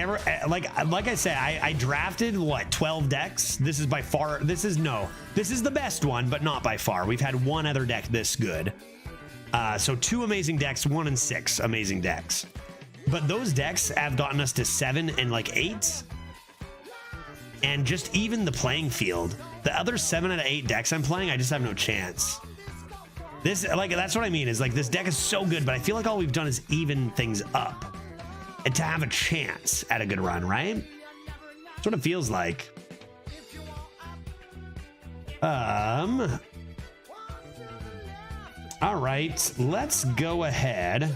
I say, I drafted what, 12 decks. This is by far, this is the best one, but not by far. We've had one other deck this good. So 2 amazing decks, 1 and 6 amazing decks. But those decks have gotten us to 7 and like 8. And just even the playing field. The other 7 out of 8 decks I'm playing, I just have no chance. This, like, that's what I mean, is like this deck is so good, but I feel like all we've done is even things up. And to have a chance at a good run, right? That's what it feels like. All right, let's go ahead.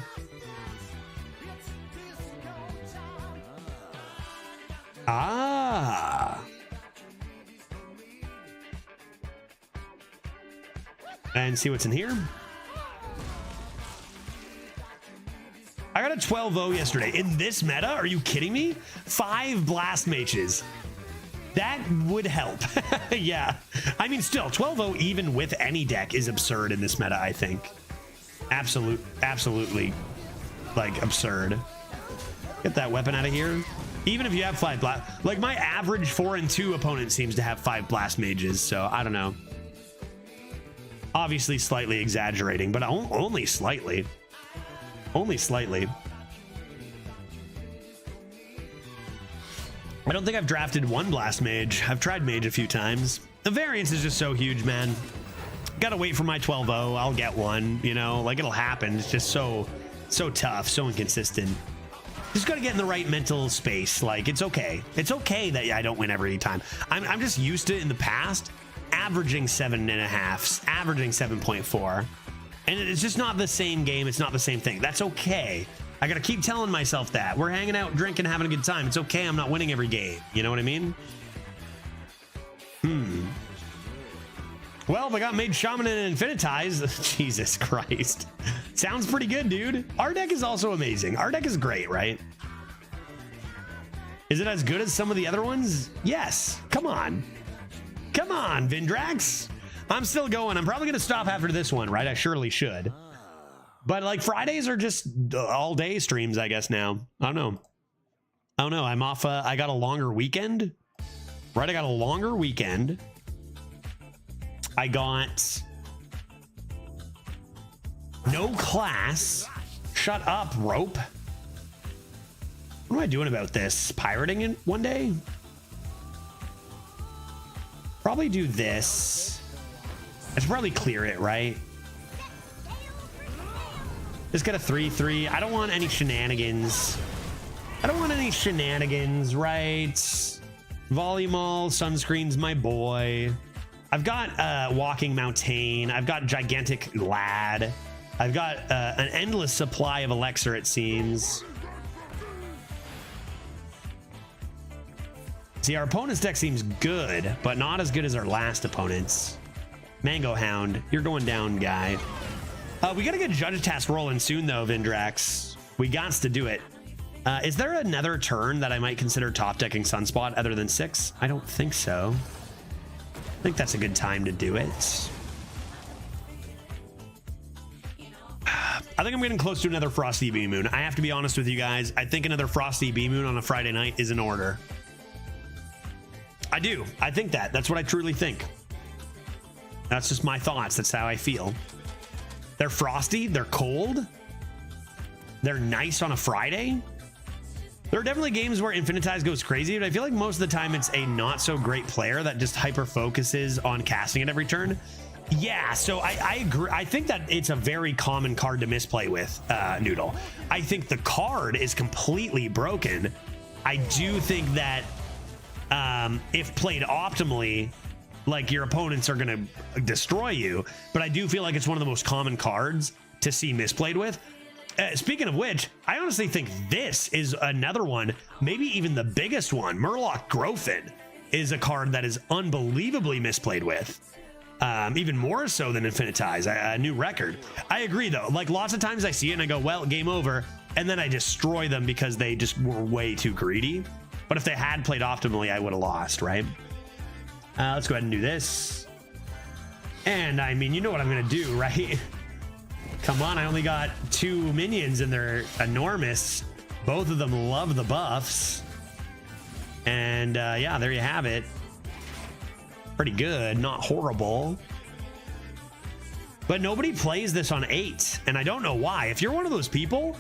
And see what's in here. I got a 12-0 yesterday. In this meta? Are you kidding me? 5 blast mages. That would help. Yeah. I mean, still, 12-0 even with any deck is absurd in this meta, I think. Absolutely, like, absurd. Get that weapon out of here. Even if you have 5 blast... Like, my average 4 and 2 opponent seems to have 5 blast mages, so I don't know. Obviously slightly exaggerating, but only slightly. Only slightly. I don't think I've drafted 1 blast mage. I've tried mage a few times. The variance is just so huge, man. Gotta wait for my 12-0. I'll get one, you know, like it'll happen. It's just so tough, so inconsistent. Just gotta get in the right mental space. Like, it's okay. It's okay that I don't win every time. I'm just used to it in the past, averaging 7.5, averaging 7.4. And it's just not the same game. It's not the same thing. That's okay. I got to keep telling myself that. We're hanging out, drinking, having a good time. It's okay. I'm not winning every game. You know what I mean? Well, if I got Mage Shaman and Infinitize, Jesus Christ. Sounds pretty good, dude. Our deck is also amazing. Our deck is great, right? Is it as good as some of the other ones? Yes. Come on. Come on, Vindrax. I'm still going. I'm probably going to stop after this one, right? I surely should. But like Fridays are just all day streams, I guess now. I don't know. I'm off. I got a longer weekend, right? I got a longer weekend. I got no class. Shut up, rope. What am I doing about this? Pirating it one day? Probably do this. I should probably clear it, right? Just get a 3/3. I don't want any shenanigans. I don't want any shenanigans, right? Volume all, sunscreen's my boy. I've got Walking Mountain. I've got Gigantic Lad. I've got an endless supply of Elixir, it seems. See, our opponent's deck seems good, but not as good as our last opponent's. Mango Hound, you're going down, guy. We gotta get Judge Task rolling soon, though, Vindrax. We gots to do it. Is there another turn that I might consider top decking Sunspot other than 6? I don't think so. I think that's a good time to do it. I think I'm getting close to another Frosty B-Moon. I have to be honest with you guys. I think another Frosty B-Moon on a Friday night is in order. I do. I think that. That's what I truly think. That's just my thoughts. That's how I feel. They're frosty. They're cold. They're nice on a Friday. There are definitely games where Infinitize goes crazy, but I feel like most of the time it's a not so great player that just hyper focuses on casting it every turn. Yeah, so I agree. I think that it's a very common card to misplay with, Noodle. I think the card is completely broken. I do think that if played optimally, like your opponents are going to destroy you. But I do feel like it's one of the most common cards to see misplayed with. Speaking of which, I honestly think this is another one, maybe even the biggest one. Murloc Grofin is a card that is unbelievably misplayed with. Even more so than Infinitize, a new record. I agree though, like lots of times I see it and I go, well, game over, and then I destroy them because they just were way too greedy. But if they had played optimally, I would have lost, right? Let's go ahead and do this. And I mean, you know what I'm gonna do, right? Come on, I only got 2 minions and they're enormous. Both of them love the buffs. And yeah, there you have it. Pretty good, not horrible. But nobody plays this on 8, and I don't know why. If you're one of those people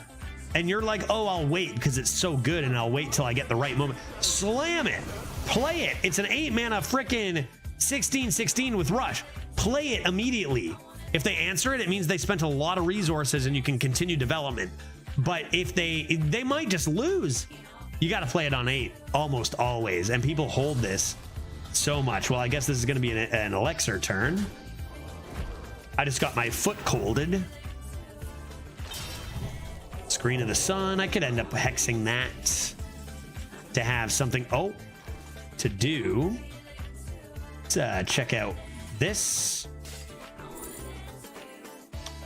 and you're like, oh, I'll wait because it's so good and I'll wait till I get the right moment, slam it, play it. It's an 8 mana freaking 16/16 with rush. Play it immediately. If they answer it, it means they spent a lot of resources and you can continue development. But if they might just lose. You got to play it on 8 almost always, and people hold this so much. Well, I guess this is going to be an elixir turn. I just got my foot colded. Screen of the Sun. I could end up hexing that to have something to do. Let's check out this.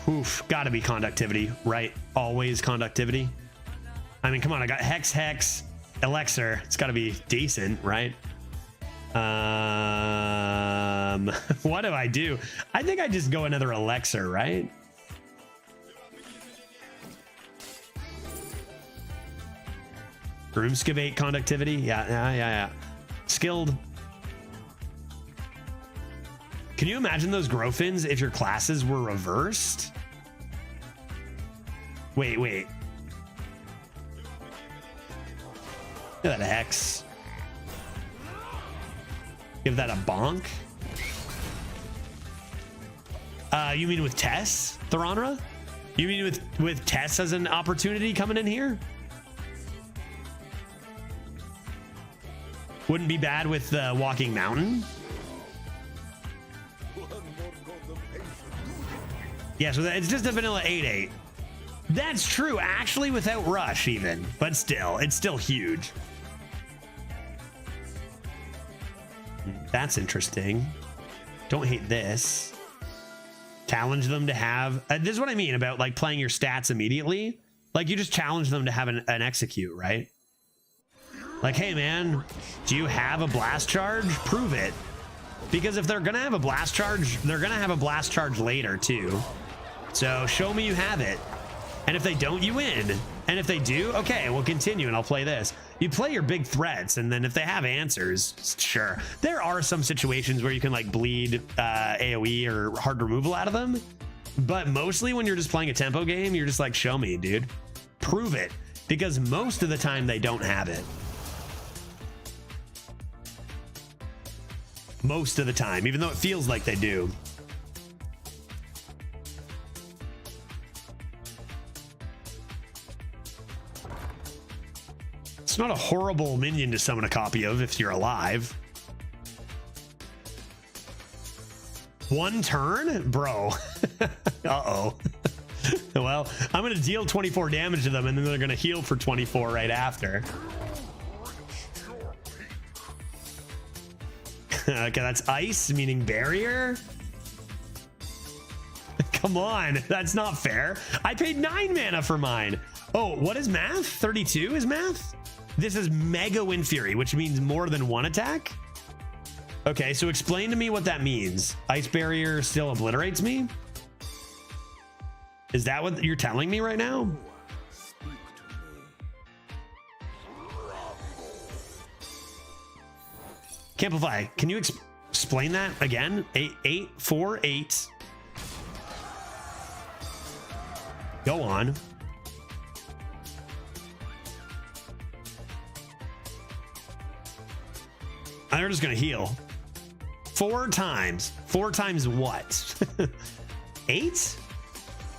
Oof, gotta be conductivity, right? Always conductivity. I mean, come on, I got hex, elixir. It's gotta be decent, right? What do I do? I think I just go another elixir, right? Broomskivate conductivity. Yeah. Skilled. Can you imagine those Grofins if your classes were reversed? Wait. Look at that hex. Give that a bonk. You mean with Tess, Theronra? You mean with Tess as an opportunity coming in here? Wouldn't be bad with Walking Mountain. Yeah, so it's just a vanilla 8/8. That's true, actually, without rush even, but still, it's still huge. That's interesting. Don't hate this. Challenge them to have this is what I mean about like playing your stats immediately. Like you just challenge them to have an execute, right? Like, hey man, do you have a blast charge? Prove it. Because if they're gonna have a blast charge, they're gonna have a blast charge later too. So show me you have it. And if they don't, you win. And if they do, okay, we'll continue and I'll play this. You play your big threats, and then if they have answers, sure. There are some situations where you can like bleed AoE or hard removal out of them. But mostly when you're just playing a tempo game, you're just like, show me, dude. Prove it. Because most of the time they don't have it. Most of the time, even though it feels like they do. It's not a horrible minion to summon a copy of if you're alive. One turn? Bro. Uh-oh. Well, I'm going to deal 24 damage to them, and then they're going to heal for 24 right after. Okay, that's ice, meaning barrier. Come on, that's not fair. I paid 9 mana for mine. Oh, what is math? 32 is math? This is Mega Wind Fury, which means more than 1 attack. Okay, so explain to me what that means. Ice barrier still obliterates me? Is that what you're telling me right now? Camplify, can you explain that again? 8, 4, 8. Go on. They're just gonna heal. 4 times. 4 times what? 8?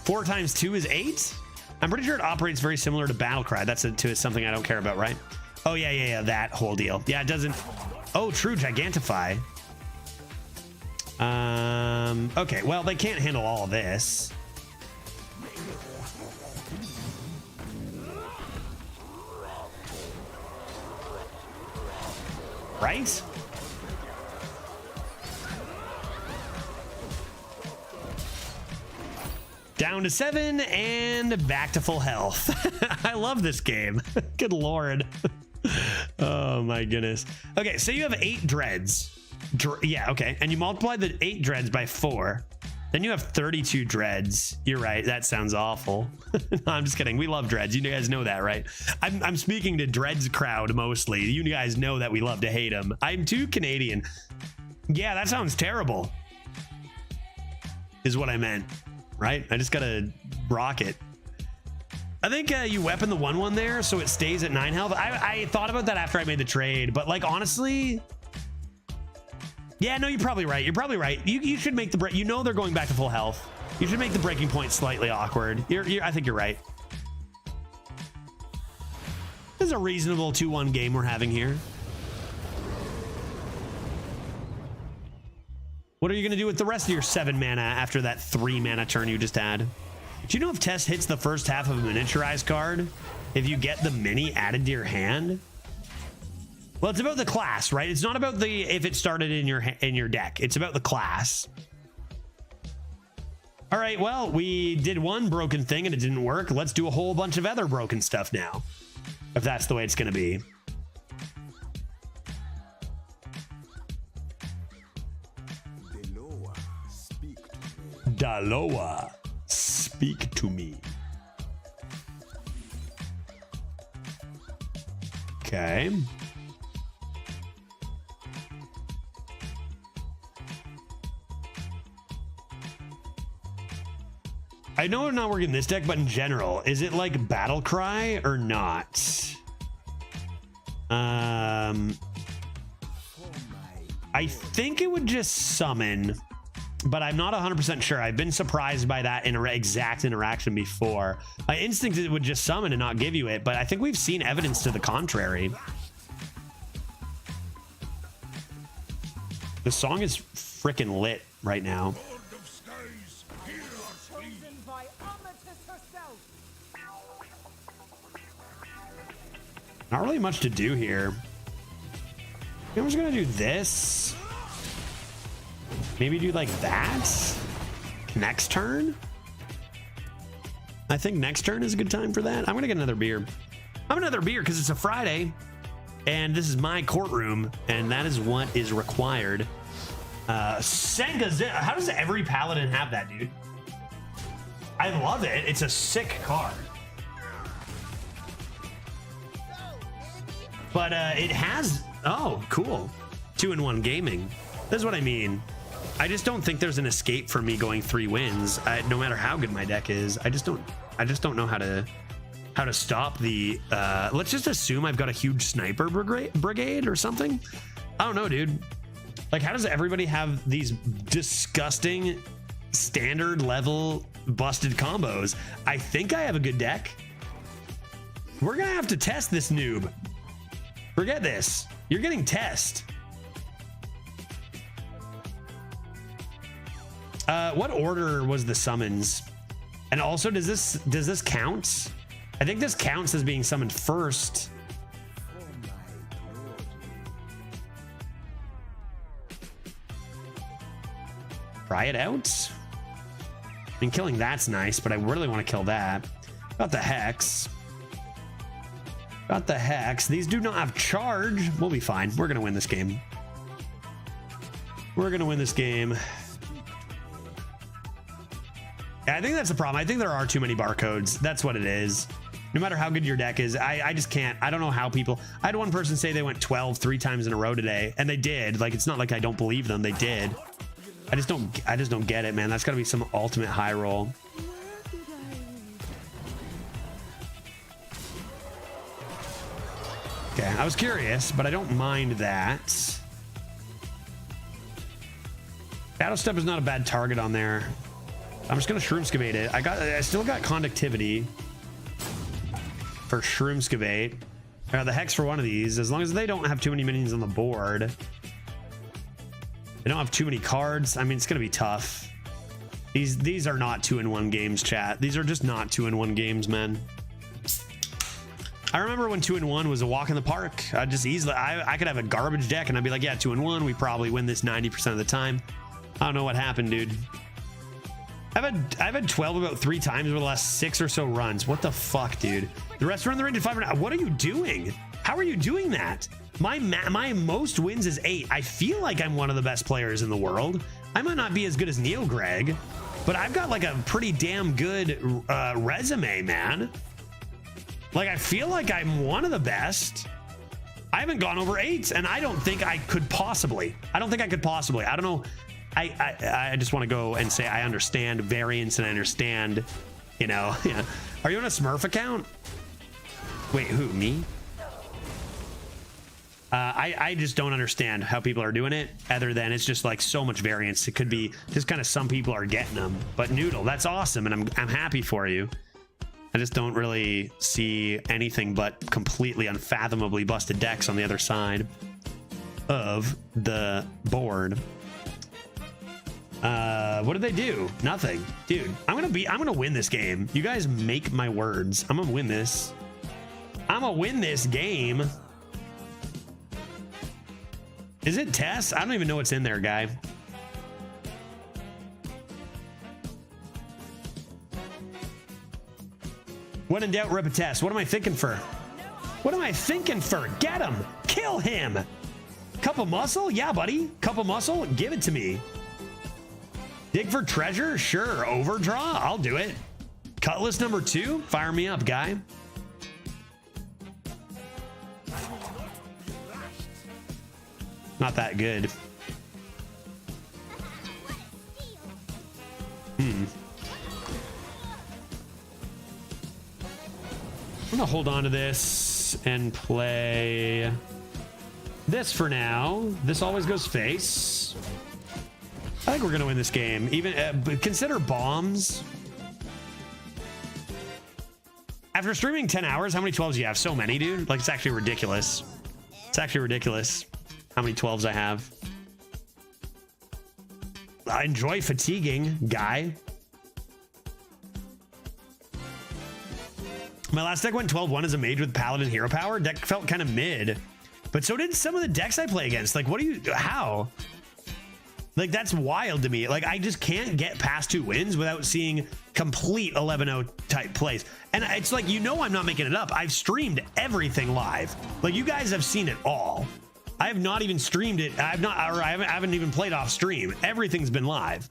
4 times 2 is 8? I'm pretty sure it operates very similar to Battlecry. That's something I don't care about, right? Oh, yeah, that whole deal. Yeah, it doesn't... Oh, true, Gigantify. Okay, well, they can't handle all of this. Right? Down to 7 and back to full health. I love this game. Good Lord. Oh my goodness. Okay, so you have 8 dreads. Yeah, okay. And you multiply the 8 dreads by 4. Then you have 32 dreads. You're right. That sounds awful. No, I'm just kidding. We love dreads. You guys know that, right? I'm speaking to dreads crowd mostly. You guys know that we love to hate them. I'm too Canadian. Yeah, that sounds terrible. Is what I meant, right? I just gotta rock it. I think you weapon the 1/1 there so it stays at 9 health. I thought about that after I made the trade, but like honestly, yeah, no, you're probably right. You're probably right. You should make the break. You know they're going back to full health. You should make the breaking point slightly awkward. I think you're right. This is a reasonable 2-1 game we're having here. What are you going to do with the rest of your 7 mana after that 3 mana turn you just had? Do you know if Test hits the first half of a miniaturized card, if you get the mini added to your hand? Well, it's about the class, right? It's not about the if it started in your deck. It's about the class. All right, well, we did one broken thing and it didn't work. Let's do a whole bunch of other broken stuff now, if that's the way it's going to be. Daloa, speak to me. Okay. I know it's not working in this deck, but in general, is it like Battle Cry or not? I think it would just summon, but I'm not 100% sure. I've been surprised by that exact interaction before. My instinct is it would just summon and not give you it, but I think we've seen evidence to the contrary. The song is freaking lit right now. Not really much to do here. I'm just gonna do this. Maybe do like that next turn. I think next turn is a good time for that. I'm gonna get another beer. I'm another beer because it's a Friday and this is my courtroom and that is what is required. Senga, how does every paladin have that, dude? I love it. It's a sick card. But it has, oh, cool. 2-in-1 gaming. That's what I mean. I just don't think there's an escape for me going 3 wins. No matter how good my deck is, I just don't know how to stop the. Let's just assume I've got a huge sniper brigade or something. I don't know, dude. Like, how does everybody have these disgusting standard level busted combos? I think I have a good deck. We're gonna have to test this noob. Forget this. You're getting test. What order was the summons? And also, does this count? I think this counts as being summoned first. Try it out. I mean, killing that's nice, but I really want to kill that. Got the Hex. Got the Hex. These do not have charge. We'll be fine. We're going to win this game. We're going to win this game. Yeah, I think that's the problem. I think there are too many barcodes. That's what it is. No matter how good your deck is, I just can't. I don't know how people. I had one person say they went 12 3 times in a row today, and they did. Like, it's not like I don't believe them. They did. I just don't get it, man. That's got to be some ultimate high roll. Okay, I was curious, but I don't mind that. Shadow Step is not a bad target on there. I'm just gonna Shroomscavate it. I still got conductivity for Shroomscavate. I got the Hex for one of these. As long as they don't have too many minions on the board. They don't have too many cards. I mean, it's gonna be tough. These are not 2-in-1 games, chat. These are just not 2-in-1 games, man. I remember when 2-in-1 was a walk in the park. I just easily, I could have a garbage deck and I'd be like, yeah, 2-in-1. We probably win this 90% of the time. I don't know what happened, dude. I've had 12 about 3 times over the last 6 or so runs. What the fuck, dude? The rest are in the range of 5. What are you doing? How are you doing that? My most wins is 8. I feel like I'm one of the best players in the world. I might not be as good as Neo Greg, but I've got like a pretty damn good resume, man. Like, I feel like I'm one of the best. I haven't gone over 8, and I don't think I could possibly. I don't know. I just want to go and say I understand variance and I understand, you know. Yeah. Are you on a Smurf account? Wait, who, me? I just don't understand how people are doing it, other than it's just like so much variance. It could be just kind of some people are getting them. But Noodle, that's awesome, and I'm happy for you. I just don't really see anything but completely unfathomably busted decks on the other side of the board. What did they do? Nothing. Dude, I'm gonna win this game. You guys make my words. I'm gonna win this. I'm gonna win this game. Is it Tess? I don't even know what's in there, guy. When in doubt, rip a test. What am I thinking for? What am I thinking for? Get him. Kill him. Cup of muscle? Yeah, buddy. Cup of muscle? Give it to me. Dig for treasure? Sure. Overdraw? I'll do it. Cutlass number 2? Fire me up, guy. Not that good. I'm gonna hold on to this and play this for now. This always goes face. I think we're gonna win this game. Even consider bombs. After streaming 10 hours, how many 12s do you have? So many, dude. Like, it's actually ridiculous. It's actually ridiculous how many 12s I have. I enjoy fatiguing, guy. My last deck went 12-1 as a mage with Paladin hero power. Deck felt kind of mid, but so did some of the decks I play against. Like, how? Like, that's wild to me. Like, I just can't get past 2 wins without seeing complete 11-0 type plays. And it's like, you know, I'm not making it up. I've streamed everything live. Like, you guys have seen it all. I have not even streamed it. I haven't even played off stream. Everything's been live.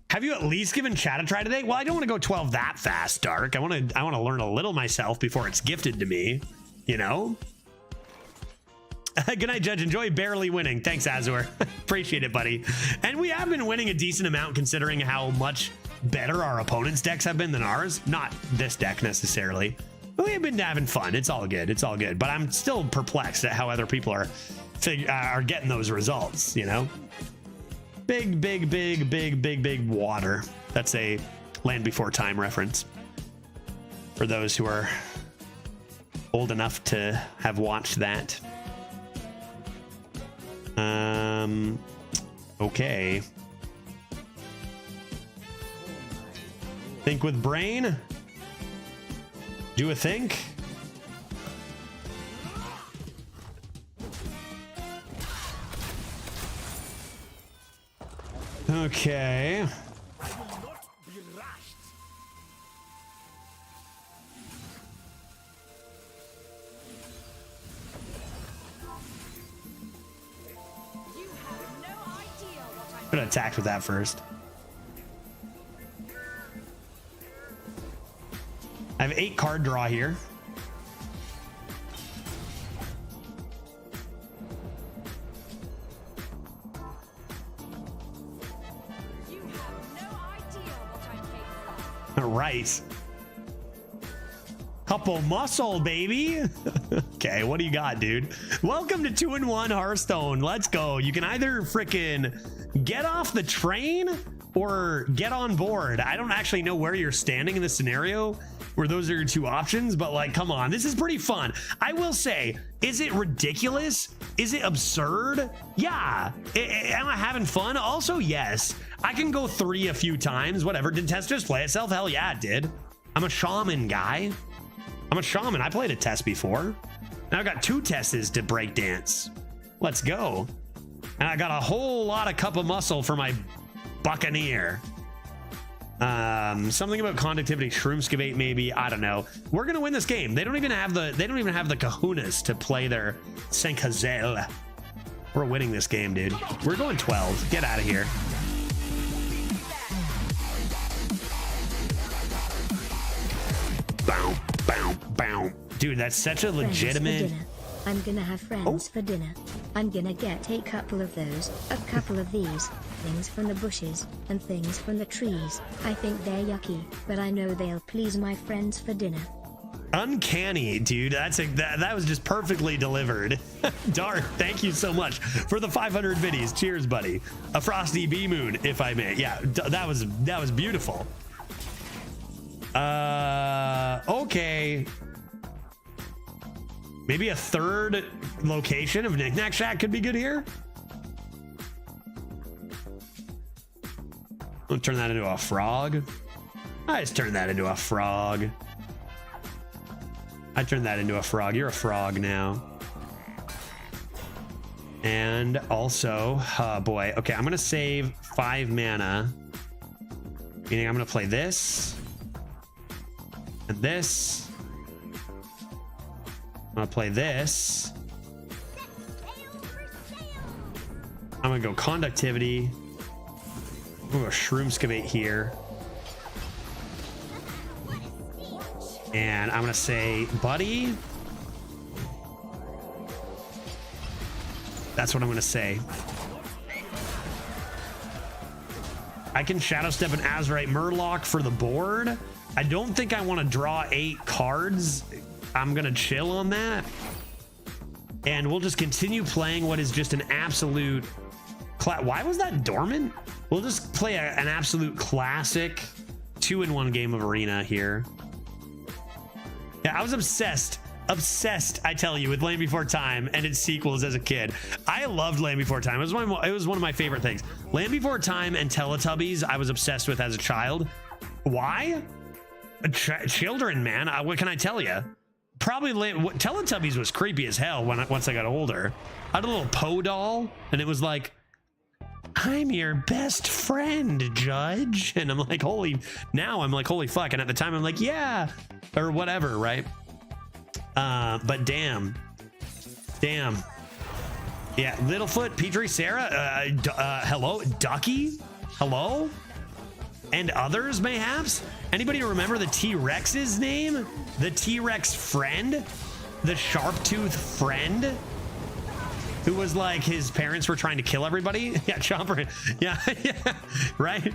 Have you at least given chat a try today? Well, I don't want to go 12 that fast, Dark. I want to learn a little myself before it's gifted to me, you know? Good night, Judge. Enjoy barely winning. Thanks, Azur. Appreciate it, buddy. And we have been winning a decent amount considering how much better our opponents' decks have been than ours. Not this deck necessarily. But we have been having fun. It's all good. It's all good. But I'm still perplexed at how other people are getting those results, you know? Big water. That's a Land Before Time reference for those who are old enough to have watched that. Okay. Think with brain. Do a think. Okay. I'm gonna attack with that first. I have 8 card draw here. All right. Couple muscle, baby. Okay, what do you got, dude? Welcome to 2-in-1 Hearthstone. Let's go. You can either freaking get off the train or get on board. I don't actually know where you're standing in this scenario where those are your two options, but like, come on, this is pretty fun. I will say, is it ridiculous? Is it absurd? Yeah. Am I having fun? Also, yes. I can go 3 a few times, whatever. Did Test just play itself? Hell yeah, it did. I'm a shaman guy. I'm a shaman. I played a test before. Now I got 2 tests to break dance. Let's go. And I got a whole lot of cup of muscle for my buccaneer. Something about conductivity, shroomscavate maybe. I don't know. We're gonna win this game. They don't even have the kahunas to play their Senkazel. We're winning this game, dude. We're going 12. Get out of here. Bow, bow, bow. Dude, that's such a legitimate. I'm gonna have friends for dinner. I'm gonna get a couple of those, a couple of these, things from the bushes, and things from the trees. I think they're yucky, but I know they'll please my friends for dinner. Uncanny, dude. That was just perfectly delivered. Dark, thank you so much for the 500 biddies. Cheers, buddy. A frosty bee moon, if I may. Yeah, that was beautiful. Okay. Maybe a 3rd location of Knick-Knack Shack could be good here. I'll turn that into a frog. I just turned that into a frog. I turned that into a frog. You're a frog now. And also, oh boy. Okay, I'm going to save 5 mana. Meaning I'm going to play this. And this. I'm gonna play this. I'm gonna go conductivity. I'm gonna go shroomscavate here. And I'm gonna say, buddy. That's what I'm gonna say. I can Shadow Step an Azurite Murloc for the board. I don't think I want to draw 8 cards. I'm gonna chill on that, and we'll just continue playing what is just an absolute why was that dormant? We'll just play an absolute classic 2-in-1 game of Arena here. Yeah, I was obsessed, I tell you, with Land Before Time and its sequels as a kid. I loved Land Before Time. It was one of my favorite things. Land Before Time and Teletubbies I was obsessed with as a child. Why? Children, man. What can I tell you? Probably Teletubbies was creepy as hell once I got older. I had a little Poe doll, and it was like, I'm your best friend, Judge. And I'm like, holy fuck. And at the time I'm like, yeah, or whatever, right? But damn. Yeah, Littlefoot, Petrie, Sarah, hello, Ducky, hello, and others mayhaps. Anybody remember the T-Rex's name? The T-Rex friend? The Sharptooth friend? Who was like, his parents were trying to kill everybody? Yeah, Chomper. Yeah, right?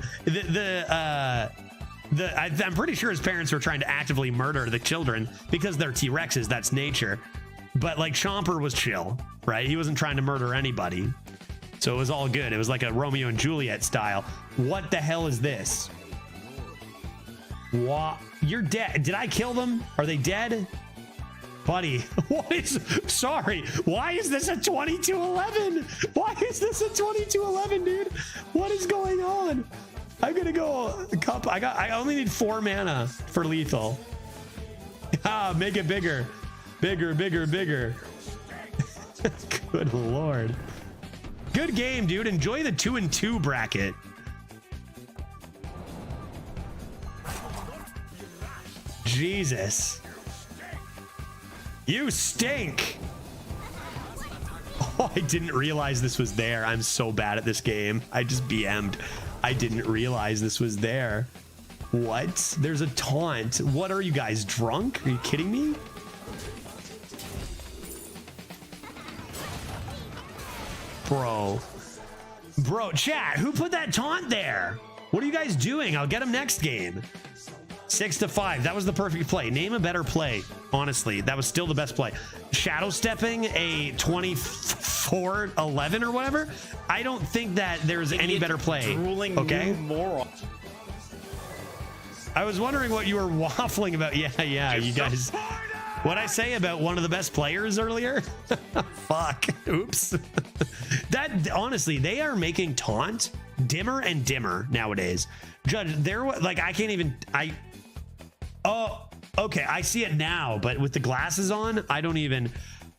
I'm pretty sure his parents were trying to actively murder the children because they're T-Rexes, that's nature. But like Chomper was chill, right? He wasn't trying to murder anybody. So it was all good. It was like a Romeo and Juliet style. What the hell is this? What? You're dead. Did I kill them? Are they dead? Buddy, what is... Sorry. Why is this a 2211? Why is this a 2211, dude? What is going on? I'm gonna go a cup. I only need 4 mana for lethal. Ah, make it bigger. Bigger. Good lord. Good game, dude. Enjoy the 2-and-2 bracket. Jesus. You stink. Oh, I didn't realize this was there. I'm so bad at this game. I just BM'd. I didn't realize this was there. What? There's a taunt. What are you guys, drunk? Are you kidding me? Bro, chat, who put that taunt there? What are you guys doing? I'll get him next game. 6-5. That was the perfect play. Name a better play. Honestly, that was still the best play. Shadow stepping a 24-11 or whatever. I don't think that there's any better play. Okay. I was wondering what you were waffling about. Yeah, you guys. What'd I say about one of the best players earlier? Fuck. Oops. That honestly, they are making taunt dimmer and dimmer nowadays. Judge, there was like I can't even. Oh, okay. I see it now, but with the glasses on, I don't even.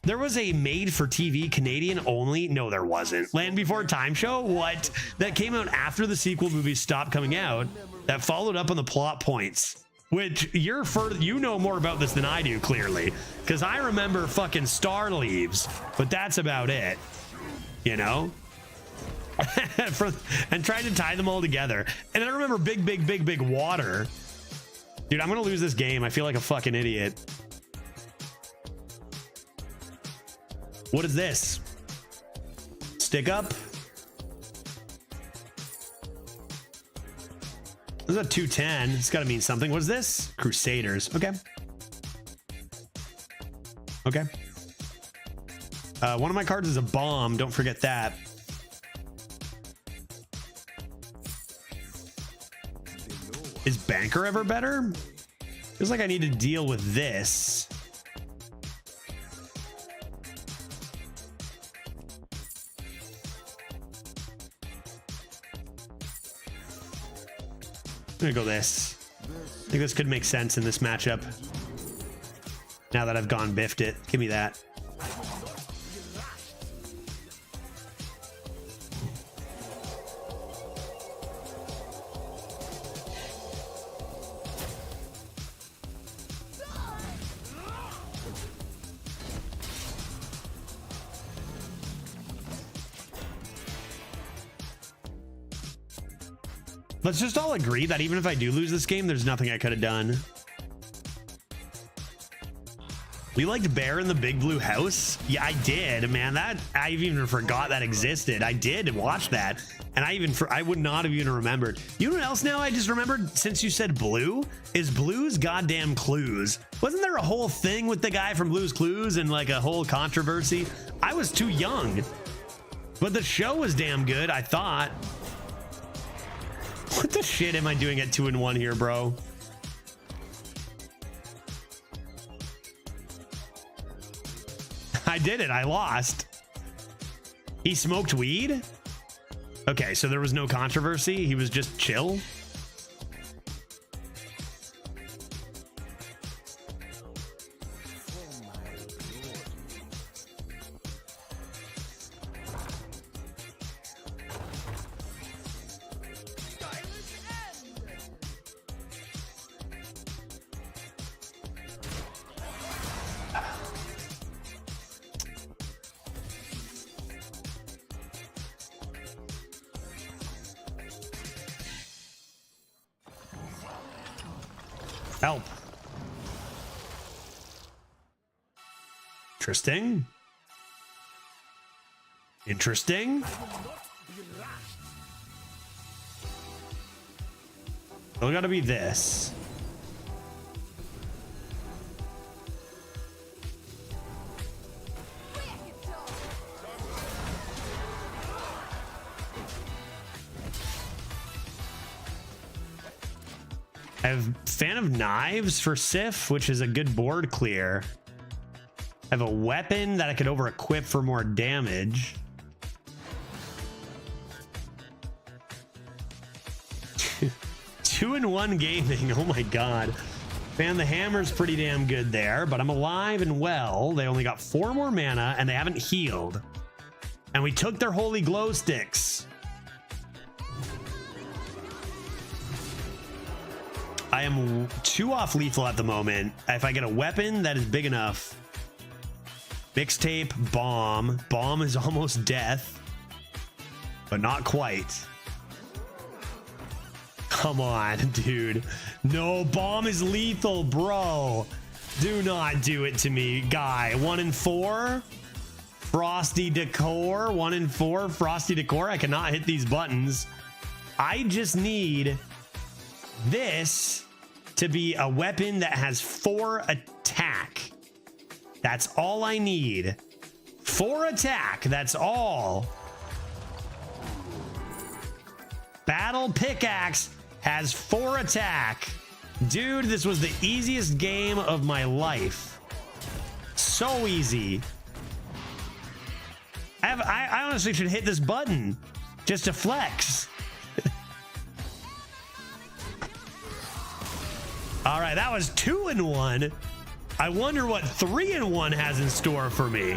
There was a made-for-TV Canadian only. No, there wasn't. Land Before Time show. What? That came out after the sequel movies stopped coming out. That followed up on the plot points. Which you know more about this than I do, clearly, because I remember fucking Star Leaves, but that's about it. You know. And trying to tie them all together. And I remember big water. Dude, I'm gonna lose this game. I feel like a fucking idiot. What is this? Stick up? This is a 210. It's gotta mean something. What is this? Crusaders. Okay. Okay. One of my cards is a bomb. Don't forget that. Is Banker ever better? Feels like I need to deal with this. I'm gonna go this. I think this could make sense in this matchup. Now that I've gone biffed it. Give me that. Let's just all agree that even if I do lose this game, there's nothing I could have done. We liked Bear in the Big Blue House. Yeah, I did, man. That I even forgot that existed. I did watch that, and I would not have even remembered. You know what else now I just remembered since you said Blue is Blue's Goddamn Clues. Wasn't there a whole thing with the guy from Blue's Clues and like a whole controversy? I was too young, but the show was damn good, I thought. What the shit am I doing at 2-1 here, bro? I did it. I lost. He smoked weed? Okay, so there was no controversy. He was just chill. Help. Interesting. Interesting. Still gotta be this. I have Fan of Knives for Sif, which is a good board clear. I have a weapon that I could over equip for more damage. Two in one gaming. Oh my god. Man, the hammer's pretty damn good there, but I'm alive and well. They only got 4 more mana and they haven't healed. And we took their holy glow sticks. I am 2 off lethal at the moment. If I get a weapon that is big enough. Mixtape, bomb. Bomb is almost death, but not quite. Come on, dude. No, bomb is lethal, bro. Do not do it to me, guy. 1 in 4. Frosty Decor. 1 in 4. Frosty Decor. I cannot hit these buttons. I just need this to be a weapon that has 4 attack. That's all I need. 4 attack, that's all. Battle Pickaxe has 4 attack. Dude, this was the easiest game of my life. So easy. I honestly should hit this button just to flex. All right, that was 2 in 1. I wonder what 3 in 1 has in store for me.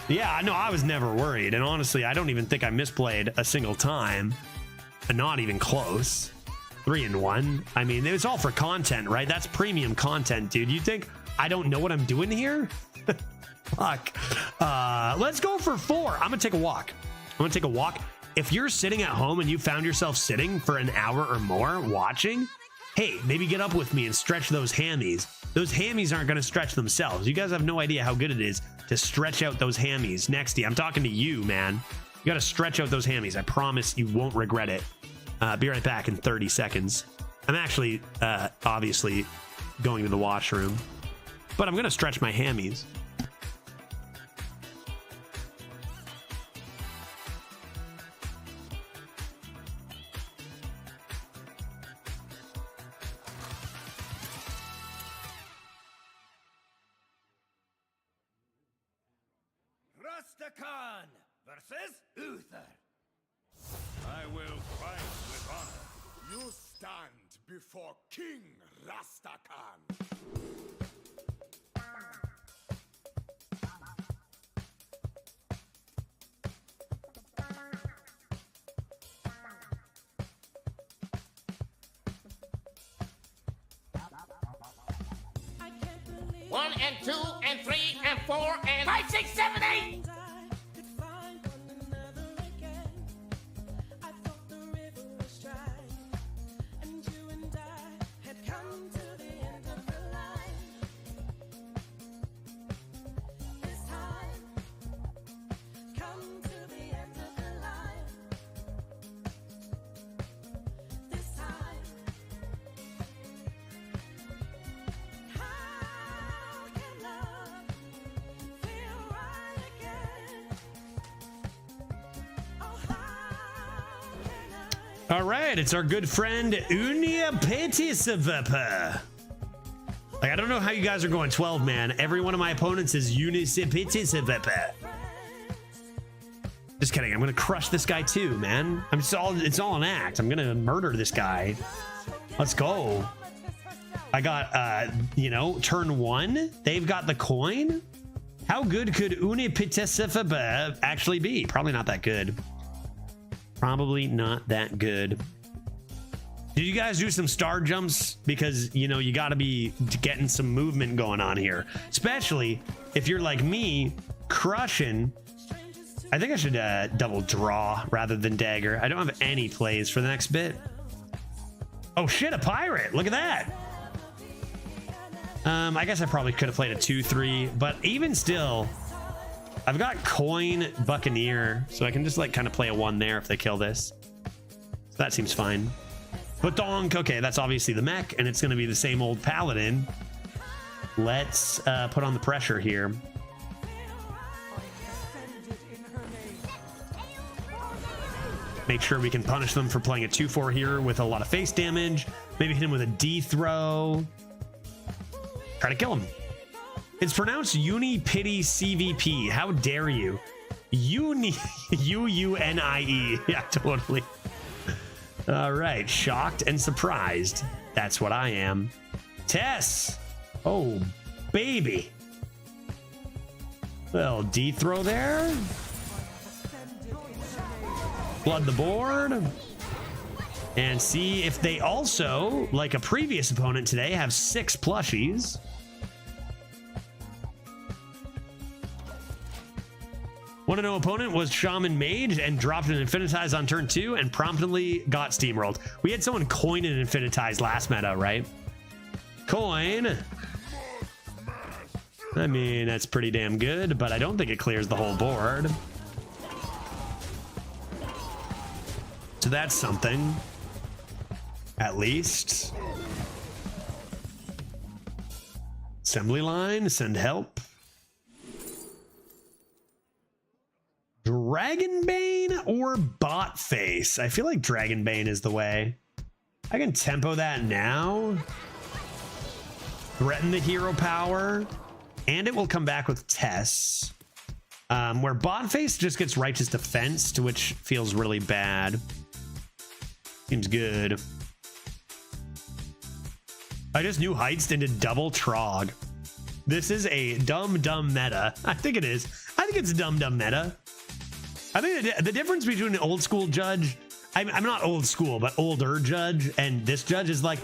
Yeah, no, I was never worried. And honestly, I don't even think I misplayed a single time. Not even close. 3 in 1. I mean, it's all for content, right? That's premium content, dude. You think I don't know what I'm doing here? Fuck. Let's go for 4. I'm gonna take a walk. If you're sitting at home and you found yourself sitting for an hour or more watching, hey, maybe get up with me and stretch those hammies. Those hammies aren't gonna stretch themselves. You guys have no idea how good it is to stretch out those hammies. Nexty, I'm talking to you, man. You gotta stretch out those hammies. I promise you won't regret it. Be right back in 30 seconds. I'm actually, obviously, going to the washroom, but I'm gonna stretch my hammies. Rastakan versus Uther. I will fight with honor. You stand before King Rastakan. One and 2 and 3 and 4 and 5, 6, 7, 8. All right, it's our good friend Unia Petisavapa. Like, I don't know how you guys are going 12, man. Every one of my opponents is Unisipitisavepa. Just kidding. I'm gonna crush this guy too, man. It's all an act. I'm gonna murder this guy. Let's go. I got turn 1. They've got the coin. How good could Unipitisavapa actually be? Probably not that good. Probably not that good. Did you guys do some star jumps? Because, you got to be getting some movement going on here. Especially if you're like me, crushing. I think I should double draw rather than dagger. I don't have any plays for the next bit. Oh shit, a pirate. Look at that. I guess I probably could have played a 2-3, but even still, I've got coin buccaneer, so I can just kind of play a 1 there if they kill this. So that seems fine. But donk, okay, that's obviously the mech, and it's going to be the same old paladin. Let's put on the pressure here. Make sure we can punish them for playing a 2-4 here with a lot of face damage. Maybe hit him with a D throw. Try to kill him. It's pronounced Uni-Pity CVP. How dare you? U-U-N-I-E. Yeah, totally. All right. Shocked and surprised. That's what I am. Tess. Oh, baby. Well, D throw there. Flood the board. And see if they also, like a previous opponent today, have 6 plushies. One to know opponent was Shaman Mage and dropped an Infinitize on turn 2 and promptly got steamrolled. We had someone coin an Infinitize last meta, right? Coin. I mean, that's pretty damn good, but I don't think it clears the whole board. So that's something. At least. Assembly line, send help. Dragonbane or Bot Face? I feel like Dragonbane is the way. I can tempo that now. Threaten the hero power. And it will come back with Tess. Where Bot Face just gets Righteous Defense, which feels really bad. Seems good. I just knew Heist into double Trog. This is a dumb meta. I think it is. I think it's a dumb meta. I think the difference between an old school judge, I'm not old school, but older judge, and this judge is like,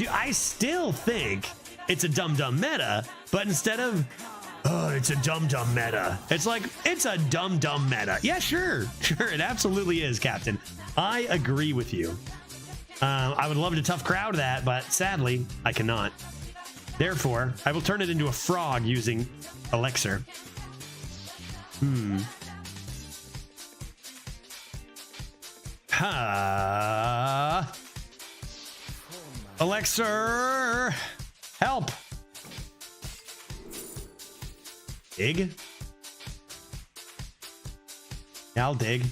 I still think it's a dumb meta, but instead of, oh, it's a dumb meta, it's like, it's a dumb meta. Yeah, sure, it absolutely is, Captain. I agree with you. I would love to tough crowd that, but sadly, I cannot. Therefore, I will turn it into a frog using Elixir. Elixir, help. Dig. Yeah, I'll dig.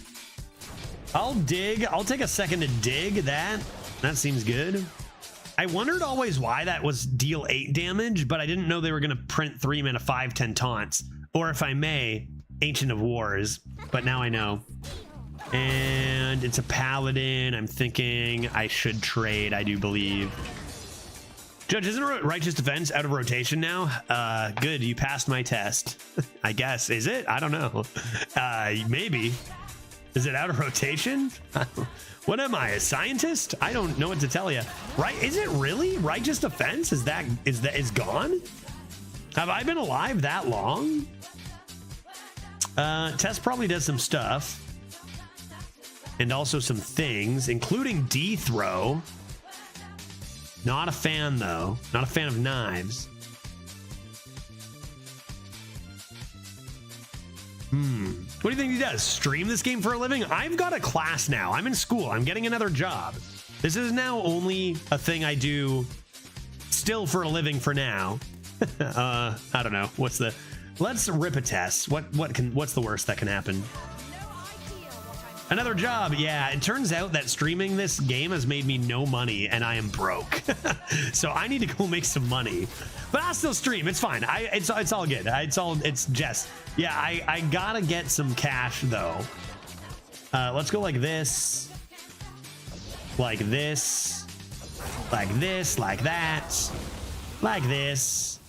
I'll take a second to dig that. That seems good. I wondered always why that was deal 8 damage, but I didn't know they were going to print 3 mana 5/10 taunts, or if I may, Ancient of Wars, but now I know. And it's a paladin. I'm thinking I should trade, I do believe. Judge, isn't Righteous Defense out of rotation now? Good, you passed my test. I guess. Is it? I don't know. Maybe. Is it out of rotation? What am I, a scientist? I don't know what to tell you. Right? Is it really? Righteous Defense? Is gone? Have I been alive that long? Tess probably does some stuff. And also some things, including D-throw. Not a fan, though. Not a fan of knives. What do you think he does? Stream this game for a living? I've got a class now. I'm in school. I'm getting another job. This is now only a thing I do still for a living for now. I don't know. Let's rip a test. What's the worst that can happen? Another job. Yeah, it turns out that streaming this game has made me no money and I am broke. So I need to go make some money. But I'll still stream. It's fine. It's all good. It's just, yeah, I gotta get some cash though. Let's go like this. Like this. Like this. Like that. Like this.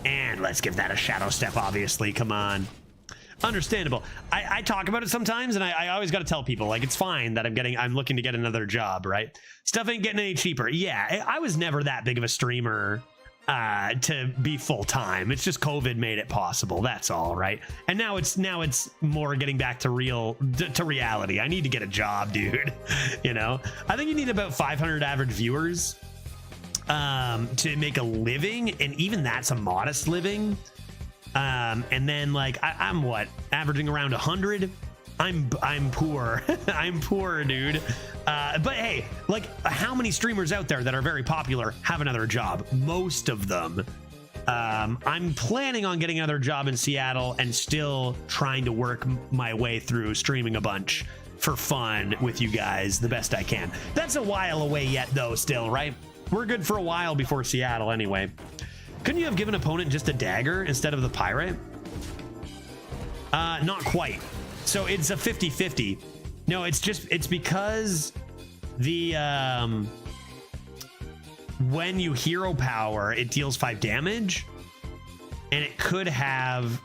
And let's give that a shadow step, obviously. Come on. Understandable. I talk about it sometimes, and I always got to tell people, like, it's fine that I'm looking to get another job, right? Stuff ain't getting any cheaper. Yeah, I was never that big of a streamer to be full time. It's just COVID made it possible. That's all, right? And now it's more getting back to reality. I need to get a job, dude. You know, I think you need about 500 average viewers to make a living, and even that's a modest living. And then like I'm what, averaging around 100. I'm poor. I'm poor, dude. But hey, like, how many streamers out there that are very popular have another job? Most of them. I'm planning on getting another job in Seattle and still trying to work my way through streaming a bunch for fun with you guys the best I can. That's a while away yet though, still, right? We're good for a while before Seattle anyway. Couldn't you have given opponent just a dagger instead of the pirate? Not quite. So it's a 50-50. No, it's because the when you hero power, it deals 5 damage, and it could have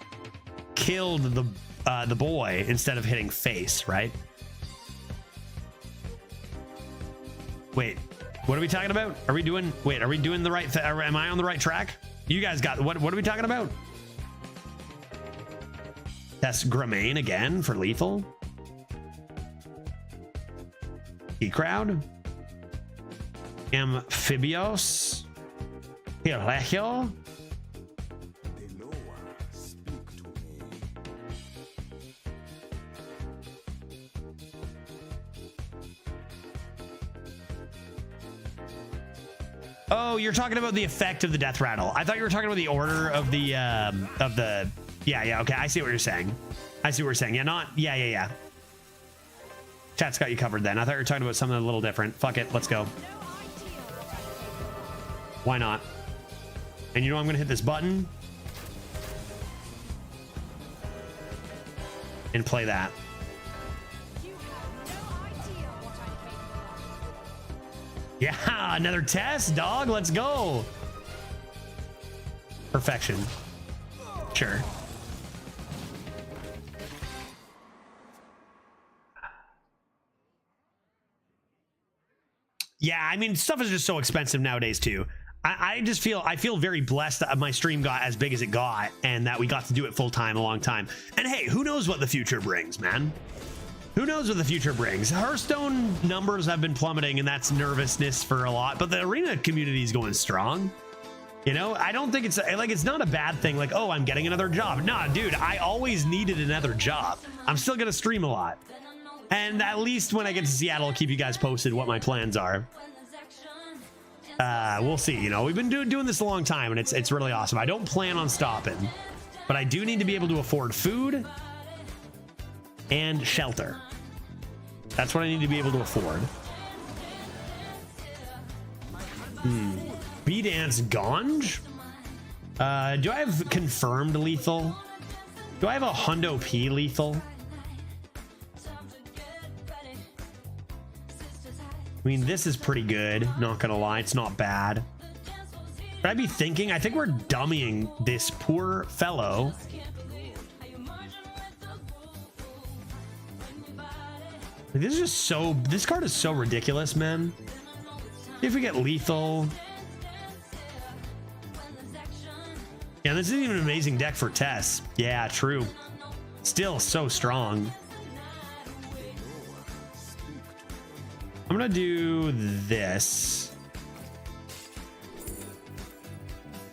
killed the boy instead of hitting face, right? Wait, what are we talking about? Are we doing the right thing? Am I on the right track? You guys got what are we talking about? That's Grammain again for lethal. E-crowd. Amphibios. Hiregio. Oh, you're talking about the effect of the death rattle. I thought you were talking about the order of the yeah, okay. I see what you're saying. I see what you're saying. Yeah. Chat's got you covered then. I thought you were talking about something a little different. Fuck it, let's go. Why not? And you know I'm gonna hit this button and play that. Yeah, another test, dog. Let's go. Perfection. Sure. Yeah, I mean, stuff is just so expensive nowadays too. I feel very blessed that my stream got as big as it got and that we got to do it full time a long time. And hey, who knows what the future brings, man? Who knows what the future brings? Hearthstone numbers have been plummeting, and that's nervousness for a lot, but the arena community is going strong. You know, I don't think it's like, it's not a bad thing. Like, oh, I'm getting another job. Nah, dude, I always needed another job. I'm still going to stream a lot. And at least when I get to Seattle, I'll keep you guys posted what my plans are. We'll see. You know, we've been doing this a long time, and it's really awesome. I don't plan on stopping, but I do need to be able to afford food and shelter. That's what I need to be able to afford. B-Dance Ganj? Do I have confirmed lethal? Do I have a Hundo P lethal? I mean, this is pretty good, not gonna lie, it's not bad. But I'd be thinking, I think we're dummying this poor fellow. This is just so, this card is so ridiculous, man. If we get lethal. Yeah, this isn't even an amazing deck for Tess. Yeah, true. Still so strong. I'm gonna do this.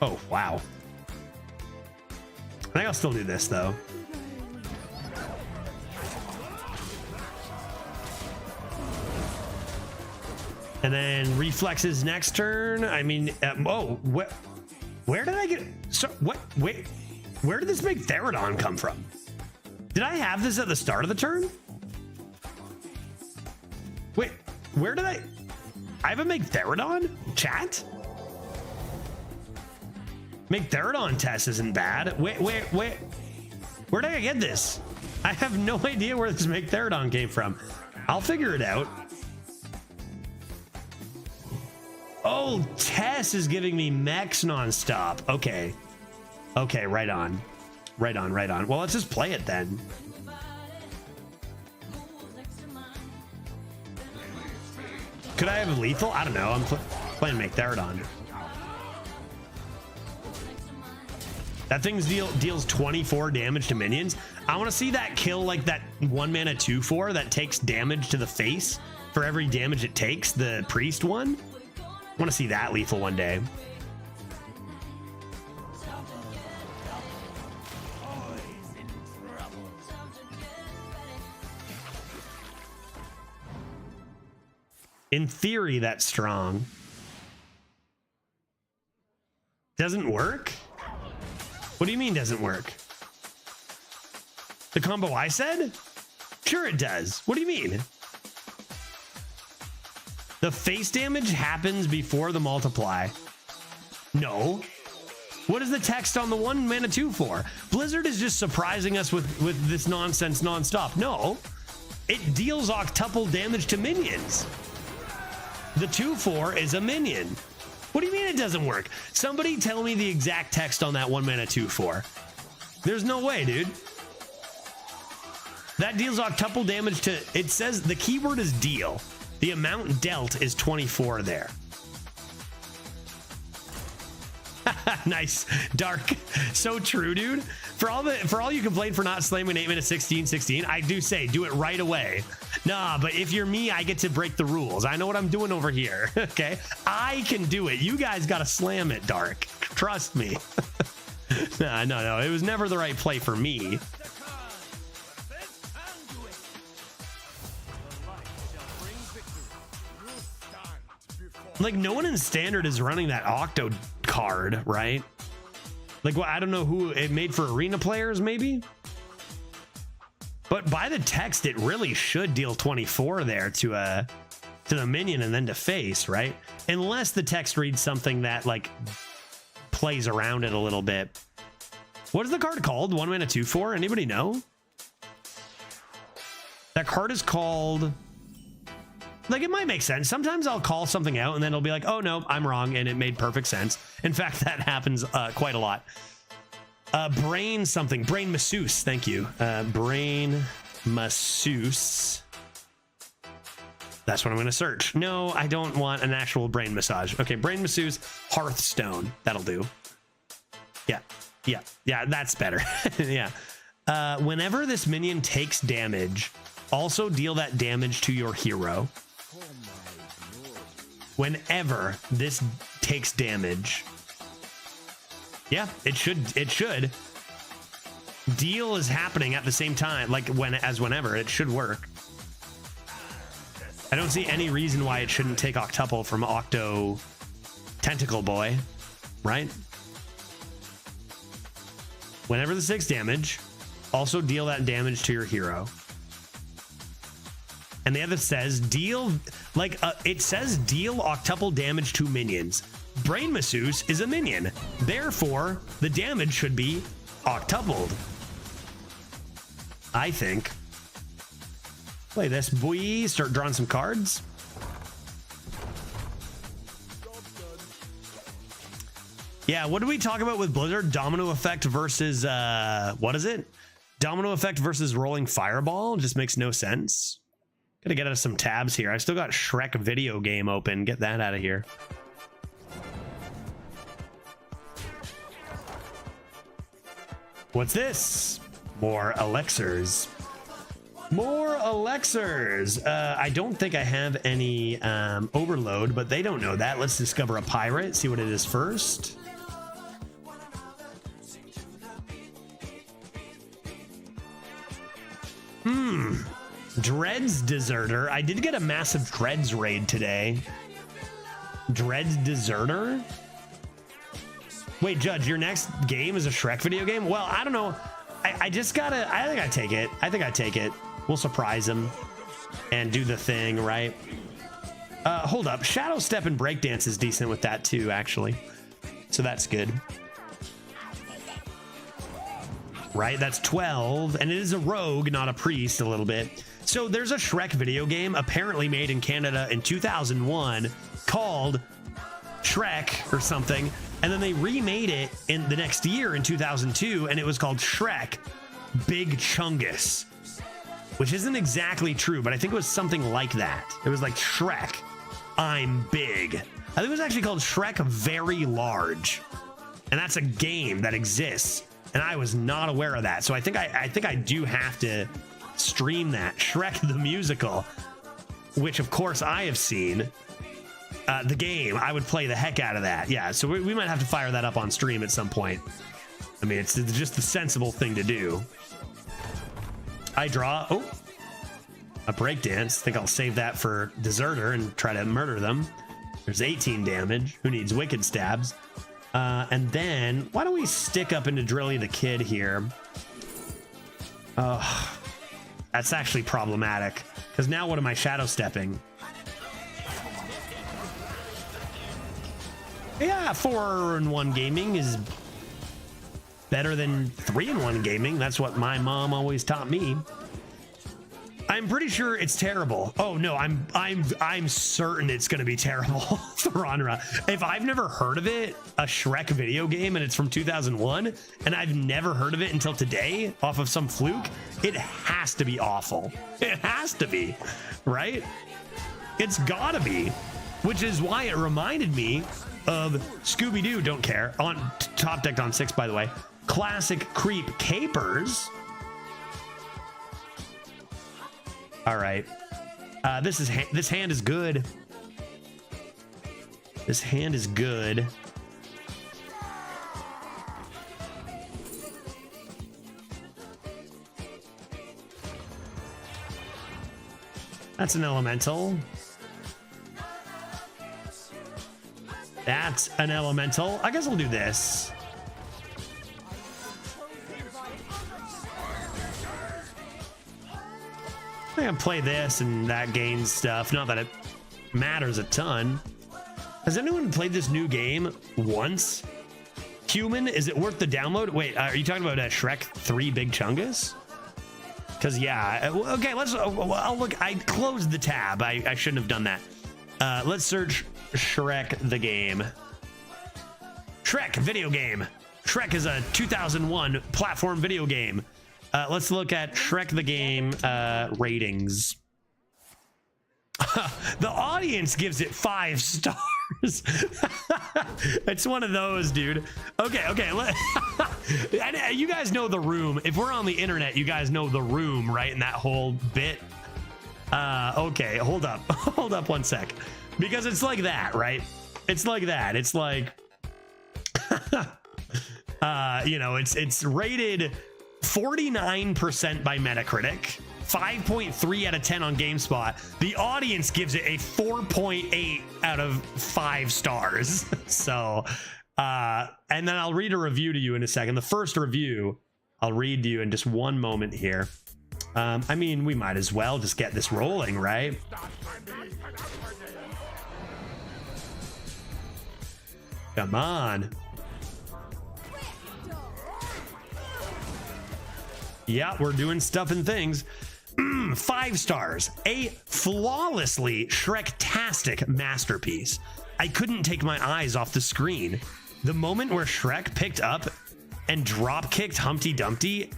Oh, wow. I think I'll still do this, though. And then reflexes next turn. I mean, oh, where did I get? So what? Wait, where did this big Therodon come from? Did I have this at the start of the turn? Wait, where did I have a make Therodon? Chat? Make Therodon test isn't bad. Wait. Where did I get this? I have no idea where this make Therodon came from. I'll figure it out. Oh, Tess is giving me mechs nonstop. Okay. Okay, right on. Right on. Well, let's just play it then. Could I have lethal? I don't know. I'm playing Make Therodon. That thing deals 24 damage to minions. I want to see that kill like that 1 mana 2/4 that takes damage to the face for every damage it takes, the priest one. I want to see that lethal one day. In theory, that's strong. Doesn't work? What do you mean doesn't work? The combo I said? Sure it does. What do you mean? The face damage happens before the multiply. No. What is the text on the 1 mana 2/4? Blizzard is just surprising us with this nonsense nonstop. No. It deals octuple damage to minions. The 2/4 is a minion. What do you mean it doesn't work? Somebody tell me the exact text on that 1 mana 2/4. There's no way, dude. That deals octuple damage to, it says the keyword is deal. The amount dealt is 24 there. Nice, Dark. So true, dude. For all you complain for not slamming 8 minutes 16, I do say do it right away. Nah, but if you're me, I get to break the rules. I know what I'm doing over here. Okay, I can do it. You guys gotta slam it, Dark. Trust me. No. It was never the right play for me. Before Like, no one in standard is running that Octo card, right? Like, well, I don't know who it made for arena players, maybe. But by the text, it really should deal 24 there to the minion and then to face, right? Unless the text reads something that like plays around it a little bit. What is the card called? 1 mana 2/4. Anybody know? That card is called. Like, it might make sense. Sometimes I'll call something out and then it'll be like, oh no, I'm wrong, and it made perfect sense. In fact, that happens quite a lot. Brain something. Brain masseuse. Thank you. Brain masseuse. That's what I'm going to search. No, I don't want an actual brain massage. Okay, brain masseuse, Hearthstone. That'll do. Yeah, that's better. Yeah. Whenever this minion takes damage, also deal that damage to your hero. Whenever this takes damage. Yeah, it should. Deal is happening at the same time, like whenever. It should work. I don't see any reason why it shouldn't take octuple from Octo Tentacle Boy, right? Whenever this takes damage, also deal that damage to your hero. And the other says deal, like, it says deal octuple damage to minions. Brain Masseuse is a minion. Therefore, the damage should be octupled. I think. Play this, boy. Start drawing some cards. Yeah, what did we talk about with Blizzard? Domino effect versus, what is it? Domino effect versus rolling fireball? Just makes no sense. Gotta get out of some tabs here. I still got Shrek video game open. Get that out of here. What's this? More elixirs. More elixirs. I don't think I have any overload, but they don't know that. Let's discover a pirate, see what it is first. Dread's Deserter. I did get a massive Dread's raid today. Dread's Deserter? Wait, Judge, your next game is a Shrek video game? Well, I don't know. I just gotta, I think I take it. I take it. We'll surprise him and do the thing, right? Hold up. Shadow Step and Breakdance is decent with that too, actually. So that's good. Right, that's 12, and it is a rogue, not a priest, a little bit. So there's a Shrek video game apparently made in Canada in 2001 called Shrek or something, and then they remade it in the next year in 2002, and it was called Shrek Big Chungus, which isn't exactly true, but I think it was something like that. It was like Shrek, I'm big. I think it was actually called Shrek Very Large, and that's a game that exists. And I was not aware of that. So I think I do have to stream that. Shrek the Musical, which of course I have seen. The game, I would play the heck out of that. Yeah, so we might have to fire that up on stream at some point. I mean, it's just the sensible thing to do. I draw, a breakdance. I think I'll save that for Deserter and try to murder them. There's 18 damage. Who needs Wicked Stabs? And then, why don't we stick up into Drilly the Kid here? Oh, that's actually problematic. Because now what am I shadow stepping? Yeah, 4-in-1 gaming is better than 3-in-1 gaming. That's what my mom always taught me. I'm pretty sure it's terrible. Oh no, I'm certain it's gonna be terrible. Thranra. If I've never heard of it, a Shrek video game, and it's from 2001, and I've never heard of it until today off of some fluke, it has to be awful. It has to be, right? It's gotta be, which is why it reminded me of Scooby-Doo, don't care, on top decked on 6, by the way. Classic Creep Capers. All right, this hand is good. This hand is good. That's an elemental. That's an elemental. I guess I'll do this. I'm gonna play this and that gains stuff. Not that it matters a ton. Has anyone played this new game once? Human, is it worth the download? Wait, are you talking about Shrek 3 Big Chungus? Because yeah, okay, I'll look. I closed the tab. I shouldn't have done that. Let's search Shrek the game. Shrek video game. Shrek is a 2001 platform video game. Let's look at Shrek the game ratings. The audience gives it 5 stars. It's one of those, dude. Okay. And you guys know the room. If we're on the internet, you guys know the room, right? And that whole bit. Okay, hold up. Hold up one sec. Because it's like that, right? It's like that. It's like, you know, it's rated 49% by Metacritic, 5.3 out of 10 on GameSpot. The audience gives it a 4.8 out of 5 stars. So, and then I'll read a review to you in a second. The first review I'll read to you in just one moment here. I mean, we might as well just get this rolling, right? Come on. Yeah, we're doing stuff and things. 5 stars. A flawlessly Shrek-tastic masterpiece. I couldn't take my eyes off the screen. The moment where Shrek picked up and drop-kicked Humpty Dumpty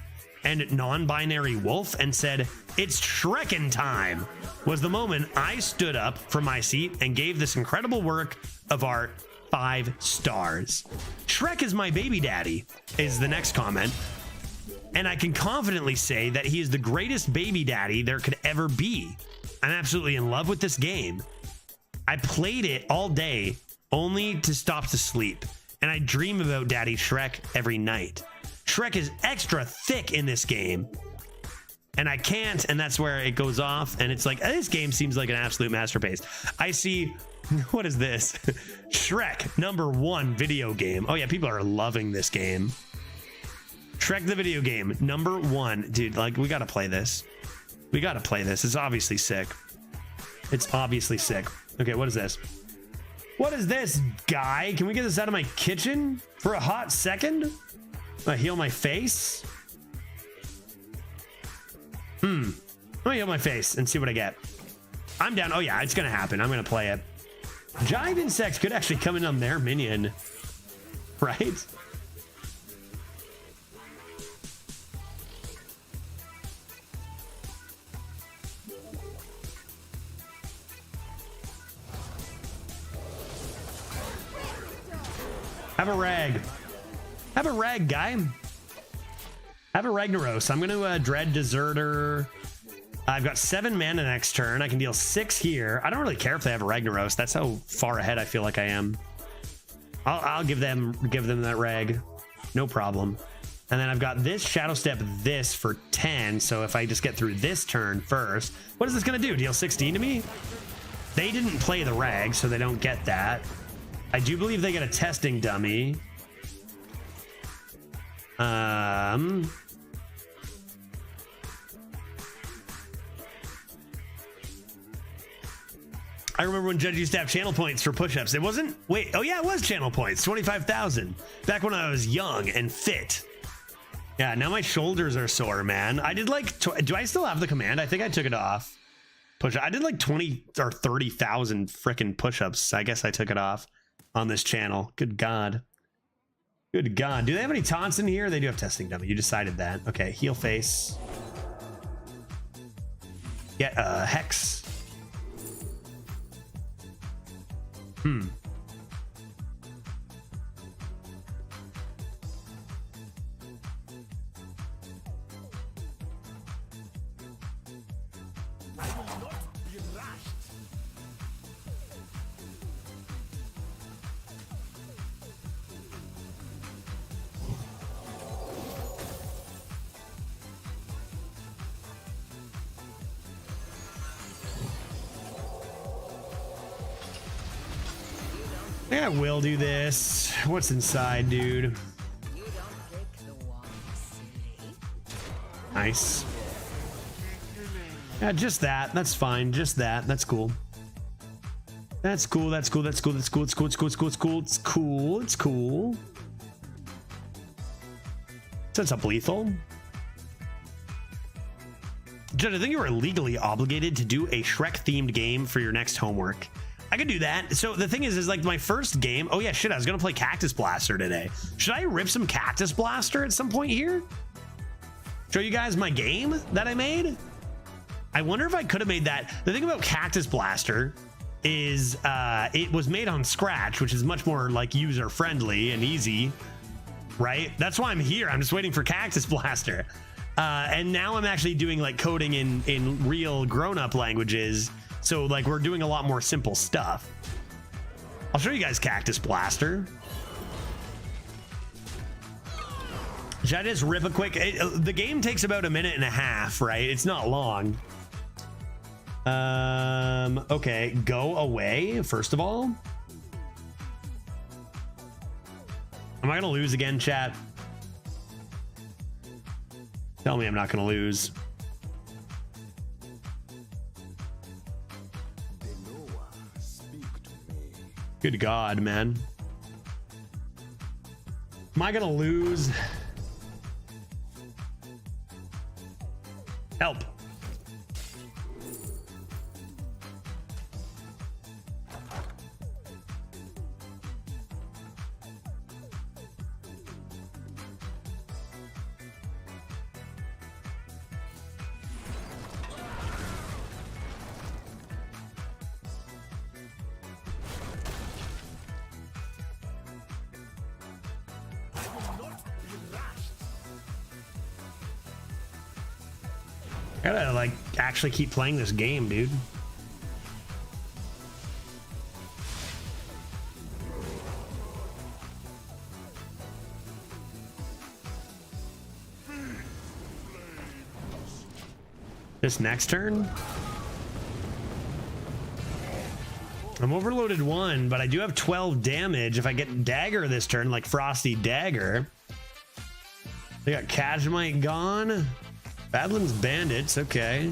and non-binary wolf and said, "It's Shrekin' time," was the moment I stood up from my seat and gave this incredible work of art 5 stars. Shrek is my baby daddy, is the next comment. And I can confidently say that he is the greatest baby daddy there could ever be. I'm absolutely in love with this game. I played it all day only to stop to sleep, and I dream about Daddy Shrek every night. Shrek is extra thick in this game, and I can't, and that's where it goes off, and it's like, this game seems like an absolute masterpiece. I see, what is this? Shrek #1 video game. Oh yeah, people are loving this game. Shrek the video game, #1. Dude, like, we gotta play this. We gotta play this. It's obviously sick. It's obviously sick. Okay, what is this? What is this, guy? Can we get this out of my kitchen for a hot second? I heal my face? Let me heal my face and see what I get. I'm down. Oh yeah, it's gonna happen. I'm gonna play it. Giant insects could actually come in on their minion, right? Have a rag. Have a rag, guy. Have a Ragnaros. I'm going to Dread Deserter. I've got 7 mana next turn. I can deal 6 here. I don't really care if they have a Ragnaros. That's how far ahead I feel like I am. I'll give them that rag. No problem. And then I've got this Shadow Step this for 10. So if I just get through this turn first, what is this going to do? Deal 16 to me? They didn't play the rag, so they don't get that. I do believe they get a testing dummy. I remember when judges used to have channel points for push-ups. It wasn't, wait, oh yeah, it was channel points, 25,000. Back when I was young and fit. Yeah, now my shoulders are sore, man. I did like, do I still have the command? I think I took it off. I did like 20 or 30,000 freaking push-ups. I guess I took it off on this channel. Good God. Good God. Do they have any taunts in here? They do have testing dummy. You decided that. Okay, heal face. Get a hex. Yeah, I will do this. What's inside, dude? Nice. Yeah, just that. That's fine. Just that. That's cool. That's cool. That's cool. That's cool. That's cool. It's cool. It's cool. It's cool. It's cool. It's cool. It's cool. Sets up lethal. Judge, I think you are legally obligated to do a Shrek themed game for your next homework. I could do that. So the thing is like my first game. Oh yeah, shit. I was gonna play Cactus Blaster today. Should I rip some Cactus Blaster at some point here? Show you guys my game that I made. I wonder if I could have made that. The thing about Cactus Blaster is it was made on Scratch, which is much more like user friendly and easy, right? That's why I'm here. I'm just waiting for Cactus Blaster. And now I'm actually doing like coding in real grown-up languages. So like we're doing a lot more simple stuff. I'll show you guys Cactus Blaster. Should I just rip a quick? The game takes about a minute and a half, right? It's not long. Okay, go away, first of all. Am I gonna lose again, chat? Tell me I'm not gonna lose. Good God, man. Am I gonna lose? Help. I gotta like actually keep playing this game, dude. This next turn, I'm overloaded 1, but I do have 12 damage. If I get dagger this turn, like Frosty Dagger. They got Kajmite gone. Badlands Bandits, okay.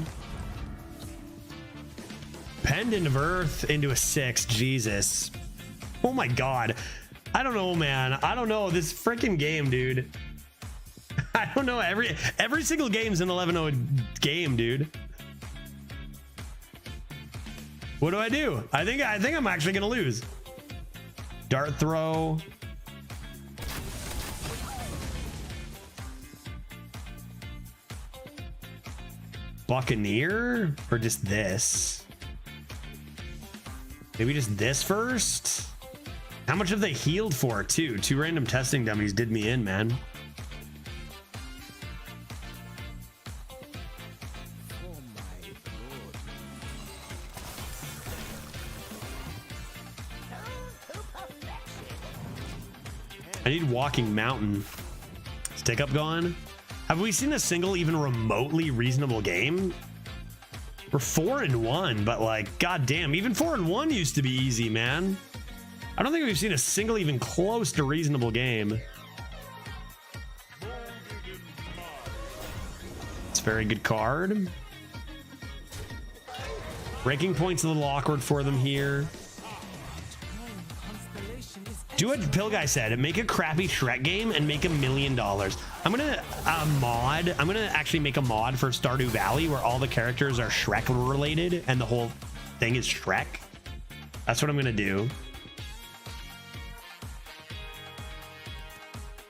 Pendant of Earth into a 6, Jesus. Oh my God. I don't know, man. I don't know. This freaking game, dude. I don't know. Every single game's an 11-0 game, dude. What do I do? I think I'm actually gonna lose. Dart throw. Buccaneer or just this? Maybe just this first? How much have they healed for too? 2 random testing dummies did me in, man. I need Walking Mountain. Stick up gone. Have we seen a single even remotely reasonable game? We're 4-1, but like, goddamn, even 4-1 used to be easy, man. I don't think we've seen a single even close to reasonable game. It's a very good card. Breaking point's a little awkward for them here. Do what Pill Guy said, make a crappy Shrek game and make $1 million. I'm gonna actually make a mod for Stardew Valley where all the characters are Shrek related and the whole thing is Shrek. That's what I'm gonna do.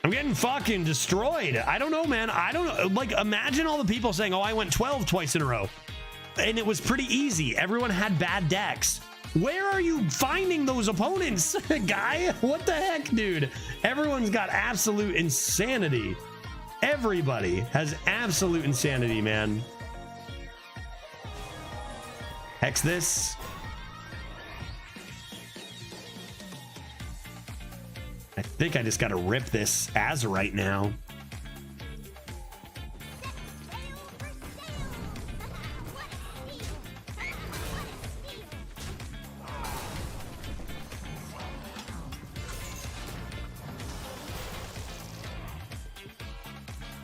I'm getting fucking destroyed. I don't know, man. I don't know. Like, imagine all the people saying, oh, I went 12 twice in a row. And it was pretty easy. Everyone had bad decks. Where are you finding those opponents, guy? What the heck, dude? Everyone's got absolute insanity. Everybody has absolute insanity, man. Hex this. I think I just got to rip this Azurite now.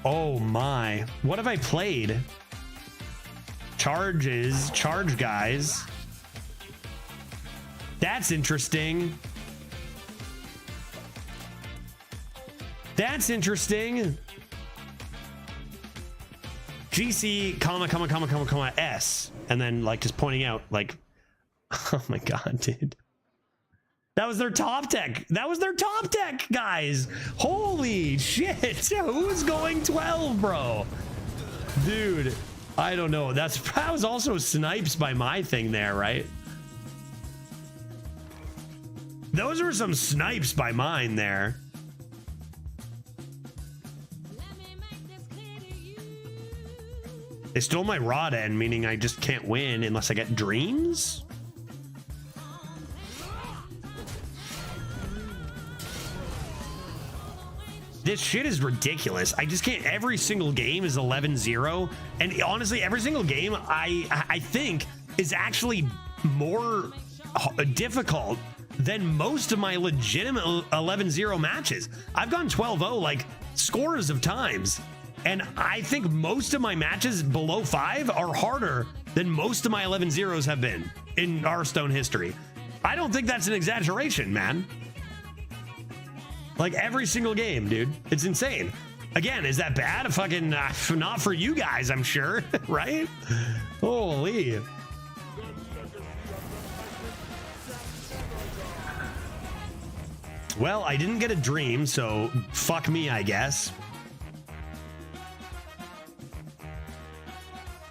Oh my. What have I played? Charge guys. That's interesting. That's interesting. GC, comma, S. And then like just pointing out like, oh my God, dude. That was their top deck. That was their top deck, guys. Holy shit. Who's going 12, bro? Dude, I don't know. That was also snipes by my thing there, right? Those were some snipes by mine there. They stole my rod end, meaning I just can't win unless I get dreams? This shit is ridiculous. I just can't. Every single game is 11-0. And honestly, every single game I think is actually more difficult than most of my legitimate 11-0 matches. I've gone 12-0 like scores of times. And I think most of my matches below 5 are harder than most of my 11-0s have been in Hearthstone history. I don't think that's an exaggeration, man. Like every single game, dude. It's insane. Again, is that bad? Fucking not for you guys, I'm sure, right? Holy. Well, I didn't get a dream, so fuck me, I guess.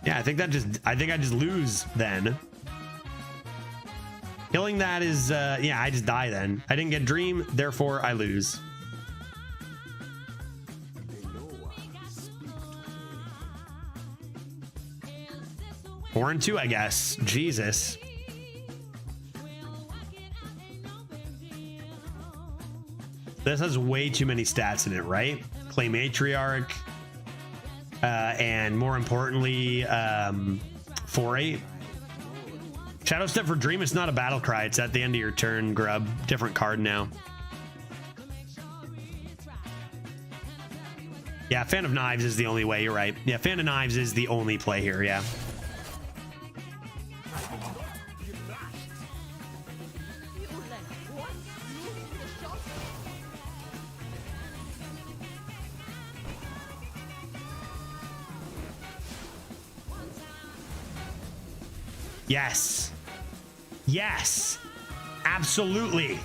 Yeah, I think I just lose then. Killing that is, yeah, I just die then. I didn't get dream, therefore I lose. Four and 2, I guess. Jesus. This has way too many stats in it, right? Clay Matriarch. And more importantly, 4-8. Shadow Step for Dream, it's not a battle cry. It's at the end of your turn, Grub. Different card now. Yeah, Fan of Knives is the only way. You're right. Yeah, Fan of Knives is the only play here. Yeah. Yes. Yes. Absolutely.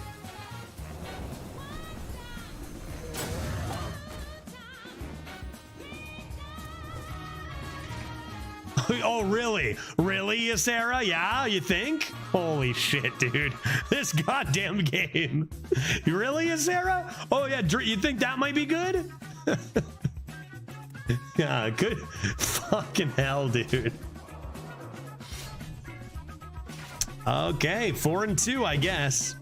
Oh, really? Really, Sarah? Yeah, you think? Holy shit, dude. This goddamn game. Really, Sarah? Oh, yeah. You think that might be good? Yeah, good. Fucking hell, dude. Okay, 4 and 2, I guess.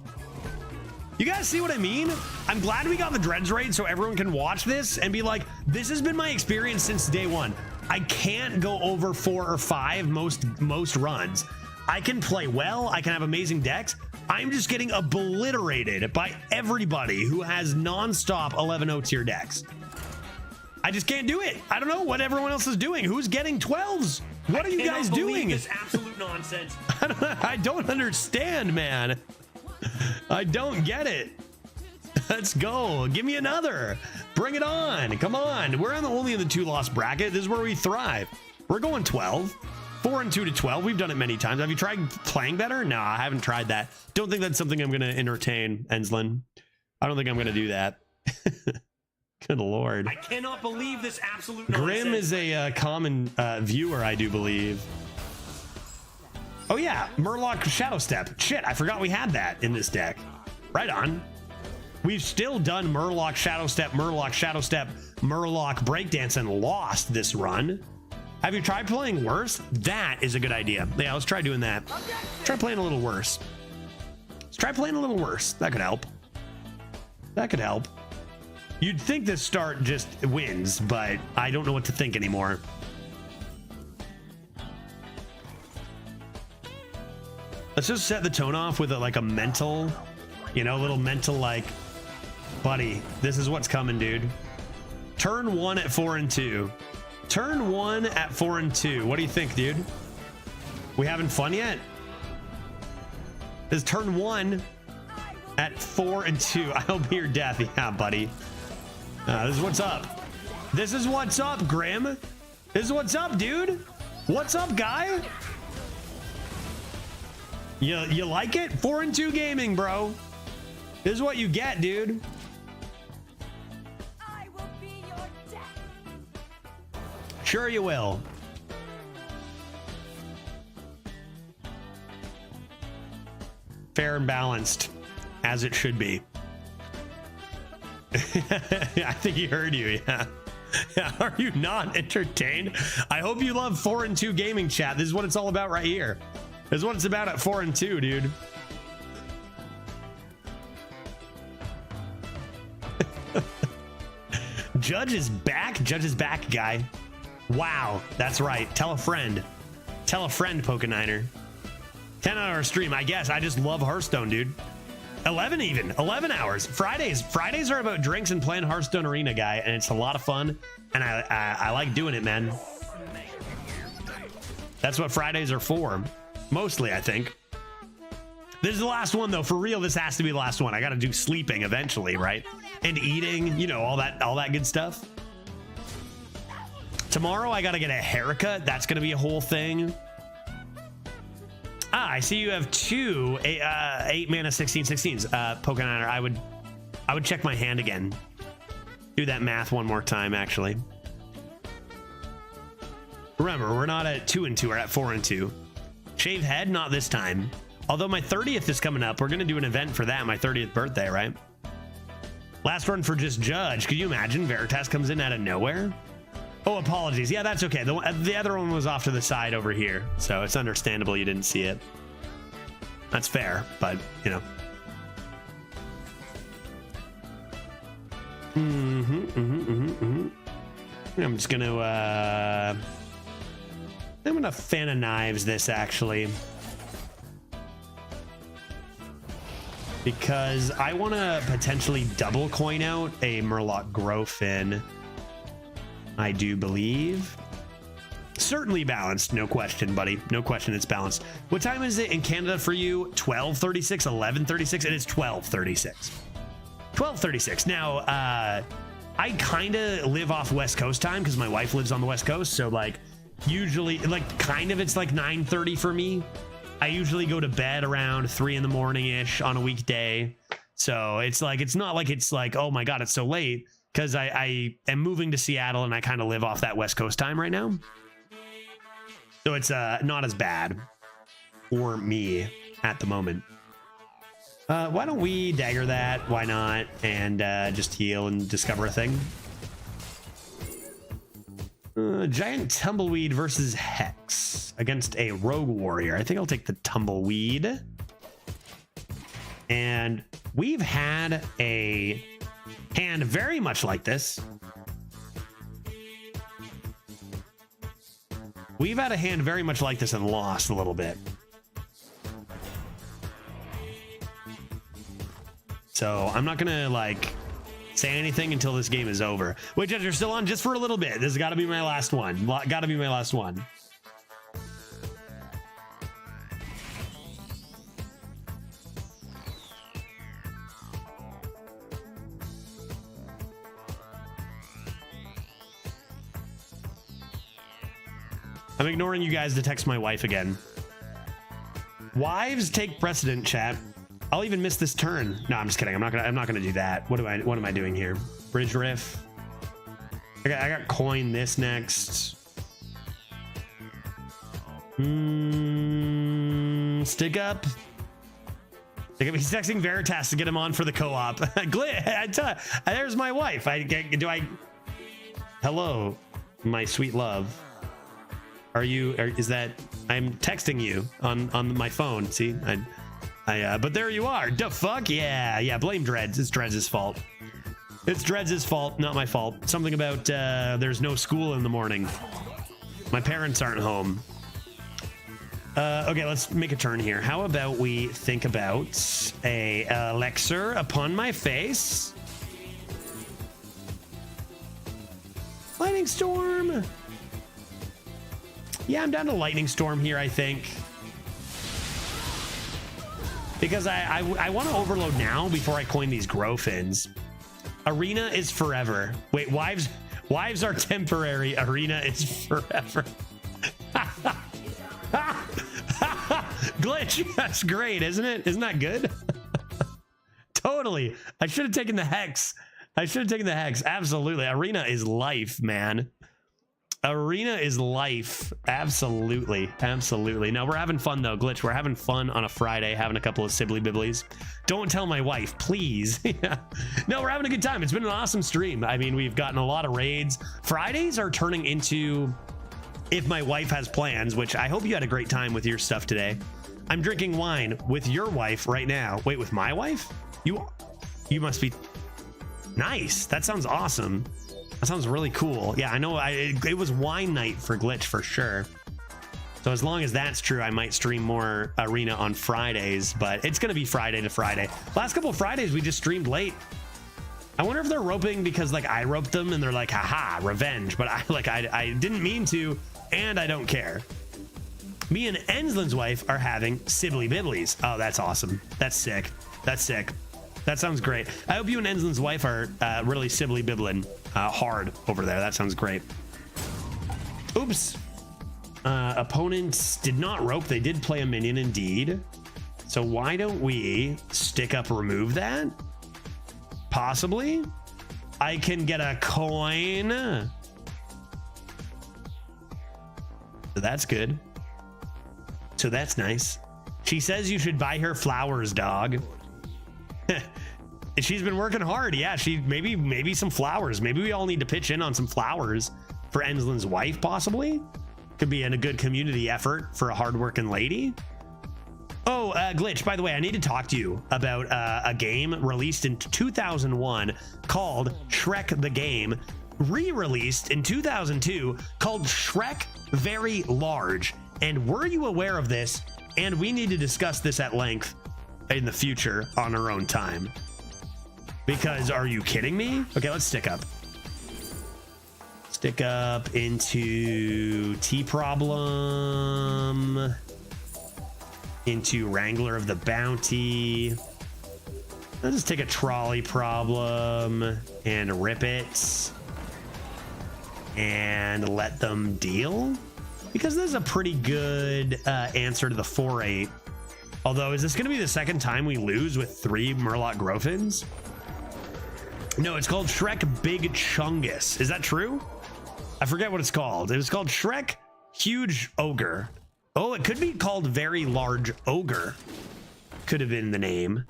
You guys see what I mean? I'm glad we got the Dreads raid so everyone can watch this and be like, this has been my experience since day one. I can't go over 4 or 5 most runs. I can play well, I can have amazing decks. I'm just getting obliterated by everybody who has non-stop 11-0 tier decks. I just can't do it. I don't know what everyone else is doing. Who's getting 12s? What are you guys doing? This absolute nonsense. I don't understand, man. I don't get it. Let's go. Give me another. Bring it on. Come on. We're only in the 2-loss bracket. This is where we thrive. We're going 12. 4 and 2 to 12. We've done it many times. Have you tried playing better? No, I haven't tried that. Don't think that's something I'm going to entertain, Enslin. I don't think I'm going to do that. Good Lord. I cannot believe this absolute nonsense. Grim is a common viewer, I do believe. Oh yeah, Murloc Shadow Step. Shit, I forgot we had that in this deck. Right on. We've still done Murloc Shadow Step, Murloc Shadow Step, Murloc Breakdance and lost this run. Have you tried playing worse? That is a good idea. Yeah, let's try doing that. Try playing a little worse. Let's try playing a little worse. That could help. That could help. You'd think this start just wins, but I don't know what to think anymore. Let's just set the tone off with like a mental, you know, a little mental like, buddy, this is what's coming, dude. Turn 1 at 4 and 2. Turn 1 at 4 and 2. What do you think, dude? We having fun yet? Is turn 1 at 4 and 2. I'll be your death. Yeah, buddy. This is what's up. This is what's up, Grim. This is what's up, dude. What's up, guy? You like it? 4 and 2 gaming, bro. This is what you get, dude. I will be your death. Sure you will. Fair and balanced, as it should be. I think he heard you, yeah. Are you not entertained? I hope you love 4 and 2 gaming, chat. This is what it's all about right here. This is what it's about at 4 and 2, dude. Judge is back. Judge is back, guy. Wow, that's right. Tell a friend. Tell a friend, Pokeniner. 10-hour stream, I guess. I just love Hearthstone, dude. 11 even. 11 hours. Fridays are about drinks and playing Hearthstone Arena, guy, and it's a lot of fun, and I like doing it, man. That's what Fridays are for. Mostly, I think. This is the last one, though. For real, this has to be the last one. I got to do sleeping eventually, right? And eating, you know, all that good stuff. Tomorrow, I got to get a haircut. That's going to be a whole thing. I see you have 2 8 mana 16/16s. Pokeniner, I would check my hand again. Do that math one more time, actually. Remember, we're not at 2 and 2, we're at 4 and 2. Shave head, not this time. Although my 30th is coming up, we're gonna do an event for that, my 30th birthday, right? Last run for just Judge. Could you imagine Veritas comes in out of nowhere? Oh, apologies. Yeah, that's okay. The other one was off to the side over here, so it's understandable you didn't see it. That's fair, but, you know. I'm just gonna, I'm gonna fan of knives this, actually. Because I want to potentially double coin out a Murloc Growfin. I do believe. Certainly balanced, no question, buddy. No question, it's balanced. What time is it in Canada for you? 12:36, 11:36? It is 12:36. 12:36. Now, I kind of live off West Coast time because my wife lives on the West Coast. So, like, usually, like, kind of it's like 9:30 for me. I usually go to bed around 3 in the morning-ish on a weekday. So it's like, it's not like it's like, oh my God, it's so late. Because I am moving to Seattle and I kind of live off that West Coast time right now. So it's not as bad for me at the moment. Why don't we dagger that? Why not? And just heal and discover a thing. Giant Tumbleweed versus Hex against a Rogue Warrior. I think I'll take the Tumbleweed. And we've had a hand very much like this. We've had a hand very much like this and lost a little bit. So I'm not gonna like say anything until this game is over. Wait, Judge, you're still on just for a little bit. This has got to be my last one. Got to be my last one. I'm ignoring you guys to text my wife again. Wives take precedent, chat. I'll even miss this turn. No, I'm just kidding. I'm not gonna do that. What am I doing here? Bridge Riff. I got coin this next. Stick up. He's texting Veritas to get him on for the co-op. There's my wife. Hello, my sweet love. Is that I'm texting you on my phone? See, but there you are. The fuck? Yeah. Blame Dreads. It's Dreads' fault. It's Dreads' fault, not my fault. Something about there's no school in the morning. My parents aren't home. Okay, let's make a turn here. How about we think about a elixir upon my face? lightning storm. Yeah, I'm down to lightning storm here, I think. Because I want to overload now before I coin these grow fins. Arena is forever. Wait, wives are temporary. Arena is forever. Glitch, that's great, isn't it? Isn't that good? Totally. I should have taken the hex. Absolutely. Arena is life, man. Arena is life. Absolutely. No, we're having fun though, Glitch. We're having fun on a Friday, having a couple of Sibbly Bibblies. Don't tell my wife, please. Yeah. No, we're having a good time. It's been an awesome stream. I mean, we've gotten a lot of raids. Fridays are turning into, if my wife has plans, which I hope you had a great time with your stuff today. I'm drinking wine with your wife right now. Wait, with my wife? You must be nice. That sounds awesome. That sounds really cool. Yeah, I know. It was wine night for Glitch for sure. So as long as that's true, I might stream more Arena on Fridays, but it's going to be Friday to Friday. Last couple of Fridays, we just streamed late. I wonder if they're roping because like I roped them and they're like, haha, revenge. But I didn't mean to, and I don't care. Me and Enslin's wife are having Sibbly Bibblies. Oh, that's awesome. That's sick. That sounds great. I hope you and Enslin's wife are really Sibbly Bibbling hard over there. That sounds great. Oops. Opponents did not rope. They did play a minion indeed. So why don't we stick up remove that? Possibly. I can get a coin. So that's good. So that's nice. She says you should buy her flowers, dog. She's been working hard. Yeah, maybe some flowers. Maybe we all need to pitch in on some flowers for Enslin's wife, possibly. Could be in a good community effort for a hardworking lady. Oh, Glitch, by the way, I need to talk to you about a game released in 2001 called Shrek the Game, re-released in 2002 called Shrek Very Large. And were you aware of this? And we need to discuss this at length in the future on our own time. Because are you kidding me? Okay, let's stick up. Stick up into T-Problem. Into Wrangler of the Bounty. Let's just take a Trolley Problem and rip it. And let them deal. Because this is a pretty good answer to the 4-8. Although, is this going to be the second time we lose with 3 Murloc Grofins? No, it's called Shrek Big Chungus. Is that true? I forget what it's called. It was called Shrek Huge Ogre. Oh, it could be called Very Large Ogre. Could have been the name.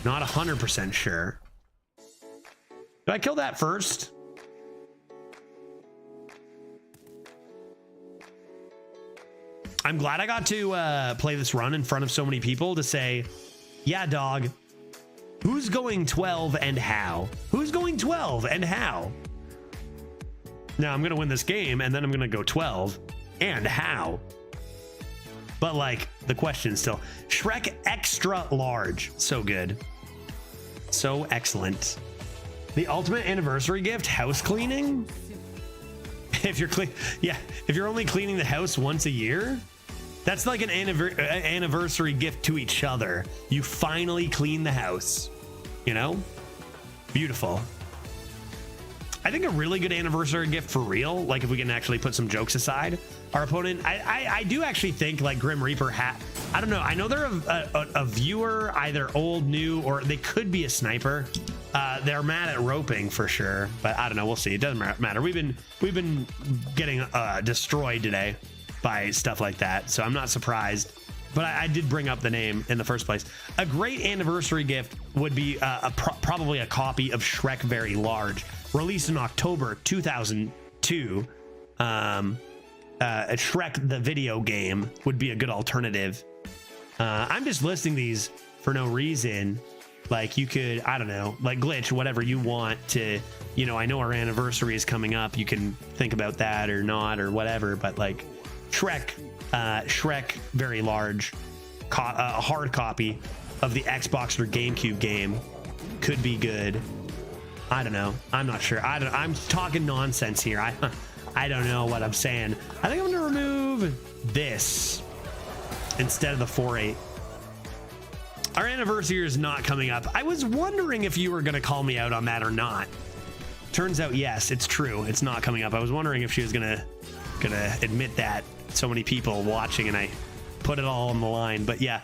Not 100% sure. Did I kill that first? I'm glad I got to play this run in front of so many people to say, yeah, dog, who's going 12 and how? Who's going 12 and how? Now I'm going to win this game and then I'm going to go 12 and how? But like the question still, Shrek Extra Large. So good. So excellent. The ultimate anniversary gift, house cleaning. If you're if you're only cleaning the house once a year, that's like an anniversary gift to each other. You finally clean the house, you know? Beautiful. I think a really good anniversary gift for real, like if we can actually put some jokes aside, our opponent, I do actually think like Grim Reaper I don't know. I know they're a viewer, either old, new, or they could be a sniper. They're mad at roping for sure, but I don't know. We'll see. It doesn't matter. We've been getting destroyed today by stuff like that, so I'm not surprised. But I did bring up the name in the first place. A great anniversary gift would be probably a copy of Shrek Very Large, released in October 2002. Shrek the video game would be a good alternative. I'm just listing these for no reason. Like you could, I don't know, like Glitch, whatever you want to, you know, I know our anniversary is coming up. You can think about that or not or whatever, but like Shrek Very Large, a hard copy of the Xbox or GameCube game could be good. I don't know. I'm not sure. I'm talking nonsense here. I don't know what I'm saying. I think I'm gonna remove this instead of the 4-8. Our anniversary is not coming up. I was wondering if you were gonna call me out on that or not. Turns out, yes, it's true. It's not coming up. I was wondering if she was gonna admit that. So many people watching, and I put it all on the line. But yeah,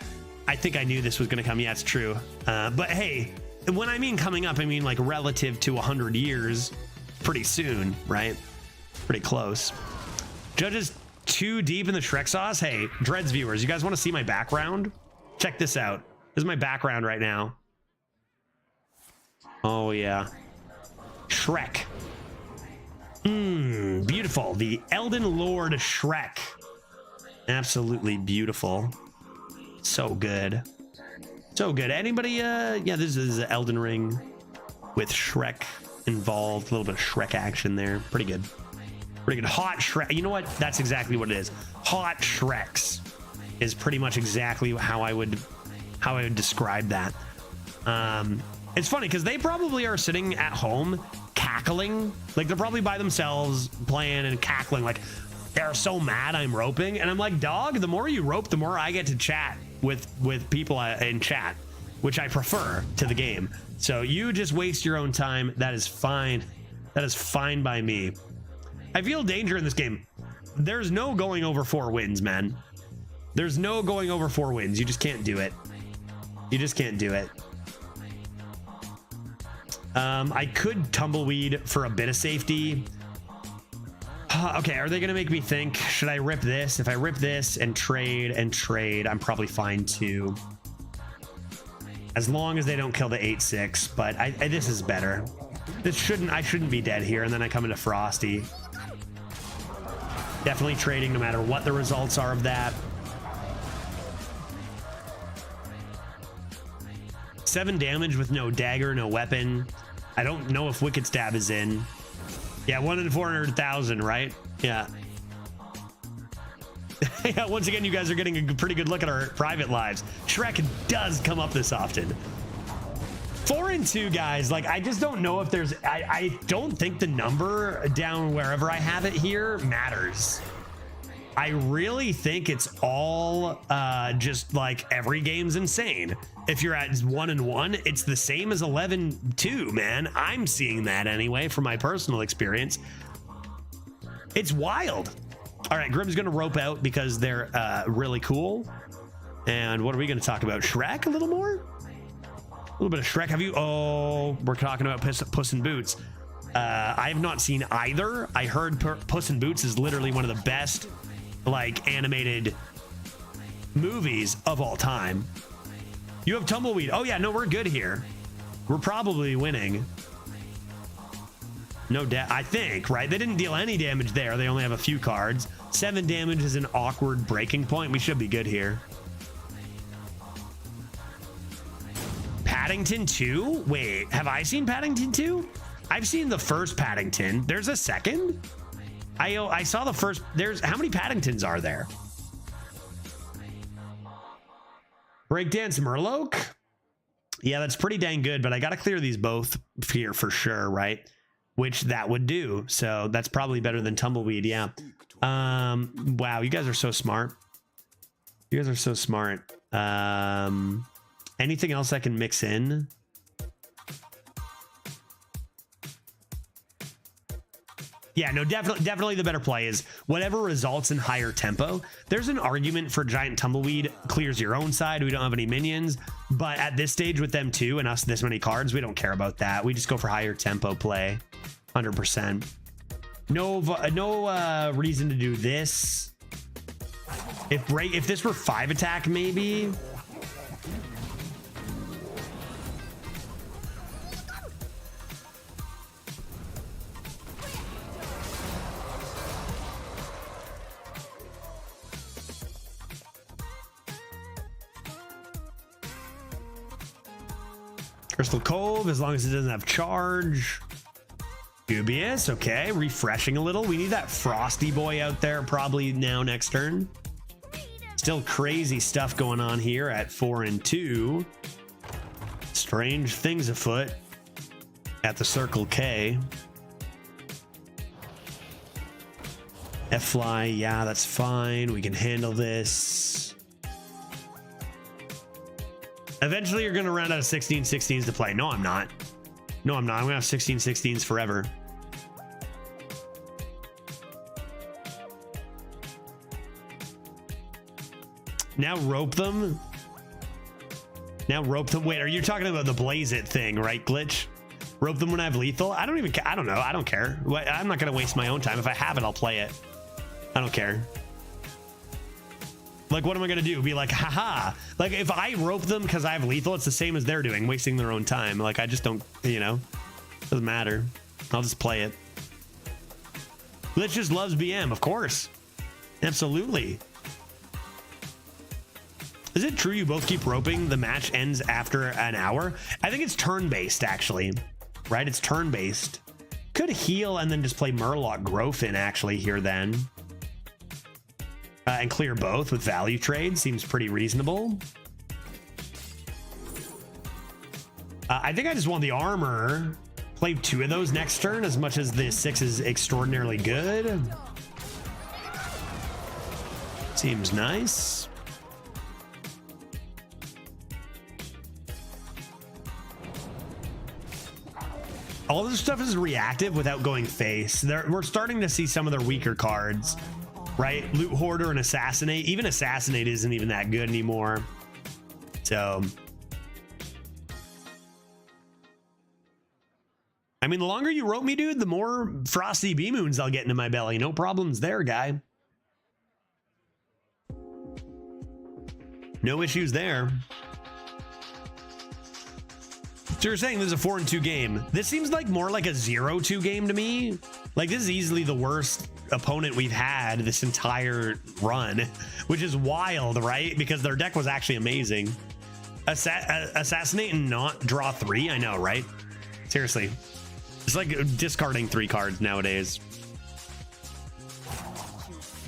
I think I knew this was gonna come. Yeah, it's true. But hey, when I mean coming up, I mean like relative to 100 years, pretty soon, right? Pretty close. Judges too deep in the Shrek sauce. Hey, Dreads viewers, you guys want to see my background? Check this out. This is my background right now. Oh yeah, Shrek. Beautiful. The Elden Lord Shrek. Absolutely beautiful. So good. So good. Anybody? Yeah, this is Elden Ring with Shrek involved. A little bit of Shrek action there. Pretty good. Pretty good. Hot Shrek. You know what? That's exactly what it is. Hot Shreks is pretty much exactly how I would describe that. It's funny because they probably are sitting at home cackling. Like they're probably by themselves playing and cackling. Like they're so mad I'm roping. And I'm like, dog, the more you rope, the more I get to chat with people in chat, which I prefer to the game. So you just waste your own time. That is fine. That is fine by me. I feel danger in this game. There's no going over 4 wins, man. There's no going over 4 wins. You just can't do it. You just can't do it. I could tumbleweed for a bit of safety. Okay, are they gonna make me think? Should I rip this? If I rip this and trade, I'm probably fine too. As long as they don't kill the 8-6, but this is better. I shouldn't be dead here, and then I come into Frosty. Definitely trading no matter what the results are of that. 7 damage with no dagger, no weapon. I don't know if Wicked Stab is in. Yeah, 1 in 400,000, right? Yeah. Yeah, once again, you guys are getting a pretty good look at our private lives. Shrek does come up this often. 4 and 2, guys. Like, I just don't know if there's... I don't think the number down wherever I have it here matters. I really think it's all just like every game's insane. If you're at 1 and 1, it's the same as 11-2, man. I'm seeing that anyway from my personal experience. It's wild. All right, Grim's gonna rope out because they're really cool. And what are we gonna talk about? Shrek a little more? A little bit of Shrek. Have you? Oh, we're talking about Puss in Boots. I have not seen either. I heard Puss in Boots is literally one of the best like animated movies of all time. You have Tumbleweed. Oh yeah, no, we're good here. We're probably winning. No doubt, I think, right? They didn't deal any damage there. They only have a few cards. 7 damage is an awkward breaking point. We should be good here. Paddington 2? Wait, have I seen Paddington 2? I've seen the first Paddington. There's a second? I saw the first. How many Paddingtons are there? Breakdance Murloc? Yeah, that's pretty dang good, but I got to clear these both here for sure, right? Which that would do. So that's probably better than Tumbleweed, yeah. Wow, you guys are so smart. You guys are so smart. Anything else I can mix in? Yeah, no, definitely the better play is whatever results in higher tempo. There's an argument for Giant Tumbleweed clears your own side. We don't have any minions, but at this stage with them too and us this many cards, we don't care about that. We just go for higher tempo play, 100%. No reason to do this. If this were 5 attack, maybe. Crystal Cove, as long as it doesn't have charge. Dubious, okay. Refreshing a little. We need that Frosty boy out there probably now next turn. Still crazy stuff going on here at 4 and 2. Strange things afoot. at the Circle K. F-fly, yeah, that's fine. We can handle this. Eventually, you're going to run out of 16-16s to play. No, I'm not. No, I'm not. I'm going to have 16-16s forever. Now rope them. Now rope them. Wait, are you talking about the Blaze It thing, right, Glitch? Rope them when I have lethal? I don't even I don't know. I don't care. I'm not going to waste my own time. If I have it, I'll play it. I don't care. Like, what am I going to do? Be like, haha. Like, if I rope them because I have lethal, it's the same as they're doing, wasting their own time. Like, I just don't, you know, doesn't matter. I'll just play it. Glitch just loves BM, of course. Absolutely. Is it true you both keep roping? The match ends after an hour? I think it's turn-based, actually. Right? It's turn-based. Could heal and then just play Murloc Grofin, actually, here then. And clear both with value trade. Seems pretty reasonable. I think I just want the armor. Play 2 of those next turn, as much as the 6 is extraordinarily good. Seems nice. All this stuff is reactive without going face. We're starting to see some of their weaker cards, right? Loot Hoarder and Assassinate. Even Assassinate isn't even that good anymore. So, I mean, the longer you rope me, dude, the more Frosty B-Moons I'll get into my belly. No problems there, guy. No issues there. So you're saying this is a 4-2 game. This seems like more like a 0-2 game to me. Like, this is easily the worst opponent we've had this entire run, which is wild, right? Because their deck was actually amazing. Assassinate and not draw 3? I know, right? Seriously. It's like discarding 3 cards nowadays.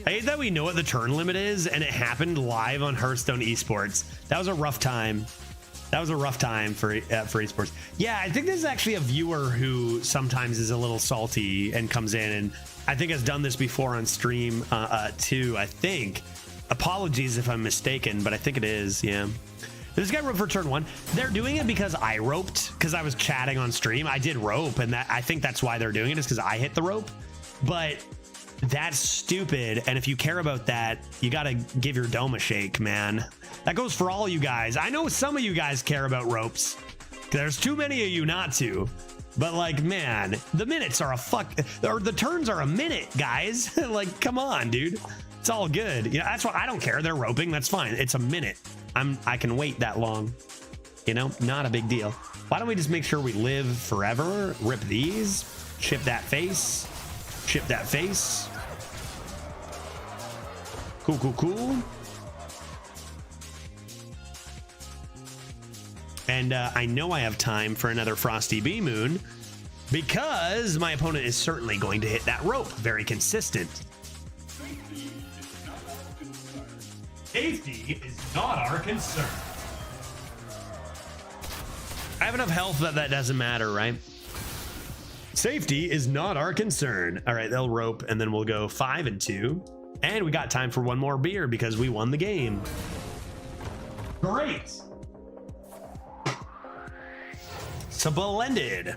I hate that we know what the turn limit is, and it happened live on Hearthstone Esports. That was a rough time. That was a rough time for esports. Yeah, I think this is actually a viewer who sometimes is a little salty and comes in, and I think has done this before on stream too, I think. Apologies if I'm mistaken, but I think it is, yeah. This guy roped for turn 1. They're doing it because I roped, because I was chatting on stream. I did rope, and I think that's why they're doing it, is because I hit the rope. But that's stupid, and if you care about that, you gotta give your dome a shake, man. That goes for all you guys. I know some of you guys care about ropes. There's too many of you not to. But, like, man, the minutes are or the turns are a minute, guys. Like, come on, dude. It's all good. You know, that's why I don't care. They're roping. That's fine. It's a minute. I can wait that long. You know, not a big deal. Why don't we just make sure we live forever? Rip these. Chip that face. Chip that face. Cool, cool, cool. And I know I have time for another Frosty B-Moon because my opponent is certainly going to hit that rope. Very consistent. Safety is not our concern. I have enough health that doesn't matter, right? Safety is not our concern. All right, they'll rope, and then we'll go 5-2. And we got time for one more beer because we won the game. Great. Splendid.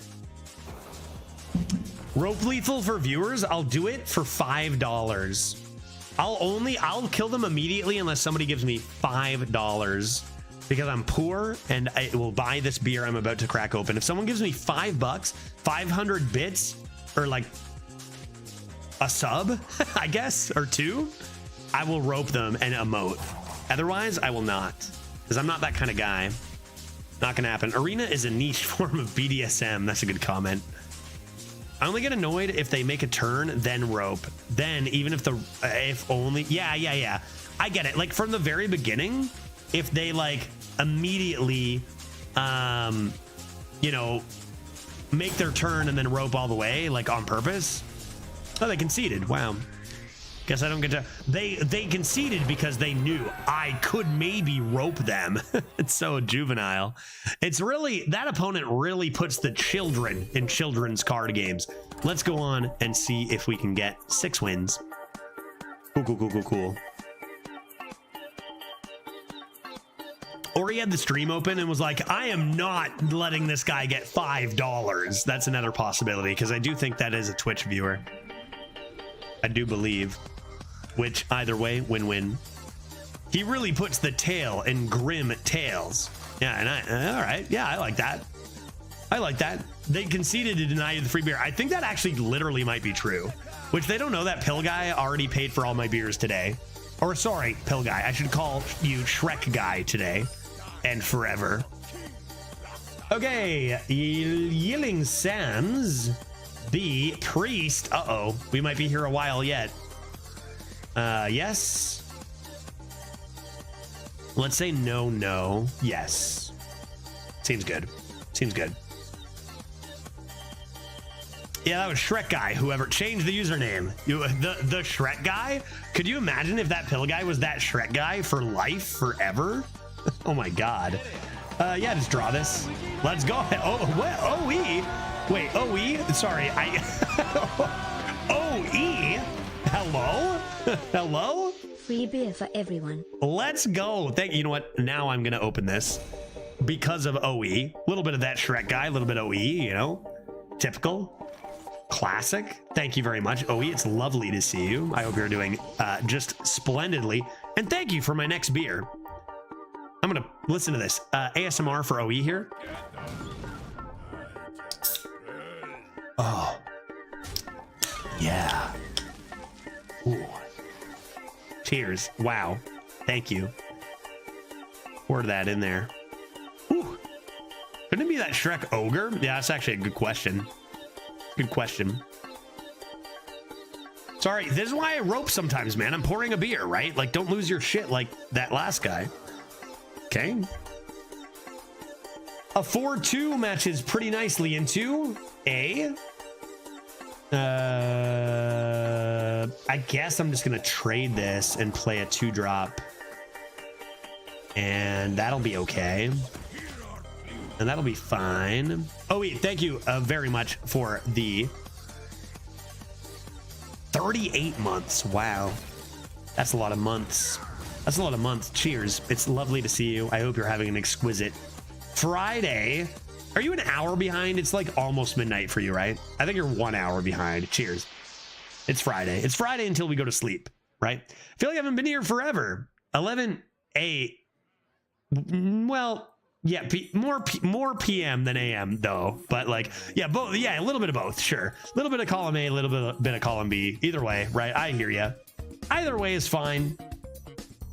Rope lethal for viewers. I'll do it for $5. I'll kill them immediately unless somebody gives me $5 because I'm poor and I will buy this beer I'm about to crack open. If someone gives me $5, 500 bits, or like a sub, I guess, or 2, I will rope them and emote. Otherwise, I will not, because I'm not that kind of guy. Not gonna happen. Arena is a niche form of BDSM. That's a good comment. I only get annoyed if they make a turn, then rope. Then even if only, yeah. I get it. Like from the very beginning, if they like immediately, you know, make their turn and then rope all the way, like on purpose. Oh, they conceded. Wow. Guess I don't get to. They conceded because they knew I could maybe rope them. It's so juvenile. It's really, that opponent really puts the children in children's card games. Let's go on and see if we can get 6 wins. Cool. Or he had the stream open and was like, I am not letting this guy get $5. That's another possibility, because I do think that is a Twitch viewer. I do believe. Which, either way, win-win. He really puts the tail in grim tails. Yeah, and all right. Yeah, I like that. I like that. They conceded to deny you the free beer. I think that actually literally might be true. Which they don't know that Pill Guy already paid for all my beers today. Or sorry, Pill Guy. I should call you Shrek Guy today. And forever. Okay, Yilling Sands, the priest. Uh-oh, we might be here a while yet. Yes. Let's say no. Yes. Seems good. Seems good. Yeah, that was Shrek Guy. Whoever changed the username. The Shrek Guy. Could you imagine if that Pill Guy was that Shrek Guy for life, forever? Oh my God. Yeah, just draw this. Let's go. Oh, what? OE? Wait, OE? Sorry, OE? Hello? Hello? Free beer for everyone. Let's go. You know what? Now I'm going to open this because of OE. A little bit of that Shrek Guy, a little bit OE, you know? Typical. Classic. Thank you very much, OE. It's lovely to see you. I hope you're doing just splendidly. And thank you for my next beer. I'm gonna listen to this. ASMR for OE here. Oh. Yeah. Ooh. Cheers. Wow. Thank you. Pour that in there. Ooh. Couldn't it be that Shrek Ogre? Yeah, that's actually a good question. Good question. Sorry, this is why I rope sometimes, man. I'm pouring a beer, right? Like, don't lose your shit like that last guy. Okay. A 4-2 matches pretty nicely into a... I guess I'm just going to trade this and play a 2-drop. And that'll be okay. And that'll be fine. Oh, wait, thank you very much for the 38 months. Wow. That's a lot of months. That's a lot of months. Cheers. It's lovely to see you. I hope you're having an exquisite Friday. Are you an hour behind? It's like almost midnight for you, right? I think you're 1 hour behind. Cheers. It's Friday. It's Friday until we go to sleep, right? I feel like I haven't been here forever. 11-8. Well, yeah, more PM than AM though. But like, yeah, both. Yeah, a little bit of both. Sure, a little bit of column A, a little bit of column B. Either way, right? I hear you. Either way is fine.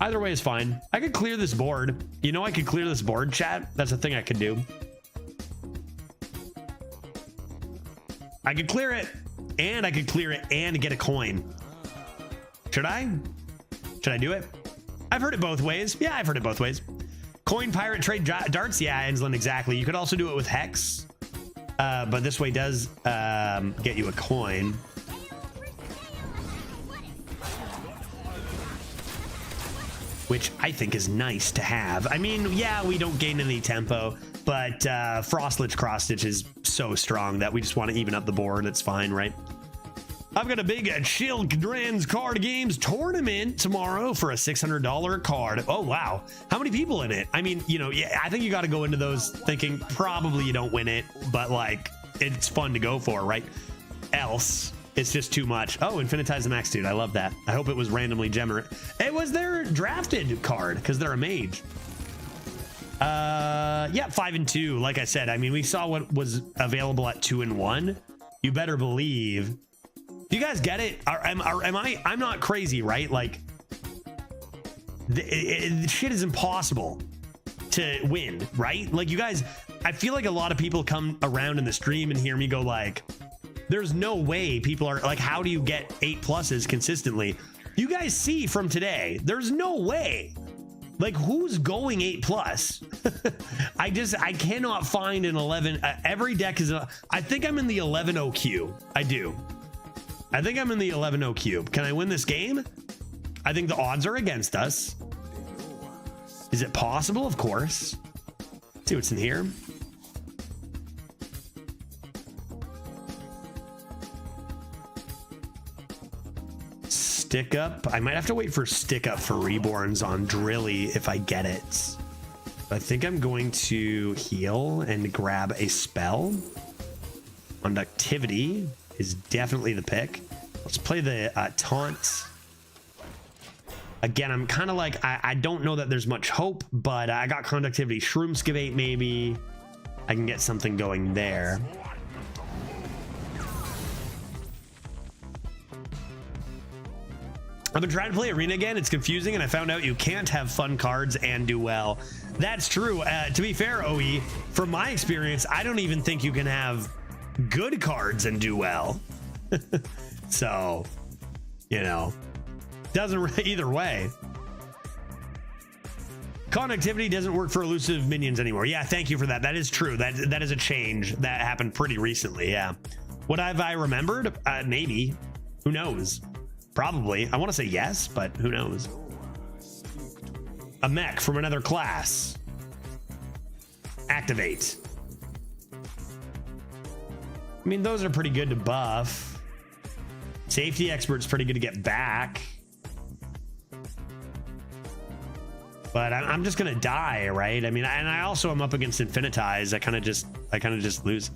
Either way is fine. I could clear this board. You know, I could clear this board, chat. That's a thing I could do. I could clear it, and I could clear it and get a coin. Should I? Should I do it? I've heard it both ways. Yeah, I've heard it both ways. Coin pirate trade darts. Yeah, Ensland, exactly. You could also do it with Hex, but this way does get you a coin. Which I think is nice to have. I mean, yeah, we don't gain any tempo, but Frostlich Cross-Stitch is so strong that we just want to even up the board. It's fine, right? I've got a big Children's Card Games tournament tomorrow for a $600 card. Oh, wow. How many people in it? I mean, you know, yeah, I think you got to go into those thinking probably you don't win it, but like, it's fun to go for, right? Else, it's just too much. Oh, Infinitize the Max, dude. I love that. I hope it was randomly generate. It was their drafted card because they're a mage. Yeah, 5 and 2. Like I said, I mean, we saw what was available at 2 and 1. You better believe. Do you guys get it? I'm not crazy, right? Like, the shit is impossible to win, right? Like, you guys, I feel like a lot of people come around in the stream and hear me go like, there's no way people are like, how do you get 8+s consistently? You guys see from today, there's no way. Like, who's going 8+? I cannot find an 11. Every deck is I think I'm in the 11 OQ. I do. I think I'm in the 11-0 cube. Can I win this game? I think the odds are against us. Is it possible? Of course. Let's see what's in here. Stick up. I might have to wait for stick up for reborns on Drilly if I get it. I think I'm going to heal and grab a spell. Conductivity is definitely the pick. Let's play the taunt. Again, I'm kind of like, I don't know that there's much hope, but I got conductivity. Shroomskivate, maybe I can get something going there. I've been trying to play Arena again. It's confusing, and I found out you can't have fun cards and do well. That's true. To be fair, OE, from my experience, I don't even think you can have good cards and do well. So, you know, doesn't either way. Conductivity doesn't work for elusive minions anymore. Yeah, thank you for that. That is true. That is a change that happened pretty recently. Yeah. What have I remembered? Maybe. Who knows? Probably. I want to say yes, but who knows? A mech from another class. Activate. I mean, those are pretty good to buff. Safety expert's pretty good to get back. But I'm just gonna die, right? I mean, and I also am up against Infinitize. I kind of just lose.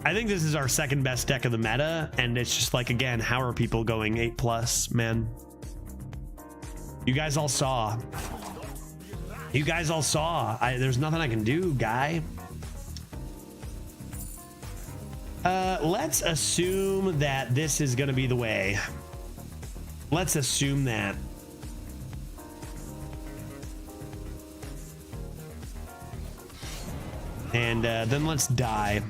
I think this is our second best deck of the meta, and it's just like, again, how are people going 8+, man? You guys all saw. There's nothing I can do, guy. Let's assume that this is gonna be the way. Let's assume that. And then let's die.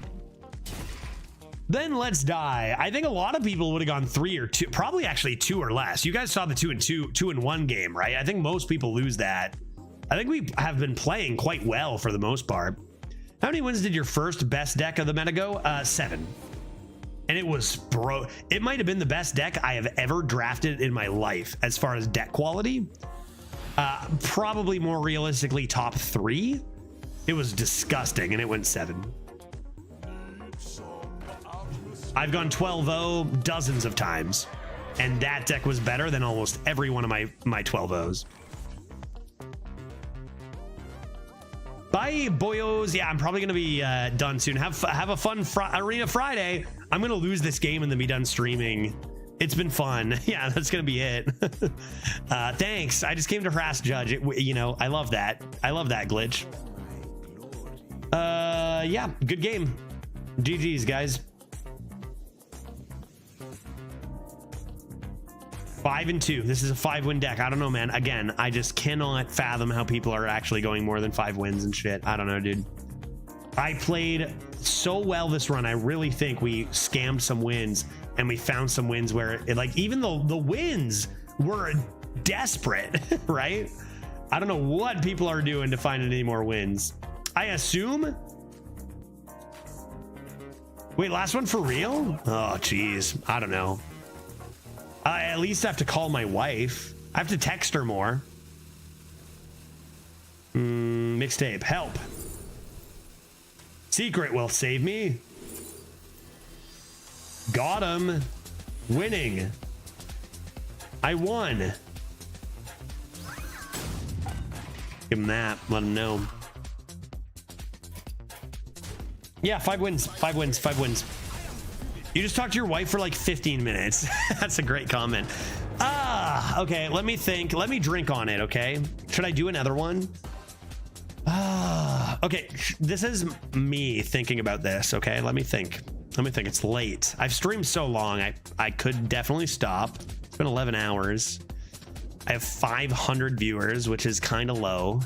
I think a lot of people would have gone 3 or 2, probably actually 2 or less. You guys saw the 2-1 game, right? I think most people lose that. I think we have been playing quite well for the most part. How many wins did your first best deck of the meta go? 7. And it was it might have been the best deck I have ever drafted in my life as far as deck quality. Probably more realistically top 3. It was disgusting, and it went 7. I've gone 12-0 dozens of times, and that deck was better than almost every one of my 12-0s. Bye, boyos. Yeah, I'm probably gonna be done soon. Have a fun Arena Friday. I'm gonna lose this game and then be done streaming. It's been fun. Yeah, that's gonna be it. Thanks. I just came to harass Judge. You know, I love that. I love that glitch. Yeah, good game. GG's, guys. 5-2. This is a 5-win deck. I don't know, man. Again, I just cannot fathom how people are actually going more than 5 wins and shit. I don't know, dude. I played so well this run. I really think we scammed some wins, and we found some wins where it, like, even though the wins were desperate, right? I don't know what people are doing to find any more wins. I assume. Wait, last one for real? Oh, geez. I don't know. I at least have to call my wife. I have to text her more. Mixtape, help. Secret will save me. Got him. Winning. I won. Give him that. Let him know. Yeah, 5 wins. 5 wins. 5 wins. You just talked to your wife for like 15 minutes. That's a great comment. Okay, let me think. Let me drink on it, okay? Should I do another one? Okay, this is me thinking about this, okay? Let me think. It's late. I've streamed so long, I could definitely stop. It's been 11 hours. I have 500 viewers, which is kind of low.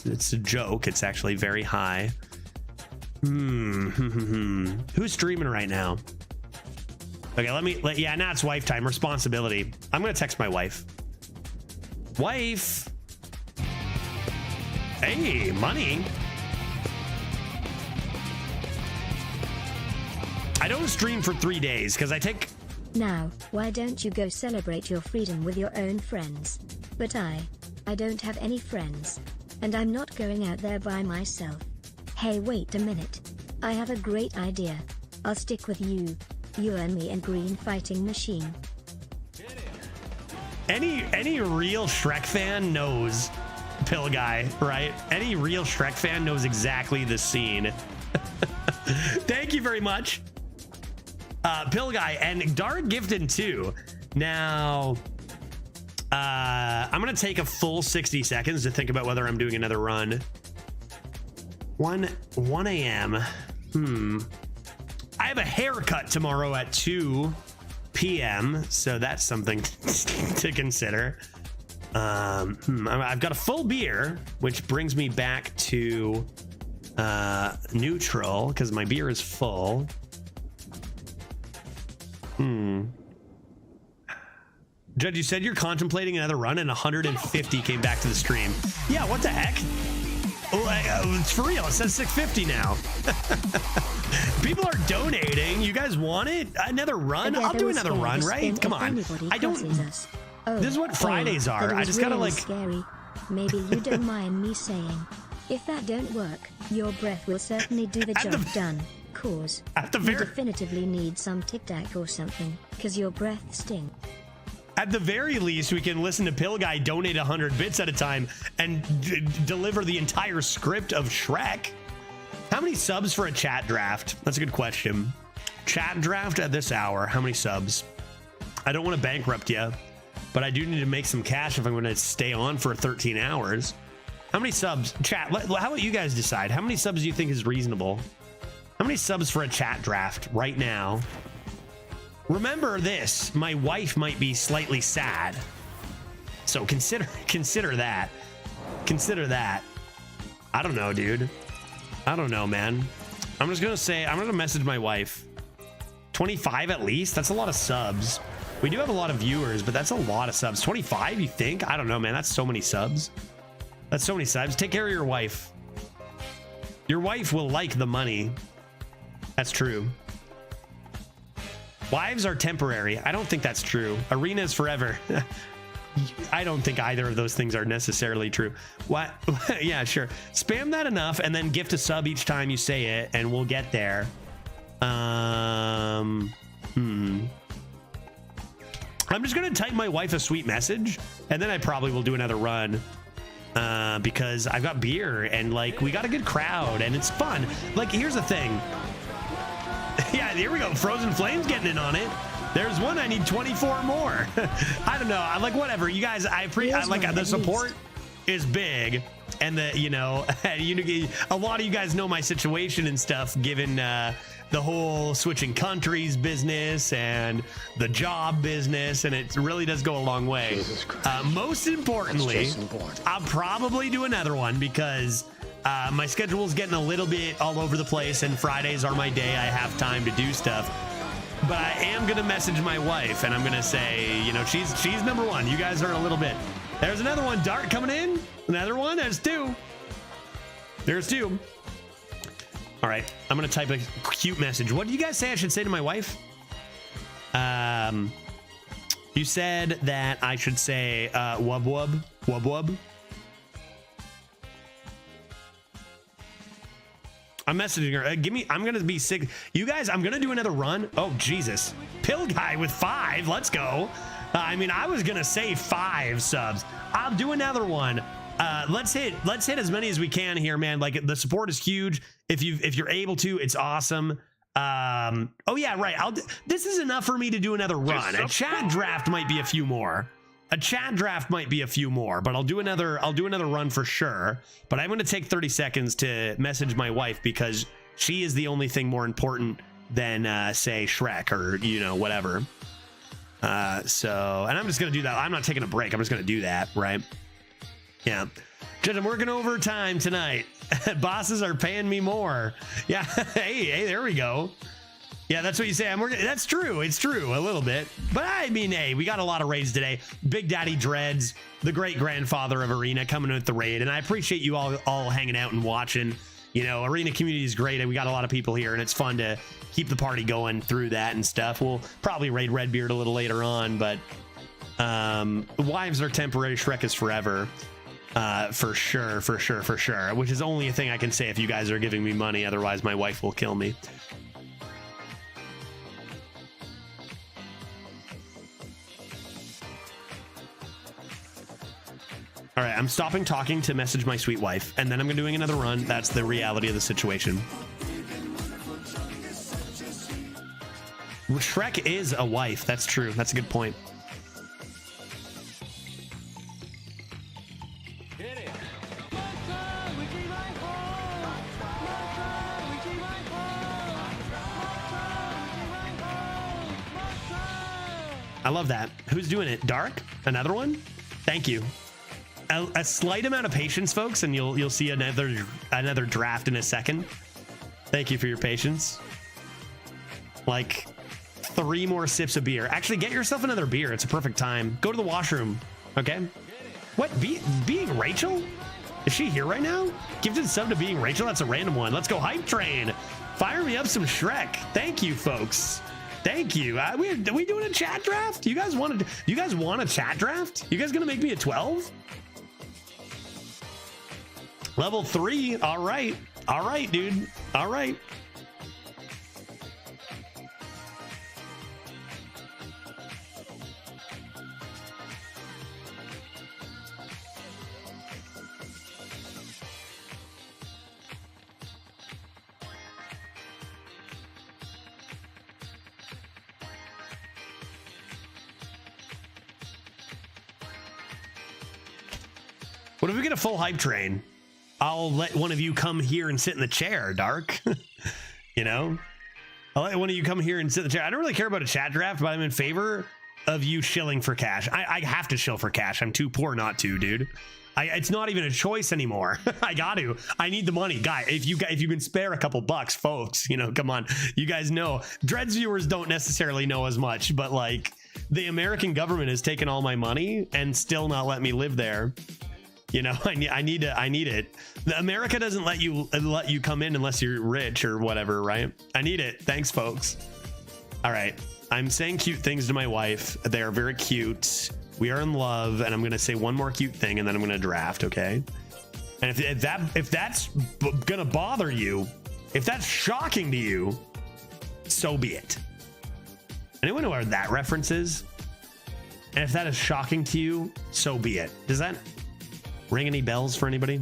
It's a joke. It's actually very high. Who's streaming right now? Okay, yeah, now it's wife time. Responsibility. I'm gonna text my wife. Wife. Hey, money. I don't stream for 3 days because I take... Now, why don't you go celebrate your freedom with your own friends? But I don't have any friends. And I'm not going out there by myself. Hey, wait a minute. I have a great idea. I'll stick with you. You and me and Green Fighting Machine. Any real Shrek fan knows Pill Guy, right? Any real Shrek fan knows exactly the scene. Thank you very much, Pill Guy, and Dark Gifted too. Now, I'm gonna take a full 60 seconds to think about whether I'm doing another run. 1 a.m. I have a haircut tomorrow at 2 p.m. so that's something to consider. I've got a full beer, which brings me back to neutral because my beer is full. Judge, you said you're contemplating another run and 150 came back to the stream. Yeah, what the heck? It's for real. It says 650 now. People are donating. You guys want it? Another run? I'll do another run, right? Come on. I don't... This is what Fridays are. I just gotta like... Scary. Maybe you don't mind me saying. If that don't work, your breath will certainly do the job done. Cause you definitively need some Tic Tac or something, cause your breath stinks. At the very least, we can listen to Pill Guy donate 100 bits at a time and deliver the entire script of Shrek. How many subs for a chat draft? That's a good question. Chat draft at this hour. How many subs? I don't want to bankrupt you, but I do need to make some cash if I'm going to stay on for 13 hours. How many subs? Chat, how about you guys decide? How many subs do you think is reasonable? How many subs for a chat draft right now? Remember this, my wife might be slightly sad. So consider that. Consider that. I don't know, dude. I don't know, man. I'm just gonna say, I'm gonna message my wife. 25 at least? That's a lot of subs. We do have a lot of viewers, but that's a lot of subs. 25, you think? I don't know, man. That's so many subs. That's so many subs. Take care of your wife. Your wife will like the money. That's true. Wives are temporary. I don't think that's true. Arena is forever. I don't think either of those things are necessarily true. What? Yeah, sure. Spam that enough and then gift a sub each time you say it and we'll get there. I'm just gonna type my wife a sweet message and then I probably will do another run because I've got beer and like we got a good crowd and it's fun. Like here's the thing. Yeah, here we go. Frozen Flames getting in on it. There's one. I need 24 more. I don't know. I'm like, whatever. You guys, I like the support is big, and the a lot of you guys know my situation and stuff, given the whole switching countries business and the job business, and it really does go a long way. Most importantly, I'll probably do another one because my schedule is getting a little bit all over the place, and Fridays are my day. I have time to do stuff. But I am going to message my wife, and I'm going to say, you know, she's number one. You guys are a little bit. There's another one. Dart coming in. Another one. There's two. There's two. All right. I'm going to type a cute message. What do you guys say I should say to my wife? You said that I should say wub wub. Wub wub. I'm messaging her. I'm going to be sick. You guys, I'm going to do another run. Oh, Jesus. Pill Guy with 5. Let's go. I mean, I was going to say 5 subs. I'll do another one. Let's hit as many as we can here, man. Like the support is huge. If you're able to, it's awesome. Oh yeah, right. This is enough for me to do another run. A chat draft might be a few more. But I'll do another run for sure. But I'm going to take 30 seconds to message my wife because she is the only thing more important than say Shrek or, you know, whatever. And I'm just going to do that. I'm not taking a break. I'm just going to do that. Right. Yeah. Judge, I'm working overtime tonight. Bosses are paying me more. Yeah. Hey, there we go. Yeah, that's what you say. I'm working. That's true. It's true a little bit. But I mean, hey, we got a lot of raids today. Big Daddy Dreads, the great grandfather of Arena, coming with the raid. And I appreciate you all hanging out and watching. You know, Arena community is great. And we got a lot of people here. And it's fun to keep the party going through that and stuff. We'll probably raid Redbeard a little later on, but wives are temporary, Shrek is forever. For sure, which is only a thing I can say if you guys are giving me money, otherwise my wife will kill me. All right, I'm stopping talking to message my sweet wife, and then I'm doing another run. That's the reality of the situation. Shrek is a wife. That's true. That's a good point. I love that. Who's doing it? Dark? Another one? Thank you. A slight amount of patience, folks, and you'll see another draft in a second. Thank you for your patience. Like 3 more sips of beer. Actually, get yourself another beer. It's a perfect time. Go to the washroom. Okay. What? Being Rachel? Is she here right now? Gifted sub to Being Rachel. That's a random one. Let's go hype train. Fire me up some Shrek. Thank you, folks. Thank you. Are we doing a chat draft? You guys want a chat draft? You guys gonna make me a 12? Level 3. All right, dude. All right. What if we get a full hype train? I'll let one of you come here and sit in the chair, Dark. You know? I'll let one of you come here and sit in the chair. I don't really care about a chat draft, but I'm in favor of you shilling for cash. I have to shill for cash. I'm too poor not to, dude. It's not even a choice anymore. I got to. I need the money. Guy, if you can spare a couple bucks, folks, you know, come on. You guys know. Dreads viewers don't necessarily know as much, but like the American government has taken all my money and still not let me live there. You know, I need it. America doesn't let you come in unless you're rich or whatever, right? I need it. Thanks, folks. All right. I'm saying cute things to my wife. They are very cute. We are in love, and I'm going to say one more cute thing, and then I'm going to draft, okay? And if that's going to bother you, if that's shocking to you, so be it. Anyone know where that reference is? And if that is shocking to you, so be it. Does that ring any bells for anybody?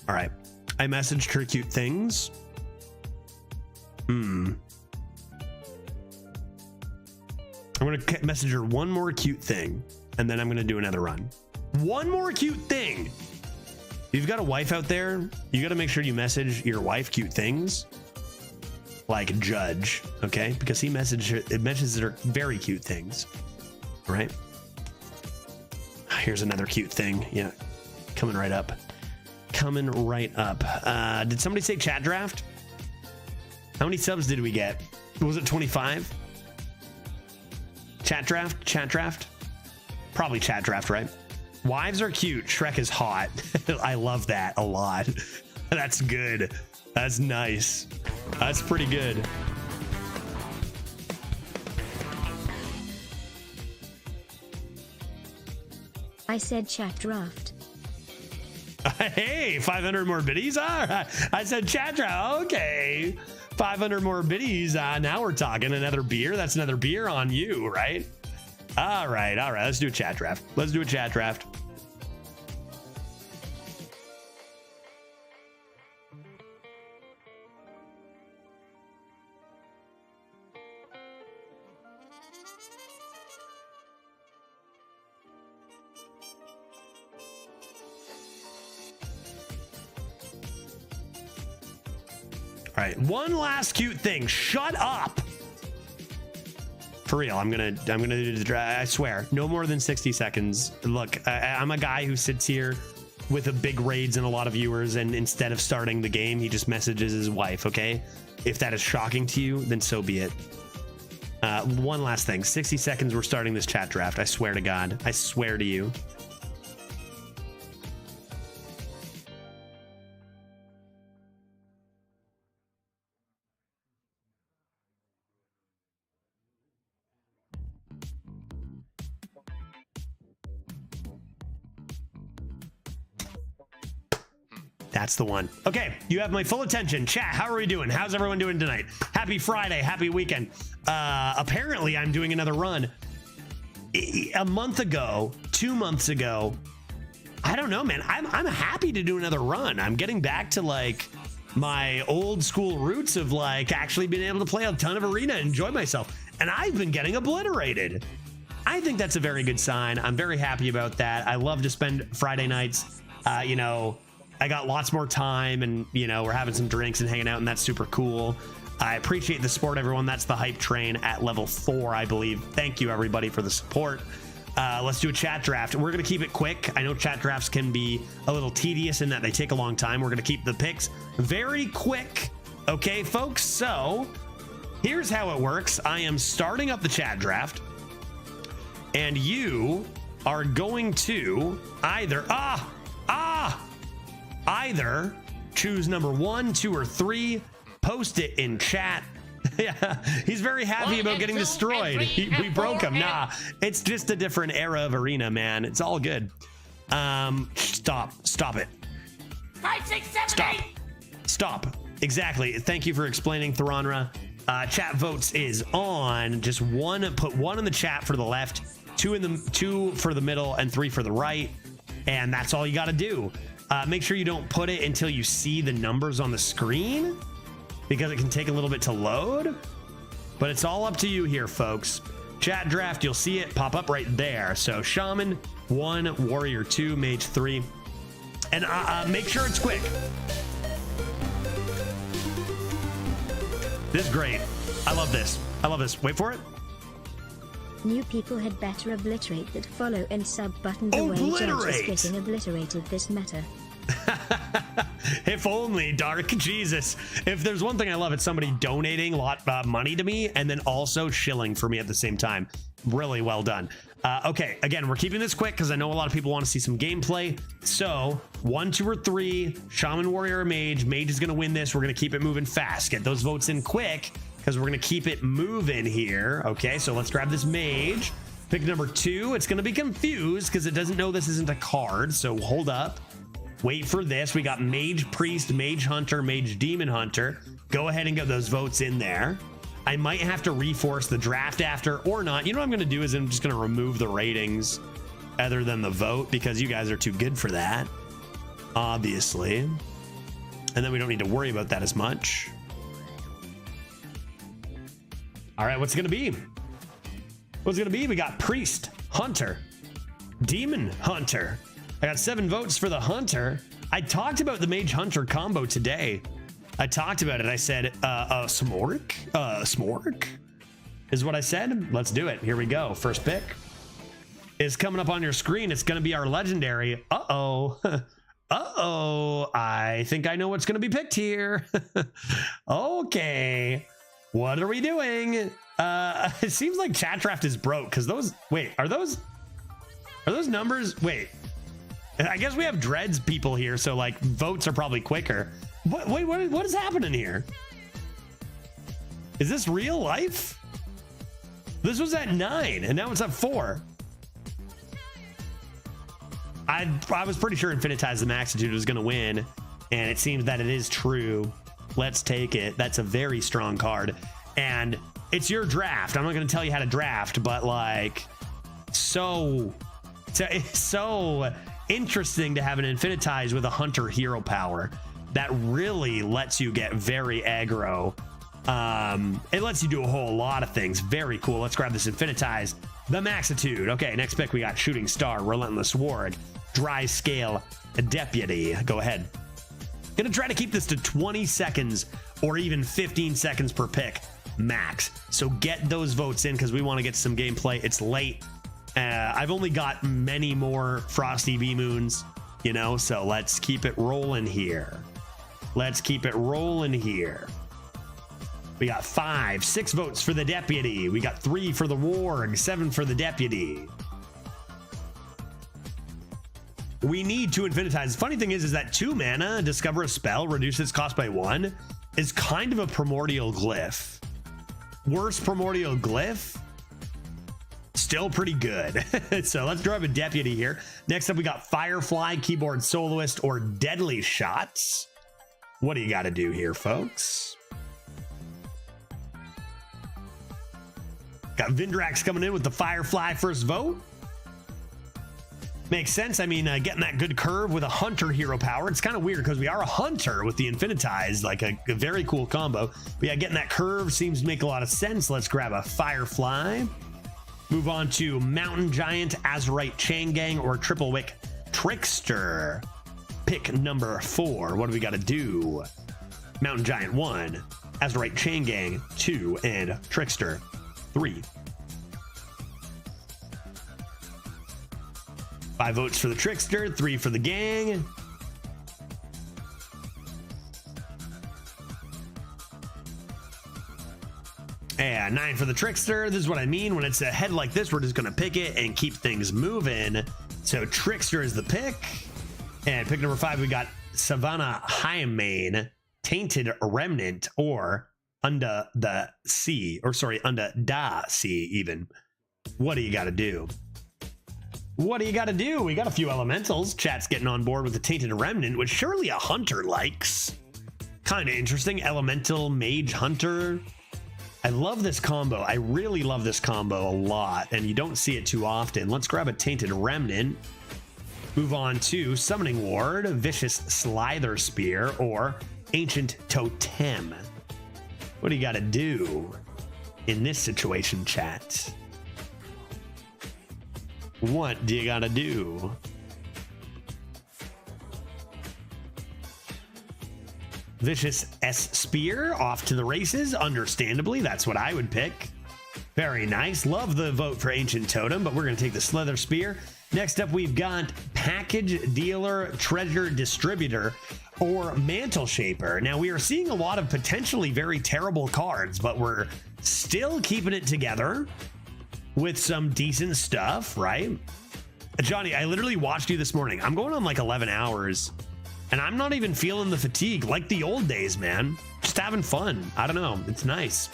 All right. I messaged her cute things. I'm going to message her one more cute thing, and then I'm going to do another run. One more cute thing. If you've got a wife out there, you got to make sure you message your wife cute things like Judge, okay? Because he messages her very cute things, all right? Here's another cute thing. Yeah, coming right up. Coming right up. Did somebody say chat draft? How many subs did we get? Was it 25? Chat draft? Probably chat draft, right? Wives are cute. Shrek is hot. I love that a lot. That's good. That's nice. That's pretty good. I said chat draft. Hey, 500 more biddies? I said chat draft. Okay. 500 more biddies. Now we're talking. Another beer. That's another beer on you, right? All right. Let's do a chat draft. All right, one last cute thing. Shut up. For real, I'm gonna do the draft. I swear, no more than 60 seconds. Look, I'm a guy who sits here with a big raids and a lot of viewers, and instead of starting the game, he just messages his wife. Okay, if that is shocking to you, then so be it. One last thing, 60 seconds. We're starting this chat draft. I swear to God. I swear to you. That's the one. Okay, you have my full attention. Chat, how are we doing? How's everyone doing tonight? Happy Friday, happy weekend. Apparently, I'm doing another run. A month ago, 2 months ago, I don't know, man. I'm happy to do another run. I'm getting back to like my old school roots of like actually being able to play a ton of arena and enjoy myself. And I've been getting obliterated. I think that's a very good sign. I'm very happy about that. I love to spend Friday nights, you know, I got lots more time and, you know, we're having some drinks and hanging out, and that's super cool. I appreciate the support, everyone. That's the hype train at level 4, I believe. Thank you, everybody, for the support. Let's do a chat draft. We're going to keep it quick. I know chat drafts can be a little tedious in that they take a long time. We're going to keep the picks very quick. Okay, folks? So here's how it works. I am starting up the chat draft, and you are going to either... Either choose number 1, 2, or 3, post it in chat. Yeah, he's very happy about getting destroyed. We broke him. Nah, it's just a different era of arena, man. It's all good. Stop it. 5, 6, 7, Stop. 8. Stop. Exactly. Thank you for explaining, Theronra. Chat votes is on. Just one. Put 1 in the chat for the left, 2 for the middle, and 3 for the right. And that's all you got to do. Make sure you don't put it until you see the numbers on the screen, because it can take a little bit to load. But it's all up to you here, folks. Chat draft, you'll see it pop up right there. So Shaman 1, Warrior 2, Mage 3. And make sure it's quick. This is great. I love this. I love this. Wait for it. New people had better obliterate that follow and sub button the way Judge is getting obliterated this meta. If only, Dark. Jesus. If there's one thing I love, it's somebody donating a lot money to me and then also shilling for me at the same time. Really well done. Okay, again, we're keeping this quick because I know a lot of people want to see some gameplay. So 1, 2, or 3, Shaman, Warrior, or Mage. Mage is going to win this. We're going to keep it moving fast. Get those votes in quick, because we're going to keep it moving here. Okay, so let's grab this Mage. Pick number 2. It's going to be confused because it doesn't know this isn't a card. So hold up. Wait for this. We got Mage Priest, Mage Hunter, Mage Demon Hunter. Go ahead and get those votes in there. I might have to reforce the draft after or not. You know what I'm going to do is I'm just going to remove the ratings other than the vote, because you guys are too good for that, obviously. And then we don't need to worry about that as much. All right, what's it gonna be? What's it gonna be? We got Priest, Hunter, Demon Hunter. I got 7 votes for the Hunter. I talked about the Mage Hunter combo today. I talked about it. I said, Smork? Smork is what I said. Let's do it. Here we go. First pick is coming up on your screen. It's gonna be our legendary. Uh-oh. Uh-oh. I think I know what's gonna be picked here. Okay. What are we doing? It seems like chat draft is broke because those, wait, are those numbers? Wait, I guess we have dreads people here, so like votes are probably quicker. Wait, what is happening here? Is this real life? This was at 9 and now it's at 4. I was pretty sure Infinitize the Maxitude was gonna win, and it seems that it is true. Let's take it. That's a very strong card. And it's your draft. I'm not going to tell you how to draft, but like, it's so interesting to have an Infinitize with a Hunter hero power that really lets you get very aggro. It lets you do a whole lot of things. Very cool. Let's grab this Infinitize. The Maxitude. Okay, next pick we got Shooting Star, Relentless Ward, Dry Scale, Deputy. Go ahead. Gonna try to keep this to 20 seconds or even 15 seconds per pick. max. So get those votes in because we want to get some gameplay. It's late. I've only got many more Frosty V Moons, you know, so let's keep it rolling here. Let's keep it rolling here. We got 5, 6 votes for the deputy. We got 3 for the warg, 7 for the deputy. We need to infinitize. The funny thing is that 2 mana, discover a spell, reduce its cost by 1, is kind of a primordial glyph. Worst primordial glyph, still pretty good. So let's drive a deputy here. Next up, we got Firefly, Keyboard Soloist, or Deadly Shots. What do you got to do here, folks? Got Vindrax coming in with the Firefly first vote. Makes sense. I mean, getting that good curve with a hunter hero power. It's kind of weird because we are a hunter with the infinitize, like a very cool combo. But yeah, getting that curve seems to make a lot of sense. Let's grab a Firefly. Move on to Mountain Giant, Azurite Chain Gang, or Triple Wick Trickster. Pick number 4. What do we got to do? Mountain Giant 1, Azurite Chain Gang 2, and Trickster 3. 5 votes for the Trickster, 3 for the gang. And 9 for the Trickster. This is what I mean. When it's a head like this, we're just going to pick it and keep things moving. So Trickster is the pick. And pick number 5, we got Savannah Hyamane, Tainted Remnant, or Under the Sea. Or sorry, Under da Sea even. What do you got to do? What do you got to do? We got a few elementals. Chat's getting on board with the Tainted Remnant, which surely a hunter likes. Kind of interesting. Elemental Mage Hunter. I love this combo. I really love this combo a lot, and you don't see it too often. Let's grab a Tainted Remnant. Move on to Summoning Ward, Vicious Slither Spear, or Ancient Totem. What do you got to do in this situation, chat? What do you gotta do? Vicious S Spear, off to the races. Understandably, that's what I would pick. Very nice. Love the vote for Ancient Totem, but we're gonna take the Slither Spear. Next up, we've got Package Dealer, Treasure Distributor, or Mantle Shaper. Now, we are seeing a lot of potentially very terrible cards, but we're still keeping it together with some decent stuff, right? Johnny, I literally watched you this morning. I'm going on like 11 hours and I'm not even feeling the fatigue like the old days, man. Just having fun. I don't know. It's nice.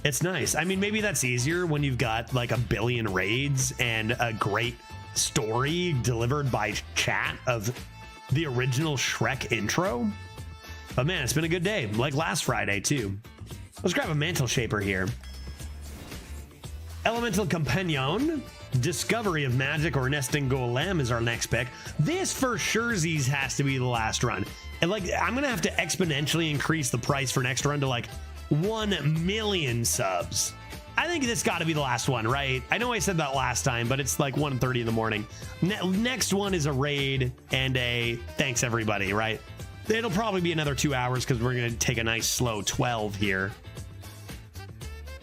It's nice. I mean, maybe that's easier when you've got like a billion raids and a great story delivered by chat of the original Shrek intro. But man, it's been a good day. Like last Friday too. Let's grab a Mantle Shaper here. Elemental Companion, Discovery of Magic, or Nesting Golem is our next pick. This for surezies has to be the last run. And like, I'm gonna have to exponentially increase the price for next run to like 1 million subs. I think this got to be the last one, right? I know I said that last time, but it's like 1:30 in the morning. Next one is a raid and a thanks everybody, right? It'll probably be another 2 hours because we're gonna take a nice slow 12 here.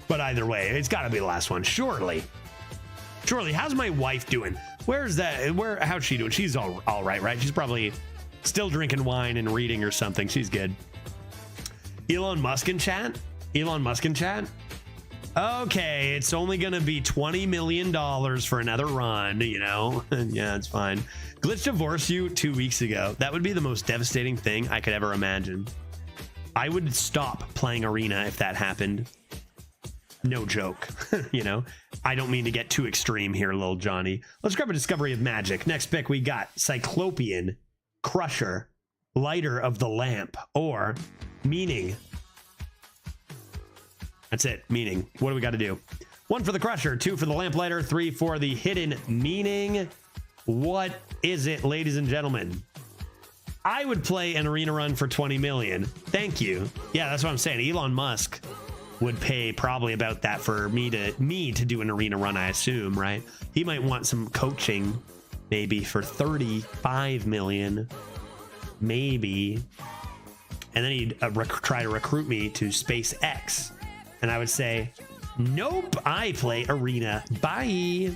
But either way, it's got to be the last one, surely. Surely, how's my wife doing? How's she doing? She's all right, right? She's probably still drinking wine and reading or something. She's good. Elon Musk in chat? Elon Musk in chat? Okay, it's only going to be $20 million for another run, you know? Yeah, it's fine. Glitch divorced you 2 weeks ago. That would be the most devastating thing I could ever imagine. I would stop playing Arena if that happened. No joke. You know, I don't mean to get too extreme here, little Johnny. Let's grab a Discovery of Magic. Next pick, we got Cyclopean, Crusher, Lighter of the Lamp, or Meaning. That's it, Meaning. What do we got to do? 1 for the Crusher, 2 for the Lamplighter, 3 for the Hidden Meaning. What is it, ladies and gentlemen? I would play an arena run for 20 million. Thank you. Yeah, that's what I'm saying. Elon Musk would pay probably about that for me to do an arena run, I assume, right? He might want some coaching maybe for 35 million, maybe. And then he'd try to recruit me to SpaceX. And I would say, nope, I play Arena. Bye.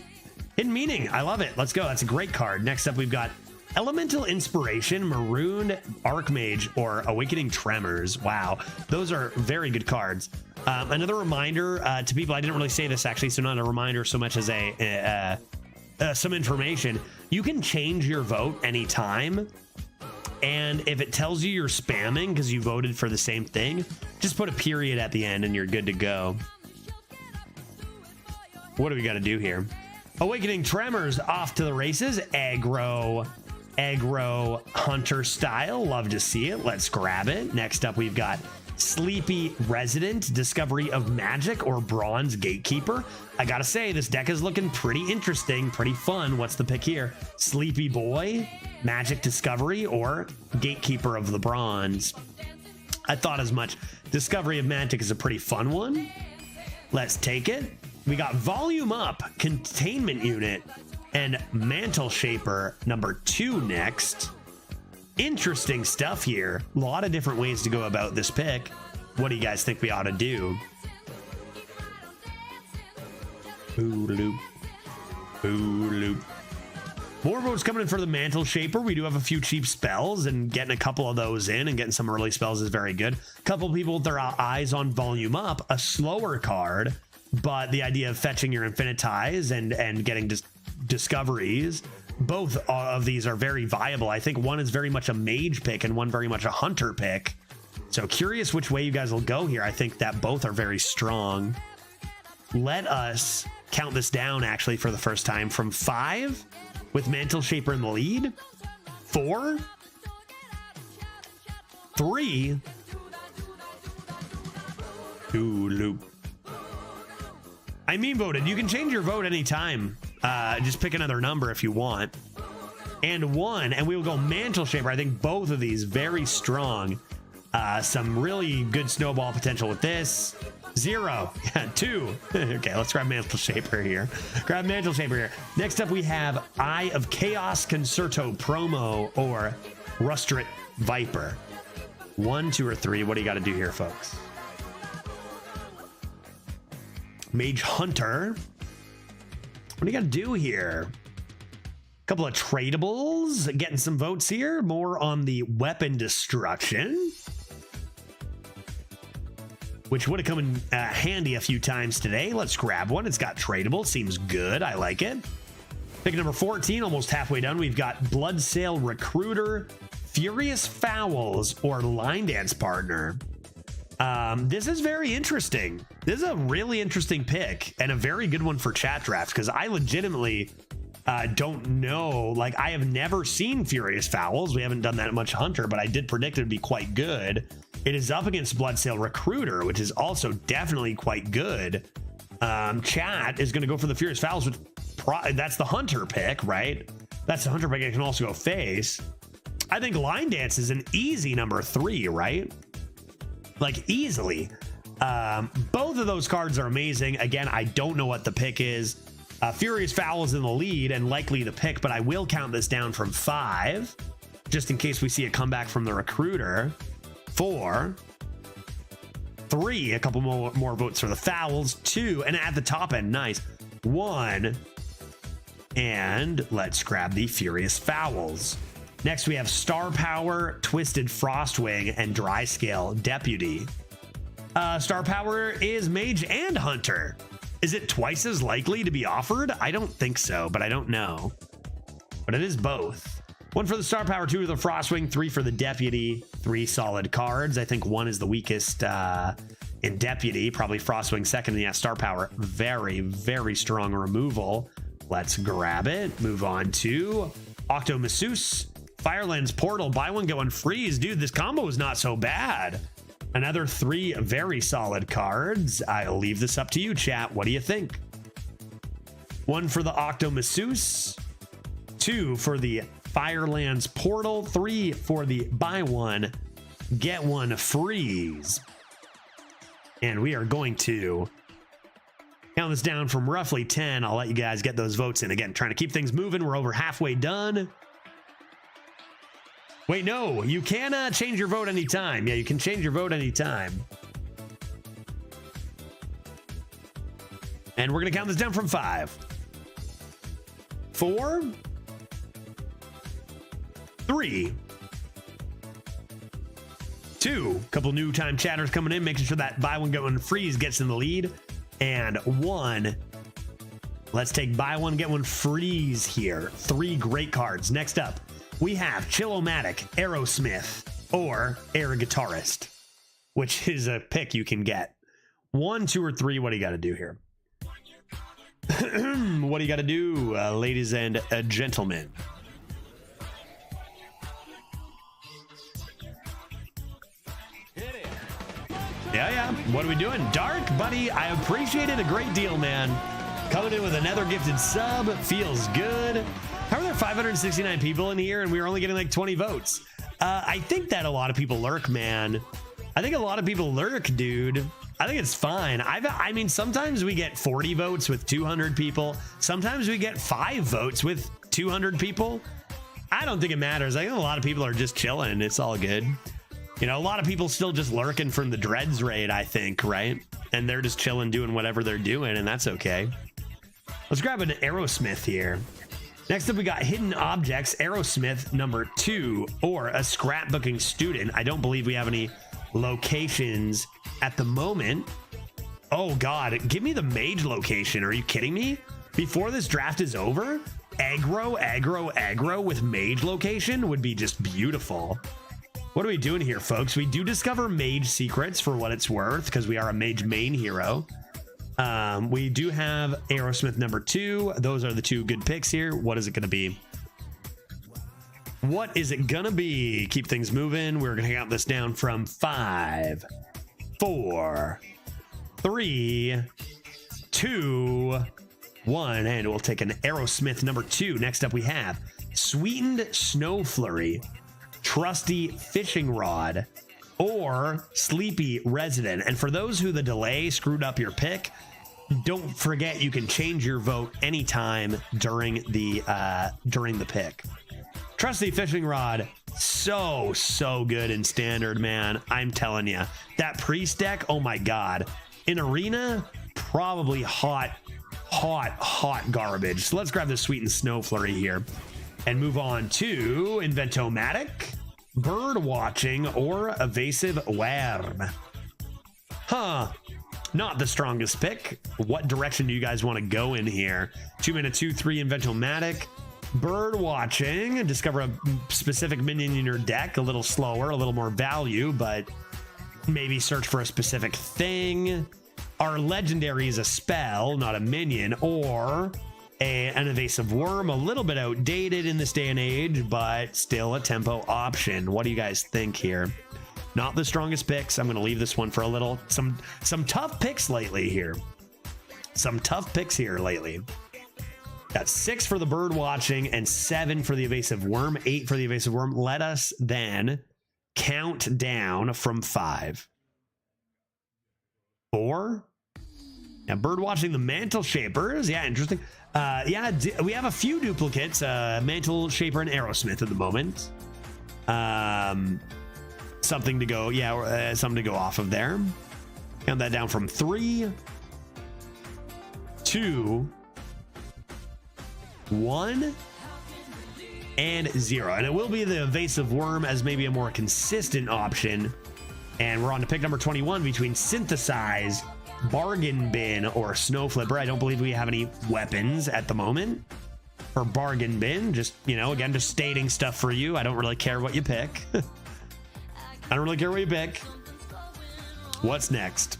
Hidden Meaning. I love it. Let's go. That's a great card. Next up, we've got Elemental Inspiration, Marooned Archmage, or Awakening Tremors. Wow. Those are very good cards. Another reminder to people, I didn't really say this actually, so not a reminder so much as some information. You can change your vote anytime. And if it tells you you're spamming because you voted for the same thing, just put a period at the end and you're good to go. What do we got to do here? Awakening Tremors off to the races. Aggro Hunter style. Love to see it. Let's grab it. Next up, we've got Sleepy Resident, Discovery of Magic, or Bronze Gatekeeper. I gotta say, this deck is looking pretty interesting, pretty fun. What's the pick here? Sleepy Boy, Magic Discovery, or Gatekeeper of the Bronze? I thought as much. Discovery of Magic is a pretty fun one. Let's take it. We got Volume Up, Containment Unit, and Mantle Shaper number 2 next. Interesting stuff here. A lot of different ways to go about this pick. What do you guys think we ought to do? Boodaloop. Boodaloop. More votes coming in for the Mantle Shaper. We do have a few cheap spells, and getting a couple of those in and getting some early spells is very good. A couple people with their eyes on Volume Up, a slower card, but the idea of fetching your Infinitize and getting discoveries, both of these are very viable. I think one is very much a mage pick and one very much a hunter pick. So curious which way you guys will go here. I think that both are very strong. Let us count this down actually for the first time from 5 with Mantle Shaper in the lead. 4, 3, 2, loop. I mean voted. You can change your vote anytime. Just pick another number if you want. And 1, and we will go Mantle Shaper. I think both of these very strong. Some really good snowball potential with this. 0, yeah, 2. Okay, let's grab Mantle Shaper here. Grab Mantle Shaper here. Next up, we have Eye of Chaos Concerto promo or Rustrit Viper. 1, 2, or 3. What do you got to do here, folks? Mage Hunter. What do you got to do here? A couple of tradables, getting some votes here. More on the Weapon Destruction, which would have come in handy a few times today. Let's grab one. It's got tradable. Seems good. I like it. Pick number 14, almost halfway done. We've got Bloodsail Recruiter, Furious Fowls, or Line Dance Partner. This is very interesting. This is a really interesting pick and a very good one for chat drafts because I legitimately don't know. Like, I have never seen Furious Fowls. We haven't done that much Hunter, but I did predict it would be quite good. It is up against Bloodsail Recruiter, which is also definitely quite good. Chat is going to go for the Furious Fowls, which that's the Hunter pick, right? That's the Hunter pick. It can also go face. I think Line Dance is an easy number 3, right? Like, easily. Both of those cards are amazing. Again, I don't know what the pick is. Furious Fowl is in the lead and likely the pick, but I will count this down from 5, just in case we see a comeback from the Recruiter. 4, 3, a couple more votes for the Fowls. 2, and at the top end, nice. 1, and let's grab the Furious Fowls. Next, we have Star Power, Twisted Frostwing, and Dry Scale Deputy. Star Power is Mage and Hunter. Is it twice as likely to be offered? I don't think so, but I don't know. But it is both. 1 for the Star Power, 2 for the Frostwing, 3 for the Deputy. 3 solid cards. I think 1 is the weakest in Deputy. Probably Frostwing second. And yeah, Star Power, very, very strong removal. Let's grab it. Move on to Octo Masseuse. Firelands Portal, buy one, get one freeze. Dude, this combo is not so bad. Another 3 very solid cards. I'll leave this up to you, chat. What do you think? 1 for the Octo Masseuse, 2 for the Firelands Portal, 3 for the buy one, get one freeze. And we are going to count this down from roughly 10. I'll let you guys get those votes in. Again, trying to keep things moving. We're over halfway done. Wait, no, you can change your vote anytime. Yeah, you can change your vote anytime. And we're going to count this down from 5, 4, 3, 2. Couple new time chatters coming in, making sure that buy one, get one freeze gets in the lead. And 1. Let's take buy one, get one freeze here. 3 great cards. Next up, we have Chillomatic, Aerosmith, or Air Guitarist, which is a pick you can get. 1, 2, or 3. What do you got to do here? What do you got to do, ladies and gentlemen? Yeah. What are we doing? Dark, buddy, I appreciate it a great deal, man. Coming in with another gifted sub. Feels good. How are there 569 people in here and we were only getting like 20 votes? I think that a lot of people lurk, man. I think a lot of people lurk, dude. I think it's fine. I mean, sometimes we get 40 votes with 200 people. Sometimes we get 5 votes with 200 people. I don't think it matters. I think a lot of people are just chilling. It's all good. You know, a lot of people still just lurking from the Dreads raid, I think, right? And they're just chilling, doing whatever they're doing, and that's okay. Let's grab an Aerosmith here. Next up, we got Hidden Objects, Aerosmith number 2, or a scrapbooking student. I don't believe we have any locations at the moment. Oh God, give me the mage location. Are you kidding me? Before this draft is over, aggro with mage location would be just beautiful. What are we doing here, folks? We do discover mage secrets for what it's worth because we are a mage main hero. We do have Aerosmith number 2. Those are the 2 good picks here. What is it going to be? What is it going to be? Keep things moving. We're going to count this down from 5, 4, 3, 2, 1. And we'll take an Aerosmith number 2. Next up, we have Sweetened Snow Flurry, Trusty Fishing Rod, or Sleepy Resident. And for those who the delay screwed up your pick, don't forget you can change your vote anytime during the pick. Trusty Fishing Rod, so good in standard, man. I'm telling you, that priest deck, oh my God. In arena, probably hot garbage. So let's grab the Sweetened Snow Flurry here and move on to Inventomatic, Bird Watching, or Evasive Worm. Not the strongest pick. What direction do you guys want to go in here? 2-mana 2/3 Inventomatic, Bird Watching, discover a specific minion in your deck. A little slower, a little more value, but maybe search for a specific thing. Our legendary is a spell, not a minion, or an Evasive Worm. A little bit outdated in this day and age, but still a tempo option. What do you guys think here? Not the strongest picks. I'm going to leave this one for a little. Some tough picks lately here. Some tough picks here lately. Got 6 for the Bird Watching and 7 for the Evasive Worm, 8 for the Evasive Worm. Let us then count down from 5, 4. Now, Bird Watching the Mantle Shapers. Yeah, interesting. Yeah, we have a few duplicates. Mantle Shaper and Aerosmith at the moment. Something to go. Yeah, something to go off of there. Count that down from 3, 2, 1, and 0. And it will be the Evasive Worm as maybe a more consistent option. And we're on to pick number 21 between Synthesize, Bargain Bin, or Snow Flipper. I don't believe we have any weapons at the moment for Bargain Bin. Just, you know, again, just stating stuff for you. I don't really care what you pick. I don't really care what you pick. What's next?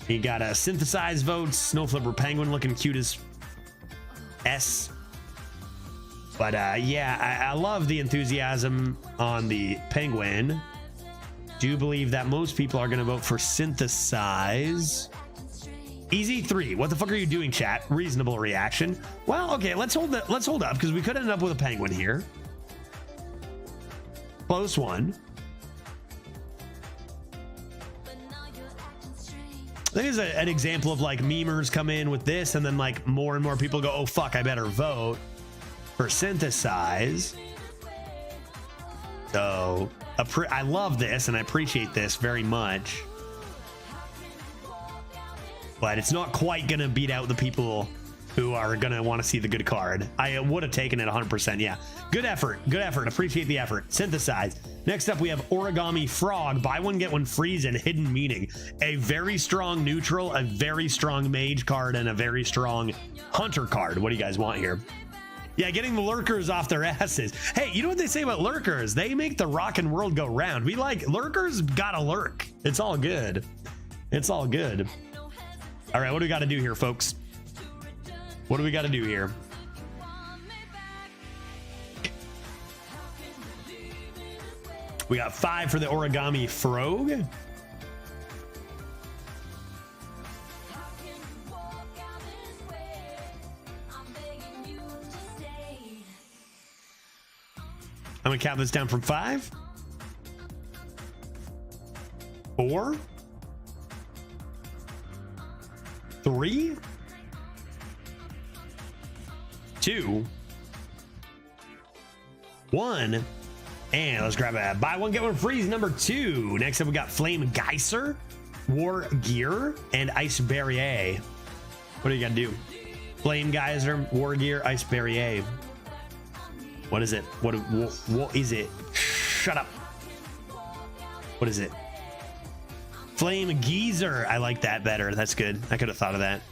You got a Synthesize votes, Snow Flipper Penguin looking cute as S. But yeah, I love the enthusiasm on the Penguin. Do believe that most people are going to vote for Synthesize. Easy 3. What the fuck are you doing, chat? Reasonable reaction. Well, okay, let's hold up because we could end up with a Penguin here. Close one. I think it's an example of like memers come in with this and then like more and more people go, oh fuck, I better vote for Synthesize. So I love this and I appreciate this very much. but it's not quite gonna beat out the people who are gonna want to see the good card. I would have taken it 100%. Yeah, good effort, appreciate the effort. Synthesize. Next up we have Origami Frog, buy one get one freeze and Hidden Meaning. A very strong neutral, a very strong mage card, and a very strong hunter card. What do you guys want here? Yeah, getting the lurkers off their asses. Hey, you know what they say about lurkers? They make the rockin' world go round. We like lurkers, gotta lurk. It's all good. It's all good. All right, what do we got to do here, folks? What do we got to do here? We got 5 for the Origami Frog. I'm gonna count this down from 5, 4, 3, 2, 1, and let's grab a buy one get one freeze number 2. Next up we got Flame Geyser, War Gear, and Ice Barrier. What do you gotta do? Flame Geyser, War Gear, Ice Barrier. What is it? What is it? Shut up. What is it? Flame Geyser. I like that better. That's good. I could have thought of that.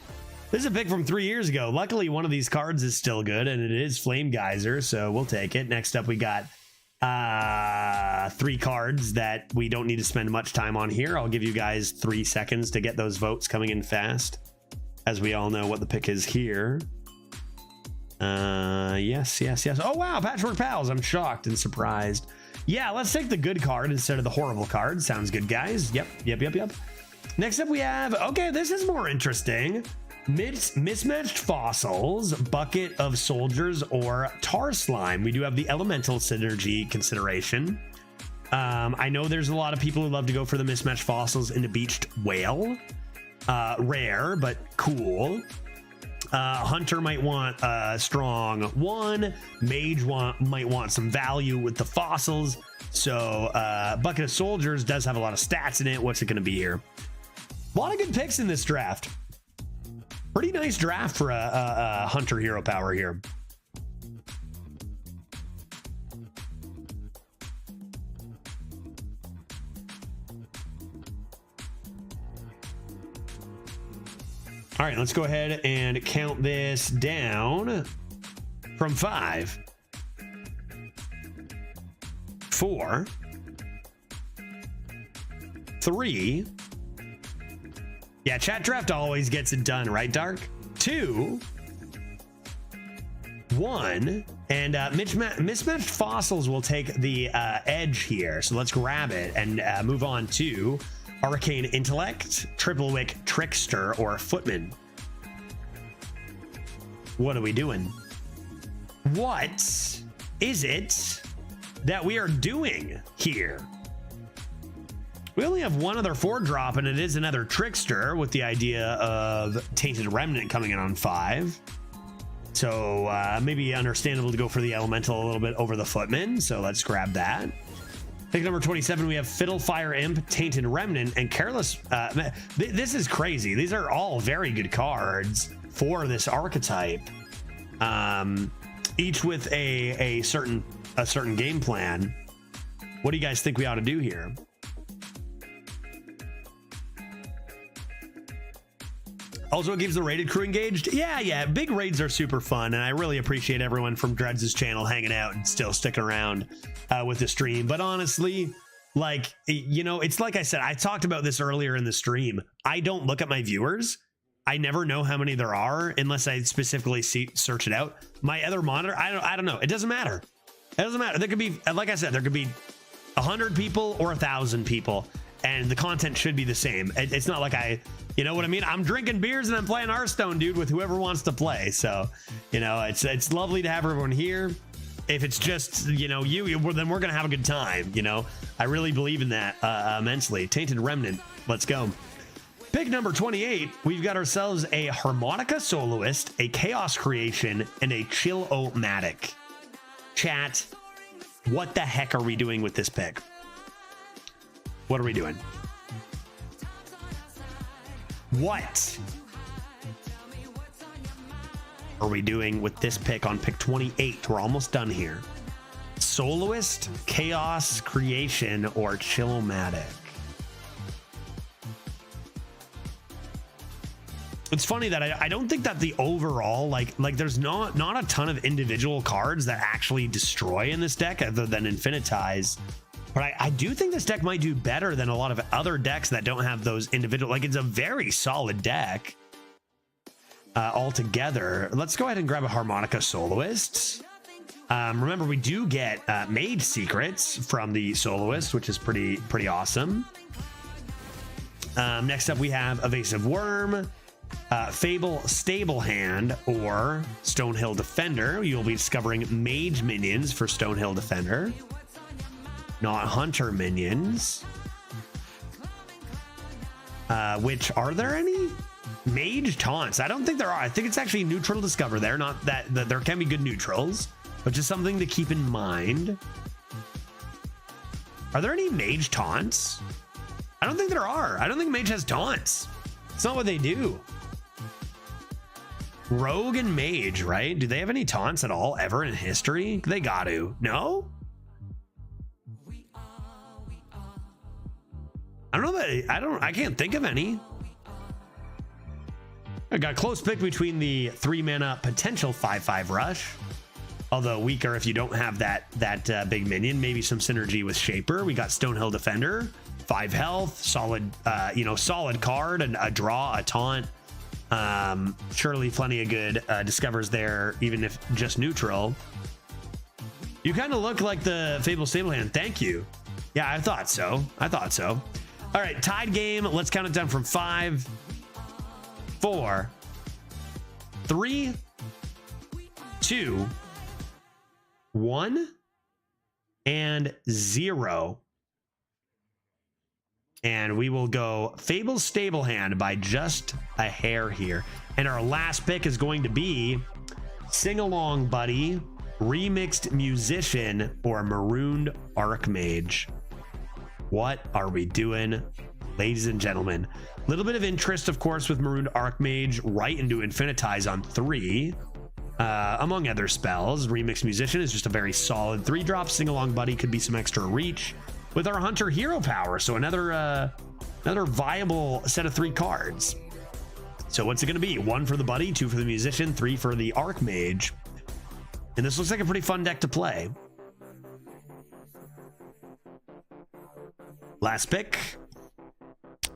This is a pick from 3 years ago. Luckily, one of these cards is still good, and it is Flame Geyser, so we'll take it. Next up, we got 3 cards that we don't need to spend much time on here. I'll give you guys 3 seconds to get those votes coming in fast, as we all know what the pick is here. Yes. Oh, wow, Patchwork Pals. I'm shocked and surprised. Yeah, let's take the good card instead of the horrible card. Sounds good, guys. Yep. Next up, we have, okay, this is more interesting. Mismatched Fossils, Bucket of Soldiers, or Tar Slime. We do have the elemental synergy consideration. I know there's a lot of people who love to go for the Mismatched Fossils into Beached Whale. Rare, but cool. Hunter might want a strong 1. Mage might want some value with the fossils. So Bucket of Soldiers does have a lot of stats in it. What's it going to be here? A lot of good picks in this draft. Pretty nice draft for a Hunter hero power here. All right, let's go ahead and count this down from 5, 4, 3. Yeah, chat draft always gets it done, right, Dark? 2, 1, and Mismatched Fossils will take the edge here. So let's grab it and move on to Arcane Intellect, Triple Wick Trickster, or Footman. What are we doing? What is it that we are doing here? We only have one other 4-drop, and it is another Trickster with the idea of Tainted Remnant coming in on 5. So maybe understandable to go for the Elemental a little bit over the Footman. So let's grab that. Pick number 27, we have Fiddlefire Imp, Tainted Remnant, and Careless. This is crazy. These are all very good cards for this archetype. Each with a certain game plan. What do you guys think we ought to do here? Also, it keeps the raided crew engaged. Yeah. Big raids are super fun, and I really appreciate everyone from Dreads' channel hanging out and still sticking around with the stream. But honestly, like, you know, it's like I said, I talked about this earlier in the stream. I don't look at my viewers. I never know how many there are unless I specifically search it out. My other monitor, I don't know. It doesn't matter. It doesn't matter. There could be, like I said, there could be 100 people or 1,000 people, and the content should be the same. It's not like you know what I mean? I'm drinking beers and I'm playing Hearthstone, dude, with whoever wants to play. So, you know, it's lovely to have everyone here. If it's just, you know, then we're going to have a good time. You know, I really believe in that immensely. Tainted Remnant. Let's go. Pick number 28. We've got ourselves a Harmonica Soloist, a Chaos Creation, and a Chill-O-Matic. Chat, what the heck are we doing with this pick? What are we doing? What are we doing with this pick on pick 28? We're almost done here. Soloist, Chaos, Creation, or Chillomatic? It's funny that I don't think that the overall, like there's not a ton of individual cards that actually destroy in this deck other than Infinitize. But I do think this deck might do better than a lot of other decks that don't have those individual, like it's a very solid deck altogether. Let's go ahead and grab a Harmonica Soloist. Remember, we do get Mage Secrets from the Soloist, which is pretty awesome. Next up, we have Evasive Worm, Fable Stable Hand, or Stonehill Defender. You'll be discovering Mage minions for Stonehill Defender, not Hunter minions. Which, are there any? Mage Taunts. I don't think there are. I think it's actually neutral Discover there. Not that there can be good neutrals, but just something to keep in mind. Are there any Mage Taunts? I don't think there are. I don't think Mage has taunts. It's not what they do. Rogue and Mage, right? Do they have any taunts at all ever in history? They got to. No? I don't know that I can't think of any. I got a close pick between the 3-mana potential 5/5 rush, although weaker if you don't have that big minion. Maybe some synergy with Shaper. We got Stonehill Defender, 5 health, solid, solid card, and a draw, a taunt. Surely plenty of good discovers there, even if just neutral. You kind of look like the Fable Stable Hand. Thank you. Yeah, I thought so. All right, tied game. Let's count it down from 5, 4, 3, 2, 1, and 0. And we will go Fable Stable Hand by just a hair here. And our last pick is going to be Sing Along Buddy, Remixed Musician, or Marooned Archmage. What are we doing, ladies and gentlemen? A little bit of interest, of course, with Marooned Archmage right into Infinitize on 3. Among other spells, Remixed Musician is just a very solid 3-drop. Sing Along Buddy could be some extra reach with our Hunter hero power. So another viable set of 3 cards. So what's it going to be? 1 for the Buddy, 2 for the Musician, 3 for the Archmage. And this looks like a pretty fun deck to play. Last pick.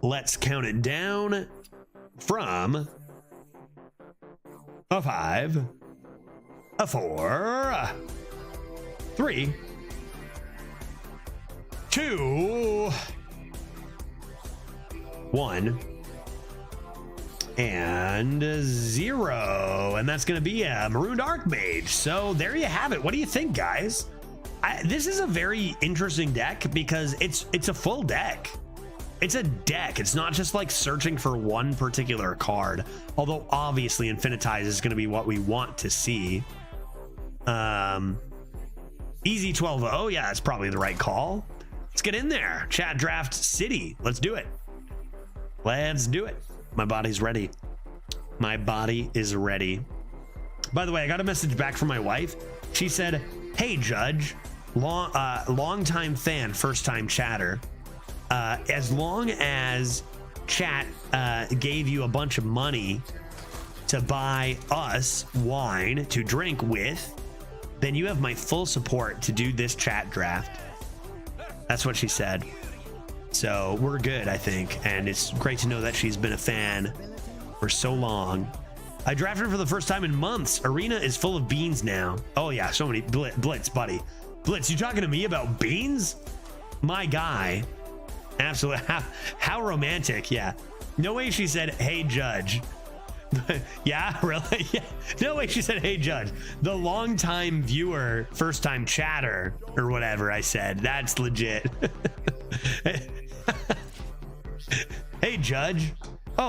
Let's count it down from a 5, a 4, 3, 2, 1, and 0. And that's going to be a Marooned Archmage. So there you have it. What do you think, guys? This is a very interesting deck because it's a full deck. It's a deck. It's not just like searching for one particular card. Although obviously Infinitize is going to be what we want to see. Easy 12. Oh yeah, that's probably the right call. Let's get in there. Chat Draft City. Let's do it. Let's do it. My body's ready. My body is ready. By the way, I got a message back from my wife. She said, "Hey Judge, long time fan, first time chatter. As long as chat gave you a bunch of money to buy us wine to drink with, then you have my full support to do this chat draft." That's what she said. So we're good, I think. And it's great to know that she's been a fan for so long. I drafted for the first time in months. Arena is full of beans now. Oh yeah, so many. Blitz, buddy. Blitz, you talking to me about beans? My guy. Absolutely. How romantic. Yeah. No way she said, "Hey Judge." Yeah, really? Yeah. No way she said, "Hey Judge." The longtime viewer, first time chatter, or whatever I said. That's legit. Hey Judge.